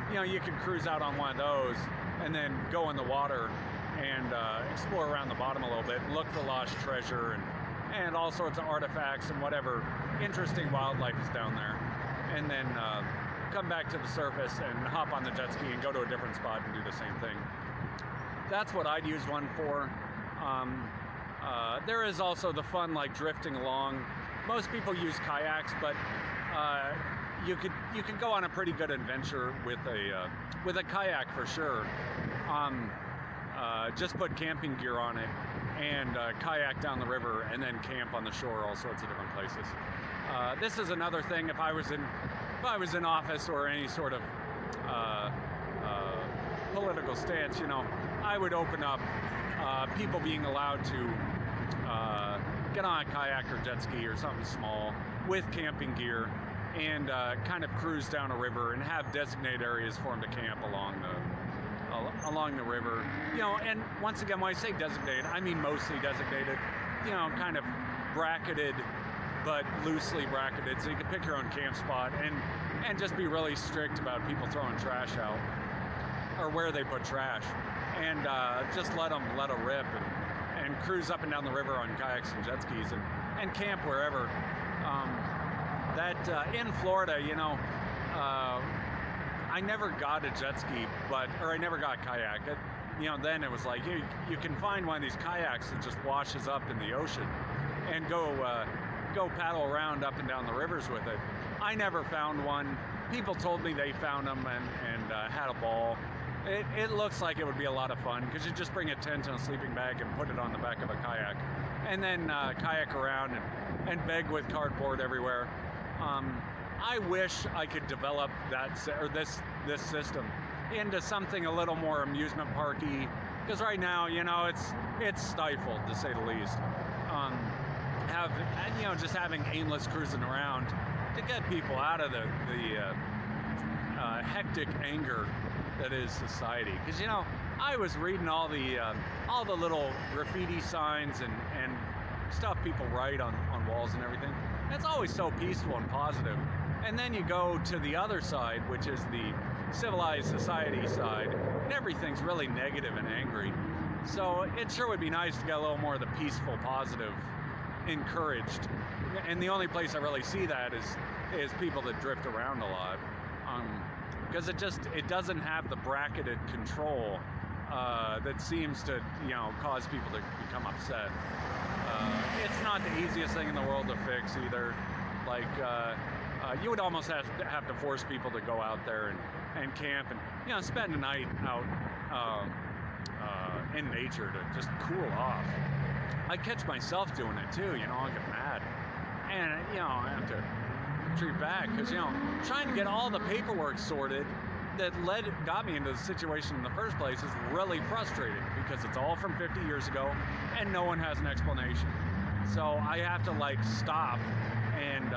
You know, you can cruise out on one of those and then go in the water and explore around the bottom a little bit, look for lost treasure and all sorts of artifacts and whatever interesting wildlife is down there, and then come back to the surface and hop on the jet ski and go to a different spot and do the same thing. That's what I'd use one for. There is also the fun like drifting along. Most people use kayaks, but you could go on a pretty good adventure with a kayak for sure. Just put camping gear on it and kayak down the river and then camp on the shore, all sorts of different places. This is another thing. If I was in office or any sort of political stance, I would open up people being allowed to get on a kayak or jet ski or something small with camping gear and kind of cruise down a river and have designated areas for them to camp along the river. And once again, when I say designated, I mean mostly designated, kind of bracketed, but loosely bracketed, so you can pick your own camp spot and just be really strict about people throwing trash out or where they put trash, and just let them rip and cruise up and down the river on kayaks and jet skis and camp wherever. In Florida, I never got a jet ski, or I never got a kayak. Then it was like you can find one of these kayaks that just washes up in the ocean and go paddle around up and down the rivers with it. I never found one. People told me they found them and had a ball. It looks like it would be a lot of fun because you just bring a tent and a sleeping bag and put it on the back of a kayak, and then kayak around and beg with cardboard everywhere. I wish I could develop this system into something a little more amusement parky, because right now, it's stifled, to say the least. Just having aimless cruising around to get people out of the hectic anger that is society. Because I was reading all the little graffiti signs and stuff people write on walls and everything. It's always so peaceful and positive. And then you go to the other side, which is the civilized society side, and everything's really negative and angry. So it sure would be nice to get a little more of the peaceful, positive encouraged. And the only place I really see that is people that drift around a lot. Because it doesn't have the bracketed control that seems to cause people to become upset. It's not the easiest thing in the world to fix either. You would almost have to force people to go out there and camp and spend a night out in nature to just cool off. I catch myself doing it too. I'll get mad, and I have to retreat back because trying to get all the paperwork sorted that got me into the situation in the first place is really frustrating because it's all from 50 years ago and no one has an explanation. So I have to stop and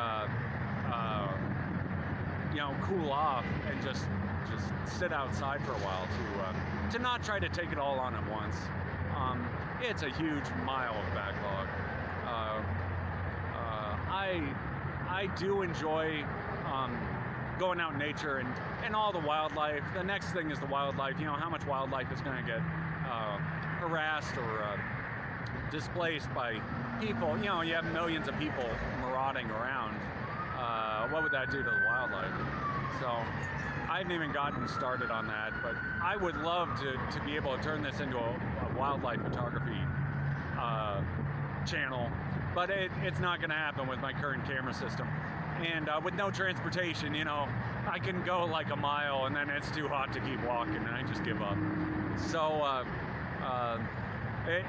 cool off and just sit outside for a while to not try to take it all on at once. It's a huge mile of backlog. I do enjoy going out in nature and all the wildlife. The next thing is the wildlife. How much wildlife is going to get harassed or displaced by people. You have millions of people marauding around. What would that do to the wildlife? So I haven't even gotten started on that, but I would love to be able to turn this into a wildlife photography channel, but it's not going to happen with my current camera system. And with no transportation, I can go a mile and then it's too hot to keep walking and I just give up. So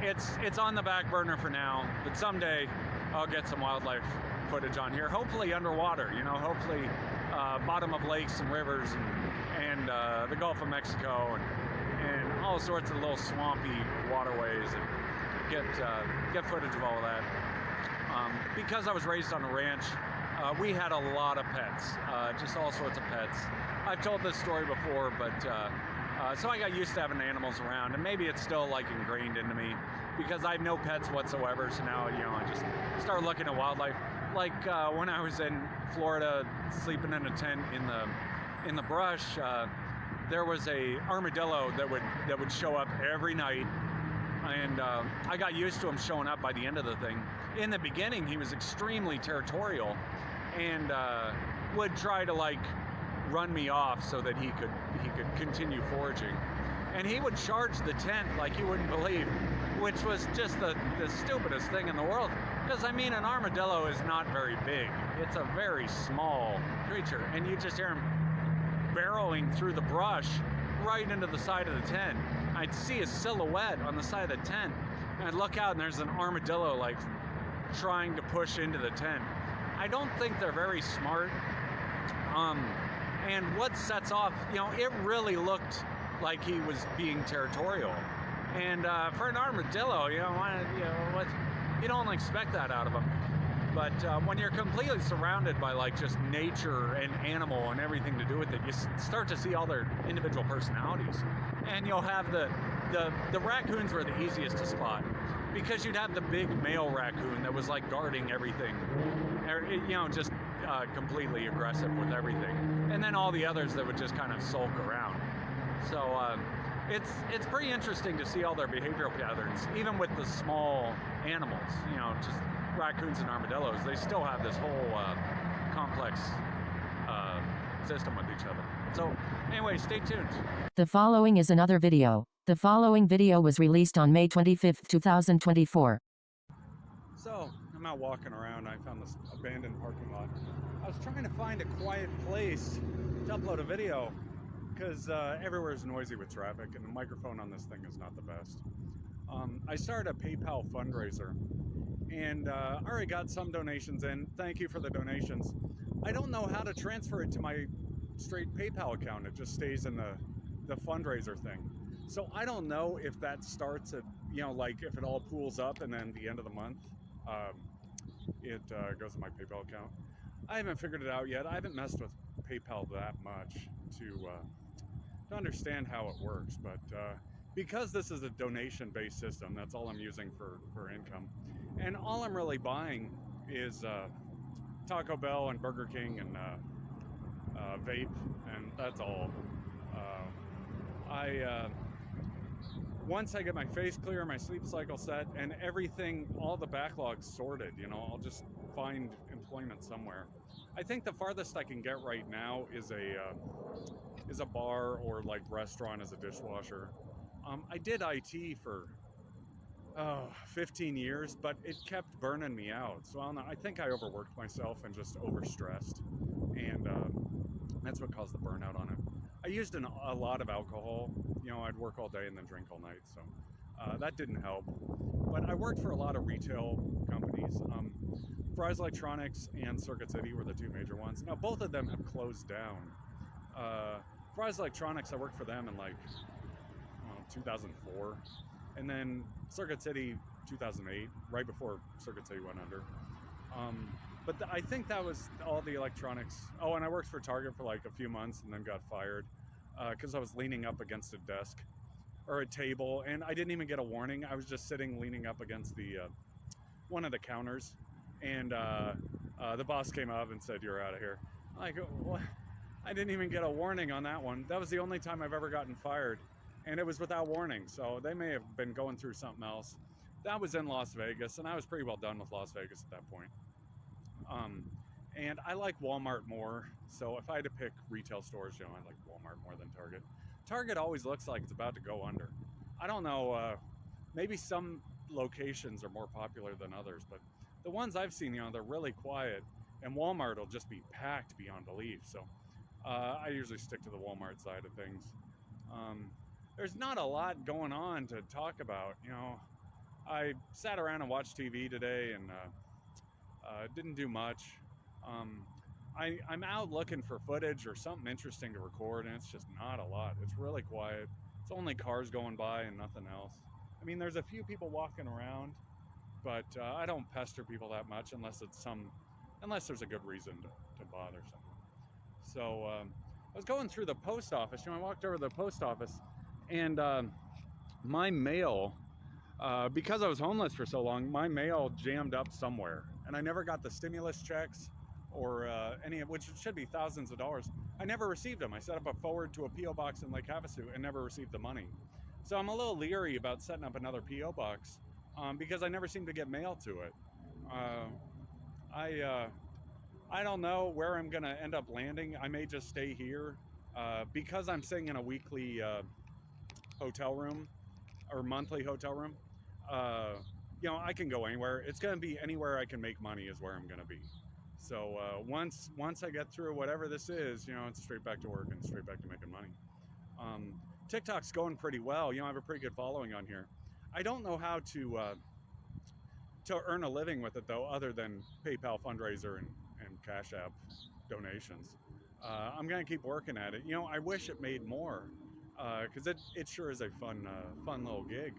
it's on the back burner for now, but someday I'll get some wildlife footage on here, hopefully underwater, hopefully bottom of lakes and rivers and the Gulf of Mexico and all sorts of little swampy waterways, and get footage of all of that. Because I was raised on a ranch, we had a lot of pets, just all sorts of pets. I've told this story before, but so I got used to having animals around, and maybe it's still ingrained into me because I have no pets whatsoever. So now I just start looking at wildlife. When I was in Florida, sleeping in a tent in the brush, there was a armadillo that would show up every night. And I got used to him showing up by the end of the thing. In the beginning, he was extremely territorial and would try to run me off so that he could continue foraging. And he would charge the tent like you wouldn't believe, which was just the stupidest thing in the world. Because, I mean, an armadillo is not very big. It's a very small creature, and you just hear him barreling through the brush right into the side of the tent. I'd see a silhouette on the side of the tent, and I'd look out and there's an armadillo like trying to push into the tent. I don't think they're very smart. And what sets off, you know, it really looked like he was being territorial. And for an armadillo, you don't expect that out of him. But when you're completely surrounded by like just nature and animal and everything to do with it, you start to see all their individual personalities. And you'll have the raccoons were the easiest to spot, because you'd have the big male raccoon that was like guarding everything, you know, just completely aggressive with everything. And then all the others that would just kind of sulk around. So it's pretty interesting to see all their behavioral patterns, even with the small animals, you know, just raccoons and armadillos. They still have this whole complex system with each other. So anyway, stay tuned. The following is another video. The following video was released on May 25th, 2024. So I'm out walking around. I found this abandoned parking lot. I was trying to find a quiet place to upload a video, because everywhere is noisy with traffic, and the microphone on this thing is not the best. I started a PayPal fundraiser, and I already got some donations in. Thank you for the donations. I don't know how to transfer it to my straight PayPal account. It just stays in the fundraiser thing. So I don't know if that starts at, you know, like if it all pools up and then the end of the month, it goes to my PayPal account. I haven't figured it out yet. I haven't messed with PayPal that much to understand how it works, but because this is a donation-based system, that's all I'm using for income. And all I'm really buying is Taco Bell and Burger King and vape, and that's all. Once I get my face clear, my sleep cycle set, and everything, all the backlogs sorted, you know, I'll just find employment somewhere. I think the farthest I can get right now is a bar or like restaurant as a dishwasher. I did IT for 15 years, but it kept burning me out. So I don't know, I think I overworked myself and just overstressed, and that's what caused the burnout on it. I used a lot of alcohol. You know, I'd work all day and then drink all night, so that didn't help. But I worked for a lot of retail companies. Fry's Electronics and Circuit City were the two major ones. Now, both of them have closed down. Fry's Electronics, I worked for them in like 2004, and then Circuit City 2008, right before Circuit City went under. But I think that was all the electronics. Oh, and I worked for Target for like a few months and then got fired because I was leaning up against a desk or a table, and I didn't even get a warning. I was just sitting leaning up against the one of the counters, and the boss came up and said, "You're out of here." I'm like, what? I didn't even get a warning on that one. That was the only time I've ever gotten fired, and it was without warning. So they may have been going through something else. That was in Las Vegas, and I was pretty well done with Las Vegas at that point. And I like Walmart more. So if I had to pick retail stores, you know, I like Walmart more than Target. Target always looks like it's about to go under. I don't know, maybe some locations are more popular than others, but the ones I've seen, you know, they're really quiet, and Walmart will just be packed beyond belief. So I usually stick to the Walmart side of things. There's not a lot going on to talk about. You know, I sat around and watched TV today and didn't do much. I'm out looking for footage or something interesting to record, and it's just not a lot. It's really quiet. It's only cars going by and nothing else. I mean, there's a few people walking around, but I don't pester people that much unless there's a good reason to bother someone. So I was going through the post office. You know, I walked over to the post office, and my mail, because I was homeless for so long, my mail jammed up somewhere, and I never got the stimulus checks or any of which should be thousands of dollars. I never received them. I set up a forward to a P.O. box in Lake Havasu and never received the money. So I'm a little leery about setting up another P.O. box because I never seem to get mail to it. I don't know where I'm gonna end up landing. I may just stay here because I'm staying in a weekly hotel room or monthly hotel room. you know, I can go anywhere. It's going to be anywhere I can make money is where I'm going to be. So once I get through whatever this is, you know, it's straight back to work and straight back to making money. TikTok's going pretty well. You know, I have a pretty good following on here. I don't know how to earn a living with it though, other than PayPal fundraiser and Cash App donations. I'm gonna keep working at it. You know, I wish it made more, because it sure is a fun little gig.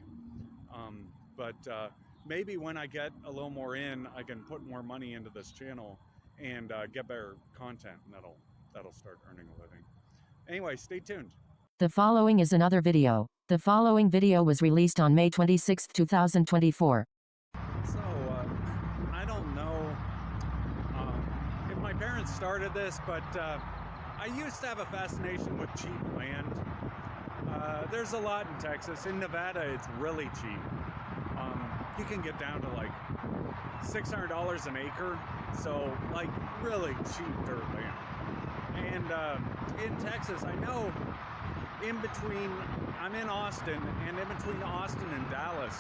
But maybe when I get a little more in, I can put more money into this channel and get better content, and that'll start earning a living. Anyway, stay tuned. The following is another video. The following video was released on May 26, 2024. So, I don't know if my parents started this, but I used to have a fascination with cheap land. There's a lot in Texas. In Nevada, it's really cheap. You can get down to like $600 an acre, so like really cheap dirt land. And in Texas, I know I'm in Austin, and in between Austin and Dallas,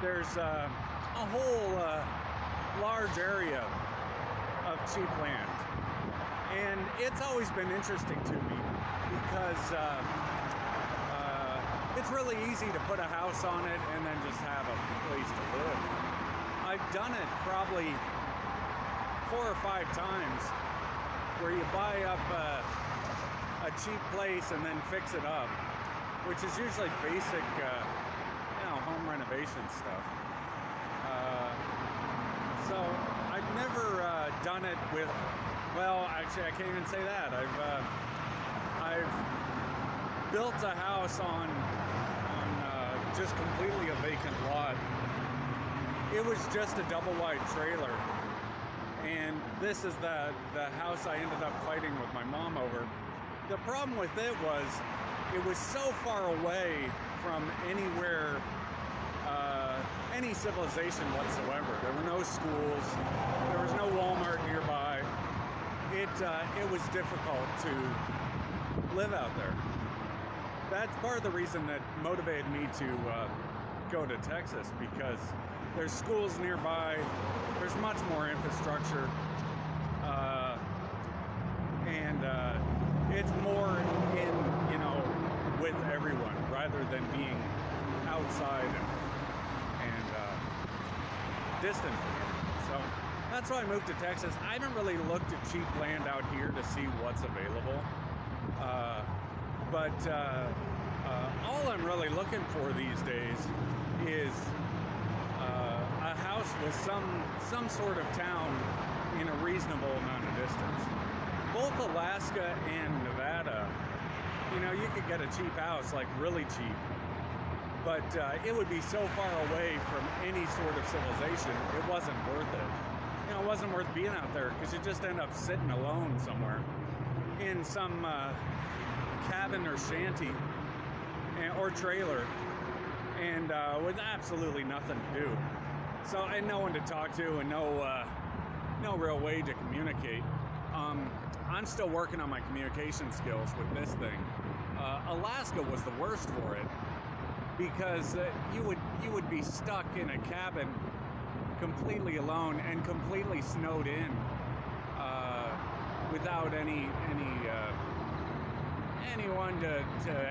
there's a whole large area of cheap land. And it's always been interesting to me because it's really easy to put a house on it and then just have a place to live. I've done it probably 4 or 5 times where you buy up a cheap place and then fix it up, which is usually basic home renovation stuff. So I've never done it with, well, actually I can't even say that. I've built a house on just completely a vacant lot. It was just a double wide trailer, and this is the house I ended up fighting with my mom over. The problem with it was so far away from anywhere, any civilization whatsoever. There were no schools, there was no Walmart nearby. It was difficult to live out there. That's part of the reason that motivated me to go to Texas, because there's schools nearby, there's much more infrastructure, and it's more in, with everyone rather than being outside and distant from everyone. So that's why I moved to Texas. I haven't really looked at cheap land out here to see what's available. But all I'm really looking for these days is a house with some sort of town in a reasonable amount of distance. Both Alaska and Nevada, you could get a cheap house, like really cheap, but it would be so far away from any sort of civilization, it wasn't worth it. It wasn't worth being out there, because you just end up sitting alone somewhere in some cabin or shanty or trailer, and with absolutely nothing to do. So, and no one to talk to, and no real way to communicate. I'm still working on my communication skills with this thing. Alaska was the worst for it, because you would be stuck in a cabin completely alone and completely snowed in, without anyone to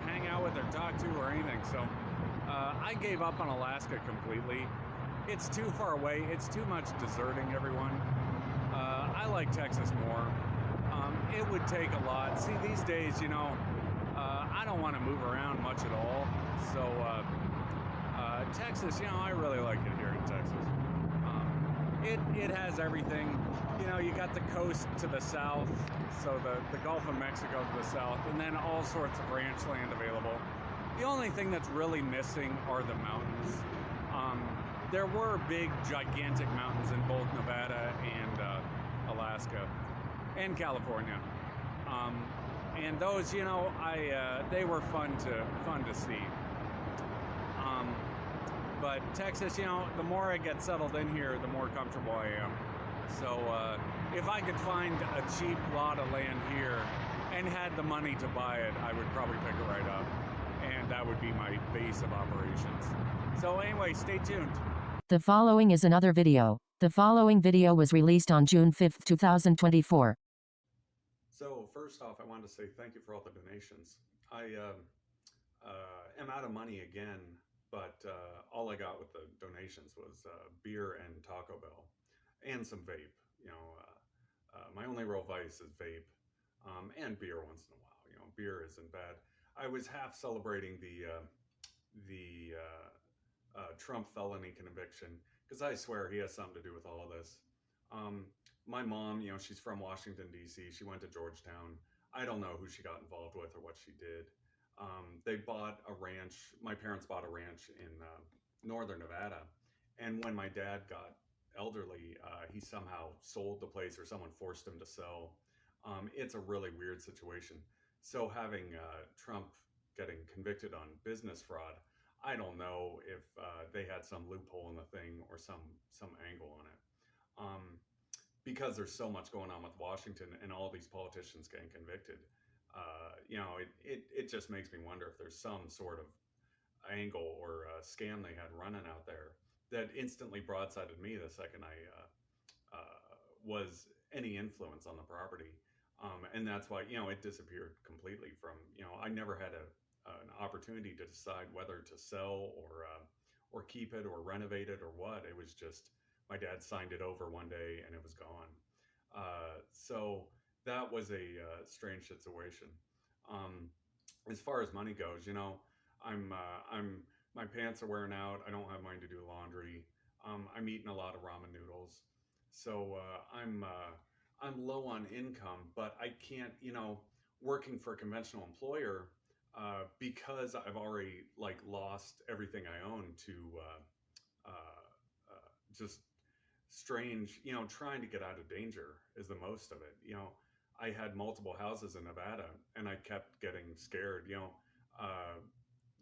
hang out with or talk to or anything. So I gave up on Alaska completely. It's too far away. It's too much deserting everyone. I like Texas more. It would take a lot. See, these days, I don't want to move around much at all. So Texas, I really like it here in Texas. It has everything. You got the coast to the south, so the Gulf of Mexico to the south, and then all sorts of ranch land available. The only thing that's really missing are the mountains. There were big, gigantic mountains in both Nevada and Alaska and California, and those, they were fun to see. But Texas, the more I get settled in here, the more comfortable I am. So if I could find a cheap lot of land here and had the money to buy it, I would probably pick it right up. And that would be my base of operations. So anyway, stay tuned. The following is another video. The following video was released on June 5th, 2024. So first off, I wanted to say thank you for all the donations. I am out of money again, but all I got with the donations was beer and Taco Bell and some vape. My only real vice is vape and beer once in a while. Beer isn't bad. I was half celebrating the Trump felony conviction because I swear he has something to do with all of this. My mom, she's from Washington, D.C. She went to Georgetown. I don't know who she got involved with or what she did. They bought a ranch. My parents bought a ranch in northern Nevada. And when my dad got elderly, he somehow sold the place or someone forced him to sell. It's a really weird situation. So having Trump getting convicted on business fraud, I don't know if they had some loophole in the thing or some angle on it. Because there's so much going on with Washington and all these politicians getting convicted, it just makes me wonder if there's some sort of angle or scam they had running out there that instantly broadsided me the second I was any influence on the property. And that's why, it disappeared completely from, I never had an opportunity to decide whether to sell or keep it or renovate it or what. It was just, my dad signed it over one day and it was gone. So that was a strange situation. As far as money goes, my pants are wearing out. I don't have money to do laundry. I'm eating a lot of ramen noodles. So I'm low on income, but I can't, working for a conventional employer, because I've already lost everything I own to just strange, trying to get out of danger is the most of it. I had multiple houses in Nevada and I kept getting scared.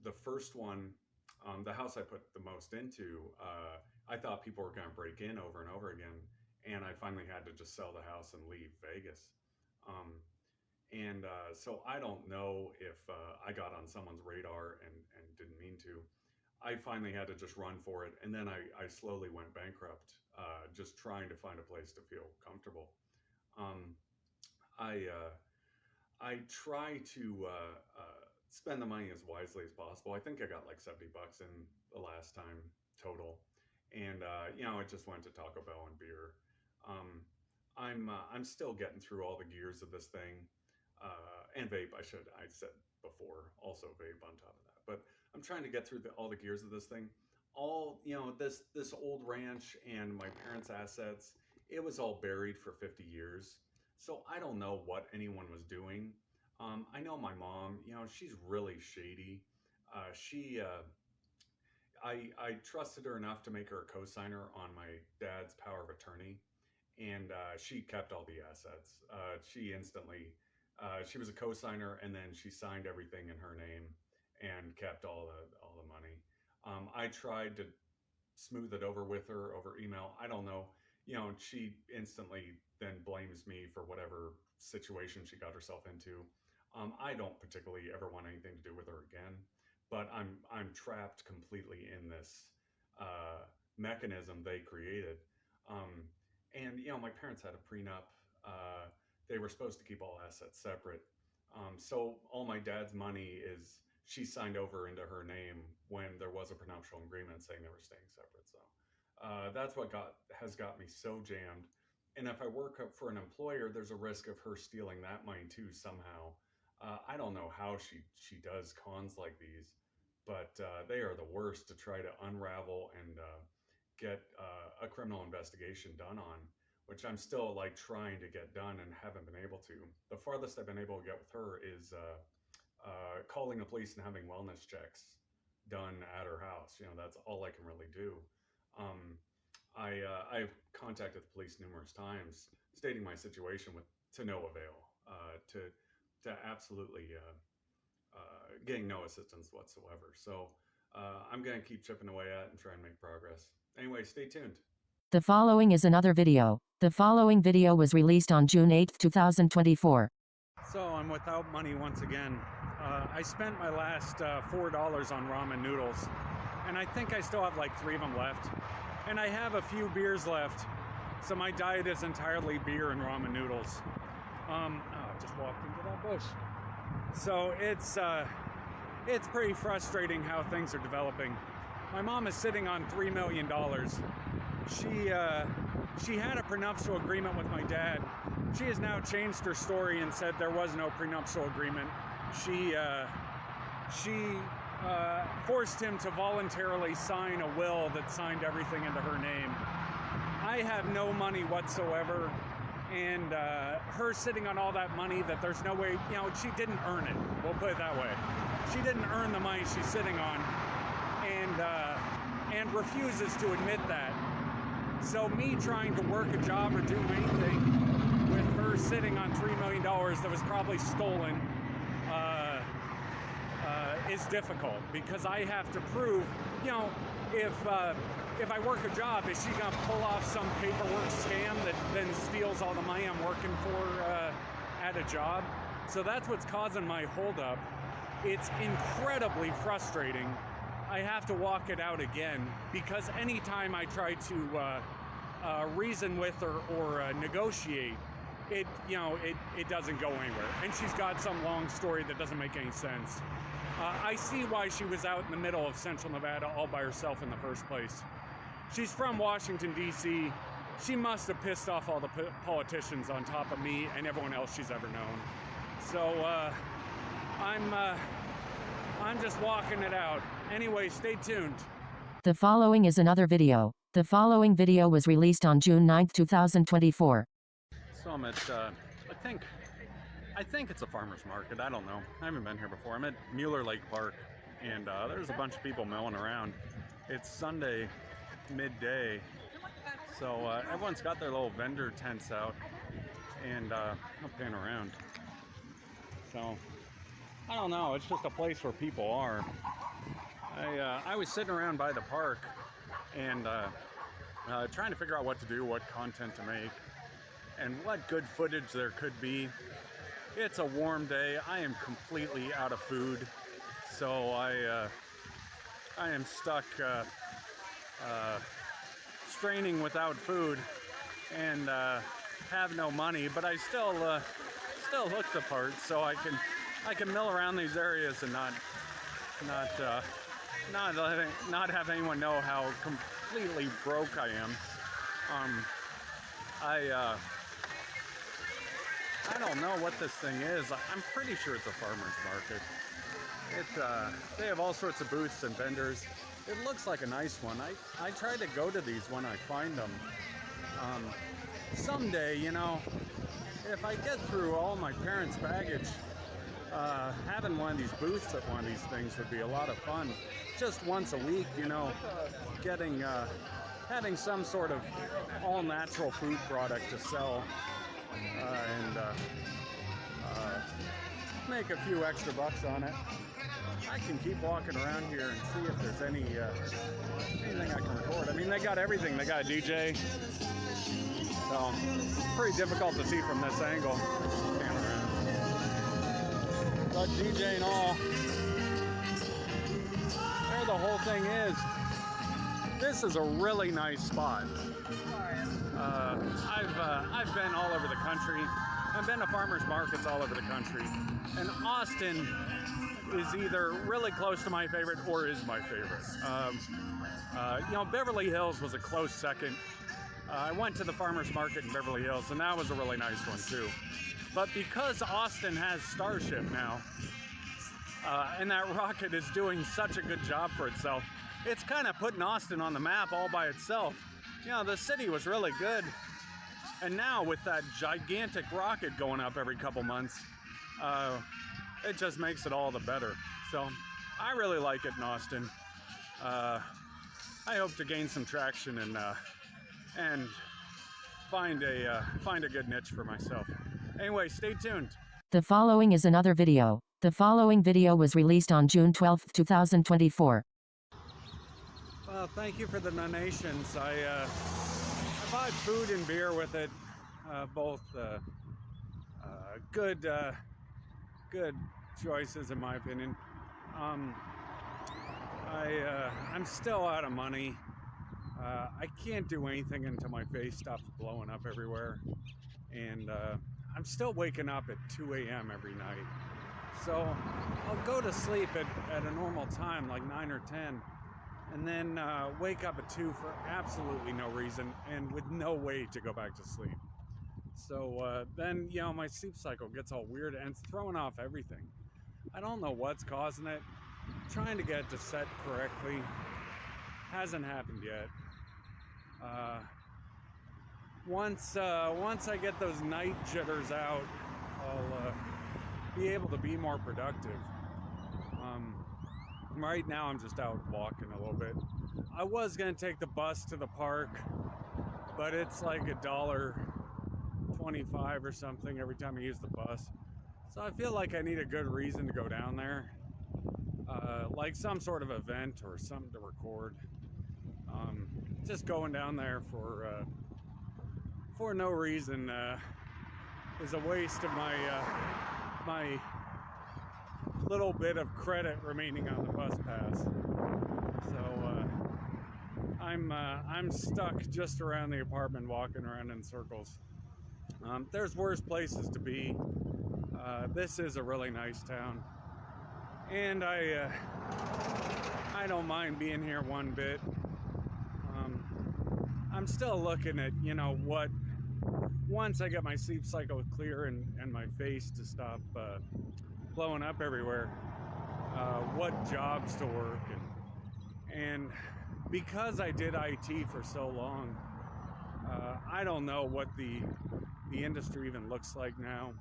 The first one, the house I put the most into, I thought people were going to break in over and over again. And I finally had to just sell the house and leave Vegas. So I don't know if I got on someone's radar and didn't mean to. I finally had to just run for it. And then I slowly went bankrupt, just trying to find a place to feel comfortable. I try to spend the money as wisely as possible. I think I got like $70 in the last time total. And, it just went to Taco Bell and beer. I'm still getting through all the gears of this thing, and vape. I said before, also vape on top of that. But I'm trying to get through all the gears of this thing. All this old ranch and my parents' assets. It was all buried for 50 years. So I don't know what anyone was doing. I know my mom. She's really shady. I trusted her enough to make her a co-signer on my dad's power of attorney. And she kept all the assets. She was a co-signer, and then she signed everything in her name and kept all the money. I tried to smooth it over with her over email. I don't know. She instantly then blames me for whatever situation she got herself into. I don't particularly ever want anything to do with her again, but I'm trapped completely in this mechanism they created. And my parents had a prenup. They were supposed to keep all assets separate. So all my dad's money is she signed over into her name when there was a prenuptial agreement saying they were staying separate. So that's what has got me so jammed. And if I work for an employer, there's a risk of her stealing that money too somehow. I don't know how she does cons like these, but they are the worst to try to unravel and get a criminal investigation done on, which I'm still trying to get done and haven't been able to. The farthest I've been able to get with her is calling the police and having wellness checks done at her house. That's all I can really do. I've contacted the police numerous times, stating my situation to no avail, to absolutely getting no assistance whatsoever. So I'm going to keep chipping away at it and try and make progress. Anyway, stay tuned. The following is another video. The following video was released on June 8th, 2024. So I'm without money once again. I spent my last $4 on ramen noodles, and I think I still have like 3 of them left. and I have a few beers left, so my diet is entirely beer and ramen noodles. I just walked into that bush. So it's pretty frustrating how things are developing. My mom is sitting on $3 million. She had a prenuptial agreement with my dad. She has now changed her story and said there was no prenuptial agreement. She forced him to voluntarily sign a will that signed everything into her name. I have no money whatsoever, and her sitting on all that money that there's no way, you know, she didn't earn it. We'll put it that way. She didn't earn the money she's sitting on, and refuses to admit that. So me trying to work a job or do anything with her sitting on $3 million that was probably stolen is difficult, because I have to prove, you know, if I work a job, is she gonna pull off some paperwork scam that then steals all the money I'm working for at a job? So that's what's causing my holdup. It's incredibly frustrating. I have to walk it out again, because anytime I try to reason with her or negotiate, it doesn't go anywhere. And she's got some long story that doesn't make any sense. I see why she was out in the middle of Central Nevada all by herself in the first place. She's from Washington, D.C. She must have pissed off all the politicians on top of me and everyone else she's ever known. So I'm just walking it out. Anyway, stay tuned. The following is another video. The following video was released on June 9, 2024. So I'm at, I think it's a farmer's market. I don't know. I haven't been here before. I'm at Mueller Lake Park, and there's a bunch of people milling around. It's Sunday midday, so everyone's got their little vendor tents out, and I'm paying around. So I don't know. It's just a place where people are. I was sitting around by the park and trying to figure out what to do, what content to make, and what good footage there could be. It's a warm day. I am completely out of food, so I am stuck straining without food and have no money. But I still look the part, so I can mill around these areas and not have anyone know how completely broke I am. I don't know what this thing is. I'm pretty sure it's a farmer's market. They have all sorts of booths and vendors. It looks like a nice one. I try to go to these when I find them. Someday, you know, if I get through all my parents' baggage, having one of these booths at one of these things would be a lot of fun. Just once a week, you know, having some sort of all-natural food product to sell, and make a few extra bucks on it. I can keep walking around here and see if there's anything I can record. I mean, they got everything. They got a DJ, so pretty difficult to see from this angle. But DJ and all, there the whole thing is. This is a really nice spot. I've been all over the country. I've been to farmers markets all over the country, and Austin is either really close to my favorite or is my favorite. You know, Beverly Hills was a close second. I went to the farmers market in Beverly Hills, and that was a really nice one too. But because Austin has Starship now, and that rocket is doing such a good job for itself, it's kind of putting Austin on the map all by itself. You know, the city was really good, and now with that gigantic rocket going up every couple months, it just makes it all the better. So I really like it in Austin. I hope to gain some traction and find a good niche for myself. Anyway, stay tuned. The following is another video. The following video was released on June 12, 2024. Well, thank you for the donations. I bought food and beer with it, both good choices in my opinion. I'm still out of money. I can't do anything until my face stops blowing up everywhere. And I'm still waking up at 2 a.m. every night. So I'll go to sleep at a normal time, like 9 or 10, and then wake up at 2 for absolutely no reason and with no way to go back to sleep. So then, you know, my sleep cycle gets all weird and it's throwing off everything. I don't know what's causing it. I'm trying to get it to set correctly. Hasn't happened yet. Once I get those night jitters out, I'll be able to be more productive. Right now I'm just out walking a little bit. I was gonna take the bus to the park, but it's like $1.25 or something every time I use the bus. So I feel like I need a good reason to go down there, like some sort of event or something to record. Just going down there for no reason is a waste of my little bit of credit remaining on the bus pass. So I'm stuck just around the apartment, walking around in circles. There's worse places to be. This is a really nice town, and I don't mind being here one bit. I'm still looking at, you know, what, once I get my sleep cycle clear and my face to stop blowing up everywhere, what jobs to work. And because I did IT for so long, I don't know what the industry even looks like now.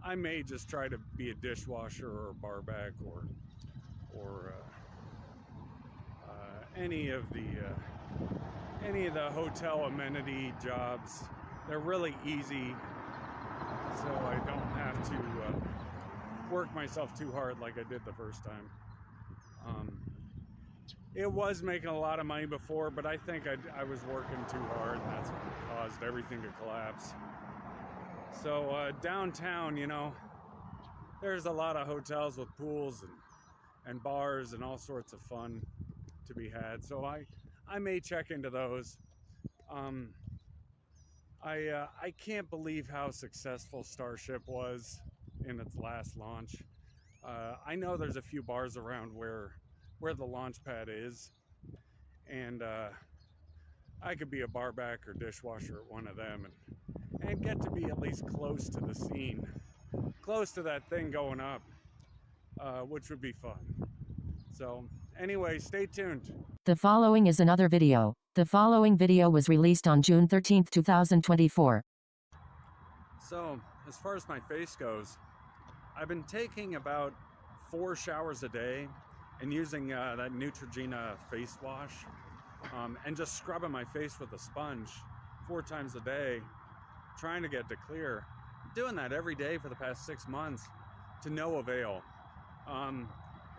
I may just try to be a dishwasher or a barback or any of the hotel amenity jobs. They're really easy, so I don't have to work myself too hard like I did the first time. It was making a lot of money before, but I think I was working too hard, and that's what caused everything to collapse. So downtown, you know, there's a lot of hotels with pools and bars and all sorts of fun to be had. So I may check into those. I can't believe how successful Starship was in its last launch. I know there's a few bars around where the launch pad is, and I could be a barback or dishwasher at one of them and get to be at least close to the scene, close to that thing going up, which would be fun. So anyway, stay tuned. The following is another video. The following video was released on June 13, 2024. So as far as my face goes, I've been taking about 4 showers a day and using that Neutrogena face wash, and just scrubbing my face with a sponge 4 times a day, trying to get to clear. Doing that every day for the past 6 months to no avail.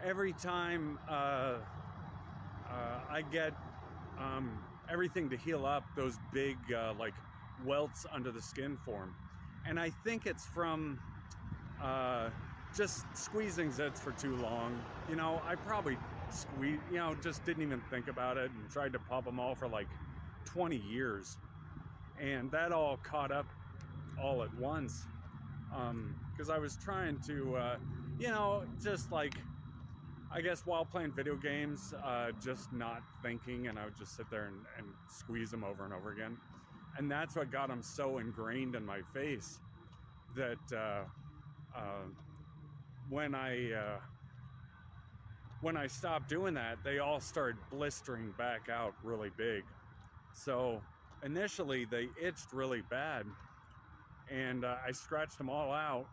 Every time I get everything to heal up, those big like welts under the skin form, and I think it's from just squeezing zits for too long. You know, I probably just didn't even think about it and tried to pop them all for like 20 years, and that all caught up all at once, because I was trying to just like, I guess while playing video games, just not thinking, and I would just sit there and squeeze them over and over again. And that's what got them so ingrained in my face that when I stopped doing that, they all started blistering back out really big. So initially they itched really bad, and I scratched them all out,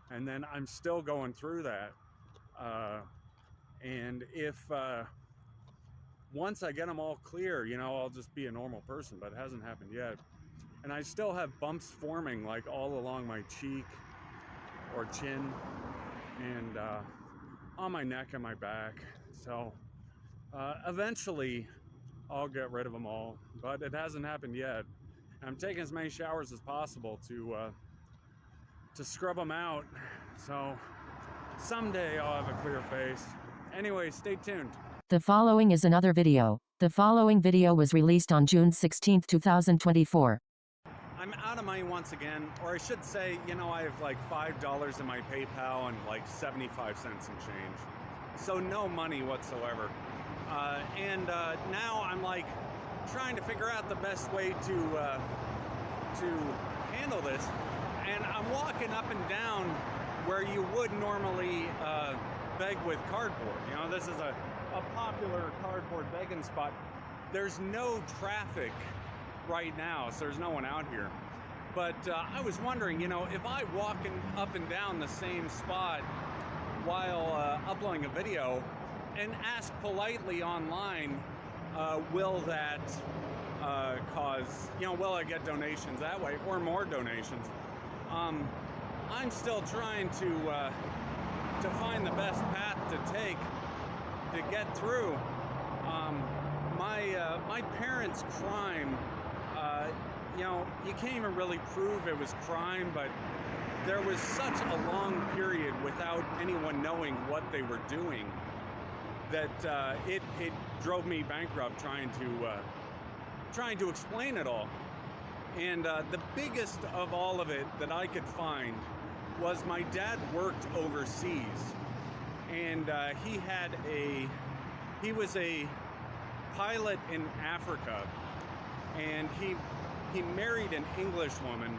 and then I'm still going through that. And if once I get them all clear, you know, I'll just be a normal person, but it hasn't happened yet. And I still have bumps forming like all along my cheek or chin, and on my neck and my back. So eventually I'll get rid of them all, but it hasn't happened yet. I'm taking as many showers as possible to scrub them out, so someday I'll have a clear face. Anyway, stay tuned. The following is another video. The following video was released on June 16, 2024. I'm out of money once again, or I should say, you know, I have like $5 in my PayPal and like 75 cents in change. So no money whatsoever. Now I'm like trying to figure out the best way to handle this. And I'm walking up and down where you would normally beg with cardboard. You know, this is a popular cardboard begging spot. There's no traffic right now, so there's no one out here. But I was wondering, you know, if I walking up and down the same spot while uploading a video and ask politely online, will that cause, you know, will I get donations that way or more donations? I'm still trying to find the best path to take to get through. My parents' crime, you know, you can't even really prove it was crime, but there was such a long period without anyone knowing what they were doing that it drove me bankrupt trying to explain it all. And the biggest of all of it that I could find was my dad worked overseas, and he was a pilot in Africa, and he married an English woman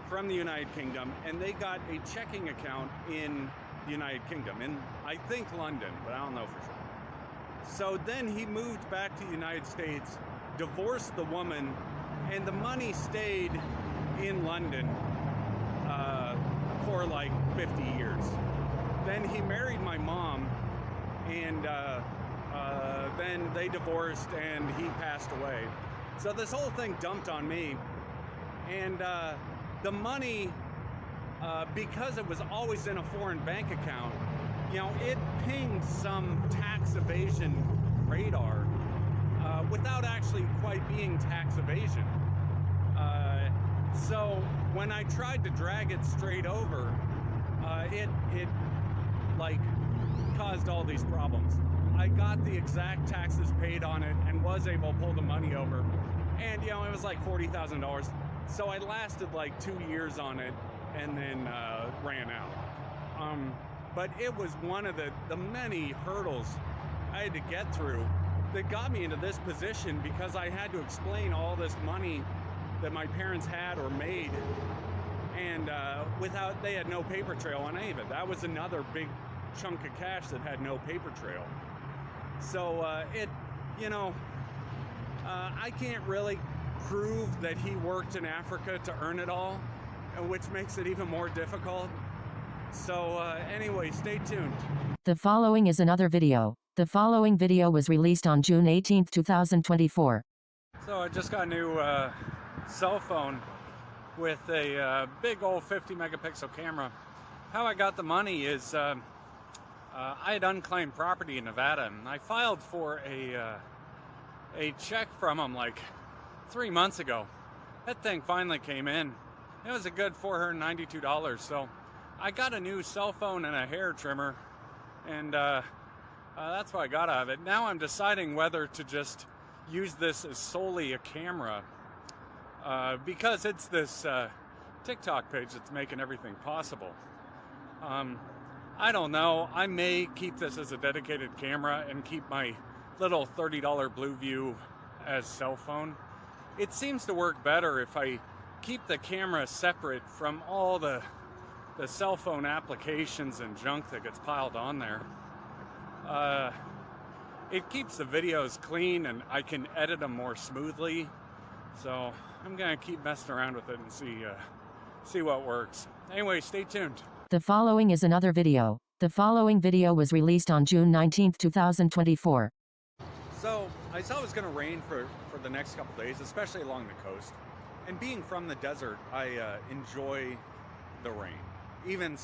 from the United Kingdom, and they got a checking account in the United Kingdom, in I think London, but I don't know for sure. So then he moved back to the United States, divorced the woman, and the money stayed in London for like 50 years. Then he married my mom, and then they divorced and he passed away. So this whole thing dumped on me, and the money, because it was always in a foreign bank account, you know, it pinged some tax evasion radar without actually quite being tax evasion. So when I tried to drag it straight over, it like caused all these problems. I got the exact taxes paid on it and was able to pull the money over, and you know, it was like $40,000. So I lasted like 2 years on it and then ran out. But it was one of the many hurdles I had to get through that got me into this position, because I had to explain all this money that my parents had or made, and they had no paper trail on any of it. That was another big chunk of cash that had no paper trail. So I can't really prove that he worked in Africa to earn it all, which makes it even more difficult. So anyway, stay tuned. The following is another video. The following video was released on June 18, 2024. So I just got a new cell phone with a big old 50 megapixel camera. How I got the money is I had unclaimed property in Nevada, and I filed for a check from them like 3 months ago. That thing finally came in. It was a good $492. So I got a new cell phone and a hair trimmer, and that's what I got out of it. Now I'm deciding whether to just use this as solely a camera, because it's this TikTok page that's making everything possible. I don't know. I may keep this as a dedicated camera and keep my little $30 Blue View as cell phone. It seems to work better if I keep the camera separate from all the cell phone applications and junk that gets piled on there. It keeps the videos clean, and I can edit them more smoothly. So I'm gonna keep messing around with it and see what works. Anyway, stay tuned. The following is another video. The following video was released on June 19, 2024. So I saw it was going to rain for the next couple days, especially along the coast. And being from the desert, I enjoy the rain. Even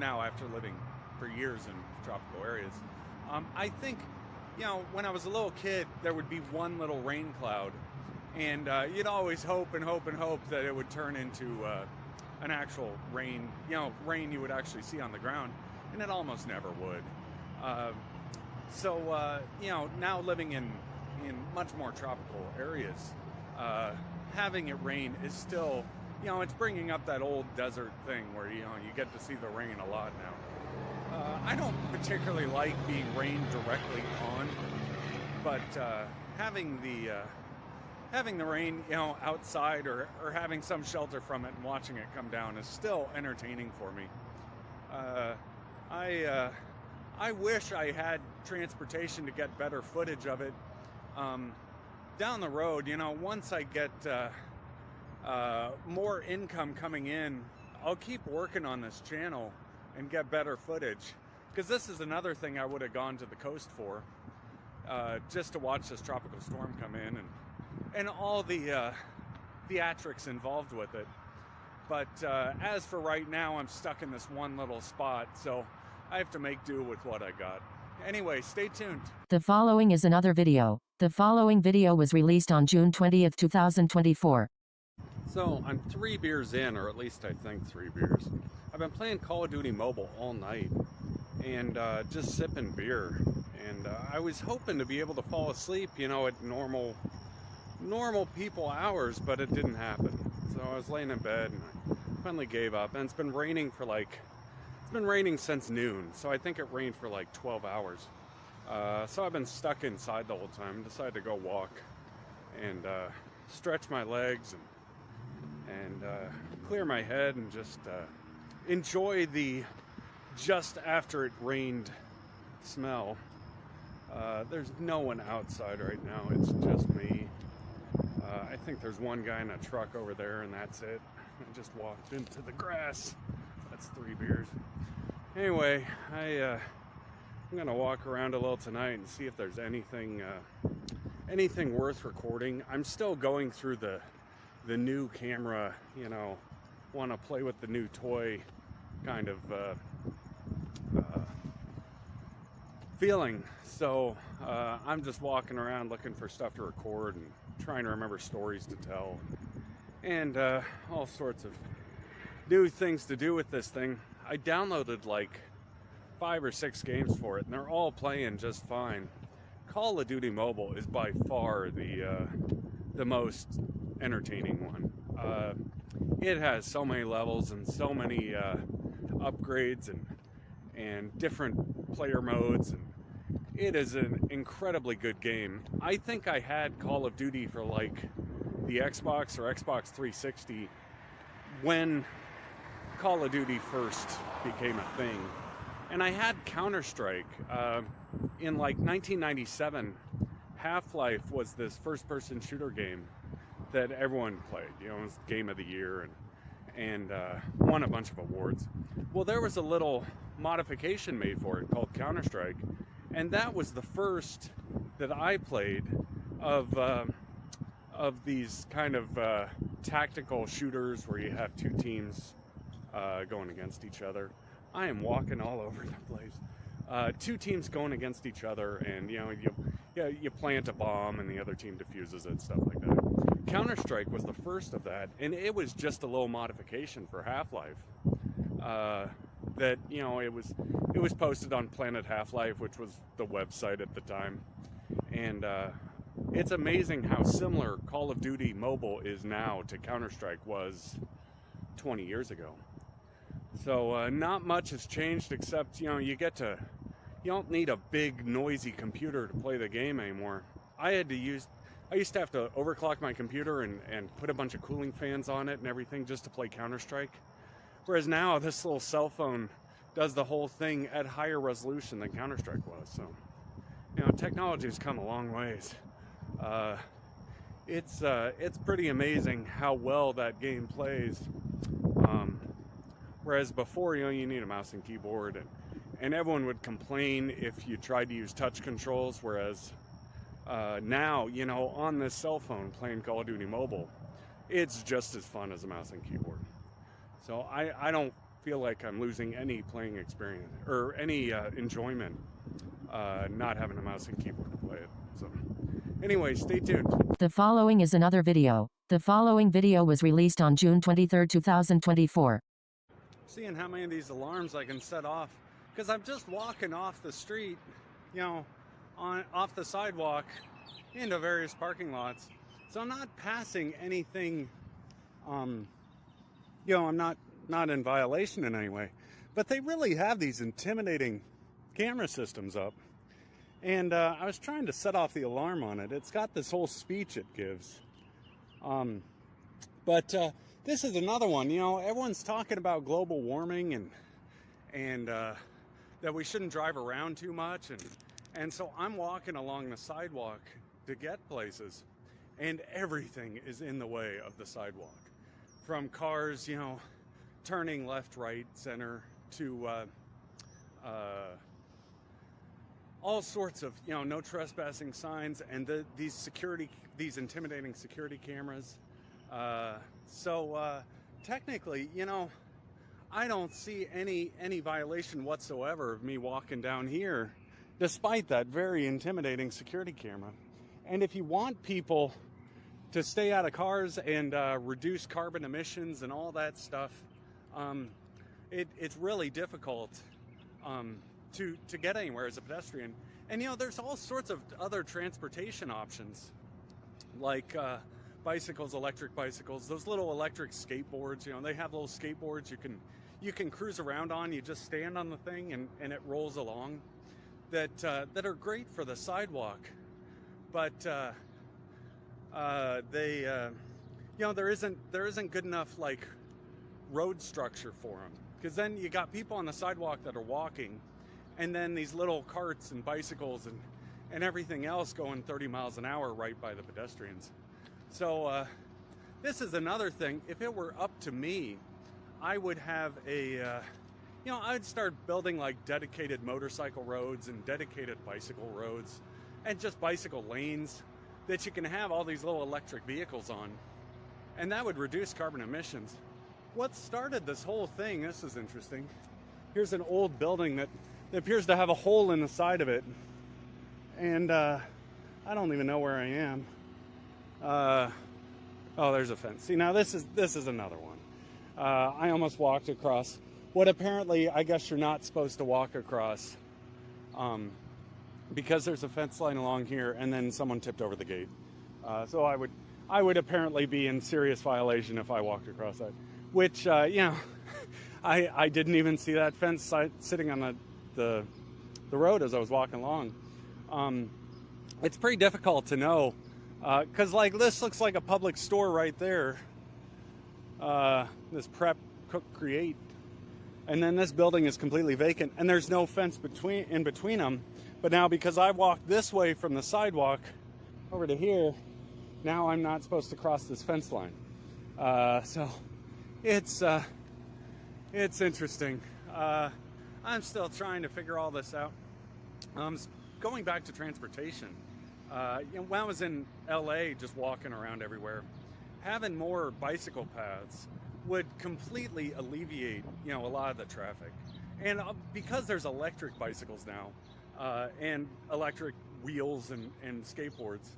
now, after living for years in tropical areas. I think, you know, when I was a little kid, there would be one little rain cloud, and you'd always hope and hope and hope that it would turn into an actual rain, rain you would actually see on the ground, and it almost never would. So now living in in much more tropical areas, having it rain is still, it's bringing up that old desert thing where, you get to see the rain a lot now. I don't particularly like being rained directly on, but having the rain, outside or having some shelter from it and watching it come down is still entertaining for me. I wish I had transportation to get better footage of it. Down the road, once I get more income coming in, I'll keep working on this channel and get better footage. Because this is another thing I would have gone to the coast for, just to watch this tropical storm come in and all the theatrics involved with it. But as for right now, I'm stuck in this one little spot, so I have to make do with what I got. Anyway, stay tuned. The following is another video. The following video was released on June 20th, 2024. So I'm 3 beers in, or at least I think 3 beers. I've been playing Call of Duty Mobile all night and just sipping beer. And I was hoping to be able to fall asleep, at normal people hours, but it didn't happen. So I was laying in bed and I finally gave up. And it's been raining since noon. So I think it rained for like 12 hours. So I've been stuck inside the whole time. Decided to go walk and stretch my legs and clear my head and just enjoy the just after it rained smell. There's no one outside right now. It's just me. I think there's one guy in a truck over there, and that's it. I just walked into the grass. That's 3 beers. Anyway, I'm gonna walk around a little tonight and see if there's anything worth recording. I'm still going through the new camera, want to play with the new toy kind of feeling. So I'm just walking around looking for stuff to record and trying to remember stories to tell and all sorts of new things to do with this thing. I downloaded like 5 or 6 games for it and they're all playing just fine. Call of Duty Mobile is by far the most entertaining one. It has so many levels and so many upgrades and different player modes, and it is an incredibly good game. I think I had Call of Duty for like the Xbox or Xbox 360 when Call of Duty first became a thing. And I had Counter-Strike in like 1997. Half-Life was this first-person shooter game that everyone played. It was Game of the Year and won a bunch of awards. Well, there was a little modification made for it called Counter-Strike, and that was the first that I played of these kind of tactical shooters where you have 2 teams going against each other. I am walking all over the place. 2 teams going against each other, and you plant a bomb and the other team defuses it, stuff like that. Counter-Strike was the first of that, and it was just a little modification for Half-Life. That it was posted on Planet Half-Life, which was the website at the time, and it's amazing how similar Call of Duty Mobile is now to Counter-Strike was 20 years ago. So not much has changed except you don't need a big noisy computer to play the game anymore. I used to have to overclock my computer and put a bunch of cooling fans on it and everything just to play Counter-Strike. Whereas now this little cell phone does the whole thing at higher resolution than Counter-Strike was. So, technology has come a long ways. It's pretty amazing how well that game plays. Whereas before, you need a mouse and keyboard, and everyone would complain if you tried to use touch controls. Whereas now, on this cell phone playing Call of Duty Mobile, it's just as fun as a mouse and keyboard. So I don't feel like I'm losing any playing experience or any enjoyment not having a mouse and keyboard to play it. So anyway, stay tuned. The following is another video. The following video was released on June 23rd, 2024. Seeing how many of these alarms I can set off, because I'm just walking off the street, off the sidewalk, into various parking lots. So I'm not passing anything, I'm not in violation in any way. But they really have these intimidating camera systems up. And I was trying to set off the alarm on it. It's got this whole speech it gives. But this is another one. Everyone's talking about global warming and that we shouldn't drive around too much. And so I'm walking along the sidewalk to get places, and everything is in the way of the sidewalk. From cars, turning left, right, center, to all sorts of, no trespassing signs, and these intimidating security cameras. So technically, I don't see any violation whatsoever of me walking down here, despite that very intimidating security camera. And if you want people to stay out of cars and reduce carbon emissions and all that stuff, it's really difficult to get anywhere as a pedestrian. And there's all sorts of other transportation options, like bicycles, electric bicycles, those little electric skateboards. They have little skateboards you can cruise around on. You just stand on the thing and it rolls along. That are great for the sidewalk, but there isn't good enough like road structure for them, because then you got people on the sidewalk that are walking, and then these little carts and bicycles and everything else going 30 miles an hour right by the pedestrians. So this is another thing. If it were up to me, I would have I'd start building like dedicated motorcycle roads and dedicated bicycle roads and just bicycle lanes that you can have all these little electric vehicles on. And that would reduce carbon emissions. What started this whole thing, this is interesting. Here's an old building that appears to have a hole in the side of it. And I don't even know where I am. Oh, there's a fence. See, now this is another one. I almost walked across what apparently I guess you're not supposed to walk across, because there's a fence line along here, and then someone tipped over the gate. So I would apparently be in serious violation if I walked across that. Which I didn't even see that fence sitting on the road as I was walking along. It's pretty difficult to know, because like this looks like a public store right there. This Prep Cook Create, and then this building is completely vacant, and there's no fence in between them. But now, because I walked this way from the sidewalk over to here, now I'm not supposed to cross this fence line. So it's interesting. I'm still trying to figure all this out. Going back to transportation, when I was in LA just walking around everywhere, having more bicycle paths would completely alleviate, a lot of the traffic. And because there's electric bicycles now, and electric wheels and skateboards,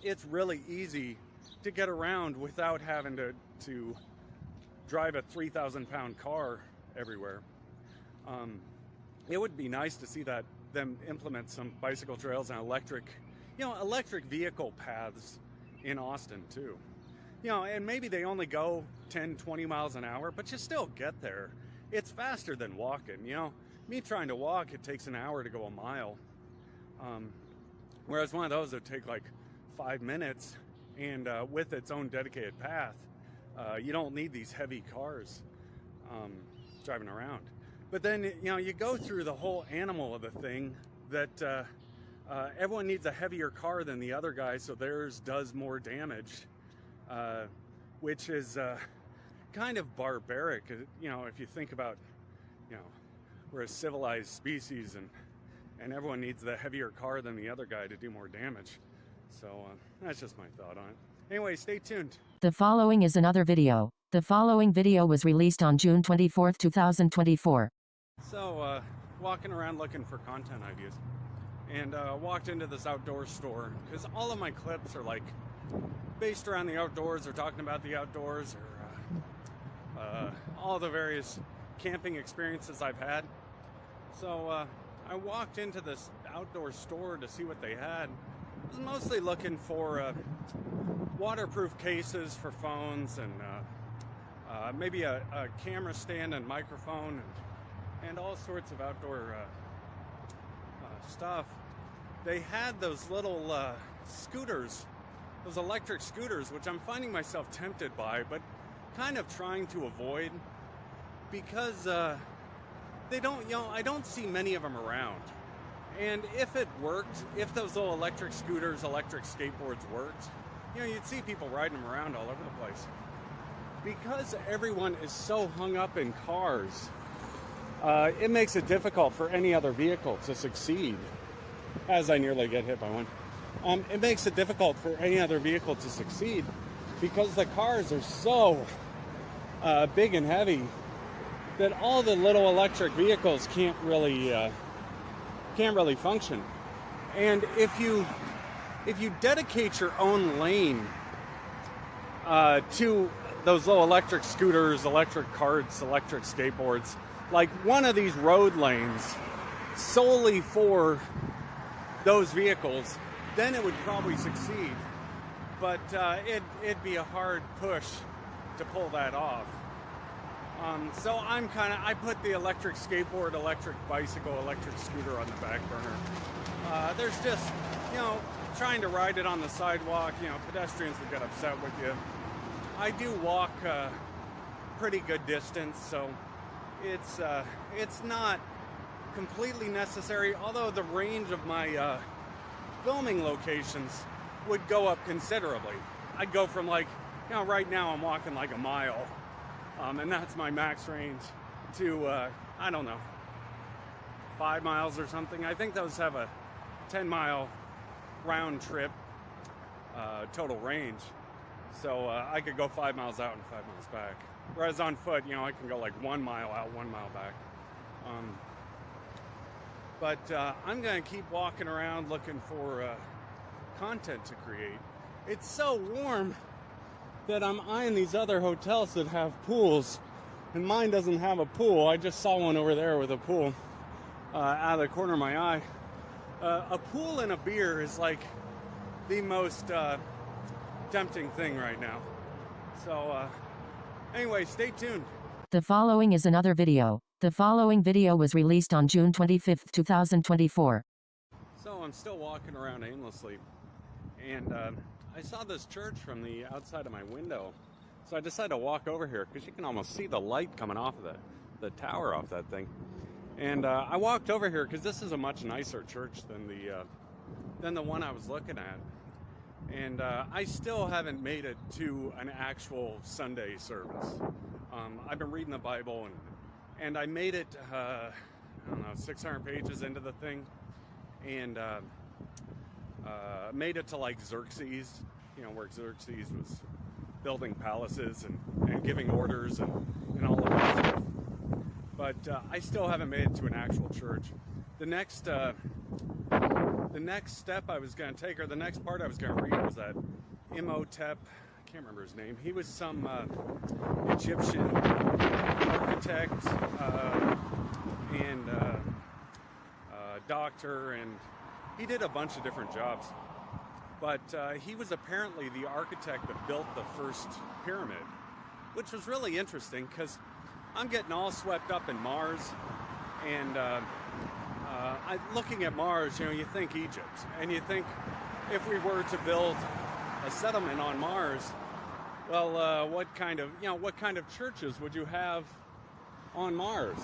it's really easy to get around without having to drive a 3,000-pound car everywhere. It would be nice to see them implement some bicycle trails and electric vehicle paths in Austin too. And maybe they only go 10, 20 miles an hour, but you still get there. It's faster than walking. Me trying to walk, it takes an hour to go a mile. Whereas one of those would take like 5 minutes, and with its own dedicated path, you don't need these heavy cars driving around. But then, you go through the whole animal of the thing that everyone needs a heavier car than the other guy, so theirs does more damage. Which is kind of barbaric, if you think about, we're a civilized species, and everyone needs the heavier car than the other guy to do more damage. So that's just my thought on it. Anyway, stay tuned. The following is another video. The following video was released on June 24, 2024. So, walking around looking for content ideas, and walked into this outdoor store, because all of my clips are like based around the outdoors, or talking about the outdoors, or all the various camping experiences I've had. So I walked into this outdoor store to see what they had, was mostly looking for waterproof cases for phones and maybe a camera stand and microphone and all sorts of outdoor stuff. They had those little scooters, those electric scooters, which I'm finding myself tempted by, but kind of trying to avoid because they don't, I don't see many of them around. And if it worked, if those little electric scooters, electric skateboards worked, you'd see people riding them around all over the place. Because everyone is so hung up in cars, it makes it difficult for any other vehicle to succeed. As I nearly get hit by one. It makes it difficult for any other vehicle to succeed because the cars are so big and heavy that all the little electric vehicles can't really function. And if you dedicate your own lane to those little electric scooters, electric carts, electric skateboards, like one of these road lanes solely for those vehicles, then it would probably succeed. But it'd be a hard push to pull that off. So I put the electric skateboard, electric bicycle, electric scooter on the back burner. There's just, trying to ride it on the sidewalk, pedestrians would get upset with you. I do walk pretty good distance, so it's not completely necessary, although the range of my filming locations would go up considerably. I'd go from right now I'm walking like a mile, and that's my max range, to, I don't know, 5 miles or something. I think those have a 10-mile round trip total range. So I could go 5 miles out and 5 miles back. Whereas on foot, I can go 1 mile out, 1 mile back. But I'm going to keep walking around looking for content to create. It's so warm that I'm eyeing these other hotels that have pools, and mine doesn't have a pool. I just saw one over there with a pool out of the corner of my eye. A pool and a beer is the most tempting thing right now. So anyway, stay tuned. The following is another video. The following video was released on June 25, 2024. So I'm still walking around aimlessly, and I saw this church from the outside of my window. So I decided to walk over here because you can almost see the light coming off of the tower off that thing. And I walked over here because this is a much nicer church than the one I was looking at. And I still haven't made it to an actual Sunday service. I've been reading the Bible, and I made it, 600 pages into the thing, and made it to Xerxes, where Xerxes was building palaces and giving orders and all of that stuff. But I still haven't made it to an actual church. The next step I was going to take, or the next part I was going to read, was that Imhotep, I can't remember his name. He was some Egyptian architect and doctor, and he did a bunch of different jobs. But he was apparently the architect that built the first pyramid, which was really interesting because I'm getting all swept up in Mars, and looking at Mars, you think Egypt, and you think if we were to build a settlement on Mars, well, what kind of churches would you have on Mars?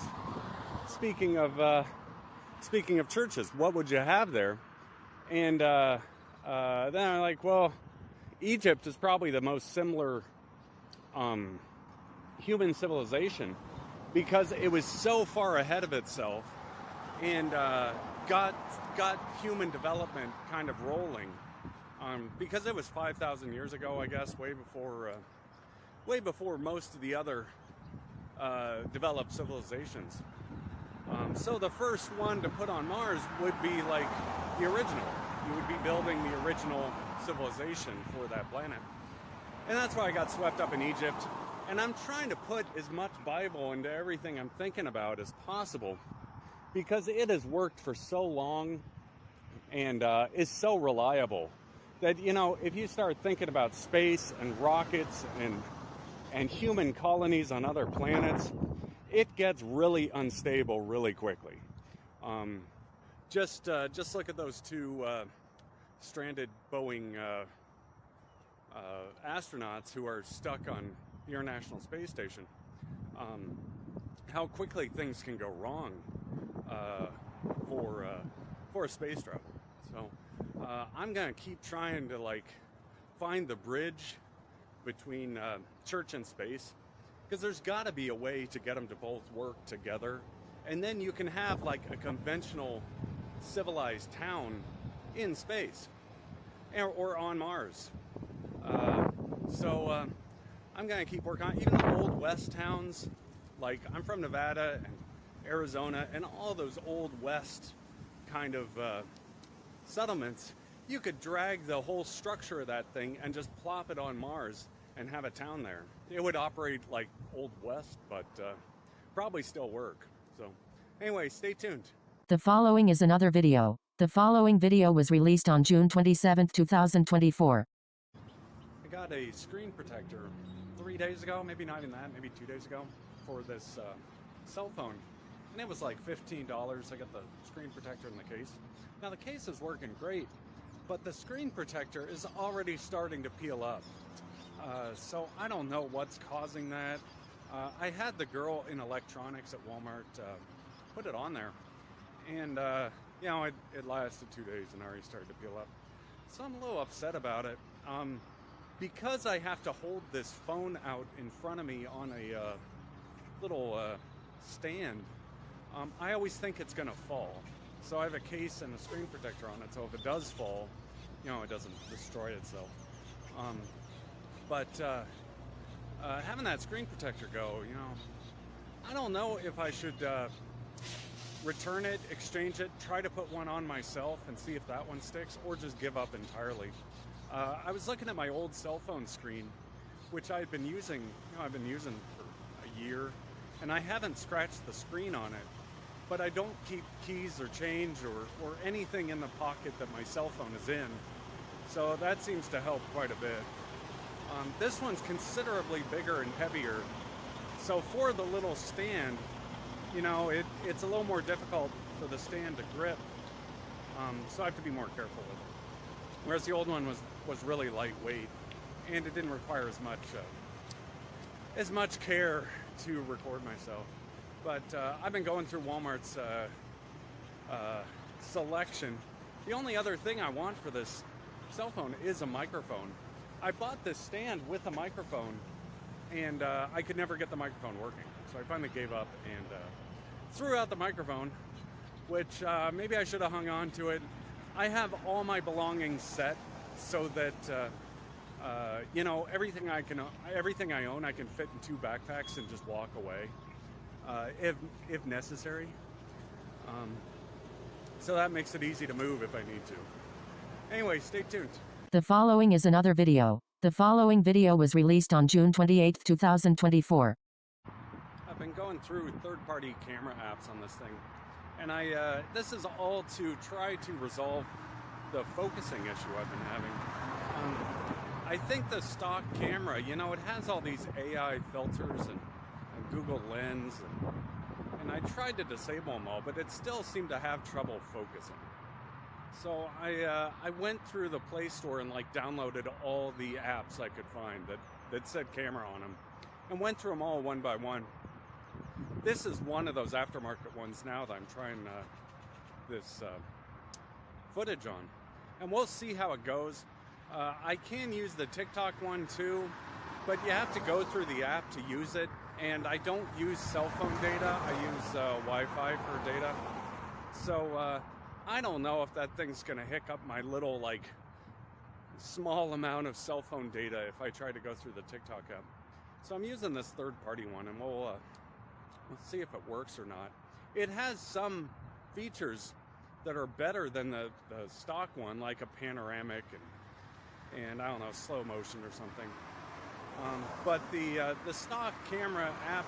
Speaking of churches, what would you have there? And then I'm like, well, Egypt is probably the most similar human civilization because it was so far ahead of itself and got human development kind of rolling because it was 5,000 years ago, I guess, way before most of the other developed civilizations. So the first one to put on Mars would be like the original. You would be building the original civilization for that planet. And that's why I got swept up in Egypt. And I'm trying to put as much Bible into everything I'm thinking about as possible because it has worked for so long and is so reliable that, you know, if you start thinking about space and rockets and human colonies on other planets, it gets really unstable really quickly. Just look at those two stranded Boeing astronauts who are stuck on the International Space Station. How quickly things can go wrong for a space travel. So I'm gonna keep trying to like find the bridge between church and space, because there's got to be a way to get them to both work together, and then you can have like a conventional civilized town in space or on Mars. So I'm gonna keep working on even the old West towns. Like, I'm from Nevada and Arizona, and all those old West kind of settlements, you could drag the whole structure of that thing and just plop it on Mars and have a town there. It would operate like Old West, but probably still work. So anyway, stay tuned. The following is another video. The following video was released on June 27, 2024. I got a screen protector 3 days ago, maybe not even that, maybe 2 days ago, for this cell phone. And it was like $15. I got the screen protector in the case. Now the case is working great, but the screen protector is already starting to peel up. So I don't know what's causing that. I had the girl in electronics at Walmart put it on there, and you know, it lasted 2 days and already started to peel up. So I'm a little upset about it. Because I have to hold this phone out in front of me on a little stand, I always think it's gonna fall. So I have a case and a screen protector on it, so if it does fall, you know, it doesn't destroy itself. But having that screen protector go, you know, I don't know if I should return it, exchange it, try to put one on myself and see if that one sticks, or just give up entirely. I was looking at my old cell phone screen, which I've been using for a year, and I haven't scratched the screen on it, but I don't keep keys or change or anything in the pocket that my cell phone is in, so that seems to help quite a bit. This one's considerably bigger and heavier, so for the little stand, you know, it's a little more difficult for the stand to grip, so I have to be more careful with it. Whereas the old one was really lightweight, and it didn't require as much care to record myself. But I've been going through Walmart's selection. The only other thing I want for this cell phone is a microphone. I bought this stand with a microphone, and I could never get the microphone working. So I finally gave up and threw out the microphone, which maybe I should have hung on to it. I have all my belongings set so that you know, everything I own I can fit in 2 backpacks and just walk away if necessary. So that makes it easy to move if I need to. Anyway, stay tuned. The following is another video. The following video was released on June 28, 2024. I've been going through third-party camera apps on this thing, and this is all to try to resolve the focusing issue I've been having. I think the stock camera, you know, it has all these AI filters and Google Lens, and I tried to disable them all, but it still seemed to have trouble focusing. So I went through the Play Store and like downloaded all the apps I could find that said camera on them, and went through them all one by one. This is one of those aftermarket ones now that I'm trying this footage on, and we'll see how it goes. I can use the TikTok one too, but you have to go through the app to use it, and I don't use cell phone data, I use Wi-Fi for data. So I don't know if that thing's gonna hiccup my little like small amount of cell phone data if I try to go through the TikTok app. So I'm using this third-party one, and we'll see if it works or not. It has some features that are better than the stock one, like a panoramic and I don't know, slow motion or something. But the stock camera app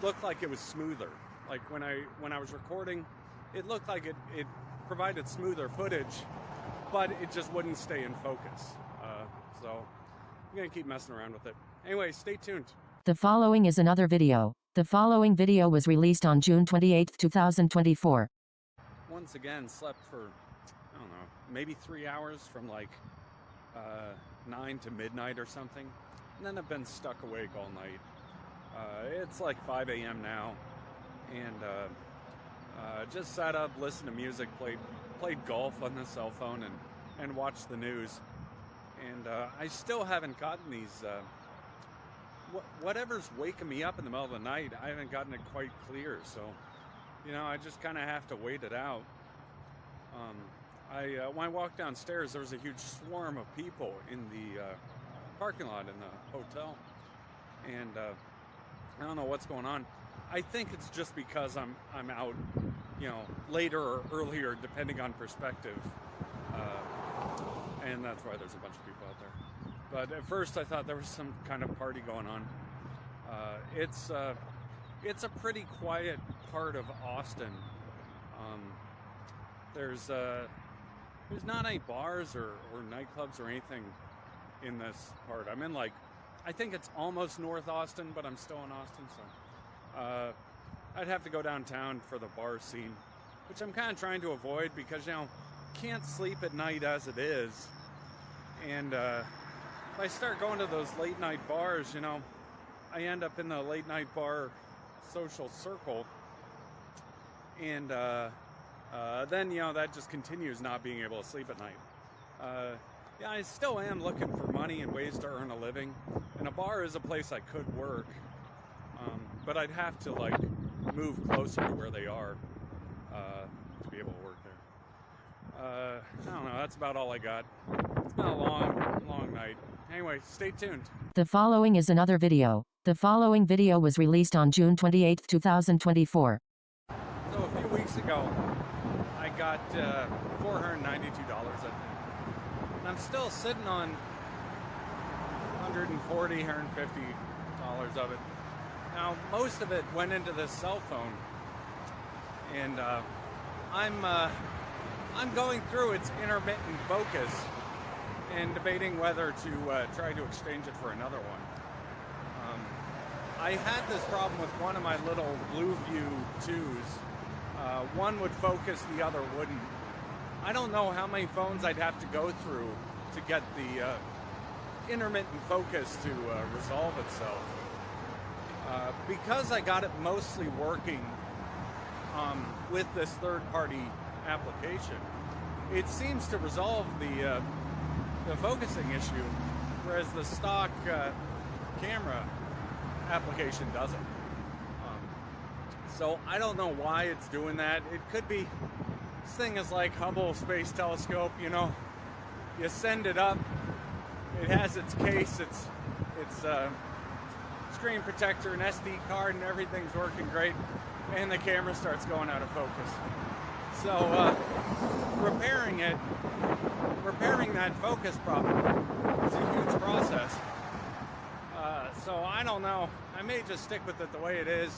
looked like it was smoother. Like when I was recording, it looked like it provided smoother footage, but it just wouldn't stay in focus. So I'm gonna keep messing around with it. Anyway, stay tuned. The following is another video. The following video was released on June 28, 2024. Once again, slept for, I don't know, maybe 3 hours from like 9 to midnight or something. And then I've been stuck awake all night. It's like 5 a.m. now. And just sat up, listened to music, played golf on the cell phone, and watched the news. And I still haven't gotten these, whatever's waking me up in the middle of the night, I haven't gotten it quite clear. So, you know, I just kind of have to wait it out. When I walked downstairs, there was a huge swarm of people in the parking lot in the hotel. And I don't know what's going on. I think it's just because I'm out, you know, later or earlier, depending on perspective. And that's why there's a bunch of people out there. But at first I thought there was some kind of party going on. It's a pretty quiet part of Austin. There's not any bars or nightclubs or anything in this part. I'm in, like, I think it's almost North Austin, but I'm still in Austin, so I'd have to go downtown for the bar scene, which I'm kind of trying to avoid because, you know, can't sleep at night as it is. And if I start going to those late night bars, you know, I end up in the late night bar social circle, and then, you know, that just continues not being able to sleep at night. Yeah, I still am looking for money and ways to earn a living, and a bar is a place I could work, but I'd have to, like, move closer to where they are to be able to work there. I don't know, that's about all I got. It's been a long night. Anyway, stay tuned. The following is another video. The following video was released on June 28, 2024. So a few weeks ago, I got $492, I think. And I'm still sitting on $140, $150 of it. Now, most of it went into this cell phone. And I'm going through its intermittent focus and debating whether to try to exchange it for another one. I had this problem with one of my little Blueview 2s. One would focus, the other wouldn't. I don't know how many phones I'd have to go through to get the intermittent focus to resolve itself. Because I got it mostly working with this third-party application, it seems to resolve the focusing issue, whereas the stock camera application doesn't. So I don't know why it's doing that. It could be, this thing is like Hubble Space Telescope, you know. You send it up, it has its case, its screen protector, an SD card, and everything's working great, and the camera starts going out of focus. So repairing that focus problem is a huge process. So I don't know. I may just stick with it the way it is.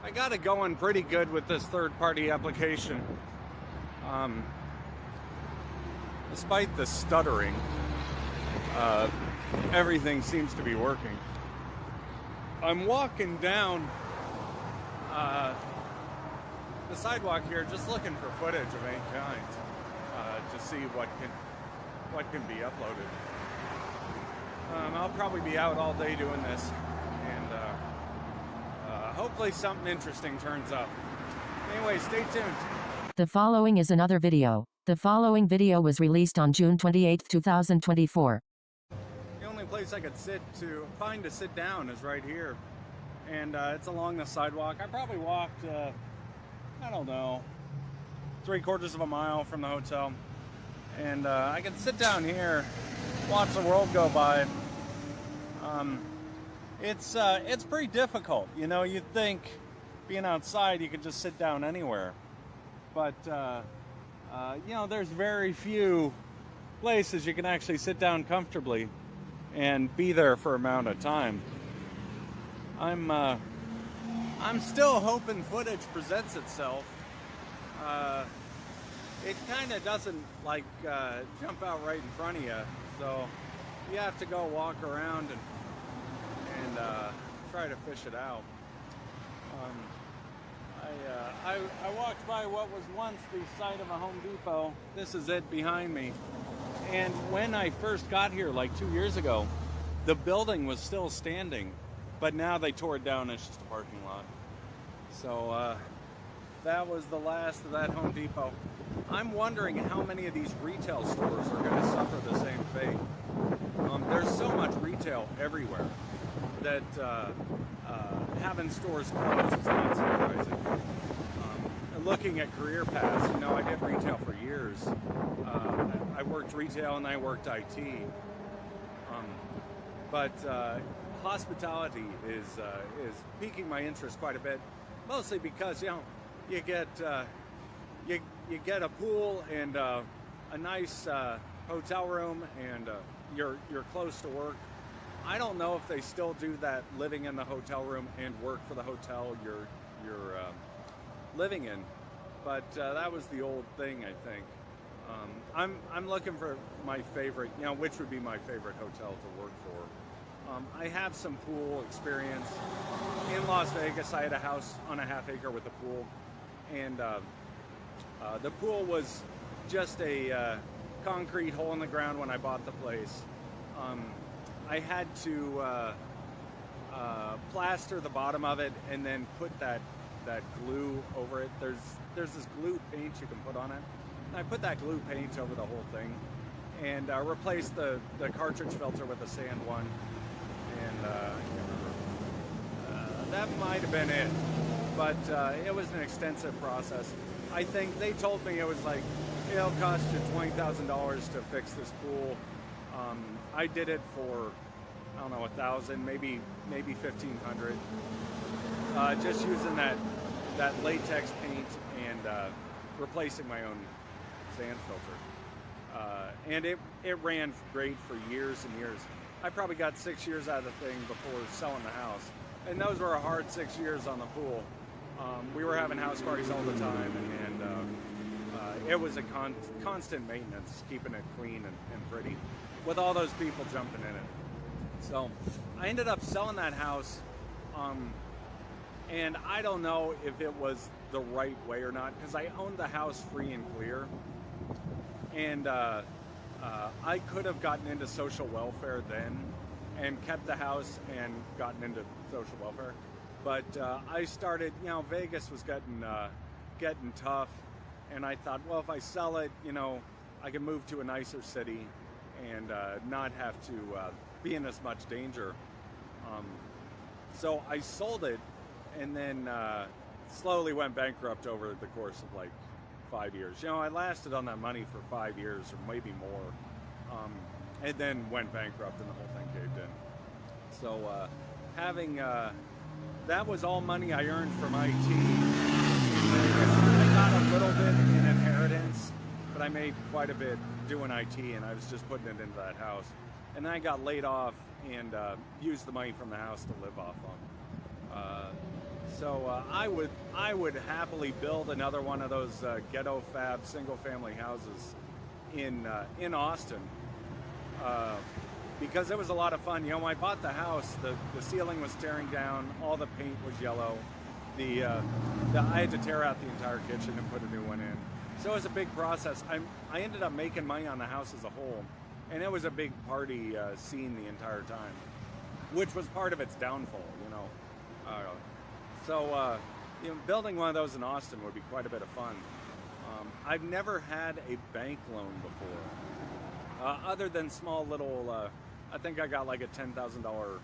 I got it going pretty good with this third-party application. Despite the stuttering, everything seems to be working. I'm walking down the sidewalk here, just looking for footage of any kind to see what can be uploaded. I'll probably be out all day doing this, and hopefully something interesting turns up. Anyway, stay tuned. The following is another video. The following video was released on June 28, 2024. The only place I could find to sit down is right here, and it's along the sidewalk. I probably walked, I don't know, 3/4 of a mile from the hotel, and I can sit down here, watch the world go by. It's pretty difficult, you know. You'd think being outside you could just sit down anywhere, but you know, there's very few places you can actually sit down comfortably and be there for an amount of time. I'm still hoping footage presents itself. it kind of doesn't like jump out right in front of you, so you have to go walk around and try to fish it out. I walked by what was once the site of a Home Depot. This is it behind me. And when I first got here like 2 years ago, the building was still standing, but now they tore it down. It's just a parking lot. So that was the last of that Home Depot. I'm wondering how many of these retail stores are going to suffer the same fate. There's so much retail everywhere that having stores closed is not surprising. Looking at career paths, you know, I did retail for years. I worked retail and I worked IT. But hospitality is piquing my interest quite a bit, mostly because, you know, you get you get a pool and a nice hotel room, and you're close to work. I don't know if they still do that, living in the hotel room and work for the hotel you're living in, but that was the old thing, I think. I'm looking for my favorite, you know, which would be my favorite hotel to work for. I have some pool experience in Las Vegas. I had a house on a half acre with a pool, and the pool was just a concrete hole in the ground when I bought the place. I had to plaster the bottom of it and then put that glue over it. There's this glue paint you can put on it. And I put that glue paint over the whole thing and replaced the cartridge filter with a sand one. And I can't remember. That might have been it, but it was an extensive process. I think they told me it was like, it'll cost you $20,000 to fix this pool. I did it for, I don't know, $1,000, maybe $1,500. Just using that latex paint and replacing my own sand filter. And it ran great for years and years. I probably got 6 years out of the thing before selling the house. And those were a hard 6 years on the pool. We were having house parties all the time, and it was a constant maintenance, keeping it clean and pretty, with all those people jumping in it. So I ended up selling that house, and I don't know if it was the right way or not, because I owned the house free and clear, and I could have gotten into social welfare then and kept the house and gotten into social welfare. But I started, you know, Vegas was getting tough, and I thought, well, if I sell it, you know, I can move to a nicer city and not have to be in as much danger. So I sold it, and then slowly went bankrupt over the course of like 5 years. You know, I lasted on that money for 5 years or maybe more, and then went bankrupt and the whole thing caved in. So having that was all money I earned from IT. I got a little bit in inheritance, but I made quite a bit doing IT, and I was just putting it into that house. And then I got laid off and used the money from the house to live off of. So I would happily build another one of those ghetto fab single-family houses in Austin. Because it was a lot of fun. You know, when I bought the house, the ceiling was tearing down, all the paint was yellow. I had to tear out the entire kitchen and put a new one in. So it was a big process. I ended up making money on the house as a whole, and it was a big party scene the entire time, which was part of its downfall, you know. So you know, building one of those in Austin would be quite a bit of fun. I've never had a bank loan before, other than small little. I think I got like a $10,000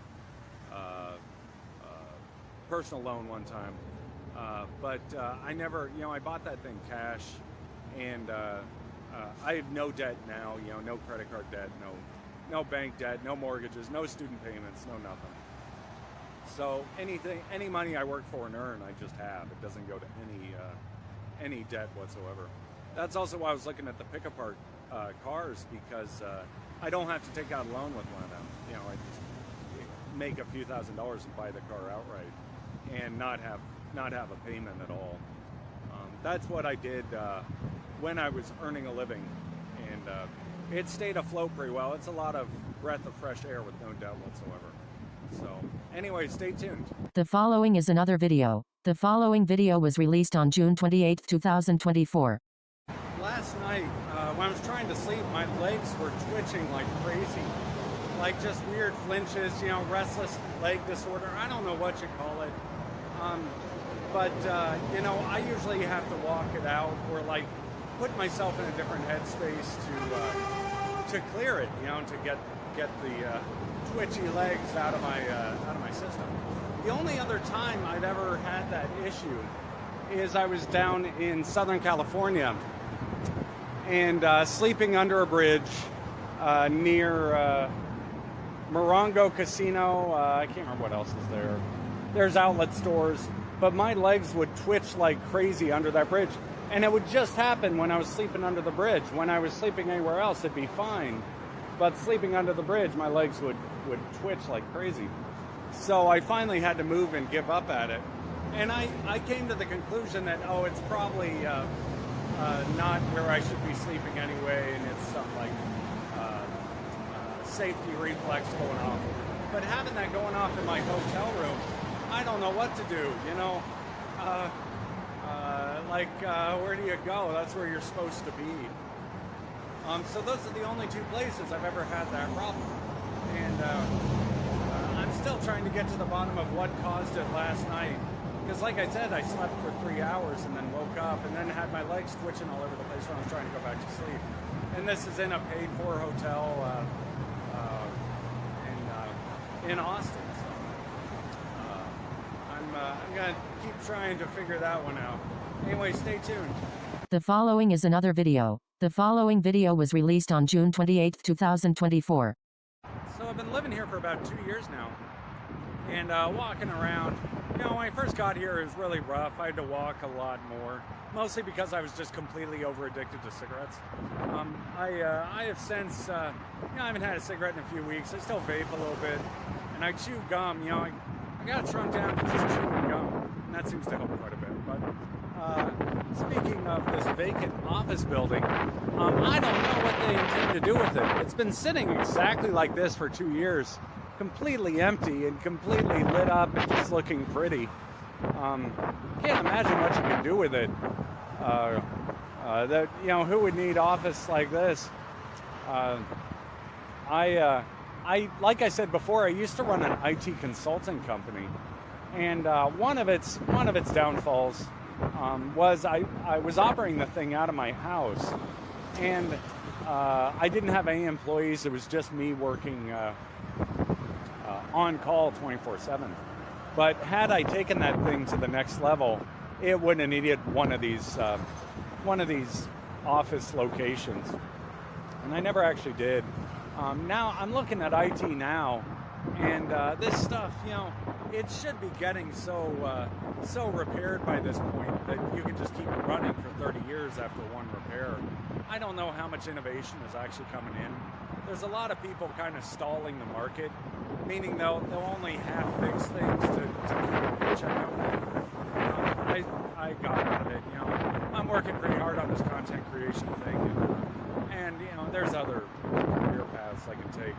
personal loan one time, but I never, you know, I bought that thing cash, and I have no debt now. You know, no credit card debt, no bank debt, no mortgages, no student payments, no nothing. So any money I work for and earn, I just have. It doesn't go to any debt whatsoever. That's also why I was looking at the pick-apart cars, because I don't have to take out a loan with one of them. You know, I just make a few $1,000s and buy the car outright, and not have a payment at all. That's what I did when I was earning a living, and it stayed afloat pretty well. It's a lot of breath of fresh air with no doubt whatsoever. So anyway, stay tuned. The following is another video. The following video was released on June 28, 2024. Last night, when I was trying to sleep, my legs were twitching like crazy. Like just weird flinches, you know, restless leg disorder. I don't know what you call it. But you know, I usually have to walk it out or like put myself in a different headspace to clear it, you know, to get the twitchy legs out of my system. The only other time I've ever had that issue is I was down in Southern California and sleeping under a bridge near Morongo Casino. I can't remember what else is there. There's outlet stores, but my legs would twitch like crazy under that bridge. And it would just happen when I was sleeping under the bridge. When I was sleeping anywhere else, it'd be fine. But sleeping under the bridge, my legs would twitch like crazy. So I finally had to move and give up at it. And I came to the conclusion that, oh, it's probably not where I should be sleeping anyway, and it's some like safety reflex going off. But having that going off in my hotel room, I don't know what to do, you know. Where do you go? That's where you're supposed to be. So those are the only two places I've ever had that problem. And I'm still trying to get to the bottom of what caused it last night. Because like I said, I slept for 3 hours and then woke up and then had my legs twitching all over the place when I was trying to go back to sleep. And this is in a paid-for hotel in Austin. So I'm going to keep trying to figure that one out. Anyway, stay tuned. The following is another video. The following video was released on June 28, 2024. So I've been living here for about 2 years now, and walking around. You know, when I first got here, it was really rough. I had to walk a lot more, mostly because I was just completely over addicted to cigarettes. I have since, you know, I haven't had a cigarette in a few weeks. I still vape a little bit, and I chew gum. You know, I got shrunk down to just chewing gum, and that seems to help quite a bit. But speaking of this vacant office building, I don't know what they intend to do with it. It's been sitting exactly like this for 2 years, completely empty and completely lit up and just looking pretty. Can't imagine what you can do with it. That, you know, who would need office like this? Like I said before, I used to run an IT consulting company, and one of its downfalls was I was operating the thing out of my house, and I didn't have any employees. It was just me working on call 24/7. But had I taken that thing to the next level, it wouldn't have needed one of these office locations, and I never actually did. Now I'm looking at IT now, and this stuff, you know, it should be getting so repaired by this point that you can just keep it running for 30 years after one repair. I don't know how much innovation is actually coming in. There's a lot of people kind of stalling the market, meaning they'll only half fix things to keep a paycheck going. I got out of it, you know. I'm working pretty hard on this content creation thing, and you know, there's other career paths I can take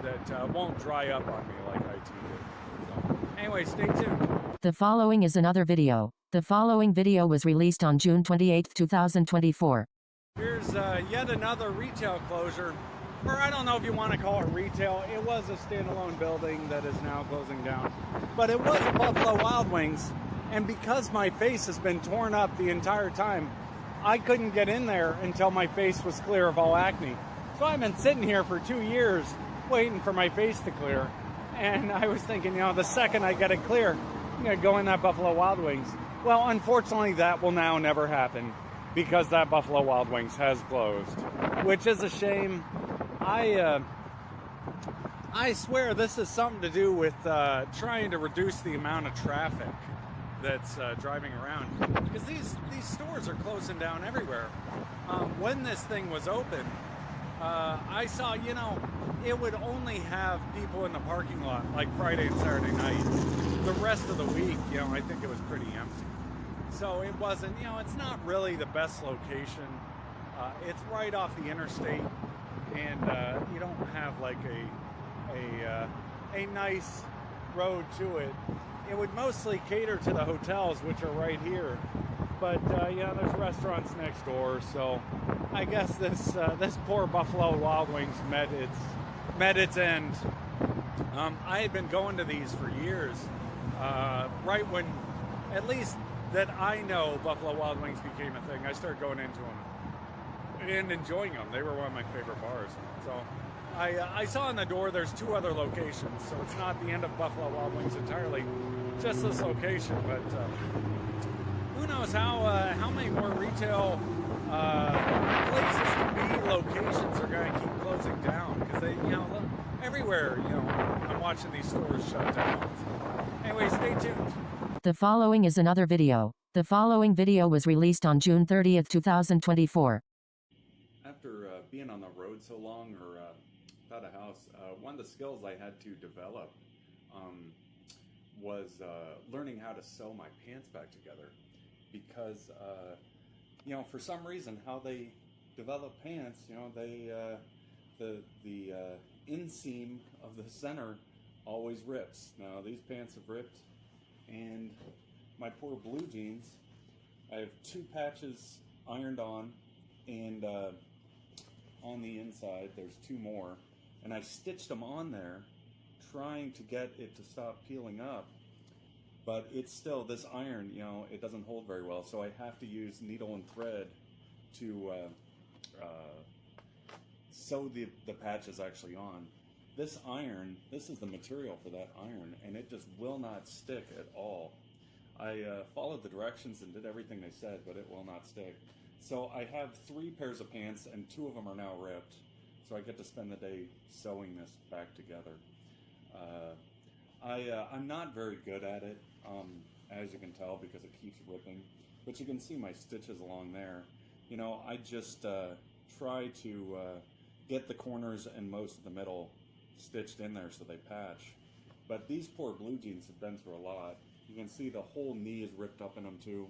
that won't dry up on me like IT did. So, anyway, stay tuned. The following is another video. The following video was released on June 28, 2024. Here's yet another retail closure, or I don't know if you want to call it retail. It was a standalone building that is now closing down, but it was a Buffalo Wild Wings, and because my face has been torn up the entire time, I couldn't get in there until my face was clear of all acne. So I've been sitting here for 2 years waiting for my face to clear, and I was thinking, you know, the second I get it clear, I'm going to go in that Buffalo Wild Wings. Well, unfortunately, that will now never happen because that Buffalo Wild Wings has closed, which is a shame. I swear this is something to do with trying to reduce the amount of traffic that's driving around, because these stores are closing down everywhere. When this thing was open, I saw, you know, it would only have people in the parking lot like Friday and Saturday night. The rest of the week, you know, I think it was pretty empty. So it wasn't, it's not really the best location. It's right off the interstate, and you don't have like a nice road to it. It would mostly cater to the hotels, which are right here. But there's restaurants next door, so I guess this poor Buffalo Wild Wings met its end. I had been going to these for years, right when, at least that I know, Buffalo Wild Wings became a thing. I started going into them and enjoying them. They were one of my favorite bars. So I saw on the door there's 2 other locations, so it's not the end of Buffalo Wild Wings entirely, just this location. But who knows how many more retail places to be, locations are going to keep closing down, because they, everywhere, I'm watching these stores shut down. So, anyway, stay tuned. The following is another video. The following video was released on June 30th, 2024. After being on the road so long, or without a house, one of the skills I had to develop was learning how to sew my pants back together. Because, for some reason, how they develop pants, the inseam of the center always rips. Now, these pants have ripped, and my poor blue jeans, I have 2 patches ironed on, and on the inside there's 2 more, and I stitched them on there trying to get it to stop peeling up, but it's still, this iron, it doesn't hold very well, so I have to use needle and thread to sew the patches actually on. This iron, this is the material for that iron, and it just will not stick at all. I followed the directions and did everything they said, but it will not stick. So I have 3 pairs of pants, and 2 of them are now ripped, so I get to spend the day sewing this back together. I'm not very good at it, as you can tell, because it keeps ripping, but you can see my stitches along there. I just try to get the corners and most of the middle stitched in there so they patch. But these poor blue jeans have been through a lot. You can see the whole knee is ripped up in them too.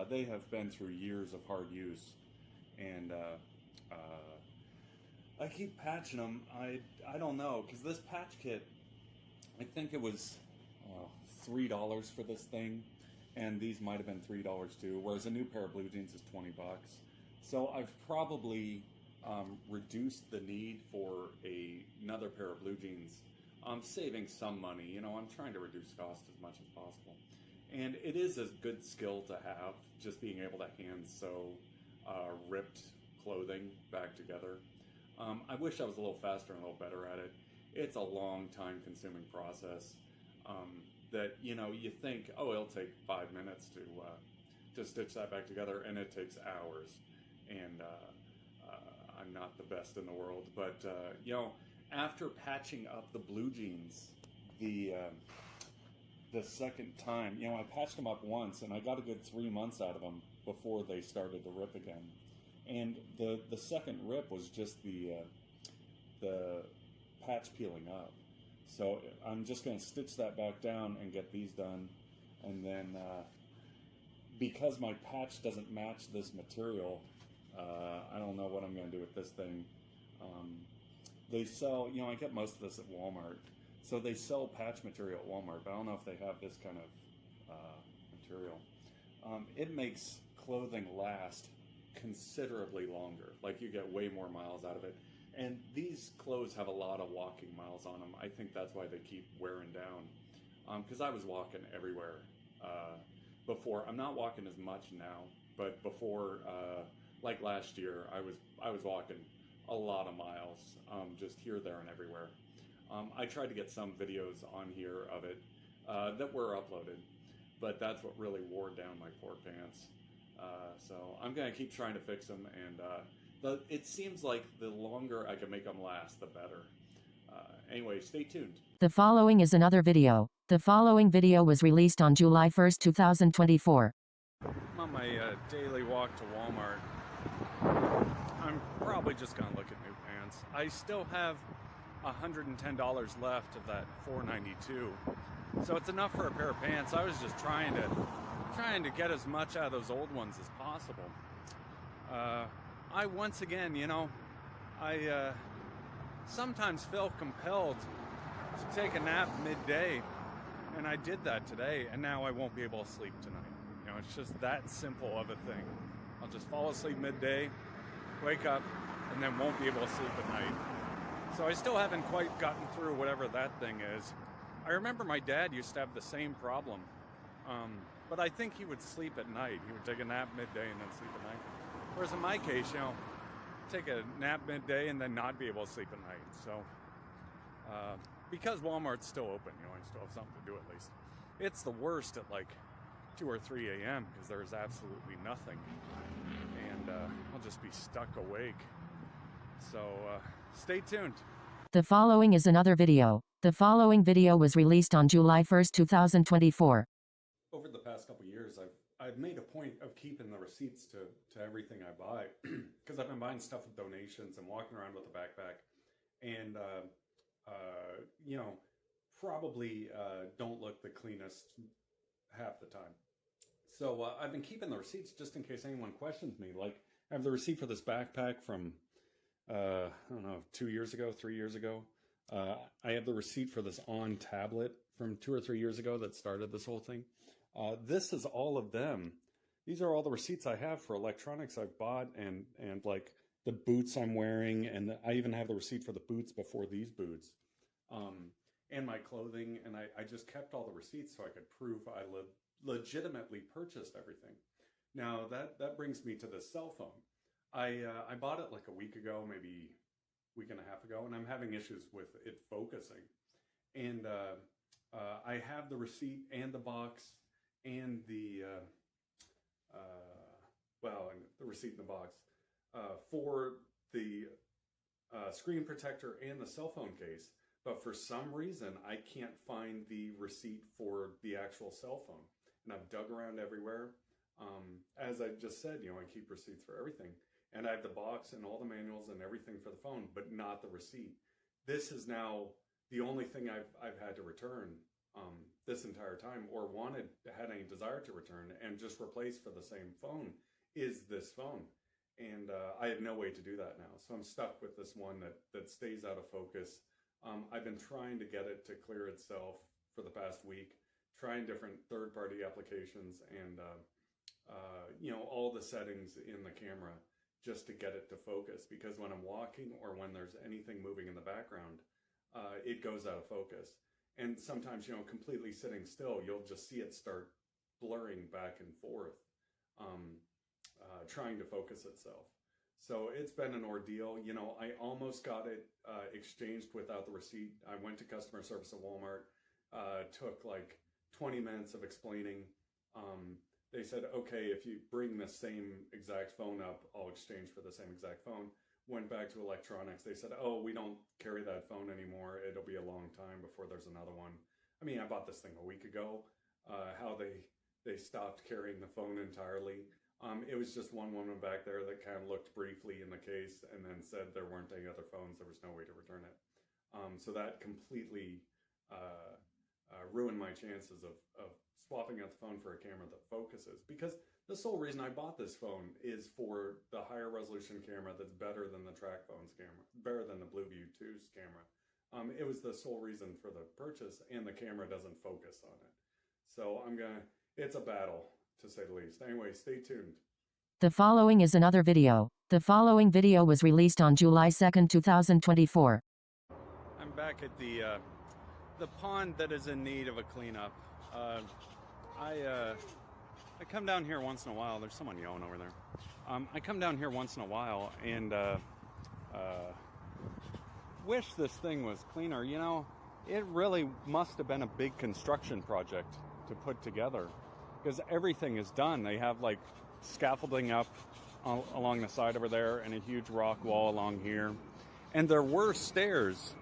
They have been through years of hard use, and I keep patching them. I don't know, because this patch kit, I think it was $3 for this thing, and these might have been $3 too, whereas a new pair of blue jeans is $20. So I've probably reduced the need for another pair of blue jeans. I'm saving some money, I'm trying to reduce cost as much as possible. And it is a good skill to have, just being able to hand sew ripped clothing back together. I wish I was a little faster and a little better at it. It's a long time consuming process that, you think, oh, it'll take 5 minutes to stitch that back together, and it takes hours. And I'm not the best in the world, but after patching up the blue jeans, the second time, I patched them up once, and I got a good 3 months out of them before they started to rip again. And the second rip was just the patch peeling up. So I'm just going to stitch that back down and get these done, and then because my patch doesn't match this material, I don't know what I'm going to do with this thing. They sell, I get most of this at Walmart. So they sell patch material at Walmart, but I don't know if they have this kind of material. It makes clothing last considerably longer. Like, you get way more miles out of it. And these clothes have a lot of walking miles on them. I think that's why they keep wearing down. Because I was walking everywhere before. I'm not walking as much now, but before, like last year, I was walking a lot of miles, just here, there, and everywhere. I tried to get some videos on here of it that were uploaded, but that's what really wore down my poor pants. So I'm going to keep trying to fix them, and it seems like the longer I can make them last, the better. Anyway, stay tuned. The following is another video. The following video was released on July 1st, 2024. I'm on my daily walk to Walmart. I'm probably just going to look at new pants. I still have $110 left of that $492, so it's enough for a pair of pants. I was just trying to trying to get as much out of those old ones as possible. I once again, I sometimes feel compelled to take a nap midday, and I did that today, and now I won't be able to sleep tonight. It's just that simple of a thing. I'll just fall asleep midday, wake up, and then won't be able to sleep at night. So I still haven't quite gotten through whatever that thing is. I remember my dad used to have the same problem, but I think he would sleep at night. He would take a nap midday and then sleep at night. Whereas in my case, take a nap midday and then not be able to sleep at night. So because Walmart's still open, I still have something to do at least. It's the worst at like 2 or 3 a.m. because there's absolutely nothing, and I'll just be stuck awake. So stay tuned. The following is another video. The following video was released on July 1st, 2024. Over the past couple of years, I've made a point of keeping the receipts to everything I buy, because I've been buying stuff with donations and walking around with a backpack, and probably don't look the cleanest half the time. So I've been keeping the receipts just in case anyone questions me. Like, I have the receipt for this backpack from I don't know, 2 years ago, 3 years ago. I have the receipt for this On tablet from 2 or 3 years ago that started this whole thing. This is all of them. These are all the receipts I have for electronics I've bought, and like the boots I'm wearing, and I even have the receipt for the boots before these boots, and my clothing. And I just kept all the receipts so I could prove I legitimately purchased everything. Now that brings me to this cell phone. I bought it like a week ago, maybe week and a half ago, and I'm having issues with it focusing. And I have the receipt and the box and the receipt in the box for the screen protector and the cell phone case, but for some reason I can't find the receipt for the actual cell phone, and I've dug around everywhere. As I just said, I keep receipts for everything, and I have the box and all the manuals and everything for the phone, but not the receipt. This is now the only thing I've had to return this entire time, or had any desire to return, and just replace for the same phone is this phone. And I have no way to do that now. So I'm stuck with this one that stays out of focus. I've been trying to get it to clear itself for the past week, trying different third-party applications and all the settings in the camera just to get it to focus, because when I'm walking or when there's anything moving in the background, it goes out of focus. And sometimes, completely sitting still, you'll just see it start blurring back and forth, trying to focus itself. So it's been an ordeal. I almost got it exchanged without the receipt. I went to customer service at Walmart, took like 20 minutes of explaining. They said, okay, if you bring the same exact phone up, I'll exchange for the same exact phone. Went back to electronics. They said, oh, we don't carry that phone anymore. It'll be a long time before there's another one. I mean, I bought this thing a week ago. How they stopped carrying the phone entirely. It was just one woman back there that kind of looked briefly in the case and then said there weren't any other phones. There was no way to return it. So that completely ruined my chances of swapping out the phone for a camera that focuses, because the sole reason I bought this phone is for the higher resolution camera that's better than the TrackPhone's camera, better than the Blueview 2's camera. It was the sole reason for the purchase, and the camera doesn't focus on it. So it's a battle, to say the least. Anyway, stay tuned. The following is another video. The following video was released on July 2nd, 2024. I'm back at the pond that is in need of a cleanup. I come down here once in a while. There's someone yelling over there. I come down here once in a while and wish this thing was cleaner. It really must have been a big construction project to put together, because everything is done. They have like scaffolding up along the side over there and a huge rock wall along here. And there were stairs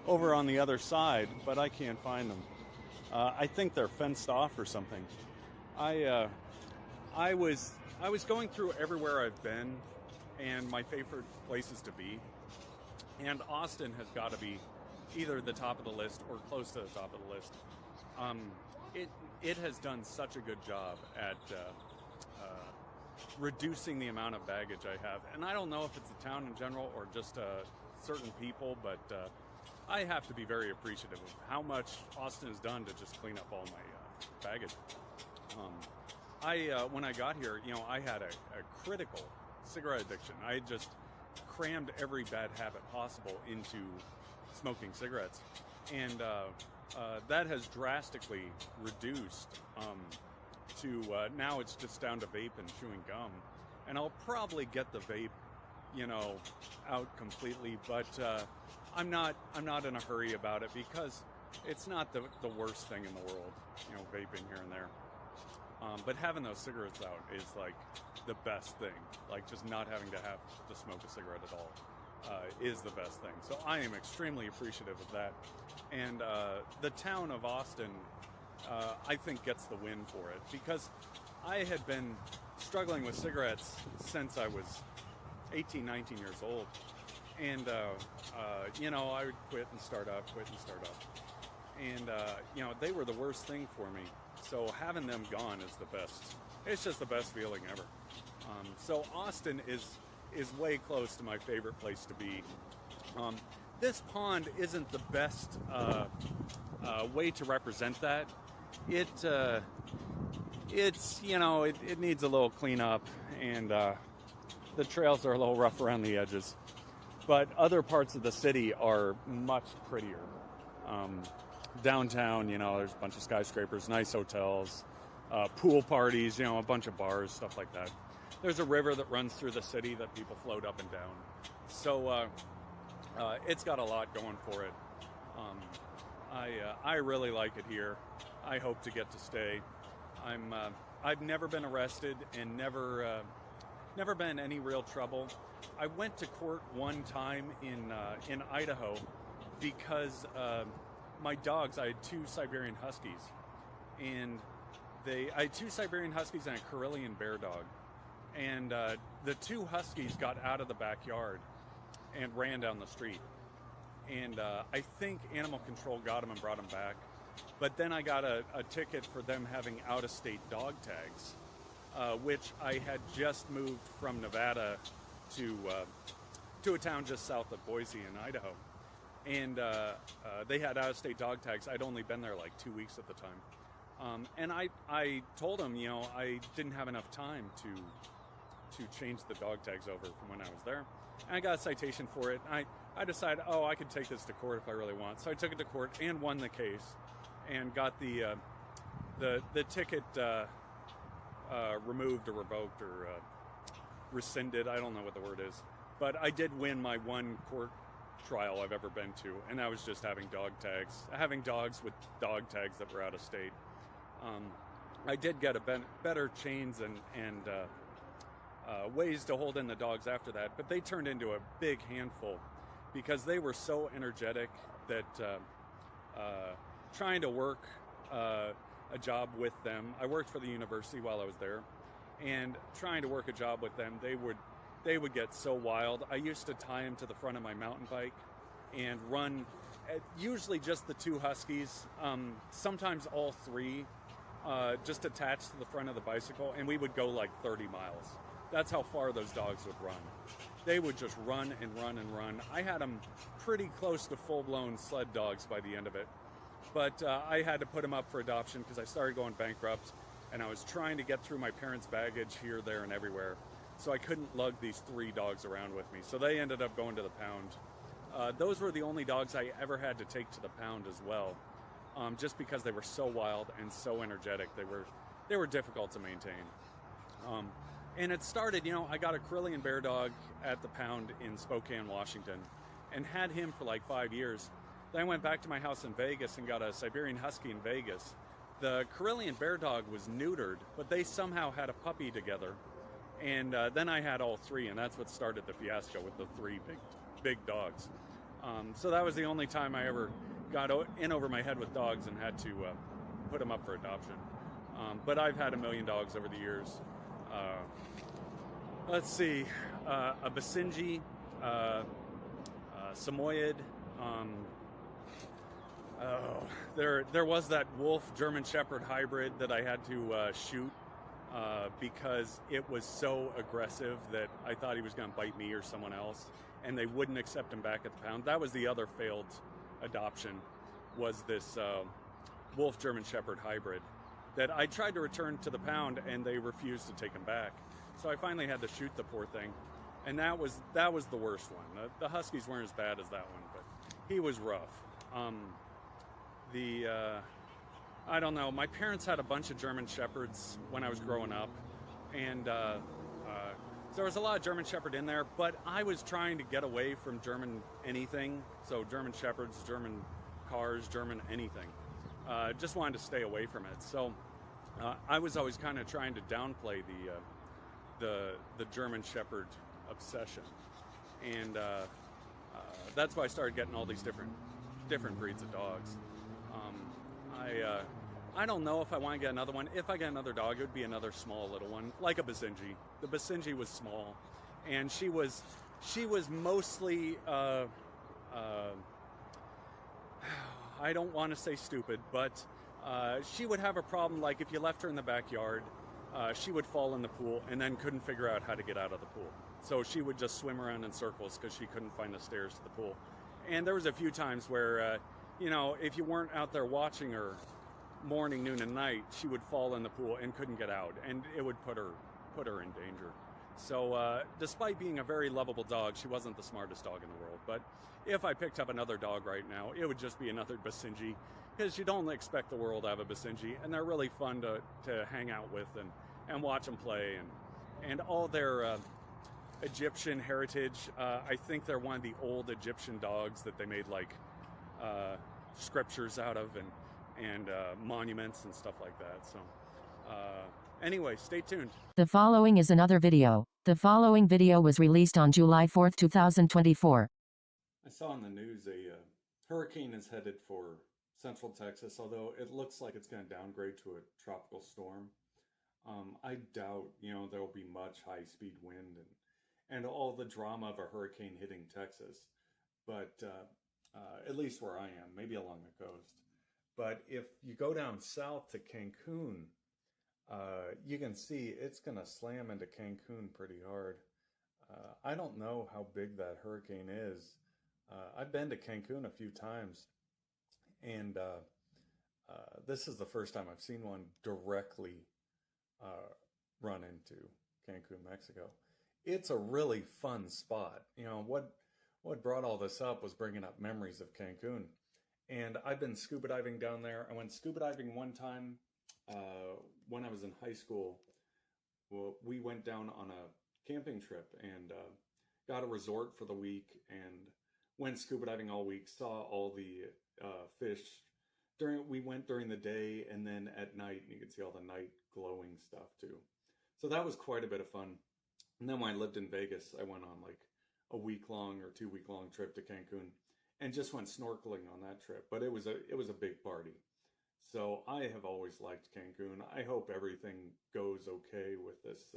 over on the other side, but I can't find them. I think they're fenced off or something. I was going through everywhere I've been and my favorite places to be, and Austin has got to be either the top of the list or close to the top of the list. it has done such a good job at reducing the amount of baggage I have. And I don't know if it's the town in general or just certain people, but I have to be very appreciative of how much Austin has done to just clean up all my baggage. When I got here, I had a critical cigarette addiction. I had just crammed every bad habit possible into smoking cigarettes, and that has drastically reduced to now it's just down to vape and chewing gum, and I'll probably get the vape, out completely, but I'm not in a hurry about it because it's not the worst thing in the world, vaping here and there. But having those cigarettes out is like the best thing. Like just not having to have to smoke a cigarette at all is the best thing. So I am extremely appreciative of that. And the town of Austin, I think, gets the win for it because I had been struggling with cigarettes since I was 18, 19 years old. And, I would quit and start up. And, they were the worst thing for me. So having them gone is the best. It's just the best feeling ever. So Austin is way close to my favorite place to be. This pond isn't the best way to represent that. It needs a little cleanup, and the trails are a little rough around the edges. But other parts of the city are much prettier. Downtown, there's a bunch of skyscrapers, nice hotels, pool parties, a bunch of bars, stuff like that. There's a river that runs through the city that people float up and down. So it's got a lot going for it. I really like it here. I hope to get to stay. I've never been arrested and never been any real trouble. I went to court one time in Idaho because my dogs, I had 2 Siberian Huskies, and I had 2 Siberian Huskies and a Karelian bear dog, and the 2 Huskies got out of the backyard and ran down the street, and I think animal control got them and brought them back, but then I got a ticket for them having out-of-state dog tags, which I had just moved from Nevada to a town just south of Boise in Idaho. And they had out-of-state dog tags. I'd only been there like 2 weeks at the time. And I told them, I didn't have enough time to change the dog tags over from when I was there. And I got a citation for it. I decided, I could take this to court if I really want. So I took it to court and won the case and got the ticket removed or revoked or rescinded. I don't know what the word is. But I did win my one court trial I've ever been to, and that was just having dogs with dog tags that were out of state. I did get better chains and ways to hold in the dogs after that, but they turned into a big handful because they were so energetic that trying to work a job with them, I worked for the university while I was there, and trying to work a job with them, they would get so wild. I used to tie them to the front of my mountain bike and run, usually just the 2 Huskies, sometimes all 3, just attached to the front of the bicycle, and we would go like 30 miles. That's how far those dogs would run. They would just run and run and run. I had them pretty close to full-blown sled dogs by the end of it, but I had to put them up for adoption because I started going bankrupt, and I was trying to get through my parents' baggage here, there, and everywhere. So I couldn't lug these 3 dogs around with me. So they ended up going to the pound. Those were the only dogs I ever had to take to the pound as well, just because they were so wild and so energetic. They were difficult to maintain. And it started, I got a Karelian bear dog at the pound in Spokane, Washington, and had him for like 5 years. Then I went back to my house in Vegas and got a Siberian Husky in Vegas. The Karelian bear dog was neutered, but they somehow had a puppy together. And then I had all 3, and that's what started the fiasco with the 3 big dogs. So that was the only time I ever got in over my head with dogs and had to put them up for adoption. But I've had 1 million dogs over the years. Let's see, a Basenji, Samoyed, Oh, there was that wolf German Shepherd hybrid that I had to shoot because it was so aggressive that I thought he was going to bite me or someone else, and they wouldn't accept him back at the pound. That was the other failed adoption, was this wolf German Shepherd hybrid that I tried to return to the pound, and they refused to take him back. So I finally had to shoot the poor thing, and that was the worst one. The Huskies weren't as bad as that one, but he was rough. I don't know. My parents had a bunch of German Shepherds when I was growing up, and so there was a lot of German Shepherd in there, but I was trying to get away from German anything. So German Shepherds, German cars, German anything. Just wanted to stay away from it. So I was always kind of trying to downplay the German Shepherd obsession, and that's why I started getting all these different breeds of dogs. I don't know if I want to get another one. If I get another dog, it would be another small little one, like a Basenji. The Basenji was small, and she was mostly I don't want to say stupid, but she would have a problem. Like if you left her in the backyard, she would fall in the pool and then couldn't figure out how to get out of the pool. So she would just swim around in circles because she couldn't find the stairs to the pool. And there was a few times where, if you weren't out there watching her morning, noon, and night, she would fall in the pool and couldn't get out, and it would put her in danger. So despite being a very lovable dog, she wasn't the smartest dog in the world. But if I picked up another dog right now, it would just be another Basenji, because you don't expect the world to have a Basenji, and they're really fun to hang out with and watch them play, and all their Egyptian heritage. I think they're one of the old Egyptian dogs that they made like scriptures out of and monuments and stuff like that. So anyway, stay tuned. The following is another video. The following video was released on July 4th, 2024. I saw in the news a hurricane is headed for central Texas, although it looks like it's going to downgrade to a tropical storm. I doubt, there will be much high-speed wind and all the drama of a hurricane hitting Texas, but at least where I am, maybe along the coast. But if you go down south to Cancun, you can see it's going to slam into Cancun pretty hard. I don't know how big that hurricane is. I've been to Cancun a few times, and this is the first time I've seen one directly run into Cancun, Mexico. It's a really fun spot. What brought all this up was bringing up memories of Cancun. And I've been scuba diving down there. I went scuba diving one time when I was in high school. Well, we went down on a camping trip and got a resort for the week and went scuba diving all week, saw all the fish. We went during the day, and then at night, you could see all the night glowing stuff too. So that was quite a bit of fun. And then when I lived in Vegas, I went on like a week-long or 2-week-long trip to Cancun and just went snorkeling on that trip. But it was a big party. So I have always liked Cancun. I hope everything goes okay with this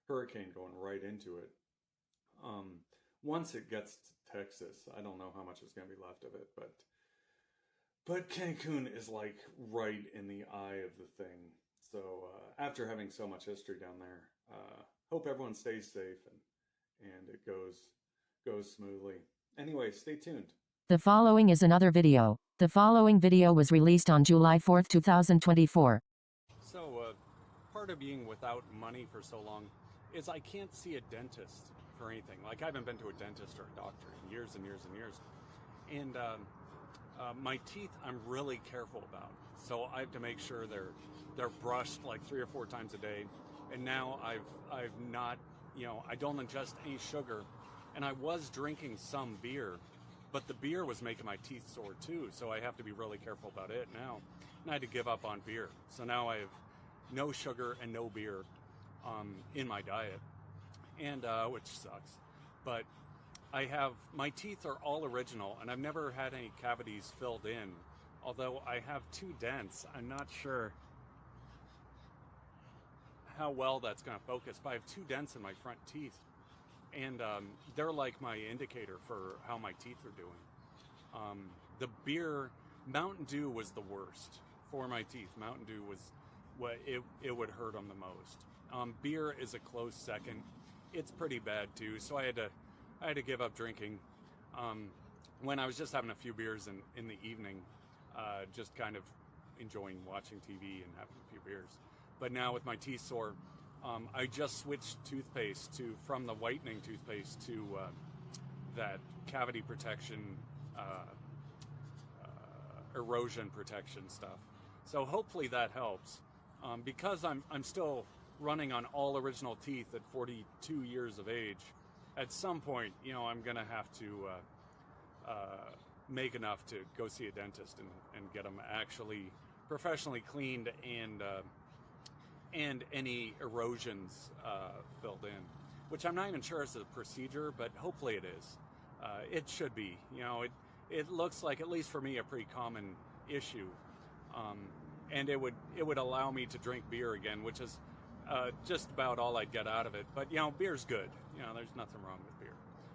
hurricane going right into it. Once it gets to Texas, I don't know how much is going to be left of it, but Cancun is like right in the eye of the thing. So after having so much history down there, hope everyone stays safe and it goes smoothly. Anyway, stay tuned. The following is another video. The following video was released on July 4th, 2024. So part of being without money for so long is I can't see a dentist for anything. Like I haven't been to a dentist or a doctor in years and years and years. And my teeth I'm really careful about. So I have to make sure they're brushed like 3 or 4 times a day. And now I've not, I don't ingest any sugar. And I was drinking some beer, but the beer was making my teeth sore too. So I have to be really careful about it now. And I had to give up on beer. So now I have no sugar and no beer in my diet, and which sucks. But my teeth are all original, and I've never had any cavities filled in. Although I have 2 dents, I'm not sure how well that's going to focus, but I have 2 dents in my front teeth. And they're like my indicator for how my teeth are doing. The beer Mountain Dew was the worst for my teeth. Mountain Dew was what it would hurt them the most. Beer is a close second. It's pretty bad too, so I had to give up drinking when I was just having a few beers in the evening, just kind of enjoying watching TV and having a few beers. But now with my teeth sore, I just switched toothpaste from the whitening toothpaste to that cavity protection, erosion protection stuff. So hopefully that helps. Because I'm still running on all original teeth at 42 years of age, at some point, I'm gonna have to make enough to go see a dentist and get them actually professionally cleaned and any erosions filled in, which I'm not even sure is a procedure, but hopefully it is. It should be. It looks like, at least for me, a pretty common issue. And it would allow me to drink beer again, which is just about all I'd get out of it. But beer's good. There's nothing wrong with beer.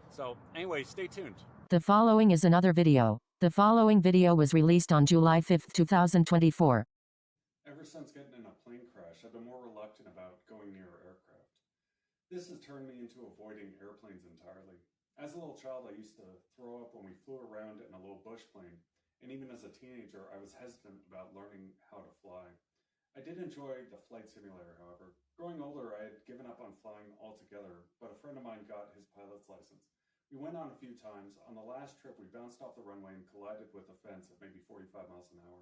So anyway, stay tuned. The following is another video. The following video was released on July 5th, 2024. Ever since getting in a plane crash, I've been more reluctant about going near aircraft. This has turned me into avoiding airplanes entirely. As a little child, I used to throw up when we flew around in a low bush plane. And even as a teenager, I was hesitant about learning how to fly. I did enjoy the flight simulator, however. Growing older, I had given up on flying altogether, but a friend of mine got his pilot's license. We went on a few times. On the last trip, we bounced off the runway and collided with a fence at maybe 45 miles an hour.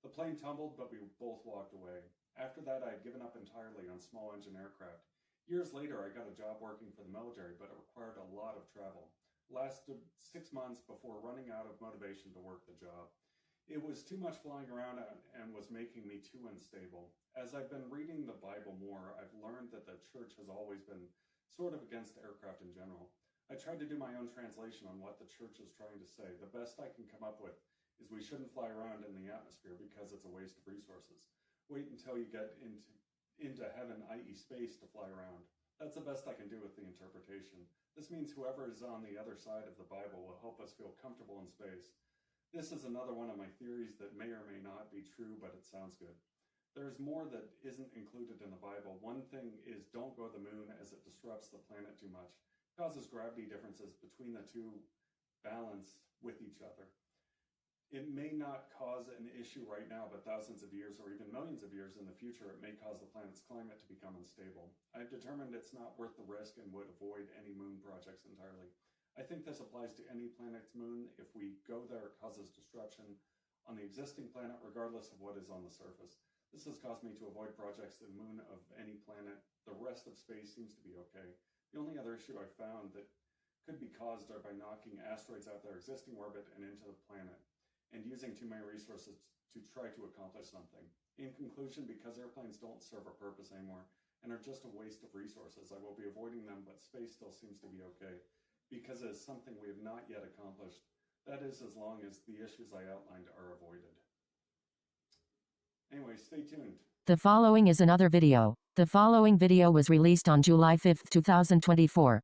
The plane tumbled, but we both walked away. After that, I had given up entirely on small engine aircraft. Years later, I got a job working for the military, but it required a lot of travel. Lasted 6 months before running out of motivation to work the job. It was too much flying around and was making me too unstable. As I've been reading the Bible more, I've learned that the church has always been sort of against aircraft in general. I tried to do my own translation on what the church is trying to say. The best I can come up with is we shouldn't fly around in the atmosphere because it's a waste of resources. Wait until you get into heaven, i.e. space, to fly around. That's the best I can do with the interpretation. This means whoever is on the other side of the Bible will help us feel comfortable in space. This is another one of my theories that may or may not be true, but it sounds good. There's more that isn't included in the Bible. One thing is don't go to the moon as it disrupts the planet too much. It causes gravity differences between the two balance with each other. It may not cause an issue right now, but thousands of years or even millions of years in the future, it may cause the planet's climate to become unstable. I've determined it's not worth the risk and would avoid any moon projects entirely. I think this applies to any planet's moon. If we go there, it causes destruction on the existing planet, regardless of what is on the surface. This has caused me to avoid projects to the moon of any planet. The rest of space seems to be okay. The only other issue I found that could be caused are by knocking asteroids out their existing orbit and into the planet, and using too many resources to try to accomplish something. In conclusion, because airplanes don't serve a purpose anymore and are just a waste of resources, I will be avoiding them, but space still seems to be okay, because it is something we have not yet accomplished. That is, as long as the issues I outlined are avoided. Anyway, stay tuned. The following is another video. The following video was released on July 5th, 2024.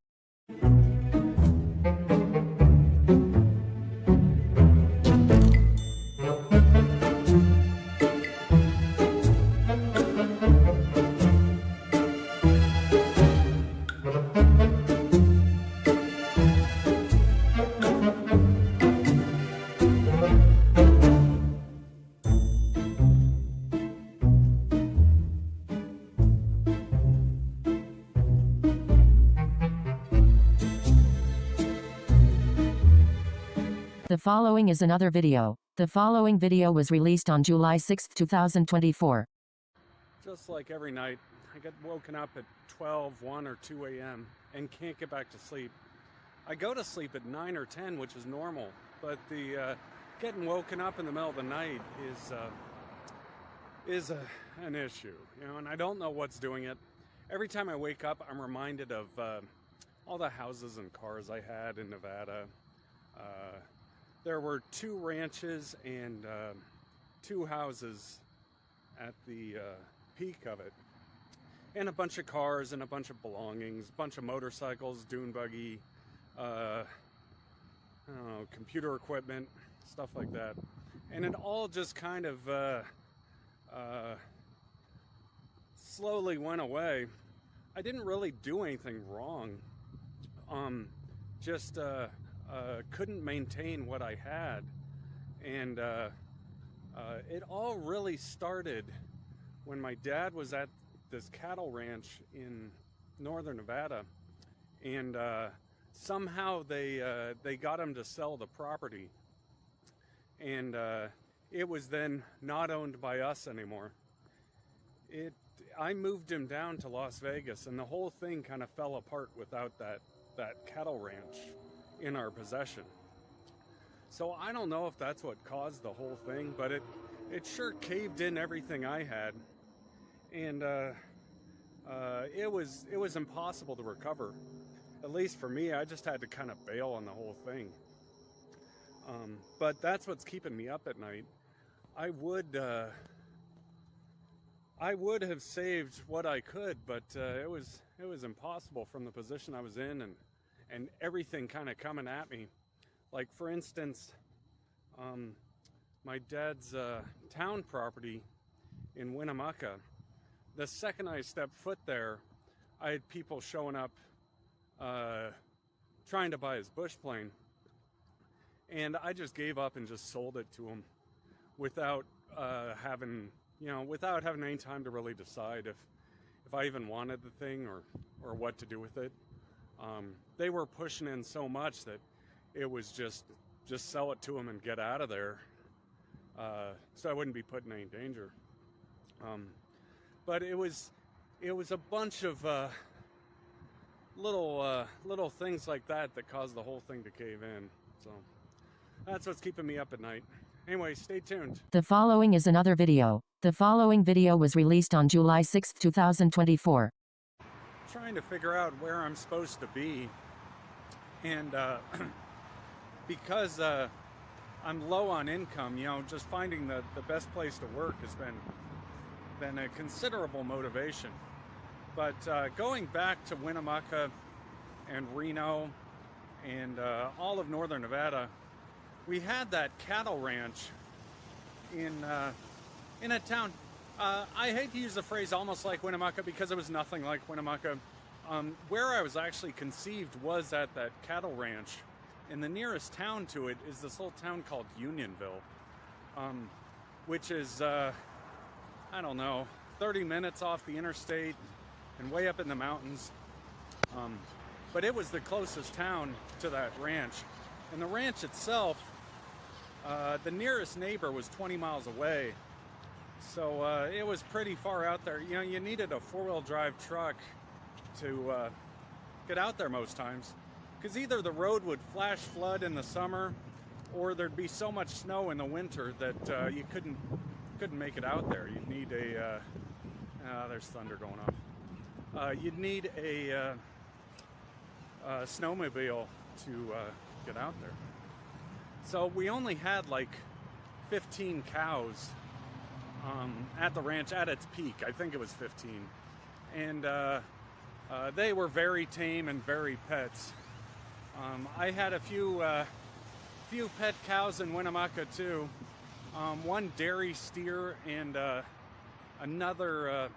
The following is another video. The following video was released on July 6th, 2024. Just like every night, I get woken up at 12, 1, or 2 a.m. and can't get back to sleep. I go to sleep at 9 or 10, which is normal, but the getting woken up in the middle of the night is an issue, and I don't know what's doing it. Every time I wake up, I'm reminded of all the houses and cars I had in Nevada. There were 2 ranches and 2 houses at the peak of it, and a bunch of cars and a bunch of belongings, a bunch of motorcycles, dune buggy, I don't know, computer equipment, stuff like that. And it all just kind of slowly went away. I didn't really do anything wrong. Just couldn't maintain what I had. And it all really started when my dad was at this cattle ranch in northern Nevada, and somehow they got him to sell the property, and it was then not owned by us anymore. I moved him down to Las Vegas, and the whole thing kind of fell apart without that cattle ranch in our possession. So I don't know if that's what caused the whole thing, but it sure caved in everything I had, and it was impossible to recover. At least for me, I just had to kind of bail on the whole thing. But that's what's keeping me up at night. I would have saved what I could, but it was impossible from the position I was in, and everything kind of coming at me. Like, for instance, my dad's town property in Winnemucca. The second I stepped foot there, I had people showing up trying to buy his bush plane, and I just gave up and just sold it to him without having any time to really decide if I even wanted the thing or what to do with it. They were pushing in so much that it was just sell it to them and get out of there, so I wouldn't be put in any danger. But it was a bunch of little things like that caused the whole thing to cave in. So that's what's keeping me up at night. Anyway, stay tuned. The following is another video. The following video was released on July 6, 2024. Trying to figure out where I'm supposed to be, and because I'm low on income, just finding the best place to work has been a considerable motivation. But going back to Winnemucca and Reno and all of northern Nevada, we had that cattle ranch in a town. I hate to use the phrase almost like Winnemucca because it was nothing like Winnemucca. Where I was actually conceived was at that cattle ranch, and the nearest town to it is this little town called Unionville, which is, 30 minutes off the interstate and way up in the mountains. But it was the closest town to that ranch. And the ranch itself, the nearest neighbor was 20 miles away. So it was pretty far out there. You needed a four-wheel drive truck to get out there most times, because either the road would flash flood in the summer, or there'd be so much snow in the winter that you couldn't make it out there. You'd need there's thunder going off. You'd need a snowmobile to get out there. So we only had like 15 cows at the ranch at its peak. I think it was 15, and they were very tame and very pets. I had a few pet cows in Winnemucca too. One dairy steer and another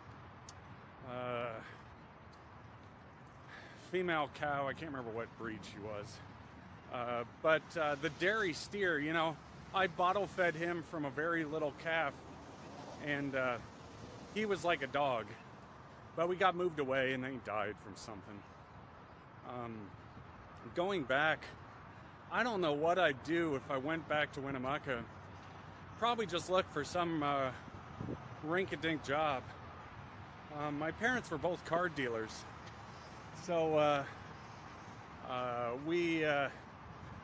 female cow. I can't remember what breed she was. But the dairy steer, I bottle fed him from a very little calf, and he was like a dog. But we got moved away, and then he died from something. Going back, I don't know what I'd do if I went back to Winnemucca. Probably just look for some rink-a-dink job. My parents were both card dealers, so we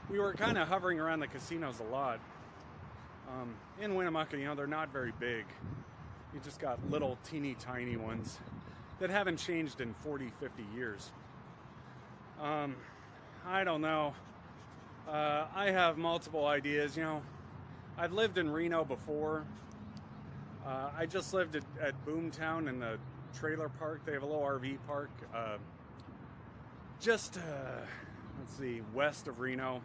were kind of hovering around the casinos a lot. In Winnemucca, they're not very big. You just got little teeny tiny ones that haven't changed in 40, 50 years. I don't know. I have multiple ideas. I've lived in Reno before. I just lived at Boomtown in the trailer park. They have a little RV park just, west of Reno.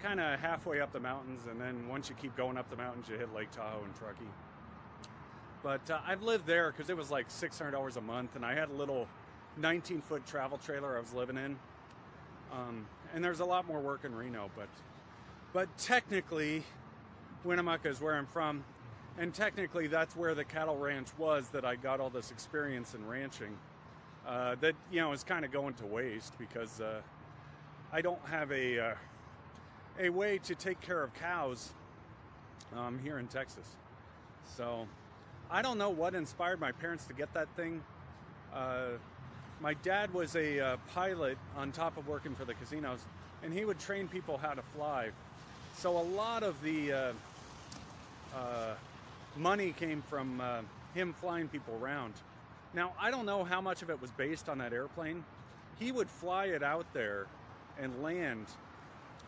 kind of halfway up the mountains, and then once you keep going up the mountains, you hit Lake Tahoe and Truckee. But I've lived there because it was like $600 a month, and I had a little 19-foot travel trailer I was living in. And there's a lot more work in Reno, but technically, Winnemucca is where I'm from, and technically that's where the cattle ranch was that I got all this experience in ranching. That is kind of going to waste because I don't have a way to take care of cows here in Texas. So I don't know what inspired my parents to get that thing. My dad was a pilot on top of working for the casinos, and he would train people how to fly. So a lot of the money came from him flying people around. Now, I don't know how much of it was based on that airplane. He would fly it out there and land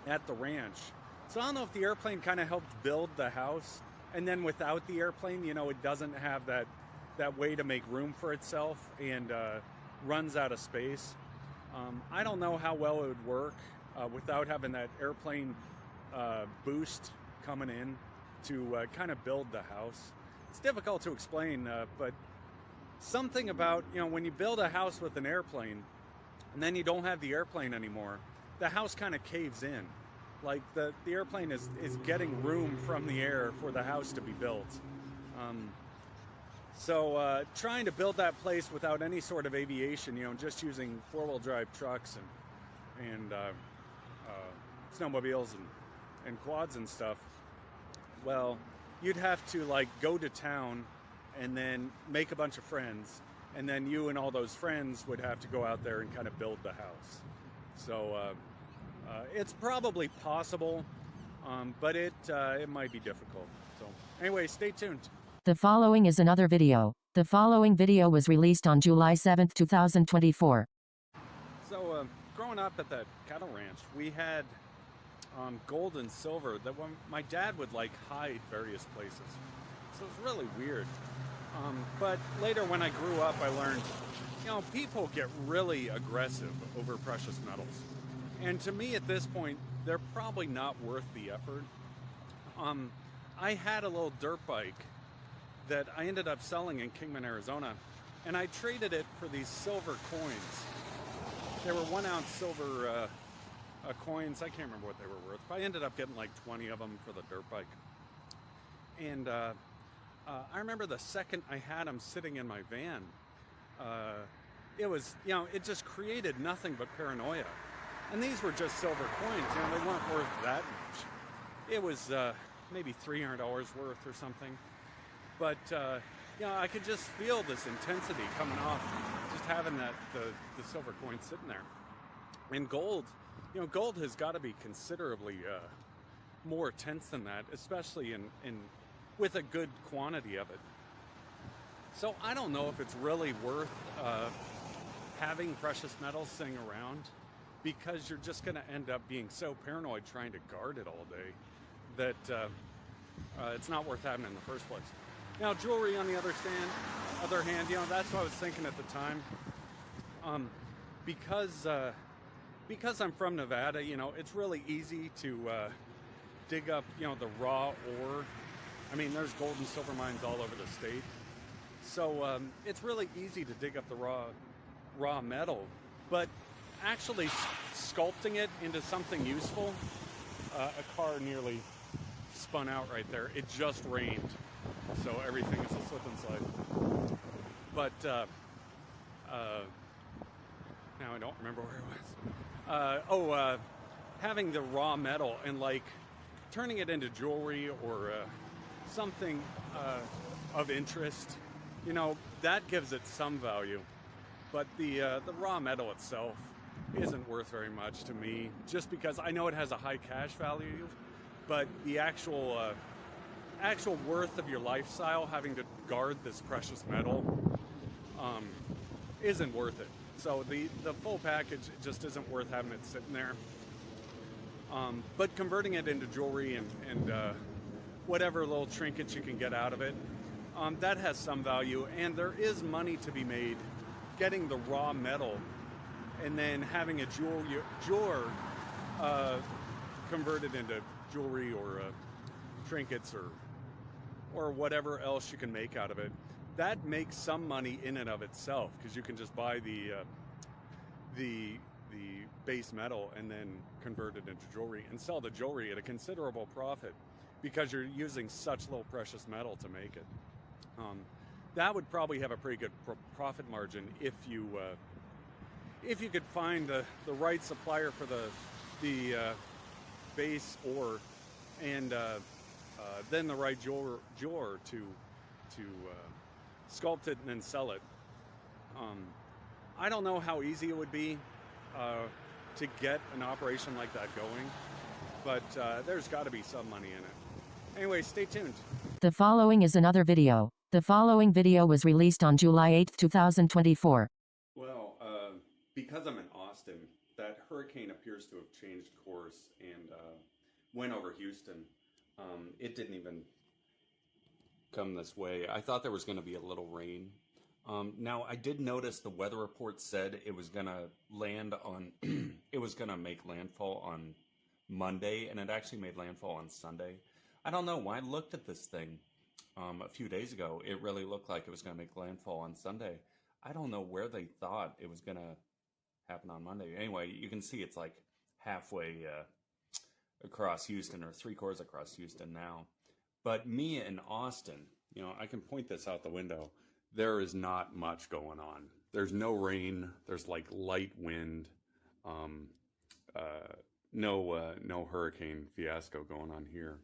at the ranch. So I don't know if the airplane kind of helped build the house, and then without the airplane, it doesn't have that way to make room for itself and runs out of space. I don't know how well it would work without having that airplane boost coming in to kind of build the house. It's difficult to explain, but something about, when you build a house with an airplane and then you don't have the airplane anymore, the house kind of caves in. Like the airplane is getting room from the air for the house to be built. So trying to build that place without any sort of aviation, just using four-wheel drive trucks and snowmobiles and quads and stuff, well, you'd have to go to town and then make a bunch of friends, and then you and all those friends would have to go out there and kind of build the house. So it's probably possible, but it might be difficult. So anyway, stay tuned. The following is another video. The following video was released on July 7th, 2024. So growing up at that cattle ranch, we had gold and silver that my dad would hide various places. So it was really weird. But later when I grew up, I learned, people get really aggressive over precious metals. And to me at this point, they're probably not worth the effort. I had a little dirt bike that I ended up selling in Kingman, Arizona, and I traded it for these silver coins. They were 1 ounce silver coins. I can't remember what they were worth, but I ended up getting 20 of them for the dirt bike. And I remember the second I had them sitting in my van, it was, it just created nothing but paranoia. And these were just silver coins, they weren't worth that much. It was maybe $300 worth or something. But, I could just feel this intensity coming off just having the silver coin sitting there. And gold, gold has got to be considerably more tense than that, especially in with a good quantity of it. So I don't know if it's really worth having precious metals sitting around, because you're just going to end up being so paranoid trying to guard it all day that it's not worth having in the first place. Now, jewelry, on the other hand, that's what I was thinking at the time. Because I'm from Nevada, it's really easy to dig up, the raw ore. I mean, there's gold and silver mines all over the state. So it's really easy to dig up the raw metal, but actually sculpting it into something useful, a car nearly spun out right there. It just rained, so everything is a slip and slide. But now I don't remember where it was. Having the raw metal and turning it into jewelry or something of interest, that gives it some value. But the raw metal itself isn't worth very much to me, just because I know it has a high cash value, but the actual worth of your lifestyle, having to guard this precious metal, isn't worth it. So the full package just isn't worth having it sitting there. But converting it into jewelry and whatever little trinkets you can get out of it, that has some value, and there is money to be made getting the raw metal and then having a jeweler converted into jewelry or trinkets or whatever else you can make out of it. That makes some money in and of itself, because you can just buy the base metal and then convert it into jewelry and sell the jewelry at a considerable profit, because you're using such low precious metal to make it. That would probably have a pretty good profit margin if you could find the right supplier for the base ore, and then the right jeweler to sculpt it and then sell it. I don't know how easy it would be to get an operation like that going, but there's got to be some money in it. Anyway, stay tuned. The following is another video. The following video was released on July 8, 2024. Well, because I'm in Austin, that hurricane appears to have changed course and went over Houston. It didn't even come this way. I thought there was going to be a little rain. Now, I did notice the weather report said it was going to land on, it was going to make landfall on Monday, and it actually made landfall on Sunday. I don't know. When I looked at this thing a few days ago, it really looked like it was going to make landfall on Sunday. I don't know where they thought it was going to happen on Monday. Anyway, you can see it's like halfway across Houston, or 3/4 across Houston now. But me in Austin, you know, I can point this out the window. There is not much going on. There's no rain. There's like light wind. No hurricane fiasco going on here.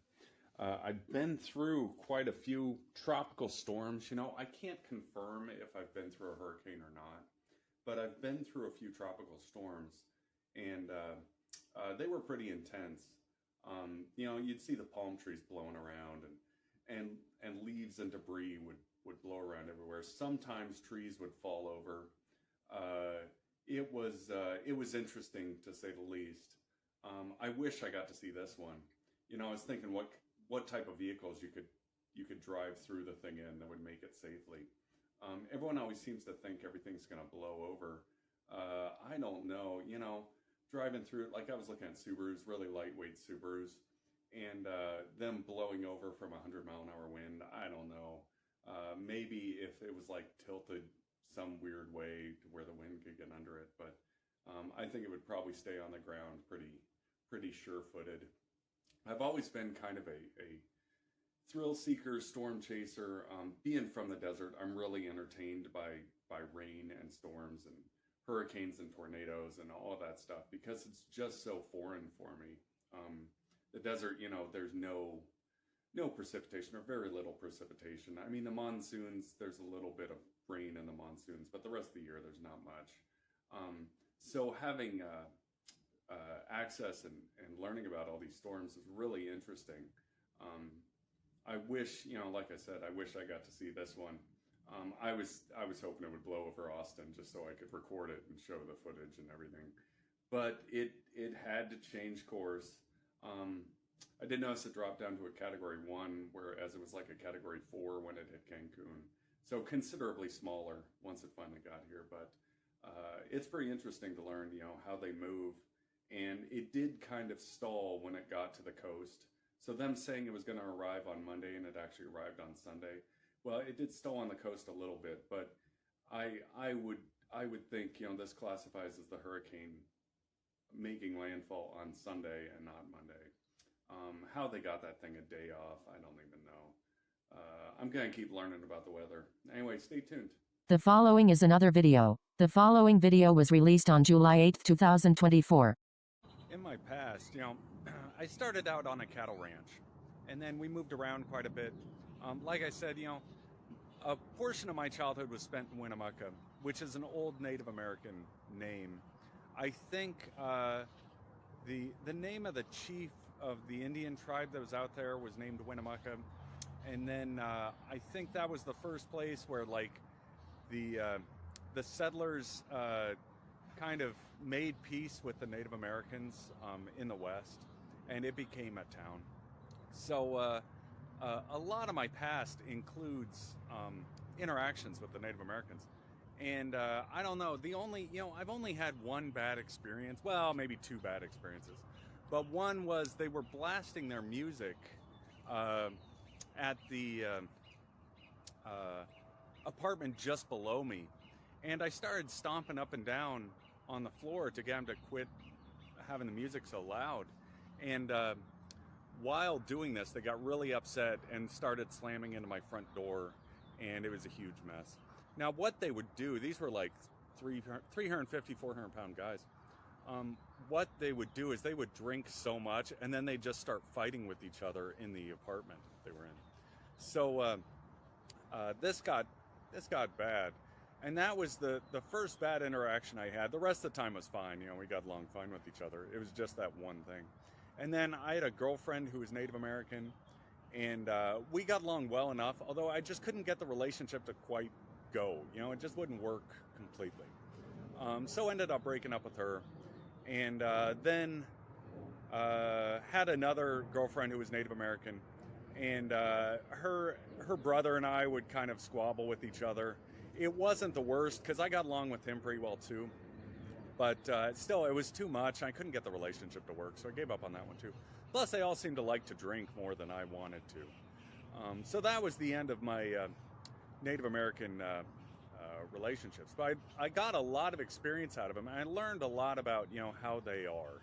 I've been through quite a few tropical storms. You know, I can't confirm if I've been through a hurricane or not, but I've been through a few tropical storms, and they were pretty intense. You know, you'd see the palm trees blowing around, and leaves and debris would blow around everywhere. Sometimes trees would fall over. It was interesting, to say the least. I wish I got to see this one. You know, I was thinking what type of vehicles you could drive through the thing in that would make it safely. Everyone always seems to think everything's going to blow over. I don't know. You know, driving through it, like I was looking at Subarus, really lightweight Subarus, and them blowing over from 100-mile-an-hour wind. I don't know. Maybe if it was like tilted some weird way to where the wind could get under it, but I think it would probably stay on the ground pretty sure-footed. I've always been kind of a thrill seeker, storm chaser. Being from the desert, I'm really entertained by rain and storms and hurricanes and tornadoes and all of that stuff, because it's just so foreign for me. The desert, you know, there's no precipitation, or very little precipitation. I mean, the monsoons, there's a little bit of rain in the monsoons, but the rest of the year there's not much. So having access and learning about all these storms is really interesting. I wish, you know, like I said, I wish I got to see this one. I was hoping it would blow over Austin just so I could record it and show the footage and everything. But it had to change course. I did notice it dropped down to a Category 1, whereas it was like a Category 4 when it hit Cancun. So considerably smaller once it finally got here. But it's pretty interesting to learn, you know, how they move. And it did kind of stall when it got to the coast. So them saying it was going to arrive on Monday and it actually arrived on Sunday. Well, it did stall on the coast a little bit, but I would think, you know, this classifies as the hurricane making landfall on Sunday and not Monday. How they got that thing a day off, I don't even know. I'm going to keep learning about the weather. Anyway, stay tuned. The following is another video. The following video was released on July 8, 2024. In my past, you know, I started out on a cattle ranch, and then we moved around quite a bit. Like I said, you know, a portion of my childhood was spent in Winnemucca, which is an old Native American name. I think the name of the chief of the Indian tribe that was out there was named Winnemucca, and then I think that was the first place where, like, the settlers kind of made peace with the Native Americans in the West, and it became a town. So a lot of my past includes interactions with the Native Americans. And I don't know, I've only had one bad experience, well, maybe two bad experiences. but one was they were blasting their music at the apartment just below me, and I started stomping up and down on the floor to get them to quit having the music so loud. And while doing this, they got really upset and started slamming into my front door, and it was a huge mess. Now, what they would do, these were like 350, 400 pound guys. What they would do is they would drink so much, and then they'd just start fighting with each other in the apartment they were in. So this got bad, and that was the first bad interaction I had. The rest of the time was fine. You know, we got along fine with each other. It was just that one thing. And then I had a girlfriend who was Native American, and we got along well enough, although I just couldn't get the relationship to quite go. You know, it just wouldn't work completely. So ended up breaking up with her, and then had another girlfriend who was Native American, and her brother and I would kind of squabble with each other. It wasn't the worst because I got along with him pretty well too, but still it was too much. I couldn't get the relationship to work, so I gave up on that one too. Plus they all seemed to like to drink more than I wanted to. So that was the end of my Native American relationships. But I got a lot of experience out of them, and I learned a lot about, you know, how they are.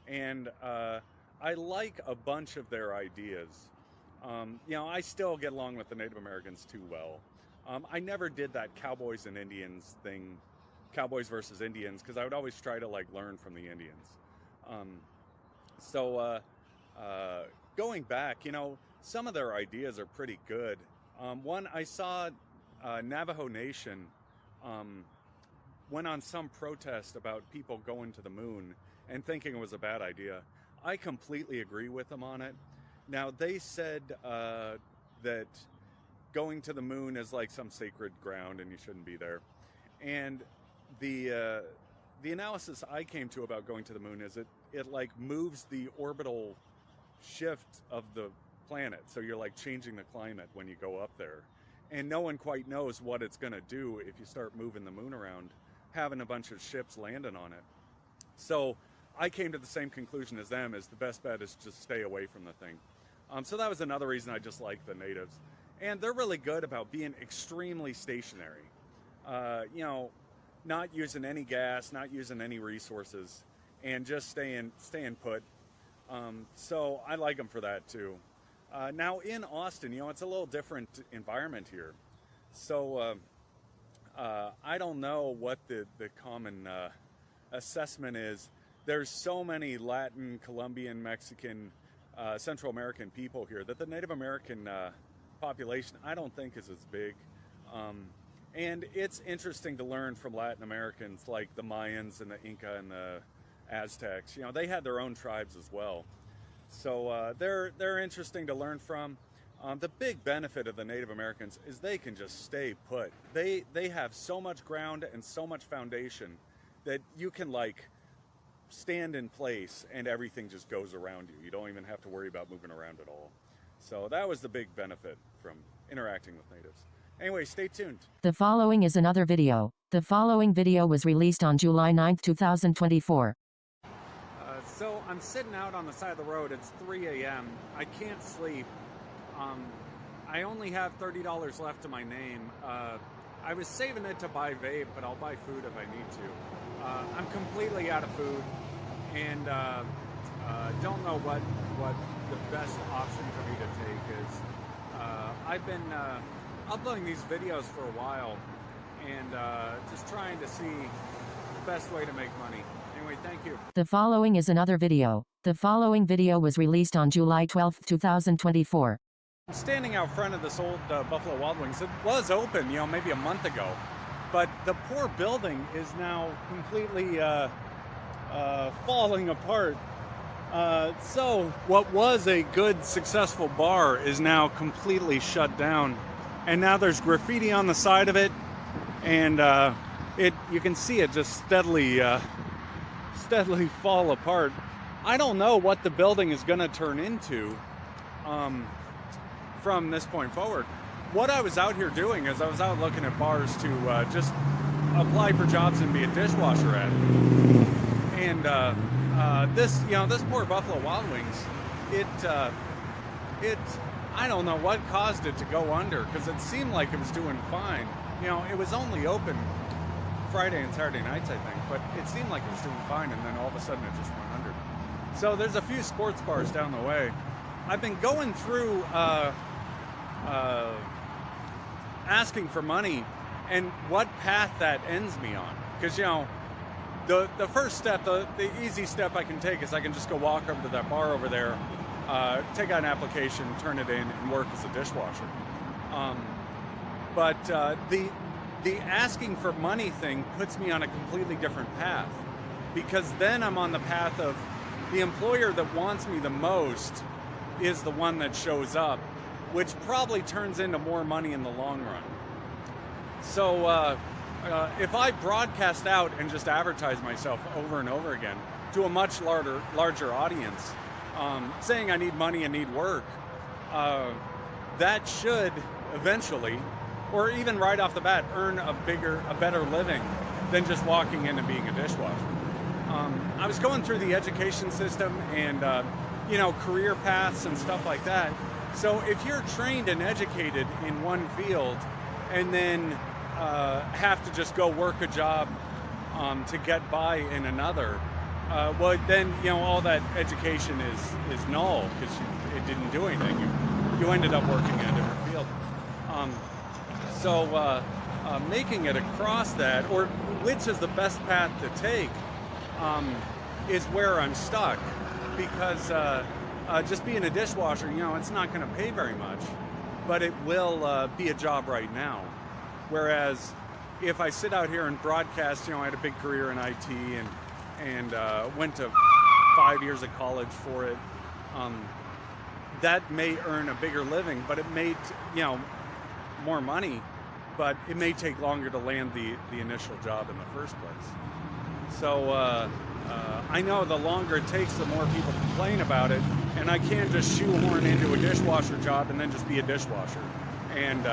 And I like a bunch of their ideas. You know, I still get along with the Native Americans too well. I never did that Cowboys and Indians thing, Cowboys versus Indians, because I would always try to like learn from the Indians. Going back, you know, some of their ideas are pretty good. One, I saw Navajo Nation went on some protest about people going to the moon and thinking it was a bad idea. I completely agree with them on it. Now, they said that going to the moon is like some sacred ground and you shouldn't be there. And the analysis I came to about going to the moon is it like moves the orbital shift of the planet. So you're like changing the climate when you go up there. And no one quite knows what it's going to do if you start moving the moon around, having a bunch of ships landing on it. So I came to the same conclusion as them, is the best bet is just stay away from the thing. So that was another reason I just like the natives. And they're really good about being extremely stationary. You know, not using any gas, not using any resources, and just staying put. So I like them for that too. Now in Austin, you know, it's a little different environment here. So I don't know what the common assessment is. There's so many Latin, Colombian, Mexican, Central American people here that the Native American population I don't think is as big. And it's interesting to learn from Latin Americans like the Mayans and the Inca and the Aztecs. You know, they had their own tribes as well. So they're interesting to learn from. The big benefit of the Native Americans is they can just stay put. They have so much ground and so much foundation that you can like stand in place and everything just goes around you. You don't even have to worry about moving around at all. So that was the big benefit from interacting with natives. Anyway, stay tuned. The following is another video. The following video was released on July 9, 2024. So I'm sitting out on the side of the road. It's 3 a.m. I can't sleep. I only have $30 left to my name. I was saving it to buy vape, but I'll buy food if I need to. I'm completely out of food, and don't know what the best option for me to take is. I've been uploading these videos for a while, and just trying to see the best way to make money. Anyway, thank you. The following is another video. The following video was released on July 12, 2024. I'm standing out front of this old Buffalo Wild Wings. It was open, you know, maybe a month ago, but the poor building is now completely falling apart. So what was a good, successful bar is now completely shut down, and now there's graffiti on the side of it, and you can see it just steadily fall apart. I don't know what the building is going to turn into from this point forward. What I was out here doing is I was out looking at bars to just apply for jobs and be a dishwasher at. And this poor Buffalo Wild Wings, I don't know what caused it to go under, because it seemed like it was doing fine. It was only open Friday and Saturday nights, I think, but it seemed like it was doing fine, and then all of a sudden it just went under. So there's a few sports bars down the way. I've been going through asking for money and what path that ends me on. Because, the first step, the easy step I can take is I can just go walk over to that bar over there, take out an application, turn it in, and work as a dishwasher. But the asking for money thing puts me on a completely different path, because then I'm on the path of the employer that wants me the most is the one that shows up, which probably turns into more money in the long run. So if I broadcast out and just advertise myself over and over again to a much larger audience, saying I need money and need work, that should eventually, or even right off the bat, earn a better living than just walking in and being a dishwasher. I was going through the education system and career paths and stuff like that. So if you're trained and educated in one field and then have to just go work a job to get by in another, well then all that education is null, because it didn't do anything. You ended up working in a different field. So making it across that, or which is the best path to take, is where I'm stuck, because just being a dishwasher, it's not going to pay very much, but it will be a job right now. Whereas if I sit out here and broadcast, I had a big career in IT and went to 5 years of college for it, that may earn a bigger living, but it may, more money, but it may take longer to land the initial job in the first place. So I know the longer it takes, the more people complain about it, and I can't just shoehorn into a dishwasher job and then just be a dishwasher, and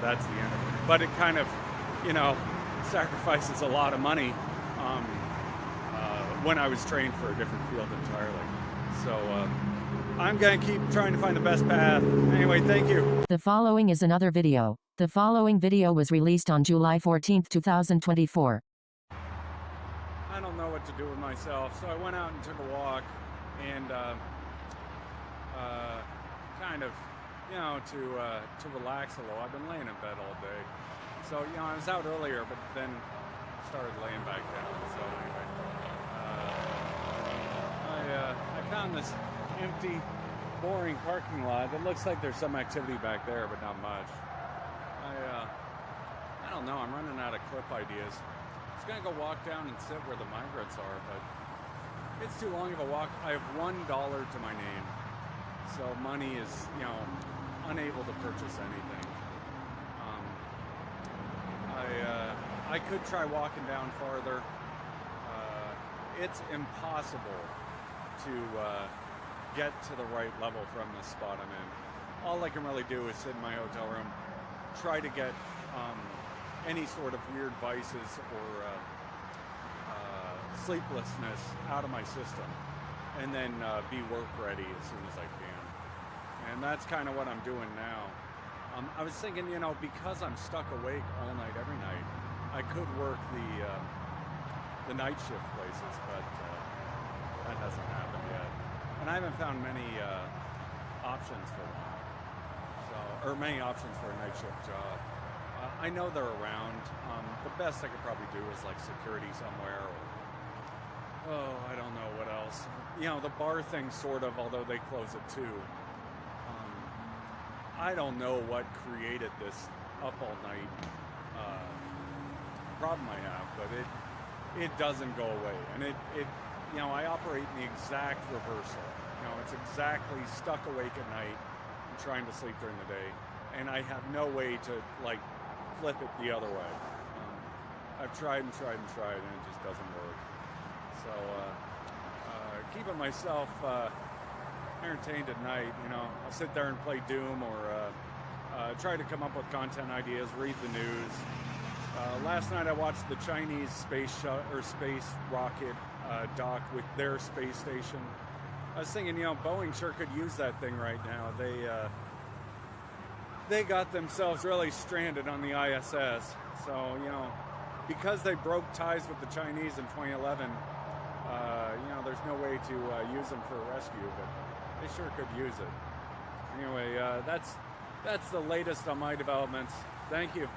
that's the end of it. But it kind of, sacrifices a lot of money when I was trained for a different field entirely. So I'm going to keep trying to find the best path. Anyway, thank you. The following is another video. The following video was released on July 14, 2024. I don't know what to do with myself, so I went out and took a walk, and kind of, to relax a little. I've been laying in bed all day, so I was out earlier, but then started laying back down. So anyway, I found this empty, boring parking lot. It looks like there's some activity back there, but not much. I don't know. I'm running out of clip ideas. I was gonna go walk down and sit where the migrants are, but it's too long of a walk. I have $1 to my name, so money is, unable to purchase anything. I could try walking down farther. It's impossible to get to the right level from the spot I'm in. All I can really do is sit in my hotel room, try to get any sort of weird vices or sleeplessness out of my system, and then be work ready as soon as I can. And that's kind of what I'm doing now. I was thinking, because I'm stuck awake all night, every night, I could work the night shift places, but that hasn't happened yet. And I haven't found many options for one, or many options for a night shift job. I know they're around. The best I could probably do is like security somewhere, or I don't know what else. The bar thing, sort of, although they close at 2. I don't know what created this up all night problem I have, but it doesn't go away, and it I operate in the exact reversal. It's exactly stuck awake at night and trying to sleep during the day, and I have no way to flip it the other way. I've tried and tried and tried, and it just doesn't work. So keeping myself entertained at night, I'll sit there and play Doom, or try to come up with content ideas, read the news. Last night I watched the Chinese space rocket docked with their space station. I was thinking, Boeing sure could use that thing right now. They got themselves really stranded on the ISS. So, because they broke ties with the Chinese in 2011, there's no way to use them for a rescue, but they sure could use it. Anyway, that's the latest on my developments. Thank you.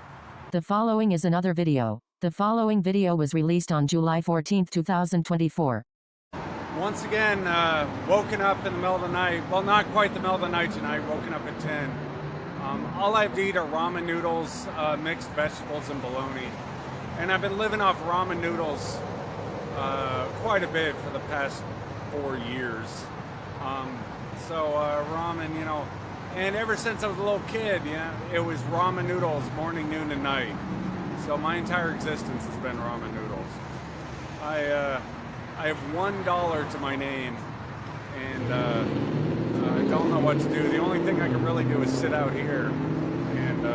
The following is another video. The following video was released on July 14, 2024. Once again, woken up in the middle of the night. Well, not quite the middle of the night tonight, woken up at 10. All I have to eat are ramen noodles, mixed vegetables, and bologna. And I've been living off ramen noodles quite a bit for the past 4 years. Ramen, and ever since I was a little kid, it was ramen noodles morning, noon, and night. So my entire existence has been ramen noodles. I have $1 to my name, and I don't know what to do. The only thing I can really do is sit out here and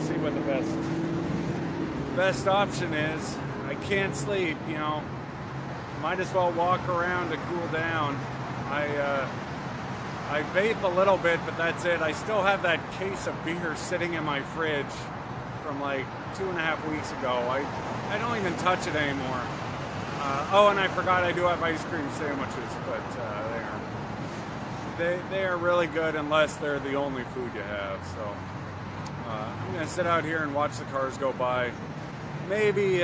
see what the best option is. I can't sleep, Might as well walk around to cool down. I vape a little bit, but that's it. I still have that case of beer sitting in my fridge from like 2.5 weeks ago. I don't even touch it anymore. And I forgot I do have ice cream sandwiches, but they are really good unless they're the only food you have. So I'm gonna sit out here and watch the cars go by. Maybe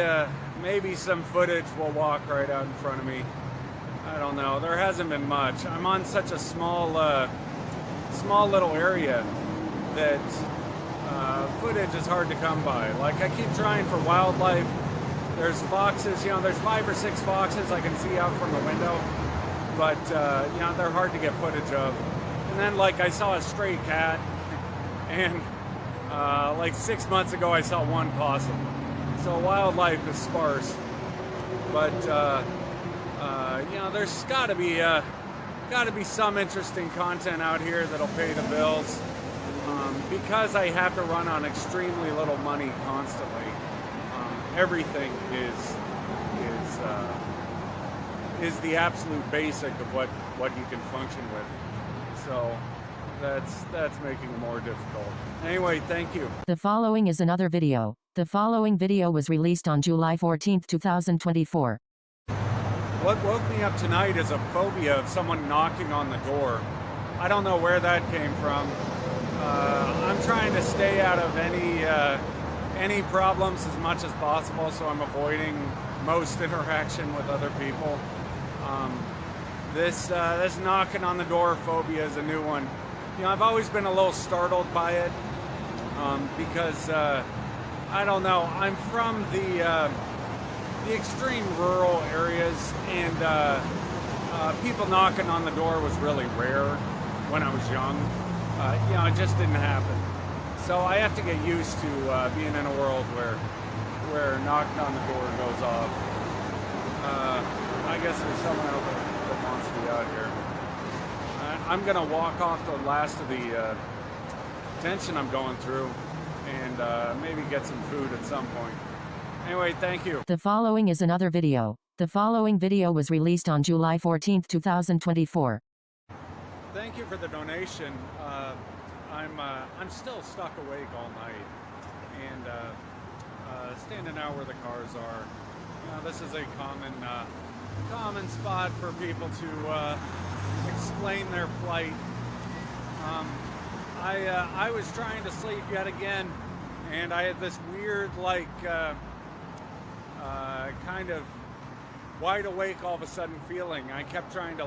some footage will walk right out in front of me. I don't know. There hasn't been much. I'm on such a small little area that footage is hard to come by. Like, I keep trying for wildlife. There's foxes, there's 5 or 6 foxes I can see out from the window, but they're hard to get footage of. And then, like, I saw a stray cat, and like 6 months ago I saw 1 possum. So wildlife is sparse, but there's got to be some interesting content out here that'll pay the bills. Because I have to run on extremely little money constantly, everything is the absolute basic of what you can function with. So that's making it more difficult. Anyway, thank you. The following is another video. The following video was released on July 14, 2024. What woke me up tonight is a phobia of someone knocking on the door. I don't know where that came from. I'm trying to stay out of any problems as much as possible, so I'm avoiding most interaction with other people. This knocking on the door phobia is a new one. I've always been a little startled by it because I don't know. I'm from the extreme rural areas, and people knocking on the door was really rare when I was young. It just didn't happen. So I have to get used to being in a world where knocking on the door goes off. I guess there's someone out there that wants to be out here. I'm going to walk off the last of the tension I'm going through and maybe get some food at some point. Anyway, thank you. The following is another video. The following video was released on July 14, 2024. Thank you for the donation. I'm still stuck awake all night, and standing out where the cars are. This is a common spot for people to explain their plight. I was trying to sleep yet again, and I had this weird, kind of wide awake all of a sudden feeling. I kept trying to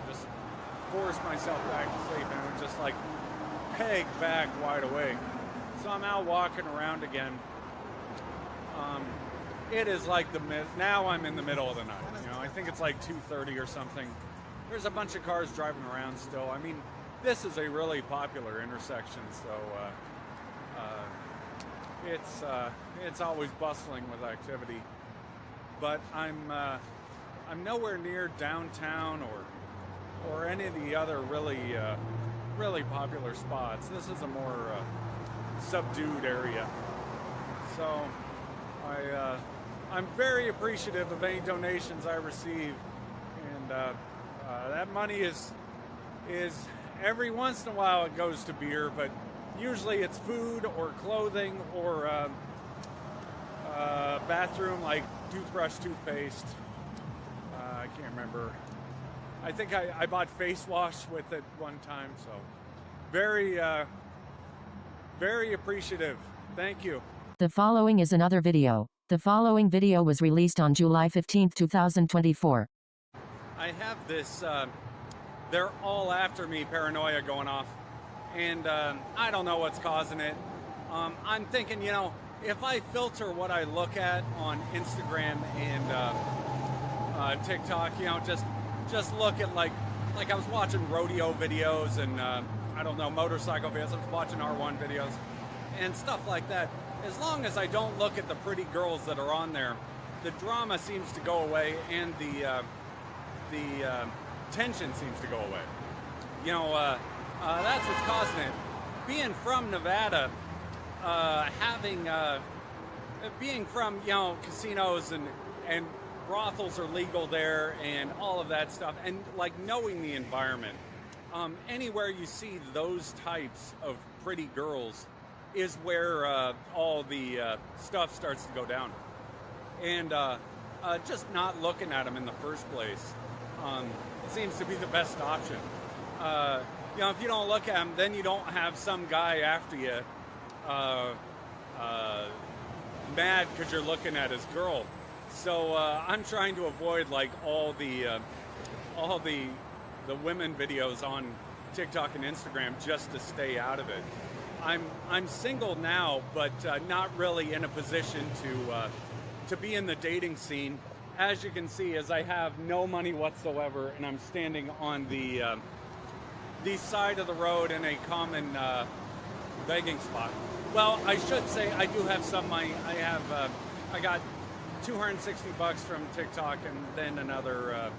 just force myself back to sleep, and it would just peg back wide awake. So I'm out walking around again. It is now I'm in the middle of the night. I think it's 2:30 or something. There's a bunch of cars driving around still. I mean, this is a really popular intersection, so it's always bustling with activity. But I'm nowhere near downtown or any of the other really popular spots. This is a more I'm very appreciative of any donations I receive, and that money is every once in a while it goes to beer, but usually it's food or clothing or bathroom, like toothbrush, toothpaste. I can't remember. I think I bought face wash with it one time, so very very appreciative. Thank you. The following is another video. The following video was released on July 15, 2024. I have this they're all after me paranoia going off, and I don't know what's causing it. I'm thinking, you know, if I filter what I look at on Instagram and TikTok, you know, just look at like I was watching rodeo videos and I don't know, motorcycle videos. I was watching R1 videos and stuff like that. As long as I don't look at the pretty girls that are on there, the drama seems to go away and the tension seems to go away. You know, that's what's causing it. Being from Nevada, being from, you know, casinos and brothels are legal there and all of that stuff, and like knowing the environment, anywhere you see those types of pretty girls is where all the stuff starts to go down. And just not looking at them in the first place seems to be the best option. You know, if you don't look at them, then you don't have some guy after you mad because you're looking at his girl. So I'm trying to avoid like all the women videos on TikTok and Instagram just to stay out of it. I'm single now, but not really in a position to be in the dating scene. As you can see, as I have no money whatsoever, and I'm standing on the side of the road in a common begging spot. Well, I should say I do have some money. I got $260 from TikTok, and then another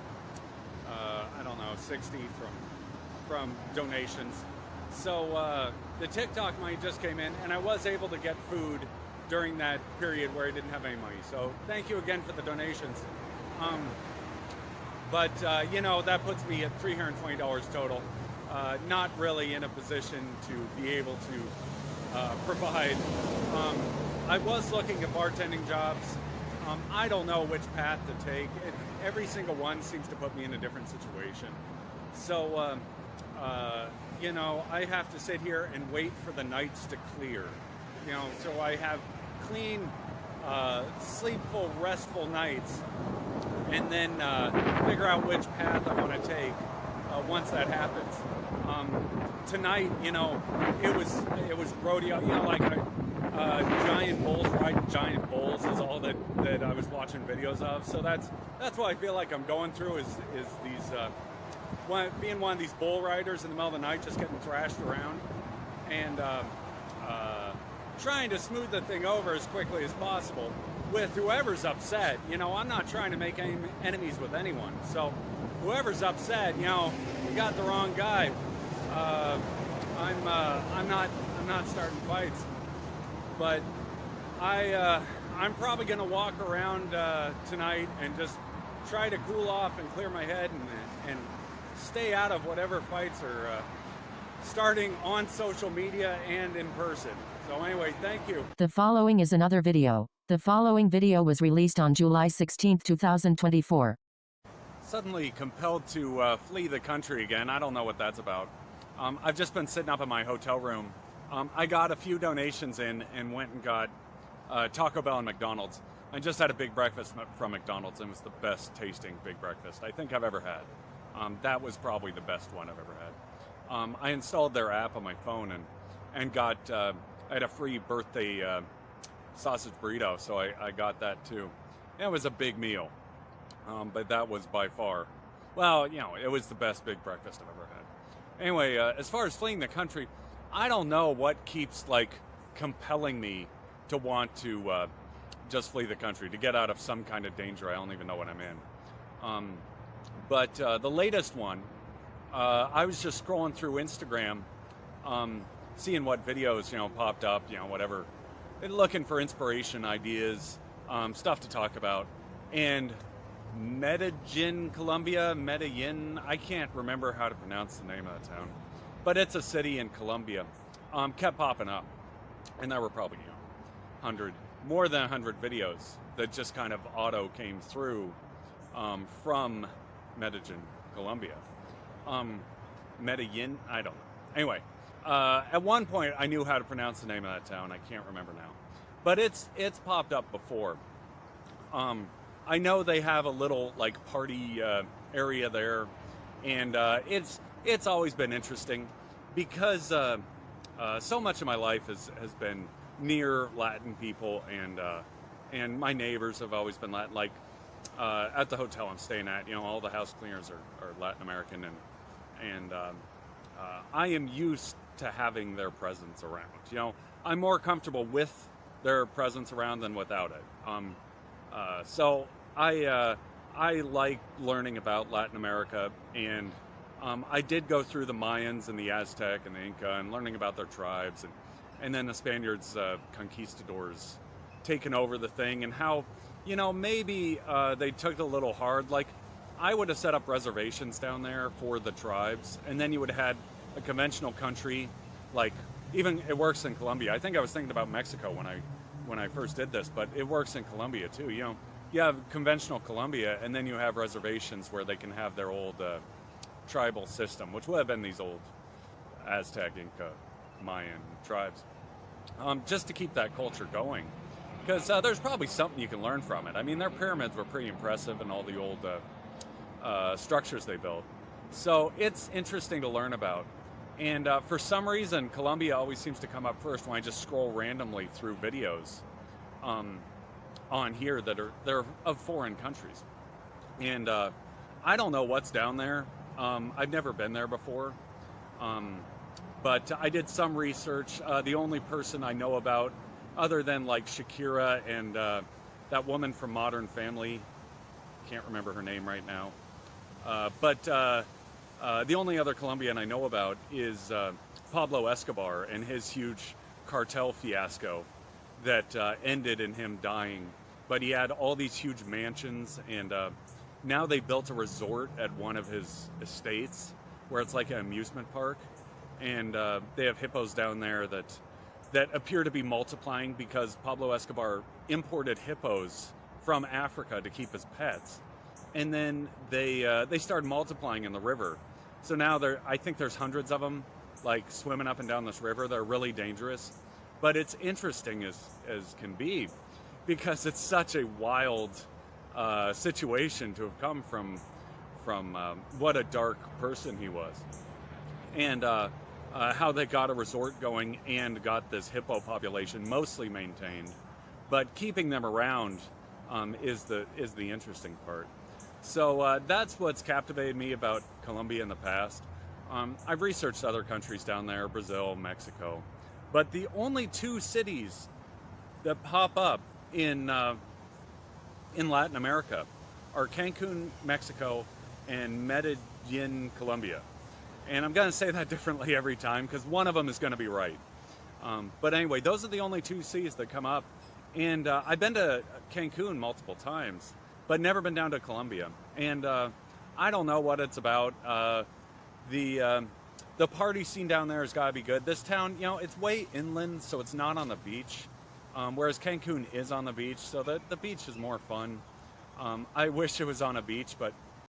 I don't know, 60 from donations. So the TikTok money just came in, and I was able to get food during that period where I didn't have any money. So thank you again for the donations. But you know, that puts me at $320 total. Not really in a position to be able to provide. I was looking at bartending jobs. I don't know which path to take. Every single one seems to put me in a different situation. So, you know, I have to sit here and wait for the nights to clear. You know, so I have clean, sleepful, restful nights, and then figure out which path I want to take once that happens. Tonight, you know, it was rodeo. You know, like giant bulls riding giant bulls is all that I was watching videos of. So that's what I feel like I'm going through is these being one of these bull riders in the middle of the night, just getting thrashed around, and trying to smooth the thing over as quickly as possible with whoever's upset. You know, I'm not trying to make any enemies with anyone. So whoever's upset, you know, you got the wrong guy. I'm not starting fights, but I'm probably going to walk around tonight and just try to cool off and clear my head and stay out of whatever fights are starting on social media and in person. So anyway, thank you. The following is another video. The following video was released on July 16, 2024. Suddenly compelled to flee the country again. I don't know what that's about. I've just been sitting up in my hotel room. I got a few donations in and went and got Taco Bell and McDonald's. I just had a big breakfast from McDonald's, and it was the best tasting big breakfast I think I've ever had. That was probably the best one I've ever had. I installed their app on my phone and got, I had a free birthday sausage burrito, so I got that too. It was a big meal, but that was by far, well, you know, it was the best big breakfast I've ever had. Anyway, as far as fleeing the country, I don't know what keeps like compelling me to want to just flee the country, to get out of some kind of danger I don't even know what I'm in. But the latest one, I was just scrolling through Instagram, seeing what videos, you know, popped up, you know, whatever, and looking for inspiration, ideas, stuff to talk about. And Medellin, Colombia, Medellin, I can't remember how to pronounce the name of that town, but it's a city in Colombia, kept popping up. And there were probably, more than 100 videos that just kind of auto came through from Medellin, Colombia. Medellin, I don't know. Anyway, at one point I knew how to pronounce the name of that town. I can't remember now, but it's popped up before. I know they have a little like party area there, and it's always been interesting because so much of my life has been near Latin people, and my neighbors have always been Latin. Like at the hotel I'm staying at, all the house cleaners are Latin American, and I am used to having their presence around. I'm more comfortable with their presence around than without it. So I like learning about Latin America, and I did go through the Mayans and the Aztec and the Inca and learning about their tribes, and then the Spaniards, conquistadors, taking over the thing, and how, maybe they took it a little hard. Like, I would have set up reservations down there for the tribes, and then you would have had a conventional country, like, even it works in Colombia. I think I was thinking about Mexico when I first did this, but it works in Colombia too. You have conventional Colombia, and then you have reservations where they can have their old tribal system, which would have been these old Aztec, Inca, Mayan tribes, just to keep that culture going. Because there's probably something you can learn from it. I mean, their pyramids were pretty impressive, and all the old structures they built. So it's interesting to learn about. And for some reason, Colombia always seems to come up first when I just scroll randomly through videos on here they're of foreign countries. And I don't know what's down there. I've never been there before. But I did some research. The only person I know about, other than like Shakira and that woman from Modern Family, can't remember her name right now. But the only other Colombian I know about is Pablo Escobar and his huge cartel fiasco that ended in him dying. But he had all these huge mansions, and now they built a resort at one of his estates where it's like an amusement park, and they have hippos down there that appear to be multiplying because Pablo Escobar imported hippos from Africa to keep his pets, and then they started multiplying in the river. So now I think there's hundreds of them, like swimming up and down this river. They're really dangerous, but it's interesting as can be, because it's such a wild situation to have come from what a dark person he was, and how they got a resort going and got this hippo population mostly maintained, but keeping them around is the interesting part. So that's what's captivated me about Colombia in the past. I've researched other countries down there, Brazil, Mexico, but the only two cities that pop up in Latin America are Cancun, Mexico, and Medellin, Colombia. And I'm going to say that differently every time because one of them is going to be right. But anyway, those are the only two cities that come up. And I've been to Cancun multiple times, but never been down to Colombia. And I don't know what it's about. The party scene down there has got to be good. This town, it's way inland, so it's not on the beach. Whereas Cancun is on the beach, so the beach is more fun. I wish it was on a beach, but